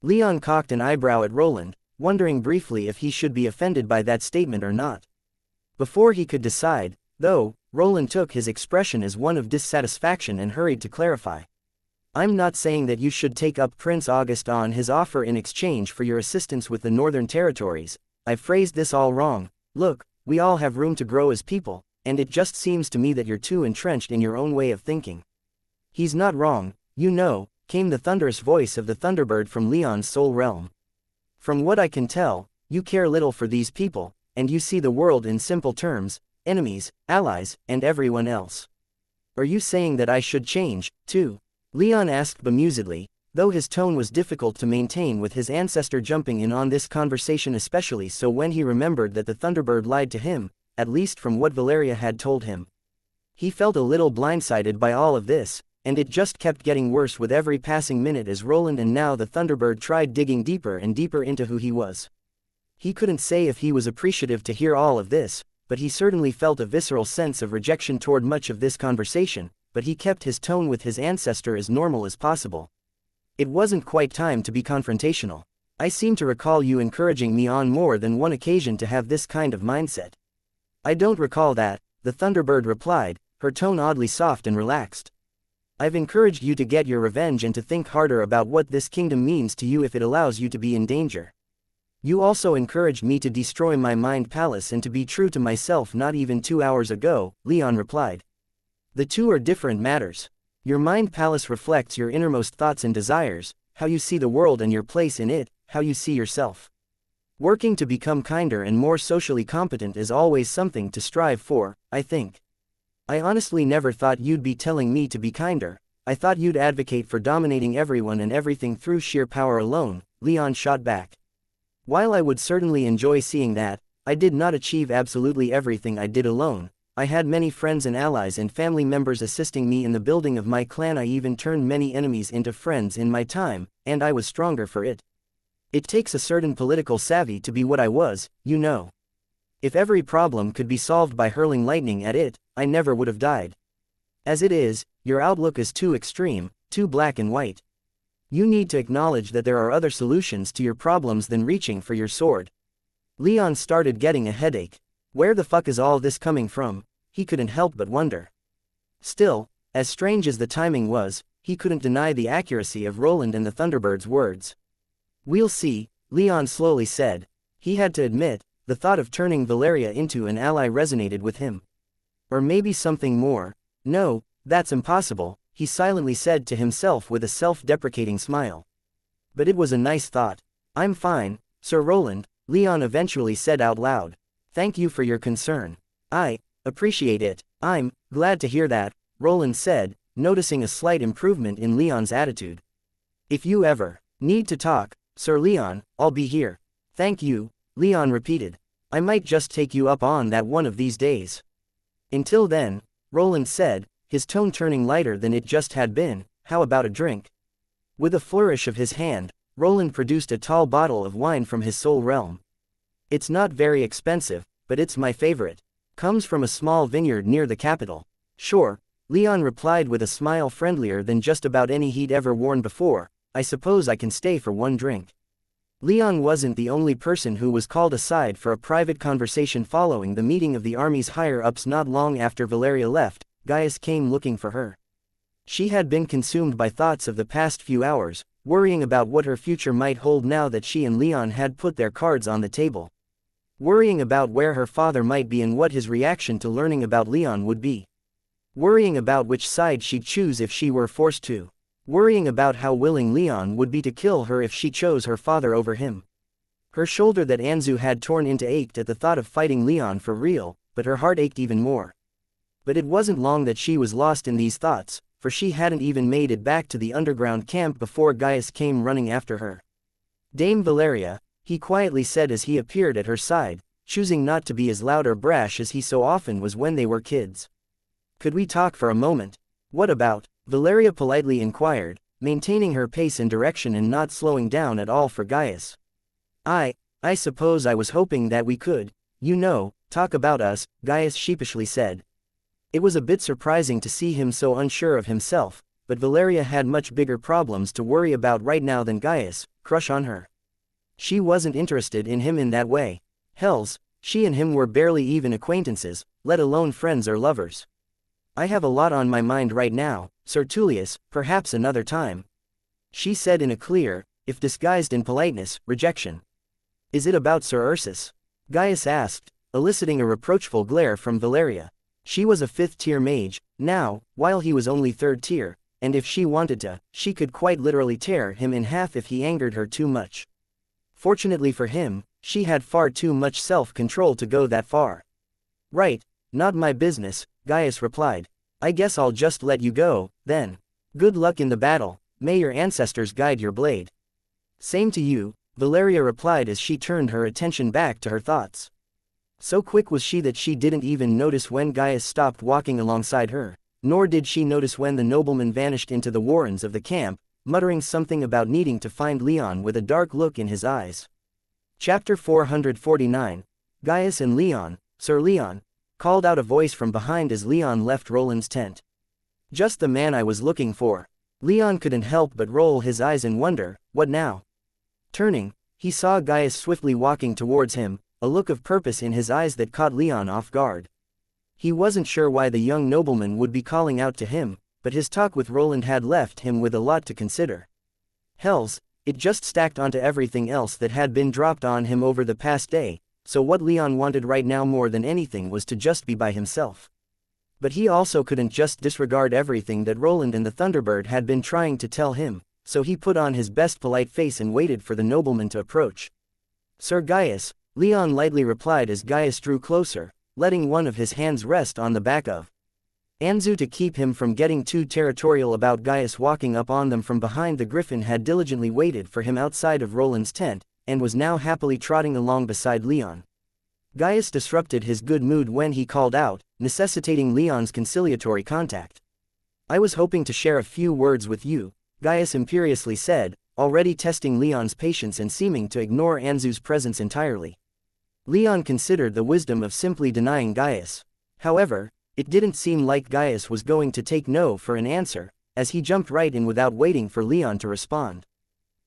Leon cocked an eyebrow at Roland, wondering briefly if he should be offended by that statement or not. Before he could decide, though, Roland took his expression as one of dissatisfaction and hurried to clarify. "I'm not saying that you should take up Prince August on his offer in exchange for your assistance with the Northern Territories. I've phrased this all wrong. Look, we all have room to grow as people, and it just seems to me that you're too entrenched in your own way of thinking." "He's not wrong, you know," came the thunderous voice of the Thunderbird from Leon's soul realm. "From what I can tell, you care little for these people, and you see the world in simple terms: enemies, allies, and everyone else. Are you saying that I should change, too?" Leon asked bemusedly, though his tone was difficult to maintain with his ancestor jumping in on this conversation, especially so when he remembered that the Thunderbird lied to him, at least from what Valeria had told him. He felt a little blindsided by all of this, and it just kept getting worse with every passing minute as Roland and now the Thunderbird tried digging deeper and deeper into who he was. He couldn't say if he was appreciative to hear all of this, but he certainly felt a visceral sense of rejection toward much of this conversation, but he kept his tone with his ancestor as normal as possible. "It wasn't quite time to be confrontational. I seem to recall you encouraging me on more than one occasion to have this kind of mindset." "I don't recall that," the Thunderbird replied, her tone oddly soft and relaxed. "I've encouraged you to get your revenge and to think harder about what this kingdom means to you if it allows you to be in danger. You also encouraged me to destroy my mind palace and to be true to myself not even 2 hours ago," Leon replied. "The two are different matters. Your mind palace reflects your innermost thoughts and desires, how you see the world and your place in it, how you see yourself. Working to become kinder and more socially competent is always something to strive for, I think. I honestly never thought you'd be telling me to be kinder. I thought you'd advocate for dominating everyone and everything through sheer power alone," Leon shot back. "While I would certainly enjoy seeing that, I did not achieve absolutely everything I did alone. I had many friends and allies and family members assisting me in the building of my clan. I even turned many enemies into friends in my time, and I was stronger for it. It takes a certain political savvy to be what I was, you know. If every problem could be solved by hurling lightning at it, I never would have died. As it is, your outlook is too extreme, too black and white. You need to acknowledge that there are other solutions to your problems than reaching for your sword." Leon started getting a headache. Where the fuck is all this coming from? He couldn't help but wonder. Still, as strange as the timing was, he couldn't deny the accuracy of Roland and the Thunderbird's words. "We'll see," Leon slowly said. He had to admit, the thought of turning Valeria into an ally resonated with him. "Or maybe something more. No, that's impossible," he silently said to himself with a self-deprecating smile. "But it was a nice thought. I'm fine, Sir Roland," Leon eventually said out loud. "Thank you for your concern. I appreciate it." "I'm glad to hear that," Roland said, noticing a slight improvement in Leon's attitude. "If you ever need to talk, Sir Leon, I'll be here." "Thank you," Leon repeated. "I might just take you up on that one of these days." "Until then," Roland said, his tone turning lighter than it just had been, "how about a drink?" With a flourish of his hand, Roland produced a tall bottle of wine from his soul realm. "It's not very expensive, but it's my favorite. Comes from a small vineyard near the capital." "Sure," Leon replied with a smile friendlier than just about any he'd ever worn before. "I suppose I can stay for one drink." Leon wasn't the only person who was called aside for a private conversation following the meeting of the army's higher-ups. Not long after Valeria left, Gaius came looking for her. She had been consumed by thoughts of the past few hours, worrying about what her future might hold now that she and Leon had put their cards on the table. Worrying about where her father might be and what his reaction to learning about Leon would be. Worrying about which side she'd choose if she were forced to. Worrying about how willing Leon would be to kill her if she chose her father over him. Her shoulder that Anzu had torn into ached at the thought of fighting Leon for real, but her heart ached even more. But it wasn't long that she was lost in these thoughts, for she hadn't even made it back to the underground camp before Gaius came running after her. "Dame Valeria," he quietly said as he appeared at her side, choosing not to be as loud or brash as he so often was when they were kids. "Could we talk for a moment?" "What about?" Valeria politely inquired, maintaining her pace and direction and not slowing down at all for Gaius. I suppose I was hoping that we could, talk about us," Gaius sheepishly said. It was a bit surprising to see him so unsure of himself, but Valeria had much bigger problems to worry about right now than Gaius' crush on her. She wasn't interested in him in that way. Hells, she and him were barely even acquaintances, let alone friends or lovers. "I have a lot on my mind right now, Sir Tullius, perhaps another time," she said in a clear, if disguised in politeness, rejection. "Is it about Sir Ursus?" Gaius asked, eliciting a reproachful glare from Valeria. She was a 5th-tier mage, now, while he was only 3rd tier, and if she wanted to, she could quite literally tear him in half if he angered her too much. Fortunately for him, she had far too much self-control to go that far. "Right, not my business," Gaius replied. "I guess I'll just let you go, then. Good luck in the battle, may your ancestors guide your blade." "Same to you," Valeria replied as she turned her attention back to her thoughts. So quick was she that she didn't even notice when Gaius stopped walking alongside her, nor did she notice when the nobleman vanished into the warrens of the camp, muttering something about needing to find Leon with a dark look in his eyes. Chapter 449, Gaius and Leon. "Sir Leon," called out a voice from behind as Leon left Roland's tent. "Just the man I was looking for." Leon couldn't help but roll his eyes in wonder. What now? Turning, he saw Gaius swiftly walking towards him, a look of purpose in his eyes that caught Leon off guard. He wasn't sure why the young nobleman would be calling out to him, but his talk with Roland had left him with a lot to consider. Hells, it just stacked onto everything else that had been dropped on him over the past day, so what Leon wanted right now more than anything was to just be by himself. But he also couldn't just disregard everything that Roland and the Thunderbird had been trying to tell him, so he put on his best polite face and waited for the nobleman to approach. "Sir Gaius," Leon lightly replied as Gaius drew closer, letting one of his hands rest on the back of Anzu to keep him from getting too territorial about Gaius walking up on them from behind. The griffin had diligently waited for him outside of Roland's tent, and was now happily trotting along beside Leon. Gaius disrupted his good mood when he called out, necessitating Leon's conciliatory contact. "I was hoping to share a few words with you," Gaius imperiously said, already testing Leon's patience and seeming to ignore Anzu's presence entirely. Leon considered the wisdom of simply denying Gaius. However, it didn't seem like Gaius was going to take no for an answer, as he jumped right in without waiting for Leon to respond.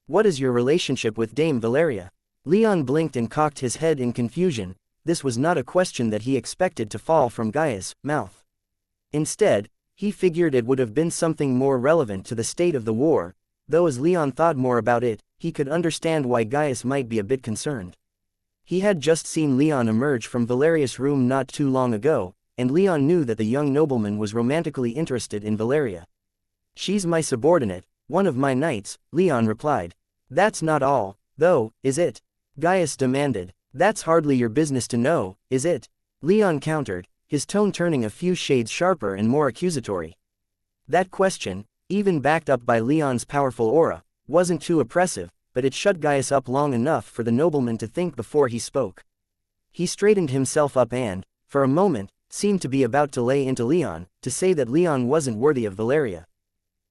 "What is your relationship with Dame Valeria?" Leon blinked and cocked his head in confusion. This was not a question that he expected to fall from Gaius' mouth. Instead, he figured it would have been something more relevant to the state of the war, though as Leon thought more about it, he could understand why Gaius might be a bit concerned. He had just seen Leon emerge from Valeria's room not too long ago, and Leon knew that the young nobleman was romantically interested in Valeria. "She's my subordinate, one of my knights," Leon replied. "That's not all, though, is it?" Gaius demanded. "That's hardly your business to know, is it?" Leon countered, his tone turning a few shades sharper and more accusatory. That question, even backed up by Leon's powerful aura, wasn't too oppressive, but it shut Gaius up long enough for the nobleman to think before he spoke. He straightened himself up and, for a moment, seemed to be about to lay into Leon, to say that Leon wasn't worthy of Valeria.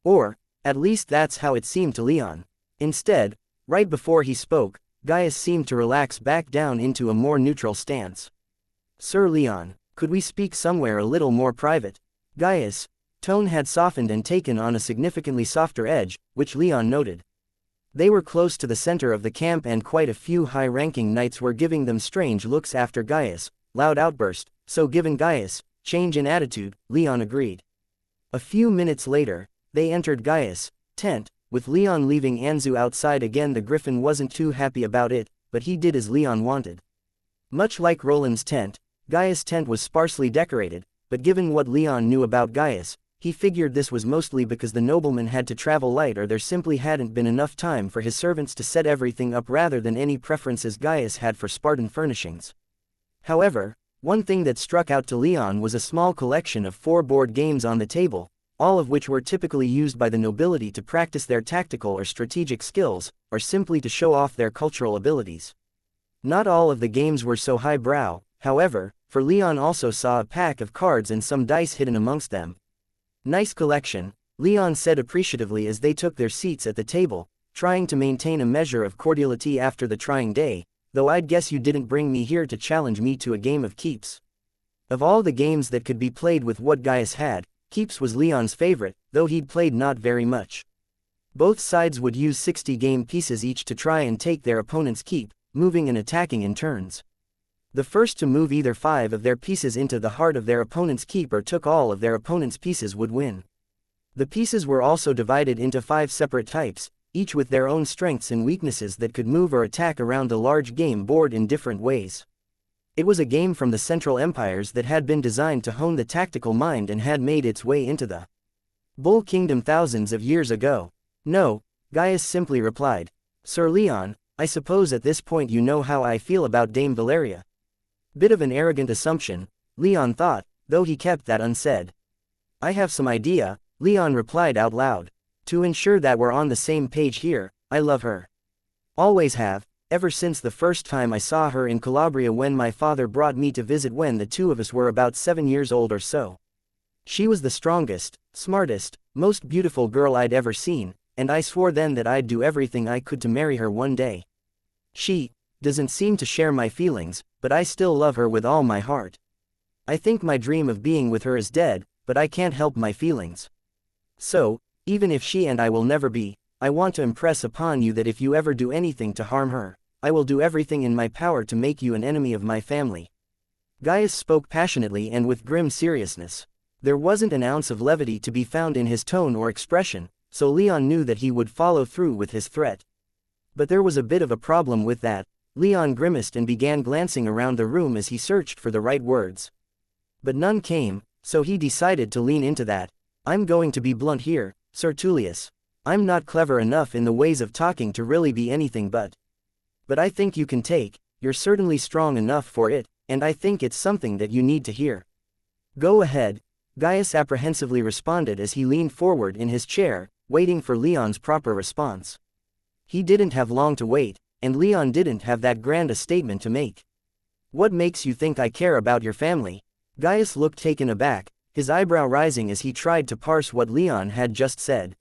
Or, at least that's how it seemed to Leon. Instead, right before he spoke, Gaius seemed to relax back down into a more neutral stance. "Sir Leon, could we speak somewhere a little more private?" Gaius' tone had softened and taken on a significantly softer edge, which Leon noted. They were close to the center of the camp and quite a few high-ranking knights were giving them strange looks after Gaius' loud outburst, so given Gaius' change in attitude, Leon agreed. A few minutes later, they entered Gaius' tent, with Leon leaving Anzu outside again. The griffin wasn't too happy about it, but he did as Leon wanted. Much like Roland's tent, Gaius' tent was sparsely decorated, but given what Leon knew about Gaius, he figured this was mostly because the nobleman had to travel light or there simply hadn't been enough time for his servants to set everything up rather than any preferences Gaius had for Spartan furnishings. However, one thing that struck out to Leon was a small collection of 4 board games on the table, all of which were typically used by the nobility to practice their tactical or strategic skills, or simply to show off their cultural abilities. Not all of the games were so highbrow, however, for Leon also saw a pack of cards and some dice hidden amongst them. "Nice collection," Leon said appreciatively as they took their seats at the table, trying to maintain a measure of cordiality after the trying day, "though I'd guess you didn't bring me here to challenge me to a game of keeps." Of all the games that could be played with what Gaius had, keeps was Leon's favorite, though he'd played not very much. Both sides would use 60 game pieces each to try and take their opponent's keep, moving and attacking in turns. The first to move either 5 of their pieces into the heart of their opponent's keep or took all of their opponent's pieces would win. The pieces were also divided into 5 separate types, each with their own strengths and weaknesses that could move or attack around the large game board in different ways. It was a game from the Central Empires that had been designed to hone the tactical mind and had made its way into the Bull Kingdom thousands of years ago. "No," Gaius simply replied. "Sir Leon, I suppose at this point you know how I feel about Dame Valeria." Bit of an arrogant assumption, Leon thought, though he kept that unsaid. "I have some idea," Leon replied out loud. "To ensure that we're on the same page here, I love her. Always have, ever since the first time I saw her in Calabria when my father brought me to visit when the 2 of us were about 7 years old or so. She was the strongest, smartest, most beautiful girl I'd ever seen, and I swore then that I'd do everything I could to marry her one day. She doesn't seem to share my feelings, but I still love her with all my heart. I think my dream of being with her is dead, but I can't help my feelings. So, even if she and I will never be, I want to impress upon you that if you ever do anything to harm her, I will do everything in my power to make you an enemy of my family." Gaius spoke passionately and with grim seriousness. There wasn't an ounce of levity to be found in his tone or expression, so Leon knew that he would follow through with his threat. But there was a bit of a problem with that. Leon grimaced and began glancing around the room as he searched for the right words. But none came, so he decided to lean into that. "I'm going to be blunt here, Sir Tullius. I'm not clever enough in the ways of talking to really be anything but I think you can take, you're certainly strong enough for it, and I think it's something that you need to hear." "Go ahead," Gaius apprehensively responded as he leaned forward in his chair, waiting for Leon's proper response. He didn't have long to wait, and Leon didn't have that grand a statement to make. "What makes you think I care about your family?" Gaius looked taken aback, his eyebrow rising as he tried to parse what Leon had just said.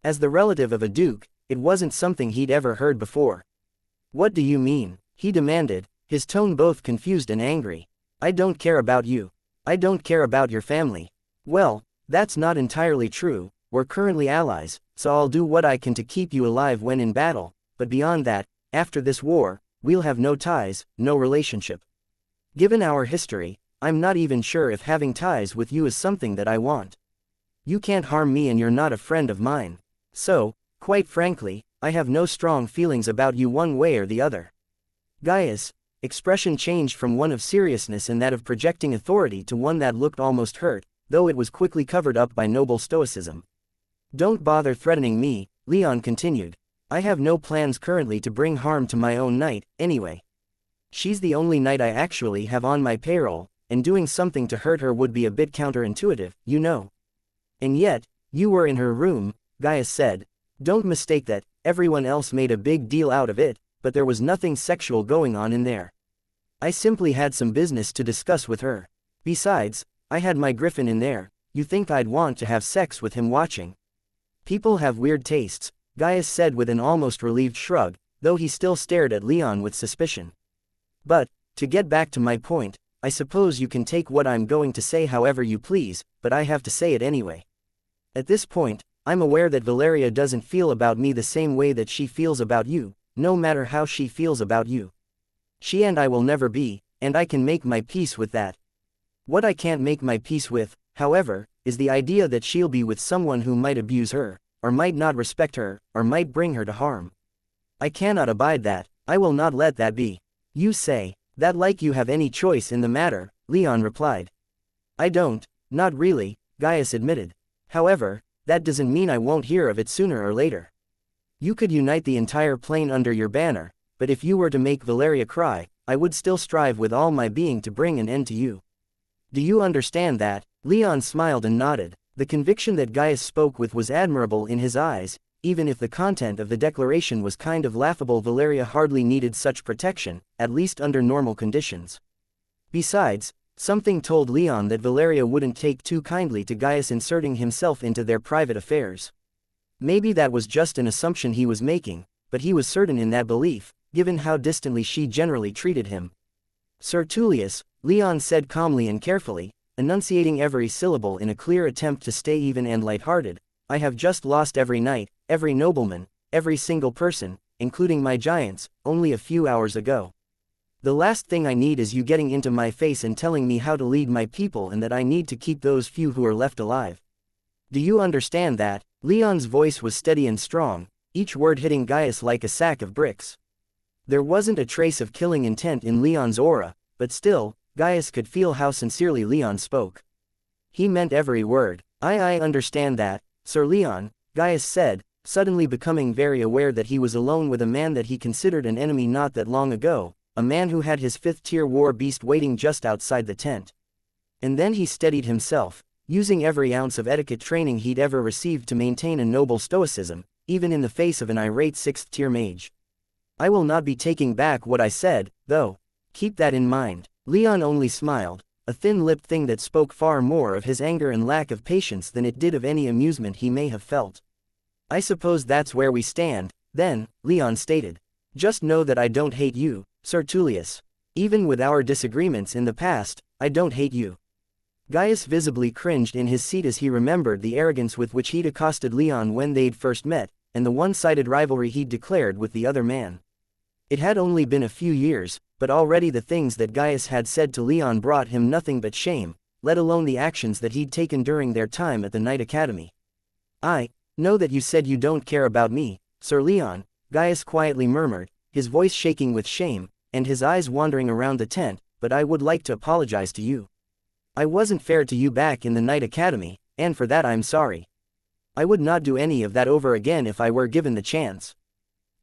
As the relative of a duke, it wasn't something he'd ever heard before. "What do you mean?" he demanded, his tone both confused and angry. "I don't care about you. I don't care about your family." "Well, that's not entirely true. We're currently allies, so I'll do what I can to keep you alive when in battle, but beyond that, after this war, we'll have no ties, no relationship. Given our history, I'm not even sure if having ties with you is something that I want. You can't harm me and you're not a friend of mine. So, quite frankly, I have no strong feelings about you one way or the other." Gaius' expression changed from one of seriousness and that of projecting authority to one that looked almost hurt, though it was quickly covered up by noble stoicism. "Don't bother threatening me," Leon continued. "I have no plans currently to bring harm to my own knight, anyway. She's the only knight I actually have on my payroll, and doing something to hurt her would be a bit counterintuitive, you know." "And yet, you were in her room," Gaius said. "Don't mistake that, everyone else made a big deal out of it, but there was nothing sexual going on in there. I simply had some business to discuss with her. Besides, I had my griffin in there. You think I'd want to have sex with him watching?" "People have weird tastes," Gaius said with an almost relieved shrug, though he still stared at Leon with suspicion. "But, to get back to my point, I suppose you can take what I'm going to say however you please, but I have to say it anyway. At this point, I'm aware that Valeria doesn't feel about me the same way that she feels about you, no matter how she feels about you. She and I will never be, and I can make my peace with that. What I can't make my peace with, however, is the idea that she'll be with someone who might abuse her, or might not respect her, or might bring her to harm. I cannot abide that. I will not let that be." "You say," That like you have any choice in the matter, Leon replied. I don't, not really, Gaius admitted. However, that doesn't mean I won't hear of it sooner or later. You could unite the entire plane under your banner, but if you were to make Valeria cry, I would still strive with all my being to bring an end to you. Do you understand that? Leon smiled and nodded. The conviction that Gaius spoke with was admirable in his eyes. Even if the content of the declaration was kind of laughable, Valeria hardly needed such protection, at least under normal conditions. Besides, something told Leon that Valeria wouldn't take too kindly to Gaius inserting himself into their private affairs. Maybe that was just an assumption he was making, but he was certain in that belief, given how distantly she generally treated him. Sir Tullius, Leon said calmly and carefully, enunciating every syllable in a clear attempt to stay even and light-hearted, I have just lost every knight, every nobleman, every single person, including my giants, only a few hours ago. The last thing I need is you getting into my face and telling me how to lead my people and that I need to keep those few who are left alive. Do you understand that? Leon's voice was steady and strong, each word hitting Gaius like a sack of bricks. There wasn't a trace of killing intent in Leon's aura, but still, Gaius could feel how sincerely Leon spoke. He meant every word. I understand that, Sir Leon, Gaius said, suddenly becoming very aware that he was alone with a man that he considered an enemy not that long ago, a man who had his 5th-tier war beast waiting just outside the tent. And then he steadied himself, using every ounce of etiquette training he'd ever received to maintain a noble stoicism, even in the face of an irate 6th-tier mage. I will not be taking back what I said, though. Keep that in mind. Leon only smiled, a thin-lipped thing that spoke far more of his anger and lack of patience than it did of any amusement he may have felt. I suppose that's where we stand, then, Leon stated. Just know that I don't hate you, Sir Tullius. Even with our disagreements in the past, I don't hate you. Gaius visibly cringed in his seat as he remembered the arrogance with which he'd accosted Leon when they'd first met, and the one-sided rivalry he'd declared with the other man. It had only been a few years, but already the things that Gaius had said to Leon brought him nothing but shame, let alone the actions that he'd taken during their time at the Knight Academy. I know that you said you don't care about me, Sir Leon, Gaius quietly murmured, his voice shaking with shame, and his eyes wandering around the tent, but I would like to apologize to you. I wasn't fair to you back in the Knight Academy, and for that I'm sorry. I would not do any of that over again if I were given the chance.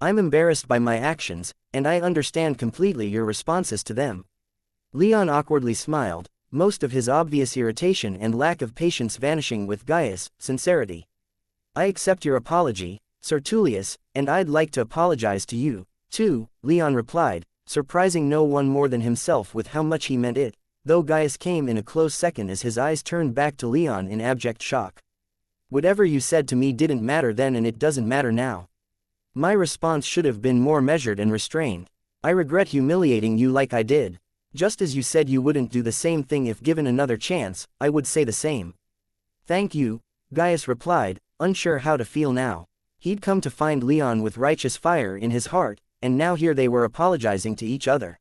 I'm embarrassed by my actions, and I understand completely your responses to them. Leon awkwardly smiled, most of his obvious irritation and lack of patience vanishing with Gaius' sincerity. I accept your apology, Sir Tullius, and I'd like to apologize to you, too, Leon replied, surprising no one more than himself with how much he meant it, though Gaius came in a close second as his eyes turned back to Leon in abject shock. Whatever you said to me didn't matter then and it doesn't matter now. My response should have been more measured and restrained. I regret humiliating you like I did. Just as you said you wouldn't do the same thing if given another chance, I would say the same. Thank you, Gaius replied, unsure how to feel now. He'd come to find Leon with righteous fire in his heart, and now here they were apologizing to each other.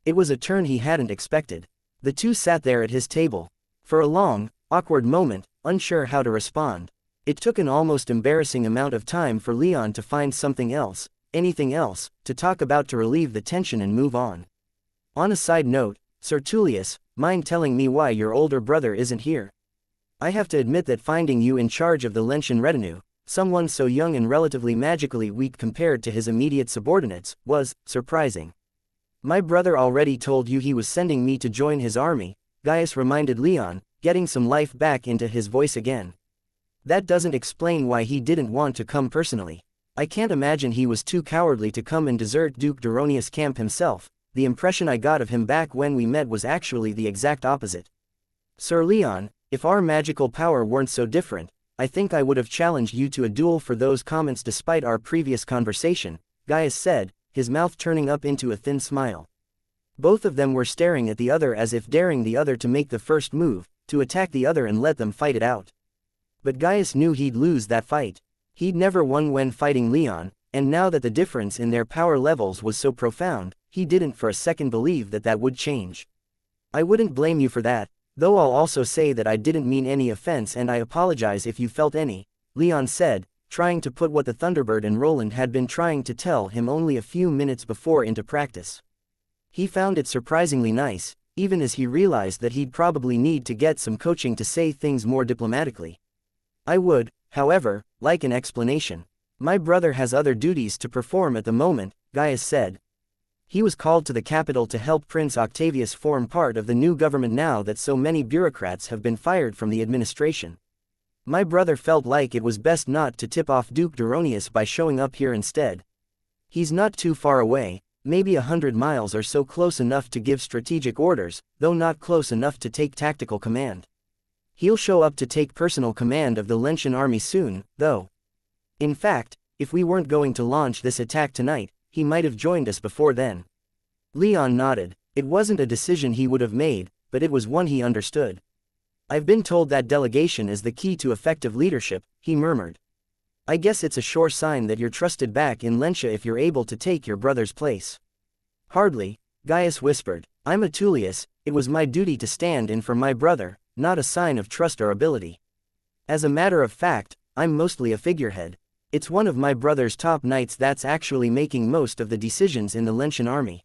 It was a turn he hadn't expected. The two sat there at his table. For a long, awkward moment, unsure how to respond. It took an almost embarrassing amount of time for Leon to find something else, anything else, to talk about to relieve the tension and move on. On a side note, Sir Tullius, mind telling me why your older brother isn't here? I have to admit that finding you in charge of the Lentian retinue, someone so young and relatively magically weak compared to his immediate subordinates, was surprising. My brother already told you he was sending me to join his army, Gaius reminded Leon, getting some life back into his voice again. That doesn't explain why he didn't want to come personally. I can't imagine he was too cowardly to come and desert Duke Duronius' camp himself. The impression I got of him back when we met was actually the exact opposite. Sir Leon, if our magical power weren't so different, I think I would have challenged you to a duel for those comments despite our previous conversation, Gaius said, his mouth turning up into a thin smile. Both of them were staring at the other as if daring the other to make the first move, to attack the other and let them fight it out. But Gaius knew he'd lose that fight. He'd never won when fighting Leon, and now that the difference in their power levels was so profound, he didn't for a second believe that that would change. I wouldn't blame you for that, though I'll also say that I didn't mean any offense and I apologize if you felt any, Leon said, trying to put what the Thunderbird and Roland had been trying to tell him only a few minutes before into practice. He found it surprisingly nice, even as he realized that he'd probably need to get some coaching to say things more diplomatically. I would, however, like an explanation. My brother has other duties to perform at the moment, Gaius said. He was called to the capital to help Prince Octavius form part of the new government now that so many bureaucrats have been fired from the administration. My brother felt like it was best not to tip off Duke Duronius by showing up here instead. He's not too far away, maybe 100 miles or so, close enough to give strategic orders, though not close enough to take tactical command. He'll show up to take personal command of the Lentian army soon, though. In fact, if we weren't going to launch this attack tonight, he might have joined us before then. Leon nodded. It wasn't a decision he would have made, but it was one he understood. I've been told that delegation is the key to effective leadership, he murmured. I guess it's a sure sign that you're trusted back in Lentia if you're able to take your brother's place. Hardly, Gaius whispered. I'm a Tullius, it was my duty to stand in for my brother, not a sign of trust or ability. As a matter of fact, I'm mostly a figurehead. It's one of my brother's top knights that's actually making most of the decisions in the Lentian army.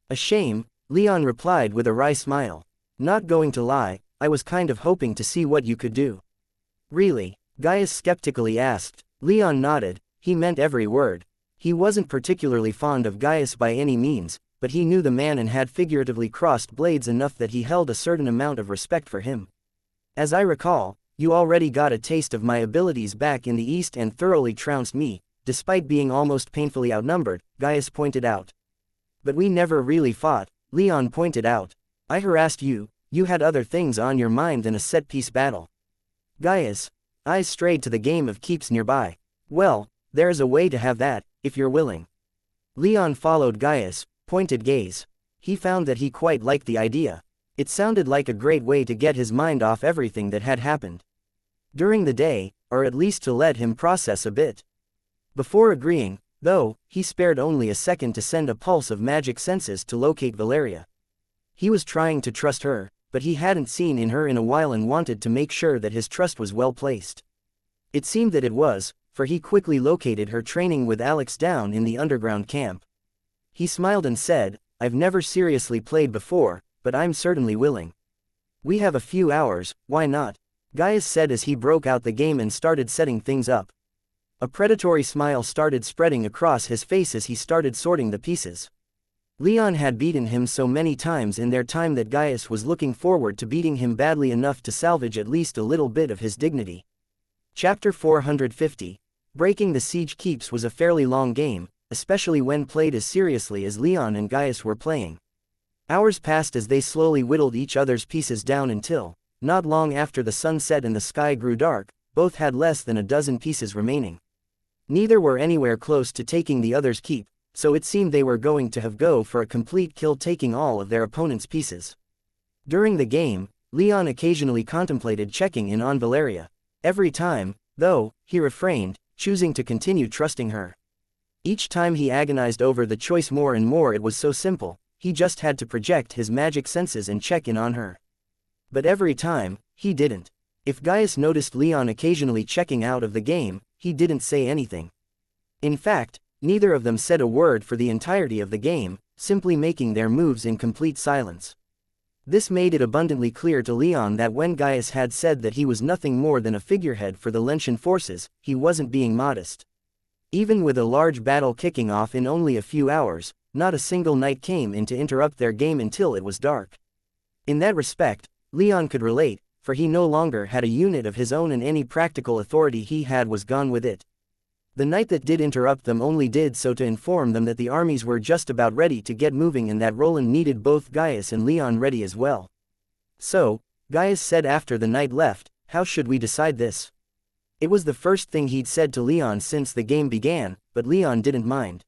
A shame, Leon replied with a wry smile. Not going to lie, I was kind of hoping to see what you could do. Really? Gaius skeptically asked. Leon nodded. He meant every word. He wasn't particularly fond of Gaius by any means, but he knew the man and had figuratively crossed blades enough that he held a certain amount of respect for him. As I recall, you already got a taste of my abilities back in the East and thoroughly trounced me, despite being almost painfully outnumbered, Gaius pointed out. But we never really fought, Leon pointed out. I harassed you, you had other things on your mind than a set-piece battle. Gaius' eyes strayed to the game of keeps nearby. Well, there's a way to have that, if you're willing. Leon followed Gaius' pointed gaze. He found that he quite liked the idea. It sounded like a great way to get his mind off everything that had happened during the day, or at least to let him process a bit. Before agreeing, though, he spared only a second to send a pulse of magic senses to locate Valeria. He was trying to trust her, but he hadn't seen in her in a while and wanted to make sure that his trust was well placed. It seemed that it was, for he quickly located her training with Alex down in the underground camp. He smiled and said, I've never seriously played before, but I'm certainly willing. We have a few hours, why not? Gaius said as he broke out the game and started setting things up. A predatory smile started spreading across his face as he started sorting the pieces. Leon had beaten him so many times in their time that Gaius was looking forward to beating him badly enough to salvage at least a little bit of his dignity. Chapter 450. Breaking the Siege Keeps was a fairly long game, especially when played as seriously as Leon and Gaius were playing. Hours passed as they slowly whittled each other's pieces down until, not long after the sun set and the sky grew dark, both had less than a dozen pieces remaining. Neither were anywhere close to taking the other's keep, so it seemed they were going to go for a complete kill, taking all of their opponent's pieces. During the game, Leon occasionally contemplated checking in on Valeria. Every time, though, he refrained, choosing to continue trusting her. Each time he agonized over the choice more and more. It was so simple, he just had to project his magic senses and check in on her. But every time, he didn't. If Gaius noticed Leon occasionally checking out of the game, he didn't say anything. In fact, neither of them said a word for the entirety of the game, simply making their moves in complete silence. This made it abundantly clear to Leon that when Gaius had said that he was nothing more than a figurehead for the Lentian forces, he wasn't being modest. Even with a large battle kicking off in only a few hours, not a single knight came in to interrupt their game until it was dark. In that respect, Leon could relate, for he no longer had a unit of his own and any practical authority he had was gone with it. The knight that did interrupt them only did so to inform them that the armies were just about ready to get moving and that Roland needed both Gaius and Leon ready as well. So, Gaius said after the knight left, how should we decide this? It was the first thing he'd said to Leon since the game began, but Leon didn't mind.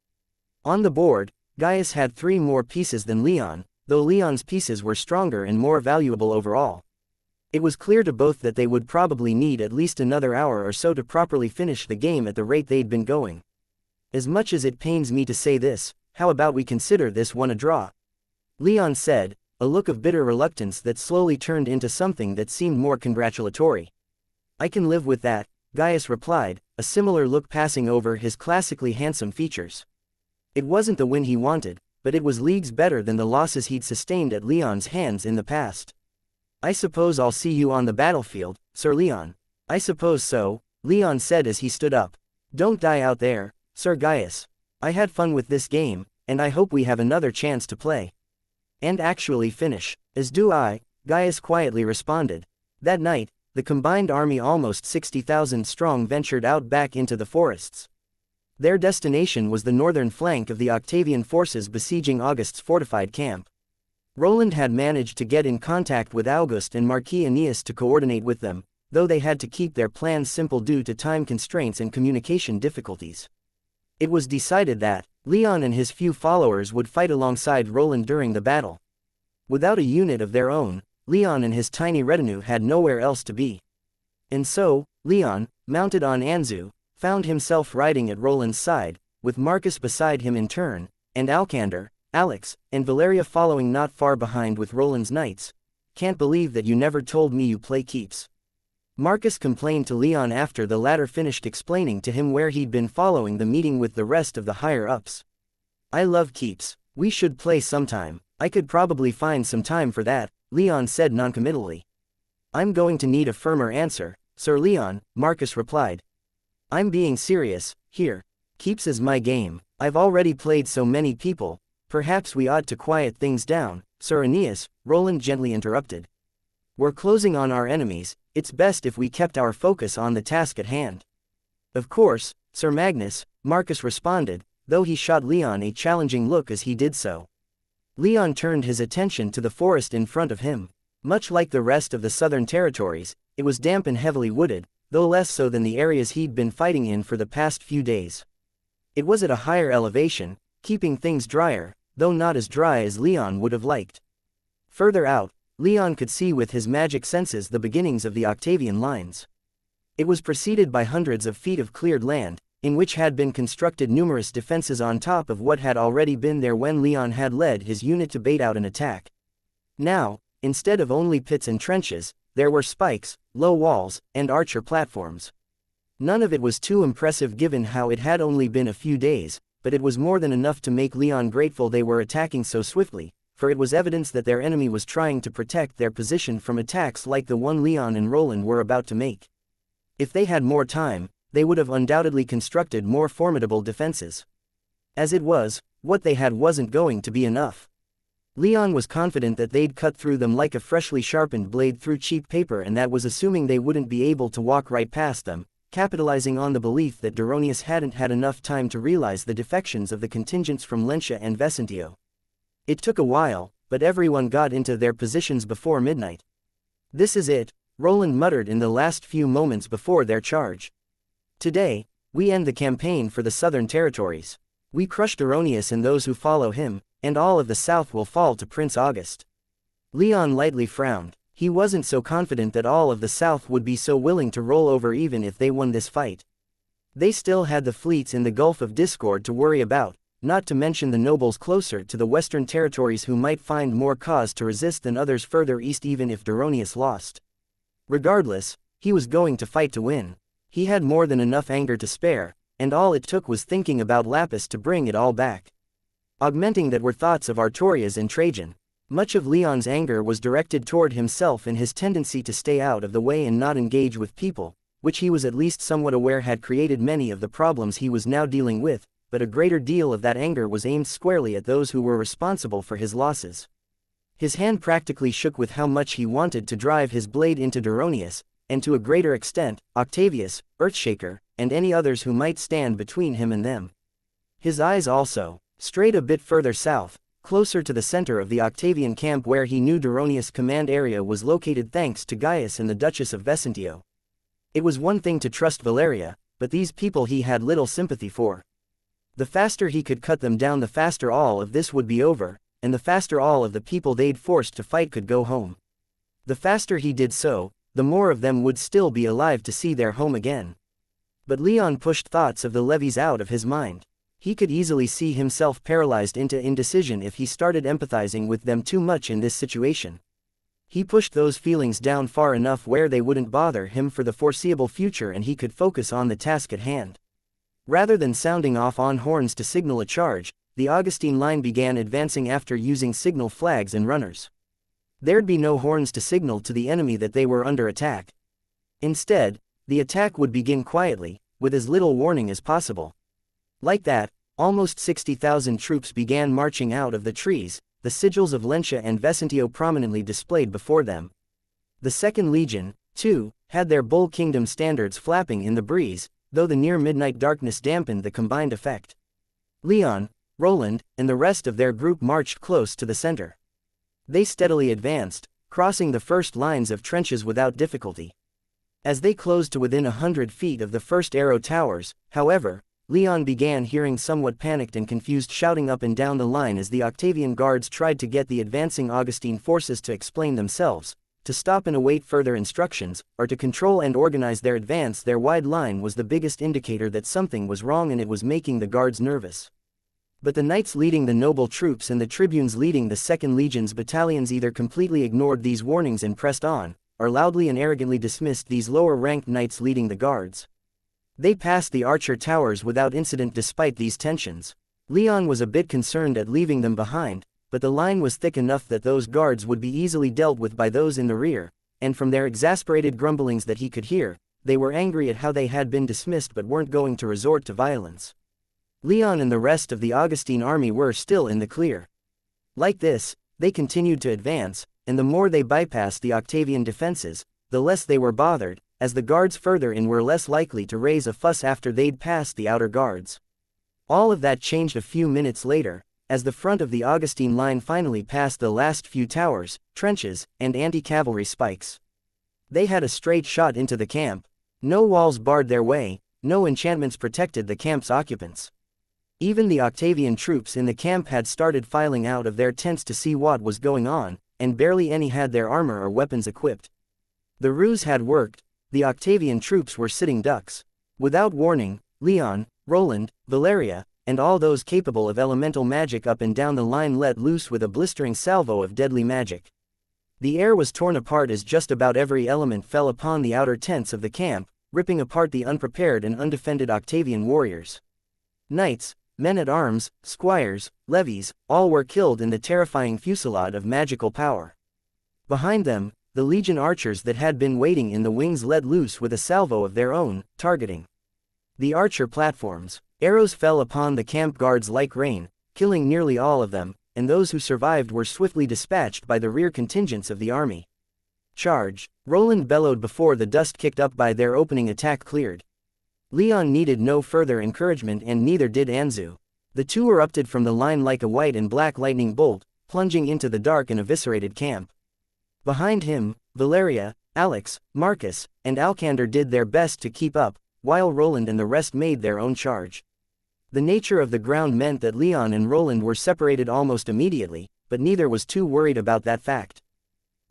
On the board, Gaius had 3 more pieces than Leon, though Leon's pieces were stronger and more valuable overall. It was clear to both that they would probably need at least another hour or so to properly finish the game at the rate they'd been going. As much as it pains me to say this, how about we consider this one a draw? Leon said, a look of bitter reluctance that slowly turned into something that seemed more congratulatory. I can live with that, Gaius replied, a similar look passing over his classically handsome features. It wasn't the win he wanted, but it was leagues better than the losses he'd sustained at Leon's hands in the past. "I suppose I'll see you on the battlefield, Sir Leon." "I suppose so," Leon said as he stood up. "Don't die out there, Sir Gaius. I had fun with this game, and I hope we have another chance to play. And actually finish." "As do I," Gaius quietly responded. That night, the combined army, almost 60,000 strong, ventured out back into the forests. Their destination was the northern flank of the Octavian forces besieging August's fortified camp. Roland had managed to get in contact with August and Marquis Aeneas to coordinate with them, though they had to keep their plans simple due to time constraints and communication difficulties. It was decided that Leon and his few followers would fight alongside Roland during the battle. Without a unit of their own, Leon and his tiny retinue had nowhere else to be. And so, Leon, mounted on Anzu, found himself riding at Roland's side, with Marcus beside him in turn, and Alcander, Alex, and Valeria following not far behind with Roland's knights. "Can't believe that you never told me you play keeps," Marcus complained to Leon after the latter finished explaining to him where he'd been following the meeting with the rest of the higher-ups. "I love keeps. We should play sometime. I could probably find some time for that," Leon said noncommittally. "I'm going to need a firmer answer, Sir Leon," Marcus replied. "I'm being serious, here. Keeps is my game. I've already played so many people. Perhaps we ought to quiet things down, Sir Aeneas," Roland gently interrupted. "We're closing on our enemies. It's best if we kept our focus on the task at hand." "Of course, Sir Magnus," Marcus responded, though he shot Leon a challenging look as he did so. Leon turned his attention to the forest in front of him. Much like the rest of the southern territories, it was damp and heavily wooded, though less so than the areas he'd been fighting in for the past few days. It was at a higher elevation, keeping things drier, though not as dry as Leon would have liked. Further out, Leon could see with his magic senses the beginnings of the Octavian lines. It was preceded by hundreds of feet of cleared land, in which had been constructed numerous defenses on top of what had already been there when Leon had led his unit to bait out an attack. Now, instead of only pits and trenches, there were spikes, low walls, and archer platforms. None of it was too impressive given how it had only been a few days, but it was more than enough to make Leon grateful they were attacking so swiftly, for it was evidence that their enemy was trying to protect their position from attacks like the one Leon and Roland were about to make. If they had more time, they would have undoubtedly constructed more formidable defenses. As it was, what they had wasn't going to be enough. Leon was confident that they'd cut through them like a freshly sharpened blade through cheap paper, and that was assuming they wouldn't be able to walk right past them, capitalizing on the belief that Duronius hadn't had enough time to realize the defections of the contingents from Lentia and Vesentio. It took a while, but everyone got into their positions before midnight. "This is it," Roland muttered in the last few moments before their charge. "Today, we end the campaign for the southern territories. We crush Duronius and those who follow him, and all of the south will fall to Prince August." Leon lightly frowned. He wasn't so confident that all of the south would be so willing to roll over even if they won this fight. They still had the fleets in the Gulf of Discord to worry about, not to mention the nobles closer to the western territories who might find more cause to resist than others further east even if Duronius lost. Regardless, he was going to fight to win. He had more than enough anger to spare, and all it took was thinking about Lapis to bring it all back. Augmenting that were thoughts of Artorias and Trajan. Much of Leon's anger was directed toward himself and his tendency to stay out of the way and not engage with people, which he was at least somewhat aware had created many of the problems he was now dealing with, but a greater deal of that anger was aimed squarely at those who were responsible for his losses. His hand practically shook with how much he wanted to drive his blade into Duronius, and to a greater extent, Octavius, Earthshaker, and any others who might stand between him and them. His eyes also strayed a bit further south, closer to the center of the Octavian camp where he knew Duronius' command area was located thanks to Gaius and the Duchess of Vesentio. It was one thing to trust Valeria, but these people he had little sympathy for. The faster he could cut them down, the faster all of this would be over, and the faster all of the people they'd forced to fight could go home. The faster he did so, the more of them would still be alive to see their home again. But Leon pushed thoughts of the levies out of his mind. He could easily see himself paralyzed into indecision if he started empathizing with them too much in this situation. He pushed those feelings down far enough where they wouldn't bother him for the foreseeable future and he could focus on the task at hand. Rather than sounding off on horns to signal a charge, the Augustine line began advancing after using signal flags and runners. There'd be no horns to signal to the enemy that they were under attack. Instead, the attack would begin quietly, with as little warning as possible. Like that, almost 60,000 troops began marching out of the trees, the sigils of xianxia and Vesentio prominently displayed before them. The Second Legion, too, had their Bull Kingdom standards flapping in the breeze, though the near-midnight darkness dampened the combined effect. Leon, Roland, and the rest of their group marched close to the center. They steadily advanced, crossing the first lines of trenches without difficulty. As they closed to within 100 feet of the first arrow towers, however, Leon began hearing somewhat panicked and confused shouting up and down the line as the Octavian guards tried to get the advancing Augustine forces to explain themselves, to stop and await further instructions, or to control and organize their advance. Their wide line was the biggest indicator that something was wrong, and it was making the guards nervous. But the knights leading the noble troops and the tribunes leading the Second Legion's battalions either completely ignored these warnings and pressed on, or loudly and arrogantly dismissed these lower-ranked knights leading the guards. They passed the archer towers without incident despite these tensions. Leon was a bit concerned at leaving them behind, but the line was thick enough that those guards would be easily dealt with by those in the rear, and from their exasperated grumblings that he could hear, they were angry at how they had been dismissed but weren't going to resort to violence. Leon and the rest of the Augustine army were still in the clear. Like this, they continued to advance, and the more they bypassed the Octavian defenses, the less they were bothered, as the guards further in were less likely to raise a fuss after they'd passed the outer guards. All of that changed a few minutes later, as the front of the Augustine line finally passed the last few towers, trenches, and anti-cavalry spikes. They had a straight shot into the camp. No walls barred their way, no enchantments protected the camp's occupants. Even the Octavian troops in the camp had started filing out of their tents to see what was going on, and barely any had their armor or weapons equipped. The ruse had worked. The Octavian troops were sitting ducks. Without warning, Leon, Roland, Valeria, and all those capable of elemental magic up and down the line let loose with a blistering salvo of deadly magic. The air was torn apart as just about every element fell upon the outer tents of the camp, ripping apart the unprepared and undefended Octavian warriors. Knights, men-at-arms, squires, levies, all were killed in the terrifying fusillade of magical power. Behind them, the legion archers that had been waiting in the wings let loose with a salvo of their own, targeting the archer platforms. Arrows fell upon the camp guards like rain, killing nearly all of them, and those who survived were swiftly dispatched by the rear contingents of the army. Charge! Roland bellowed before the dust kicked up by their opening attack cleared. Leon needed no further encouragement, and neither did Anzu. The two erupted from the line like a white and black lightning bolt, plunging into the dark and eviscerated camp. Behind him, Valeria, Alex, Marcus, and Alcander did their best to keep up, while Roland and the rest made their own charge. The nature of the ground meant that Leon and Roland were separated almost immediately, but neither was too worried about that fact.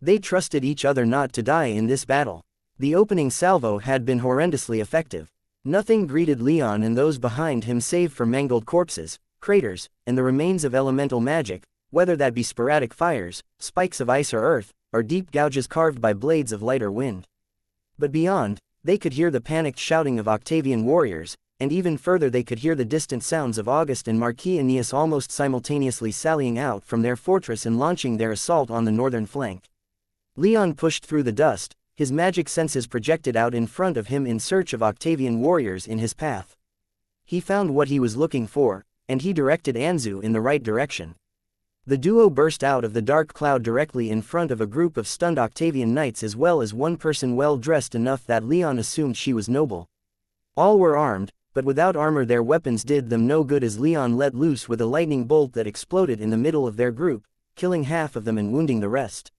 They trusted each other not to die in this battle. The opening salvo had been horrendously effective. Nothing greeted Leon and those behind him save for mangled corpses, craters, and the remains of elemental magic, whether that be sporadic fires, spikes of ice or earth, or deep gouges carved by blades of light or wind. But beyond, they could hear the panicked shouting of Octavian warriors, and even further they could hear the distant sounds of August and Marquis Aeneas almost simultaneously sallying out from their fortress and launching their assault on the northern flank. Leon pushed through the dust, his magic senses projected out in front of him in search of Octavian warriors in his path. He found what he was looking for, and he directed Anzu in the right direction. The duo burst out of the dark cloud directly in front of a group of stunned Octavian knights, as well as one person well dressed enough that Leon assumed she was noble. All were armed, but without armor their weapons did them no good as Leon let loose with a lightning bolt that exploded in the middle of their group, killing half of them and wounding the rest.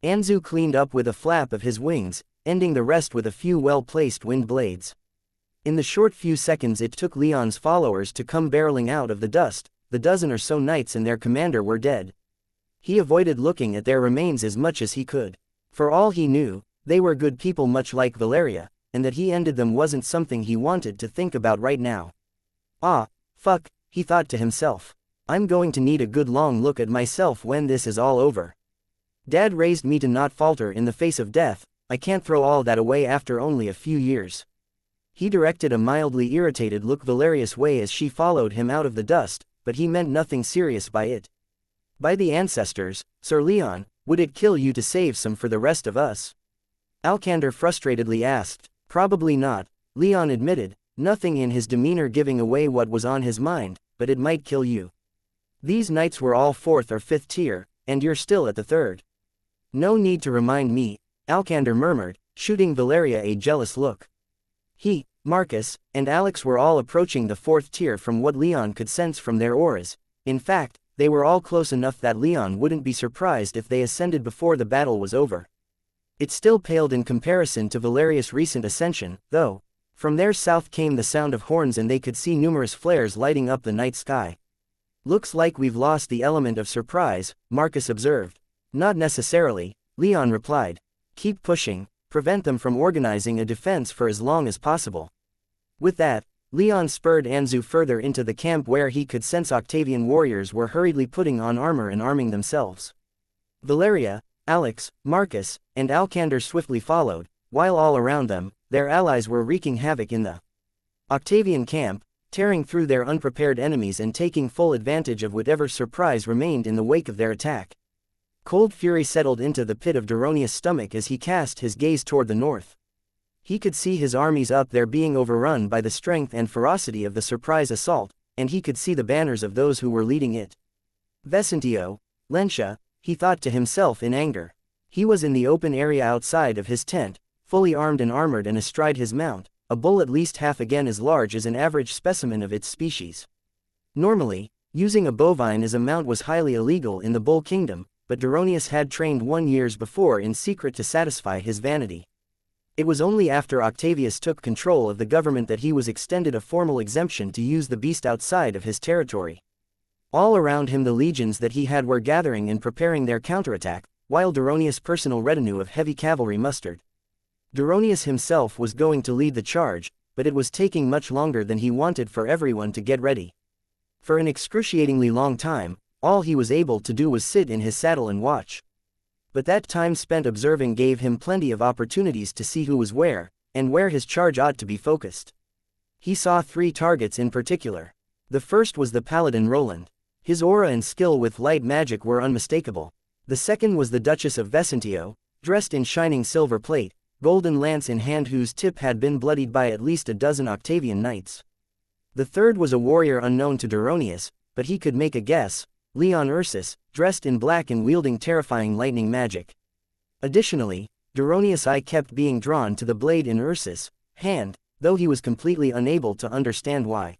Anzu cleaned up with a flap of his wings, ending the rest with a few well-placed wind blades. In the short few seconds it took Leon's followers to come barreling out of the dust, the dozen or so knights and their commander were dead. He avoided looking at their remains as much as he could. For all he knew, they were good people much like Valeria, and that he ended them wasn't something he wanted to think about right now. Ah, fuck, he thought to himself. I'm going to need a good long look at myself when this is all over. Dad raised me to not falter in the face of death. I can't throw all that away after only a few years. He directed a mildly irritated look Valeria's way as she followed him out of the dust, but he meant nothing serious by it. By the ancestors, Sir Leon, would it kill you to save some for the rest of us? Alcander frustratedly asked. Probably not, Leon admitted, nothing in his demeanor giving away what was on his mind, but it might kill you. These knights were all 4th or 5th tier, and you're still at the 3rd. No need to remind me, Alcander murmured, shooting Valeria a jealous look. He, Marcus, and Alex were all approaching the 4th tier from what Leon could sense from their auras. In fact, they were all close enough that Leon wouldn't be surprised if they ascended before the battle was over. It still paled in comparison to Valeria's recent ascension, though. From their south came the sound of horns and they could see numerous flares lighting up the night sky. Looks like we've lost the element of surprise, Marcus observed. Not necessarily, Leon replied. Keep pushing, prevent them from organizing a defense for as long as possible. With that, Leon spurred Anzu further into the camp where he could sense Octavian warriors were hurriedly putting on armor and arming themselves. Valeria, Alex, Marcus, and Alcander swiftly followed, while all around them, their allies were wreaking havoc in the Octavian camp, tearing through their unprepared enemies and taking full advantage of whatever surprise remained in the wake of their attack. Cold fury settled into the pit of Duronius' stomach as he cast his gaze toward the north. He could see his armies up there being overrun by the strength and ferocity of the surprise assault, and he could see the banners of those who were leading it. Vesentio, xianxia, he thought to himself in anger. He was in the open area outside of his tent, fully armed and armored and astride his mount, a bull at least half again as large as an average specimen of its species. Normally, using a bovine as a mount was highly illegal in the bull kingdom, but Duronius had trained 1 year before in secret to satisfy his vanity. It was only after Octavius took control of the government that he was extended a formal exemption to use the beast outside of his territory. All around him the legions that he had were gathering and preparing their counterattack, while Duronius' personal retinue of heavy cavalry mustered. Duronius himself was going to lead the charge, but it was taking much longer than he wanted for everyone to get ready. For an excruciatingly long time, all he was able to do was sit in his saddle and watch. But that time spent observing gave him plenty of opportunities to see who was where, and where his charge ought to be focused. He saw 3 targets in particular. The first was the paladin Roland. His aura and skill with light magic were unmistakable. The second was the Duchess of Vesentio, dressed in shining silver plate, golden lance in hand whose tip had been bloodied by at least a dozen Octavian knights. The third was a warrior unknown to Duronius, but he could make a guess, Leon Ursus, dressed in black and wielding terrifying lightning magic. Additionally, Duronius' eye kept being drawn to the blade in Ursus' hand, though he was completely unable to understand why.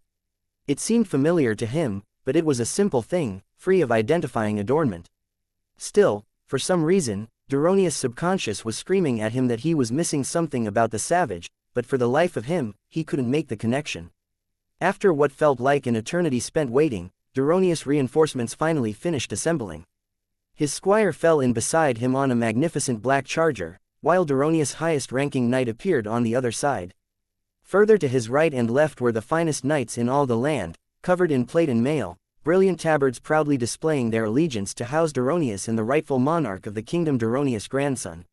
It seemed familiar to him, but it was a simple thing, free of identifying adornment. Still, for some reason, Duronius' subconscious was screaming at him that he was missing something about the savage, but for the life of him, he couldn't make the connection. After what felt like an eternity spent waiting, Duronius' reinforcements finally finished assembling. His squire fell in beside him on a magnificent black charger, while Duronius' highest-ranking knight appeared on the other side. Further to his right and left were the finest knights in all the land, covered in plate and mail, brilliant tabards proudly displaying their allegiance to house Duronius and the rightful monarch of the kingdom, Duronius' grandson.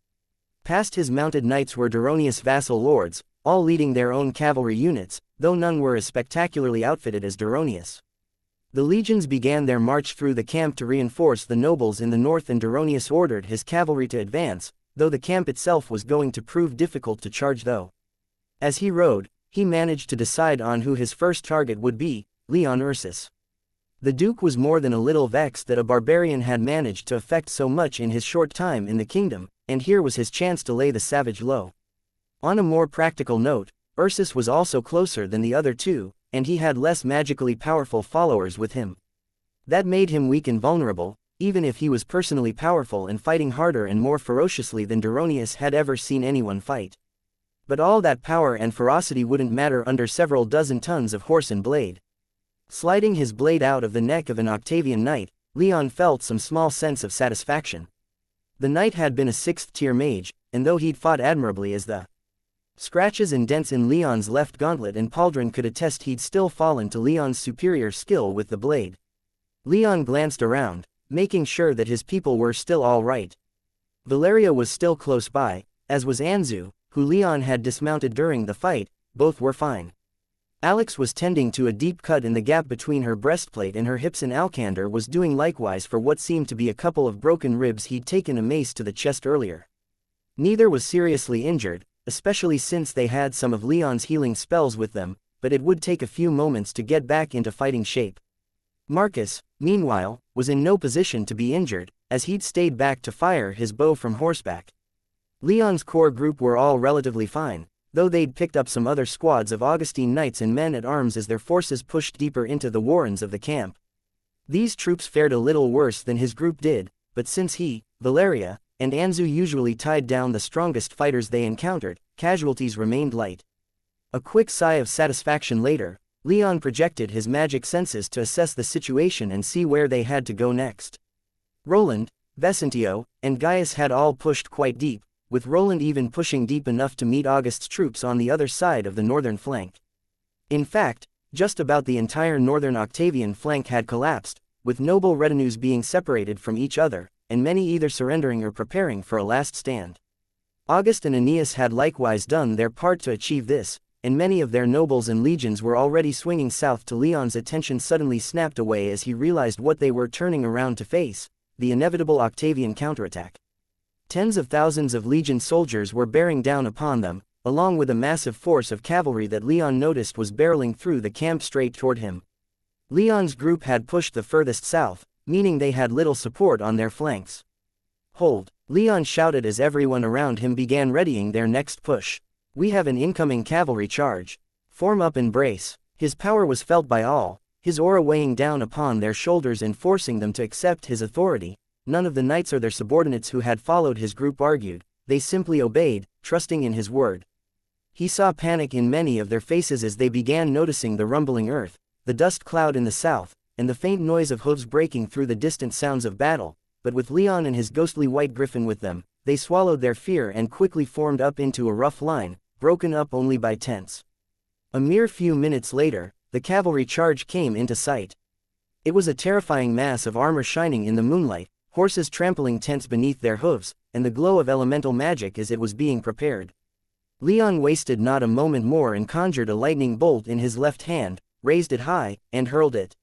Past his mounted knights were Duronius' vassal lords, all leading their own cavalry units, though none were as spectacularly outfitted as Duronius. The legions began their march through the camp to reinforce the nobles in the north, and Duronius ordered his cavalry to advance, though the camp itself was going to prove difficult to charge though. As he rode, he managed to decide on who his first target would be, Leon Ursus. The Duke was more than a little vexed that a barbarian had managed to effect so much in his short time in the kingdom, and here was his chance to lay the savage low. On a more practical note, Ursus was also closer than the other two, and he had less magically powerful followers with him. That made him weak and vulnerable, even if he was personally powerful and fighting harder and more ferociously than Duronius had ever seen anyone fight. But all that power and ferocity wouldn't matter under several dozen tons of horse and blade. Sliding his blade out of the neck of an Octavian knight, Leon felt some small sense of satisfaction. The knight had been a 6th-tier mage, and though he'd fought admirably as the scratches and dents in Leon's left gauntlet and pauldron could attest, he'd still fallen to Leon's superior skill with the blade. Leon glanced around, making sure that his people were still all right. Valeria was still close by, as was Anzu, who Leon had dismounted during the fight. Both were fine. Alex was tending to a deep cut in the gap between her breastplate and her hips, and Alcander was doing likewise for what seemed to be a couple of broken ribs. He'd taken a mace to the chest earlier. Neither was seriously injured, especially since they had some of Leon's healing spells with them, but it would take a few moments to get back into fighting shape. Marcus, meanwhile, was in no position to be injured, as he'd stayed back to fire his bow from horseback. Leon's core group were all relatively fine, though they'd picked up some other squads of Augustine knights and men-at-arms as their forces pushed deeper into the warrens of the camp. These troops fared a little worse than his group did, but since he, Valeria, and Anzu usually tied down the strongest fighters they encountered, casualties remained light. A quick sigh of satisfaction later, Leon projected his magic senses to assess the situation and see where they had to go next. Roland, Vesentio, and Gaius had all pushed quite deep, with Roland even pushing deep enough to meet August's troops on the other side of the northern flank. In fact, just about the entire northern Octavian flank had collapsed, with noble retinues being separated from each other, and many either surrendering or preparing for a last stand. August and Aeneas had likewise done their part to achieve this, and many of their nobles and legions were already swinging south. To Leon's attention suddenly snapped away as he realized what they were turning around to face: the inevitable Octavian counterattack. Tens of thousands of legion soldiers were bearing down upon them, along with a massive force of cavalry that Leon noticed was barreling through the camp straight toward him. Leon's group had pushed the furthest south, meaning they had little support on their flanks. "Hold!" Leon shouted as everyone around him began readying their next push. "We have an incoming cavalry charge. Form up and brace." His power was felt by all, his aura weighing down upon their shoulders and forcing them to accept his authority. None of the knights or their subordinates who had followed his group argued, they simply obeyed, trusting in his word. He saw panic in many of their faces as they began noticing the rumbling earth, the dust cloud in the south, and the faint noise of hooves breaking through the distant sounds of battle, but with Leon and his ghostly white griffin with them, they swallowed their fear and quickly formed up into a rough line, broken up only by tents. A mere few minutes later, the cavalry charge came into sight. It was a terrifying mass of armor shining in the moonlight, horses trampling tents beneath their hooves, and the glow of elemental magic as it was being prepared. Leon wasted not a moment more and conjured a lightning bolt in his left hand, raised it high, and hurled it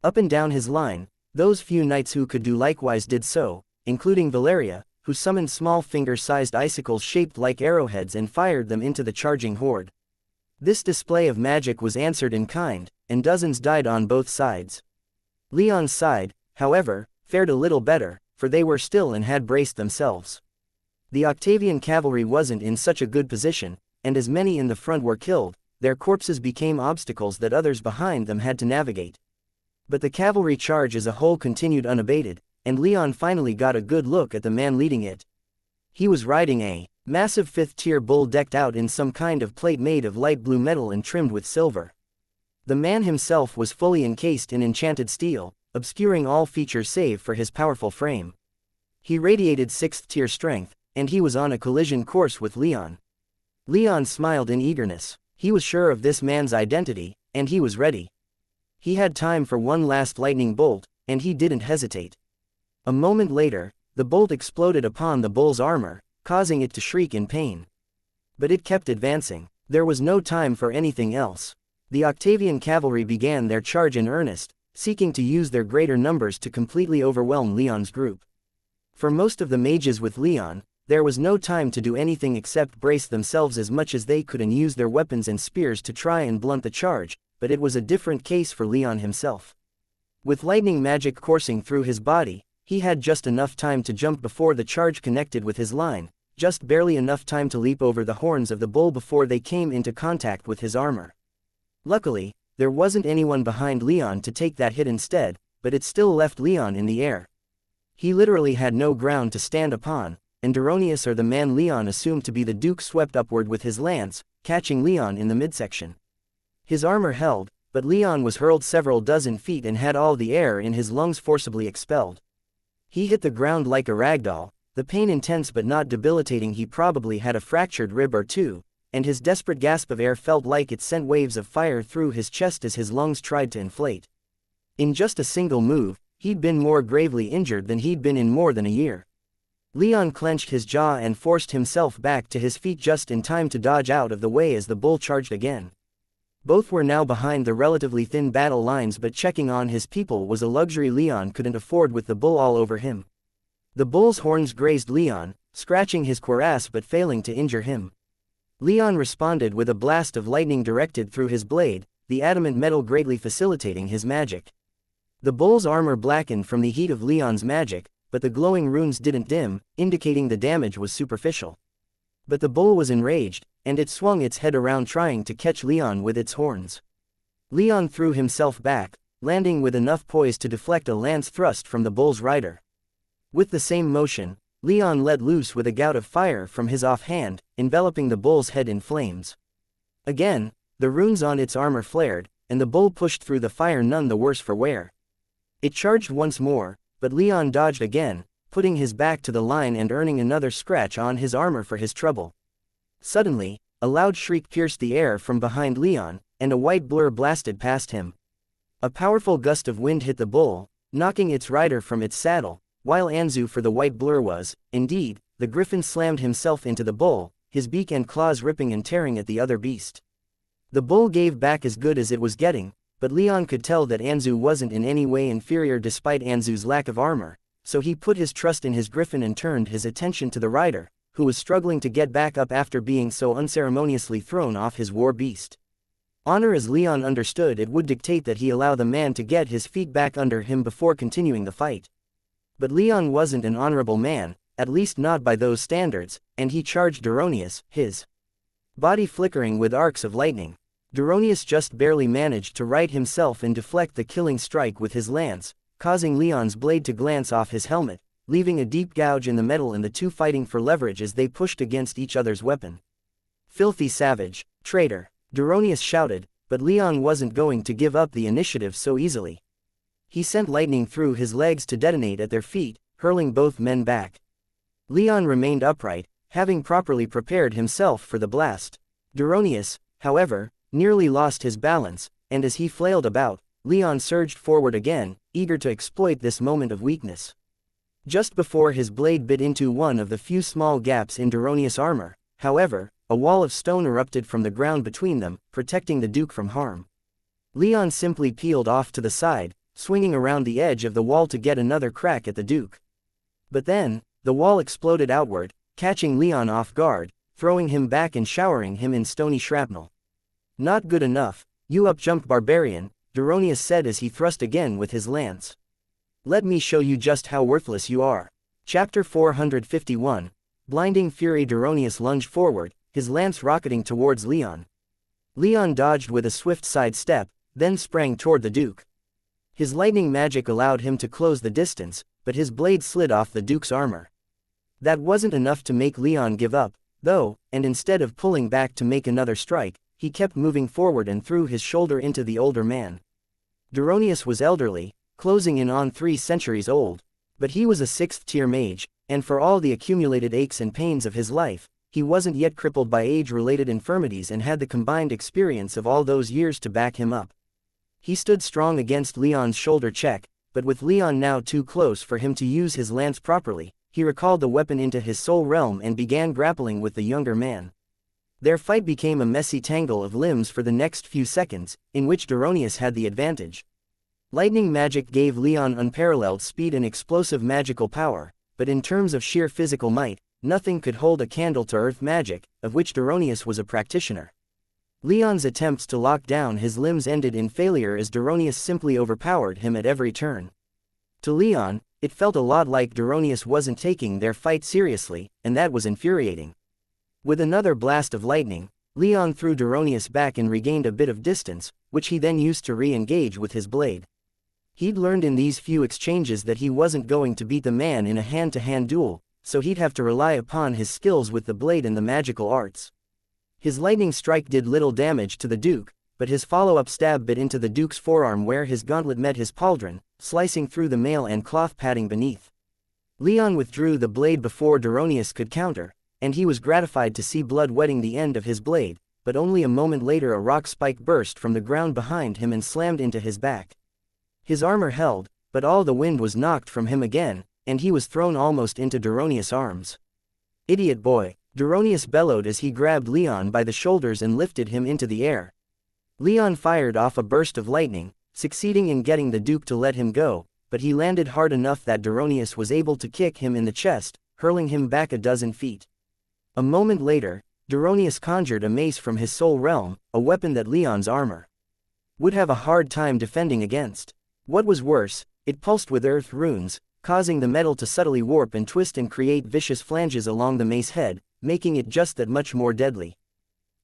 up and down his line. Those few knights who could do likewise did so, including Valeria, who summoned small finger-sized icicles shaped like arrowheads and fired them into the charging horde. This display of magic was answered in kind, and dozens died on both sides. Leon's side, however, fared a little better, for they were still and had braced themselves. The Octavian cavalry wasn't in such a good position, and as many in the front were killed, their corpses became obstacles that others behind them had to navigate. But the cavalry charge as a whole continued unabated, and Leon finally got a good look at the man leading it. He was riding a massive 5th-tier bull decked out in some kind of plate made of light blue metal and trimmed with silver. The man himself was fully encased in enchanted steel, obscuring all features save for his powerful frame. He radiated 6th-tier strength, and he was on a collision course with Leon. Leon smiled in eagerness. He was sure of this man's identity, and he was ready. He had time for one last lightning bolt, and he didn't hesitate. A moment later, the bolt exploded upon the bull's armor, causing it to shriek in pain. But it kept advancing. There was no time for anything else. The Octavian cavalry began their charge in earnest, seeking to use their greater numbers to completely overwhelm Leon's group. For most of the mages with Leon, there was no time to do anything except brace themselves as much as they could and use their weapons and spears to try and blunt the charge, but it was a different case for Leon himself. With lightning magic coursing through his body, he had just enough time to jump before the charge connected with his line, just barely enough time to leap over the horns of the bull before they came into contact with his armor. Luckily, there wasn't anyone behind Leon to take that hit instead, but it still left Leon in the air. He literally had no ground to stand upon, and Duronius, or the man Leon assumed to be the Duke, swept upward with his lance, catching Leon in the midsection. His armor held, but Leon was hurled several dozen feet and had all the air in his lungs forcibly expelled. He hit the ground like a ragdoll, the pain intense but not debilitating. He probably had a fractured rib or two, and his desperate gasp of air felt like it sent waves of fire through his chest as his lungs tried to inflate. In just a single move, he'd been more gravely injured than he'd been in more than a year. Leon clenched his jaw and forced himself back to his feet just in time to dodge out of the way as the bull charged again. Both were now behind the relatively thin battle lines, but checking on his people was a luxury Leon couldn't afford with the bull all over him. The bull's horns grazed Leon, scratching his cuirass but failing to injure him. Leon responded with a blast of lightning directed through his blade, the adamant metal greatly facilitating his magic. The bull's armor blackened from the heat of Leon's magic, but the glowing runes didn't dim, indicating the damage was superficial. But the bull was enraged, and it swung its head around trying to catch Leon with its horns. Leon threw himself back, landing with enough poise to deflect a lance thrust from the bull's rider. With the same motion, Leon let loose with a gout of fire from his offhand, enveloping the bull's head in flames. Again, the runes on its armor flared, and the bull pushed through the fire none the worse for wear. It charged once more, but Leon dodged again, putting his back to the line and earning another scratch on his armor for his trouble. Suddenly, a loud shriek pierced the air from behind Leon, and a white blur blasted past him. A powerful gust of wind hit the bull, knocking its rider from its saddle, while Anzu for the white blur was, indeed, the griffin slammed himself into the bull, his beak and claws ripping and tearing at the other beast. The bull gave back as good as it was getting, but Leon could tell that Anzu wasn't in any way inferior despite Anzu's lack of armor, so he put his trust in his griffin and turned his attention to the rider, who was struggling to get back up after being so unceremoniously thrown off his war beast. Honor, as Leon understood it, would dictate that he allow the man to get his feet back under him before continuing the fight. But Leon wasn't an honorable man, at least not by those standards, and he charged Duronius, his body flickering with arcs of lightning. Duronius just barely managed to right himself and deflect the killing strike with his lance, causing Leon's blade to glance off his helmet, leaving a deep gouge in the metal and the two fighting for leverage as they pushed against each other's weapon. "Filthy savage, traitor," Duronius shouted, but Leon wasn't going to give up the initiative so easily. He sent lightning through his legs to detonate at their feet, hurling both men back. Leon remained upright, having properly prepared himself for the blast. Duronius, however, nearly lost his balance, and as he flailed about, Leon surged forward again, eager to exploit this moment of weakness. Just before his blade bit into one of the few small gaps in Duronius' armor, however, a wall of stone erupted from the ground between them, protecting the Duke from harm. Leon simply peeled off to the side, swinging around the edge of the wall to get another crack at the Duke. But then, the wall exploded outward, catching Leon off guard, throwing him back and showering him in stony shrapnel. "Not good enough, you up-jumped barbarian," Duronius said as he thrust again with his lance. "Let me show you just how worthless you are." Chapter 451, Blinding Fury. Duronius lunged forward, his lance rocketing towards Leon. Leon dodged with a swift side step, then sprang toward the Duke. His lightning magic allowed him to close the distance, but his blade slid off the Duke's armor. That wasn't enough to make Leon give up, though, and instead of pulling back to make another strike, he kept moving forward and threw his shoulder into the older man. Duronius was elderly, closing in on 3 centuries old, but he was a 6th-tier mage, and for all the accumulated aches and pains of his life, he wasn't yet crippled by age-related infirmities and had the combined experience of all those years to back him up. He stood strong against Leon's shoulder check, but with Leon now too close for him to use his lance properly, he recalled the weapon into his soul realm and began grappling with the younger man. Their fight became a messy tangle of limbs for the next few seconds, in which Duronius had the advantage. Lightning magic gave Leon unparalleled speed and explosive magical power, but in terms of sheer physical might, nothing could hold a candle to earth magic, of which Duronius was a practitioner. Leon's attempts to lock down his limbs ended in failure as Duronius simply overpowered him at every turn. To Leon, it felt a lot like Duronius wasn't taking their fight seriously, and that was infuriating. With another blast of lightning, Leon threw Duronius back and regained a bit of distance, which he then used to re-engage with his blade. He'd learned in these few exchanges that he wasn't going to beat the man in a hand-to-hand duel, so he'd have to rely upon his skills with the blade and the magical arts. His lightning strike did little damage to the Duke, but his follow-up stab bit into the Duke's forearm where his gauntlet met his pauldron, slicing through the mail and cloth padding beneath. Leon withdrew the blade before Duronius could counter, and he was gratified to see blood wetting the end of his blade, but only a moment later a rock spike burst from the ground behind him and slammed into his back. His armor held, but all the wind was knocked from him again, and he was thrown almost into Duronius' arms. "Idiot boy," Duronius bellowed as he grabbed Leon by the shoulders and lifted him into the air. Leon fired off a burst of lightning, succeeding in getting the Duke to let him go, but he landed hard enough that Duronius was able to kick him in the chest, hurling him back a dozen feet. A moment later, Duronius conjured a mace from his soul realm, a weapon that Leon's armor would have a hard time defending against. What was worse, it pulsed with earth runes, causing the metal to subtly warp and twist and create vicious flanges along the mace head, making it just that much more deadly.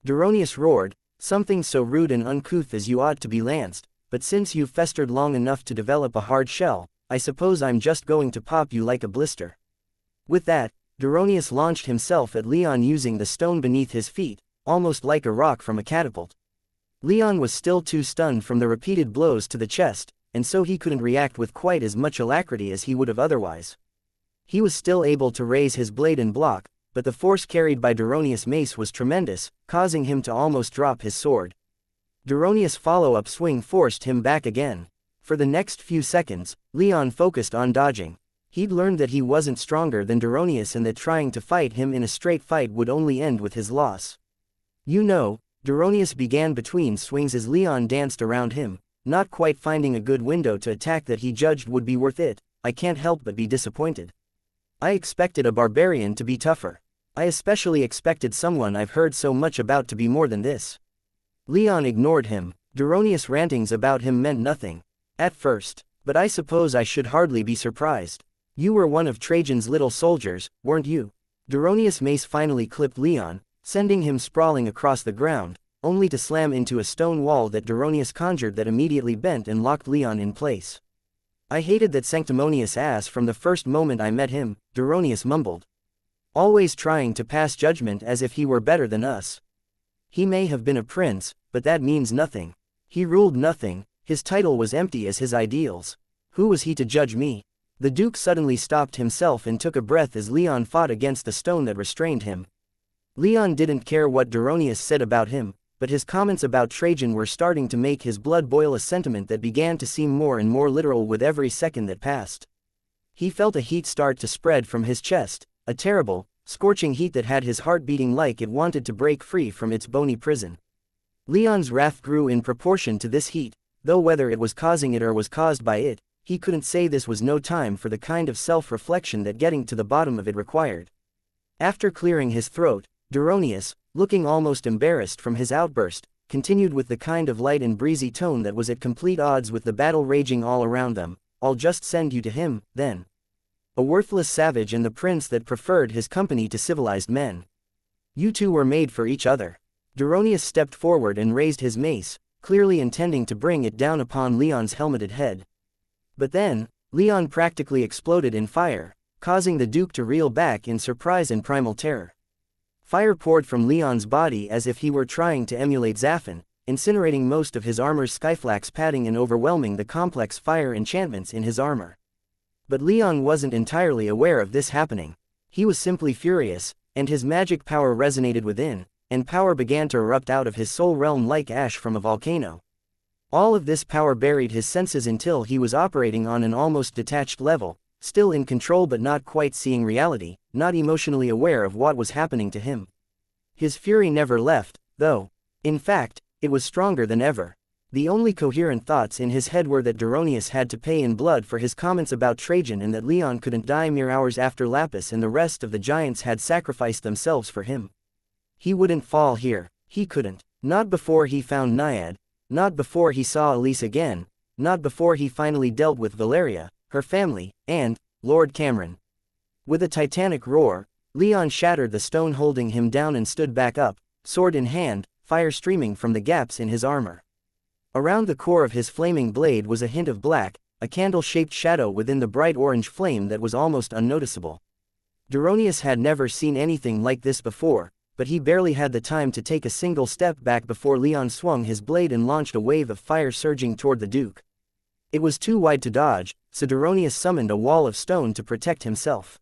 Duronius roared, "Something so rude and uncouth as you ought to be lanced, but since you've festered long enough to develop a hard shell, I suppose I'm just going to pop you like a blister." With that, Duronius launched himself at Leon using the stone beneath his feet, almost like a rock from a catapult. Leon was still too stunned from the repeated blows to the chest, and so he couldn't react with quite as much alacrity as he would have otherwise. He was still able to raise his blade and block, but the force carried by Duronius' mace was tremendous, causing him to almost drop his sword. Duronius' follow-up swing forced him back again. For the next few seconds, Leon focused on dodging. He'd learned that he wasn't stronger than Duronius and that trying to fight him in a straight fight would only end with his loss. Duronius began between swings as Leon danced around him, not quite finding a good window to attack that he judged would be worth it. I can't help but be disappointed. I expected a barbarian to be tougher. I especially expected someone I've heard so much about to be more than this. Leon ignored him. Duronius' rantings about him meant nothing at first, but I suppose I should hardly be surprised. You were one of Trajan's little soldiers, weren't you? Duronius' mace finally clipped Leon, sending him sprawling across the ground, only to slam into a stone wall that Duronius conjured that immediately bent and locked Leon in place. I hated that sanctimonious ass from the first moment I met him, Duronius mumbled. Always trying to pass judgment as if he were better than us. He may have been a prince, but that means nothing. He ruled nothing, his title was empty as his ideals. Who was he to judge me? The Duke suddenly stopped himself and took a breath as Leon fought against the stone that restrained him. Leon didn't care what Duronius said about him, but his comments about Trajan were starting to make his blood boil, a sentiment that began to seem more and more literal with every second that passed. He felt a heat start to spread from his chest, a terrible, scorching heat that had his heart beating like it wanted to break free from its bony prison. Leon's wrath grew in proportion to this heat, though whether it was causing it or was caused by it, he couldn't say. This was no time for the kind of self-reflection that getting to the bottom of it required. After clearing his throat, Duronius, looking almost embarrassed from his outburst, continued with the kind of light and breezy tone that was at complete odds with the battle raging all around them. "I'll just send you to him, then. A worthless savage and the prince that preferred his company to civilized men. You two were made for each other." Duronius stepped forward and raised his mace, clearly intending to bring it down upon Leon's helmeted head. But then, Leon practically exploded in fire, causing the Duke to reel back in surprise and primal terror. Fire poured from Leon's body as if he were trying to emulate Zaphon, incinerating most of his armor's skyflax padding and overwhelming the complex fire enchantments in his armor. But Leon wasn't entirely aware of this happening. He was simply furious, and his magic power resonated within, and power began to erupt out of his soul realm like ash from a volcano. All of this power buried his senses until he was operating on an almost detached level, still in control but not quite seeing reality, not emotionally aware of what was happening to him. His fury never left, though. In fact, it was stronger than ever. The only coherent thoughts in his head were that Duronius had to pay in blood for his comments about Trajan and that Leon couldn't die mere hours after Lapis and the rest of the giants had sacrificed themselves for him. He wouldn't fall here, he couldn't. Not before he found Naiad, not before he saw Elise again, not before he finally dealt with Valeria, her family, and Lord Cameron. With a titanic roar, Leon shattered the stone holding him down and stood back up, sword in hand, fire streaming from the gaps in his armor. Around the core of his flaming blade was a hint of black, a candle-shaped shadow within the bright orange flame that was almost unnoticeable. Duronius had never seen anything like this before, but he barely had the time to take a single step back before Leon swung his blade and launched a wave of fire surging toward the Duke. It was too wide to dodge, so Duronius summoned a wall of stone to protect himself.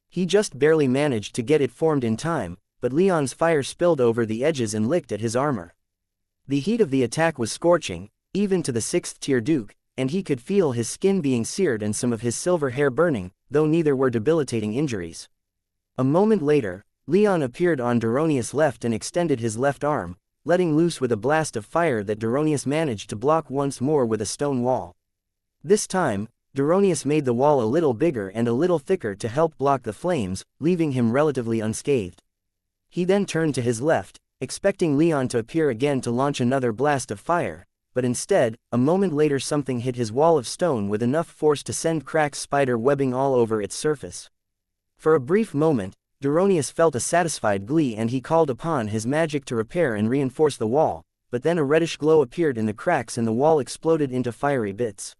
He just barely managed to get it formed in time, but Leon's fire spilled over the edges and licked at his armor. The heat of the attack was scorching, even to the 6th-tier Duke, and he could feel his skin being seared and some of his silver hair burning, though neither were debilitating injuries. A moment later, Leon appeared on Duronius' left and extended his left arm, letting loose with a blast of fire that Duronius managed to block once more with a stone wall. This time, Duronius made the wall a little bigger and a little thicker to help block the flames, leaving him relatively unscathed. He then turned to his left, expecting Leon to appear again to launch another blast of fire, but instead, a moment later something hit his wall of stone with enough force to send cracked spider webbing all over its surface. For a brief moment, Duronius felt a satisfied glee and he called upon his magic to repair and reinforce the wall, but then a reddish glow appeared in the cracks and the wall exploded into fiery bits.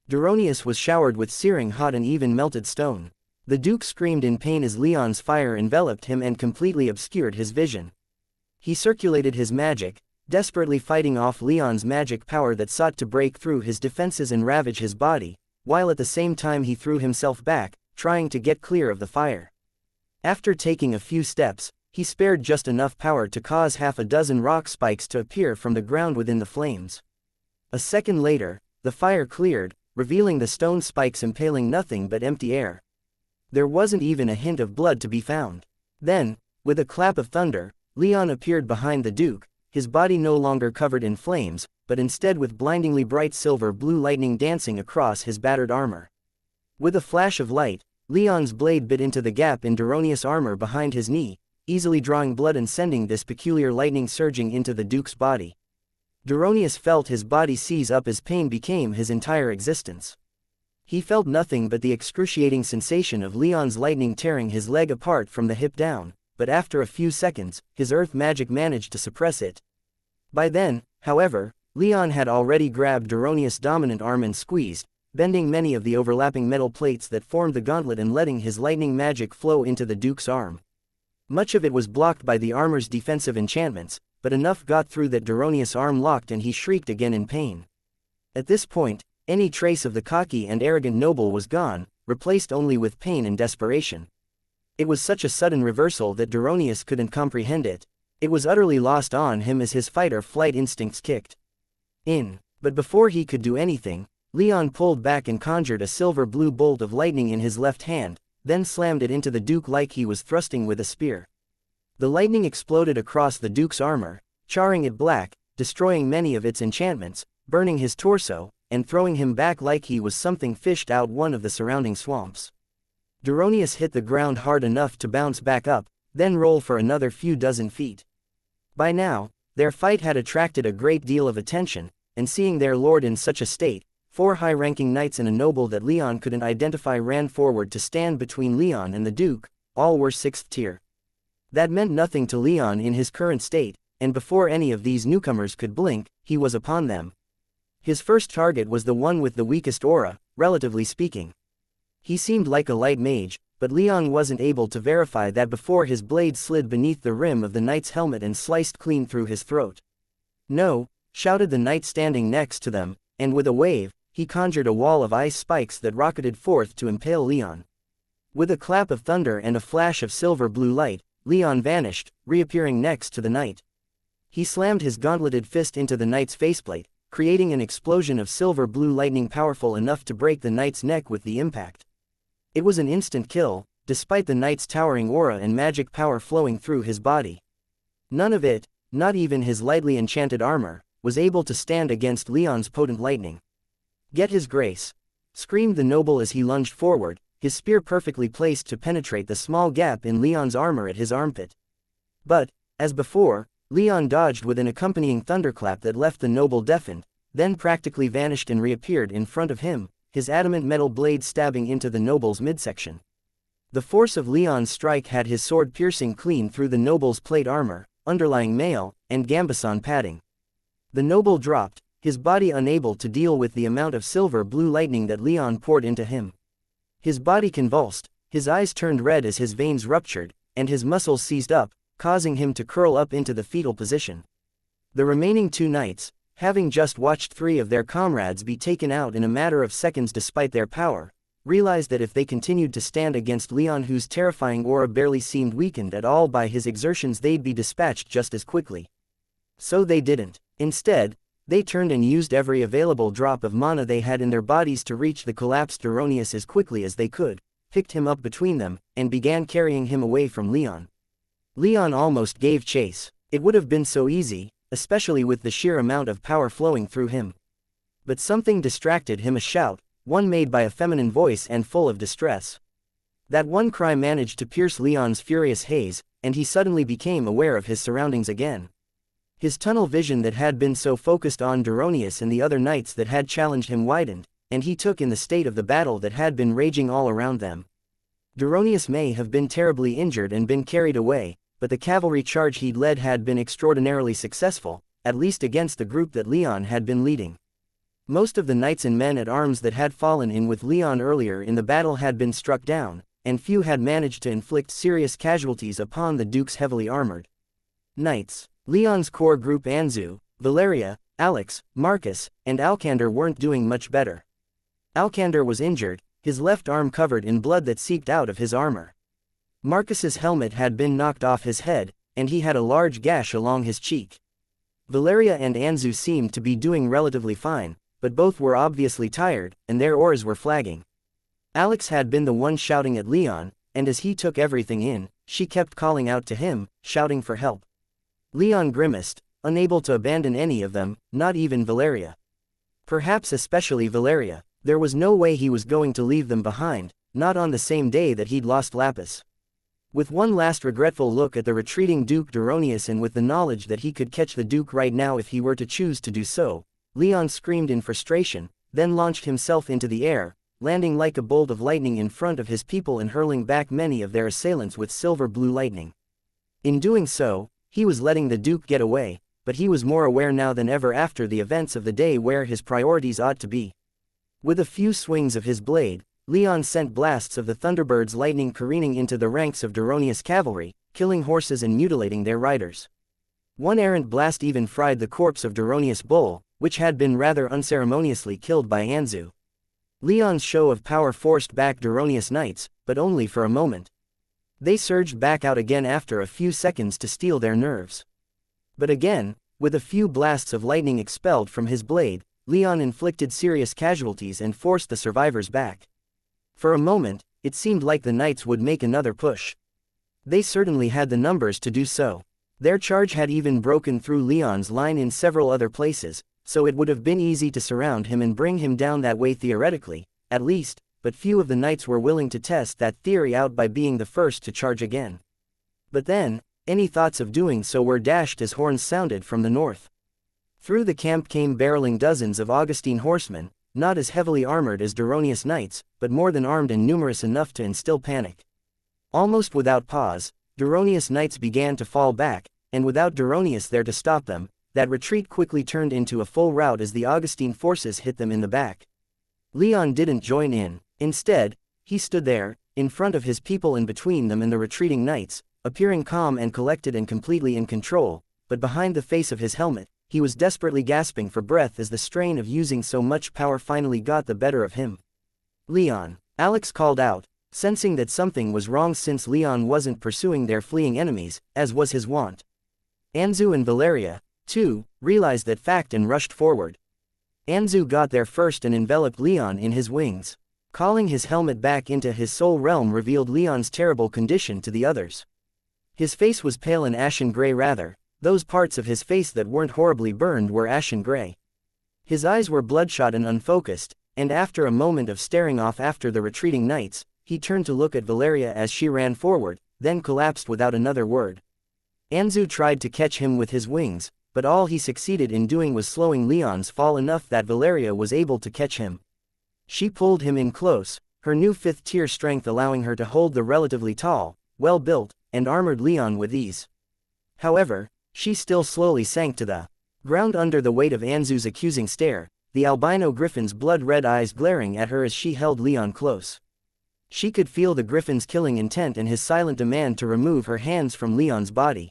Duronius was showered with searing hot and even melted stone. The Duke screamed in pain as Leon's fire enveloped him and completely obscured his vision. He circulated his magic, desperately fighting off Leon's magic power that sought to break through his defenses and ravage his body, while at the same time he threw himself back, trying to get clear of the fire. After taking a few steps, he spared just enough power to cause half a dozen rock spikes to appear from the ground within the flames. A second later, the fire cleared, revealing the stone spikes impaling nothing but empty air. There wasn't even a hint of blood to be found. Then, with a clap of thunder, Leon appeared behind the Duke, his body no longer covered in flames, but instead with blindingly bright silver-blue lightning dancing across his battered armor. With a flash of light, Leon's blade bit into the gap in Duronius' armor behind his knee, easily drawing blood and sending this peculiar lightning surging into the Duke's body. Duronius felt his body seize up as pain became his entire existence. He felt nothing but the excruciating sensation of Leon's lightning tearing his leg apart from the hip down, but after a few seconds, his earth magic managed to suppress it. By then, however, Leon had already grabbed Duronius' dominant arm and squeezed, bending many of the overlapping metal plates that formed the gauntlet and letting his lightning magic flow into the Duke's arm. Much of it was blocked by the armor's defensive enchantments, but enough got through that Duronius' arm locked and he shrieked again in pain. At this point, any trace of the cocky and arrogant noble was gone, replaced only with pain and desperation. It was such a sudden reversal that Duronius couldn't comprehend it. It was utterly lost on him as his fight-or-flight instincts kicked in. But before he could do anything, Leon pulled back and conjured a silver-blue bolt of lightning in his left hand, then slammed it into the Duke like he was thrusting with a spear. The lightning exploded across the Duke's armor, charring it black, destroying many of its enchantments, burning his torso, and throwing him back like he was something fished out one of the surrounding swamps. Duronius hit the ground hard enough to bounce back up, then roll for another few dozen feet. By now, their fight had attracted a great deal of attention, and seeing their lord in such a state, 4 high-ranking knights and a noble that Leon couldn't identify ran forward to stand between Leon and the Duke. All were 6th tier. That meant nothing to Leon in his current state, and before any of these newcomers could blink, he was upon them. His first target was the one with the weakest aura, relatively speaking. He seemed like a light mage, but Leon wasn't able to verify that before his blade slid beneath the rim of the knight's helmet and sliced clean through his throat. "No!" shouted the knight standing next to them, and with a wave, he conjured a wall of ice spikes that rocketed forth to impale Leon. With a clap of thunder and a flash of silver-blue light, Leon vanished, reappearing next to the knight. He slammed his gauntleted fist into the knight's faceplate, creating an explosion of silver-blue lightning powerful enough to break the knight's neck with the impact. It was an instant kill, despite the knight's towering aura and magic power flowing through his body. None of it, not even his lightly enchanted armor, was able to stand against Leon's potent lightning. "Get his grace!" screamed the noble as he lunged forward, his spear perfectly placed to penetrate the small gap in Leon's armor at his armpit. But, as before, Leon dodged with an accompanying thunderclap that left the noble deafened, then practically vanished and reappeared in front of him, his adamant metal blade stabbing into the noble's midsection. The force of Leon's strike had his sword piercing clean through the noble's plate armor, underlying mail, and gambeson padding. The noble dropped, his body unable to deal with the amount of silver-blue lightning that Leon poured into him. His body convulsed, his eyes turned red as his veins ruptured, and his muscles seized up, causing him to curl up into the fetal position. The remaining 2 knights, having just watched 3 of their comrades be taken out in a matter of seconds despite their power, realized that if they continued to stand against Leon, whose terrifying aura barely seemed weakened at all by his exertions, they'd be dispatched just as quickly. So they didn't. Instead, they turned and used every available drop of mana they had in their bodies to reach the collapsed Duronius as quickly as they could, picked him up between them, and began carrying him away from Leon. Leon almost gave chase. It would have been so easy, especially with the sheer amount of power flowing through him. But something distracted him, a shout, one made by a feminine voice and full of distress. That one cry managed to pierce Leon's furious haze, and he suddenly became aware of his surroundings again. His tunnel vision that had been so focused on Duronius and the other knights that had challenged him widened, and he took in the state of the battle that had been raging all around them. Duronius may have been terribly injured and been carried away, but the cavalry charge he'd led had been extraordinarily successful, at least against the group that Leon had been leading. Most of the knights and men at arms that had fallen in with Leon earlier in the battle had been struck down, and few had managed to inflict serious casualties upon the Duke's heavily armored knights. Leon's core group, Anzu, Valeria, Alex, Marcus, and Alcander, weren't doing much better. Alcander was injured, his left arm covered in blood that seeped out of his armor. Marcus's helmet had been knocked off his head, and he had a large gash along his cheek. Valeria and Anzu seemed to be doing relatively fine, but both were obviously tired, and their oars were flagging. Alex had been the one shouting at Leon, and as he took everything in, she kept calling out to him, shouting for help. Leon grimaced, unable to abandon any of them, not even Valeria. Perhaps especially Valeria. There was no way he was going to leave them behind, not on the same day that he'd lost Lapis. With one last regretful look at the retreating Duke Duronius and with the knowledge that he could catch the Duke right now if he were to choose to do so, Leon screamed in frustration, then launched himself into the air, landing like a bolt of lightning in front of his people and hurling back many of their assailants with silver-blue lightning. In doing so, he was letting the Duke get away, but he was more aware now than ever after the events of the day where his priorities ought to be. With a few swings of his blade, Leon sent blasts of the Thunderbird's lightning careening into the ranks of Duronius cavalry, killing horses and mutilating their riders. One errant blast even fried the corpse of Duronius Bull, which had been rather unceremoniously killed by Anzu. Leon's show of power forced back Duronius knights, but only for a moment. They surged back out again after a few seconds to steel their nerves. But again, with a few blasts of lightning expelled from his blade, Leon inflicted serious casualties and forced the survivors back. For a moment, it seemed like the knights would make another push. They certainly had the numbers to do so. Their charge had even broken through Leon's line in several other places, so it would have been easy to surround him and bring him down that way theoretically, at least, but few of the knights were willing to test that theory out by being the first to charge again. But then, any thoughts of doing so were dashed as horns sounded from the north. Through the camp came barreling dozens of Augustine horsemen, not as heavily armored as Duronius knights, but more than armed and numerous enough to instill panic. Almost without pause, Duronius knights began to fall back, and without Duronius there to stop them, that retreat quickly turned into a full rout as the Augustine forces hit them in the back. Leon didn't join in. Instead, he stood there, in front of his people and between them and the retreating knights, appearing calm and collected and completely in control, but behind the face of his helmet, he was desperately gasping for breath as the strain of using so much power finally got the better of him. Leon, Alex called out, sensing that something was wrong since Leon wasn't pursuing their fleeing enemies, as was his wont. Anzu and Valeria, too, realized that fact and rushed forward. Anzu got there first and enveloped Leon in his wings. Calling his helmet back into his soul realm revealed Leon's terrible condition to the others. His face was pale and ashen gray rather, those parts of his face that weren't horribly burned were ashen gray. His eyes were bloodshot and unfocused, and after a moment of staring off after the retreating knights, he turned to look at Valeria as she ran forward, then collapsed without another word. Anzu tried to catch him with his wings, but all he succeeded in doing was slowing Leon's fall enough that Valeria was able to catch him. She pulled him in close, her new 5th-tier strength allowing her to hold the relatively tall, well-built, and armored Leon with ease. However, she still slowly sank to the ground under the weight of Anzu's accusing stare, the albino griffin's blood-red eyes glaring at her as she held Leon close. She could feel the griffin's killing intent and his silent demand to remove her hands from Leon's body.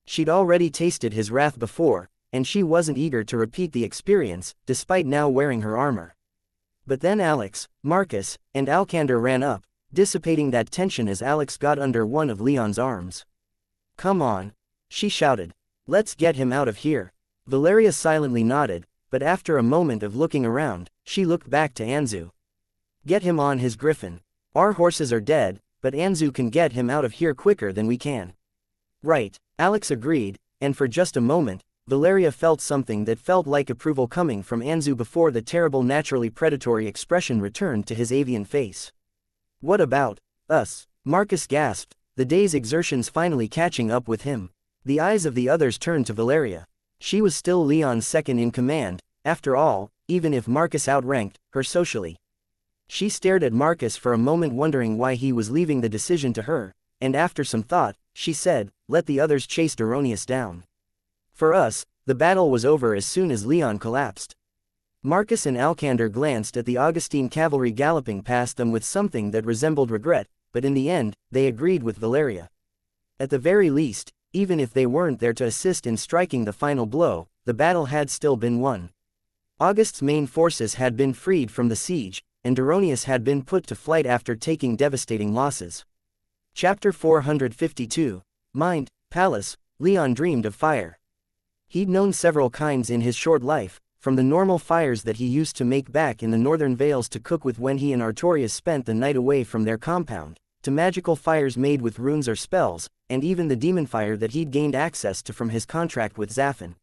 She'd already tasted his wrath before, and she wasn't eager to repeat the experience, despite now wearing her armor. But then Alex, Marcus, and Alcander ran up, dissipating that tension as Alex got under one of Leon's arms. "Come on," she shouted. "Let's get him out of here." Valeria silently nodded, but after a moment of looking around, she looked back to Anzu. "Get him on his griffin. Our horses are dead, but Anzu can get him out of here quicker than we can." "Right," Alex agreed, and for just a moment, Valeria felt something that felt like approval coming from Anzu before the terrible naturally predatory expression returned to his avian face. What about us? Marcus gasped, the day's exertions finally catching up with him. The eyes of the others turned to Valeria. She was still Leon's second in command, after all, even if Marcus outranked her socially. She stared at Marcus for a moment wondering why he was leaving the decision to her, and after some thought, she said, let the others chase Duronius down. For us, the battle was over as soon as Leon collapsed. Marcus and Alcander glanced at the Augustine cavalry galloping past them with something that resembled regret, but in the end, they agreed with Valeria. At the very least, even if they weren't there to assist in striking the final blow, the battle had still been won. August's main forces had been freed from the siege, and Duronius had been put to flight after taking devastating losses. Chapter 452. Mind, Palace. Leon dreamed of fire. He'd known several kinds in his short life, from the normal fires that he used to make back in the northern vales to cook with when he and Artorius spent the night away from their compound, to magical fires made with runes or spells, and even the demon fire that he'd gained access to from his contract with Zaffin.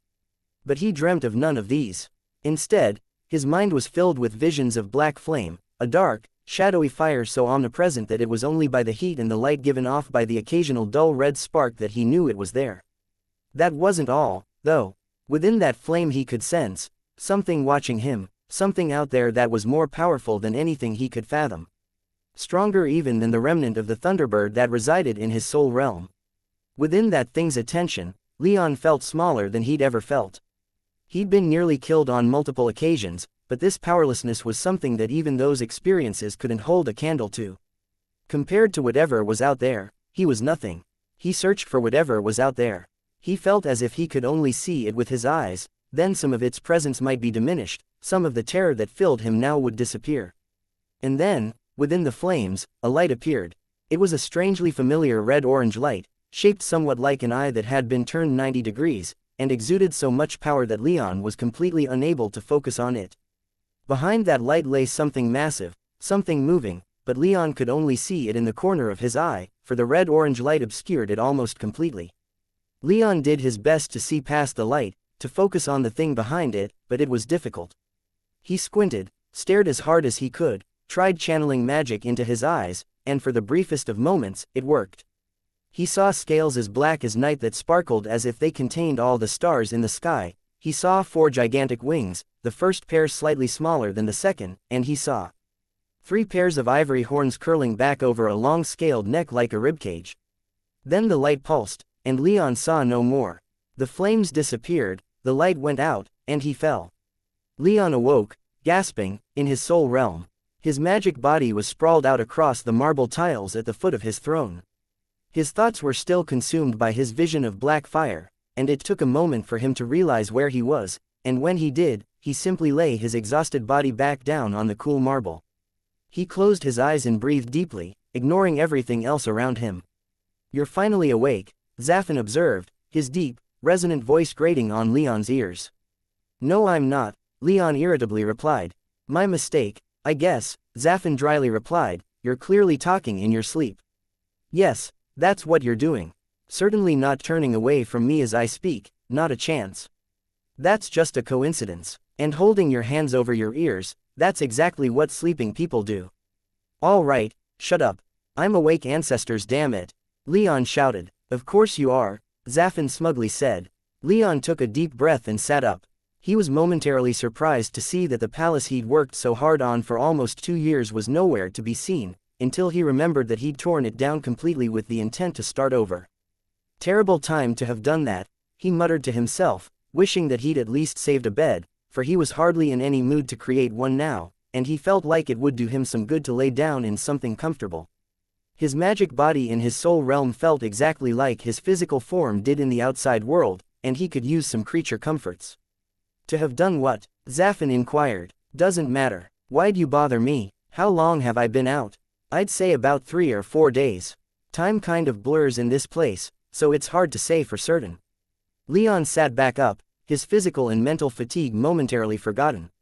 But he dreamt of none of these. Instead, his mind was filled with visions of black flame, a dark, shadowy fire so omnipresent that it was only by the heat and the light given off by the occasional dull red spark that he knew it was there. That wasn't all, though. Within that flame he could sense something watching him, something out there that was more powerful than anything he could fathom. Stronger even than the remnant of the Thunderbird that resided in his soul realm. Within that thing's attention, Leon felt smaller than he'd ever felt. He'd been nearly killed on multiple occasions, but this powerlessness was something that even those experiences couldn't hold a candle to. Compared to whatever was out there, he was nothing. He searched for whatever was out there. He felt as if he could only see it with his eyes, then some of its presence might be diminished, some of the terror that filled him now would disappear. And then, within the flames, a light appeared. It was a strangely familiar red-orange light, shaped somewhat like an eye that had been turned 90 degrees, and exuded so much power that Leon was completely unable to focus on it. Behind that light lay something massive, something moving, but Leon could only see it in the corner of his eye, for the red-orange light obscured it almost completely. Leon did his best to see past the light, to focus on the thing behind it, but it was difficult. He squinted, stared as hard as he could, tried channeling magic into his eyes, and for the briefest of moments, it worked. He saw scales as black as night that sparkled as if they contained all the stars in the sky. He saw 4 gigantic wings, the first pair slightly smaller than the second, and he saw 3 pairs of ivory horns curling back over a long scaled neck like a ribcage. Then the light pulsed, and Leon saw no more. The flames disappeared, the light went out, and he fell. Leon awoke, gasping, in his soul realm. His magic body was sprawled out across the marble tiles at the foot of his throne. His thoughts were still consumed by his vision of black fire, and it took a moment for him to realize where he was, and when he did, he simply lay his exhausted body back down on the cool marble. He closed his eyes and breathed deeply, ignoring everything else around him. "You're finally awake," Zaffin observed, his deep, resonant voice grating on Leon's ears. "No, I'm not," Leon irritably replied. "My mistake, I guess," Zaffin dryly replied. "You're clearly talking in your sleep." "Yes, that's what you're doing. Certainly not turning away from me as I speak, not a chance. That's just a coincidence. And holding your hands over your ears, that's exactly what sleeping people do." "All right, shut up. I'm awake, ancestors, damn it," Leon shouted. "Of course you are," Zaffin smugly said. Leon took a deep breath and sat up. He was momentarily surprised to see that the palace he'd worked so hard on for almost 2 years was nowhere to be seen, until he remembered that he'd torn it down completely with the intent to start over. Terrible time to have done that, he muttered to himself, wishing that he'd at least saved a bed, for he was hardly in any mood to create one now, and he felt like it would do him some good to lay down in something comfortable. His magic body in his soul realm felt exactly like his physical form did in the outside world, and he could use some creature comforts. "To have done what?" Zaffin inquired. "Doesn't matter. Why'd you bother me? How long have I been out?" "I'd say about 3 or 4 days. Time kind of blurs in this place, so it's hard to say for certain." Leon sat back up, his physical and mental fatigue momentarily forgotten.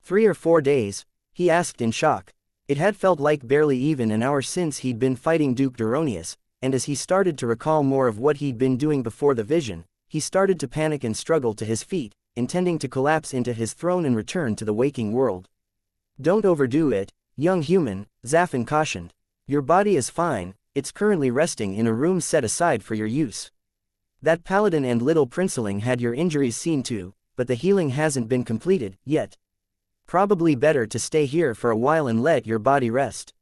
3 or 4 days? He asked in shock. It had felt like barely even an hour since he'd been fighting Duke Duronius, and as he started to recall more of what he'd been doing before the vision, he started to panic and struggle to his feet, intending to collapse into his throne and return to the waking world. "Don't overdo it, young human," Zafin cautioned. "Your body is fine, it's currently resting in a room set aside for your use. That paladin and little princeling had your injuries seen to, but the healing hasn't been completed yet. Probably better to stay here for a while and let your body rest.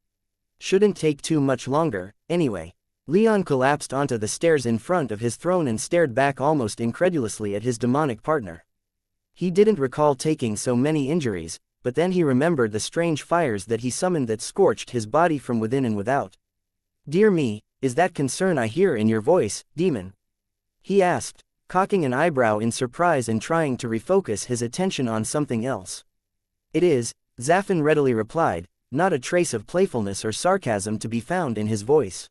Shouldn't take too much longer, anyway." Leon collapsed onto the stairs in front of his throne and stared back almost incredulously at his demonic partner. He didn't recall taking so many injuries, but then he remembered the strange fires that he summoned that scorched his body from within and without. "Dear me, is that concern I hear in your voice, demon?" he asked, cocking an eyebrow in surprise and trying to refocus his attention on something else. "It is," Zafin readily replied, not a trace of playfulness or sarcasm to be found in his voice.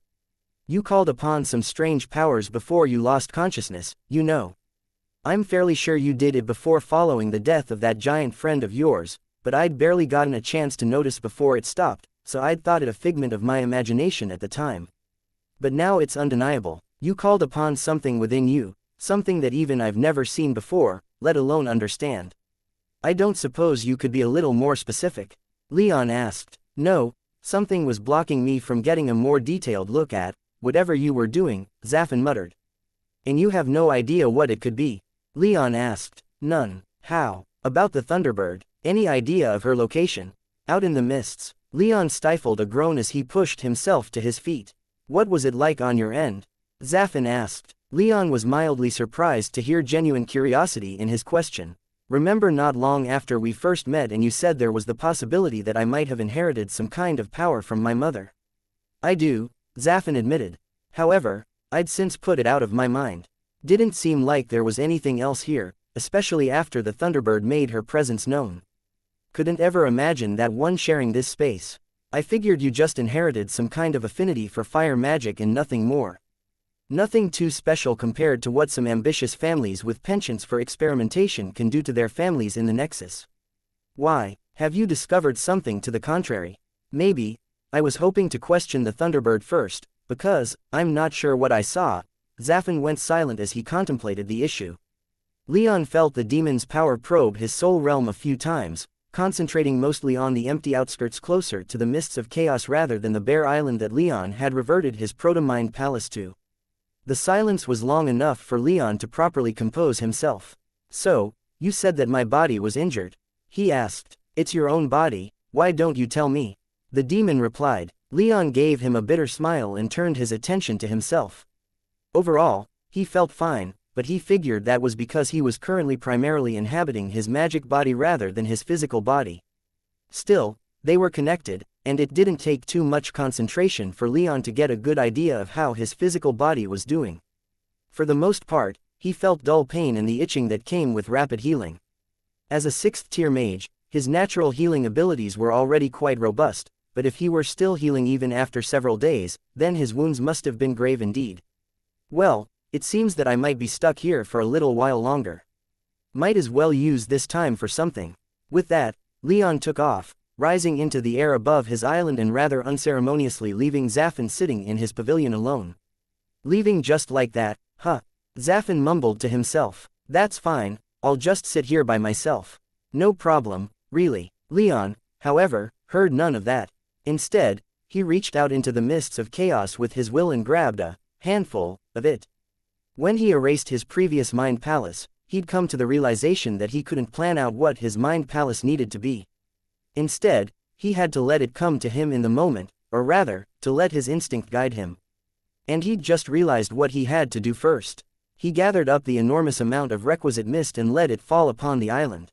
"You called upon some strange powers before you lost consciousness, you know. I'm fairly sure you did it before following the death of that giant friend of yours, but I'd barely gotten a chance to notice before it stopped, so I'd thought it a figment of my imagination at the time. But now it's undeniable, you called upon something within you, something that even I've never seen before, let alone understand. I don't suppose you could be a little more specific?" Leon asked. "No, something was blocking me from getting a more detailed look at whatever you were doing," Zafin muttered. "And you have no idea what it could be?" Leon asked. "None. How about the Thunderbird? Any idea of her location?" "Out in the mists." Leon stifled a groan as he pushed himself to his feet. "What was it like on your end?" Zafin asked. Leon was mildly surprised to hear genuine curiosity in his question. "Remember not long after we first met and you said there was the possibility that I might have inherited some kind of power from my mother?" "I do," Zafin admitted. "However, I'd since put it out of my mind. Didn't seem like there was anything else here, especially after the Thunderbird made her presence known. Couldn't ever imagine that one sharing this space. I figured you just inherited some kind of affinity for fire magic and nothing more. Nothing too special compared to what some ambitious families with penchants for experimentation can do to their families in the Nexus. Why, have you discovered something to the contrary?" "Maybe. I was hoping to question the Thunderbird first, because I'm not sure what I saw." Zafin went silent as he contemplated the issue. Leon felt the demon's power probe his soul realm a few times, concentrating mostly on the empty outskirts closer to the mists of chaos rather than the bare island that Leon had reverted his proto-mind palace to. The silence was long enough for Leon to properly compose himself. "So, you said that my body was injured?" he asked. "It's your own body, why don't you tell me?" the demon replied. Leon gave him a bitter smile and turned his attention to himself. Overall, he felt fine, but he figured that was because he was currently primarily inhabiting his magic body rather than his physical body. Still, they were connected, and it didn't take too much concentration for Leon to get a good idea of how his physical body was doing. For the most part, he felt dull pain and the itching that came with rapid healing. As a 6th-tier mage, his natural healing abilities were already quite robust, but if he were still healing even after several days, then his wounds must have been grave indeed. "Well, it seems that I might be stuck here for a little while longer. Might as well use this time for something." With that, Leon took off, rising into the air above his island and rather unceremoniously leaving Zafin sitting in his pavilion alone. "Leaving just like that, huh?" Zafin mumbled to himself. "That's fine, I'll just sit here by myself. No problem, really." Leon, however, heard none of that. Instead, he reached out into the mists of chaos with his will and grabbed a handful of it. When he erased his previous mind palace, he'd come to the realization that he couldn't plan out what his mind palace needed to be. Instead, he had to let it come to him in the moment, or rather, to let his instinct guide him. And he'd just realized what he had to do first. He gathered up the enormous amount of requisite mist and let it fall upon the island.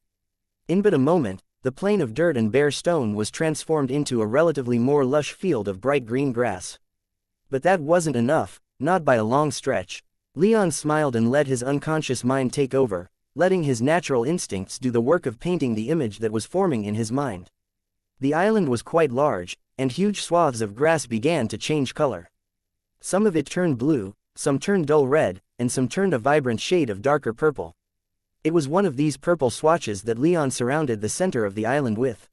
In but a moment, the plain of dirt and bare stone was transformed into a relatively more lush field of bright green grass. But that wasn't enough, not by a long stretch. Leon smiled and let his unconscious mind take over, letting his natural instincts do the work of painting the image that was forming in his mind. The island was quite large, and huge swaths of grass began to change color. Some of it turned blue, some turned dull red, and some turned a vibrant shade of darker purple. It was one of these purple swatches that Leon surrounded the center of the island with.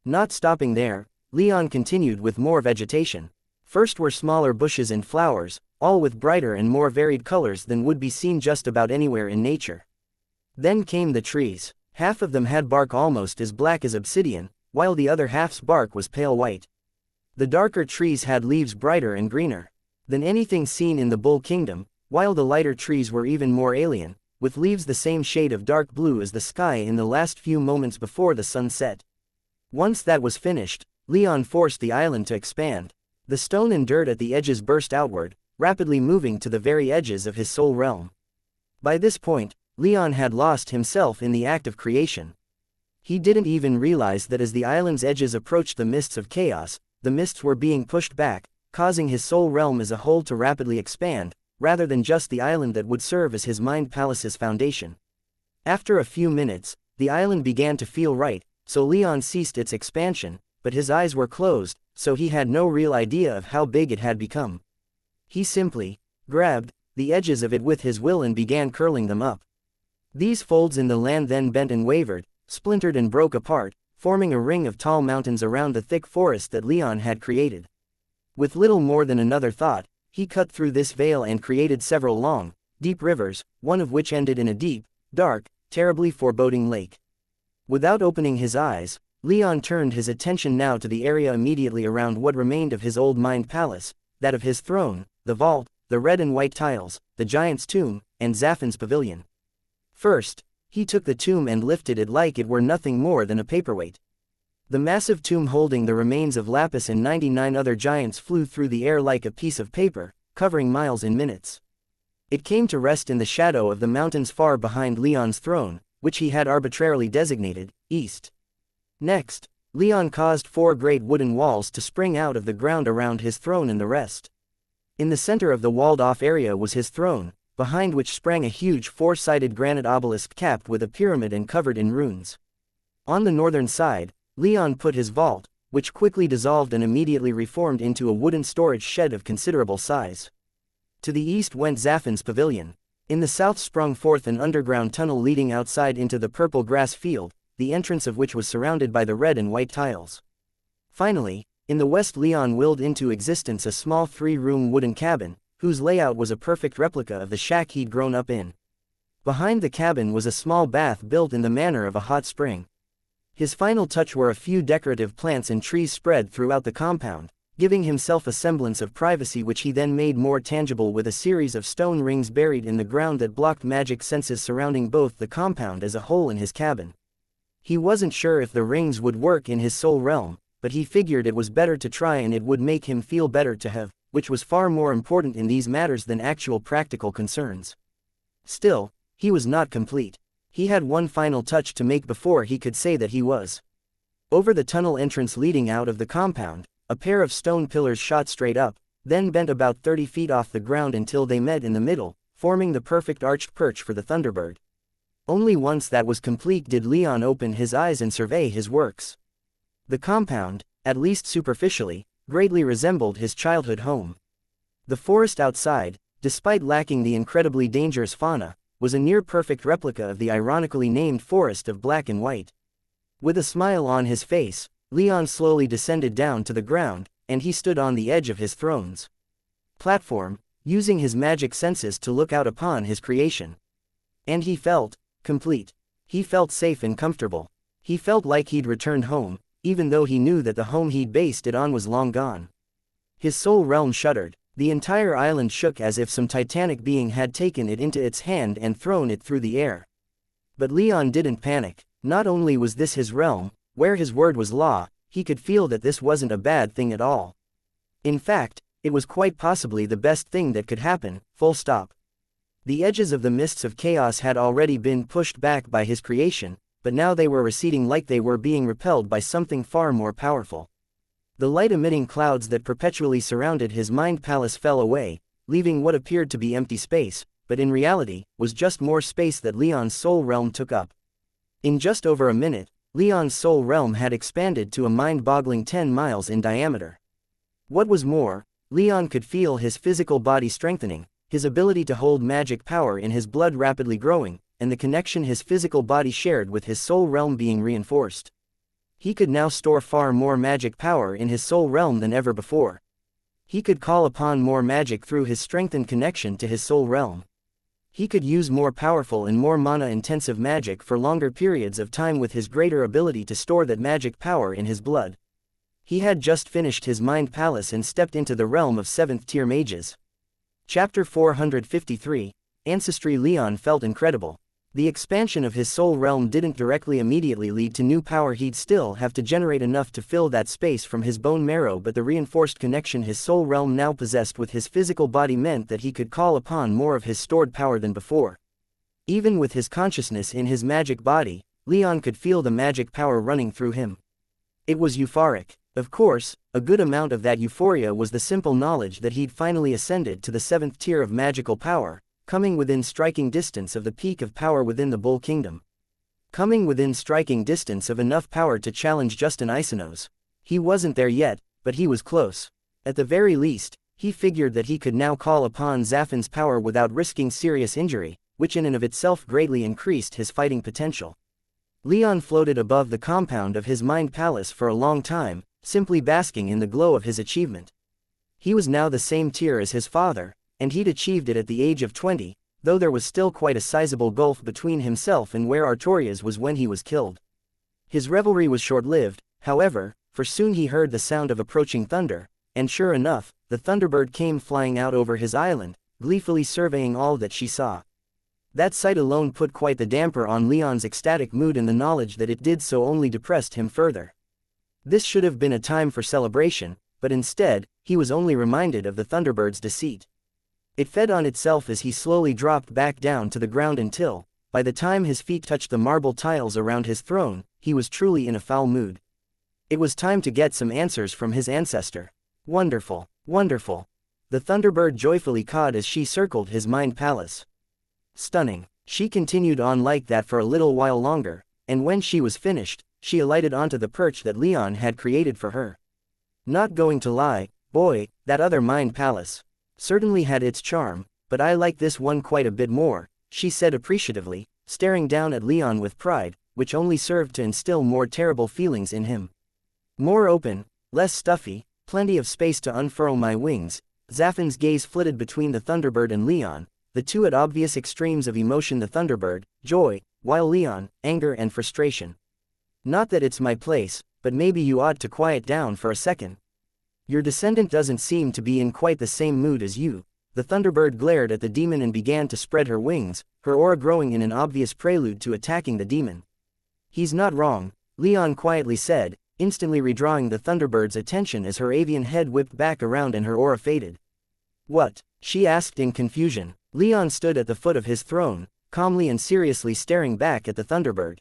Not stopping there, Leon continued with more vegetation. First were smaller bushes and flowers, all with brighter and more varied colors than would be seen just about anywhere in nature. Then came the trees. Half of them had bark almost as black as obsidian, while the other half's bark was pale white. The darker trees had leaves brighter and greener than anything seen in the Bull Kingdom, while the lighter trees were even more alien, with leaves the same shade of dark blue as the sky in the last few moments before the sun set. Once that was finished, Leon forced the island to expand. The stone and dirt at the edges burst outward, rapidly moving to the very edges of his soul realm. By this point, Leon had lost himself in the act of creation. He didn't even realize that as the island's edges approached the mists of chaos, the mists were being pushed back, causing his soul realm as a whole to rapidly expand, rather than just the island that would serve as his mind palace's foundation. After a few minutes, the island began to feel right, so Leon ceased its expansion, but his eyes were closed, so he had no real idea of how big it had become. He simply grabbed the edges of it with his will and began curling them up. These folds in the land then bent and wavered, splintered and broke apart, forming a ring of tall mountains around the thick forest that Leon had created. With little more than another thought, he cut through this veil and created several long, deep rivers, one of which ended in a deep, dark, terribly foreboding lake. Without opening his eyes, Leon turned his attention now to the area immediately around what remained of his old mind palace, that of his throne, the vault, the red and white tiles, the giant's tomb, and Zaffin's pavilion. First, he took the tomb and lifted it like it were nothing more than a paperweight. The massive tomb holding the remains of Lapis and 99 other giants flew through the air like a piece of paper, covering miles in minutes. It came to rest in the shadow of the mountains far behind Leon's throne, which he had arbitrarily designated east. Next, Leon caused 4 great wooden walls to spring out of the ground around his throne and the rest. In the center of the walled-off area was his throne, behind which sprang a huge 4-sided granite obelisk capped with a pyramid and covered in runes. On the northern side, Leon put his vault, which quickly dissolved and immediately reformed into a wooden storage shed of considerable size. To the east went Zaffin's pavilion. In the south sprung forth an underground tunnel leading outside into the purple grass field, the entrance of which was surrounded by the red and white tiles. Finally, in the west Leon willed into existence a small 3-room wooden cabin, whose layout was a perfect replica of the shack he'd grown up in. Behind the cabin was a small bath built in the manner of a hot spring. His final touch were a few decorative plants and trees spread throughout the compound, giving himself a semblance of privacy which he then made more tangible with a series of stone rings buried in the ground that blocked magic senses surrounding both the compound as a whole and his cabin. He wasn't sure if the rings would work in his soul realm, but he figured it was better to try and it would make him feel better to have, which was far more important in these matters than actual practical concerns. Still, he was not complete. He had one final touch to make before he could say that he was. Over the tunnel entrance leading out of the compound, a pair of stone pillars shot straight up, then bent about 30 feet off the ground until they met in the middle, forming the perfect arched perch for the Thunderbird. Only once that was complete did Leon open his eyes and survey his works. The compound, at least superficially, greatly resembled his childhood home. The forest outside, despite lacking the incredibly dangerous fauna, was a near-perfect replica of the ironically named Forest of Black and White. With a smile on his face, Leon slowly descended down to the ground, and he stood on the edge of his throne's platform, using his magic senses to look out upon his creation. And he felt complete. He felt safe and comfortable. He felt like he'd returned home, even though he knew that the home he'd based it on was long gone. His soul realm shuddered. The entire island shook as if some titanic being had taken it into its hand and thrown it through the air. But Leon didn't panic. Not only was this his realm, where his word was law, he could feel that this wasn't a bad thing at all. In fact, it was quite possibly the best thing that could happen, full stop. The edges of the mists of chaos had already been pushed back by his creation, but now they were receding like they were being repelled by something far more powerful. The light-emitting clouds that perpetually surrounded his mind palace fell away, leaving what appeared to be empty space, but in reality, was just more space that Leon's soul realm took up. In just over a minute, Leon's soul realm had expanded to a mind-boggling 10 miles in diameter. What was more, Leon could feel his physical body strengthening, his ability to hold magic power in his blood rapidly growing, and the connection his physical body shared with his soul realm being reinforced. He could now store far more magic power in his soul realm than ever before. He could call upon more magic through his strengthened connection to his soul realm. He could use more powerful and more mana-intensive magic for longer periods of time with his greater ability to store that magic power in his blood. He had just finished his mind palace and stepped into the realm of 7th-tier mages. Chapter 453, Ancestry. Leon felt incredible. The expansion of his soul realm didn't directly immediately lead to new power. He'd still have to generate enough to fill that space from his bone marrow, but the reinforced connection his soul realm now possessed with his physical body meant that he could call upon more of his stored power than before. Even with his consciousness in his magic body, Leon could feel the magic power running through him. It was euphoric. Of course, a good amount of that euphoria was the simple knowledge that he'd finally ascended to the 7th tier of magical power, coming within striking distance of the peak of power within the Bull Kingdom. Coming within striking distance of enough power to challenge Justin Isonos. He wasn't there yet, but he was close. At the very least, he figured that he could now call upon Zaffin's power without risking serious injury, which in and of itself greatly increased his fighting potential. Leon floated above the compound of his mind palace for a long time, simply basking in the glow of his achievement. He was now the same tier as his father, and he'd achieved it at the age of 20, though there was still quite a sizable gulf between himself and where Artorias was when he was killed. His revelry was short-lived, however, for soon he heard the sound of approaching thunder, and sure enough, the Thunderbird came flying out over his island, gleefully surveying all that she saw. That sight alone put quite the damper on Leon's ecstatic mood, and the knowledge that it did so only depressed him further. This should have been a time for celebration, but instead, he was only reminded of the Thunderbird's deceit. It fed on itself as he slowly dropped back down to the ground until, by the time his feet touched the marble tiles around his throne, he was truly in a foul mood. It was time to get some answers from his ancestor. Wonderful, wonderful. The Thunderbird joyfully cawed as she circled his mind palace. Stunning. She continued on like that for a little while longer, and when she was finished, she alighted onto the perch that Leon had created for her. Not going to lie, boy, that other mind palace certainly had its charm, but I like this one quite a bit more, she said appreciatively, staring down at Leon with pride, which only served to instill more terrible feelings in him. More open, less stuffy, plenty of space to unfurl my wings. Zaffin's gaze flitted between the Thunderbird and Leon, the two at obvious extremes of emotion. The Thunderbird, joy, while Leon, anger and frustration. Not that it's my place, but maybe you ought to quiet down for a second. Your descendant doesn't seem to be in quite the same mood as you. The Thunderbird glared at the demon and began to spread her wings, her aura growing in an obvious prelude to attacking the demon. He's not wrong, Leon quietly said, instantly redrawing the Thunderbird's attention as her avian head whipped back around and her aura faded. What? She asked in confusion. Leon stood at the foot of his throne, calmly and seriously staring back at the Thunderbird.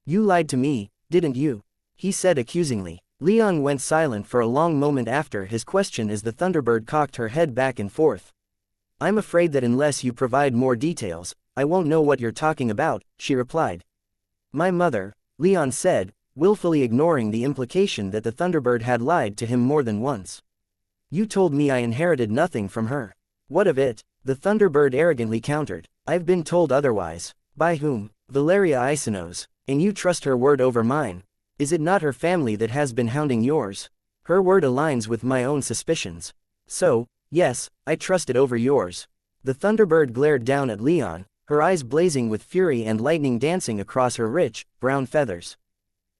You lied to me, didn't you? He said accusingly. Leon went silent for a long moment after his question as the Thunderbird cocked her head back and forth. I'm afraid that unless you provide more details, I won't know what you're talking about, she replied. My mother, Leon said, willfully ignoring the implication that the Thunderbird had lied to him more than once. You told me I inherited nothing from her. What of it? The Thunderbird arrogantly countered. I've been told otherwise. By whom? Valeria Isonos. And you trust her word over mine. Is it not her family that has been hounding yours? Her word aligns with my own suspicions. So, yes, I trust it over yours. The Thunderbird glared down at Leon, her eyes blazing with fury and lightning dancing across her rich, brown feathers.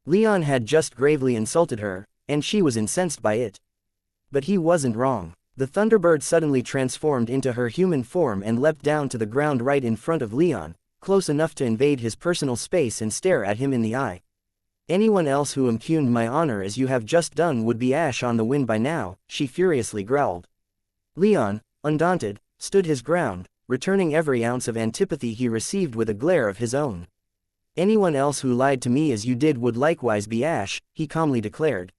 Leon had just gravely insulted her, and she was incensed by it. But he wasn't wrong. The Thunderbird suddenly transformed into her human form and leapt down to the ground right in front of Leon, close enough to invade his personal space and stare at him in the eye. Anyone else who impugned my honor as you have just done would be ash on the wind by now, she furiously growled. Leon, undaunted, stood his ground, returning every ounce of antipathy he received with a glare of his own. Anyone else who lied to me as you did would likewise be ash, he calmly declared.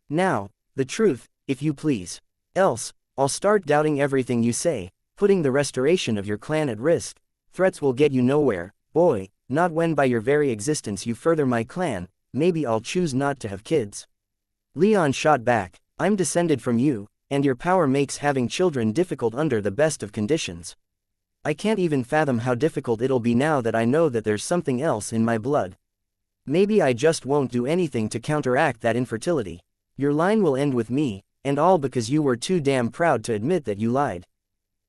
Now, the truth, if you please. Else, I'll start doubting everything you say, putting the restoration of your clan at risk. Threats will get you nowhere, boy, not when by your very existence you further my clan. Maybe I'll choose not to have kids. Leon shot back. I'm descended from you, and your power makes having children difficult under the best of conditions. I can't even fathom how difficult it'll be now that I know that there's something else in my blood. Maybe I just won't do anything to counteract that infertility. Your line will end with me, and all because you were too damn proud to admit that you lied.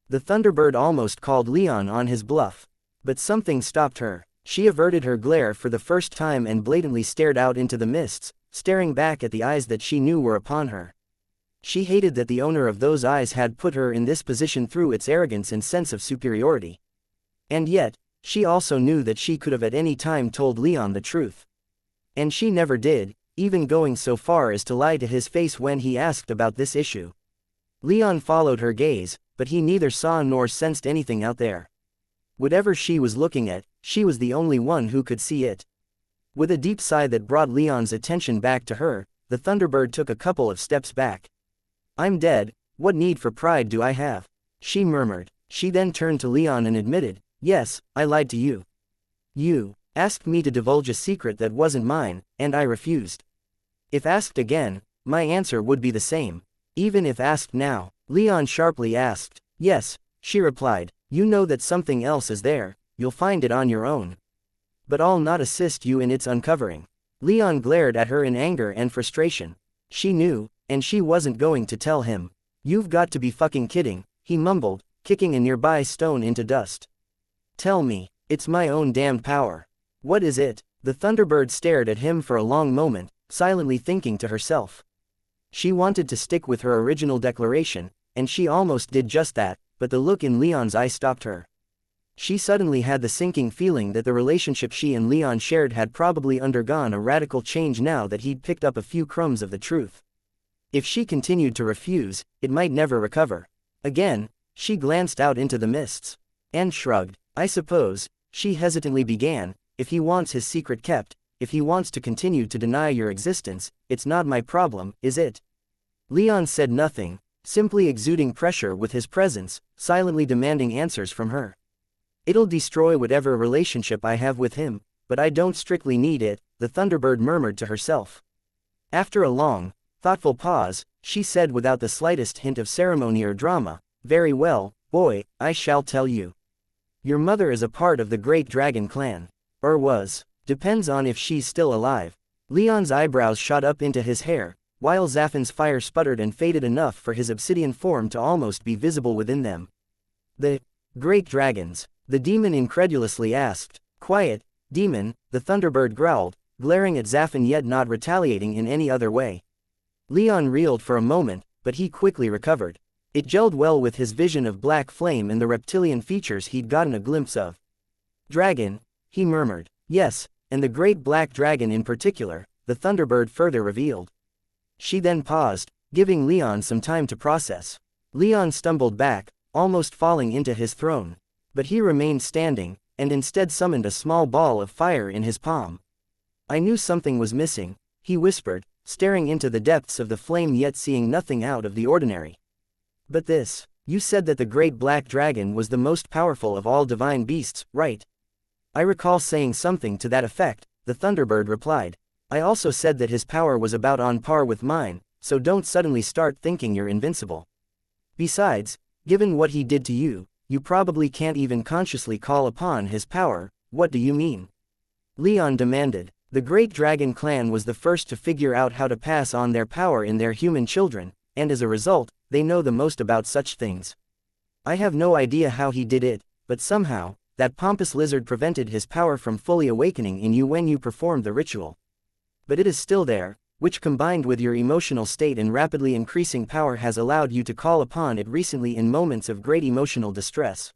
The Thunderbird almost called Leon on his bluff. But something stopped her. She averted her glare for the first time and blatantly stared out into the mists, staring back at the eyes that she knew were upon her. She hated that the owner of those eyes had put her in this position through its arrogance and sense of superiority. And yet, she also knew that she could have at any time told Leon the truth. And she never did, even going so far as to lie to his face when he asked about this issue. Leon followed her gaze, but he neither saw nor sensed anything out there. Whatever she was looking at, she was the only one who could see it. With a deep sigh that brought Leon's attention back to her, the Thunderbird took a couple of steps back. "I'm dead, what need for pride do I have?" she murmured. She then turned to Leon and admitted, "Yes, I lied to you. You asked me to divulge a secret that wasn't mine, and I refused. If asked again, my answer would be the same. Even if asked now." Leon sharply asked. "Yes," she replied. "You know that something else is there, you'll find it on your own. But I'll not assist you in its uncovering." Leon glared at her in anger and frustration. She knew, and she wasn't going to tell him. "You've got to be fucking kidding," he mumbled, kicking a nearby stone into dust. "Tell me, it's my own damned power. What is it?" The Thunderbird stared at him for a long moment, silently thinking to herself. She wanted to stick with her original declaration, and she almost did just that, but the look in Leon's eye stopped her. She suddenly had the sinking feeling that the relationship she and Leon shared had probably undergone a radical change now that he'd picked up a few crumbs of the truth. If she continued to refuse, it might never recover. Again, she glanced out into the mists. And shrugged. "I suppose," she hesitantly began, "if he wants his secret kept, if he wants to continue to deny your existence, it's not my problem, is it?" Leon said nothing, simply exuding pressure with his presence, silently demanding answers from her. "It'll destroy whatever relationship I have with him, but I don't strictly need it," the Thunderbird murmured to herself. After a long, thoughtful pause, she said without the slightest hint of ceremony or drama, "Very well, boy, I shall tell you. Your mother is a part of the Great Dragon clan. Or was. Depends on if she's still alive." Leon's eyebrows shot up into his hair, while Zaffin's fire sputtered and faded enough for his obsidian form to almost be visible within them. "The Great Dragons?" the demon incredulously asked. "Quiet, demon," the Thunderbird growled, glaring at Zaffin yet not retaliating in any other way. Leon reeled for a moment, but he quickly recovered. It gelled well with his vision of black flame and the reptilian features he'd gotten a glimpse of. "Dragon," he murmured. "Yes, and the great black dragon in particular," the Thunderbird further revealed. She then paused, giving Leon some time to process. Leon stumbled back, almost falling into his throne. But he remained standing, and instead summoned a small ball of fire in his palm. "I knew something was missing," he whispered, staring into the depths of the flame yet seeing nothing out of the ordinary. "But this, you said that the great black dragon was the most powerful of all divine beasts, right?" "I recall saying something to that effect," the Thunderbird replied. "I also said that his power was about on par with mine, so don't suddenly start thinking you're invincible. Besides, given what he did to you, you probably can't even consciously call upon his power." "What do you mean?" Leon demanded. "The Great Dragon clan was the first to figure out how to pass on their power in their human children, and as a result, they know the most about such things. I have no idea how he did it, but somehow, that pompous lizard prevented his power from fully awakening in you when you performed the ritual. But it is still there, which combined with your emotional state and rapidly increasing power has allowed you to call upon it recently in moments of great emotional distress."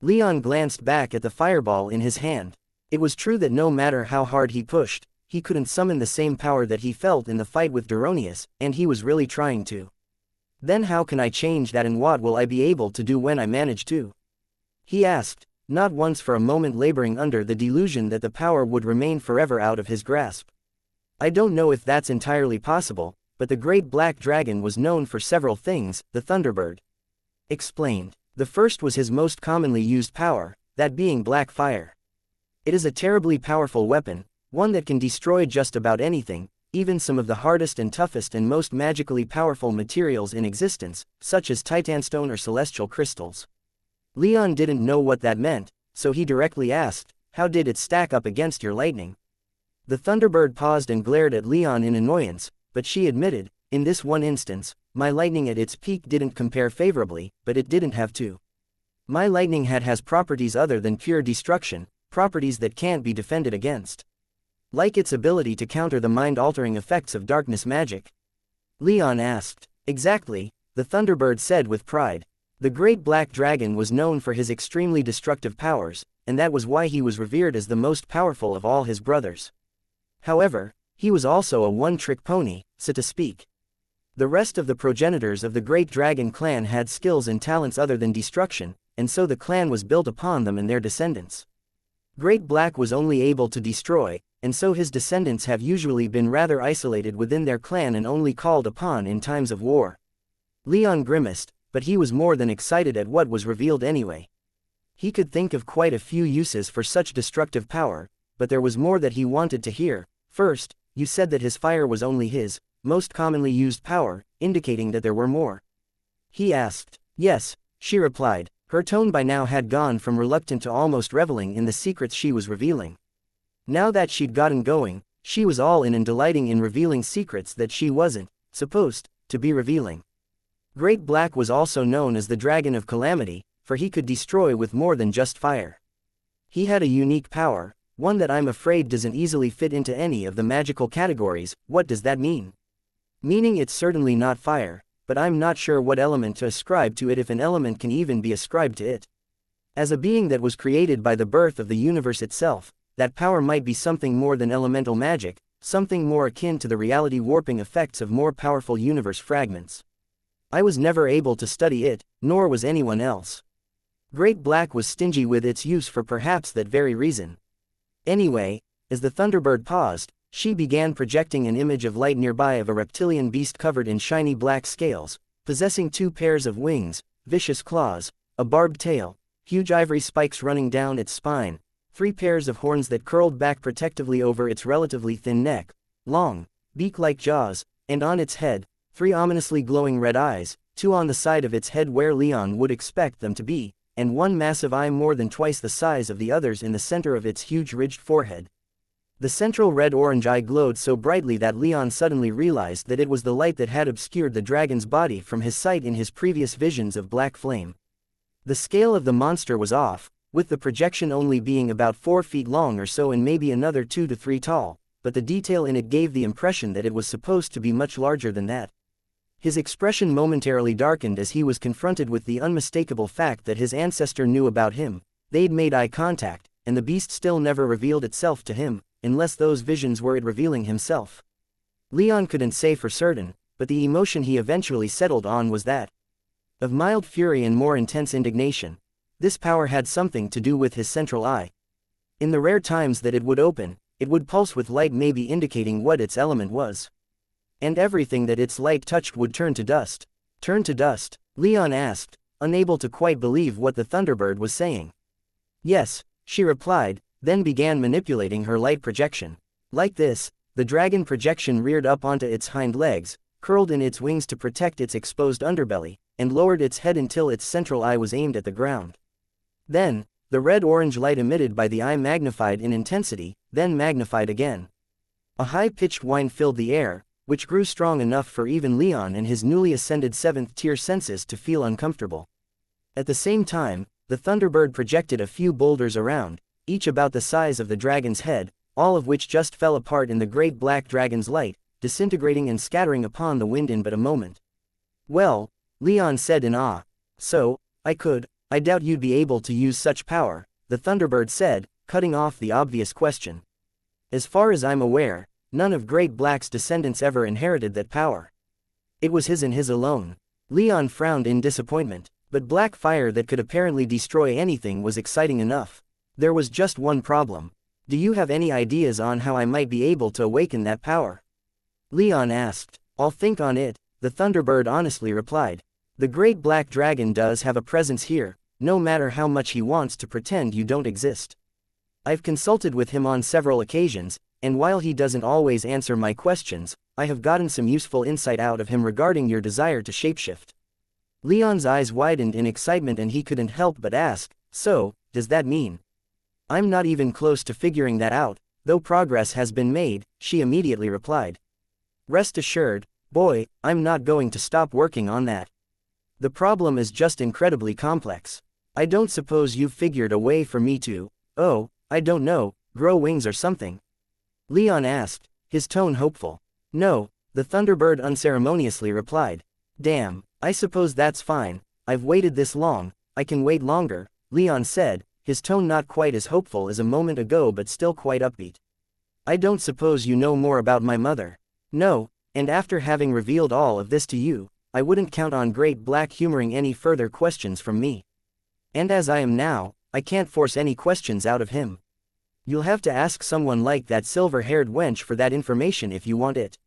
Leon glanced back at the fireball in his hand. It was true that no matter how hard he pushed, he couldn't summon the same power that he felt in the fight with Duronius, and he was really trying to. "Then how can I change that, and what will I be able to do when I manage to?" he asked, not once for a moment laboring under the delusion that the power would remain forever out of his grasp. "I don't know if that's entirely possible, but the great black dragon was known for several things," the Thunderbird explained. "The first was his most commonly used power, that being black fire. It is a terribly powerful weapon, one that can destroy just about anything, even some of the hardest and toughest and most magically powerful materials in existence, such as titanstone or celestial crystals." Leon didn't know what that meant, so he directly asked, "How did it stack up against your lightning?" The Thunderbird paused and glared at Leon in annoyance, but she admitted, "In this one instance, My lightning at its peak didn't compare favorably, but it didn't have to. My lightning has properties other than pure destruction, properties that can't be defended against. Like its ability to counter the mind-altering effects of darkness magic. Leon asked. Exactly, the Thunderbird said with pride. The great black dragon was known for his extremely destructive powers, and that was why he was revered as the most powerful of all his brothers. However, he was also a one-trick pony, so to speak. The rest of the progenitors of the great dragon clan had skills and talents other than destruction, and so the clan was built upon them and their descendants. Great Black was only able to destroy, and so his descendants have usually been rather isolated within their clan and only called upon in times of war. Leon grimaced, but he was more than excited at what was revealed anyway. He could think of quite a few uses for such destructive power, but there was more that he wanted to hear. First, you said that his fire was only his most commonly used power, indicating that there were more. He asked. Yes, she replied. Her tone by now had gone from reluctant to almost reveling in the secrets she was revealing. Now that she'd gotten going, she was all in and delighting in revealing secrets that she wasn't supposed to be revealing. Great Black was also known as the Dragon of Calamity, for he could destroy with more than just fire. He had a unique power, one that I'm afraid doesn't easily fit into any of the magical categories. What does that mean? Meaning it's certainly not fire, but I'm not sure what element to ascribe to it, if an element can even be ascribed to it. As a being that was created by the birth of the universe itself, that power might be something more than elemental magic, something more akin to the reality warping effects of more powerful universe fragments. I was never able to study it, nor was anyone else. Great Black was stingy with its use for perhaps that very reason. Anyway, as the Thunderbird paused, she began projecting an image of light nearby of a reptilian beast covered in shiny black scales, possessing 2 pairs of wings, vicious claws, a barbed tail, huge ivory spikes running down its spine, 3 pairs of horns that curled back protectively over its relatively thin neck, long, beak-like jaws, and on its head, 3 ominously glowing red eyes, 2 on the side of its head where Leon would expect them to be, and 1 massive eye more than twice the size of the others in the center of its huge ridged forehead. The central red-orange eye glowed so brightly that Leon suddenly realized that it was the light that had obscured the dragon's body from his sight in his previous visions of black flame. The scale of the monster was off, with the projection only being about 4 feet long or so and maybe another 2 to 3 tall, but the detail in it gave the impression that it was supposed to be much larger than that. His expression momentarily darkened as he was confronted with the unmistakable fact that his ancestor knew about him. They'd made eye contact, and the beast still never revealed itself to him, unless those visions were it revealing himself. Leon couldn't say for certain, but the emotion he eventually settled on was that of mild fury and more intense indignation. This power had something to do with his central eye. In the rare times that it would open, it would pulse with light, maybe indicating what its element was. And everything that its light touched would turn to dust. Turn to dust? Leon asked, unable to quite believe what the Thunderbird was saying. Yes, she replied, then began manipulating her light projection. Like this, the dragon projection reared up onto its hind legs, curled in its wings to protect its exposed underbelly, and lowered its head until its central eye was aimed at the ground. Then, the red-orange light emitted by the eye magnified in intensity, then magnified again. A high-pitched whine filled the air, which grew strong enough for even Leon and his newly ascended 7th-tier senses to feel uncomfortable. At the same time, the Thunderbird projected a few boulders around, each about the size of the dragon's head, all of which just fell apart in the great black dragon's light, disintegrating and scattering upon the wind in but a moment. Well, Leon said in awe. So, I doubt you'd be able to use such power, the Thunderbird said, cutting off the obvious question. As far as I'm aware, none of Great Black's descendants ever inherited that power. It was his and his alone. Leon frowned in disappointment, but black fire that could apparently destroy anything was exciting enough. There was just one problem. Do you have any ideas on how I might be able to awaken that power? Leon asked. I'll think on it, the Thunderbird honestly replied. The Great Black Dragon does have a presence here, no matter how much he wants to pretend you don't exist. I've consulted with him on several occasions, and while he doesn't always answer my questions, I have gotten some useful insight out of him regarding your desire to shapeshift. Leon's eyes widened in excitement and he couldn't help but ask, so, does that mean? I'm not even close to figuring that out, though progress has been made, she immediately replied. Rest assured, Boy, I'm not going to stop working on that. The problem is just incredibly complex. I don't suppose you've figured a way for me to, I don't know, grow wings or something? Leon asked, his tone hopeful. No, the Thunderbird unceremoniously replied. Damn, I suppose that's fine, I've waited this long, I can wait longer, Leon said, his tone not quite as hopeful as a moment ago but still quite upbeat. I don't suppose you know more about my mother. No, and after having revealed all of this to you, I wouldn't count on Great Black humoring any further questions from me. And as I am now, I can't force any questions out of him. You'll have to ask someone like that silver-haired wench for that information if you want it.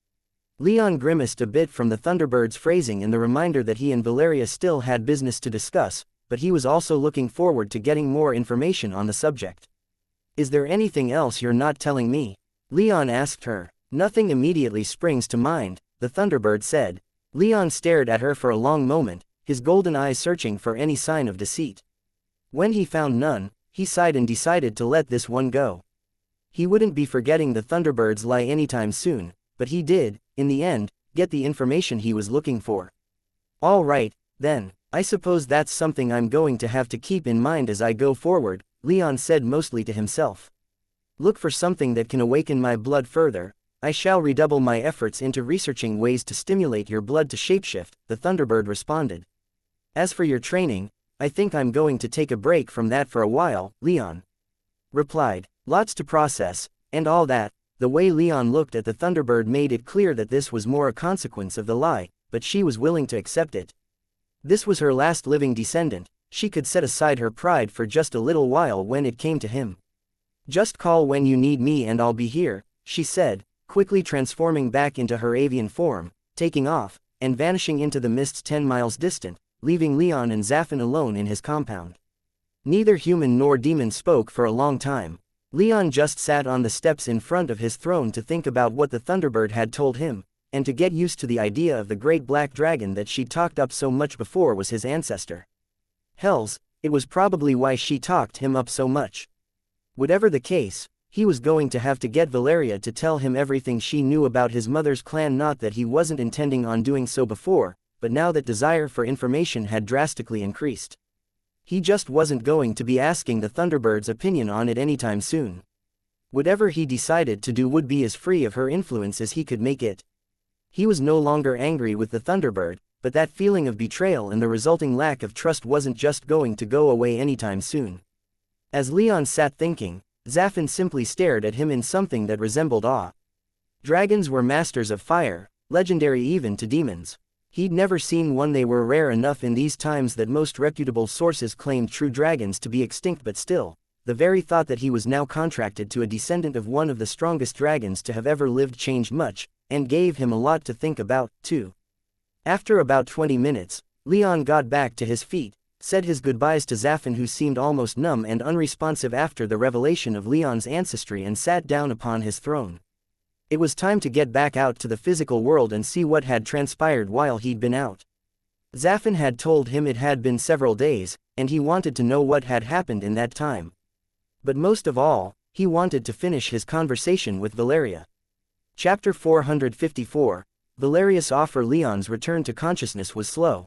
Leon grimaced a bit from the Thunderbird's phrasing and the reminder that he and Valeria still had business to discuss, but he was also looking forward to getting more information on the subject. Is there anything else you're not telling me? Leon asked her. Nothing immediately springs to mind, the Thunderbird said. Leon stared at her for a long moment, his golden eyes searching for any sign of deceit. When he found none, he sighed and decided to let this one go. He wouldn't be forgetting the Thunderbird's lie anytime soon, but he did, in the end, get the information he was looking for. All right, then, I suppose that's something I'm going to have to keep in mind as I go forward, Leon said mostly to himself. Look for something that can awaken my blood further. I shall redouble my efforts into researching ways to stimulate your blood to shapeshift, the Thunderbird responded. As for your training, I think I'm going to take a break from that for a while, Leon replied. Lots to process, and all that. The way Leon looked at the Thunderbird made it clear that this was more a consequence of the lie, but she was willing to accept it. This was her last living descendant, she could set aside her pride for just a little while when it came to him. Just call when you need me and I'll be here, she said, quickly transforming back into her avian form, taking off, and vanishing into the mists 10 miles distant, leaving Leon and Zafin alone in his compound. Neither human nor demon spoke for a long time. Leon just sat on the steps in front of his throne to think about what the Thunderbird had told him, and to get used to the idea of the great black dragon that she talked up so much before was his ancestor. Hells, it was probably why she talked him up so much. Whatever the case, he was going to have to get Valeria to tell him everything she knew about his mother's clan, not that he wasn't intending on doing so before, but now that desire for information had drastically increased. He just wasn't going to be asking the Thunderbird's opinion on it anytime soon. Whatever he decided to do would be as free of her influence as he could make it. He was no longer angry with the Thunderbird, but that feeling of betrayal and the resulting lack of trust wasn't just going to go away anytime soon. As Leon sat thinking, Zafin simply stared at him in something that resembled awe. Dragons were masters of fire, legendary even to demons. He'd never seen one. They were rare enough in these times that most reputable sources claimed true dragons to be extinct, but still, the very thought that he was now contracted to a descendant of one of the strongest dragons to have ever lived changed much, and gave him a lot to think about, too. After about 20 minutes, Leon got back to his feet, said his goodbyes to Zafin, who seemed almost numb and unresponsive after the revelation of Leon's ancestry, and sat down upon his throne. It was time to get back out to the physical world and see what had transpired while he'd been out. Zafin had told him it had been several days, and he wanted to know what had happened in that time. But most of all, he wanted to finish his conversation with Valeria. Chapter 454, Valeria's offer. Leon's return to consciousness was slow.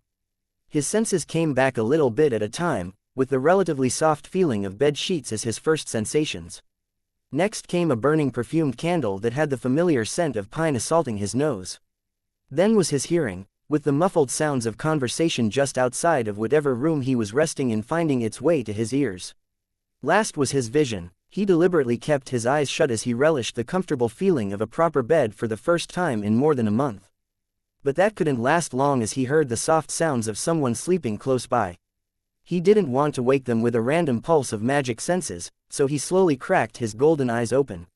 His senses came back a little bit at a time, with the relatively soft feeling of bed sheets as his first sensations. Next came a burning perfumed candle that had the familiar scent of pine assaulting his nose. Then was his hearing, with the muffled sounds of conversation just outside of whatever room he was resting in finding its way to his ears. Last was his vision. He deliberately kept his eyes shut as he relished the comfortable feeling of a proper bed for the first time in more than a month. But that couldn't last long as he heard the soft sounds of someone sleeping close by. He didn't want to wake them with a random pulse of magic senses, so he slowly cracked his golden eyes open.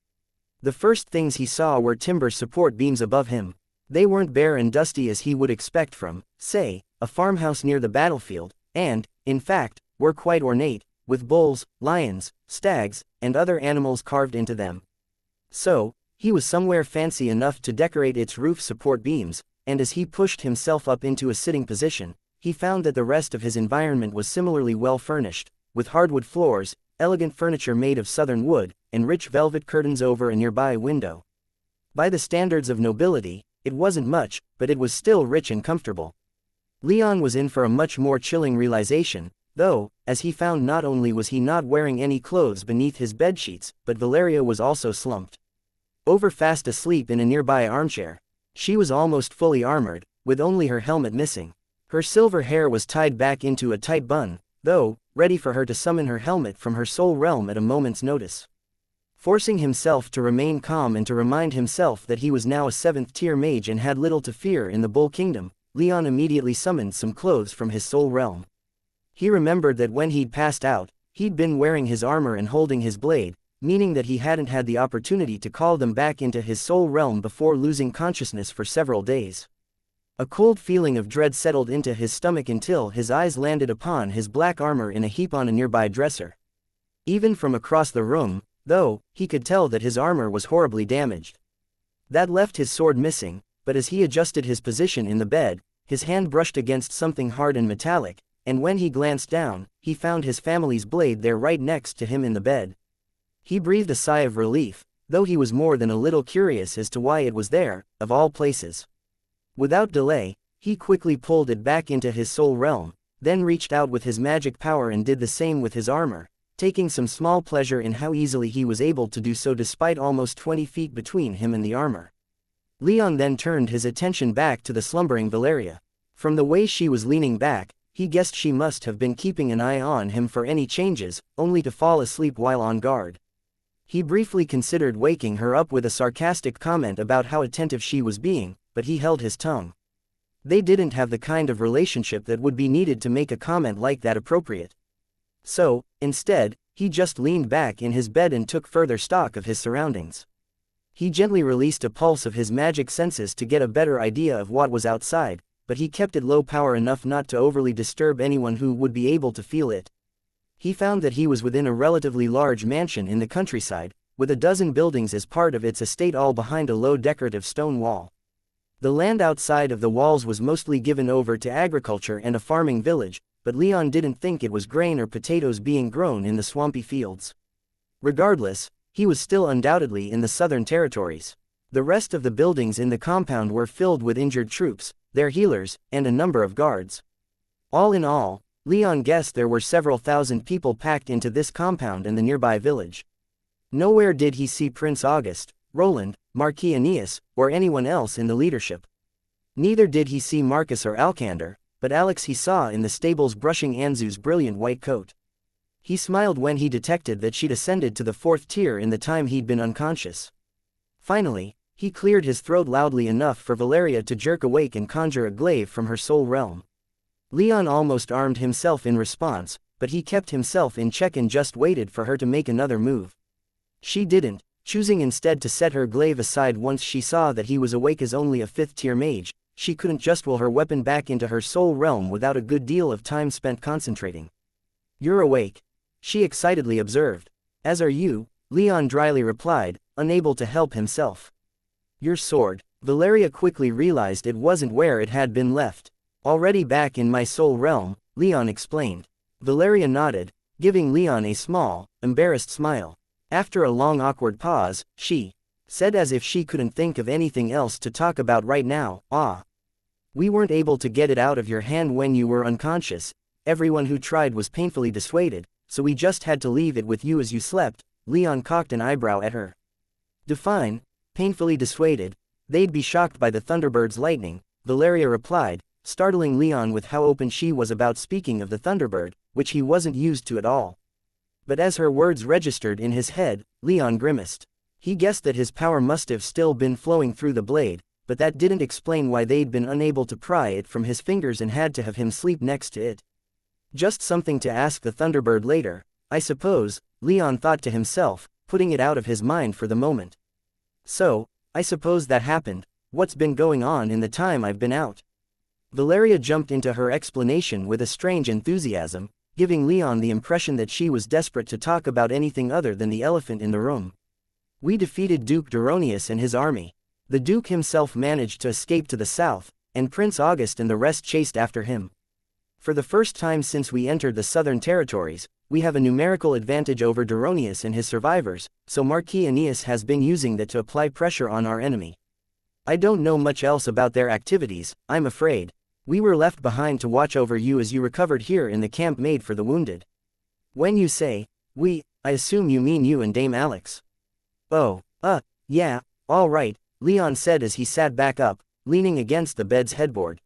The first things he saw were timber support beams above him. They weren't bare and dusty as he would expect from, say, a farmhouse near the battlefield, and, in fact, were quite ornate, with bulls, lions, stags, and other animals carved into them. So, he was somewhere fancy enough to decorate its roof support beams, and as he pushed himself up into a sitting position, he found that the rest of his environment was similarly well furnished, with hardwood floors, elegant furniture made of southern wood, and rich velvet curtains over a nearby window. By the standards of nobility, It wasn't much, but it was still rich and comfortable. Leon was in for a much more chilling realization, though, as he found not only was he not wearing any clothes beneath his bedsheets, but Valeria was also slumped over fast asleep in a nearby armchair. She was almost fully armored, with only her helmet missing. Her silver hair was tied back into a tight bun, though, ready for her to summon her helmet from her soul realm at a moment's notice. Forcing himself to remain calm and to remind himself that he was now a 7th-tier mage and had little to fear in the Bull Kingdom, Leon immediately summoned some clothes from his soul realm. He remembered that when he'd passed out, he'd been wearing his armor and holding his blade, meaning that he hadn't had the opportunity to call them back into his soul realm before losing consciousness for several days. A cold feeling of dread settled into his stomach until his eyes landed upon his black armor in a heap on a nearby dresser. Even from across the room, though, he could tell that his armor was horribly damaged. That left his sword missing, but as he adjusted his position in the bed, his hand brushed against something hard and metallic, and when he glanced down, he found his family's blade there right next to him in the bed. He breathed a sigh of relief, though he was more than a little curious as to why it was there, of all places. Without delay, he quickly pulled it back into his soul realm, then reached out with his magic power and did the same with his armor, taking some small pleasure in how easily he was able to do so despite almost 20 feet between him and the armor. Leon then turned his attention back to the slumbering Valeria. From the way she was leaning back, he guessed she must have been keeping an eye on him for any changes, only to fall asleep while on guard. He briefly considered waking her up with a sarcastic comment about how attentive she was being, but he held his tongue. They didn't have the kind of relationship that would be needed to make a comment like that appropriate. So, instead, he just leaned back in his bed and took further stock of his surroundings. He gently released a pulse of his magic senses to get a better idea of what was outside, but he kept it low power enough not to overly disturb anyone who would be able to feel it. He found that he was within a relatively large mansion in the countryside, with a dozen buildings as part of its estate all behind a low decorative stone wall. The land outside of the walls was mostly given over to agriculture and a farming village, but Leon didn't think it was grain or potatoes being grown in the swampy fields. Regardless, he was still undoubtedly in the southern territories. The rest of the buildings in the compound were filled with injured troops, their healers, and a number of guards. All in all, Leon guessed there were several thousand people packed into this compound and the nearby village. Nowhere did he see Prince August, Roland, Marquis Aeneas, or anyone else in the leadership. Neither did he see Marcus or Alcander, but Alex he saw in the stables brushing Anzu's brilliant white coat. He smiled when he detected that she'd ascended to the 4th tier in the time he'd been unconscious. Finally, he cleared his throat loudly enough for Valeria to jerk awake and conjure a glaive from her soul realm. Leon almost armed himself in response, but he kept himself in check and just waited for her to make another move. She didn't, choosing instead to set her glaive aside once she saw that he was awake as only a 5th-tier mage. She couldn't just will her weapon back into her soul realm without a good deal of time spent concentrating. "You're awake," she excitedly observed. "As are you," Leon dryly replied, unable to help himself. "Your sword." Valeria quickly realized it wasn't where it had been left. "Already back in my soul realm," Leon explained. Valeria nodded, giving Leon a small, embarrassed smile. After a long awkward pause, she said as if she couldn't think of anything else to talk about right now, "We weren't able to get it out of your hand when you were unconscious. Everyone who tried was painfully dissuaded, so we just had to leave it with you as you slept." Leon cocked an eyebrow at her. "Define painfully dissuaded. They'd be shocked by the Thunderbird's lightning," Valeria replied, startling Leon with how open she was about speaking of the Thunderbird, which he wasn't used to at all. But as her words registered in his head, Leon grimaced. He guessed that his power must have still been flowing through the blade, but that didn't explain why they'd been unable to pry it from his fingers and had to have him sleep next to it. Just something to ask the Thunderbird later, I suppose, Leon thought to himself, putting it out of his mind for the moment. "So, I suppose that happened. What's been going on in the time I've been out?" Valeria jumped into her explanation with a strange enthusiasm, giving Leon the impression that she was desperate to talk about anything other than the elephant in the room. "We defeated Duke Duronius and his army. The Duke himself managed to escape to the south, and Prince August and the rest chased after him. For the first time since we entered the southern territories, we have a numerical advantage over Duronius and his survivors, so Marquis Aeneas has been using that to apply pressure on our enemy." I don't know much else about their activities, I'm afraid. We were left behind to watch over you as you recovered here in the camp made for the wounded. When you say, we, I assume you mean you and Dame Alex. Oh, yeah, all right, Leon said as he sat back up, leaning against the bed's headboard.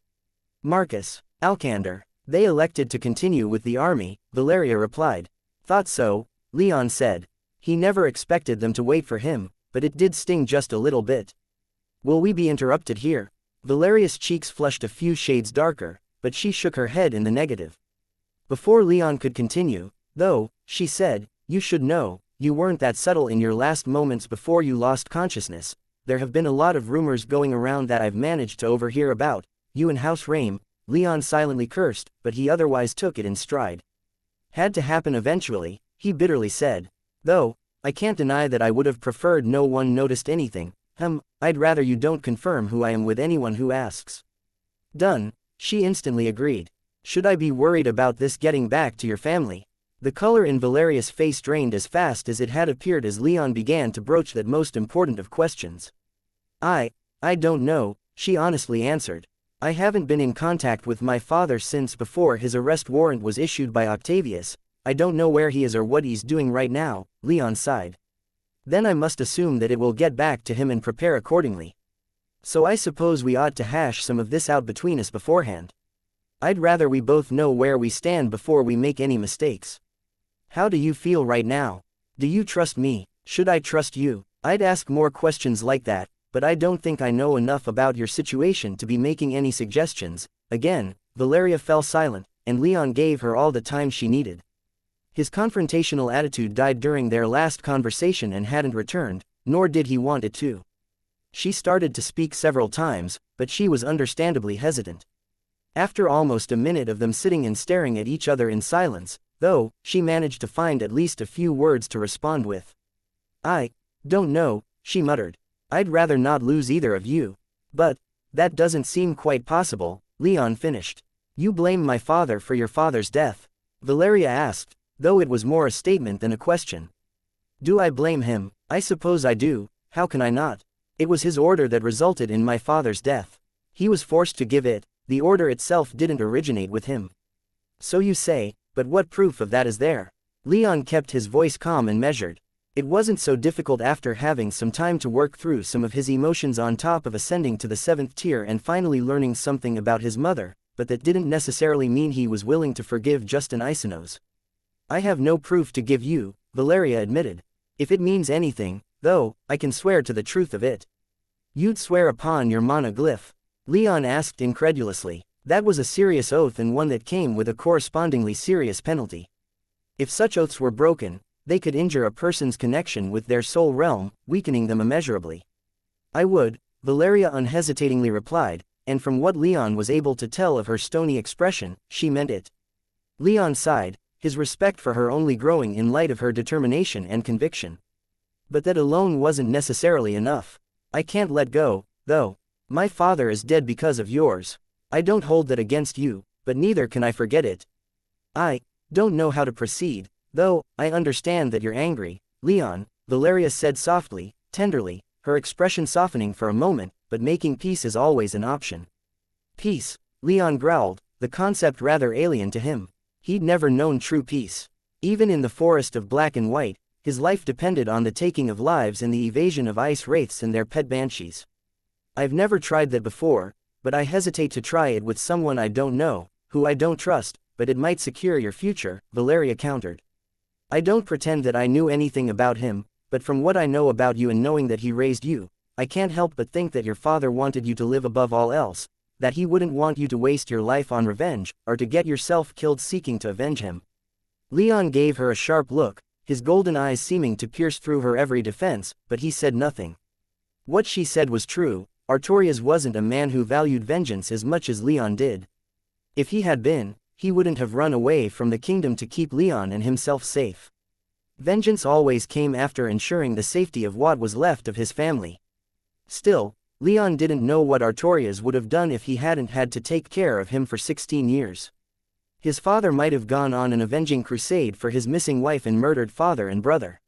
Marcus, Alcander, they elected to continue with the army, Valeria replied. Thought so, Leon said. He never expected them to wait for him, but it did sting just a little bit. Will we be interrupted here? Valeria's cheeks flushed a few shades darker, but she shook her head in the negative. Before Leon could continue, though, she said, you should know, you weren't that subtle in your last moments before you lost consciousness. There have been a lot of rumors going around that I've managed to overhear about, you and House Rame. Leon silently cursed, but he otherwise took it in stride. Had to happen eventually, he bitterly said. Though, I can't deny that I would have preferred no one noticed anything. I'd rather you don't confirm who I am with anyone who asks. Done, she instantly agreed. Should I be worried about this getting back to your family? The color in Valeria's face drained as fast as it had appeared as Leon began to broach that most important of questions. I don't know, she honestly answered. I haven't been in contact with my father since before his arrest warrant was issued by Octavius. I don't know where he is or what he's doing right now, Leon sighed. Then I must assume that it will get back to him and prepare accordingly. So I suppose we ought to hash some of this out between us beforehand. I'd rather we both know where we stand before we make any mistakes. How do you feel right now? Do you trust me? Should I trust you? I'd ask more questions like that, but I don't think I know enough about your situation to be making any suggestions. Again, Valeria fell silent, and Leon gave her all the time she needed. His confrontational attitude died during their last conversation and hadn't returned, nor did he want it to. She started to speak several times, but she was understandably hesitant. After almost a minute of them sitting and staring at each other in silence, though, she managed to find at least a few words to respond with. I don't know, she muttered. I'd rather not lose either of you. But that doesn't seem quite possible, Leon finished. You blame my father for your father's death? Valeria asked, though it was more a statement than a question. Do I blame him? I suppose I do, how can I not? It was his order that resulted in my father's death. He was forced to give it, the order itself didn't originate with him. So you say, but what proof of that is there? Leon kept his voice calm and measured. It wasn't so difficult after having some time to work through some of his emotions on top of ascending to the 7th tier and finally learning something about his mother, but that didn't necessarily mean he was willing to forgive Justin Isonos. I have no proof to give you, Valeria admitted. If it means anything, though, I can swear to the truth of it. You'd swear upon your monoglyph? Leon asked incredulously. That was a serious oath and one that came with a correspondingly serious penalty. If such oaths were broken, they could injure a person's connection with their soul realm, weakening them immeasurably. I would, Valeria unhesitatingly replied, and from what Leon was able to tell of her stony expression, she meant it. Leon sighed, his respect for her only growing in light of her determination and conviction. But that alone wasn't necessarily enough. I can't let go, though. My father is dead because of yours. I don't hold that against you, but neither can I forget it. I don't know how to proceed, though, I understand that you're angry, Leon, Valeria said softly, tenderly, her expression softening for a moment, but making peace is always an option. Peace, Leon growled, the concept rather alien to him. He'd never known true peace. Even in the forest of black and white, his life depended on the taking of lives and the evasion of ice wraiths and their pet banshees. I've never tried that before, but I hesitate to try it with someone I don't know, who I don't trust, but it might secure your future, Valeria countered. I don't pretend that I knew anything about him, but from what I know about you and knowing that he raised you, I can't help but think that your father wanted you to live above all else, that he wouldn't want you to waste your life on revenge, or to get yourself killed seeking to avenge him. Leon gave her a sharp look, his golden eyes seeming to pierce through her every defense, but he said nothing. What she said was true, Artorias wasn't a man who valued vengeance as much as Leon did. If he had been, he wouldn't have run away from the kingdom to keep Leon and himself safe. Vengeance always came after ensuring the safety of what was left of his family. Still, Leon didn't know what Artorias would have done if he hadn't had to take care of him for 16 years. His father might have gone on an avenging crusade for his missing wife and murdered father and brother.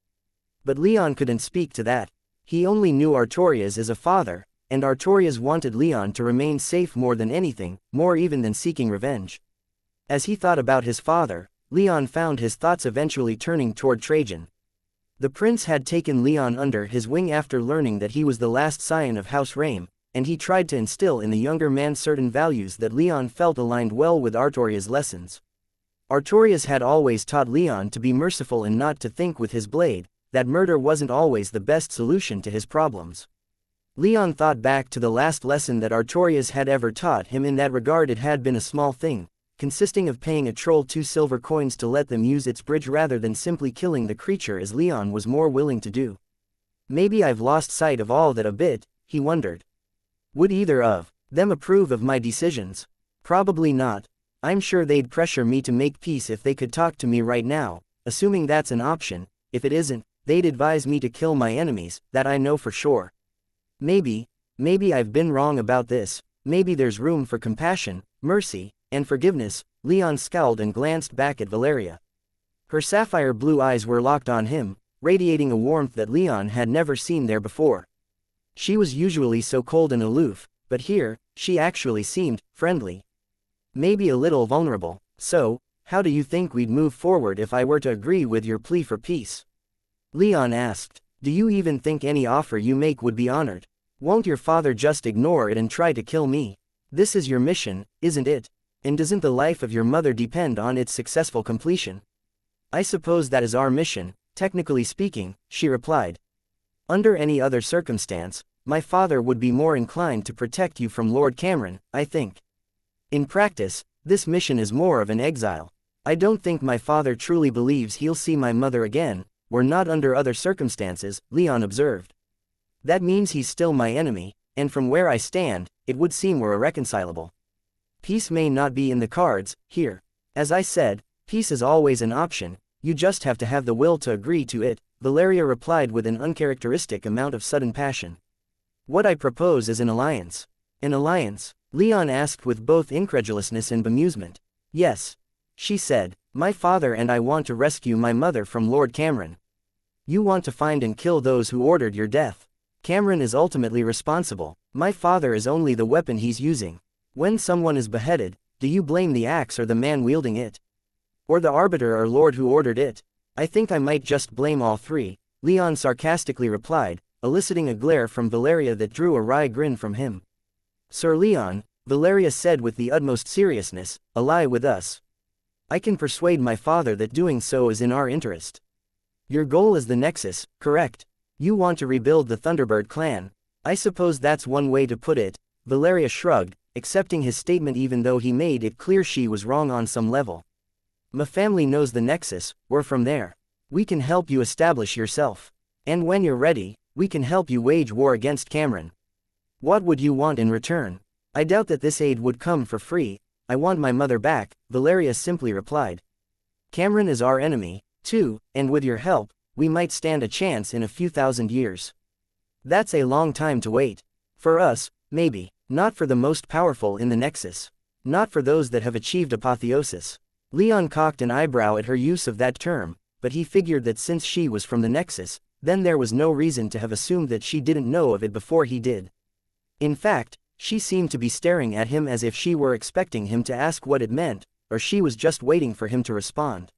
But Leon couldn't speak to that. He only knew Artorias as a father, and Artorias wanted Leon to remain safe more than anything, more even than seeking revenge. As he thought about his father, Leon found his thoughts eventually turning toward Trajan. The prince had taken Leon under his wing after learning that he was the last scion of House Rame, and he tried to instill in the younger man certain values that Leon felt aligned well with Artorias' lessons. Artorias had always taught Leon to be merciful and not to think with his blade, that murder wasn't always the best solution to his problems. Leon thought back to the last lesson that Artorias had ever taught him. In that regard, it had been a small thing, consisting of paying a troll 2 silver coins to let them use its bridge rather than simply killing the creature, as Leon was more willing to do. Maybe I've lost sight of all that a bit, he wondered. Would either of them approve of my decisions? Probably not. I'm sure they'd pressure me to make peace if they could talk to me right now, assuming that's an option. If it isn't, they'd advise me to kill my enemies, that I know for sure. Maybe I've been wrong about this. Maybe there's room for compassion, mercy, and forgiveness. Leon scowled and glanced back at Valeria. Her sapphire blue eyes were locked on him, radiating a warmth that Leon had never seen there before. She was usually so cold and aloof, but here, she actually seemed friendly. Maybe a little vulnerable. So, how do you think we'd move forward if I were to agree with your plea for peace? Leon asked. Do you even think any offer you make would be honored? Won't your father just ignore it and try to kill me? This is your mission, isn't it? And doesn't the life of your mother depend on its successful completion? I suppose that is our mission, technically speaking, she replied. Under any other circumstance, my father would be more inclined to protect you from Lord Cameron, I think. In practice, this mission is more of an exile. I don't think my father truly believes he'll see my mother again. We're not under other circumstances, Leon observed. That means he's still my enemy, and from where I stand, it would seem we're irreconcilable. Peace may not be in the cards, here. As I said, peace is always an option, you just have to have the will to agree to it, Valeria replied with an uncharacteristic amount of sudden passion. What I propose is an alliance. An alliance? Leon asked with both incredulousness and bemusement. Yes. She said, my father and I want to rescue my mother from Lord Cameron. You want to find and kill those who ordered your death. Cameron is ultimately responsible. My father is only the weapon he's using. When someone is beheaded, do you blame the axe or the man wielding it? Or the arbiter or lord who ordered it? I think I might just blame all three, Leon sarcastically replied, eliciting a glare from Valeria that drew a wry grin from him. Sir Leon, Valeria said with the utmost seriousness, ally with us. I can persuade my father that doing so is in our interest. Your goal is the Nexus, correct? You want to rebuild the Thunderbird clan. I suppose that's one way to put it, Valeria shrugged, accepting his statement even though he made it clear she was wrong on some level. My family knows the Nexus, we're from there. We can help you establish yourself. And when you're ready, we can help you wage war against Cameron. What would you want in return? I doubt that this aid would come for free. I want my mother back, Valeria simply replied. Cameron is our enemy, too, and with your help, we might stand a chance in a few thousand years. That's a long time to wait. For us, maybe. Not for the most powerful in the Nexus. Not for those that have achieved apotheosis. Leon cocked an eyebrow at her use of that term, but he figured that since she was from the Nexus, then there was no reason to have assumed that she didn't know of it before he did. In fact, she seemed to be staring at him as if she were expecting him to ask what it meant, or she was just waiting for him to respond.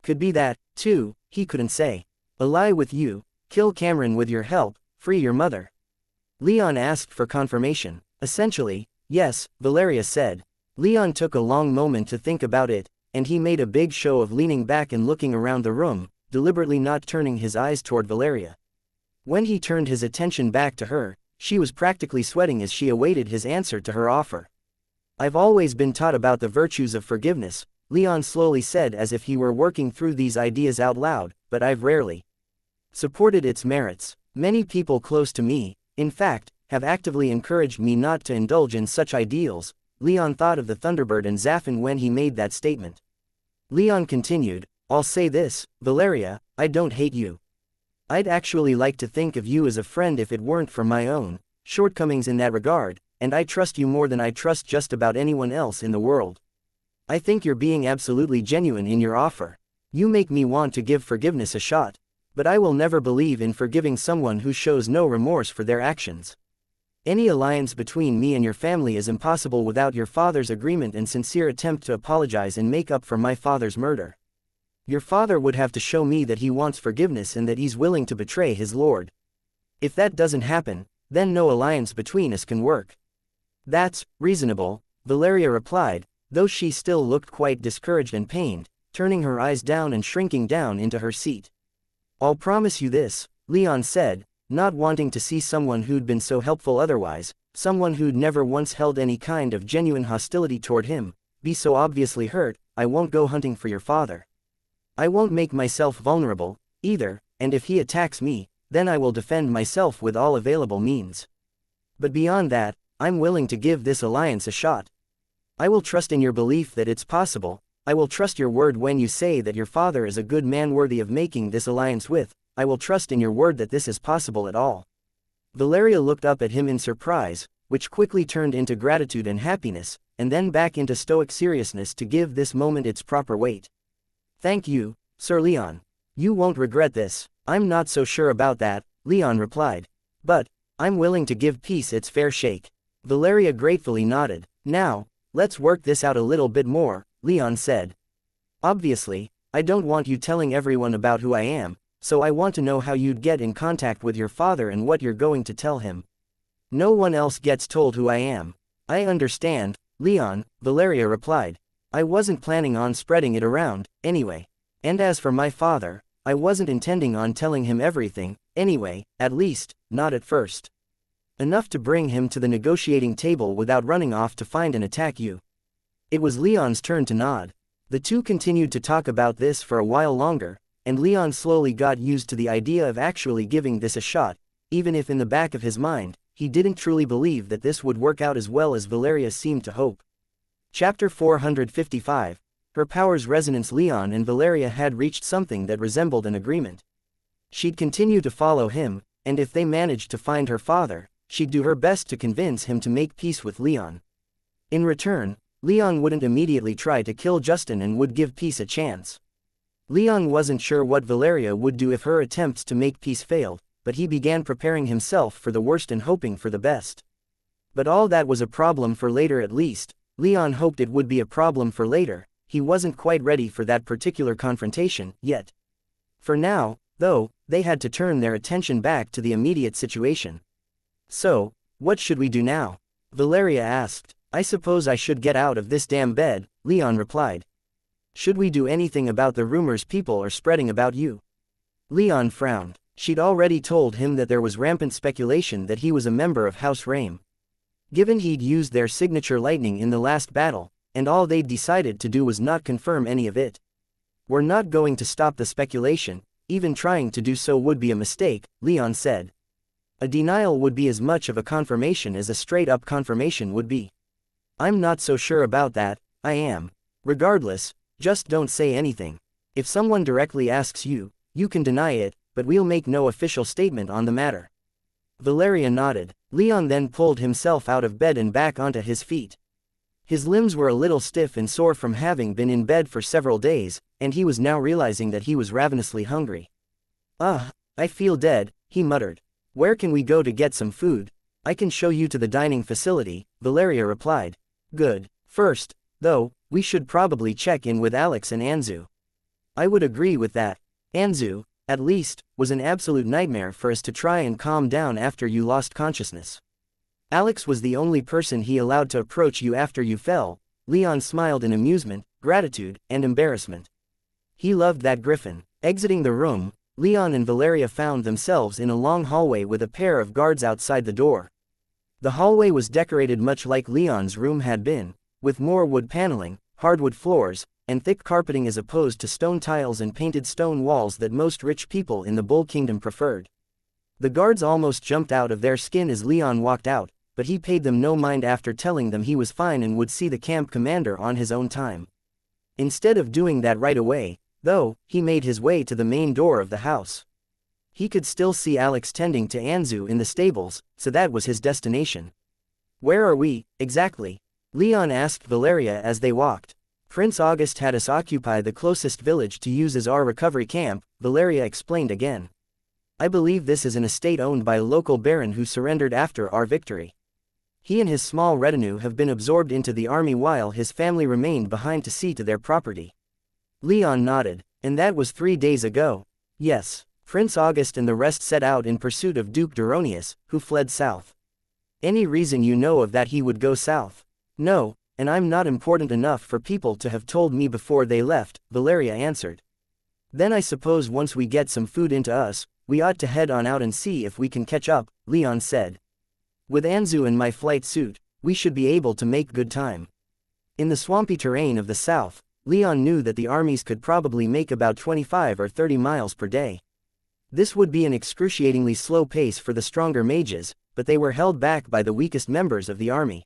Could be that, too, he couldn't say. Ally with you, kill Cameron with your help, free your mother. Leon asked for confirmation. Essentially, yes, Valeria said. Leon took a long moment to think about it, and he made a big show of leaning back and looking around the room, deliberately not turning his eyes toward Valeria. When he turned his attention back to her, she was practically sweating as she awaited his answer to her offer. I've always been taught about the virtues of forgiveness, Leon slowly said as if he were working through these ideas out loud, but I've rarely supported its merits. Many people close to me, in fact, have actively encouraged me not to indulge in such ideals. Leon thought of the Thunderbird and Zaffin when he made that statement. Leon continued, I'll say this, Valeria, I don't hate you. I'd actually like to think of you as a friend if it weren't for my own shortcomings in that regard, and I trust you more than I trust just about anyone else in the world. I think you're being absolutely genuine in your offer. You make me want to give forgiveness a shot. But I will never believe in forgiving someone who shows no remorse for their actions. Any alliance between me and your family is impossible without your father's agreement and sincere attempt to apologize and make up for my father's murder. Your father would have to show me that he wants forgiveness and that he's willing to betray his lord. If that doesn't happen, then no alliance between us can work." "That's reasonable," Valeria replied, though she still looked quite discouraged and pained, turning her eyes down and shrinking down into her seat. "I'll promise you this," Leon said, not wanting to see someone who'd been so helpful otherwise, someone who'd never once held any kind of genuine hostility toward him, be so obviously hurt. "I won't go hunting for your father. I won't make myself vulnerable, either, and if he attacks me, then I will defend myself with all available means. But beyond that, I'm willing to give this alliance a shot. I will trust in your belief that it's possible. I will trust your word when you say that your father is a good man worthy of making this alliance with. I will trust in your word that this is possible at all." Valeria looked up at him in surprise, which quickly turned into gratitude and happiness, and then back into stoic seriousness to give this moment its proper weight. "Thank you, Sir Leon. You won't regret this." "I'm not so sure about that," Leon replied. "But I'm willing to give peace its fair shake." Valeria gratefully nodded. "Now, let's work this out a little bit more," Leon said. "Obviously, I don't want you telling everyone about who I am, so I want to know how you'd get in contact with your father and what you're going to tell him." "No one else gets told who I am." "I understand, Leon," Valeria replied. "I wasn't planning on spreading it around, anyway. And as for my father, I wasn't intending on telling him everything, anyway, at least, not at first. Enough to bring him to the negotiating table without running off to find and attack you." It was Leon's turn to nod. The two continued to talk about this for a while longer, and Leon slowly got used to the idea of actually giving this a shot, even if in the back of his mind, he didn't truly believe that this would work out as well as Valeria seemed to hope. Chapter 455. Her powers resonance. Leon and Valeria had reached something that resembled an agreement. She'd continue to follow him, and if they managed to find her father, she'd do her best to convince him to make peace with Leon. In return, Leon wouldn't immediately try to kill Justin and would give peace a chance. Leon wasn't sure what Valeria would do if her attempts to make peace failed, but he began preparing himself for the worst and hoping for the best. But all that was a problem for later. At least, Leon hoped it would be a problem for later. He wasn't quite ready for that particular confrontation yet. For now, though, they had to turn their attention back to the immediate situation. "So, what should we do now?" Valeria asked. "I suppose I should get out of this damn bed," Leon replied. "Should we do anything about the rumors people are spreading about you?" Leon frowned. She'd already told him that there was rampant speculation that he was a member of House Rame. Given he'd used their signature lightning in the last battle, and all they'd decided to do was not confirm any of it. "We're not going to stop the speculation. Even trying to do so would be a mistake," Leon said. "A denial would be as much of a confirmation as a straight-up confirmation would be." "I'm not so sure about that." "I am. Regardless, just don't say anything. If someone directly asks you, you can deny it, but we'll make no official statement on the matter." Valeria nodded. Leon then pulled himself out of bed and back onto his feet. His limbs were a little stiff and sore from having been in bed for several days, and he was now realizing that he was ravenously hungry. I feel dead," he muttered. "Where can we go to get some food?" "I can show you to the dining facility," Valeria replied. "Good. First, though, we should probably check in with Alex and Anzu." "I would agree with that. Anzu, at least, was an absolute nightmare for us to try and calm down after you lost consciousness. Alex was the only person he allowed to approach you after you fell." Leon smiled in amusement, gratitude, and embarrassment. He loved that griffin. Exiting the room, Leon and Valeria found themselves in a long hallway with a pair of guards outside the door. The hallway was decorated much like Leon's room had been, with more wood paneling, hardwood floors, and thick carpeting as opposed to stone tiles and painted stone walls that most rich people in the Bull Kingdom preferred. The guards almost jumped out of their skin as Leon walked out, but he paid them no mind after telling them he was fine and would see the camp commander on his own time. Instead of doing that right away, though, he made his way to the main door of the house. He could still see Alex tending to Anzu in the stables, so that was his destination. "Where are we, exactly?" Leon asked Valeria as they walked. "Prince August had us occupy the closest village to use as our recovery camp," Valeria explained again. I believe this is an estate owned by a local baron who surrendered after our victory. He and his small retinue have been absorbed into the army while his family remained behind to see to their property. Leon nodded. And that was 3 days ago. Yes. Prince August and the rest set out in pursuit of Duke Duronius, who fled south. Any reason you know of that he would go south? No, and I'm not important enough for people to have told me before they left, Valeria answered. Then I suppose once we get some food into us, we ought to head on out and see if we can catch up, Leon said. With Anzu and my flight suit, we should be able to make good time. In the swampy terrain of the south, Leon knew that the armies could probably make about 25 or 30 miles per day. This would be an excruciatingly slow pace for the stronger mages, but they were held back by the weakest members of the army.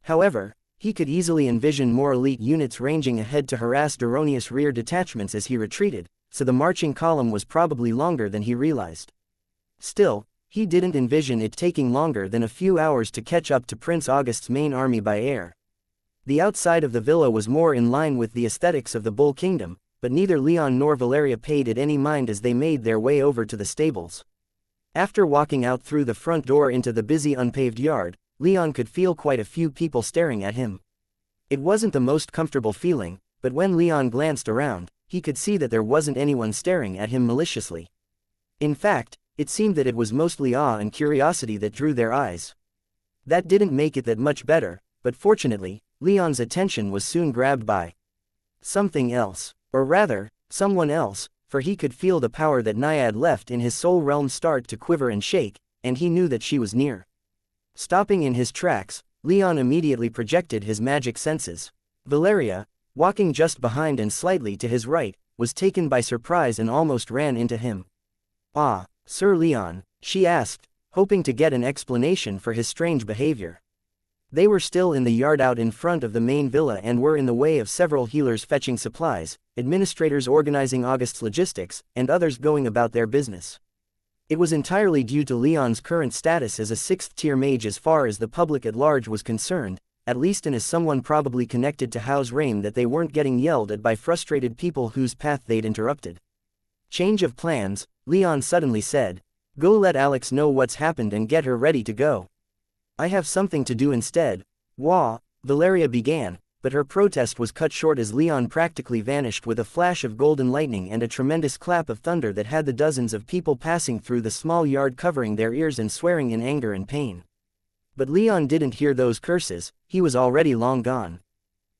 However, he could easily envision more elite units ranging ahead to harass Duronius' rear detachments as he retreated, so the marching column was probably longer than he realized. Still, he didn't envision it taking longer than a few hours to catch up to Prince August's main army by air. The outside of the villa was more in line with the aesthetics of the Bull Kingdom, but neither Leon nor Valeria paid it any mind as they made their way over to the stables. After walking out through the front door into the busy unpaved yard, Leon could feel quite a few people staring at him. It wasn't the most comfortable feeling, but when Leon glanced around, he could see that there wasn't anyone staring at him maliciously. In fact, it seemed that it was mostly awe and curiosity that drew their eyes. That didn't make it that much better, but fortunately, Leon's attention was soon grabbed by something else, or rather, someone else, for he could feel the power that Naiad left in his soul realm start to quiver and shake, and he knew that she was near. Stopping in his tracks, Leon immediately projected his magic senses. Valeria, walking just behind and slightly to his right, was taken by surprise and almost ran into him. "Ah, Sir Leon," she asked, hoping to get an explanation for his strange behavior. They were still in the yard out in front of the main villa and were in the way of several healers fetching supplies, administrators organizing August's logistics, and others going about their business. It was entirely due to Leon's current status as a 6th-tier mage as far as the public at large was concerned, at least and as someone probably connected to House Rain, that they weren't getting yelled at by frustrated people whose path they'd interrupted. "Change of plans," Leon suddenly said. "Go let Alex know what's happened and get her ready to go." "I have something to do instead." "Wah," Valeria began, but her protest was cut short as Leon practically vanished with a flash of golden lightning and a tremendous clap of thunder that had the dozens of people passing through the small yard covering their ears and swearing in anger and pain. But Leon didn't hear those curses, he was already long gone.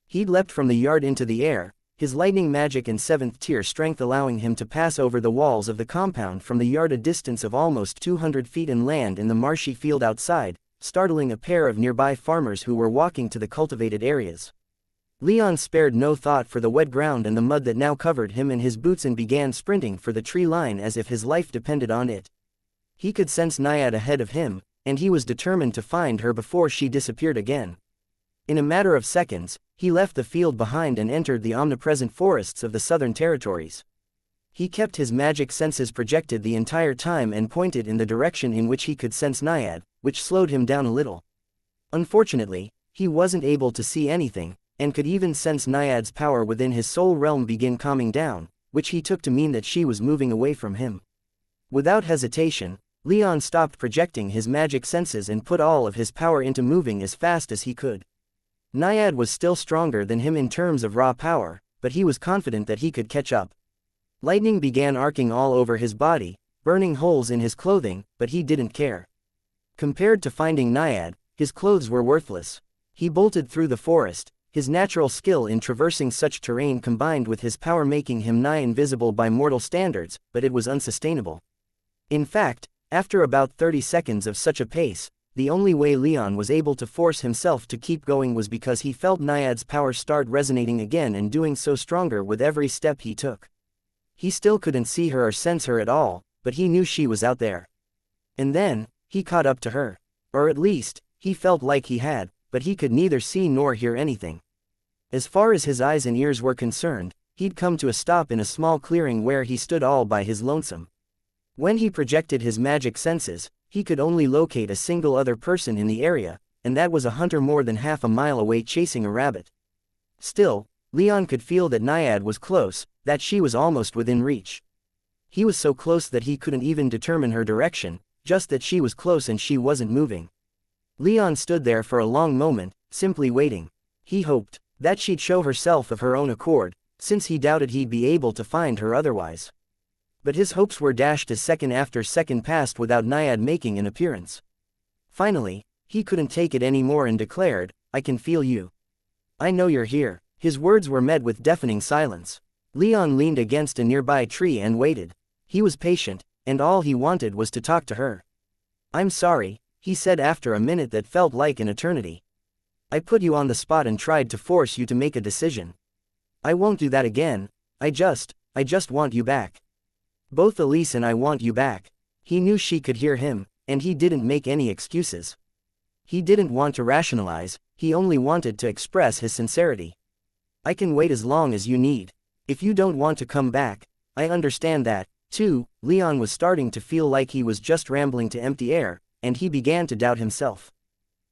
He'd leapt from the yard into the air, his lightning magic and 7th-tier strength allowing him to pass over the walls of the compound from the yard a distance of almost 200 feet and land in the marshy field outside, startling a pair of nearby farmers who were walking to the cultivated areas. Leon spared no thought for the wet ground and the mud that now covered him and his boots and began sprinting for the tree line as if his life depended on it. He could sense Naiad ahead of him, and he was determined to find her before she disappeared again. In a matter of seconds, he left the field behind and entered the omnipresent forests of the southern territories. He kept his magic senses projected the entire time and pointed in the direction in which he could sense Naiad, which slowed him down a little. Unfortunately, he wasn't able to see anything, and could even sense Naiad's power within his soul realm begin calming down, which he took to mean that she was moving away from him. Without hesitation, Leon stopped projecting his magic senses and put all of his power into moving as fast as he could. Naiad was still stronger than him in terms of raw power, but he was confident that he could catch up. Lightning began arcing all over his body, burning holes in his clothing, but he didn't care. Compared to finding Naiad, his clothes were worthless. He bolted through the forest, his natural skill in traversing such terrain combined with his power making him nigh invisible by mortal standards, but it was unsustainable. In fact, after about 30 seconds of such a pace, the only way Leon was able to force himself to keep going was because he felt Naiad's power start resonating again and doing so stronger with every step he took. He still couldn't see her or sense her at all, but he knew she was out there. And then, he caught up to her. Or at least, he felt like he had, but he could neither see nor hear anything. As far as his eyes and ears were concerned, he'd come to a stop in a small clearing where he stood all by his lonesome. When he projected his magic senses, he could only locate a single other person in the area, and that was a hunter more than half a mile away chasing a rabbit. Still, Leon could feel that Naiad was close, that she was almost within reach. He was so close that he couldn't even determine her direction, just that she was close and she wasn't moving. Leon stood there for a long moment, simply waiting. He hoped that she'd show herself of her own accord, since he doubted he'd be able to find her otherwise. But his hopes were dashed as second after second passed without Naiad making an appearance. Finally, he couldn't take it anymore and declared, "I can feel you. I know you're here." His words were met with deafening silence. Leon leaned against a nearby tree and waited. He was patient, and all he wanted was to talk to her. "I'm sorry," he said after a minute that felt like an eternity. "I put you on the spot and tried to force you to make a decision. I won't do that again. I just want you back. Both Elise and I want you back." He knew she could hear him, and he didn't make any excuses. He didn't want to rationalize, he only wanted to express his sincerity. "I can wait as long as you need. If you don't want to come back, I understand that, too." Leon was starting to feel like he was just rambling to empty air, and he began to doubt himself.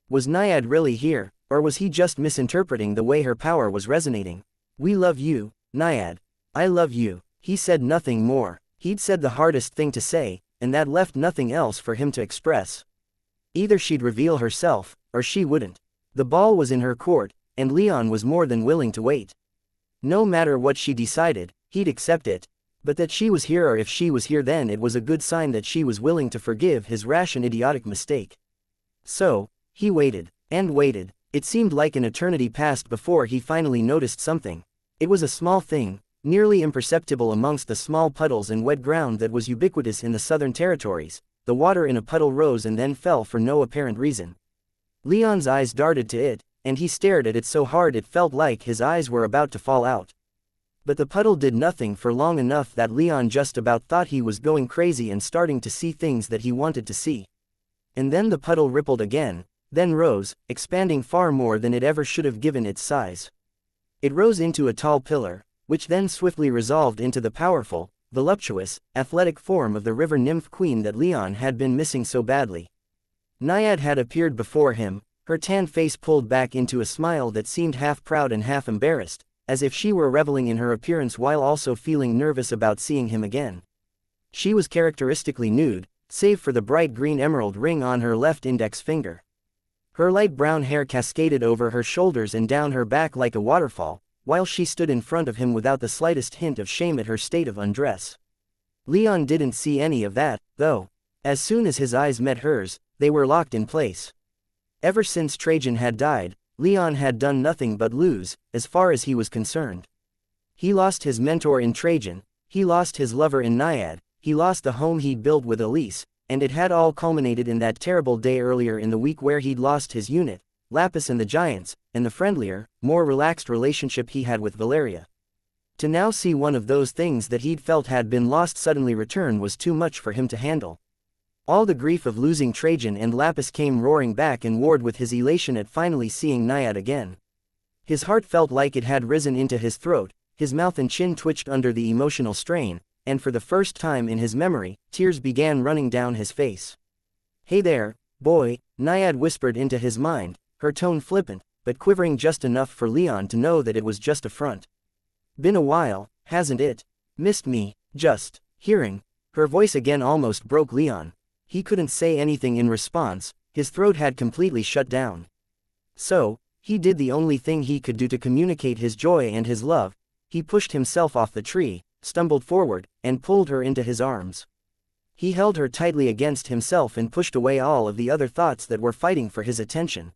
Was Naiad really here, or was he just misinterpreting the way her power was resonating? "We love you, Naiad. I love you." He said nothing more. He'd said the hardest thing to say, and that left nothing else for him to express. Either she'd reveal herself, or she wouldn't. The ball was in her court, and Leon was more than willing to wait. No matter what she decided, he'd accept it. But that she was here, or if she was here, then it was a good sign that she was willing to forgive his rash and idiotic mistake. So, he waited, and waited. It seemed like an eternity passed before he finally noticed something. It was a small thing, nearly imperceptible amongst the small puddles and wet ground that was ubiquitous in the southern territories. The water in a puddle rose and then fell for no apparent reason. Leon's eyes darted to it, and he stared at it so hard it felt like his eyes were about to fall out. But the puddle did nothing for long enough that Leon just about thought he was going crazy and starting to see things that he wanted to see. And then the puddle rippled again, then rose, expanding far more than it ever should have given its size. It rose into a tall pillar, which then swiftly resolved into the powerful, voluptuous, athletic form of the river nymph queen that Leon had been missing so badly. Naiad had appeared before him, her tan face pulled back into a smile that seemed half proud and half embarrassed, as if she were reveling in her appearance while also feeling nervous about seeing him again. She was characteristically nude, save for the bright green emerald ring on her left index finger. Her light brown hair cascaded over her shoulders and down her back like a waterfall, while she stood in front of him without the slightest hint of shame at her state of undress. Leon didn't see any of that, though. As soon as his eyes met hers, they were locked in place. Ever since Trajan had died, Leon had done nothing but lose, as far as he was concerned. He lost his mentor in Trajan, he lost his lover in Naiad, he lost the home he'd built with Elise, and it had all culminated in that terrible day earlier in the week where he'd lost his unit, Lapis and the Giants, and the friendlier, more relaxed relationship he had with Valeria. To now see one of those things that he'd felt had been lost suddenly return was too much for him to handle. All the grief of losing Trajan and Lapis came roaring back and warred with his elation at finally seeing Naiad again. His heart felt like it had risen into his throat, his mouth and chin twitched under the emotional strain, and for the first time in his memory, tears began running down his face. "Hey there, boy," Naiad whispered into his mind, her tone flippant, but quivering just enough for Leon to know that it was just a front. "Been a while, hasn't it? Missed me, just." Hearing her voice again almost broke Leon. He couldn't say anything in response, his throat had completely shut down. So, he did the only thing he could do to communicate his joy and his love. He pushed himself off the tree, stumbled forward, and pulled her into his arms. He held her tightly against himself and pushed away all of the other thoughts that were fighting for his attention.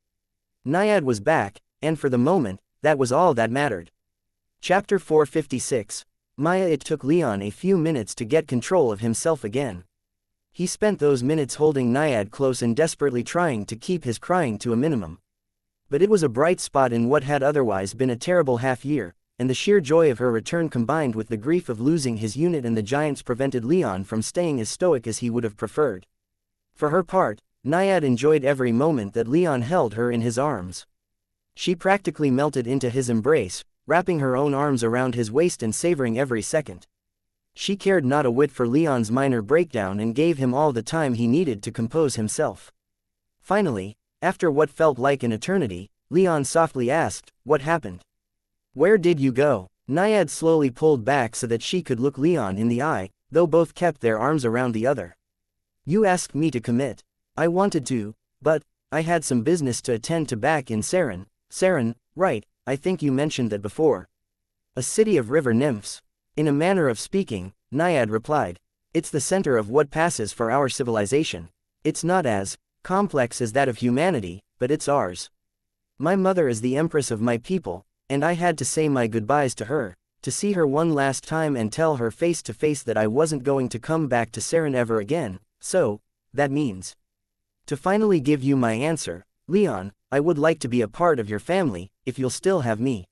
Naiad was back, and for the moment, that was all that mattered. Chapter 456. Maya. It took Leon a few minutes to get control of himself again. He spent those minutes holding Naiad close and desperately trying to keep his crying to a minimum. But it was a bright spot in what had otherwise been a terrible half-year, and the sheer joy of her return combined with the grief of losing his unit and the Giants prevented Leon from staying as stoic as he would have preferred. For her part, Naiad enjoyed every moment that Leon held her in his arms. She practically melted into his embrace, wrapping her own arms around his waist and savoring every second. She cared not a whit for Leon's minor breakdown and gave him all the time he needed to compose himself. Finally, after what felt like an eternity, Leon softly asked, "What happened? Where did you go?" Naiad slowly pulled back so that she could look Leon in the eye, though both kept their arms around the other. You asked me to commit. I wanted to, but I had some business to attend to back in Saren. Saren, right, I think you mentioned that before. A city of river nymphs. In a manner of speaking, Naiad replied. It's the center of what passes for our civilization. It's not as complex as that of humanity, but it's ours. My mother is the empress of my people, and I had to say my goodbyes to her, to see her one last time and tell her face to face that I wasn't going to come back to Saren ever again, so, that means. To finally give you my answer, Leon, I would like to be a part of your family, if you'll still have me.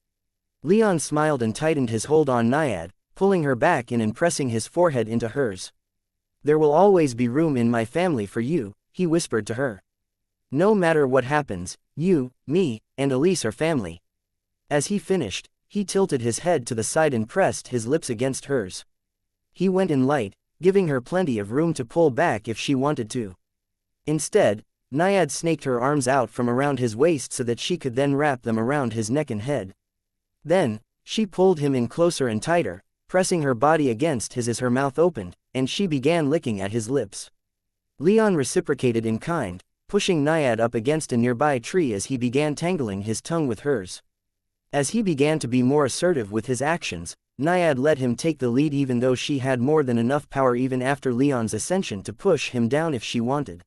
Leon smiled and tightened his hold on Naiad, pulling her back and pressing his forehead into hers. There will always be room in my family for you, he whispered to her. No matter what happens, you, me, and Elise are family. As he finished, he tilted his head to the side and pressed his lips against hers. He went in light, giving her plenty of room to pull back if she wanted to. Instead, Naiad snaked her arms out from around his waist so that she could then wrap them around his neck and head. Then, she pulled him in closer and tighter, pressing her body against his as her mouth opened, and she began licking at his lips. Leon reciprocated in kind, pushing Naiad up against a nearby tree as he began tangling his tongue with hers. As he began to be more assertive with his actions, Naiad let him take the lead even though she had more than enough power even after Leon's ascension to push him down if she wanted.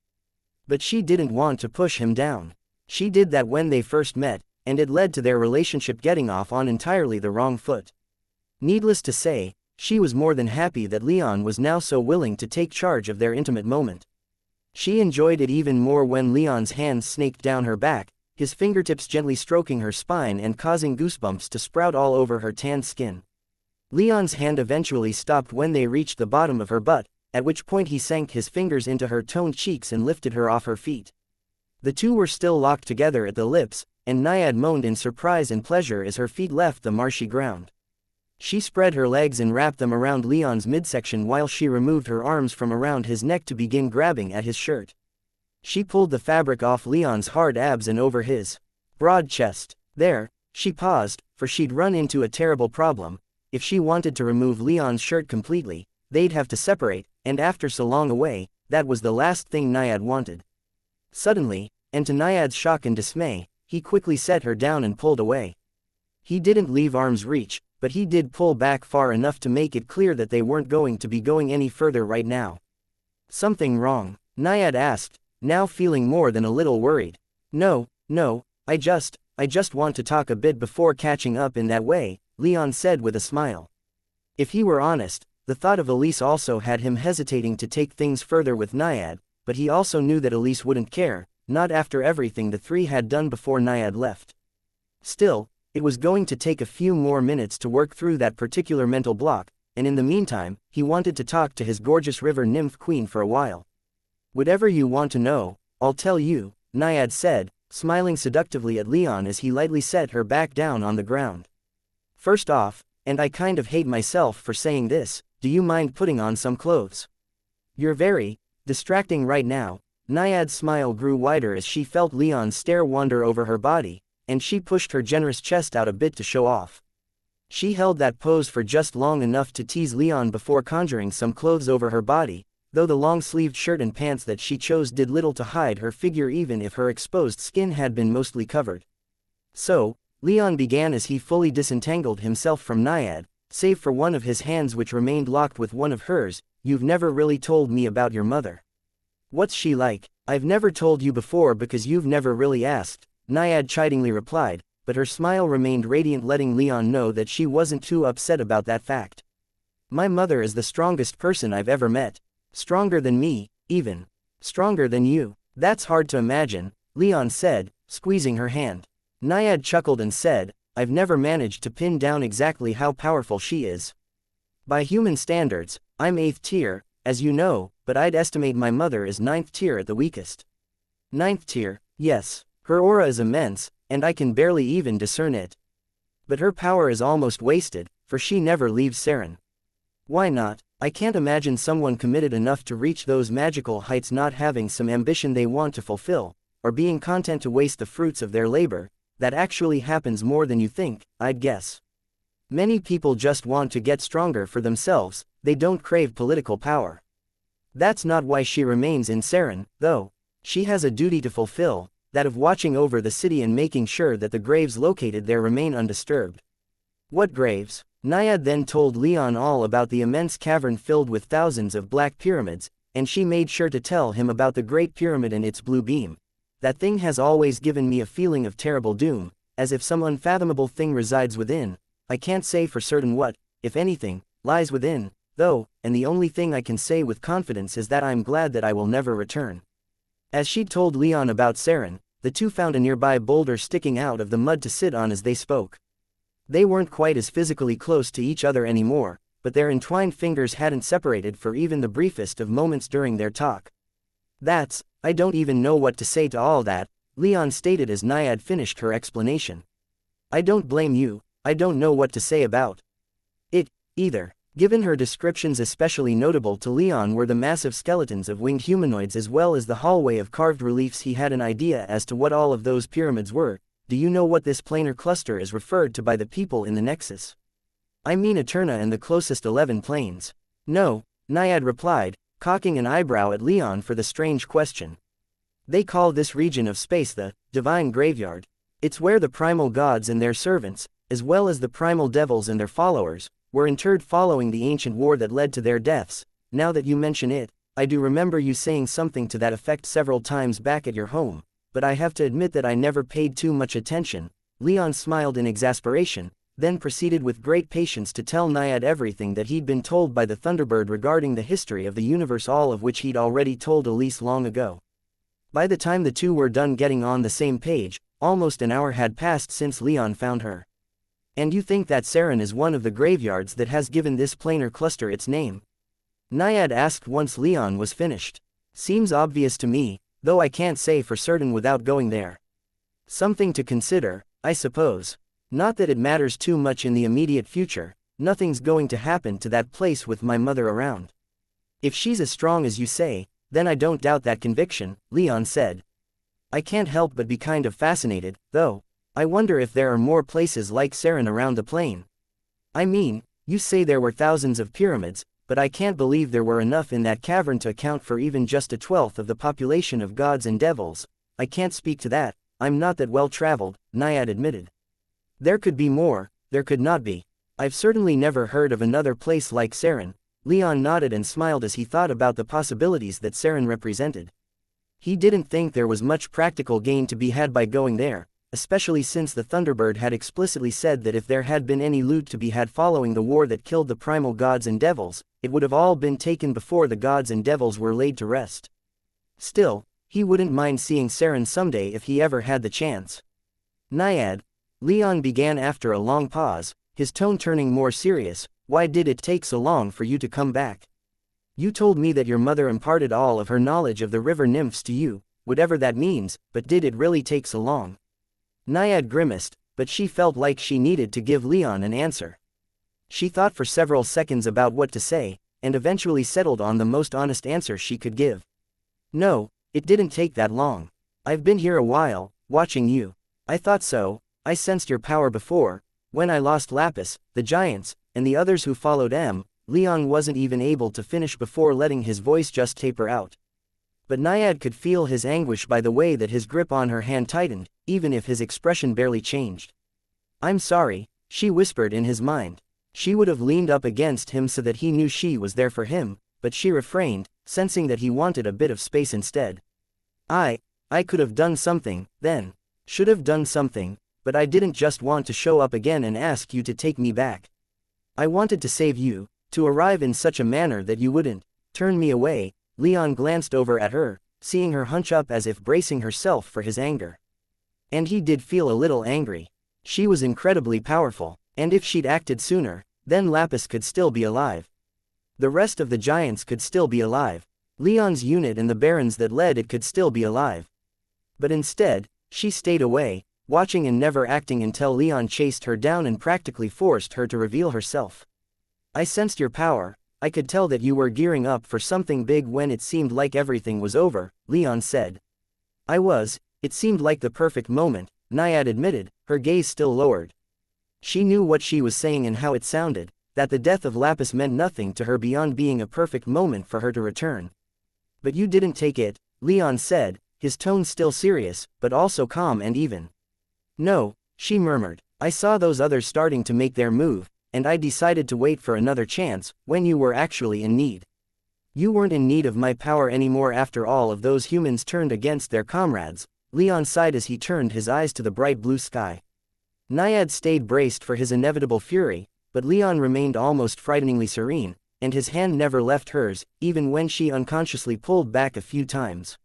But she didn't want to push him down. She did that when they first met, and it led to their relationship getting off on entirely the wrong foot. Needless to say, she was more than happy that Leon was now so willing to take charge of their intimate moment. She enjoyed it even more when Leon's hands snaked down her back, his fingertips gently stroking her spine and causing goosebumps to sprout all over her tanned skin. Leon's hand eventually stopped when they reached the bottom of her butt, at which point he sank his fingers into her toned cheeks and lifted her off her feet. The two were still locked together at the lips, and Naiad moaned in surprise and pleasure as her feet left the marshy ground. She spread her legs and wrapped them around Leon's midsection while she removed her arms from around his neck to begin grabbing at his shirt. She pulled the fabric off Leon's hard abs and over his broad chest. There, she paused, for she'd run into a terrible problem. If she wanted to remove Leon's shirt completely, they'd have to separate, and after so long away, that was the last thing Naiad wanted. Suddenly, and to Naiad's shock and dismay, he quickly set her down and pulled away. He didn't leave arm's reach, but he did pull back far enough to make it clear that they weren't going to be going any further right now. Something wrong? Naiad asked, now feeling more than a little worried. No, I just want to talk a bit before catching up in that way, Leon said with a smile. If he were honest, the thought of Elise also had him hesitating to take things further with Naiad, but he also knew that Elise wouldn't care, not after everything the three had done before Naiad left. Still, it was going to take a few more minutes to work through that particular mental block, and in the meantime, he wanted to talk to his gorgeous river nymph queen for a while. Whatever you want to know, I'll tell you, Naiad said, smiling seductively at Leon as he lightly set her back down on the ground. First off, and I kind of hate myself for saying this, do you mind putting on some clothes? You're very distracting right now. Naiad's smile grew wider as she felt Leon's stare wander over her body, and she pushed her generous chest out a bit to show off. She held that pose for just long enough to tease Leon before conjuring some clothes over her body, though the long-sleeved shirt and pants that she chose did little to hide her figure even if her exposed skin had been mostly covered. So, Leon began as he fully disentangled himself from Naiad, save for one of his hands which remained locked with one of hers. You've never really told me about your mother. What's she like? I've never told you before because you've never really asked, Naiad chidingly replied, but her smile remained radiant, letting Leon know that she wasn't too upset about that fact. My mother is the strongest person I've ever met. Stronger than me, even. Stronger than you. That's hard to imagine, Leon said, squeezing her hand. Naiad chuckled and said, I've never managed to pin down exactly how powerful she is. By human standards, I'm 8th tier, as you know, but I'd estimate my mother is 9th tier at the weakest. 9th tier, yes, her aura is immense, and I can barely even discern it. But her power is almost wasted, for she never leaves Saren. Why not? I can't imagine someone committed enough to reach those magical heights not having some ambition they want to fulfill, or being content to waste the fruits of their labor. That actually happens more than you think, I'd guess. Many people just want to get stronger for themselves, they don't crave political power. That's not why she remains in Seren, though. She has a duty to fulfill, that of watching over the city and making sure that the graves located there remain undisturbed. What graves? Naiad then told Leon all about the immense cavern filled with thousands of black pyramids, and she made sure to tell him about the Great Pyramid and its blue beam. That thing has always given me a feeling of terrible doom, as if some unfathomable thing resides within. I can't say for certain what, if anything, lies within, though, and the only thing I can say with confidence is that I'm glad that I will never return. As she'd told Leon about Seren, the two found a nearby boulder sticking out of the mud to sit on as they spoke. They weren't quite as physically close to each other anymore, but their entwined fingers hadn't separated for even the briefest of moments during their talk. I don't even know what to say to all that, Leon stated as Naiad finished her explanation. I don't blame you, I don't know what to say about it, either. Given her descriptions, especially notable to Leon were the massive skeletons of winged humanoids as well as the hallway of carved reliefs. He had an idea as to what all of those pyramids were. Do you know what this planar cluster is referred to by the people in the Nexus? I mean Eterna and the closest 11 planes. No, Naiad replied, cocking an eyebrow at Leon for the strange question. They call this region of space the Divine Graveyard. It's where the primal gods and their servants, as well as the primal devils and their followers, were interred following the ancient war that led to their deaths. Now that you mention it, I do remember you saying something to that effect several times back at your home. But I have to admit that I never paid too much attention. Leon smiled in exasperation, then proceeded with great patience to tell Naiad everything that he'd been told by the Thunderbird regarding the history of the universe, all of which he'd already told Elise long ago. By the time the two were done getting on the same page, almost an hour had passed since Leon found her. And you think that Seren is one of the graveyards that has given this planar cluster its name? Naiad asked once Leon was finished. Seems obvious to me, though I can't say for certain without going there. Something to consider, I suppose. Not that it matters too much in the immediate future. Nothing's going to happen to that place with my mother around. If she's as strong as you say, then I don't doubt that conviction, Leon said. I can't help but be kind of fascinated, though. I wonder if there are more places like Seren around the plane. I mean, you say there were thousands of pyramids, but I can't believe there were enough in that cavern to account for even just a 12th of the population of gods and devils. I can't speak to that, I'm not that well traveled, Naiad admitted. There could be more, there could not be. I've certainly never heard of another place like Seren. Leon nodded and smiled as he thought about the possibilities that Seren represented. He didn't think there was much practical gain to be had by going there, especially since the Thunderbird had explicitly said that if there had been any loot to be had following the war that killed the primal gods and devils, it would have all been taken before the gods and devils were laid to rest. Still, he wouldn't mind seeing Seren someday if he ever had the chance. Naiad, Leon began after a long pause, his tone turning more serious, why did it take so long for you to come back? You told me that your mother imparted all of her knowledge of the river nymphs to you, whatever that means, but did it really take so long? Naiad grimaced, but she felt like she needed to give Leon an answer. She thought for several seconds about what to say, and eventually settled on the most honest answer she could give. No, it didn't take that long. I've been here a while, watching you. I thought so, I sensed your power before. When I lost Lapis, the giants, and the others who followed Leon wasn't even able to finish before letting his voice just taper out. But Naiad could feel his anguish by the way that his grip on her hand tightened, even if his expression barely changed. I'm sorry, she whispered in his mind. She would have leaned up against him so that he knew she was there for him, but she refrained, sensing that he wanted a bit of space instead. I could have done something, then. Should have done something, but I didn't just want to show up again and ask you to take me back. I wanted to save you, to arrive in such a manner that you wouldn't turn me away. Leon glanced over at her, seeing her hunch up as if bracing herself for his anger. And he did feel a little angry. She was incredibly powerful, and if she'd acted sooner, then Lapis could still be alive. The rest of the giants could still be alive. Leon's unit and the barons that led it could still be alive. But instead, she stayed away, watching and never acting until Leon chased her down and practically forced her to reveal herself. I sensed your power. I could tell that you were gearing up for something big when it seemed like everything was over, Leon said. It seemed like the perfect moment, Naiad admitted, her gaze still lowered. She knew what she was saying and how it sounded, that the death of Lapis meant nothing to her beyond being a perfect moment for her to return. But you didn't take it, Leon said, his tone still serious, but also calm and even. No, she murmured. I saw those others starting to make their move, and I decided to wait for another chance, when you were actually in need. You weren't in need of my power anymore after all of those humans turned against their comrades, Leon sighed as he turned his eyes to the bright blue sky. Naiad stayed braced for his inevitable fury, but Leon remained almost frighteningly serene, and his hand never left hers, even when she unconsciously pulled back a few times.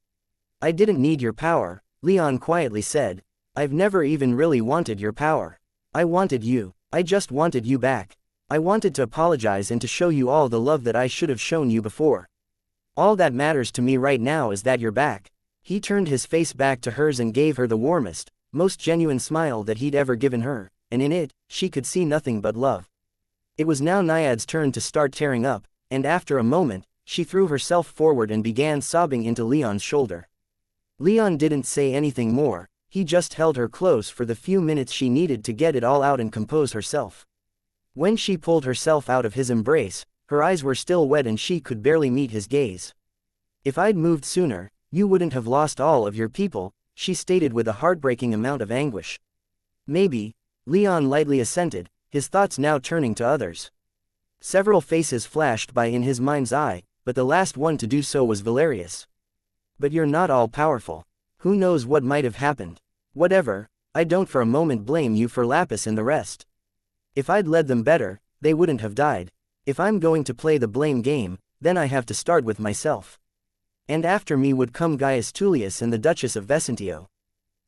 I didn't need your power, Leon quietly said. I've never even really wanted your power. I wanted you. I just wanted you back. I wanted to apologize and to show you all the love that I should have shown you before. All that matters to me right now is that you're back. He turned his face back to hers and gave her the warmest, most genuine smile that he'd ever given her, and in it, she could see nothing but love. It was now Naiad's turn to start tearing up, and after a moment, she threw herself forward and began sobbing into Leon's shoulder. Leon didn't say anything more, he just held her close for the few minutes she needed to get it all out and compose herself. When she pulled herself out of his embrace, her eyes were still wet and she could barely meet his gaze. If I'd moved sooner, you wouldn't have lost all of your people, she stated with a heartbreaking amount of anguish. Maybe, Leon lightly assented, his thoughts now turning to others. Several faces flashed by in his mind's eye, but the last one to do so was Valerius. But you're not all powerful. Who knows what might have happened? Whatever, I don't for a moment blame you for Lapis and the rest. If I'd led them better, they wouldn't have died. If I'm going to play the blame game, then I have to start with myself. And after me would come Gaius Tullius and the Duchess of Vesentio.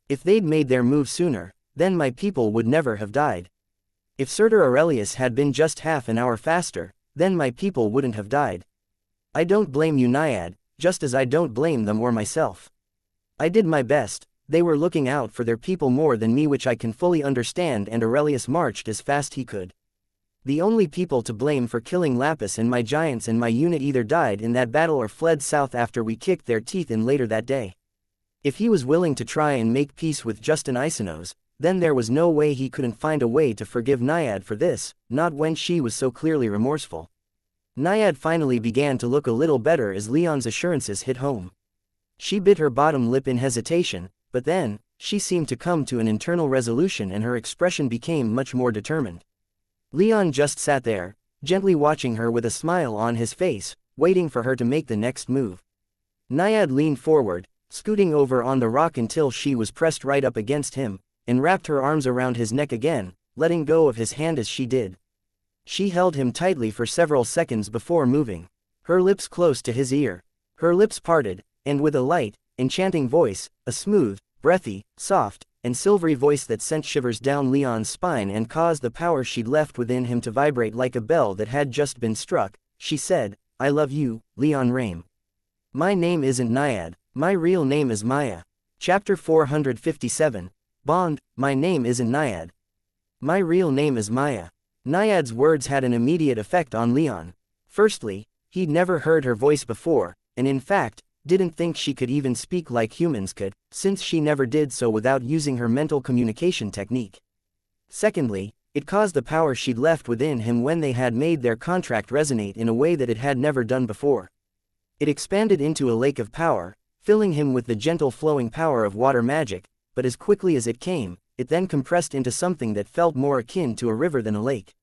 If they'd made their move sooner, then my people would never have died. If Surtur Aurelius had been just half an hour faster, then my people wouldn't have died. I don't blame you, Naiad, just as I don't blame them or myself. I did my best, they were looking out for their people more than me, which I can fully understand, and Aurelius marched as fast he could. The only people to blame for killing Lapis and my giants and my unit either died in that battle or fled south after we kicked their teeth in later that day. If he was willing to try and make peace with Justin Isonos, then there was no way he couldn't find a way to forgive Naiad for this, not when she was so clearly remorseful. Naiad finally began to look a little better as Leon's assurances hit home. She bit her bottom lip in hesitation, but then, she seemed to come to an internal resolution and her expression became much more determined. Leon just sat there, gently watching her with a smile on his face, waiting for her to make the next move. Naiad leaned forward, scooting over on the rock until she was pressed right up against him, and wrapped her arms around his neck again, letting go of his hand as she did. She held him tightly for several seconds before moving, her lips close to his ear. Her lips parted, and with a light, enchanting voice, a smooth, breathy, soft, and silvery voice that sent shivers down Leon's spine and caused the power she'd left within him to vibrate like a bell that had just been struck, she said, I love you, Leon Rame. My name isn't Naiad, my real name is Maya. Chapter 457, Bond, my name isn't Naiad. My real name is Maya. Naiad's words had an immediate effect on Leon. Firstly, he'd never heard her voice before, and in fact, didn't think she could even speak like humans could, since she never did so without using her mental communication technique. Secondly, it caused the power she'd left within him when they had made their contract resonate in a way that it had never done before. It expanded into a lake of power, filling him with the gentle flowing power of water magic, but as quickly as it came, it then compressed into something that felt more akin to a river than a lake.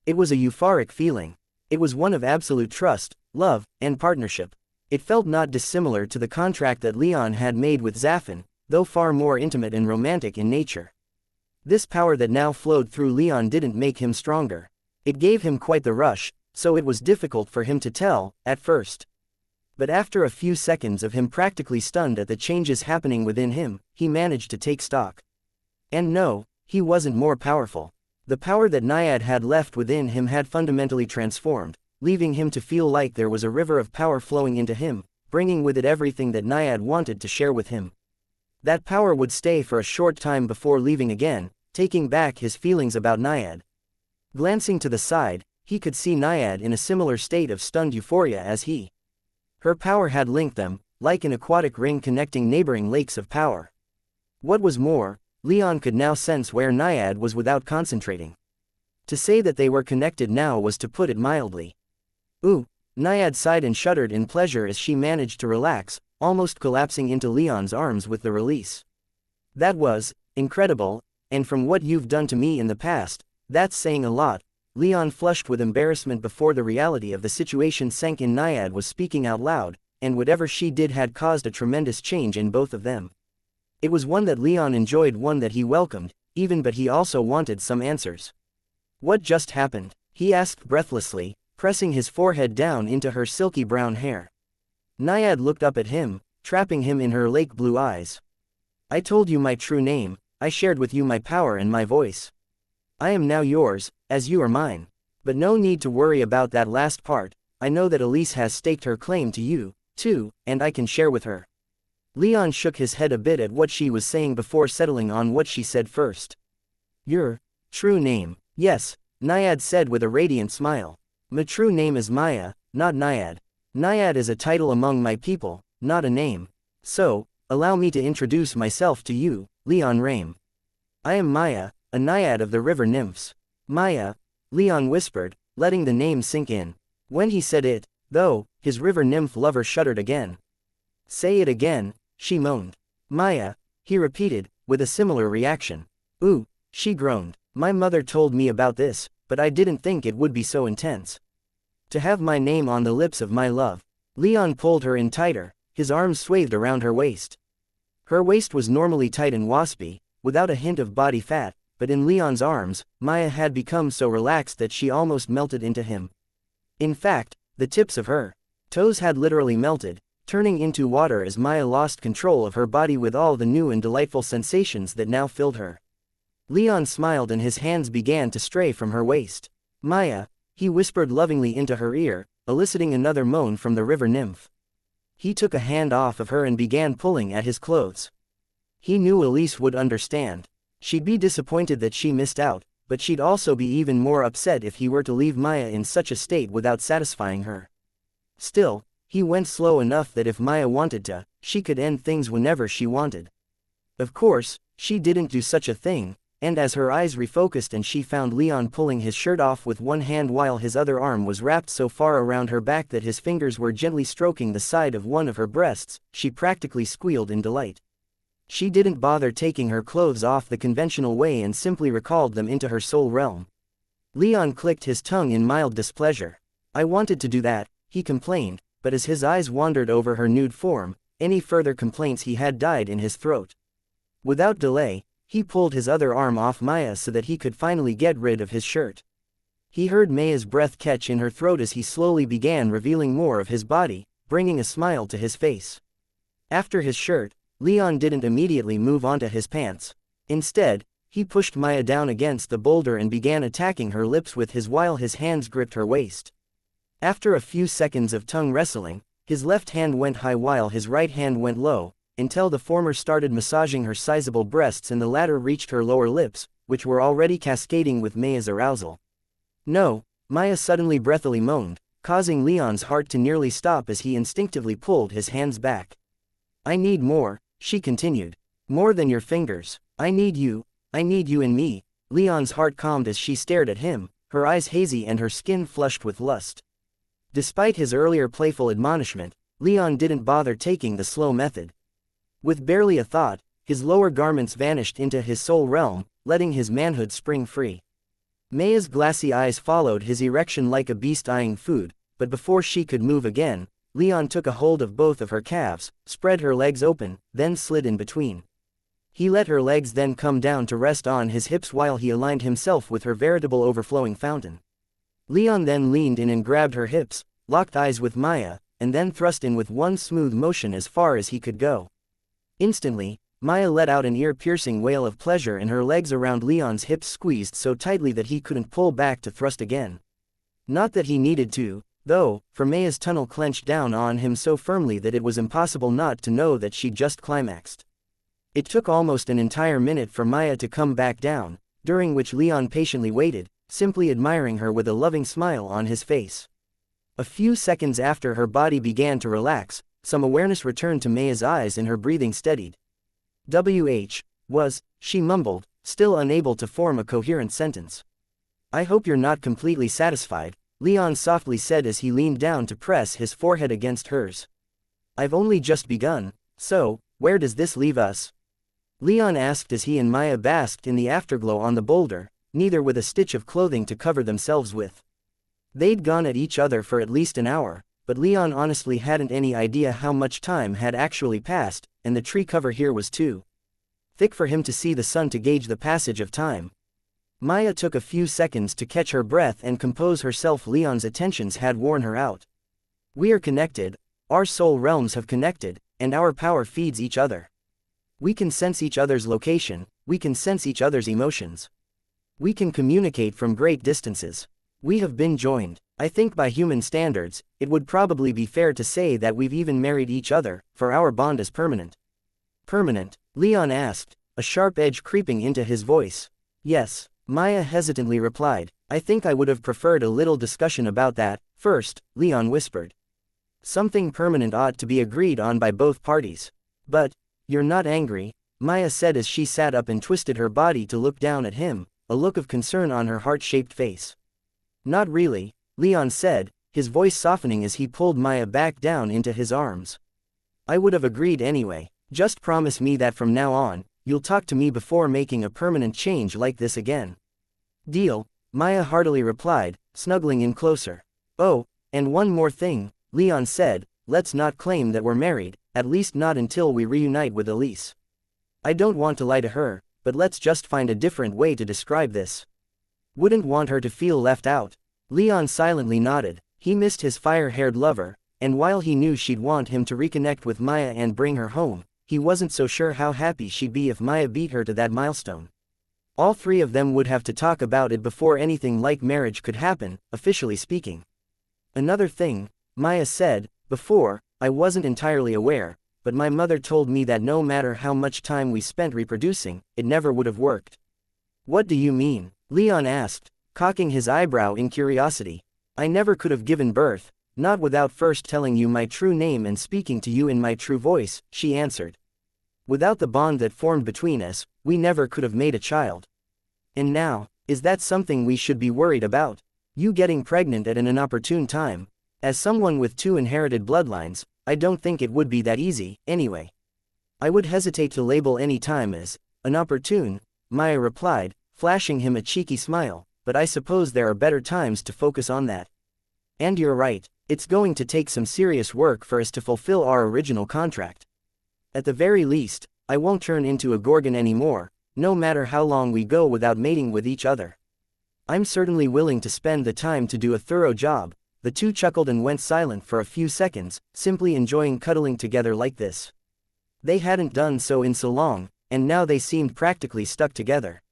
It was a euphoric feeling. It was one of absolute trust, love, and partnership. It felt not dissimilar to the contract that Leon had made with Zafin, though far more intimate and romantic in nature. This power that now flowed through Leon didn't make him stronger. It gave him quite the rush, so it was difficult for him to tell, at first. But after a few seconds of him practically stunned at the changes happening within him, he managed to take stock. And no, he wasn't more powerful. The power that Naiad had left within him had fundamentally transformed, leaving him to feel like there was a river of power flowing into him, bringing with it everything that Naiad wanted to share with him. That power would stay for a short time before leaving again, taking back his feelings about Naiad. Glancing to the side, he could see Naiad in a similar state of stunned euphoria as he. Her power had linked them, like an aquatic ring connecting neighboring lakes of power. What was more, Leon could now sense where Naiad was without concentrating. To say that they were connected now was to put it mildly. Ooh, Naiad sighed and shuddered in pleasure as she managed to relax, almost collapsing into Leon's arms with the release. That was incredible, and from what you've done to me in the past, that's saying a lot. Leon flushed with embarrassment before the reality of the situation sank in. Naiad was speaking out loud, and whatever she did had caused a tremendous change in both of them. It was one that Leon enjoyed, one that he welcomed, even, but he also wanted some answers. What just happened? He asked breathlessly, pressing his forehead down into her silky brown hair. Naiad looked up at him, trapping him in her lake blue eyes. I told you my true name, I shared with you my power and my voice. I am now yours, as you are mine. But no need to worry about that last part. I know that Elise has staked her claim to you, too, and I can share with her. Leon shook his head a bit at what she was saying before settling on what she said first. Your true name. Yes, Naiad said with a radiant smile. My true name is Maya, not Naiad. Naiad is a title among my people, not a name. So, allow me to introduce myself to you, Leon Rame. I am Maya, a Naiad of the river nymphs. Maya, Leon whispered, letting the name sink in. When he said it, though, his river nymph lover shuddered again. Say it again, she moaned. Maya, he repeated, with a similar reaction. Ooh, she groaned. My mother told me about this, but I didn't think it would be so intense. To have my name on the lips of my love. Leon pulled her in tighter, his arms swathed around her waist. Her waist was normally tight and waspy, without a hint of body fat, but in Leon's arms, Maya had become so relaxed that she almost melted into him. In fact, the tips of her toes had literally melted, turning into water as Maya lost control of her body with all the new and delightful sensations that now filled her. Leon smiled and his hands began to stray from her waist. Maya, he whispered lovingly into her ear, eliciting another moan from the river nymph. He took a hand off of her and began pulling at his clothes. He knew Elise would understand. She'd be disappointed that she missed out, but she'd also be even more upset if he were to leave Maya in such a state without satisfying her. Still, he went slow enough that if Maya wanted to, she could end things whenever she wanted. Of course, she didn't do such a thing, and as her eyes refocused and she found Leon pulling his shirt off with one hand while his other arm was wrapped so far around her back that his fingers were gently stroking the side of one of her breasts, she practically squealed in delight. She didn't bother taking her clothes off the conventional way and simply recalled them into her soul realm. Leon clicked his tongue in mild displeasure. I wanted to do that, he complained, but as his eyes wandered over her nude form, any further complaints he had died in his throat. Without delay, he pulled his other arm off Maya so that he could finally get rid of his shirt. He heard Maya's breath catch in her throat as he slowly began revealing more of his body, bringing a smile to his face. After his shirt, Leon didn't immediately move onto his pants. Instead, he pushed Maya down against the boulder and began attacking her lips with his while his hands gripped her waist. After a few seconds of tongue wrestling, his left hand went high while his right hand went low, until the former started massaging her sizable breasts and the latter reached her lower lips, which were already cascading with Maya's arousal. No, Maya suddenly breathily moaned, causing Leon's heart to nearly stop as he instinctively pulled his hands back. I need more, she continued. More than your fingers. I need you in me. Leon's heart calmed as she stared at him, her eyes hazy and her skin flushed with lust. Despite his earlier playful admonishment, Leon didn't bother taking the slow method. With barely a thought, his lower garments vanished into his soul realm, letting his manhood spring free. Maya's glassy eyes followed his erection like a beast eyeing food, but before she could move again, Leon took a hold of both of her calves, spread her legs open, then slid in between. He let her legs then come down to rest on his hips while he aligned himself with her veritable overflowing fountain. Leon then leaned in and grabbed her hips, locked eyes with Maya, and then thrust in with one smooth motion as far as he could go. Instantly, Maya let out an ear-piercing wail of pleasure and her legs around Leon's hips squeezed so tightly that he couldn't pull back to thrust again. Not that he needed to, though, for Maya's tunnel clenched down on him so firmly that it was impossible not to know that she'd just climaxed. It took almost an entire minute for Maya to come back down, during which Leon patiently waited, simply admiring her with a loving smile on his face. A few seconds after her body began to relax, some awareness returned to Maya's eyes and her breathing steadied. she mumbled, still unable to form a coherent sentence. I hope you're not completely satisfied, Leon softly said as he leaned down to press his forehead against hers. I've only just begun, so, where does this leave us? Leon asked as he and Maya basked in the afterglow on the boulder, neither with a stitch of clothing to cover themselves with. They'd gone at each other for at least an hour, but Leon honestly hadn't any idea how much time had actually passed, and the tree cover here was too thick for him to see the sun to gauge the passage of time. Maya took a few seconds to catch her breath and compose herself. Leon's attentions had worn her out. We are connected, our soul realms have connected, and our power feeds each other. We can sense each other's location, we can sense each other's emotions. We can communicate from great distances. We have been joined. I think by human standards, it would probably be fair to say that we've even married each other, for our bond is permanent. Permanent? Leon asked, a sharp edge creeping into his voice. Yes, Maya hesitantly replied. I think I would have preferred a little discussion about that, first, Leon whispered. Something permanent ought to be agreed on by both parties. But, you're not angry, Maya said as she sat up and twisted her body to look down at him, a look of concern on her heart-shaped face. Not really, Leon said, his voice softening as he pulled Maya back down into his arms. I would have agreed anyway. Just promise me that from now on, you'll talk to me before making a permanent change like this again. Deal, Maya heartily replied, snuggling in closer. Oh, and one more thing, Leon said, let's not claim that we're married, at least not until we reunite with Elise. I don't want to lie to her, but let's just find a different way to describe this. Wouldn't want her to feel left out. Leon silently nodded. He missed his fire-haired lover, and while he knew she'd want him to reconnect with Maya and bring her home, he wasn't so sure how happy she'd be if Maya beat her to that milestone. All three of them would have to talk about it before anything like marriage could happen, officially speaking. Another thing, Maya said, before, I wasn't entirely aware, but my mother told me that no matter how much time we spent reproducing, it never would have worked. What do you mean? Leon asked, cocking his eyebrow in curiosity. I never could have given birth, not without first telling you my true name and speaking to you in my true voice, she answered. Without the bond that formed between us, we never could have made a child. And now, is that something we should be worried about? You getting pregnant at an inopportune time? As someone with two inherited bloodlines, I don't think it would be that easy, anyway. I would hesitate to label any time as inopportune, Maya replied, flashing him a cheeky smile, but I suppose there are better times to focus on that. And you're right, it's going to take some serious work for us to fulfill our original contract. At the very least, I won't turn into a Gorgon anymore, no matter how long we go without mating with each other. I'm certainly willing to spend the time to do a thorough job. The two chuckled and went silent for a few seconds, simply enjoying cuddling together like this. They hadn't done so in so long, and now they seemed practically stuck together.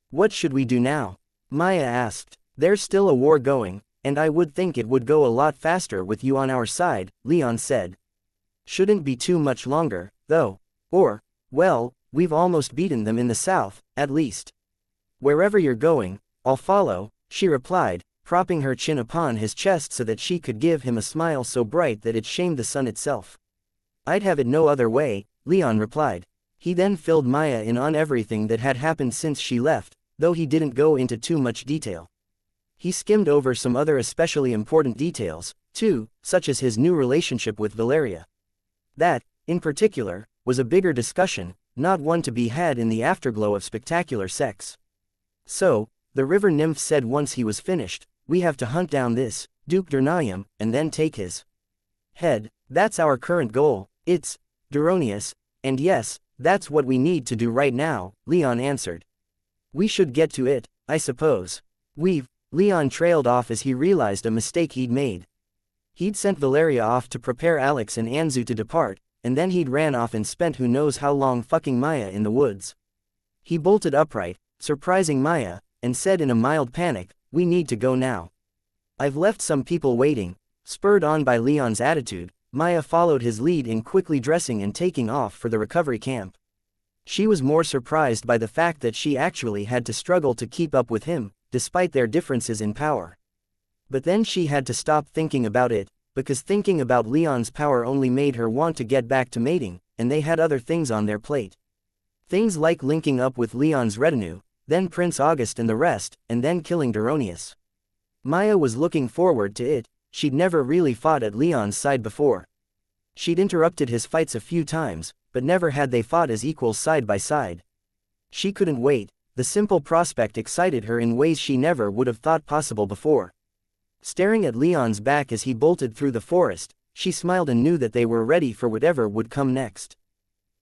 What should we do now? Maya asked. There's still a war going, and I would think it would go a lot faster with you on our side, Leon said. Shouldn't be too much longer, though. Or, well, we've almost beaten them in the south, at least. Wherever you're going, I'll follow, she replied, propping her chin upon his chest so that she could give him a smile so bright that it shamed the sun itself. I'd have it no other way, Leon replied. He then filled Maya in on everything that had happened since she left, though he didn't go into too much detail. He skimmed over some other especially important details, too, such as his new relationship with Valeria. That, in particular, was a bigger discussion, not one to be had in the afterglow of spectacular sex. So, the river nymph said once he was finished, we have to hunt down this Duke Durnium, and then take his head. That's our current goal. It's Duronius, and yes, that's what we need to do right now, Leon answered. We should get to it, I suppose. Leon trailed off as he realized a mistake he'd made. He'd sent Valeria off to prepare Alex and Anzu to depart, and then he'd ran off and spent who knows how long fucking Maya in the woods. He bolted upright, surprising Maya, and said in a mild panic, we need to go now. I've left some people waiting. Spurred on by Leon's attitude, Maya followed his lead in quickly dressing and taking off for the recovery camp. She was more surprised by the fact that she actually had to struggle to keep up with him, despite their differences in power. But then she had to stop thinking about it, because thinking about Leon's power only made her want to get back to mating, and they had other things on their plate. Things like linking up with Leon's retinue, then Prince August and the rest, and then killing Duronius. Maya was looking forward to it. She'd never really fought at Leon's side before. She'd interrupted his fights a few times, but never had they fought as equals side by side. She couldn't wait. The simple prospect excited her in ways she never would have thought possible before. Staring at Leon's back as he bolted through the forest, she smiled and knew that they were ready for whatever would come next.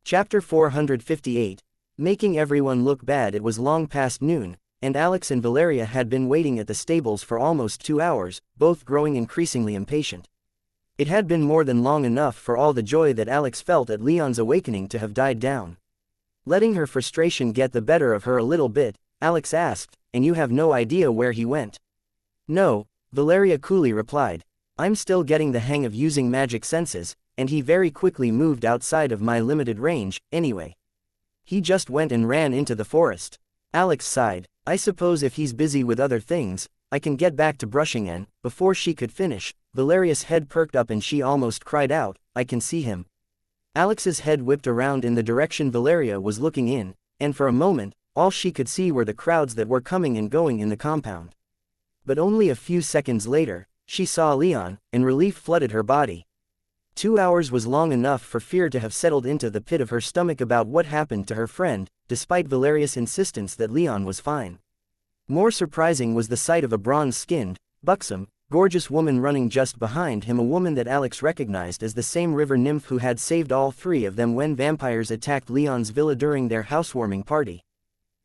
Chapter 458. Making everyone look bad. It was long past noon, and Alex and Valeria had been waiting at the stables for almost 2 hours, both growing increasingly impatient. It had been more than long enough for all the joy that Alex felt at Leon's awakening to have died down. Letting her frustration get the better of her a little bit, Alex asked, "And you have no idea where he went?" "No," Valeria coolly replied. "I'm still getting the hang of using magic senses, and he very quickly moved outside of my limited range, anyway. He just went and ran into the forest." Alex sighed. "I suppose if he's busy with other things, I can get back to brushing." And, before she could finish, Valeria's head perked up and she almost cried out, "I can see him." Alex's head whipped around in the direction Valeria was looking in, and for a moment, all she could see were the crowds that were coming and going in the compound. But only a few seconds later, she saw Leon, and relief flooded her body. 2 hours was long enough for fear to have settled into the pit of her stomach about what happened to her friend, despite Valeria's insistence that Leon was fine. More surprising was the sight of a bronze-skinned, buxom, gorgeous woman running just behind him, a woman that Alex recognized as the same river nymph who had saved all three of them when vampires attacked Leon's villa during their housewarming party.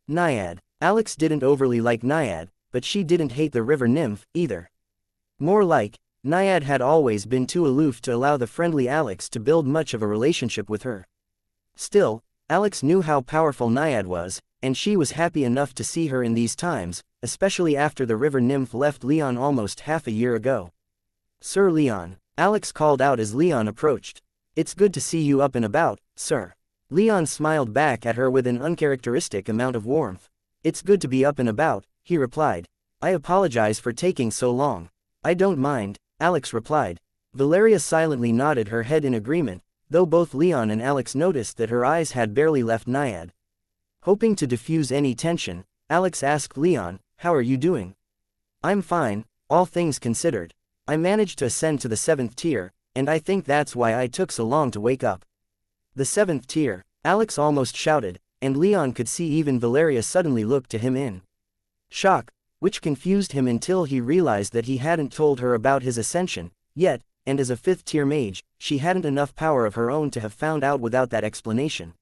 Naiad. Alex didn't overly like Naiad, but she didn't hate the river nymph, either. More like, Naiad had always been too aloof to allow the friendly Alex to build much of a relationship with her. Still, Alex knew how powerful Naiad was, and she was happy enough to see her in these times, especially after the river nymph left Leon almost half a year ago. "Sir Leon," Alex called out as Leon approached. "It's good to see you up and about, sir." Leon smiled back at her with an uncharacteristic amount of warmth. "It's good to be up and about," he replied. "I apologize for taking so long." "I don't mind," Alex replied. Valeria silently nodded her head in agreement, though both Leon and Alex noticed that her eyes had barely left Naiad. Hoping to diffuse any tension, Alex asked Leon, "How are you doing?" "I'm fine, all things considered. I managed to ascend to the 7th tier, and I think that's why I took so long to wake up." "The 7th tier," Alex almost shouted, and Leon could see even Valeria suddenly look to him in shock, which confused him until he realized that he hadn't told her about his ascension yet, and as a 5th tier mage, she hadn't enough power of her own to have found out without that explanation.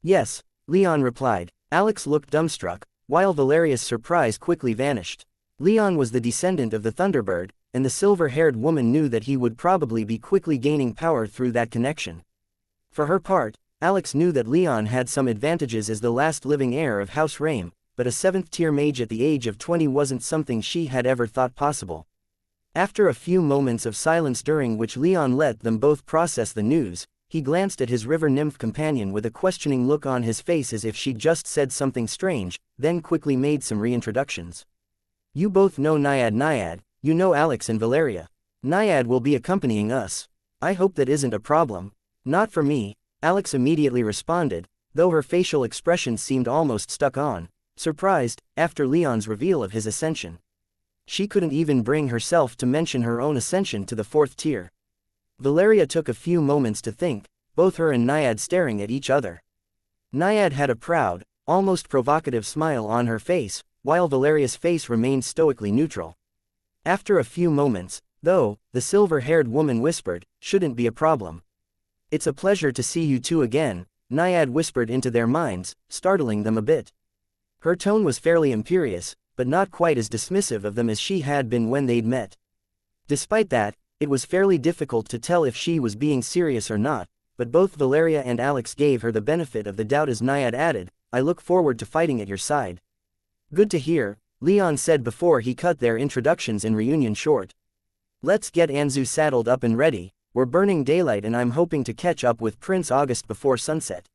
"Yes," Leon replied. Alex looked dumbstruck, while Valeria's surprise quickly vanished. Leon was the descendant of the Thunderbird, and the silver-haired woman knew that he would probably be quickly gaining power through that connection. For her part, Alex knew that Leon had some advantages as the last living heir of House Rame, but a 7th tier mage at the age of 20 wasn't something she had ever thought possible. After a few moments of silence during which Leon let them both process the news, he glanced at his river nymph companion with a questioning look on his face as if she'd just said something strange, then quickly made some reintroductions. "You both know Naiad, you know Alex and Valeria. Naiad will be accompanying us. I hope that isn't a problem." "Not for me," Alex immediately responded, though her facial expression seemed almost stuck on, surprised, after Leon's reveal of his ascension. She couldn't even bring herself to mention her own ascension to the 4th tier. Valeria took a few moments to think, both her and Naiad staring at each other. Naiad had a proud, almost provocative smile on her face, while Valeria's face remained stoically neutral. After a few moments, though, the silver-haired woman whispered, "Shouldn't be a problem." "It's a pleasure to see you two again," Naiad whispered into their minds, startling them a bit. Her tone was fairly imperious, but not quite as dismissive of them as she had been when they'd met. Despite that, it was fairly difficult to tell if she was being serious or not, but both Valeria and Alex gave her the benefit of the doubt as Naiad added, "I look forward to fighting at your side." "Good to hear," Leon said before he cut their introductions and reunion short. "Let's get Anzu saddled up and ready, we're burning daylight and I'm hoping to catch up with Prince August before sunset."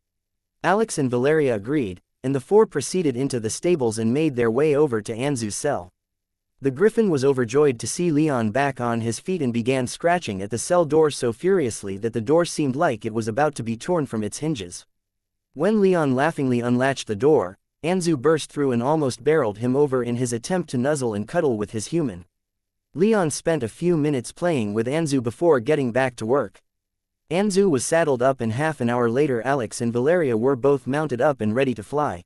Alex and Valeria agreed, and the four proceeded into the stables and made their way over to Anzu's cell. The Griffin was overjoyed to see Leon back on his feet and began scratching at the cell door so furiously that the door seemed like it was about to be torn from its hinges. When Leon laughingly unlatched the door, Anzu burst through and almost barreled him over in his attempt to nuzzle and cuddle with his human. Leon spent a few minutes playing with Anzu before getting back to work. Anzu was saddled up and half an hour later Alex and Valeria were both mounted up and ready to fly.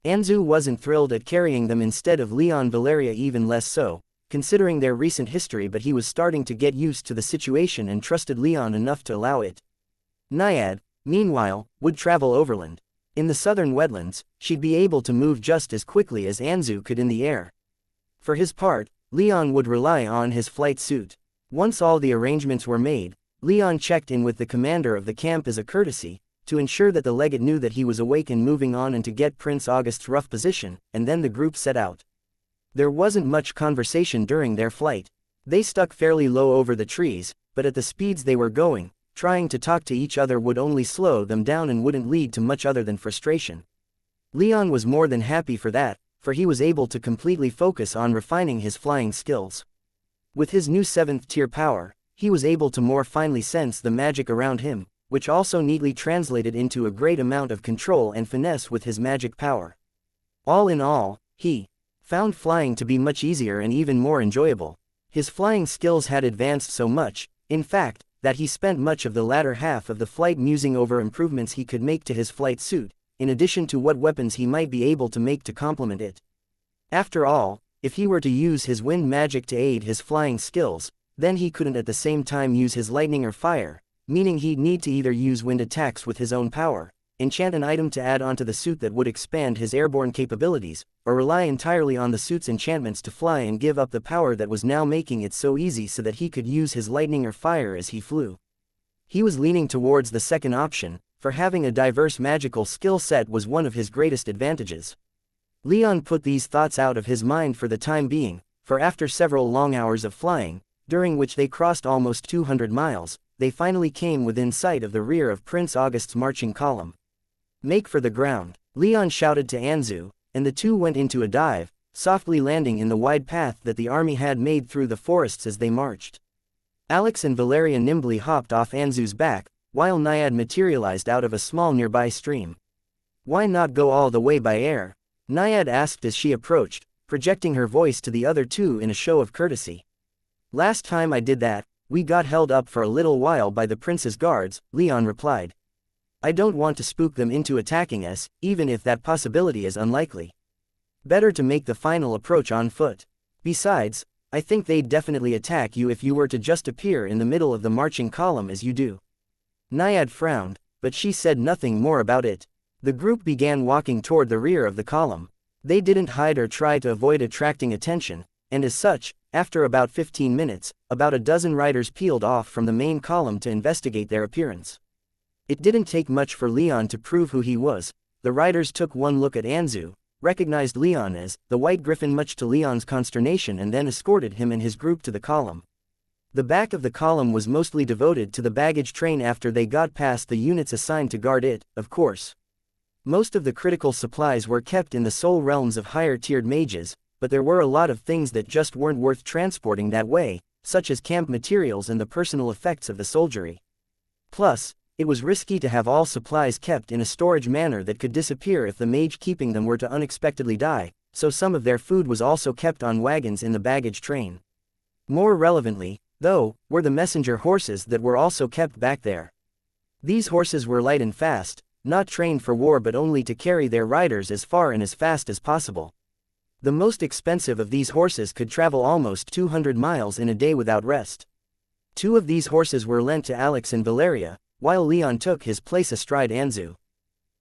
Anzu wasn't thrilled at carrying them instead of Leon, Valeria even less so, considering their recent history, but he was starting to get used to the situation and trusted Leon enough to allow it. Naiad, meanwhile, would travel overland. In the southern wetlands, she'd be able to move just as quickly as Anzu could in the air. For his part, Leon would rely on his flight suit. Once all the arrangements were made, Leon checked in with the commander of the camp as a courtesy, to ensure that the legate knew that he was awake and moving on and to get Prince August's rough position, and then the group set out. There wasn't much conversation during their flight. They stuck fairly low over the trees, but at the speeds they were going, trying to talk to each other would only slow them down and wouldn't lead to much other than frustration. Leon was more than happy for that, for he was able to completely focus on refining his flying skills. With his new 7th tier power, he was able to more finely sense the magic around him, which also neatly translated into a great amount of control and finesse with his magic power. All in all, he found flying to be much easier and even more enjoyable. His flying skills had advanced so much, in fact, that he spent much of the latter half of the flight musing over improvements he could make to his flight suit, in addition to what weapons he might be able to make to complement it. After all, if he were to use his wind magic to aid his flying skills, then he couldn't at the same time use his lightning or fire, meaning he'd need to either use wind attacks with his own power, enchant an item to add onto the suit that would expand his airborne capabilities, or rely entirely on the suit's enchantments to fly and give up the power that was now making it so easy so that he could use his lightning or fire as he flew. He was leaning towards the second option, for having a diverse magical skill set was one of his greatest advantages. Leon put these thoughts out of his mind for the time being, for after several long hours of flying, during which they crossed almost 200 miles, they finally came within sight of the rear of Prince August's marching column. "Make for the ground," Leon shouted to Anzu, and the two went into a dive, softly landing in the wide path that the army had made through the forests as they marched. Alex and Valeria nimbly hopped off Anzu's back, while Naiad materialized out of a small nearby stream. "Why not go all the way by air?" Naiad asked as she approached, projecting her voice to the other two in a show of courtesy. "Last time I did that, we got held up for a little while by the prince's guards," Leon replied. "I don't want to spook them into attacking us, even if that possibility is unlikely. Better to make the final approach on foot. Besides, I think they'd definitely attack you if you were to just appear in the middle of the marching column as you do." Naiad frowned, but she said nothing more about it. The group began walking toward the rear of the column. They didn't hide or try to avoid attracting attention, and as such, after about 15 minutes, about a dozen riders peeled off from the main column to investigate their appearance. It didn't take much for Leon to prove who he was. The riders took one look at Anzu, recognized Leon as the White Griffin much to Leon's consternation, and then escorted him and his group to the column. The back of the column was mostly devoted to the baggage train after they got past the units assigned to guard it, of course. Most of the critical supplies were kept in the soul realms of higher-tiered mages, but there were a lot of things that just weren't worth transporting that way, such as camp materials and the personal effects of the soldiery. Plus, it was risky to have all supplies kept in a storage manner that could disappear if the mage keeping them were to unexpectedly die, so some of their food was also kept on wagons in the baggage train. More relevantly, though, were the messenger horses that were also kept back there. These horses were light and fast, not trained for war but only to carry their riders as far and as fast as possible. The most expensive of these horses could travel almost 200 miles in a day without rest. 2 of these horses were lent to Alex and Valeria, while Leon took his place astride Anzu.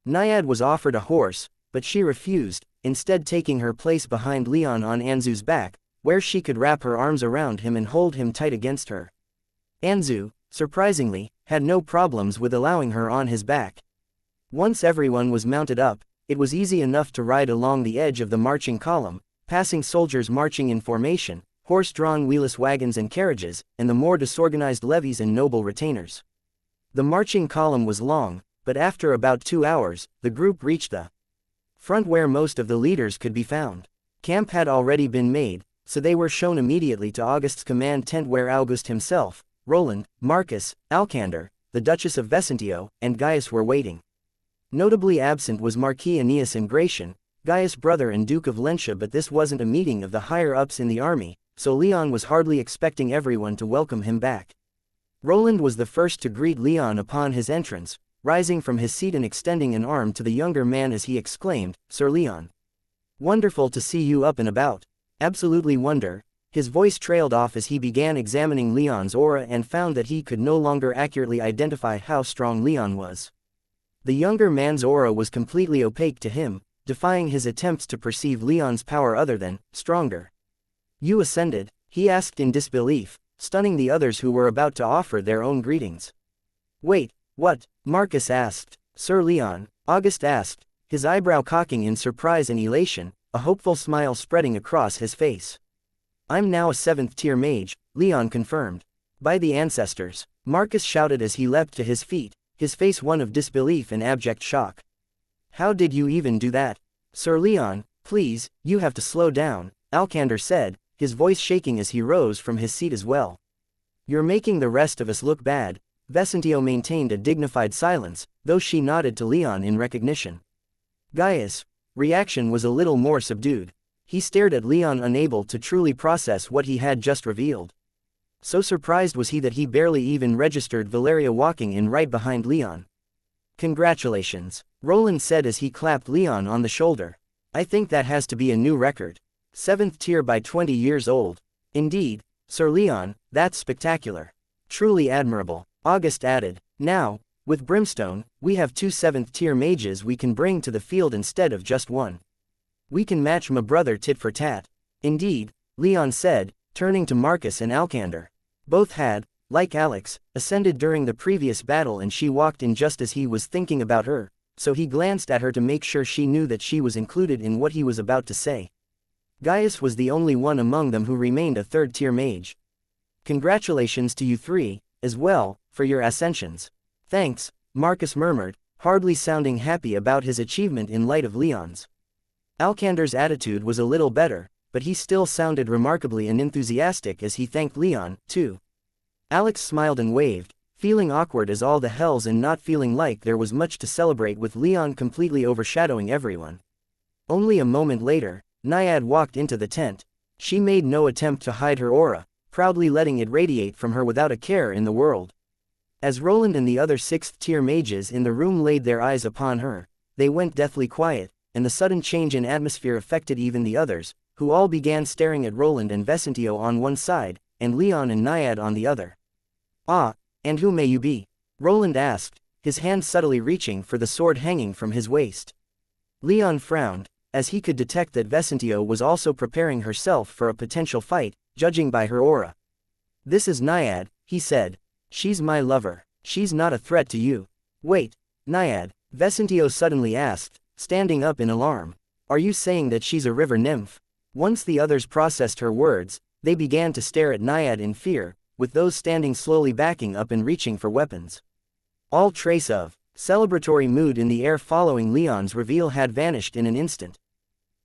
Naiad was offered a horse, but she refused, instead taking her place behind Leon on Anzu's back, where she could wrap her arms around him and hold him tight against her. Anzu, surprisingly, had no problems with allowing her on his back. Once everyone was mounted up, it was easy enough to ride along the edge of the marching column, passing soldiers marching in formation, horse-drawn wheelless wagons and carriages, and the more disorganized levies and noble retainers. The marching column was long, but after about 2 hours, the group reached the front where most of the leaders could be found. Camp had already been made, so they were shown immediately to August's command tent where August himself, Roland, Marcus, Alcander, the Duchess of Vesentio, and Gaius were waiting. Notably absent was Marquis Aeneas and Gratian, Gaius' brother and Duke of Lentia, but this wasn't a meeting of the higher-ups in the army, so Leon was hardly expecting everyone to welcome him back. Roland was the first to greet Leon upon his entrance, rising from his seat and extending an arm to the younger man as he exclaimed, "Sir Leon. Wonderful to see you up and about." "Absolutely wonder." His voice trailed off as he began examining Leon's aura and found that he could no longer accurately identify how strong Leon was. The younger man's aura was completely opaque to him, defying his attempts to perceive Leon's power other than stronger. "You ascended?" he asked in disbelief, stunning the others who were about to offer their own greetings. "Wait, what?" Marcus asked. "Sir Leon," August asked, his eyebrow cocking in surprise and elation, a hopeful smile spreading across his face. "I'm now a 7th tier mage," Leon confirmed. "By the ancestors," Marcus shouted as he leapt to his feet, his face one of disbelief and abject shock. "How did you even do that?" "Sir Leon, please, you have to slow down," Alcander said, his voice shaking as he rose from his seat as well. "You're making the rest of us look bad." Vesentio maintained a dignified silence, though she nodded to Leon in recognition. Gaius' reaction was a little more subdued. He stared at Leon, unable to truly process what he had just revealed. So surprised was he that he barely even registered Valeria walking in right behind Leon. "Congratulations," Roland said as he clapped Leon on the shoulder. "I think that has to be a new record. 7th tier by 20 years old. Indeed, Sir Leon, that's spectacular. Truly admirable," August added. "Now, with Brimstone, we have 2 7th tier mages we can bring to the field instead of just one. We can match my brother tit for tat." "Indeed," Leon said, turning to Marcus and Alcander. Both had, like Alex, ascended during the previous battle, and she walked in just as he was thinking about her, so he glanced at her to make sure she knew that she was included in what he was about to say. Gaius was the only one among them who remained a 3rd tier mage. "Congratulations to you three, as well, for your ascensions." "Thanks," Marcus murmured, hardly sounding happy about his achievement in light of Leon's. Alcander's attitude was a little better, but he still sounded remarkably unenthusiastic as he thanked Leon, too. Alex smiled and waved, feeling awkward as all the hells and not feeling like there was much to celebrate with Leon completely overshadowing everyone. Only a moment later, Naiad walked into the tent. She made no attempt to hide her aura, proudly letting it radiate from her without a care in the world. As Roland and the other 6th tier mages in the room laid their eyes upon her, they went deathly quiet, and the sudden change in atmosphere affected even the others, who all began staring at Roland and Vesentio on one side, and Leon and Naiad on the other. "Ah, and who may you be?" Roland asked, his hand subtly reaching for the sword hanging from his waist. Leon frowned, as he could detect that Vesentio was also preparing herself for a potential fight, judging by her aura. "This is Naiad," he said. "She's my lover. She's not a threat to you." "Wait, Naiad," Vesentio suddenly asked, standing up in alarm. "Are you saying that she's a river nymph?" Once the others processed her words, they began to stare at Naiad in fear, with those standing slowly backing up and reaching for weapons. All trace of celebratory mood in the air following Leon's reveal had vanished in an instant.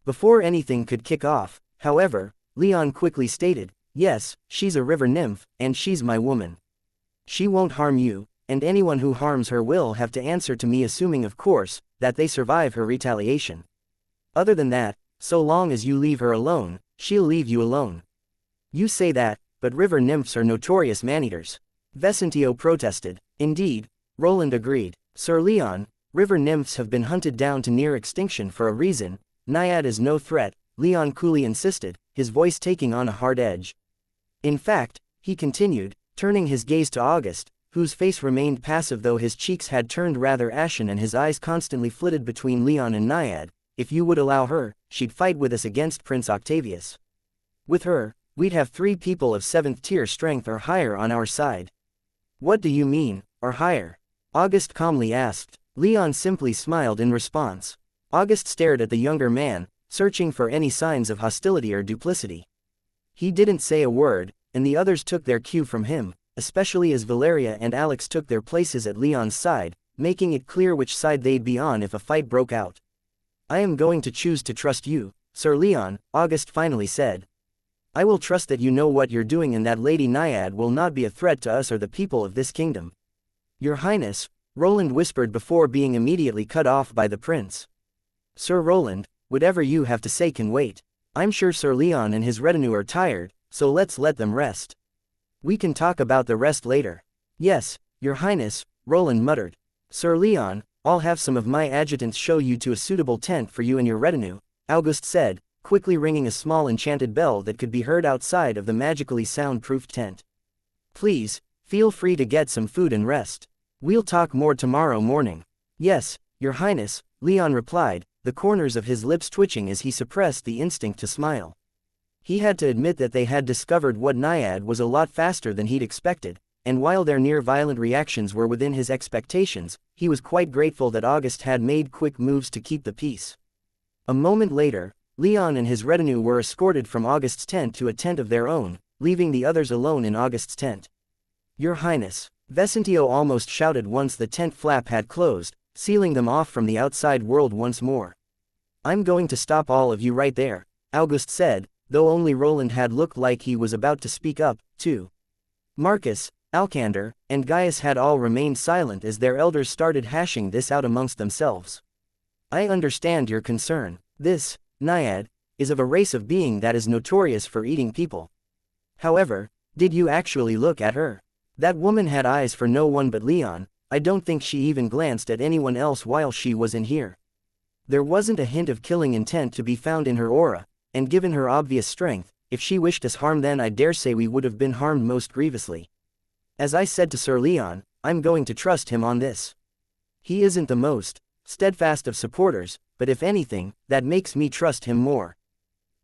Before anything could kick off, however, Leon quickly stated, "Yes, she's a river nymph, and she's my woman. She won't harm you, and anyone who harms her will have to answer to me, assuming of course, that they survive her retaliation. Other than that, so long as you leave her alone, she'll leave you alone." "You say that, but river nymphs are notorious man-eaters," Vesentio protested. "Indeed," Roland agreed. "Sir Leon, river nymphs have been hunted down to near extinction for a reason. Naiad is no threat," Leon coolly insisted, his voice taking on a hard edge. "In fact," he continued, turning his gaze to August, whose face remained passive though his cheeks had turned rather ashen and his eyes constantly flitted between Leon and Naiad, "if you would allow her, she'd fight with us against Prince Octavius. With her, we'd have 3 people of 7th tier strength or higher on our side." "What do you mean, or higher?" August calmly asked. Leon simply smiled in response. August stared at the younger man, searching for any signs of hostility or duplicity. He didn't say a word, and the others took their cue from him, especially as Valeria and Alex took their places at Leon's side, making it clear which side they'd be on if a fight broke out. "I am going to choose to trust you, Sir Leon," August finally said. "I will trust that you know what you're doing and that Lady Naiad will not be a threat to us or the people of this kingdom." "Your Highness," Roland whispered before being immediately cut off by the prince. "Sir Roland," whatever you have to say can wait. I'm sure Sir Leon and his retinue are tired, so let's let them rest. We can talk about the rest later. Yes, Your Highness, Roland muttered. Sir Leon, I'll have some of my adjutants show you to a suitable tent for you and your retinue, Auguste said, quickly ringing a small enchanted bell that could be heard outside of the magically soundproofed tent. Please, feel free to get some food and rest. We'll talk more tomorrow morning. Yes, Your Highness, Leon replied, the corners of his lips twitching as he suppressed the instinct to smile. He had to admit that they had discovered what Naiad was a lot faster than he'd expected, and while their near-violent reactions were within his expectations, he was quite grateful that Auguste had made quick moves to keep the peace. A moment later, Leon and his retinue were escorted from Auguste's tent to a tent of their own, leaving the others alone in Auguste's tent. Your Highness, Vesentio almost shouted once the tent flap had closed, sealing them off from the outside world once more. I'm going to stop all of you right there, Auguste said, though only Roland had looked like he was about to speak up, too. Marcus, Alcander, and Gaius had all remained silent as their elders started hashing this out amongst themselves. I understand your concern. This, Naiad, is of a race of being that is notorious for eating people. However, did you actually look at her? That woman had eyes for no one but Leon. I don't think she even glanced at anyone else while she was in here. There wasn't a hint of killing intent to be found in her aura, and given her obvious strength, if she wished us harm then I dare say we would have been harmed most grievously. As I said to Sir Leon, I'm going to trust him on this. He isn't the most steadfast of supporters, but if anything, that makes me trust him more.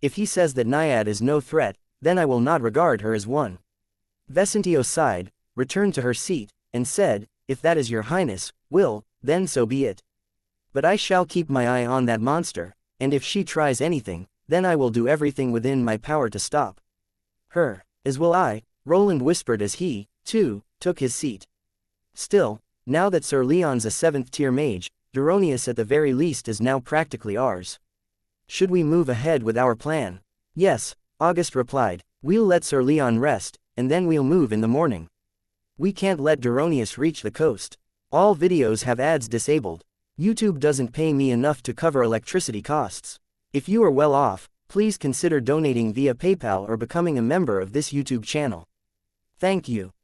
If he says that Naiad is no threat, then I will not regard her as one. Vesentio sighed, returned to her seat, and said, if that is Your Highness, will, then so be it. But I shall keep my eye on that monster, and if she tries anything, then I will do everything within my power to stop her, as will I, Roland whispered as he, too, took his seat. Still, now that Sir Leon's a 7th-tier mage, Duronius at the very least is now practically ours. Should we move ahead with our plan? Yes, Auguste replied, we'll let Sir Leon rest, and then we'll move in the morning. We can't let Duronius reach the coast. All videos have ads disabled. YouTube doesn't pay me enough to cover electricity costs. If you are well off, please consider donating via PayPal or becoming a member of this YouTube channel. Thank you.